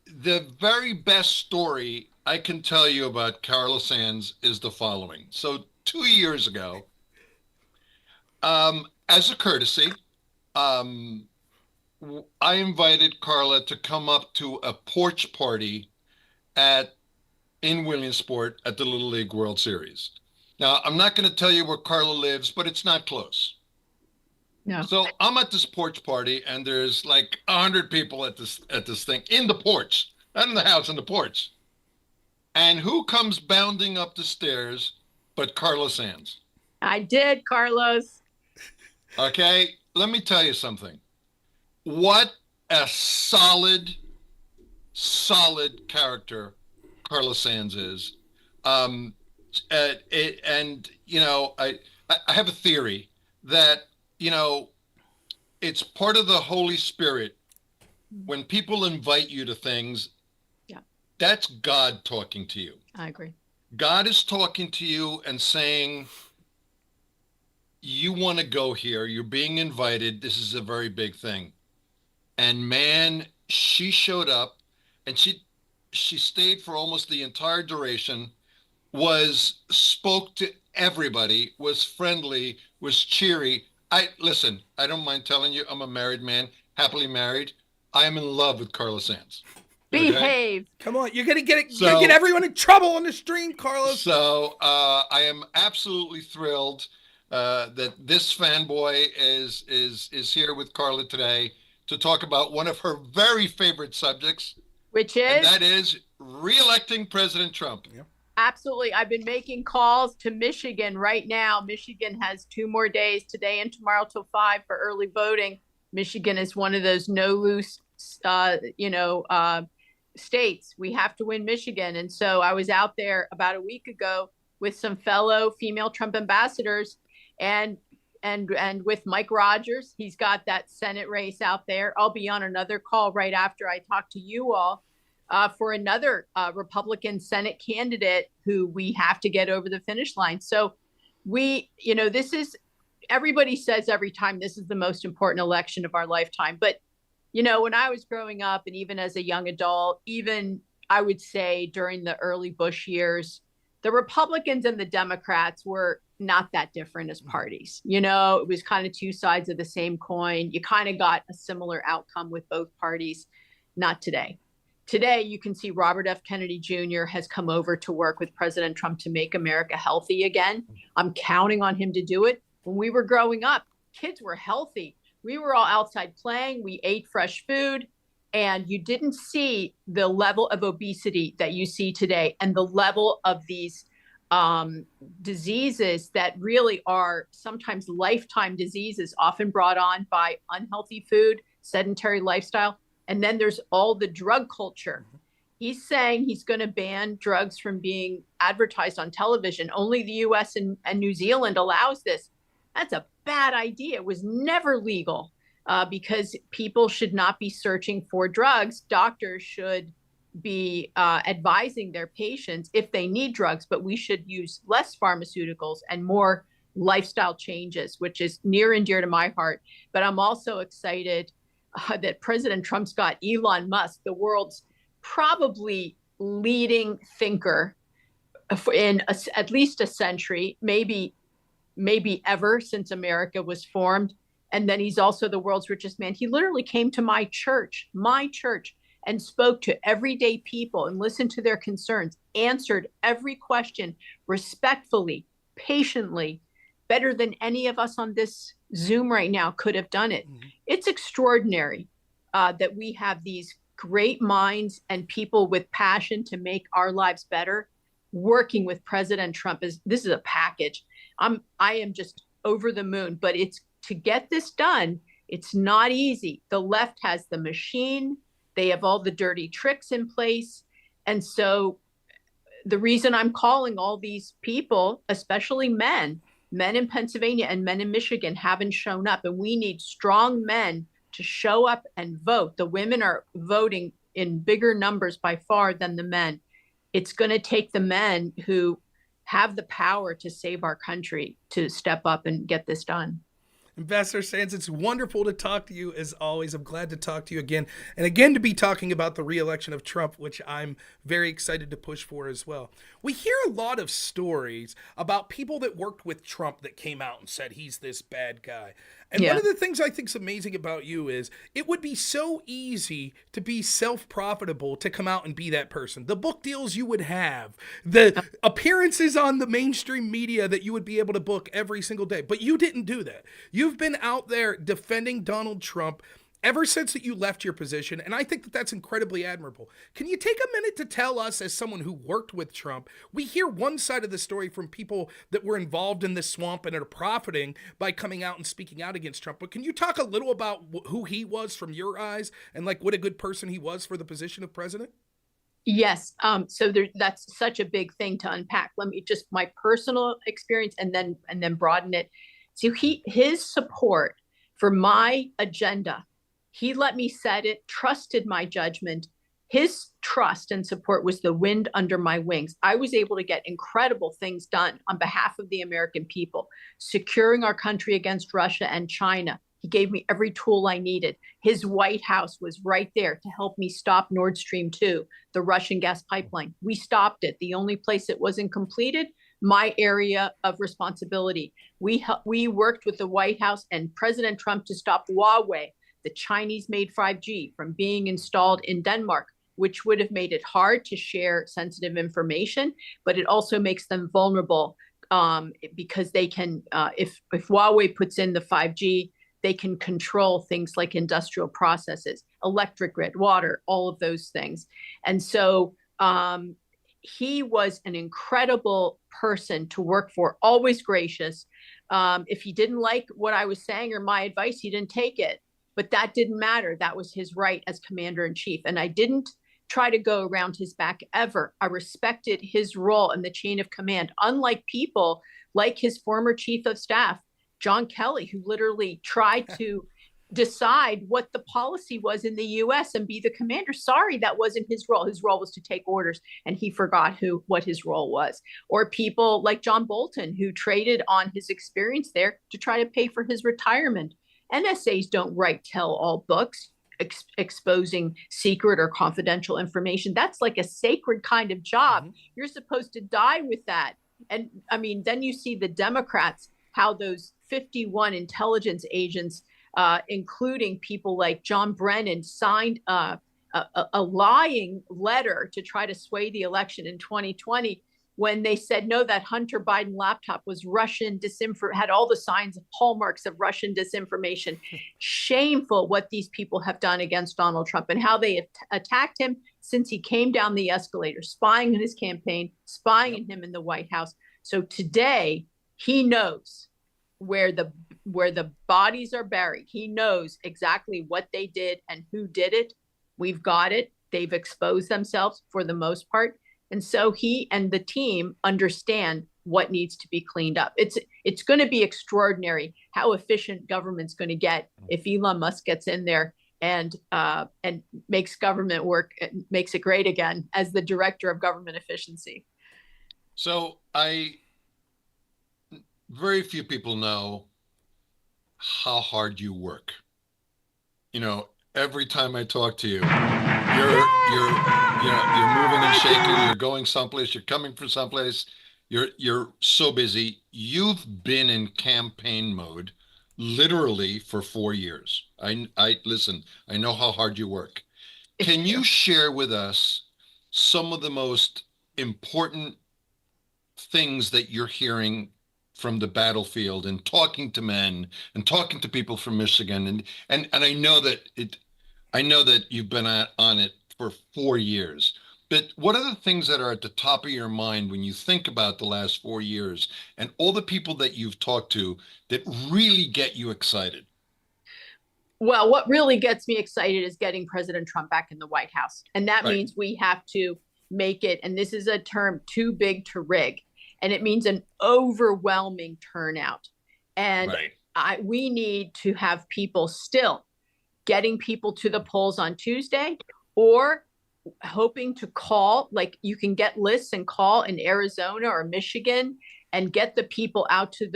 very best story I can tell you about Carla Sands is the following. So 2 years ago, as a courtesy, I invited Carla to come up to a porch party in Williamsport at the Little League World Series. Now, I'm not going to tell you where Carla lives, but it's not close. No. So I'm at this porch party, and there's like 100 people at this thing in the porch, not in the house, in the porch. And who comes bounding up the stairs but Carla Sands? I did, Carlos. Okay, let me tell you something. What a solid character Carla Sands is. And you know, I have a theory that, you know, it's part of the Holy Spirit when people invite you to things. Yeah. That's God talking to you. I agree. God is talking to you and saying, you want to go here. You're being invited. This is a very big thing. And man, she showed up, and she stayed for almost the entire duration, spoke to everybody, was friendly, was cheery. Listen, I don't mind telling you, I'm a married man, happily married. I am in love with Carla Sands. Okay? Behave. Come on, you're gonna get everyone in trouble on the stream, Carlos. So I am absolutely thrilled that this fanboy is here with Carla today to talk about one of her very favorite subjects, Which is? and that is re-electing President Trump. Yep. Absolutely. I've been making calls to Michigan right now. Michigan has 2 more days, today and tomorrow till 5 for early voting. Michigan is one of those no-lose, states. We have to win Michigan. And so I was out there about a week ago with some fellow female Trump ambassadors and with Mike Rogers. He's got that Senate race out there. I'll be on another call right after I talk to you all. For another Republican Senate candidate who we have to get over the finish line. So everybody says every time this is the most important election of our lifetime. But, when I was growing up and even as a young adult, even I would say during the early Bush years, the Republicans and the Democrats were not that different as parties. It was kind of 2 sides of the same coin. You kind of got a similar outcome with both parties. Not today. Today, you can see Robert F. Kennedy Jr. has come over to work with President Trump to make America healthy again. I'm counting on him to do it. When we were growing up, kids were healthy. We were all outside playing. We ate fresh food. And you didn't see the level of obesity that you see today and the level of these diseases that really are sometimes lifetime diseases, often brought on by unhealthy food, sedentary lifestyle. And then there's all the drug culture. He's saying he's going to ban drugs from being advertised on television. Only the US and New Zealand allows this. That's a bad idea. It was never legal because people should not be searching for drugs. Doctors should be advising their patients if they need drugs, but we should use less pharmaceuticals and more lifestyle changes, which is near and dear to my heart. But I'm also excited that President Trump's got Elon Musk, the world's probably leading thinker in at least a century, maybe ever since America was formed. And then he's also the world's richest man. He literally came to my church, and spoke to everyday people and listened to their concerns, answered every question respectfully, patiently, better than any of us on this Zoom right now could have done it. Mm-hmm. It's extraordinary that we have these great minds and people with passion to make our lives better working with President Trump. This is a package. I am just over the moon, but it's to get this done. It's not easy. The left has the machine. They have all the dirty tricks in place. And so the reason I'm calling all these people, especially men in Pennsylvania and men in Michigan haven't shown up, and we need strong men to show up and vote. The women are voting in bigger numbers by far than the men. it's going to take the men who have the power to save our country to step up and get this done. Ambassador Sands, it's wonderful to talk to you as always. I'm glad to talk to you again, and again to be talking about the re-election of Trump, which I'm very excited to push for as well. We hear a lot of stories about people that worked with Trump that came out and said he's this bad guy. And one of the things I think is amazing about you is it would be so easy to be self-profitable to come out and be that person. The book deals you would have, the appearances on the mainstream media that you would be able to book every single day. But you didn't do that. You've been out there defending Donald Trump ever since that you left your position, and I think that that's incredibly admirable. Can you take a minute to tell us, as someone who worked with Trump, we hear one side of the story from people that were involved in this swamp and are profiting by coming out and speaking out against Trump, but can you talk a little about who he was from your eyes and like what a good person he was for the position of president? Yes. That's such a big thing to unpack. Let me just my personal experience and then broaden it. So his support for my agenda, he let me set it, trusted my judgment. His trust and support was the wind under my wings. I was able to get incredible things done on behalf of the American people, securing our country against Russia and China. He gave me every tool I needed. His White House was right there to help me stop Nord Stream 2, the Russian gas pipeline. We stopped it. The only place it wasn't completed, my area of responsibility. We worked with the White House and President Trump to stop Huawei, the Chinese-made 5G, from being installed in Denmark, which would have made it hard to share sensitive information, but it also makes them vulnerable because they can, if Huawei puts in the 5G, they can control things like industrial processes, electric grid, water, all of those things. And so he was an incredible person to work for, always gracious. If he didn't like what I was saying or my advice, he didn't take it. But that didn't matter. That was his right as commander in chief. And I didn't try to go around his back ever. I respected his role in the chain of command, unlike people like his former chief of staff, John Kelly, who literally tried to decide what the policy was in the US and be the commander. Sorry, that wasn't his role. His role was to take orders, and he forgot what his role was. Or people like John Bolton, who traded on his experience there to try to pay for his retirement. NSAs don't write tell-all books exposing secret or confidential information. That's like a sacred kind of job. You're supposed to die with that. And I mean, then you see the Democrats, how those 51 intelligence agents, including people like John Brennan, signed a lying letter to try to sway the election in 2020 when they said, no, that Hunter Biden laptop was Russian had all the signs of hallmarks of Russian disinformation. Shameful what these people have done against Donald Trump and how they have attacked him since he came down the escalator, spying on his campaign, spying on him in the White House. So today he knows where the bodies are buried. He knows exactly what they did and who did it. We've got it. They've exposed themselves for the most part. And so he and the team understand what needs to be cleaned up. It's going to be extraordinary how efficient government's going to get if Elon Musk gets in there and makes government work, makes it great again as the director of government efficiency. So very few people know how hard you work. You know, every time I talk to you, you're moving and shaking, you're going someplace, you're coming from someplace, you're so busy. You've been in campaign mode literally for 4 years. I listen, I know how hard you work. Can you share with us some of the most important things that you're hearing from the battlefield and talking to men and talking to people from Michigan? And I know that you've been on it for 4 years, but what are the things that are at the top of your mind when you think about the last 4 years and all the people that you've talked to that really get you excited? Well, what really gets me excited is getting President Trump back in the White House. And that means we have to make it, and this is a term, too big to rig. And it means an overwhelming turnout. And we need to have people still getting people to the polls on Tuesday or hoping to call, like you can get lists and call in Arizona or Michigan and get the people out to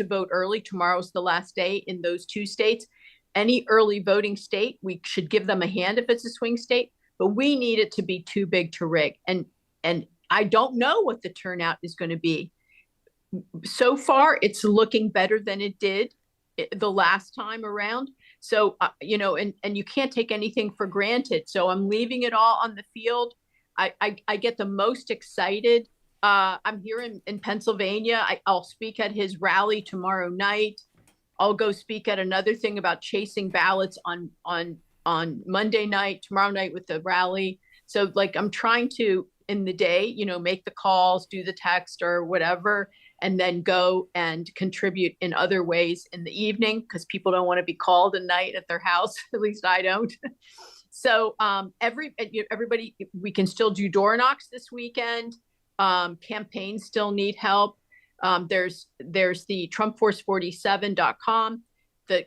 vote early. Tomorrow's the last day in those 2 states. Any early voting state, we should give them a hand if it's a swing state, but we need it to be too big to rig. And I don't know what the turnout is going to be. So far, it's looking better than it did the last time around. So, you know, and you can't take anything for granted. So I'm leaving it all on the field. I get the most excited. I'm here in Pennsylvania. I'll speak at his rally tomorrow night. I'll go speak at another thing about chasing ballots on Monday night, tomorrow night with the rally. So like I'm trying to, in the day, you know, make the calls, do the text or whatever, and then go and contribute in other ways in the evening because people don't want to be called at night at their house. At least I don't. So everybody, we can still do door knocks this weekend. Campaigns still need help. There's the TrumpForce47.com. The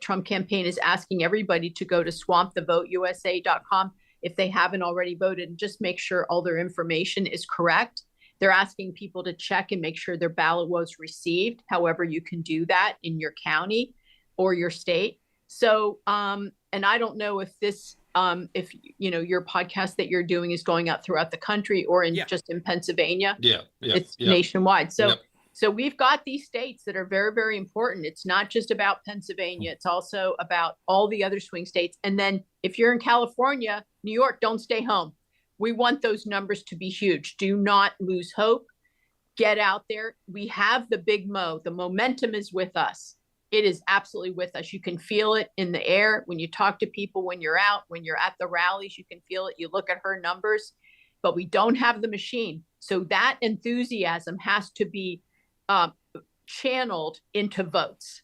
Trump campaign is asking everybody to go to swampthevoteusa.com if they haven't already voted and just make sure all their information is correct. They're asking people to check and make sure their ballot was received. However, you can do that in your county or your state. So, and I don't know if this, if you know your podcast that you're doing is going out throughout the country or in just in Pennsylvania. It's nationwide. So we've got these states that are very, very important. It's not just about Pennsylvania. It's also about all the other swing states. And then if you're in California, New York, don't stay home. We want those numbers to be huge. Do not lose hope. Get out there. We have the big mo. The momentum is with us. It is absolutely with us. You can feel it in the air when you talk to people, when you're out, when you're at the rallies, you can feel it. You look at her numbers, but we don't have the machine. So that enthusiasm has to be channeled into votes.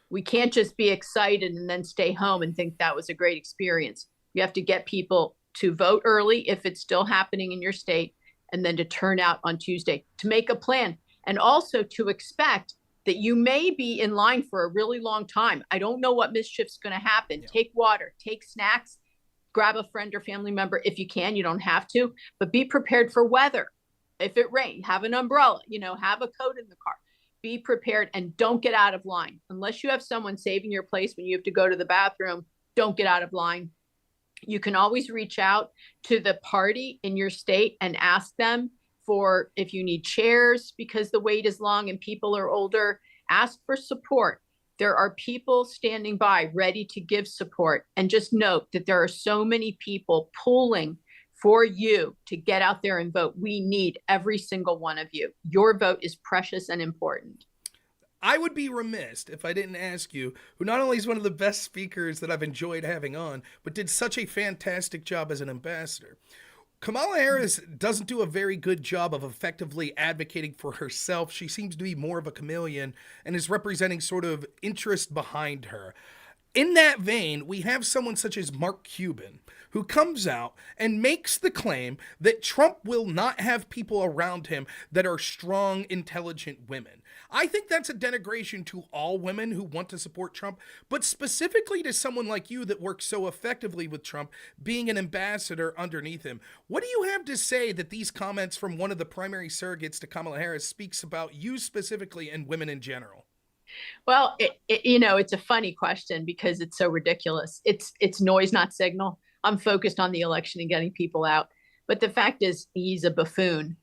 We can't just be excited and then stay home and think that was a great experience. You have to get people to vote early if it's still happening in your state, and then to turn out on Tuesday, to make a plan, and also to expect that you may be in line for a really long time. I don't know what mischief's going to happen. Take water, take snacks, grab a friend or family member if you can. You don't have to, but be prepared for weather. If it rains, have an umbrella, you know, have a coat in the car. Be prepared and don't get out of line. Unless you have someone saving your place when you have to go to the bathroom, don't get out of line. You can always reach out to the party in your state and ask them for if you need chairs because the wait is long and people are older. Ask for support. There are people standing by ready to give support. And just note that there are so many people pulling for you to get out there and vote. We need every single one of you. Your vote is precious and important. I would be remiss if I didn't ask you, who not only is one of the best speakers that I've enjoyed having on, but did such a fantastic job as an ambassador. Kamala Harris doesn't do a very good job of effectively advocating for herself. She seems to be more of a chameleon and is representing sort of interest behind her. In that vein, we have someone such as Mark Cuban, who comes out and makes the claim that Trump will not have people around him that are strong, intelligent women. I think that's a denigration to all women who want to support Trump, but specifically to someone like you that works so effectively with Trump, being an ambassador underneath him. What do you have to say that these comments from one of the primary surrogates to Kamala Harris speaks about you specifically and women in general? Well, you know, it's a funny question because it's so ridiculous. It's noise, not signal. I'm focused on the election and getting people out. But the fact is, he's a buffoon.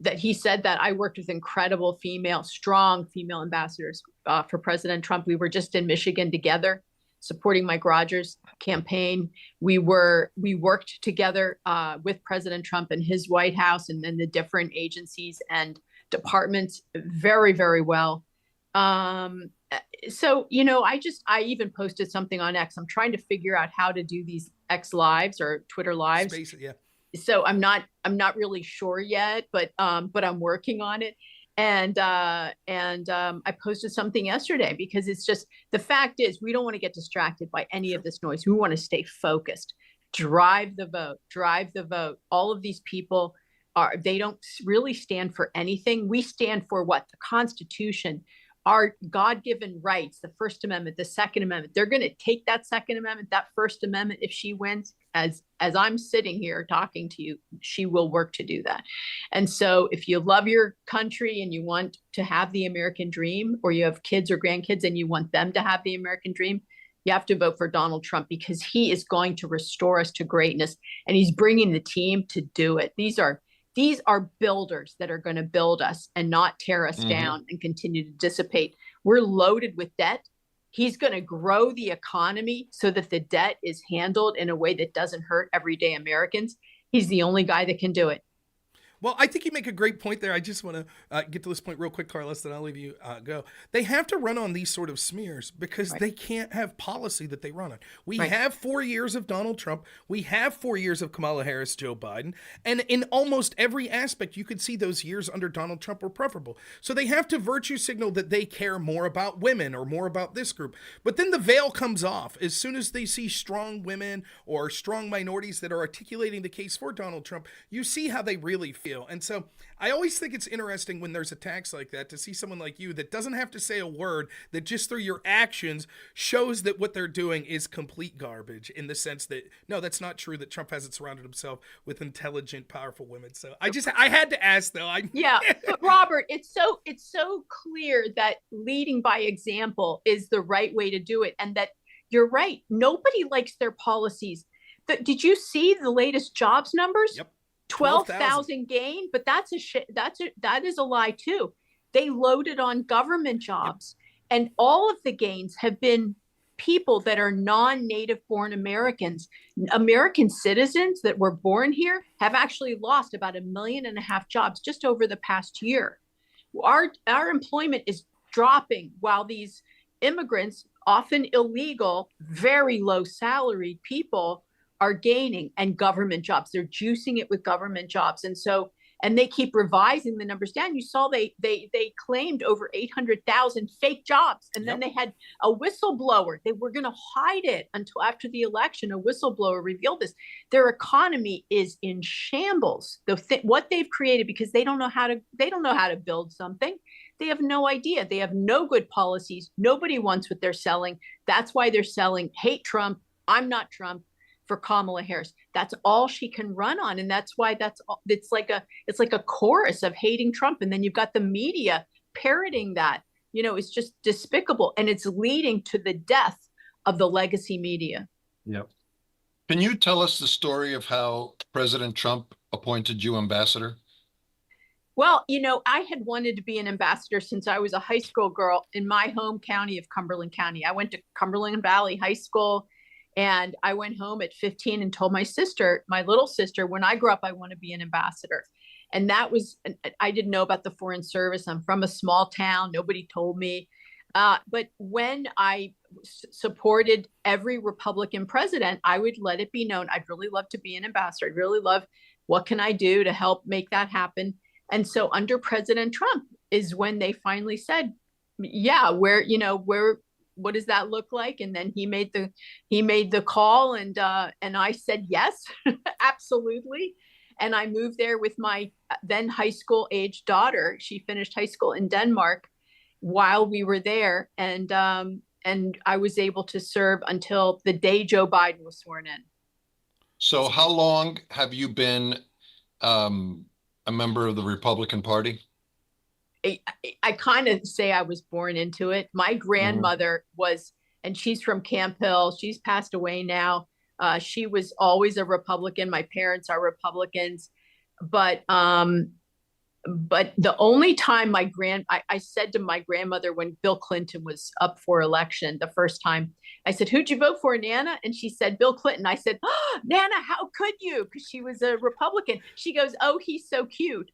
That he said that. I worked with incredible strong female ambassadors for President Trump. We were just in Michigan together, supporting Mike Rogers' campaign. We worked together with President Trump in his White House and then the different agencies and departments very, very well. So, you know, I even posted something on X. I'm trying to figure out how to do these X lives or Twitter lives. Space it, yeah. So I'm not really sure yet, but I'm working on it. And I posted something yesterday because it's just, the fact is we don't want to get distracted by any of this noise. We want to stay focused, drive the vote. All of these people they don't really stand for anything. We stand for what? The Constitution, our God-given rights, the First Amendment, the Second Amendment. They're going to take that Second Amendment, that First Amendment, if she wins, as as I'm sitting here talking to you, she will work to do that. And so if you love your country and you want to have the American dream, or you have kids or grandkids and you want them to have the American dream, you have to vote for Donald Trump, because he is going to restore us to greatness, and he's bringing the team to do it. These are builders that are going to build us and not tear us down and continue to dissipate. We're loaded with debt. He's going to grow the economy so that the debt is handled in a way that doesn't hurt everyday Americans. He's the only guy that can do it. Well, I think you make a great point there. I just want to get to this point real quick, Carlos, then I'll leave you go. They have to run on these sort of smears because they can't have policy that they run on. We have 4 years of Donald Trump. We have 4 years of Kamala Harris, Joe Biden. And in almost every aspect, you could see those years under Donald Trump were preferable. So they have to virtue signal that they care more about women or more about this group. But then the veil comes off as soon as they see strong women or strong minorities that are articulating the case for Donald Trump. You see how they really feel. And so I always think it's interesting when there's attacks like that to see someone like you that doesn't have to say a word, that just through your actions shows that what they're doing is complete garbage, in the sense that, no, that's not true, that Trump hasn't surrounded himself with intelligent, powerful women. So I had to ask, though. Yeah, but Robert, it's so clear that leading by example is the right way to do it. And that you're right. Nobody likes their policies. Did you see the latest jobs numbers? Yep. 12,000 gain, but that is a lie too. They loaded on government jobs, and all of the gains have been people that are non-native born Americans. American citizens that were born here have actually lost about 1.5 million jobs just over the past year. Our employment is dropping while these immigrants, often illegal, very low salaried people, are gaining, and government jobs. They're juicing it with government jobs. And they keep revising the numbers down. You saw they claimed over 800,000 fake jobs. And then they had a whistleblower. They were going to hide it until after the election. A whistleblower revealed this. Their economy is in shambles. What they've created, because they don't know how to build something. They have no idea. They have no good policies. Nobody wants what they're selling. That's why they're selling hate Trump. I'm not Trump. For Kamala Harris, that's all she can run on, and that's why it's like a chorus of hating Trump, and then you've got the media parroting that. It's just despicable, and it's leading to the death of the legacy media. Yep. Can you tell us the story of how President Trump appointed you ambassador? Well, I had wanted to be an ambassador since I was a high school girl in my home county of Cumberland County. I went to Cumberland Valley High School. And I went home at 15 and told my little sister, when I grow up, I want to be an ambassador. And I didn't know about the Foreign Service. I'm from a small town. Nobody told me. But when I supported every Republican president, I would let it be known, I'd really love to be an ambassador. I'd really love, what can I do to help make that happen? And so under President Trump is when they finally said, yeah, what does that look like? And then he made the call, and I said yes, absolutely. And I moved there with my then high school age daughter. She finished high school in Denmark while we were there, and I was able to serve until the day Joe Biden was sworn in. So how long have you been a member of the Republican Party? I kind of say I was born into it. My grandmother was, and she's from Camp Hill. She's passed away now. She was always a Republican. My parents are Republicans, but the only time I said to my grandmother when Bill Clinton was up for election the first time, I said, "Who'd you vote for, Nana?" And she said, "Bill Clinton." I said, "Oh, Nana, how could you?" Because she was a Republican. She goes, "Oh, he's so cute."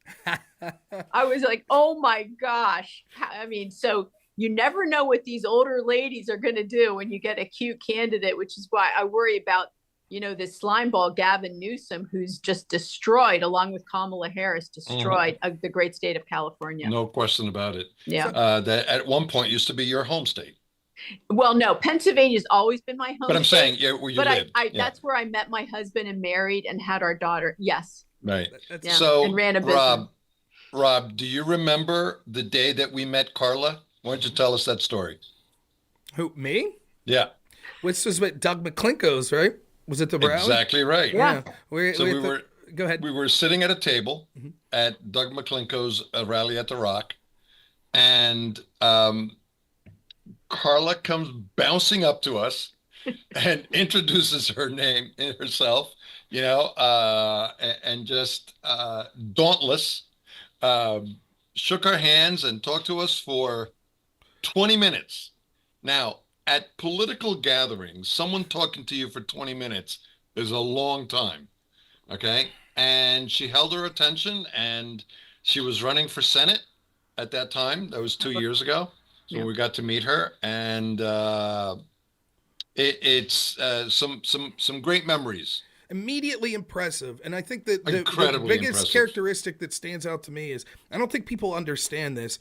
I was like, oh my gosh. I mean, so you never know what these older ladies are going to do when you get a cute candidate, which is why I worry about, this slimeball Gavin Newsom, who's just destroyed, along with Kamala Harris, destroyed the great state of California. No question about it. Yeah. That at one point used to be your home state. Well, no, Pennsylvania's always been my home. But I'm state, saying, where you but lived. that's where I met my husband and married and had our daughter. Yes. Right. Yeah. So, and ran a business. Rob, do you remember the day that we met Carla? Why don't you tell us that story? Who, me? Yeah. Which was what Doug McClinko's, right? Was it the rally? Exactly right. Yeah. So we were Go ahead. we were sitting at a table at Doug McClinko's rally at the Rock, and Carla comes bouncing up to us and introduces herself, and just dauntless, shook our hands and talked to us for 20 minutes. Now, at political gatherings, someone talking to you for 20 minutes is a long time. Okay. And she held her attention, and she was running for Senate at that time. That was 2 years ago. So we got to meet her, and it's some great memories. Immediately impressive. And I think that the Incredibly biggest impressive. characteristic that stands out to me is, I don't think people understand this.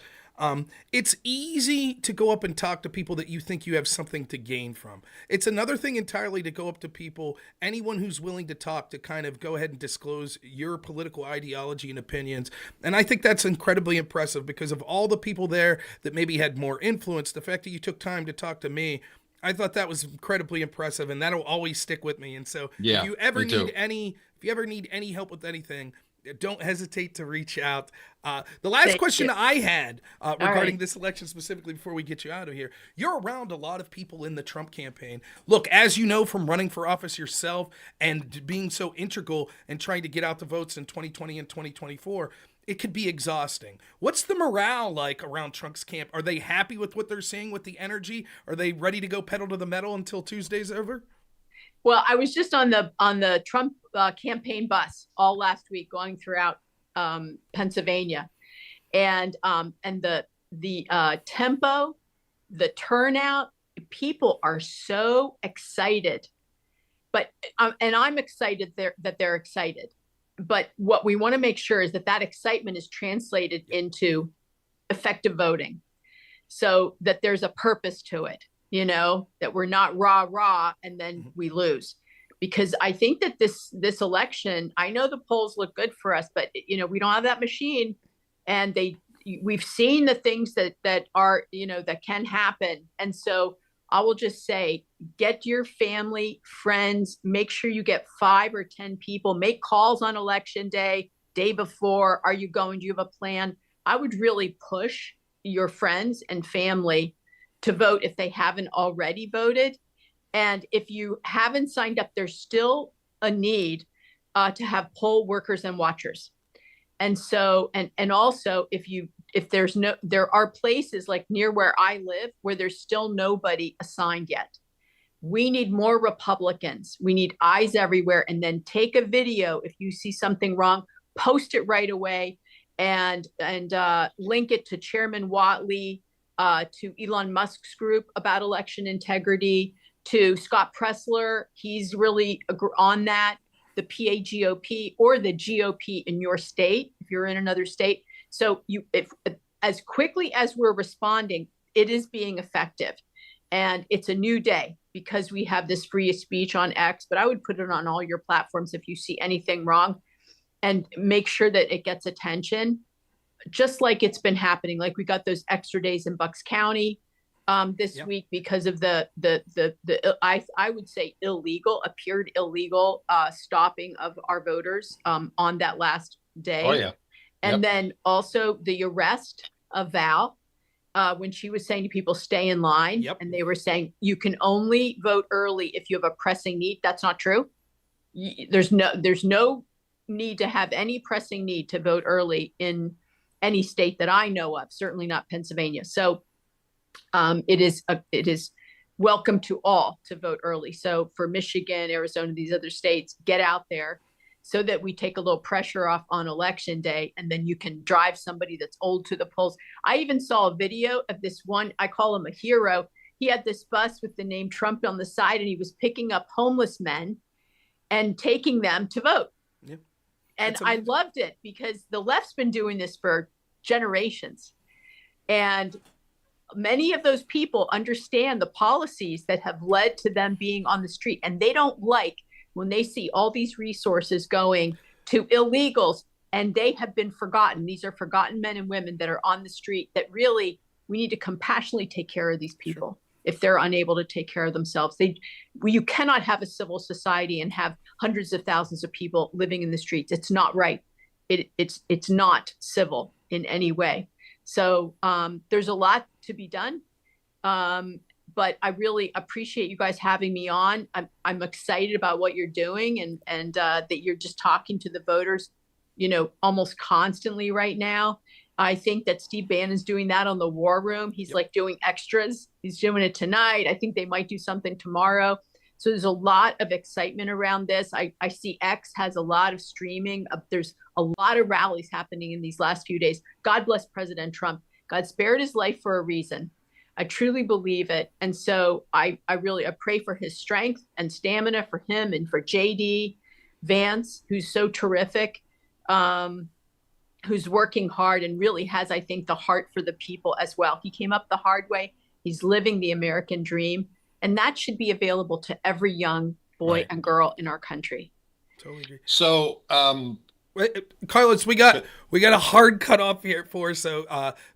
It's easy to go up and talk to people that you think you have something to gain from. It's another thing entirely to go up to people, anyone who's willing to talk, to kind of go ahead and disclose your political ideology and opinions. And I think that's incredibly impressive, because of all the people there that maybe had more influence, the fact that you took time to talk to me, I thought that was incredibly impressive, and that'll always stick with me. And so Yeah, if you ever me too. need any help with anything, don't hesitate to reach out. The last question I had regarding this election specifically, before we get you out of here, you're around a lot of people in the Trump campaign. Look, as you know from running for office yourself and being so integral and trying to get out the votes in 2020 and 2024, it could be exhausting. What's the morale like around Trump's camp? Are they happy with what they're seeing, with the energy? Are they ready to go pedal to the metal until Tuesday's over? Well, I was just on the Trump campaign bus all last week, going throughout Pennsylvania, and the tempo, the turnout, people are so excited. But and I'm excited that they're excited. But what we want to make sure is that excitement is translated into effective voting, so that there's a purpose to it. That we're not rah and then we lose. Because I think that this election, I know the polls look good for us, but we don't have that machine, and we've seen the things that are that can happen. And so I will just say, get your family, friends, make sure you get 5 or 10 people, make calls on election day before. Are you going? Do you have a plan? I would really push your friends and family to vote if they haven't already voted. And if you haven't signed up, there's still a need to have poll workers and watchers. And so, and also there are places like near where I live where there's still nobody assigned yet. We need more Republicans. We need eyes everywhere. And then take a video. If you see something wrong, post it right away, and link it to Chairman Watley, to Elon Musk's group about election integrity, to Scott Pressler. He's really on that, the PAGOP or the GOP in your state, if you're in another state. So if as quickly as we're responding, it is being effective. And it's a new day because we have this free speech on X, but I would put it on all your platforms if you see anything wrong, and make sure that it gets attention, just like it's been happening. Like we got those extra days in Bucks County this week because of the I would say appeared illegal stopping of our voters on that last day. Oh yeah. And then also the arrest of Val when she was saying to people, stay in line. And they were saying you can only vote early if you have a pressing need. That's not true. There's no need to have any pressing need to vote early in any state that I know of, certainly not Pennsylvania. So it is welcome to all to vote early. So for Michigan, Arizona, these other states, get out there so that we take a little pressure off on election day, and then you can drive somebody that's old to the polls. I even saw a video of this one, I call him a hero. He had this bus with the name Trump on the side, and he was picking up homeless men and taking them to vote. And I loved it because the left's been doing this for generations. And many of those people understand the policies that have led to them being on the street. And they don't like when they see all these resources going to illegals, and they have been forgotten. These are forgotten men and women that are on the street that really we need to compassionately take care of these people. if they're unable to take care of themselves. You cannot have a civil society and have hundreds of thousands of people living in the streets. It's not right. It's not civil in any way. So there's a lot to be done. But I really appreciate you guys having me on. I'm excited about what you're doing and that you're just talking to the voters, almost constantly right now. I think that Steve Bannon's doing that on the War Room. He's like doing extras. He's doing it tonight. I think they might do something tomorrow. So there's a lot of excitement around this. I see X has a lot of streaming. There's a lot of rallies happening in these last few days. God bless President Trump. God spared his life for a reason. I truly believe it. And so I pray for his strength and stamina for him and for JD Vance, who's so terrific, who's working hard and really has, I think, the heart for the people as well. He came up the hard way. He's living the American dream. And that should be available to every young boy and girl in our country. Totally agree. So, Carlos, we got a hard cutoff here for, so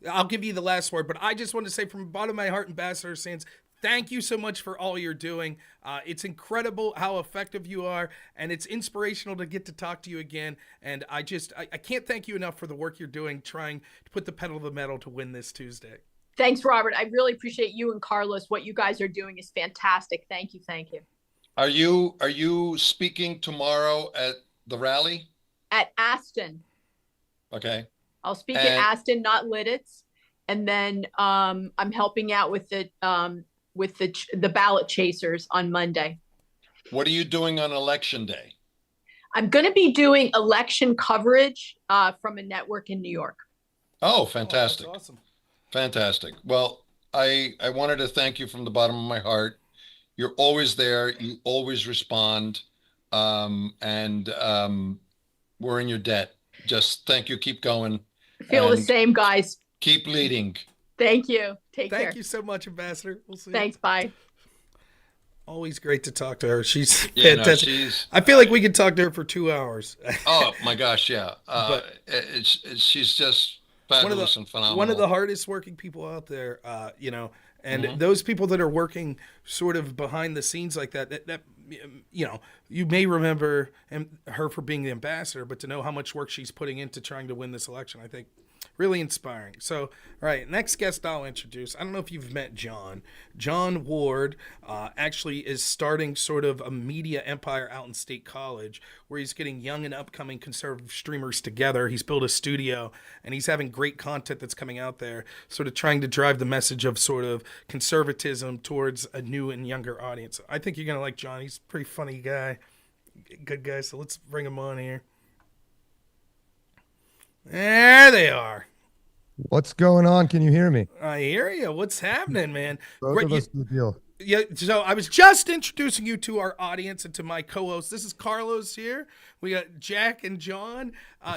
I'll give you the last word. But I just want to say from the bottom of my heart, Ambassador Sands, thank you so much for all you're doing. It's incredible how effective you are, and it's inspirational to get to talk to you again. And I can't thank you enough for the work you're doing, trying to put the pedal to the metal to win this Tuesday. Thanks, Robert. I really appreciate you and Carlos. What you guys are doing is fantastic. Thank you. Thank you. are you speaking tomorrow at the rally? At Aston. Okay. I'll speak at Aston, not Lidditz. And then I'm helping out with the ballot chasers on Monday. What are you doing on election day? I'm going to be doing election coverage from a network in New York. Oh, fantastic. That's awesome. Fantastic. Well, I wanted to thank you from the bottom of my heart. You're always there. You always respond. And we're in your debt. Just thank you. Keep going. Feel the same, guys. Keep leading. Thank you. Take care. Thank you so much, Ambassador. We'll see. Thanks. Bye. Always great to talk to her. She's fantastic. No, I feel like we could talk to her for 2 hours. Oh my gosh, yeah. She's just fabulous and phenomenal. One of the hardest working people out there, and those people that are working sort of behind the scenes like that you may remember her for being the ambassador, but to know how much work she's putting into trying to win this election, I think really inspiring. So, all right, next guest I'll introduce. I don't know if you've met John. John Ward actually is starting sort of a media empire out in State College where he's getting young and upcoming conservative streamers together. He's built a studio, and he's having great content that's coming out there, sort of trying to drive the message of sort of conservatism towards a new and younger audience. I think you're going to like John. He's a pretty funny guy. Good guy, so let's bring him on here. There they are. What's going on? Can you hear me? I hear you. What's happening, man? Both of us do the deal. Yeah, so I was just introducing you to our audience and to my co-host. This is Carlos here. We got Jack and John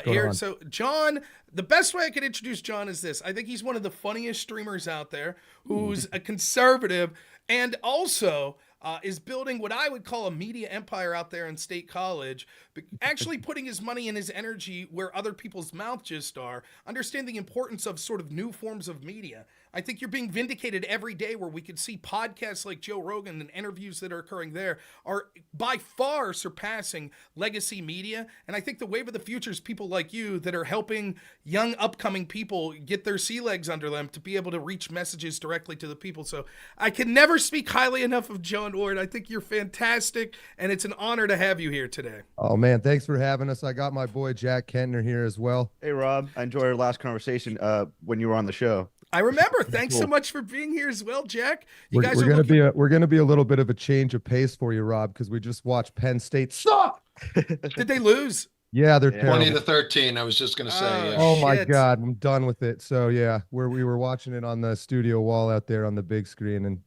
here. On? So John, the best way I could introduce John is this. I think he's one of the funniest streamers out there who's a conservative and also is building what I would call a media empire out there in State College, but actually putting his money and his energy where other people's mouths just are, understand the importance of sort of new forms of media. I think you're being vindicated every day where we can see podcasts like Joe Rogan and interviews that are occurring there are by far surpassing legacy media. And I think the wave of the future is people like you that are helping young upcoming people get their sea legs under them to be able to reach messages directly to the people. So I can never speak highly enough of John Ward. I think you're fantastic, and it's an honor to have you here today. Oh, man, thanks for having us. I got my boy Jack Kentner here as well. Hey, Rob. I enjoyed our last conversation when you were on the show. I remember. Thanks so much for being here as well, Jack. We're going to be a little bit of a change of pace for you, Rob, because we just watched Penn State suck. Did they lose? Yeah, they're 20-13. I was just going to say. Oh my God, I'm done with it. So yeah, we were watching it on the studio wall out there on the big screen and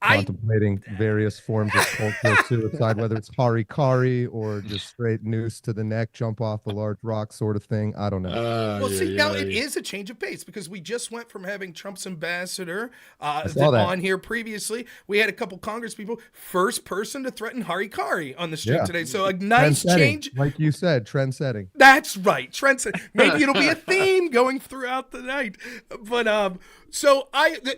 contemplating various forms of cultural suicide, whether it's harikari or just straight noose to the neck, jump off a large rock sort of thing. I don't know. Now it is a change of pace because we just went from having Trump's ambassador on here previously. We had a couple Congress people, first person to threaten harikari on the street today. So a nice change. Like you said, trend setting. That's right. Trend setting. Maybe it'll be a theme going throughout the night. But So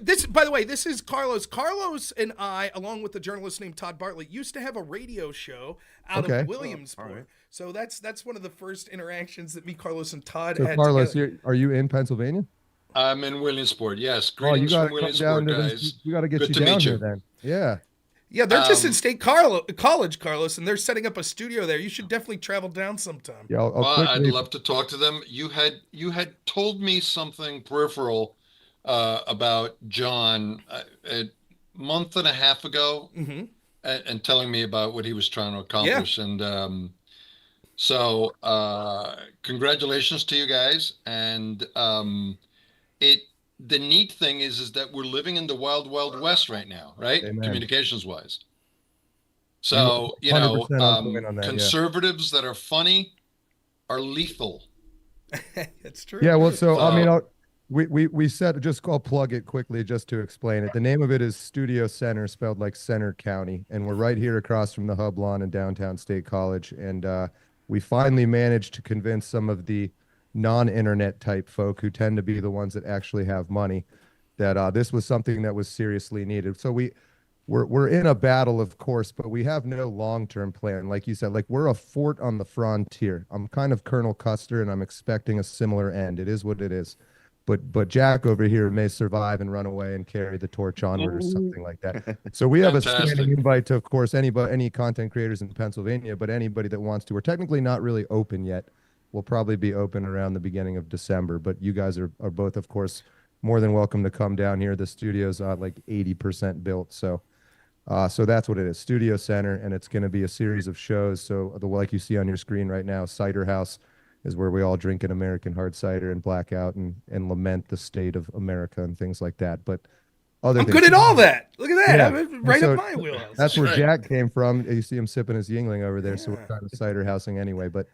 this, by the way, this is Carlos. Carlos and I, along with a journalist named Todd Bartlett, used to have a radio show out of Williamsport. Right. So that's one of the first interactions that me, Carlos, and Todd had Carlos, together. Are you in Pennsylvania? I'm in Williamsport. Yes. Greetings from Williamsport, guys. We got to get you down here then. Yeah. Yeah, they're just in State College, Carlos, and they're setting up a studio there. You should definitely travel down sometime. Yeah, I'd love to talk to them. You had told me something peripheral about John a month and a half ago, and telling me about what he was trying to accomplish. Yeah. And so congratulations to you guys. And the neat thing is that we're living in the wild, wild west right now, right? Communications wise. So, conservatives that are funny are lethal. That's true. Yeah. Well, so I mean, we said, I'll plug it quickly just to explain it. The name of it is Studio Center, spelled like Center County. And we're right here across from the Hub Lawn in downtown State College. And we finally managed to convince some of the non-internet type folk who tend to be the ones that actually have money that this was something that was seriously needed. So we're in a battle, of course, but we have no long-term plan. Like you said, like we're a fort on the frontier. I'm kind of Colonel Custer, and I'm expecting a similar end. It is what it is. But Jack over here may survive and run away and carry the torch onward or something like that. So we have a standing invite to, of course, any content creators in Pennsylvania, but anybody that wants to. We're technically not really open yet. We'll probably be open around the beginning of December, but you guys are both, of course, more than welcome to come down here. The studio's like 80% built. So that's what it is, Studio Center, and it's going to be a series of shows. So like you see on your screen right now, Cider House is where we all drink an American hard cider and black out and lament the state of America and things like that. But I'm good at all that. Look at that. I'm right up my wheelhouse. That's where Jack came from. You see him sipping his Yingling over there. Yeah. So we're kind of cider housing anyway. But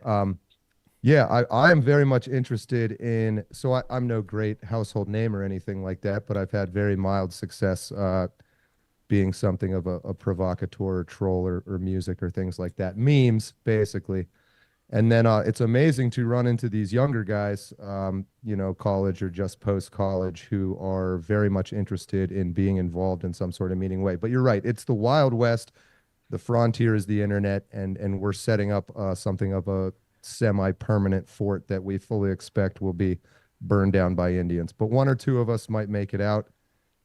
yeah, I am very much interested in, so I'm no great household name or anything like that, but I've had very mild success being something of a provocateur or troll or music or things like that. Memes, basically. And then it's amazing to run into these younger guys, college or just post-college, who are very much interested in being involved in some sort of meaning way. But you're right, it's the Wild West. The frontier is the internet, and we're setting up something of a semi-permanent fort that we fully expect will be burned down by Indians. But one or two of us might make it out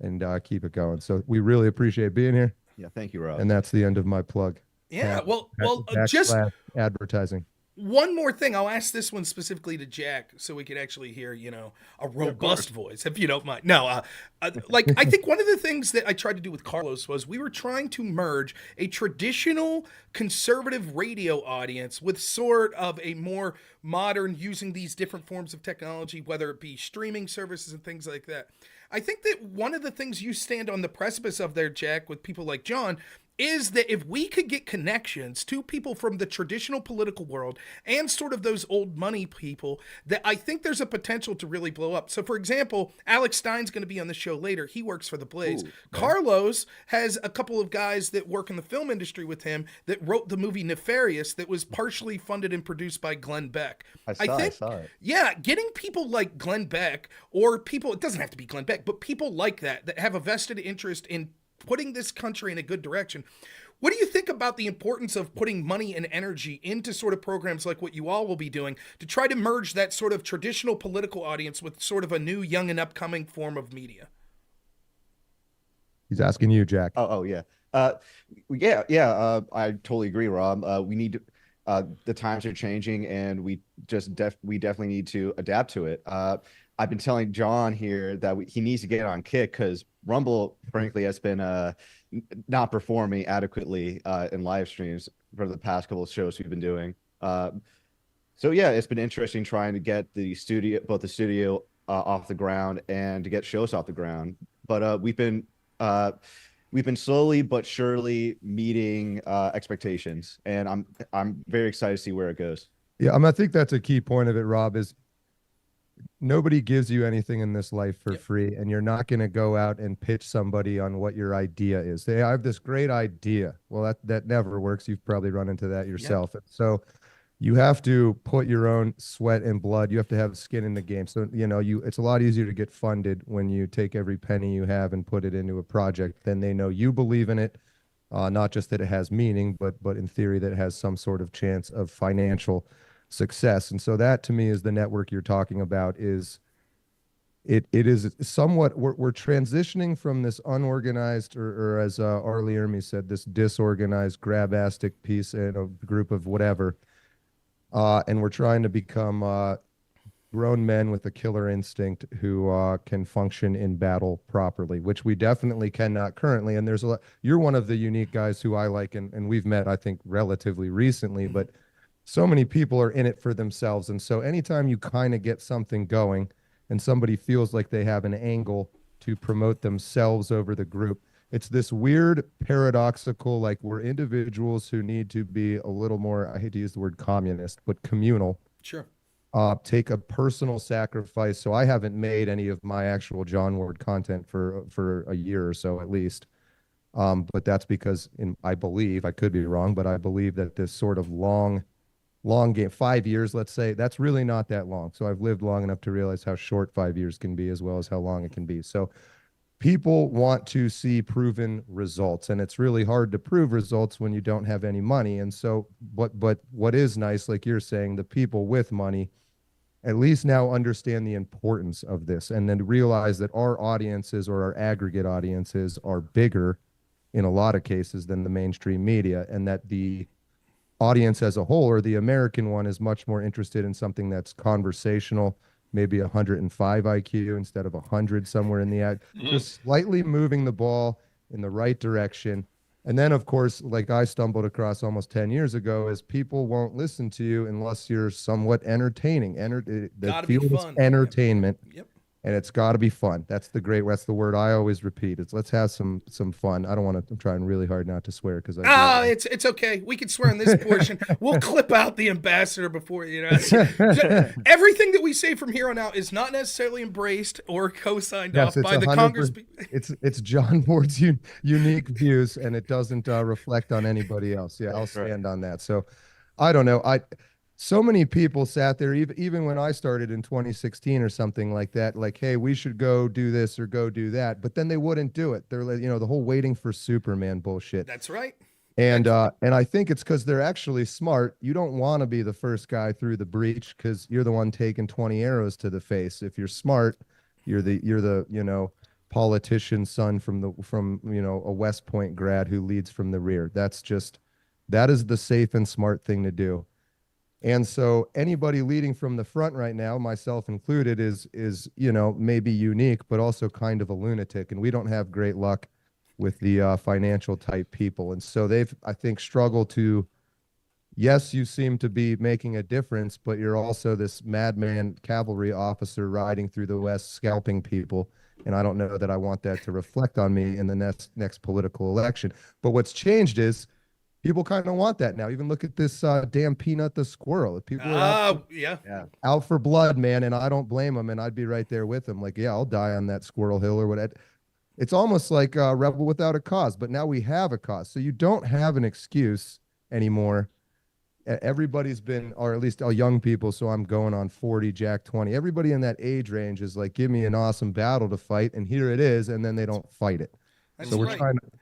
and keep it going. So we really appreciate being here. Yeah, thank you, Rob. And that's the end of my plug. Yeah, just advertising. One more thing. I'll ask this one specifically to Jack so we could actually hear, a robust voice, if you don't mind. No, I think one of the things that I tried to do with Carlos was we were trying to merge a traditional conservative radio audience with sort of a more modern, using these different forms of technology, whether it be streaming services and things like that. I think that one of the things you stand on the precipice of there, Jack, with people like John, is that if we could get connections to people from the traditional political world and sort of those old money people, that I think there's a potential to really blow up. So, for example, Alex Stein's going to be on the show later. He works for The Blaze. Ooh, Carlos has a couple of guys that work in the film industry with him that wrote the movie Nefarious that was partially funded and produced by Glenn Beck. I saw it. Yeah, getting people like Glenn Beck, or people, it doesn't have to be Glenn Beck, but people like that have a vested interest in putting this country in a good direction. What do you think about the importance of putting money and energy into sort of programs like what you all will be doing to try to merge that sort of traditional political audience with sort of a new, young and upcoming form of media? He's asking you, Jack. Oh yeah. I totally agree, Rob. We need the times are changing, and we definitely need to adapt to it. I've been telling John here that he needs to get on Kick, because Rumble, frankly, has been not performing adequately in live streams for the past couple of shows we've been doing. So yeah, it's been interesting trying to get both the studio off the ground and to get shows off the ground. But we've been slowly but surely meeting expectations, and I'm very excited to see where it goes. Yeah, I think that's a key point of it, Rob, is nobody gives you anything in this life for free, and you're not going to go out and pitch somebody on what your idea is. I have this great idea. Well, that never works. You've probably run into that yourself. Yep. So you have to put your own sweat and blood. You have to have skin in the game. So, it's a lot easier to get funded when you take every penny you have and put it into a project. Then they know you believe in it, not just that it has meaning, but in theory that it has some sort of chance of financial success. And so that to me is the network you're talking about. It is somewhat, we're transitioning from this unorganized, or as Arlie Ermy said, this disorganized, grabastic piece in a group of whatever. And we're trying to become grown men with a killer instinct who can function in battle properly, which we definitely cannot currently. And there's a lot, you're one of the unique guys who I like, and we've met, I think, relatively recently, but so many people are in it for themselves. And so anytime you kind of get something going and somebody feels like they have an angle to promote themselves over the group, it's this weird paradoxical, like we're individuals who need to be a little more, I hate to use the word communist, but communal. Sure. Take a personal sacrifice. So I haven't made any of my actual John Ward content for a year or so at least. But that's because I believe, I could be wrong, but I believe that this sort of long game, 5 years, let's say, that's really not that long. So I've lived long enough to realize how short 5 years can be as well as how long it can be. So people want to see proven results, and it's really hard to prove results when you don't have any money. And so but what is nice, like you're saying, the people with money at least now understand the importance of this, and then realize that our audiences, or our aggregate audiences, are bigger in a lot of cases than the mainstream media, and that the audience as a whole, or the American one, is much more interested in something that's conversational, maybe 105 IQ instead of 100 somewhere in the ad, just slightly moving the ball in the right direction. And then, of course, like I stumbled across almost 10 years ago, is people won't listen to you unless you're somewhat entertaining. The field is entertainment. Yep. And it's got to be fun. That's the word I always repeat. It's let's have some fun. I don't want to, I'm trying really hard not to swear because it's okay. We can swear on this portion. We'll clip out the ambassador before, everything that we say from here on out is not necessarily embraced or co-signed off by the Congress. It's John Ward's unique views, and it doesn't reflect on anybody else. Yeah, I'll stand on that. So I don't know. So many people sat there, even when I started in 2016 or something like that, like, hey, we should go do this or go do that. But then they wouldn't do it. They're like, the whole waiting for Superman bullshit. That's right. And I think it's because they're actually smart. You don't want to be the first guy through the breach because you're the one taking 20 arrows to the face. If you're smart, you're the politician's son from a West Point grad who leads from the rear. That is the safe and smart thing to do. And so anybody leading from the front right now, myself included, is maybe unique, but also kind of a lunatic. And we don't have great luck with the financial type people. And so they've, I think, struggled to, yes, you seem to be making a difference, but you're also this madman cavalry officer riding through the West scalping people. And I don't know that I want that to reflect on me in the next political election. But what's changed is, people kind of want that now. Even look at this damn Peanut the squirrel. People are out for blood, man, and I don't blame them, and I'd be right there with them. Like, yeah, I'll die on that Squirrel Hill or whatever. It's almost like Rebel Without a Cause, but now we have a cause. So you don't have an excuse anymore. Everybody's been, or at least all young people, so I'm going on 40, Jack 20. Everybody in that age range is like, give me an awesome battle to fight, and here it is, and then they don't fight it. So we're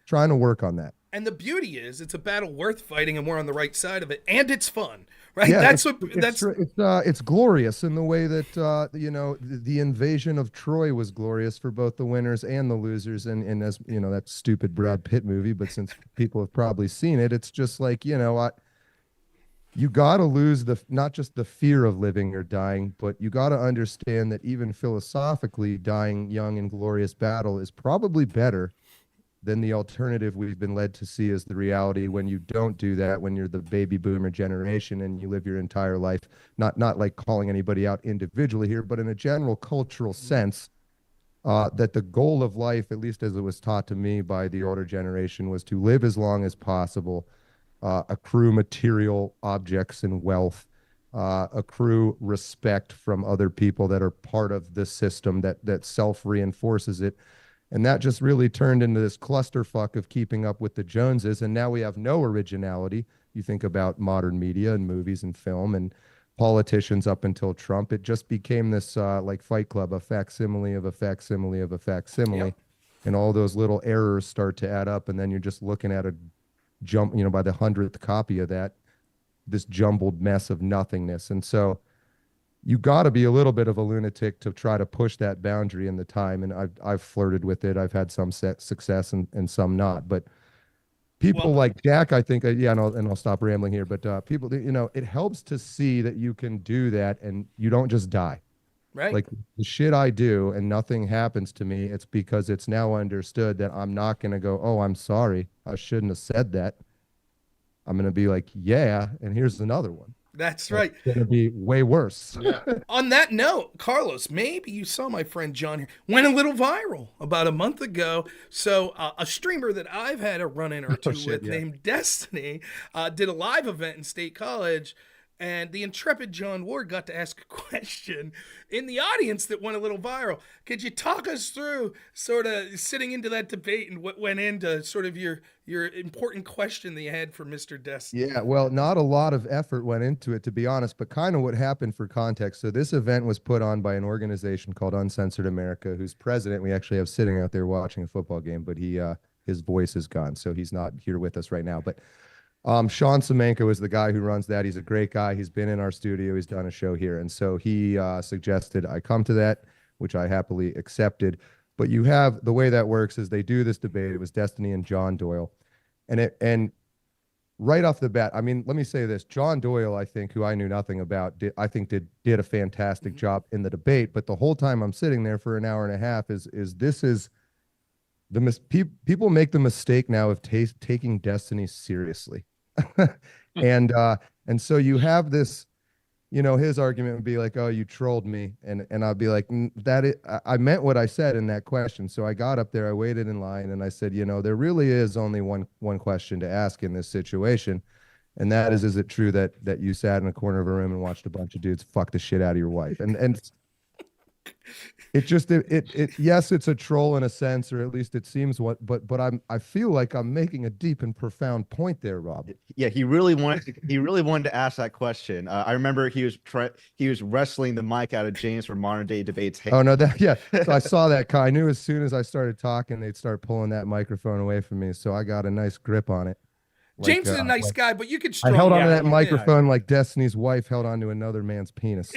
trying to work on that. And the beauty is, it's a battle worth fighting, and we're on the right side of it, and it's fun, right? Yeah, it's glorious in the way that the invasion of Troy was glorious for both the winners and the losers, and as that stupid Brad Pitt movie. But since people have probably seen it, it's just like you got to lose not just the fear of living or dying, but you got to understand that even philosophically, dying young in glorious battle is probably better than the alternative we've been led to see as the reality when you don't do that, when you're the baby boomer generation and you live your entire life, not like calling anybody out individually here, but in a general cultural sense, that the goal of life, at least as it was taught to me by the older generation, was to live as long as possible, accrue material objects and wealth, accrue respect from other people that are part of this system that self-reinforces it. And that just really turned into this clusterfuck of keeping up with the Joneses. And now we have no originality. you think about modern media and movies and film and politicians up until Trump, it just became this like Fight Club, a facsimile of a facsimile of a facsimile. Yep. And all those little errors start to add up. And then you're just looking at a jump, you know, by the 100th copy of that, this jumbled mess of nothingness. And so you got to be a little bit of a lunatic to try to push that boundary in the time. And I've flirted with it. I've had some success and some not. But people like Jack, I think, yeah, and I'll stop rambling here. But people, you know, it helps to see that you can do that and you don't just die. Right. Like the shit I do and nothing happens to me, it's because it's now understood that I'm not going to go, oh, I'm sorry, I shouldn't have said that. I'm going to be like, yeah, and here's another one. That's right. It's going to be way worse. Yeah. On that note, Carlos, maybe you saw my friend John here. Went a little viral about a month ago. So a streamer that I've had a run-in or two with named Destiny did a live event in State College. And the intrepid John Ward got to ask a question in the audience that went a little viral. Could you talk us through sort of sitting into that debate and what went into sort of your important question that you had for Mr. Destiny? Yeah, well, not a lot of effort went into it, to be honest, but kind of what happened for context. So this event was put on by an organization called Uncensored America, whose president we actually have sitting out there watching a football game, but his voice is gone, so he's not here with us right now. But Sean Semenko is the guy who runs that. He's a great guy. He's been in our studio. He's done a show here. And so he suggested I come to that, which I happily accepted. But you have, the way that works is they do this debate. It was Destiny and John Doyle. And right off the bat, I mean, let me say this. John Doyle, I think, who I knew nothing about, did a fantastic job in the debate. But the whole time I'm sitting there for an hour and a half people make the mistake now of taking Destiny seriously. And so you have this, you know, his argument would be like, oh, you trolled me. And I'd be like, I meant what I said in that question. So I got up there, I waited in line and I said, you know, there really is only one question to ask in this situation. And that is it true that you sat in a corner of a room and watched a bunch of dudes fuck the shit out of your wife? And it just yes, it's a troll in a sense, or at least it seems but I feel like I'm making a deep and profound point there, Rob. Yeah, he really wanted to ask that question. I remember he was wrestling the mic out of James for modern day debates. Oh no, so I saw that. I knew as soon as I started talking, they'd start pulling that microphone away from me. So I got a nice grip on it. James is a nice guy, but you could. I held on to that microphone like Destiny's wife held onto another man's penis.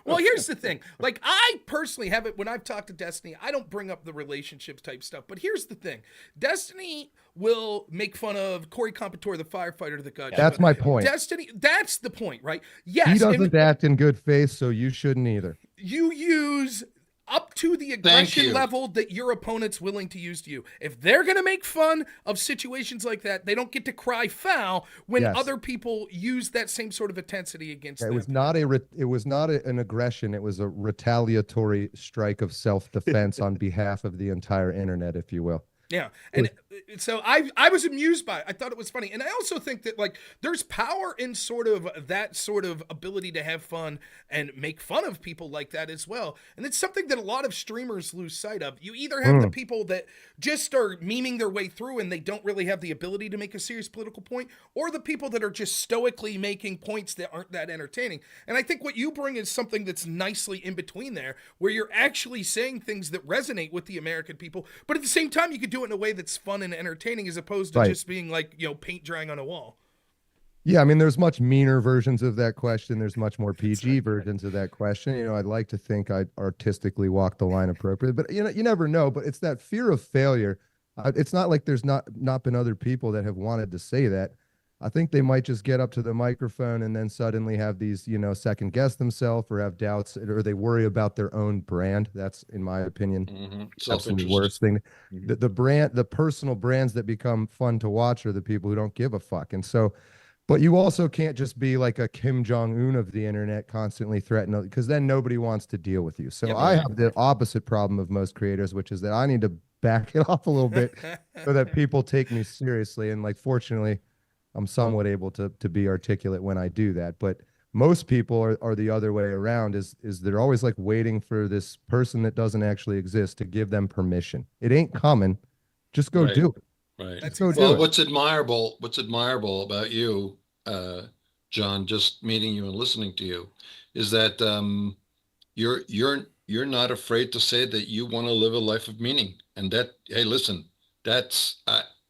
Well, here's the thing. Like, I personally have it when I've talked to Destiny, I don't bring up the relationships type stuff. But here's the thing. Destiny will make fun of Corey Competore, the firefighter that got. That's my point. Destiny, that's the point, right? Yes. He doesn't act in good faith, so you shouldn't either. You use up to the aggression level that your opponent's willing to use to you. If they're going to make fun of situations like that, they don't get to cry foul when other people use that same sort of intensity against them. It was not an aggression. It was a retaliatory strike of self-defense on behalf of the entire internet, if you will. Yeah. And so I was amused by it. I thought it was funny. And I also think that, like, there's power in sort of that sort of ability to have fun and make fun of people like that as well. And it's something that a lot of streamers lose sight of. You either have the people that just are memeing their way through and they don't really have the ability to make a serious political point, or the people that are just stoically making points that aren't that entertaining. And I think what you bring is something that's nicely in between there, where you're actually saying things that resonate with the American people, but at the same time, you could do it in a way that's fun and entertaining as opposed to just being like, you know, paint drying on a wall. Yeah, I mean, there's much meaner versions of that question. There's much more PG versions of that question. You know, I'd like to think I artistically walk the line appropriately, but you know, you never know. But it's that fear of failure. It's not like there's not been other people that have wanted to say that. I think they might just get up to the microphone and then suddenly have these, you know, second guess themselves or have doubts, or they worry about their own brand. That's, in my opinion, that's the worst thing. The personal brands that become fun to watch are the people who don't give a fuck. And so, but you also can't just be like a Kim Jong-un of the internet constantly threatening, because then nobody wants to deal with you. So I have the opposite problem of most creators, which is that I need to back it off a little bit so that people take me seriously. And like, fortunately, I'm somewhat able to be articulate when I do that. But most people are the other way around, is they're always like waiting for this person that doesn't actually exist to give them permission. It ain't coming. Just go do it. Right. That's go do Well, it. what's admirable about you, John, just meeting you and listening to you, is that you're not afraid to say that you want to live a life of meaning, and that, hey, listen, that's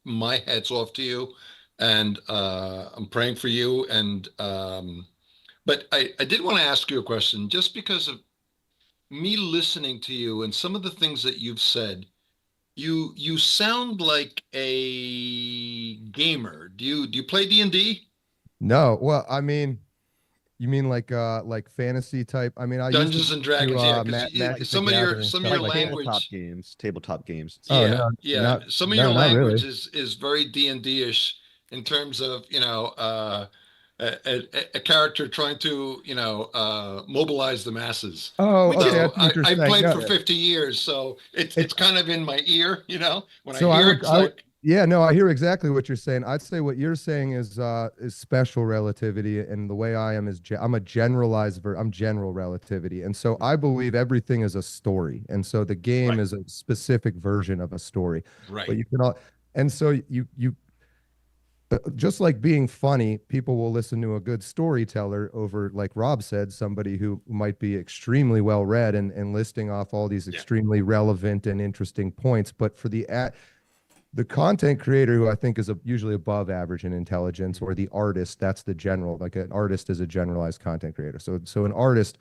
my hats off to you, and I'm praying for you. And but I did want to ask you a question, just because of me listening to you and some of the things that you've said. You sound like a gamer. Do you play D&D? No, well, I mean, you mean like fantasy type? I mean, I usually Dungeons and do Dragons, yeah, because Magic the some of your Gathering some of stuff your like that. language, Tabletop games. Oh yeah, no, yeah, some of your not language really. is very D&D-ish in terms of, a character trying to, mobilize the masses. Oh, We okay, just- I So see what you're I saying. played No, for 50 years, so it's It's- kind of in my ear, when I so hear it, it's like, yeah, no, I hear exactly what you're saying. I'd say what you're saying is special relativity, and the way I am is I'm a I'm general relativity, and so I believe everything is a story, and so the game Right. is a specific version of a story. But right, you can all, and so you just like being funny, people will listen to a good storyteller over, like Rob said, somebody who might be extremely well read and listing off all these extremely relevant and interesting points. But for the content creator, who I think is usually above average in intelligence, or the artist, that's the general, like an artist is a generalized content creator. So an artist,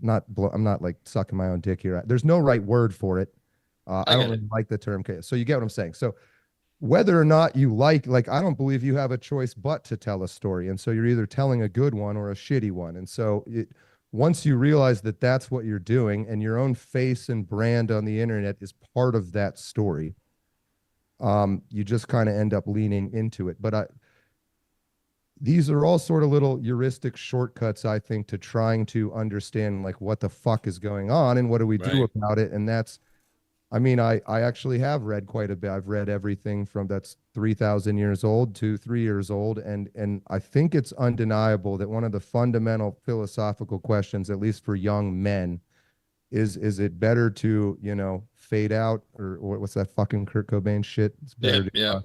I'm not like sucking my own dick here. There's no right word for it. I don't really like the term. So you get what I'm saying. So whether or not you like, I don't believe you have a choice but to tell a story. And so you're either telling a good one or a shitty one. And so once you realize that that's what you're doing, and your own face and brand on the internet is part of that story, you just kind of end up leaning into it. But these are all sort of little heuristic shortcuts, I think, to trying to understand like what the fuck is going on and what do we do Right. about it. And that's, I mean, I actually have read quite a bit. I've read everything from that's 3,000 years old to 3 years old. And I think it's undeniable that one of the fundamental philosophical questions, at least for young men, is it better to, fade out, or what's that fucking Kurt Cobain shit? It's better yeah.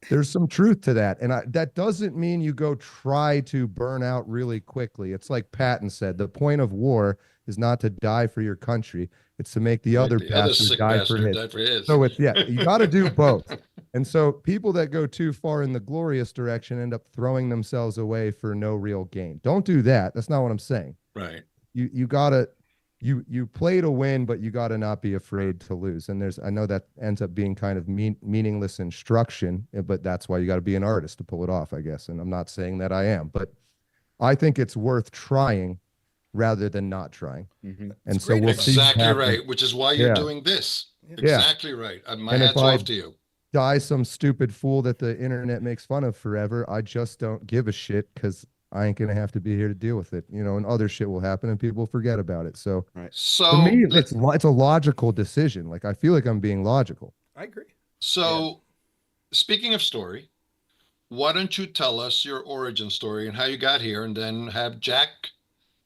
there's some truth to that. And that doesn't mean you go try to burn out really quickly. It's like Patton said, the point of war is not to die for your country. It's to make the other bastard sick die bastard for his. die for his. So you got to do both. And so people that go too far in the glorious direction end up throwing themselves away for no real gain. Don't do that. That's not what I'm saying. Right. You gotta, you play to win, but you gotta not be afraid to lose. And I know that ends up being kind of meaningless instruction, but that's why you got to be an artist to pull it off, I guess. And I'm not saying that I am, but I think it's worth trying rather than not trying. Mm-hmm. And so we'll see. Exactly right, which is why you're doing this. Yeah. Exactly right. My And hat's if I off to you. die some stupid fool that the internet makes fun of forever, I just don't give a shit, because I ain't gonna have to be here to deal with it, and other shit will happen and people will forget about it. So, So to me, it's a logical decision. Like, I feel like I'm being logical. I agree. So, speaking of story, why don't you tell us your origin story and how you got here, and then have Jack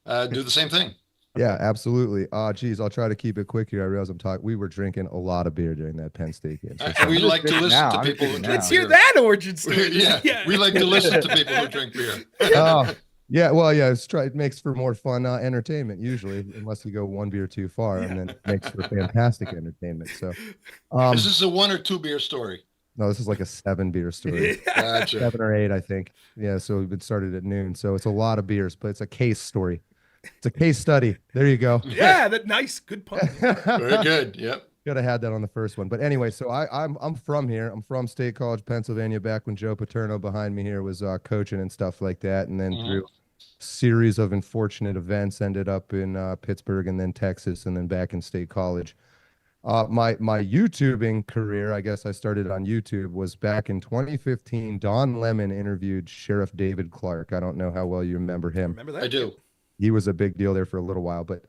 do the same thing? Yeah, absolutely. Geez, I'll try to keep it quick here. I realize I'm talking. We were drinking a lot of beer during that Penn State game. So We like to listen to people who drink Let's beer. hear that origin story. Yeah, we like to listen to people who drink beer. Yeah, well, yeah, it makes for more fun entertainment usually, unless you go one beer too far, and then it makes for fantastic entertainment. So, Is this a 1 or 2 beer story? no, this is like a 7 beer story. Gotcha. 7 or 8, I think. Yeah, so we've been started at noon, so it's a lot of beers, but it's a case story. It's a case study. There you go. Yeah, that nice, good pun. Very good. Yep. Could have had that on the first one. But anyway, so I'm from here. I'm from State College, Pennsylvania, back when Joe Paterno behind me here was coaching and stuff like that. And then through a series of unfortunate events, ended up in Pittsburgh and then Texas and then back in State College. My YouTubing career, I guess I started on YouTube, was back in 2015. Don Lemon interviewed Sheriff David Clark. I don't know how well you remember him. Remember that? I do. He was a big deal there for a little while, but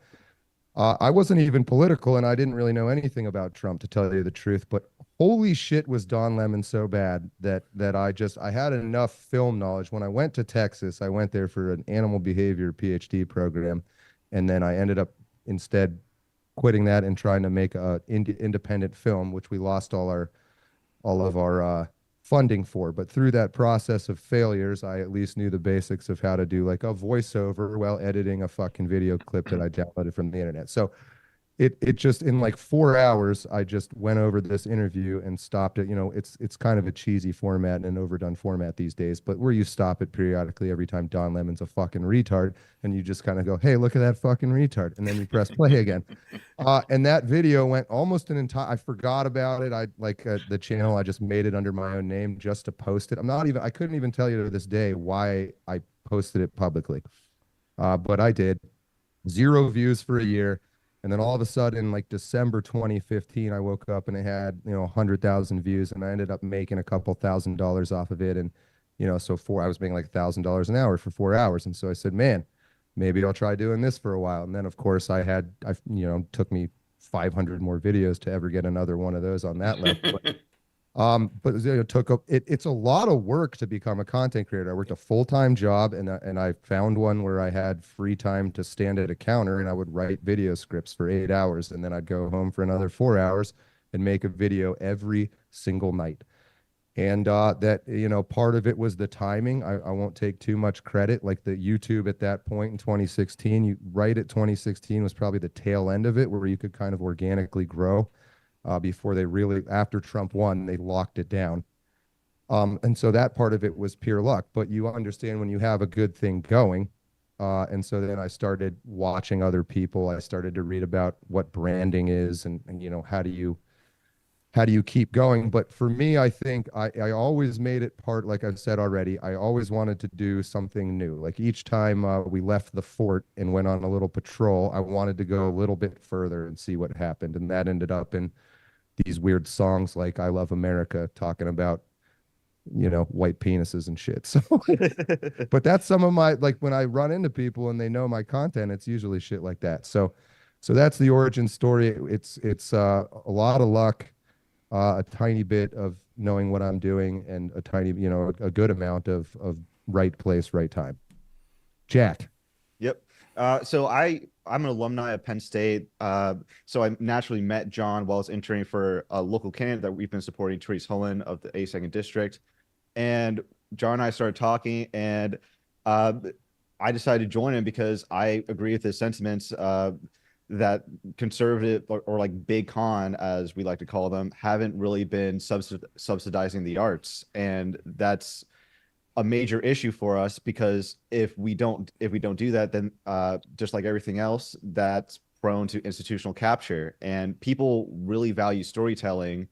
I wasn't even political, and I didn't really know anything about Trump, to tell you the truth. But holy shit, was Don Lemon so bad that I had enough film knowledge. When I went to Texas, I went there for an animal behavior PhD program, and then I ended up instead quitting that and trying to make a independent film, which we lost all of our funding for. But through that process of failures, I at least knew the basics of how to do like a voiceover while editing a fucking video clip that I downloaded from the internet. So it just, in like 4 hours, I just went over this interview and stopped it. You know, it's kind of a cheesy format and an overdone format these days, but where you stop it periodically every time Don Lemon's a fucking retard, and you just kind of go, hey, look at that fucking retard, and then you press play again. And that video went almost an entire, I forgot about it. I like the channel, I just made it under my own name just to post it. I couldn't even tell you to this day why I posted it publicly. But I did. 0 views for a year. And then all of a sudden, like December 2015, I woke up and it had, 100,000 views, and I ended up making a couple $1,000s off of it. And, so I was making like $1,000 an hour for 4 hours. And so I said, man, maybe I'll try doing this for a while. And then of course took me 500 more videos to ever get another one of those on that level. But it's a lot of work to become a content creator. I worked a full-time job, and I found one where I had free time to stand at a counter, and I would write video scripts for 8 hours, and then I'd go home for another 4 hours and make a video every single night. And that, part of it was the timing. I won't take too much credit. Like the YouTube at that point in 2016, right at 2016 was probably the tail end of it, where you could kind of organically grow. Before they really, after Trump won, they locked it down. And so that part of it was pure luck. But you understand when you have a good thing going. And so then I started watching other people. I started to read about what branding is and how do you keep going. But for me, I think I always made it part, like I've said already, I always wanted to do something new. Like each time we left the fort and went on a little patrol, I wanted to go a little bit further and see what happened. And that ended up in these weird songs like I Love America, talking about, white penises and shit. So, but that's some of my, like when I run into people and they know my content, it's usually shit like that. So that's the origin story. It's a lot of luck, a tiny bit of knowing what I'm doing, and a tiny, a good amount of right place, right time. Jack. Yep. So I'm an alumni of Penn State. So I naturally met John while I was interning for a local candidate that we've been supporting, Therese Hullen of the 82nd District. And John and I started talking, and I decided to join him because I agree with his sentiments that conservative or like big con, as we like to call them, haven't really been subsidizing the arts. And that's a major issue for us, because if we don't do that, then just like everything else, that's prone to institutional capture. And people really value storytelling,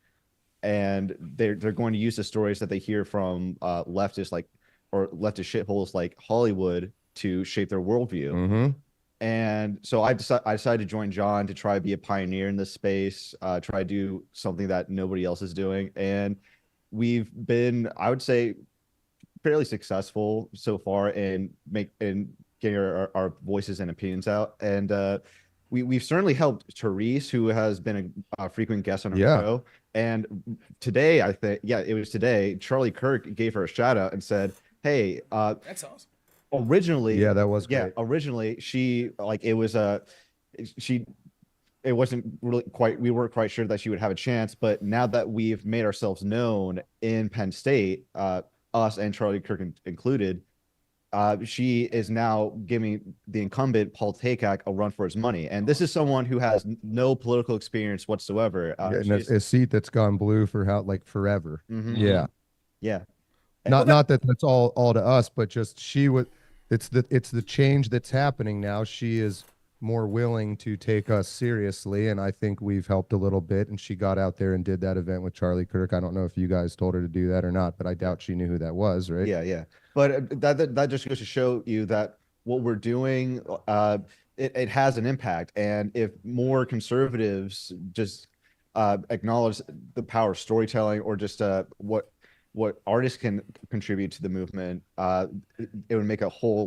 and they're going to use the stories that they hear from leftist leftist shitholes like Hollywood to shape their worldview. Mm-hmm. And so I decided to join John to try to be a pioneer in this space, try to do something that nobody else is doing. And we've been, I would say, fairly successful so far in getting our voices and opinions out. And we've certainly helped Therese, who has been a frequent guest on our show. And today, I think, it was today, Charlie Kirk gave her a shout out and said, hey, that's awesome. Originally, that was great. Originally, it wasn't really quite, we weren't quite sure that she would have a chance, but now that we've made ourselves known in Penn State, us and Charlie Kirk included, she is now giving the incumbent Paul Takak a run for his money. And this is someone who has no political experience whatsoever. A seat that's gone blue for forever. Mm-hmm. Yeah. Not that that's all to us, but just it's the change that's happening now. She is more willing to take us seriously, and I think we've helped a little bit. And she got out there and did that event with Charlie Kirk. I don't know if you guys told her to do that or not, but I doubt she knew who that was, right? Yeah. But that just goes to show you that what we're doing, it has an impact. And if more conservatives just acknowledge the power of storytelling, or just what artists can contribute to the movement, it would make a whole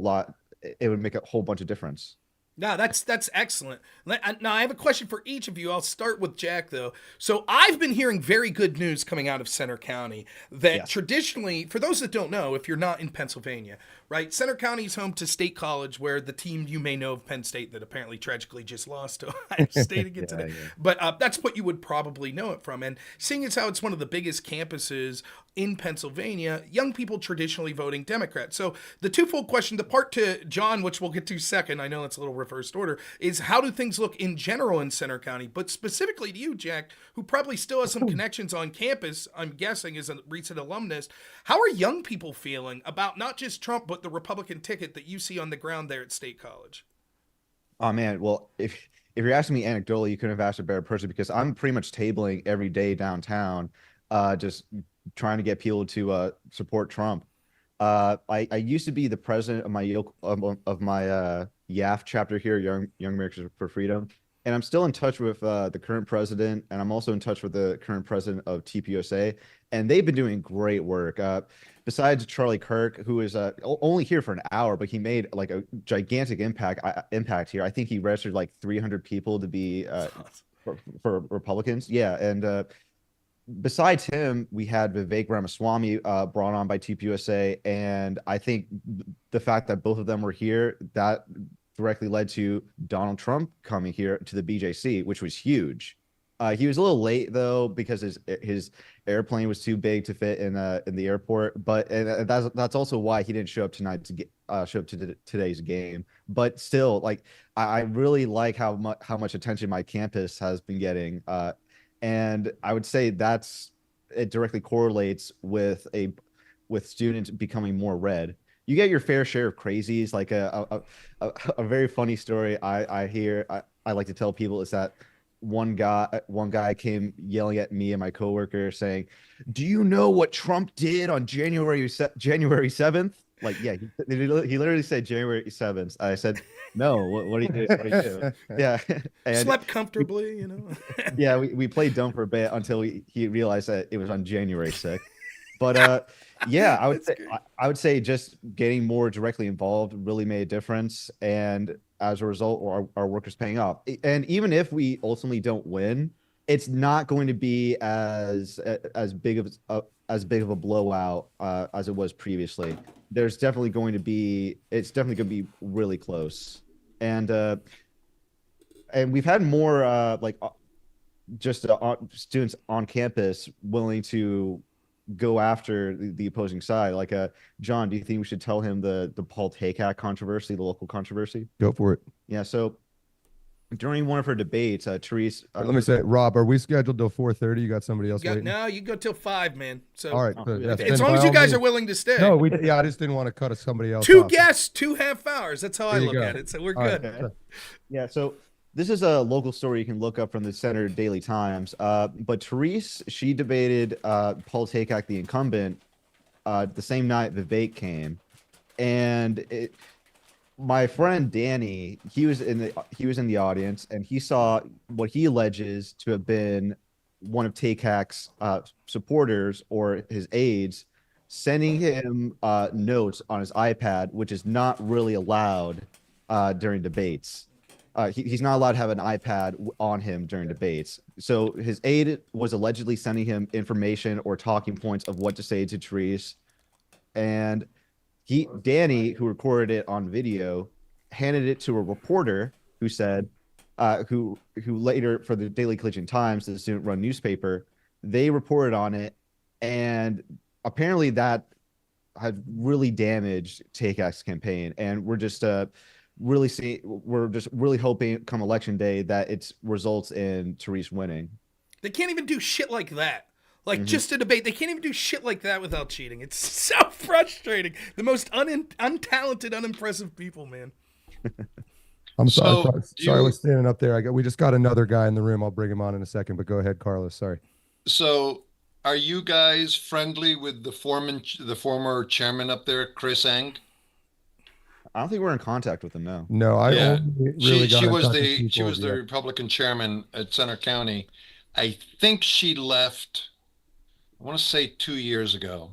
bunch of difference. No, that's excellent. Now, I have a question for each of you. I'll start with Jack, though. So I've been hearing very good news coming out of Center County that traditionally, for those that don't know, if you're not in Pennsylvania, right, Center County is home to State College, where the team you may know of, Penn State, that apparently tragically just lost to Ohio State again today. But that's what you would probably know it from. And seeing as how it's one of the biggest campuses in Pennsylvania, young people traditionally voting Democrat. So the twofold question, the part to John, which we'll get to second, I know it's a little reversed order, is how do things look in general in Center County? But specifically to you, Jack, who probably still has some connections on campus, I'm guessing is a recent alumnus. How are young people feeling about not just Trump, but the Republican ticket that you see on the ground there at State College? Oh man, well, if you're asking me anecdotally, you couldn't have asked a better person because I'm pretty much tabling every day downtown, just trying to get people to support Trump. I used to be the president of my YAF chapter here, Young Americans for Freedom, and I'm still in touch with the current president, and I'm also in touch with the current president of TPUSA, and they've been doing great work. Besides Charlie Kirk, who is only here for an hour, but he made like a gigantic impact here. I think he registered like 300 people to be for Republicans. Yeah, and besides him, we had Vivek Ramaswamy brought on by TPUSA, and I think the fact that both of them were here, that directly led to Donald Trump coming here to the BJC, which was huge. He was a little late though because his airplane was too big to fit in the airport. But that's also why he didn't show up tonight to show up to today's game. But still, like I really like how much attention my campus has been getting, and I would say it directly correlates with students becoming more red. You get your fair share of crazies. Like a very funny story I like to tell people is that one guy came yelling at me and my coworker saying, "Do you know what Trump did on January 7th?" Like, yeah, he literally said January 7th. I said, "No, what do you do?" Yeah, and slept comfortably, you know. Yeah, we played dumb for a bit until he realized that it was on January 6th. But yeah, I would say just getting more directly involved really made a difference, and as a result, our work is paying off. And even if we ultimately don't win, it's not going to be as big of a blowout as it was previously. It's definitely going to be really close, and we've had more students on campus willing to go after the opposing side. Like, John, do you think we should tell him the Paul Takak controversy, the local controversy? Go for it. Yeah. So during one of her debates, Therese. Let me say, Rob, are we scheduled till 4:30? You got somebody else waiting? No, you go till 5, man. So all right, as long as you guys are willing to stay. No, I just didn't want to cut somebody else. Two guests, 2.5 hours. That's how I look at it. So we're good. Okay. Yeah. So this is a local story you can look up from the Center Daily Times. But Therese, she debated Paul Takak, the incumbent, the same night Vivek came, and my friend Danny, he was in the audience, and he saw what he alleges to have been one of Takak's supporters or his aides sending him notes on his iPad, which is not really allowed during debates. He's not allowed to have an iPad on him during debates. So his aide was allegedly sending him information or talking points of what to say to Therese, and Danny, who recorded it on video, handed it to a reporter who said, who later, for the Daily Collegian Times, the student-run newspaper, they reported on it, and apparently that had really damaged Takak's campaign, and we're just really hoping come election day that it results in Therese winning. They can't even do shit like that. Like, just a debate. They can't even do shit like that without cheating. It's so frustrating. The most untalented, unimpressive people, man. I'm sorry. We're standing up there. We just got another guy in the room. I'll bring him on in a second, but go ahead, Carlos. Sorry. So are you guys friendly with the former chairman up there, Chris Eng? I don't think we're in contact with him now. No, She was the Republican chairman at Center County. I think she left, I want to say 2 years ago,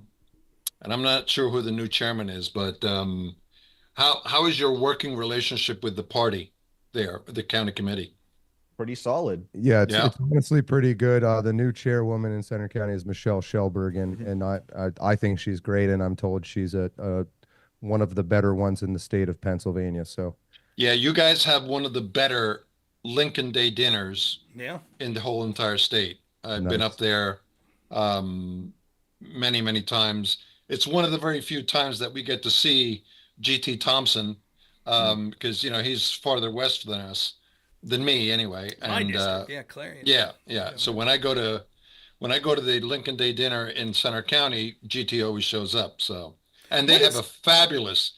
and I'm not sure who the new chairman is, but how is your working relationship with the party there, the county committee? Pretty solid. Yeah, it's honestly pretty good. The new chairwoman in Center County is Michelle Shellberg, and I think she's great, and I'm told she's one of the better ones in the state of Pennsylvania. So yeah, you guys have one of the better Lincoln Day dinners in the whole entire state. I've been up there many, many times. It's one of the very few times that we get to see GT Thompson, because, you know, he's farther west than us, than me anyway. My And district, yeah, Clarion. yeah. So when I go to the Lincoln Day dinner in Center County, GT always shows up. So, and they have a fabulous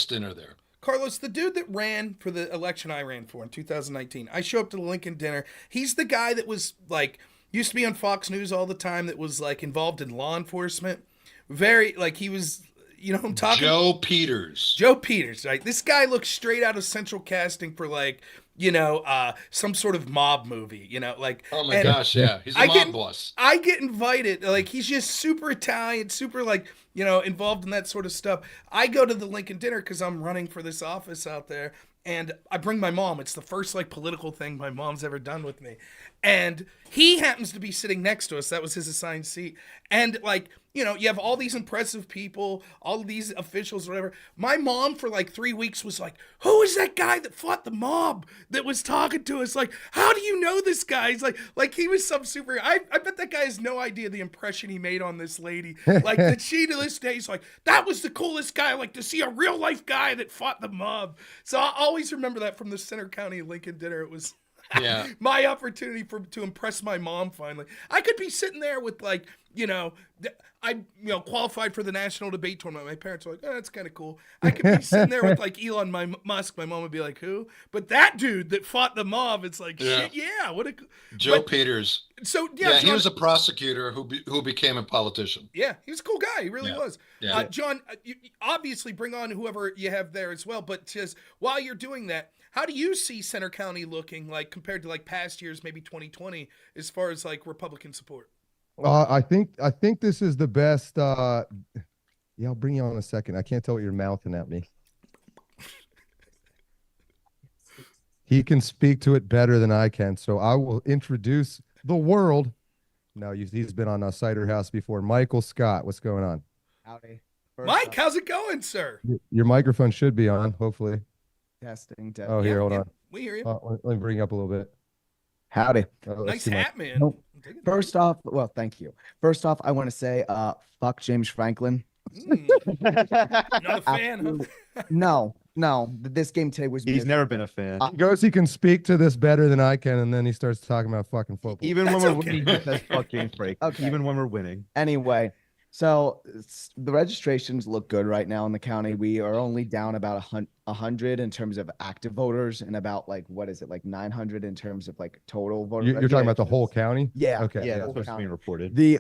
dinner there. Carlos, the dude that ran for the election I ran for in 2019, I show up to the Lincoln dinner. He's the guy that was like, used to be on Fox News all the time, that was like involved in law enforcement. Very, like, he was, you know who I'm talking Joe Peters. Joe Peters, right? This guy looks straight out of Central Casting for, like, you know, some sort of mob movie, you know, like. Oh my gosh, yeah, he's a mob boss. I get invited, like, he's just super Italian, super, like, you know, involved in that sort of stuff. I go to the Lincoln dinner because I'm running for this office out there, and I bring my mom. It's the first, like, political thing my mom's ever done with me, and he happens to be sitting next to us. That was his assigned seat, and, like, you know, you have all these impressive people, all of these officials, whatever. My mom for like 3 weeks was like, who is that guy that fought the mob that was talking to us? Like, how do you know this guy? He's like he was some super, I bet that guy has no idea the impression he made on this lady. Like, that she to this day is like, that was the coolest guy, like, to see a real life guy that fought the mob. So I always remember that from the Center County Lincoln dinner. It was my opportunity to impress my mom finally. I could be sitting there with, like, you know, I qualified for the national debate tournament. My parents were like, oh, that's kind of cool. I could be sitting there with, like, Elon Musk. My mom would be like, who? But that dude that fought the mob, it's like, shit, yeah. What a Joe Peters. So yeah, John, he was a prosecutor who became a politician. Yeah, he was a cool guy. He really was. Yeah. John, you obviously bring on whoever you have there as well. But just while you're doing that, how do you see Center County looking, like, compared to, like, past years, maybe 2020, as far as, like, Republican support? I think this is the best. Yeah, I'll bring you on in a second. I can't tell what you're mouthing at me. He can speak to it better than I can, so I will introduce the world. No, he's been on a Cider House before. Michael Scott, what's going on? Howdy. Mike, how's it going, sir? Your microphone should be on, hopefully. Testing. Oh, here, hold on. We hear you. Let me bring you up a little bit. Howdy. Nice hat, man. Nope. First off, well, thank you. First off, I want to say, fuck James Franklin. Not a fan, huh? No. This game today was. He's never been a fan. He goes, he can speak to this better than I can, and then he starts talking about fucking football. Even when we're winning, he says fuck James Franklin. Okay. Even when we're winning. Anyway, so the registrations look good right now in the county. We are only down about 100 in terms of active voters, and about, like, what is it, like 900 in terms of, like, total voters. You're talking about the whole county? Yeah. Okay. Yeah, that's what's being reported. The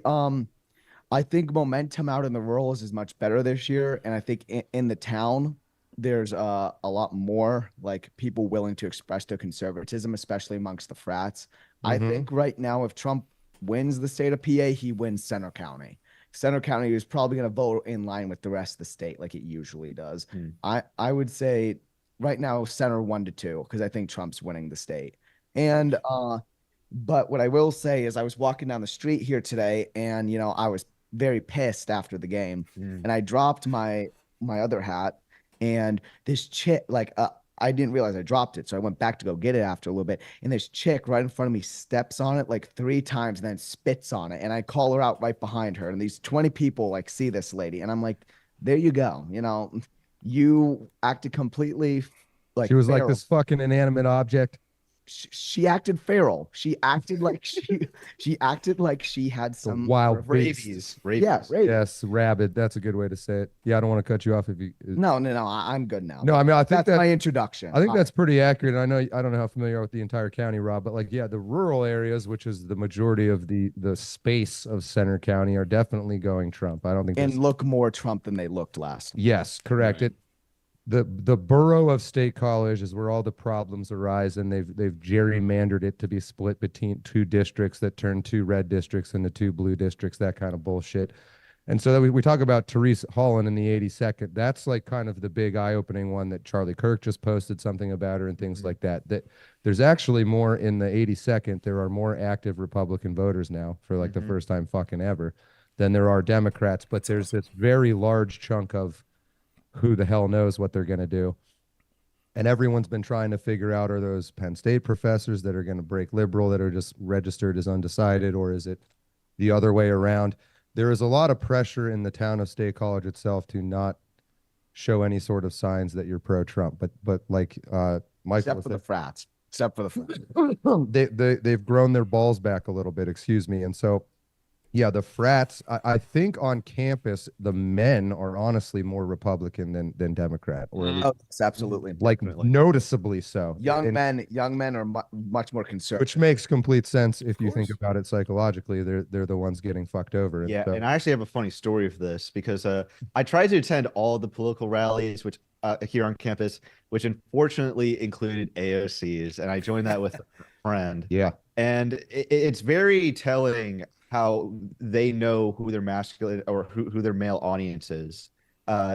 I think momentum out in the rurals is much better this year, and I think in the town there's a lot more, like, people willing to express their conservatism, especially amongst the frats. I think right now, if Trump wins the state of PA, he wins Center County. Center County is probably going to vote in line with the rest of the state, like it usually does. I would say right now Center 1-2, because I think Trump's winning the state. And but what I will say is, I was walking down the street here today, and, you know, I was very pissed after the game, and I dropped my other hat, and this chick, like, I didn't realize I dropped it, so I went back to go get it after a little bit, and this chick right in front of me steps on it like 3 times and then spits on it, and I call her out right behind her, and these 20 people, like, see this lady, and I'm like, there you go, you know, you acted completely like she was feral. like this fucking inanimate object. She acted feral. She acted like she acted like she had some wild rabies. Yeah, rabies. Yes, rabid. That's a good way to say it. Yeah, I don't want to cut you off if you. No, I'm good now. No, I mean, I think that's my introduction. I think that's pretty accurate. I know I don't know how familiar you are with the entire county, Rob, but, like, yeah, the rural areas, which is the majority of the space of Center County, are definitely going Trump. I don't think and look more Trump than they looked last. Yes, correct. Right. The borough of State College is where all the problems arise, and they've gerrymandered it to be split between 2 districts that turn 2 red districts into 2 blue districts, that kind of bullshit. And so that we talk about Therese Holland in the 82nd. That's, like, kind of the big eye-opening one that Charlie Kirk just posted something about her and things like that. That there's actually more in the 82nd. There are more active Republican voters now for, like, the first time fucking ever than there are Democrats. But there's this very large chunk of who the hell knows what they're going to do. And everyone's been trying to figure out, are those Penn State professors that are going to break liberal that are just registered as undecided, or is it the other way around? there is a lot of pressure in the town of State College itself to not show any sort of signs that you're pro-Trump. But like Michael, Except for the frats. Except for the frats. they've grown their balls back a little bit, excuse me. And so, yeah, the frats, I think on campus, the men are honestly more Republican than Democrat, or at least, Oh, it's absolutely like noticeably so. Young And- men are much more conservative. which makes complete sense if you think about it psychologically. They're the ones getting fucked over. And Yeah, so- and I actually have a funny story for this because I tried to attend all the political rallies, which here on campus, which unfortunately included AOCs, and I joined that with a friend. Yeah, and it's very telling how they know who their masculine or who their male audience is,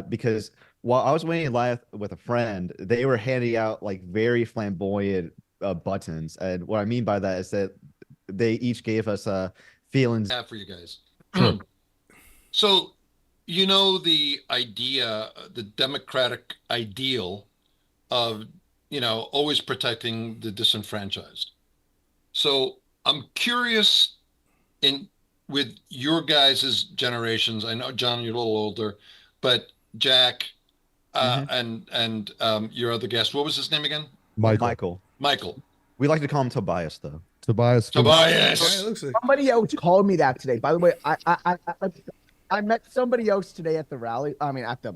because while I was waiting in line with a friend, they were handing out like very flamboyant buttons, and what I mean by that is that they each gave us feelings. For you guys. So, you know, the idea, the democratic ideal of, you know, always protecting the disenfranchised. So I'm curious with your guys' generations. I know, John, you're a little older, but Jack and your other guest, what was his name again? Michael. We like to call him Tobias, though. Tobias. Somebody else called me that today. By the way, I met somebody else today at the rally. I mean, at the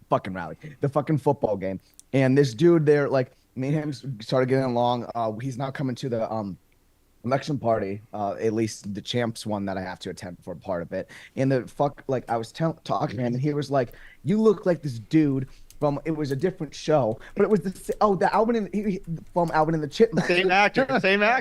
fucking rally, the fucking football game. And this dude there, like, me and him started getting along. He's now coming to the election party, at least the champs one that I have to attend for part of it. And I was talking to him, and he was like, "You look like this dude from." It was a different show, but it was the Alvin from Alvin and the Chipmunks. Same actor.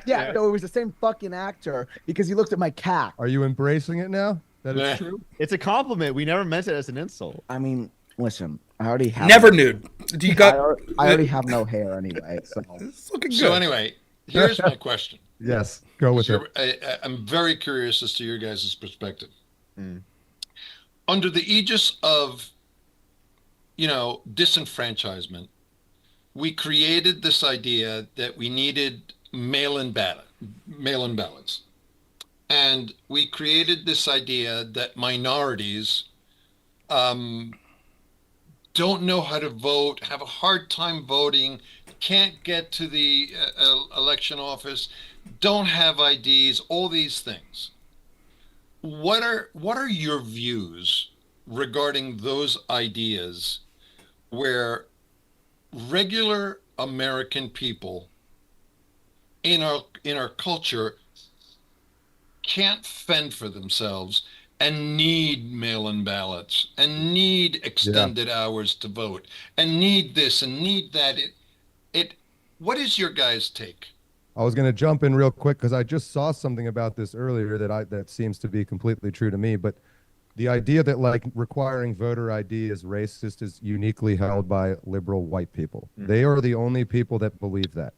Yeah, no, it was the same fucking actor because he looked at my cat. Are you embracing it now? That is true. It's a compliment. We never meant it as an insult. I mean, listen, I already have never nude. Do you got? I already have no hair anyway. So it's looking good. So anyway, here's my question. Yes, go with it. I'm very curious as to your guys' perspective. Under the aegis of, you know, disenfranchisement, we created this idea that we needed mail-in ballots. And we created this idea that minorities don't know how to vote, have a hard time voting, can't get to the election office, don't have IDs, all these things. What are your views regarding those ideas where regular American people in our culture can't fend for themselves and need mail-in ballots and need extended hours to vote and need this and need that? What is your guys' take? I was going to jump in real quick because I just saw something about this earlier that seems to be completely true to me. But the idea that like requiring voter ID is racist is uniquely held by liberal white people. They are the only people that believe that.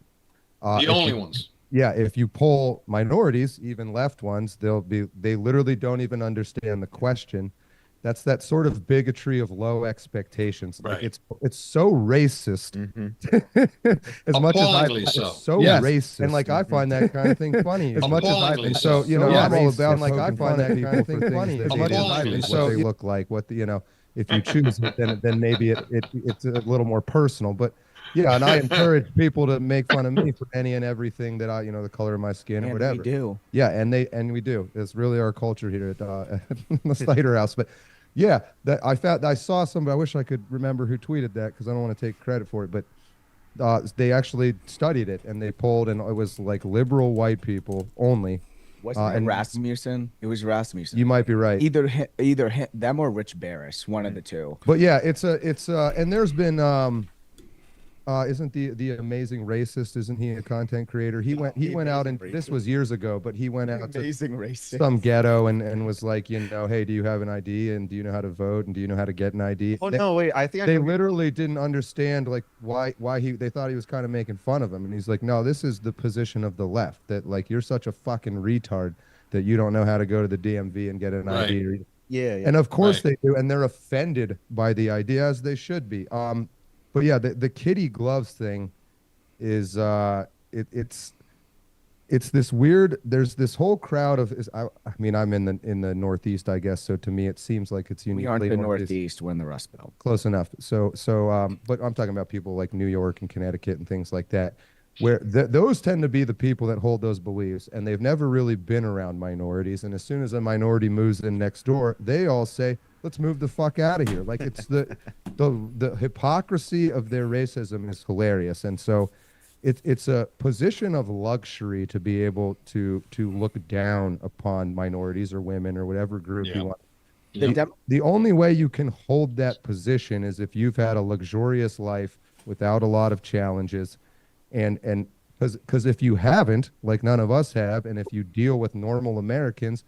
The only ones. Yeah, if you poll minorities, even left ones, they literally don't even understand the question. That's that sort of bigotry of low expectations. Right. Like it's so racist. As much as Appallingly it's so. so Yes. racist, and like I find that kind of thing funny. As much as Appallingly so, you know, Yeah. I'm all about Like, I find that kind of thing funny. As much as So they look like what the, you know, if you choose it, then maybe it's a little more personal. But yeah, and I encourage people to make fun of me for any and everything that I, you know, the color of my skin or And whatever. we do. Yeah, and we do. It's really our culture here at the Snyder House. But yeah, that I saw somebody. I wish I could remember who tweeted that because I don't want to take credit for it. But they actually studied it and they polled, and it was like liberal white people only. Wasn't it Rasmussen? It was Rasmussen. You might be right. Either them or Rich Barris, one of the two. But yeah, it's and there's been isn't the amazing racist? Isn't he a content creator? He went out and this was years ago, but he went out to some ghetto and was like, you know, hey, do you have an ID and do you know how to vote and do you know how to get an ID? Oh no, wait, I think they literally didn't understand like why they thought he was kind of making fun of him, and he's like, no, this is the position of the left, that like you're such a fucking retard that you don't know how to go to the DMV and get an ID. Yeah. And of course they do, and they're offended by the idea, as they should be. But yeah, the kitty gloves thing is it's it's this weird, there's this whole crowd of I mean, I'm in the Northeast, I guess, so to me it seems like it's uniquely We aren't the Northeast, we're in the Rust Belt. close enough. So but I'm talking about people like New York and Connecticut and things like that, where those tend to be the people that hold those beliefs, and they've never really been around minorities, and as soon as a minority moves in next door, they all say, let's move the fuck out of here. Like, it's the hypocrisy of their racism is hilarious. And so it's a position of luxury to be able to look down upon minorities or women or whatever group you want. The only way you can hold that position is if you've had a luxurious life without a lot of challenges, and because if you haven't, like none of us have, and if you deal with normal Americans,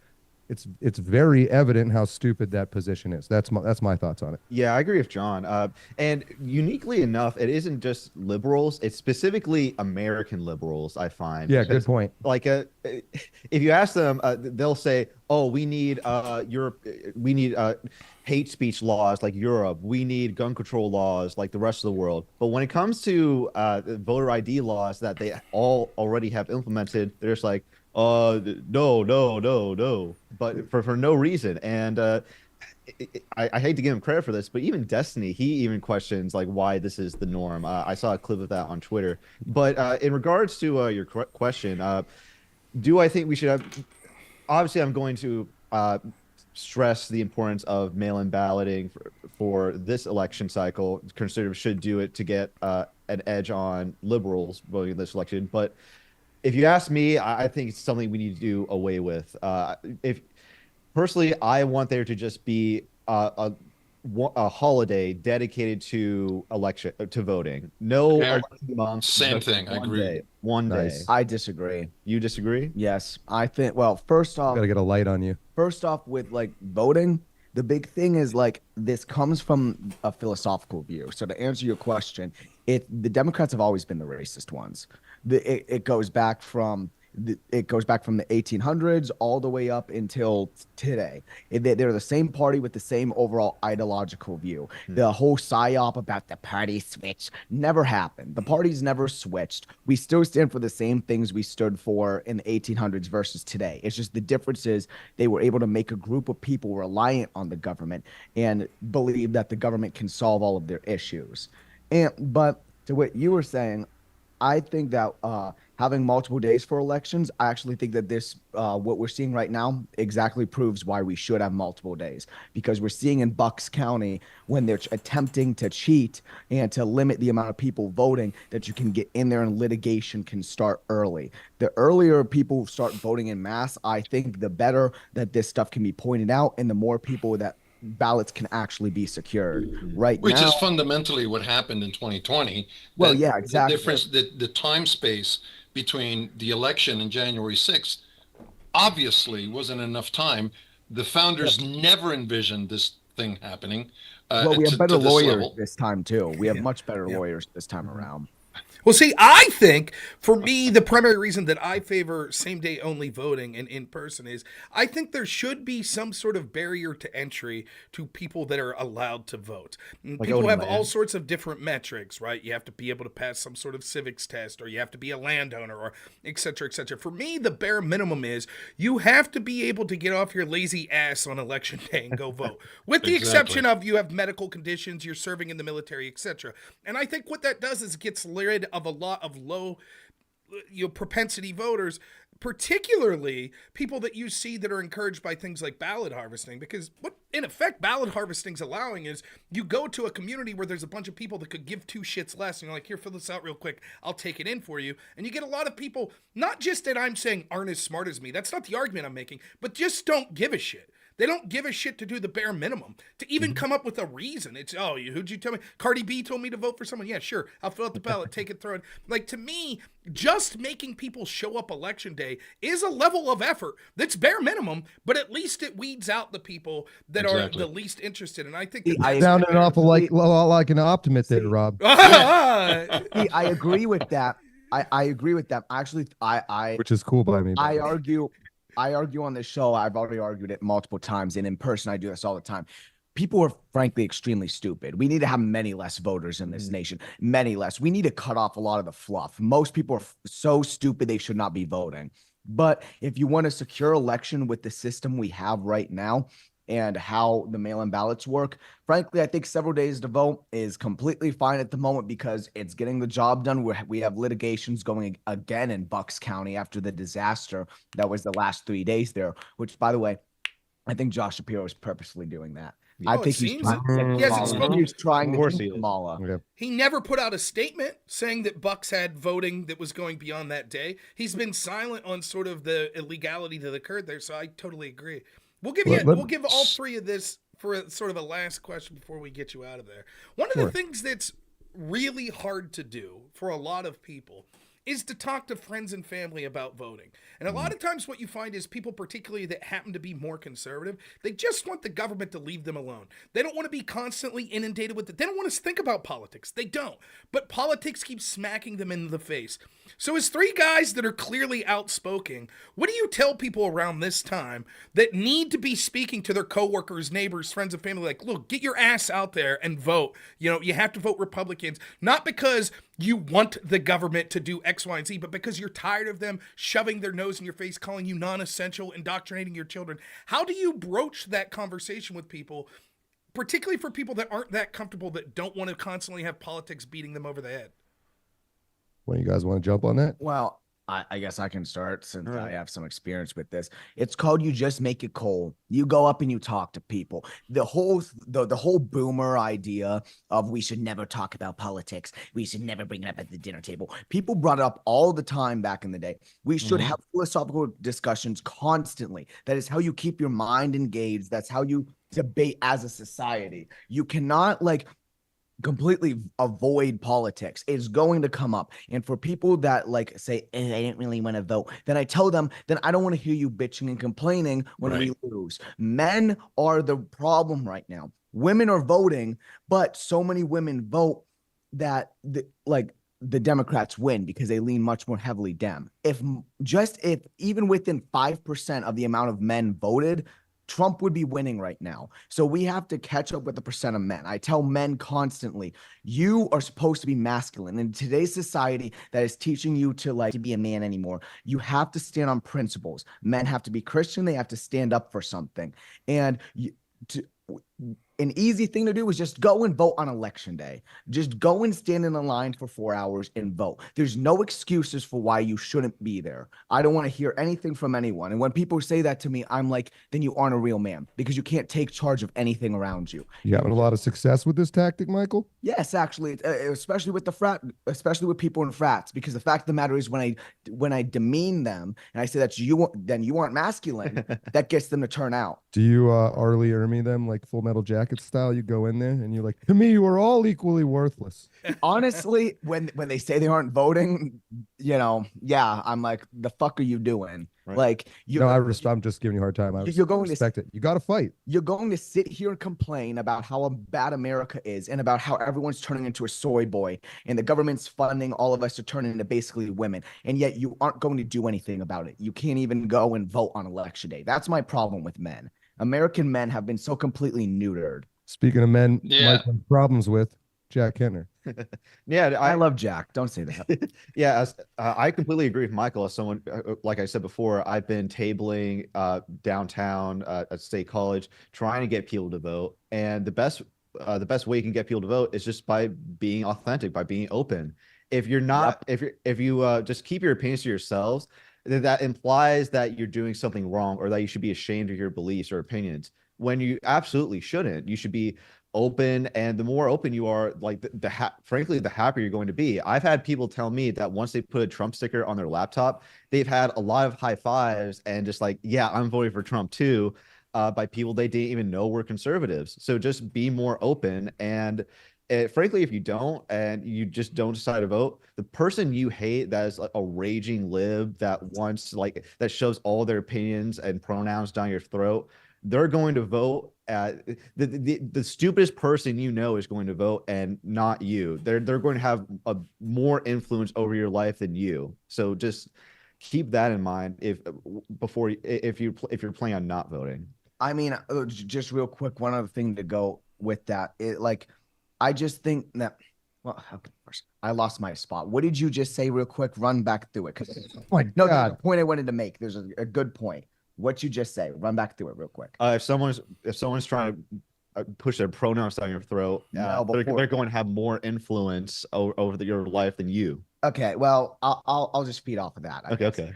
it's very evident how stupid that position is. That's my thoughts on it. Yeah, I agree with John. And uniquely enough, it isn't just liberals; it's specifically American liberals. I find. Yeah, good point. Like, if you ask them, they'll say, "Oh, we need Europe. We need hate speech laws like Europe. We need gun control laws like the rest of the world." But when it comes to voter ID laws that they all already have implemented, they're just like, no, but for no reason. And I hate to give him credit for this, but even Destiny, he even questions like why this is the norm. I saw a clip of that on Twitter. But in regards to your question, do I think we should have? Obviously, I'm going to stress the importance of mail-in balloting for this election cycle. Conservatives should do it to get an edge on liberals voting this election, but if you ask me, I think it's something we need to do away with. If personally, I want there to just be a holiday dedicated to voting. No election month. Same thing. I agree. One day. I disagree. You disagree? Yes, I think. Well, first off, Gotta get a light on you. First off, with like voting, the big thing is like this comes from a philosophical view. So to answer your question, the Democrats have always been the racist ones. It goes back from the 1800s all the way up until today. They're the same party with the same overall ideological view. The whole psyop about the party switch never happened. The parties never switched. We still stand for the same things we stood for in the 1800s versus today. It's just the difference is they were able to make a group of people reliant on the government and believe that the government can solve all of their issues. But to what you were saying, I think that having multiple days for elections, I actually think that this, what we're seeing right now exactly proves why we should have multiple days, because we're seeing in Bucks County when they're attempting to cheat and to limit the amount of people voting that you can get in there and litigation can start early. The earlier people start voting in mass, I think the better that this stuff can be pointed out and the more people that ballots can actually be secured which is fundamentally what happened in 2020. Well, yeah, exactly. The difference, the time space between the election and January 6th obviously wasn't enough time. The founders never envisioned this thing happening. Well, we have better lawyers this time too. We have much better lawyers this time around. Well, see, I think for me, the primary reason that I favor same day only voting and in person is I think there should be some sort of barrier to entry to people that are allowed to vote. People have all sorts of different metrics, right? You have to be able to pass some sort of civics test, or you have to be a landowner, or et cetera, et cetera. For me, the bare minimum is you have to be able to get off your lazy ass on election day and go vote. With the exception of you have medical conditions, you're serving in the military, et cetera. And I think what that does is it gets rid of a lot of low propensity voters, particularly people that you see that are encouraged by things like ballot harvesting, because what in effect ballot harvesting's allowing is you go to a community where there's a bunch of people that could give two shits less, and you're like, here, fill this out real quick, I'll take it in for you. And you get a lot of people, not just that I'm saying aren't as smart as me, that's not the argument I'm making, but just don't give a shit. They don't give a shit to do the bare minimum, to even come up with a reason. It's, oh, who'd you tell me? Cardi B told me to vote for someone. Yeah, sure. I'll fill out the ballot, take it, throw it. Like, to me, just making people show up election day is a level of effort that's bare minimum, but at least it weeds out the people that are the least interested. And I think I sounded an awful lot like an optimist there, Rob. I agree with that. I agree with that. Actually, which is cool by me. I argue on this show. I've already argued it multiple times, and in person, I do this all the time. people are frankly extremely stupid. We need to have many less voters in this nation, many less. We need to cut off a lot of the fluff. Most people are so stupid they should not be voting. But if you want a secure election with the system we have right now and how the mail-in ballots work, frankly, I think several days to vote is completely fine at the moment because it's getting the job done. We have litigations going again in Bucks County after the disaster that was the last 3 days there, which, by the way, I think Josh Shapiro is purposely doing that. I think he's trying to get Kamala. He's trying to get Kamala. He never put out a statement saying that Bucks had voting that was going beyond that day. He's been silent on sort of the illegality that occurred there, so I totally agree. We'll give all three of this for a, sort of a last question before we get you out of there. One of the things that's really hard to do for a lot of people is to talk to friends and family about voting. And a lot of times what you find is people, particularly that happen to be more conservative, they just want the government to leave them alone. They don't want to be constantly inundated with it. They don't want to think about politics. They don't. But politics keeps smacking them in the face. So as three guys that are clearly outspoken, what do you tell people around this time that need to be speaking to their coworkers, neighbors, friends, and family? Like, look, get your ass out there and vote. You know, you have to vote Republicans, not because you want the government to do X, Y, and Z, but because you're tired of them shoving their nose in your face, calling you non-essential, indoctrinating your children. How do you broach that conversation with people, particularly for people that aren't that comfortable, that don't want to constantly have politics beating them over the head? When you guys want to jump on that? Well, I guess I can start since I have some experience with this. It's called you just make it cold. You go up and you talk to people. The whole boomer idea of we should never talk about politics. We should never bring it up at the dinner table. People brought it up all the time back in the day. We should have philosophical discussions constantly. That is how you keep your mind engaged. That's how you debate as a society. You cannot completely avoid politics. It's going to come up. And for people that say, I didn't really want to vote, then I tell them, then I don't want to hear you bitching and complaining when we lose. Men are the problem right now. Women are voting, but so many women vote that the Democrats win because they lean much more heavily Dem. If even within 5% of the amount of men voted, Trump would be winning right now. So we have to catch up with the percent of men. I tell men constantly, you are supposed to be masculine. In today's society that is teaching you to be a man anymore, you have to stand on principles. Men have to be Christian. They have to stand up for something. And an easy thing to do is just go and vote on election day. Just go and stand in a line for 4 hours and vote. There's no excuses for why you shouldn't be there. I don't want to hear anything from anyone. And when people say that to me, I'm like, then you aren't a real man because you can't take charge of anything around you. You having a lot of success with this tactic, Michael? Yes, actually, especially with especially with people in frats, because the fact of the matter is when I demean them and I say that then you aren't masculine, that gets them to turn out. Do you Arlie Ermy them like Full Metal Jacket style? You go in there and you're like, to me, you are all equally worthless. Honestly, when they say they aren't voting, I'm like, the fuck are you doing? Right. I'm just giving you a hard time. You're going to respect it. You got to fight. You're going to sit here and complain about how bad America is and about how everyone's turning into a soy boy and the government's funding all of us to turn into basically women. And yet you aren't going to do anything about it. You can't even go and vote on election day. That's my problem with men. American men have been so completely neutered. Speaking of men, Mike has problems with Jack Kentner. I love Jack. Don't say that. I completely agree with Michael. As someone, like I said before, I've been tabling downtown at State College, trying to get people to vote. And the best way you can get people to vote is just by being authentic, by being open. If you're not, if you just keep your opinions to yourselves, then that implies that you're doing something wrong or that you should be ashamed of your beliefs or opinions, when you absolutely shouldn't. You should be open, and the more open you are, frankly, the happier you're going to be. I've had people tell me that once they put a Trump sticker on their laptop, they've had a lot of high fives and just I'm voting for Trump too, by people they didn't even know were conservatives. So just be more open. And frankly, if you don't, and you just don't decide to vote, the person you hate that is a raging lib that wants that shows all their opinions and pronouns down your throat, they're going to vote. The stupidest person is going to vote, and not you. They're going to have a more influence over your life than you. So just keep that in mind if you're planning on not voting. I mean, just real quick, one other thing to go with that. I just think that, well, okay, first, I lost my spot. What did you just say real quick? Run back through it. Oh my there's God. a point I wanted to make. There's a good point. What you just say, run back through it real quick. If someone's trying to push their pronouns down your throat, they're going to have more influence over your life than you. Okay, well, I'll just feed off of that. Okay.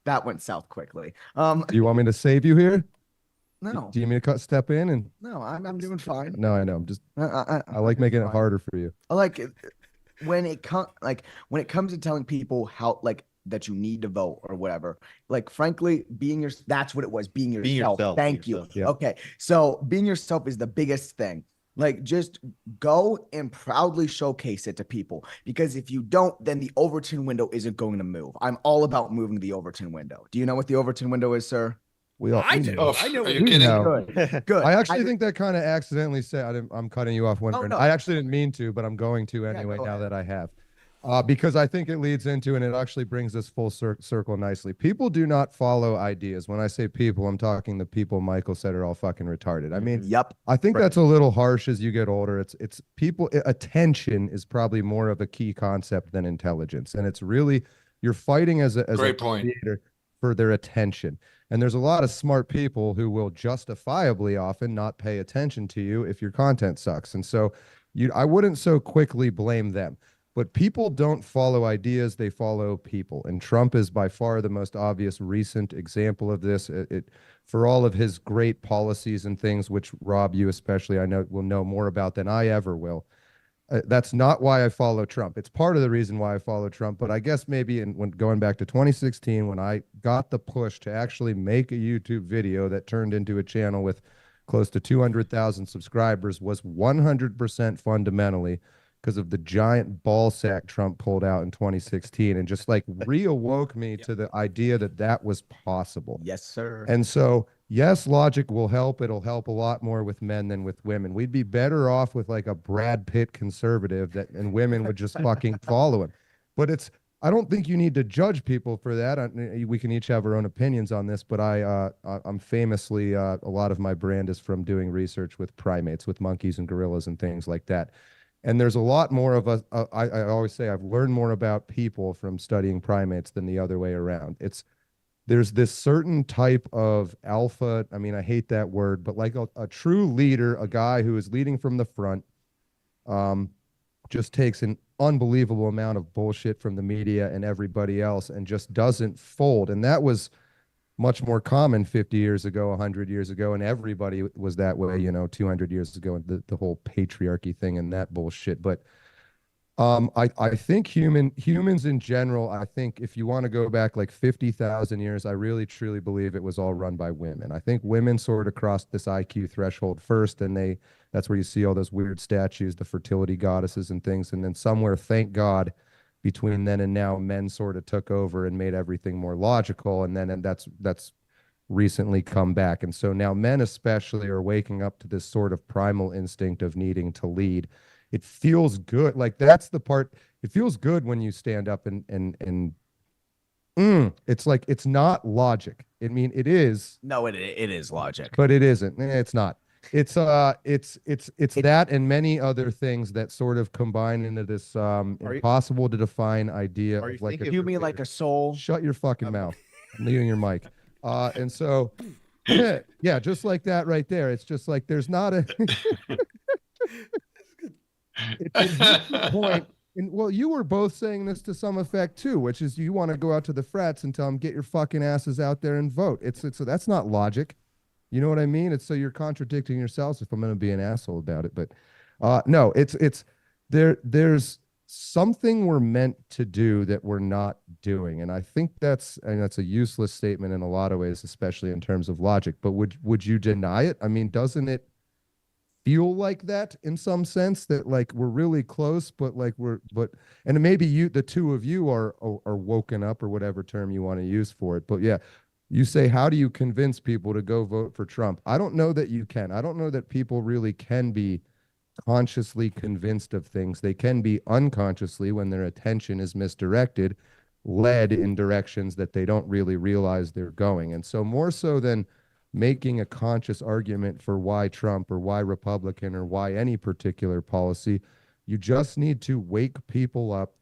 That went south quickly. Do you want me to save you here? No. Do you want me to step in and? No, I'm doing fine. No, I know. I'm just. I like making it harder for you. I like it when it comes to telling people how that you need to vote or whatever. Frankly, that's what it was. Being yourself. Thank you. Yeah. Okay, so being yourself is the biggest thing. Just go and proudly showcase it to people, because if you don't, then the Overton window isn't going to move. I'm all about moving the Overton window. Do you know what the Overton window is, sir? I do. Oh, I know. are you kidding? Good. I actually think that kind of accidentally said, I'm cutting you off. No. I actually didn't mean to, but I'm going to anyway now that I have. Because I think it leads into, and it actually brings us full circle nicely. People do not follow ideas. When I say people, I'm talking the people Michael said are all fucking retarded. I mean, yep. I think that's a little harsh as you get older. It's people, attention is probably more of a key concept than intelligence. And it's really, you're fighting as a creator for their attention. And there's a lot of smart people who will justifiably often not pay attention to you if your content sucks. And so I wouldn't so quickly blame them. But people don't follow ideas, they follow people. And Trump is by far the most obvious recent example of this. For all of his great policies and things, which Rob, you especially, I know will know more about than I ever will. That's not why I follow Trump. It's part of the reason why I follow Trump. But I guess maybe when going back to 2016, when I got the push to actually make a YouTube video that turned into a channel with close to 200,000 subscribers, was 100% fundamentally because of the giant ball sack Trump pulled out in 2016, and just reawoke me to the idea that was possible. Yes, sir. And so, yes, logic will help. It'll help a lot more with men than with women. We'd be better off with a Brad Pitt conservative and women would just fucking follow him. But I don't think you need to judge people for that. We can each have our own opinions on this, but I'm famously, a lot of my brand is from doing research with primates, with monkeys and gorillas and things like that. And there's a lot more of us. I always say I've learned more about people from studying primates than the other way around. There's this certain type of alpha. I mean, I hate that word, but a true leader, a guy who is leading from the front, just takes an unbelievable amount of bullshit from the media and everybody else and just doesn't fold. And that was much more common 50 years ago, 100 years ago, and everybody was that way, 200 years ago, and the whole patriarchy thing and that bullshit. But I think humans in general, I think if you want to go back 50,000 years, I really truly believe it was all run by women. I think women sort of crossed this IQ threshold first, and that's where you see all those weird statues, the fertility goddesses and things. And then somewhere, thank God, between then and now, men sort of took over and made everything more logical, and that's recently come back. And so now men especially are waking up to this sort of primal instinct of needing to lead. It feels good. That's the part. It feels good when you stand up and it's it's not logic. I mean, it is. No, it is logic, but it isn't. It's not. It's that and many other things that sort of combine into this impossible to define idea of you mean like a soul? Shut your fucking mouth. I'm muting your mic. And so yeah, just like that right there. It's just there's not a it's a point. And well, you were both saying this to some effect too, which is you want to go out to the frats and tell them, get your fucking asses out there and vote. So that's not logic. You know what I mean? So you're contradicting yourselves if I'm going to be an asshole about it. But no, there's something we're meant to do that we're not doing. And I think that's a useless statement in a lot of ways, especially in terms of logic. But would you deny it? I mean, doesn't it feel like that in some sense that we're really close, but and maybe the two of you are woken up, or whatever term you want to use for it. But yeah. You say, how do you convince people to go vote for Trump? I don't know that you can. I don't know that people really can be consciously convinced of things. They can be unconsciously when their attention is misdirected. led in directions that they don't really realize they're going. And so more so than making a conscious argument for why Trump or why Republican or why any particular policy, you just need to wake people up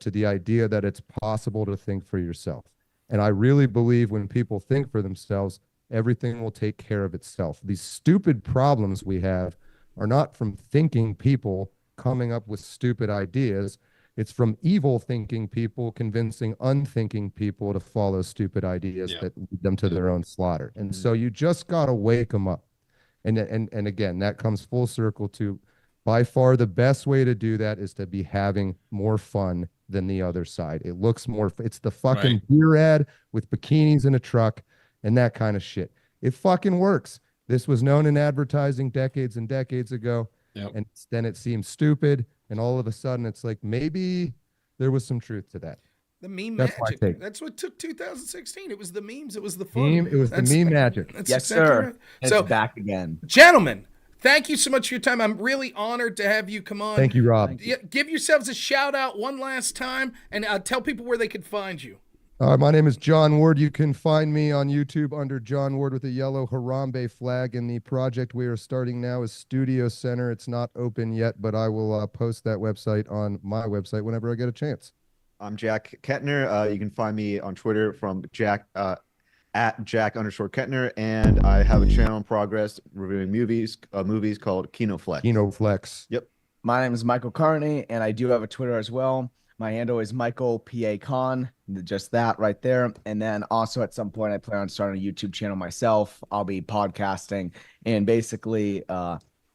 to the idea that it's possible to think for yourself. And I really believe when people think for themselves, everything will take care of itself. These stupid problems we have are not from thinking people coming up with stupid ideas. It's from evil thinking people convincing unthinking people to follow stupid ideas that lead them to their own slaughter. And so you just got to wake them up. And again, that comes full circle to, by far the best way to do that is to be having more fun than the other side. It looks more, it's the fucking beer ad with bikinis in a truck and that kind of shit. It fucking works. This was known in advertising decades and decades ago. And then it seems stupid. And all of a sudden it's like, maybe there was some truth to that. The meme That's magic. That's what took 2016. It was the memes. It was the fun. It was the meme magic. That's Yes, exactly sir. right. It's So, back again. gentlemen, thank you so much for your time. I'm really honored to have you come on. Thank you, Rob. Give yourselves a shout out one last time and tell people where they could find you. My name is John Ward. You can find me on YouTube under John Ward with a yellow Harambe flag. And the project we are starting now is Studio Center. It's not open yet, but I will post that website on my website whenever I get a chance. I'm Jack Kettner. You can find me on Twitter from Jack at Jack_Kettner, and I have a channel in progress reviewing movies called KinoFlex. KinoFlex. Yep. My name is Michael Carney, and I do have a Twitter as well. My handle is Michael PA Con, just that right there. And then also at some point I plan on starting a YouTube channel myself. I'll be podcasting and basically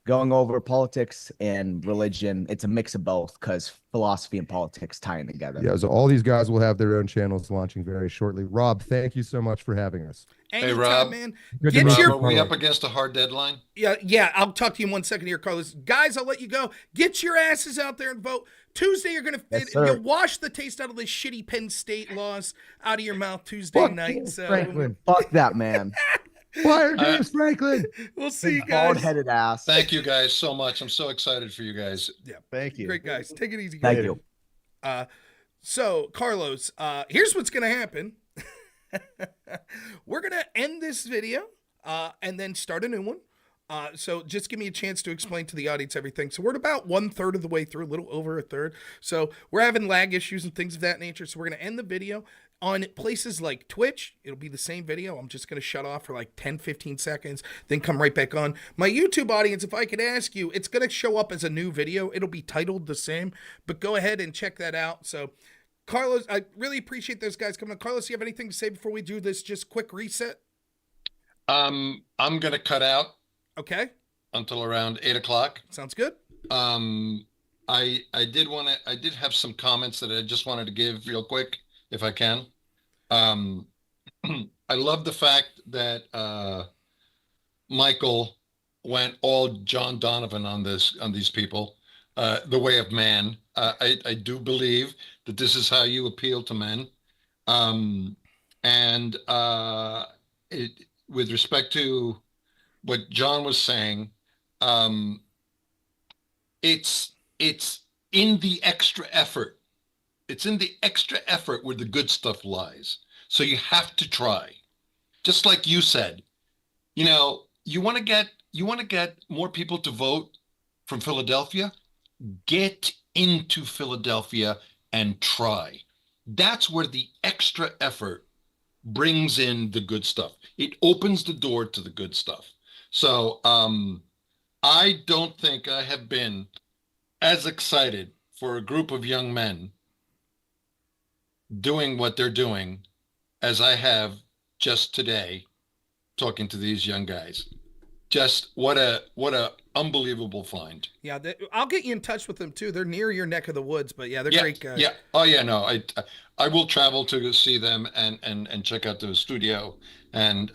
going over politics and religion. It's a mix of both because philosophy and politics tie in together. Yeah, so all these guys will have their own channels launching very shortly. Rob, thank you so much for having us. Hey, Rob. Man. Good to Get meet your you. Are we up against a hard deadline? Yeah, I'll talk to you in 1 second here, Carlos. Guys, I'll let you go. Get your asses out there and vote. Tuesday, you're gonna you'll wash the taste out of this shitty Penn State loss out of your mouth Tuesday night. So Franklin, fuck that man. Fire James Franklin. We'll see you guys. Bald-headed ass. Thank you guys so much. I'm so excited for you guys. Yeah, thank you. Great guys. Take it easy, guys. Thank you. So Carlos, here's what's gonna happen. We're gonna end this video and then start a new one. So just give me a chance to explain to the audience everything. So we're about 1/3 of the way through, a little over a third. So we're having lag issues and things of that nature. So we're going to end the video on places like Twitch. It'll be the same video. I'm just going to shut off for like 10, 15 seconds, then come right back on. My YouTube audience, if I could ask you, it's going to show up as a new video. It'll be titled the same, but go ahead and check that out. So Carlos, I really appreciate those guys coming on. Carlos, you have anything to say before we do this just quick reset? I'm going to cut out. Okay. Until around 8 o'clock. Sounds good. I did have some comments that I just wanted to give real quick, if I can. I love the fact that Michael went all John Donovan on these people, the way of man. I do believe that this is how you appeal to men. With respect to what John was saying, it's in the extra effort. It's in the extra effort where the good stuff lies. So you have to try. Just like you said, you want to get more people to vote from Philadelphia, get into Philadelphia and try. That's where the extra effort brings in the good stuff. It opens the door to the good stuff. So I don't think I have been as excited for a group of young men doing what they're doing as I have just today talking to these young guys. Just what a unbelievable find. Yeah, I'll get you in touch with them too. They're near your neck of the woods, but yeah, they're great guys. Yeah. Oh yeah, no. I will travel to see them and check out the studio, and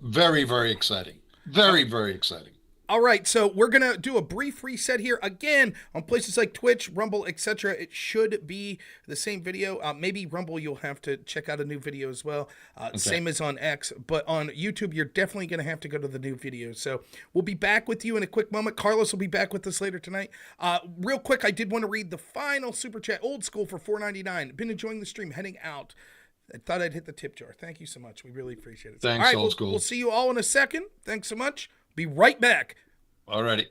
very, very exciting. Very, very exciting. All right, so we're going to do a brief reset here. Again, on places like Twitch, Rumble, etc. It should be the same video. Maybe Rumble, you'll have to check out a new video as well. Same as on X. But on YouTube, you're definitely going to have to go to the new video. So we'll be back with you in a quick moment. Carlos will be back with us later tonight. Real quick, I did want to read the final Super Chat, Old School for $4.99. Been enjoying the stream, heading out. I thought I'd hit the tip jar. Thank you so much. We really appreciate it. Thanks, all right, Old School. We'll see you all in a second. Thanks so much. Be right back. All righty.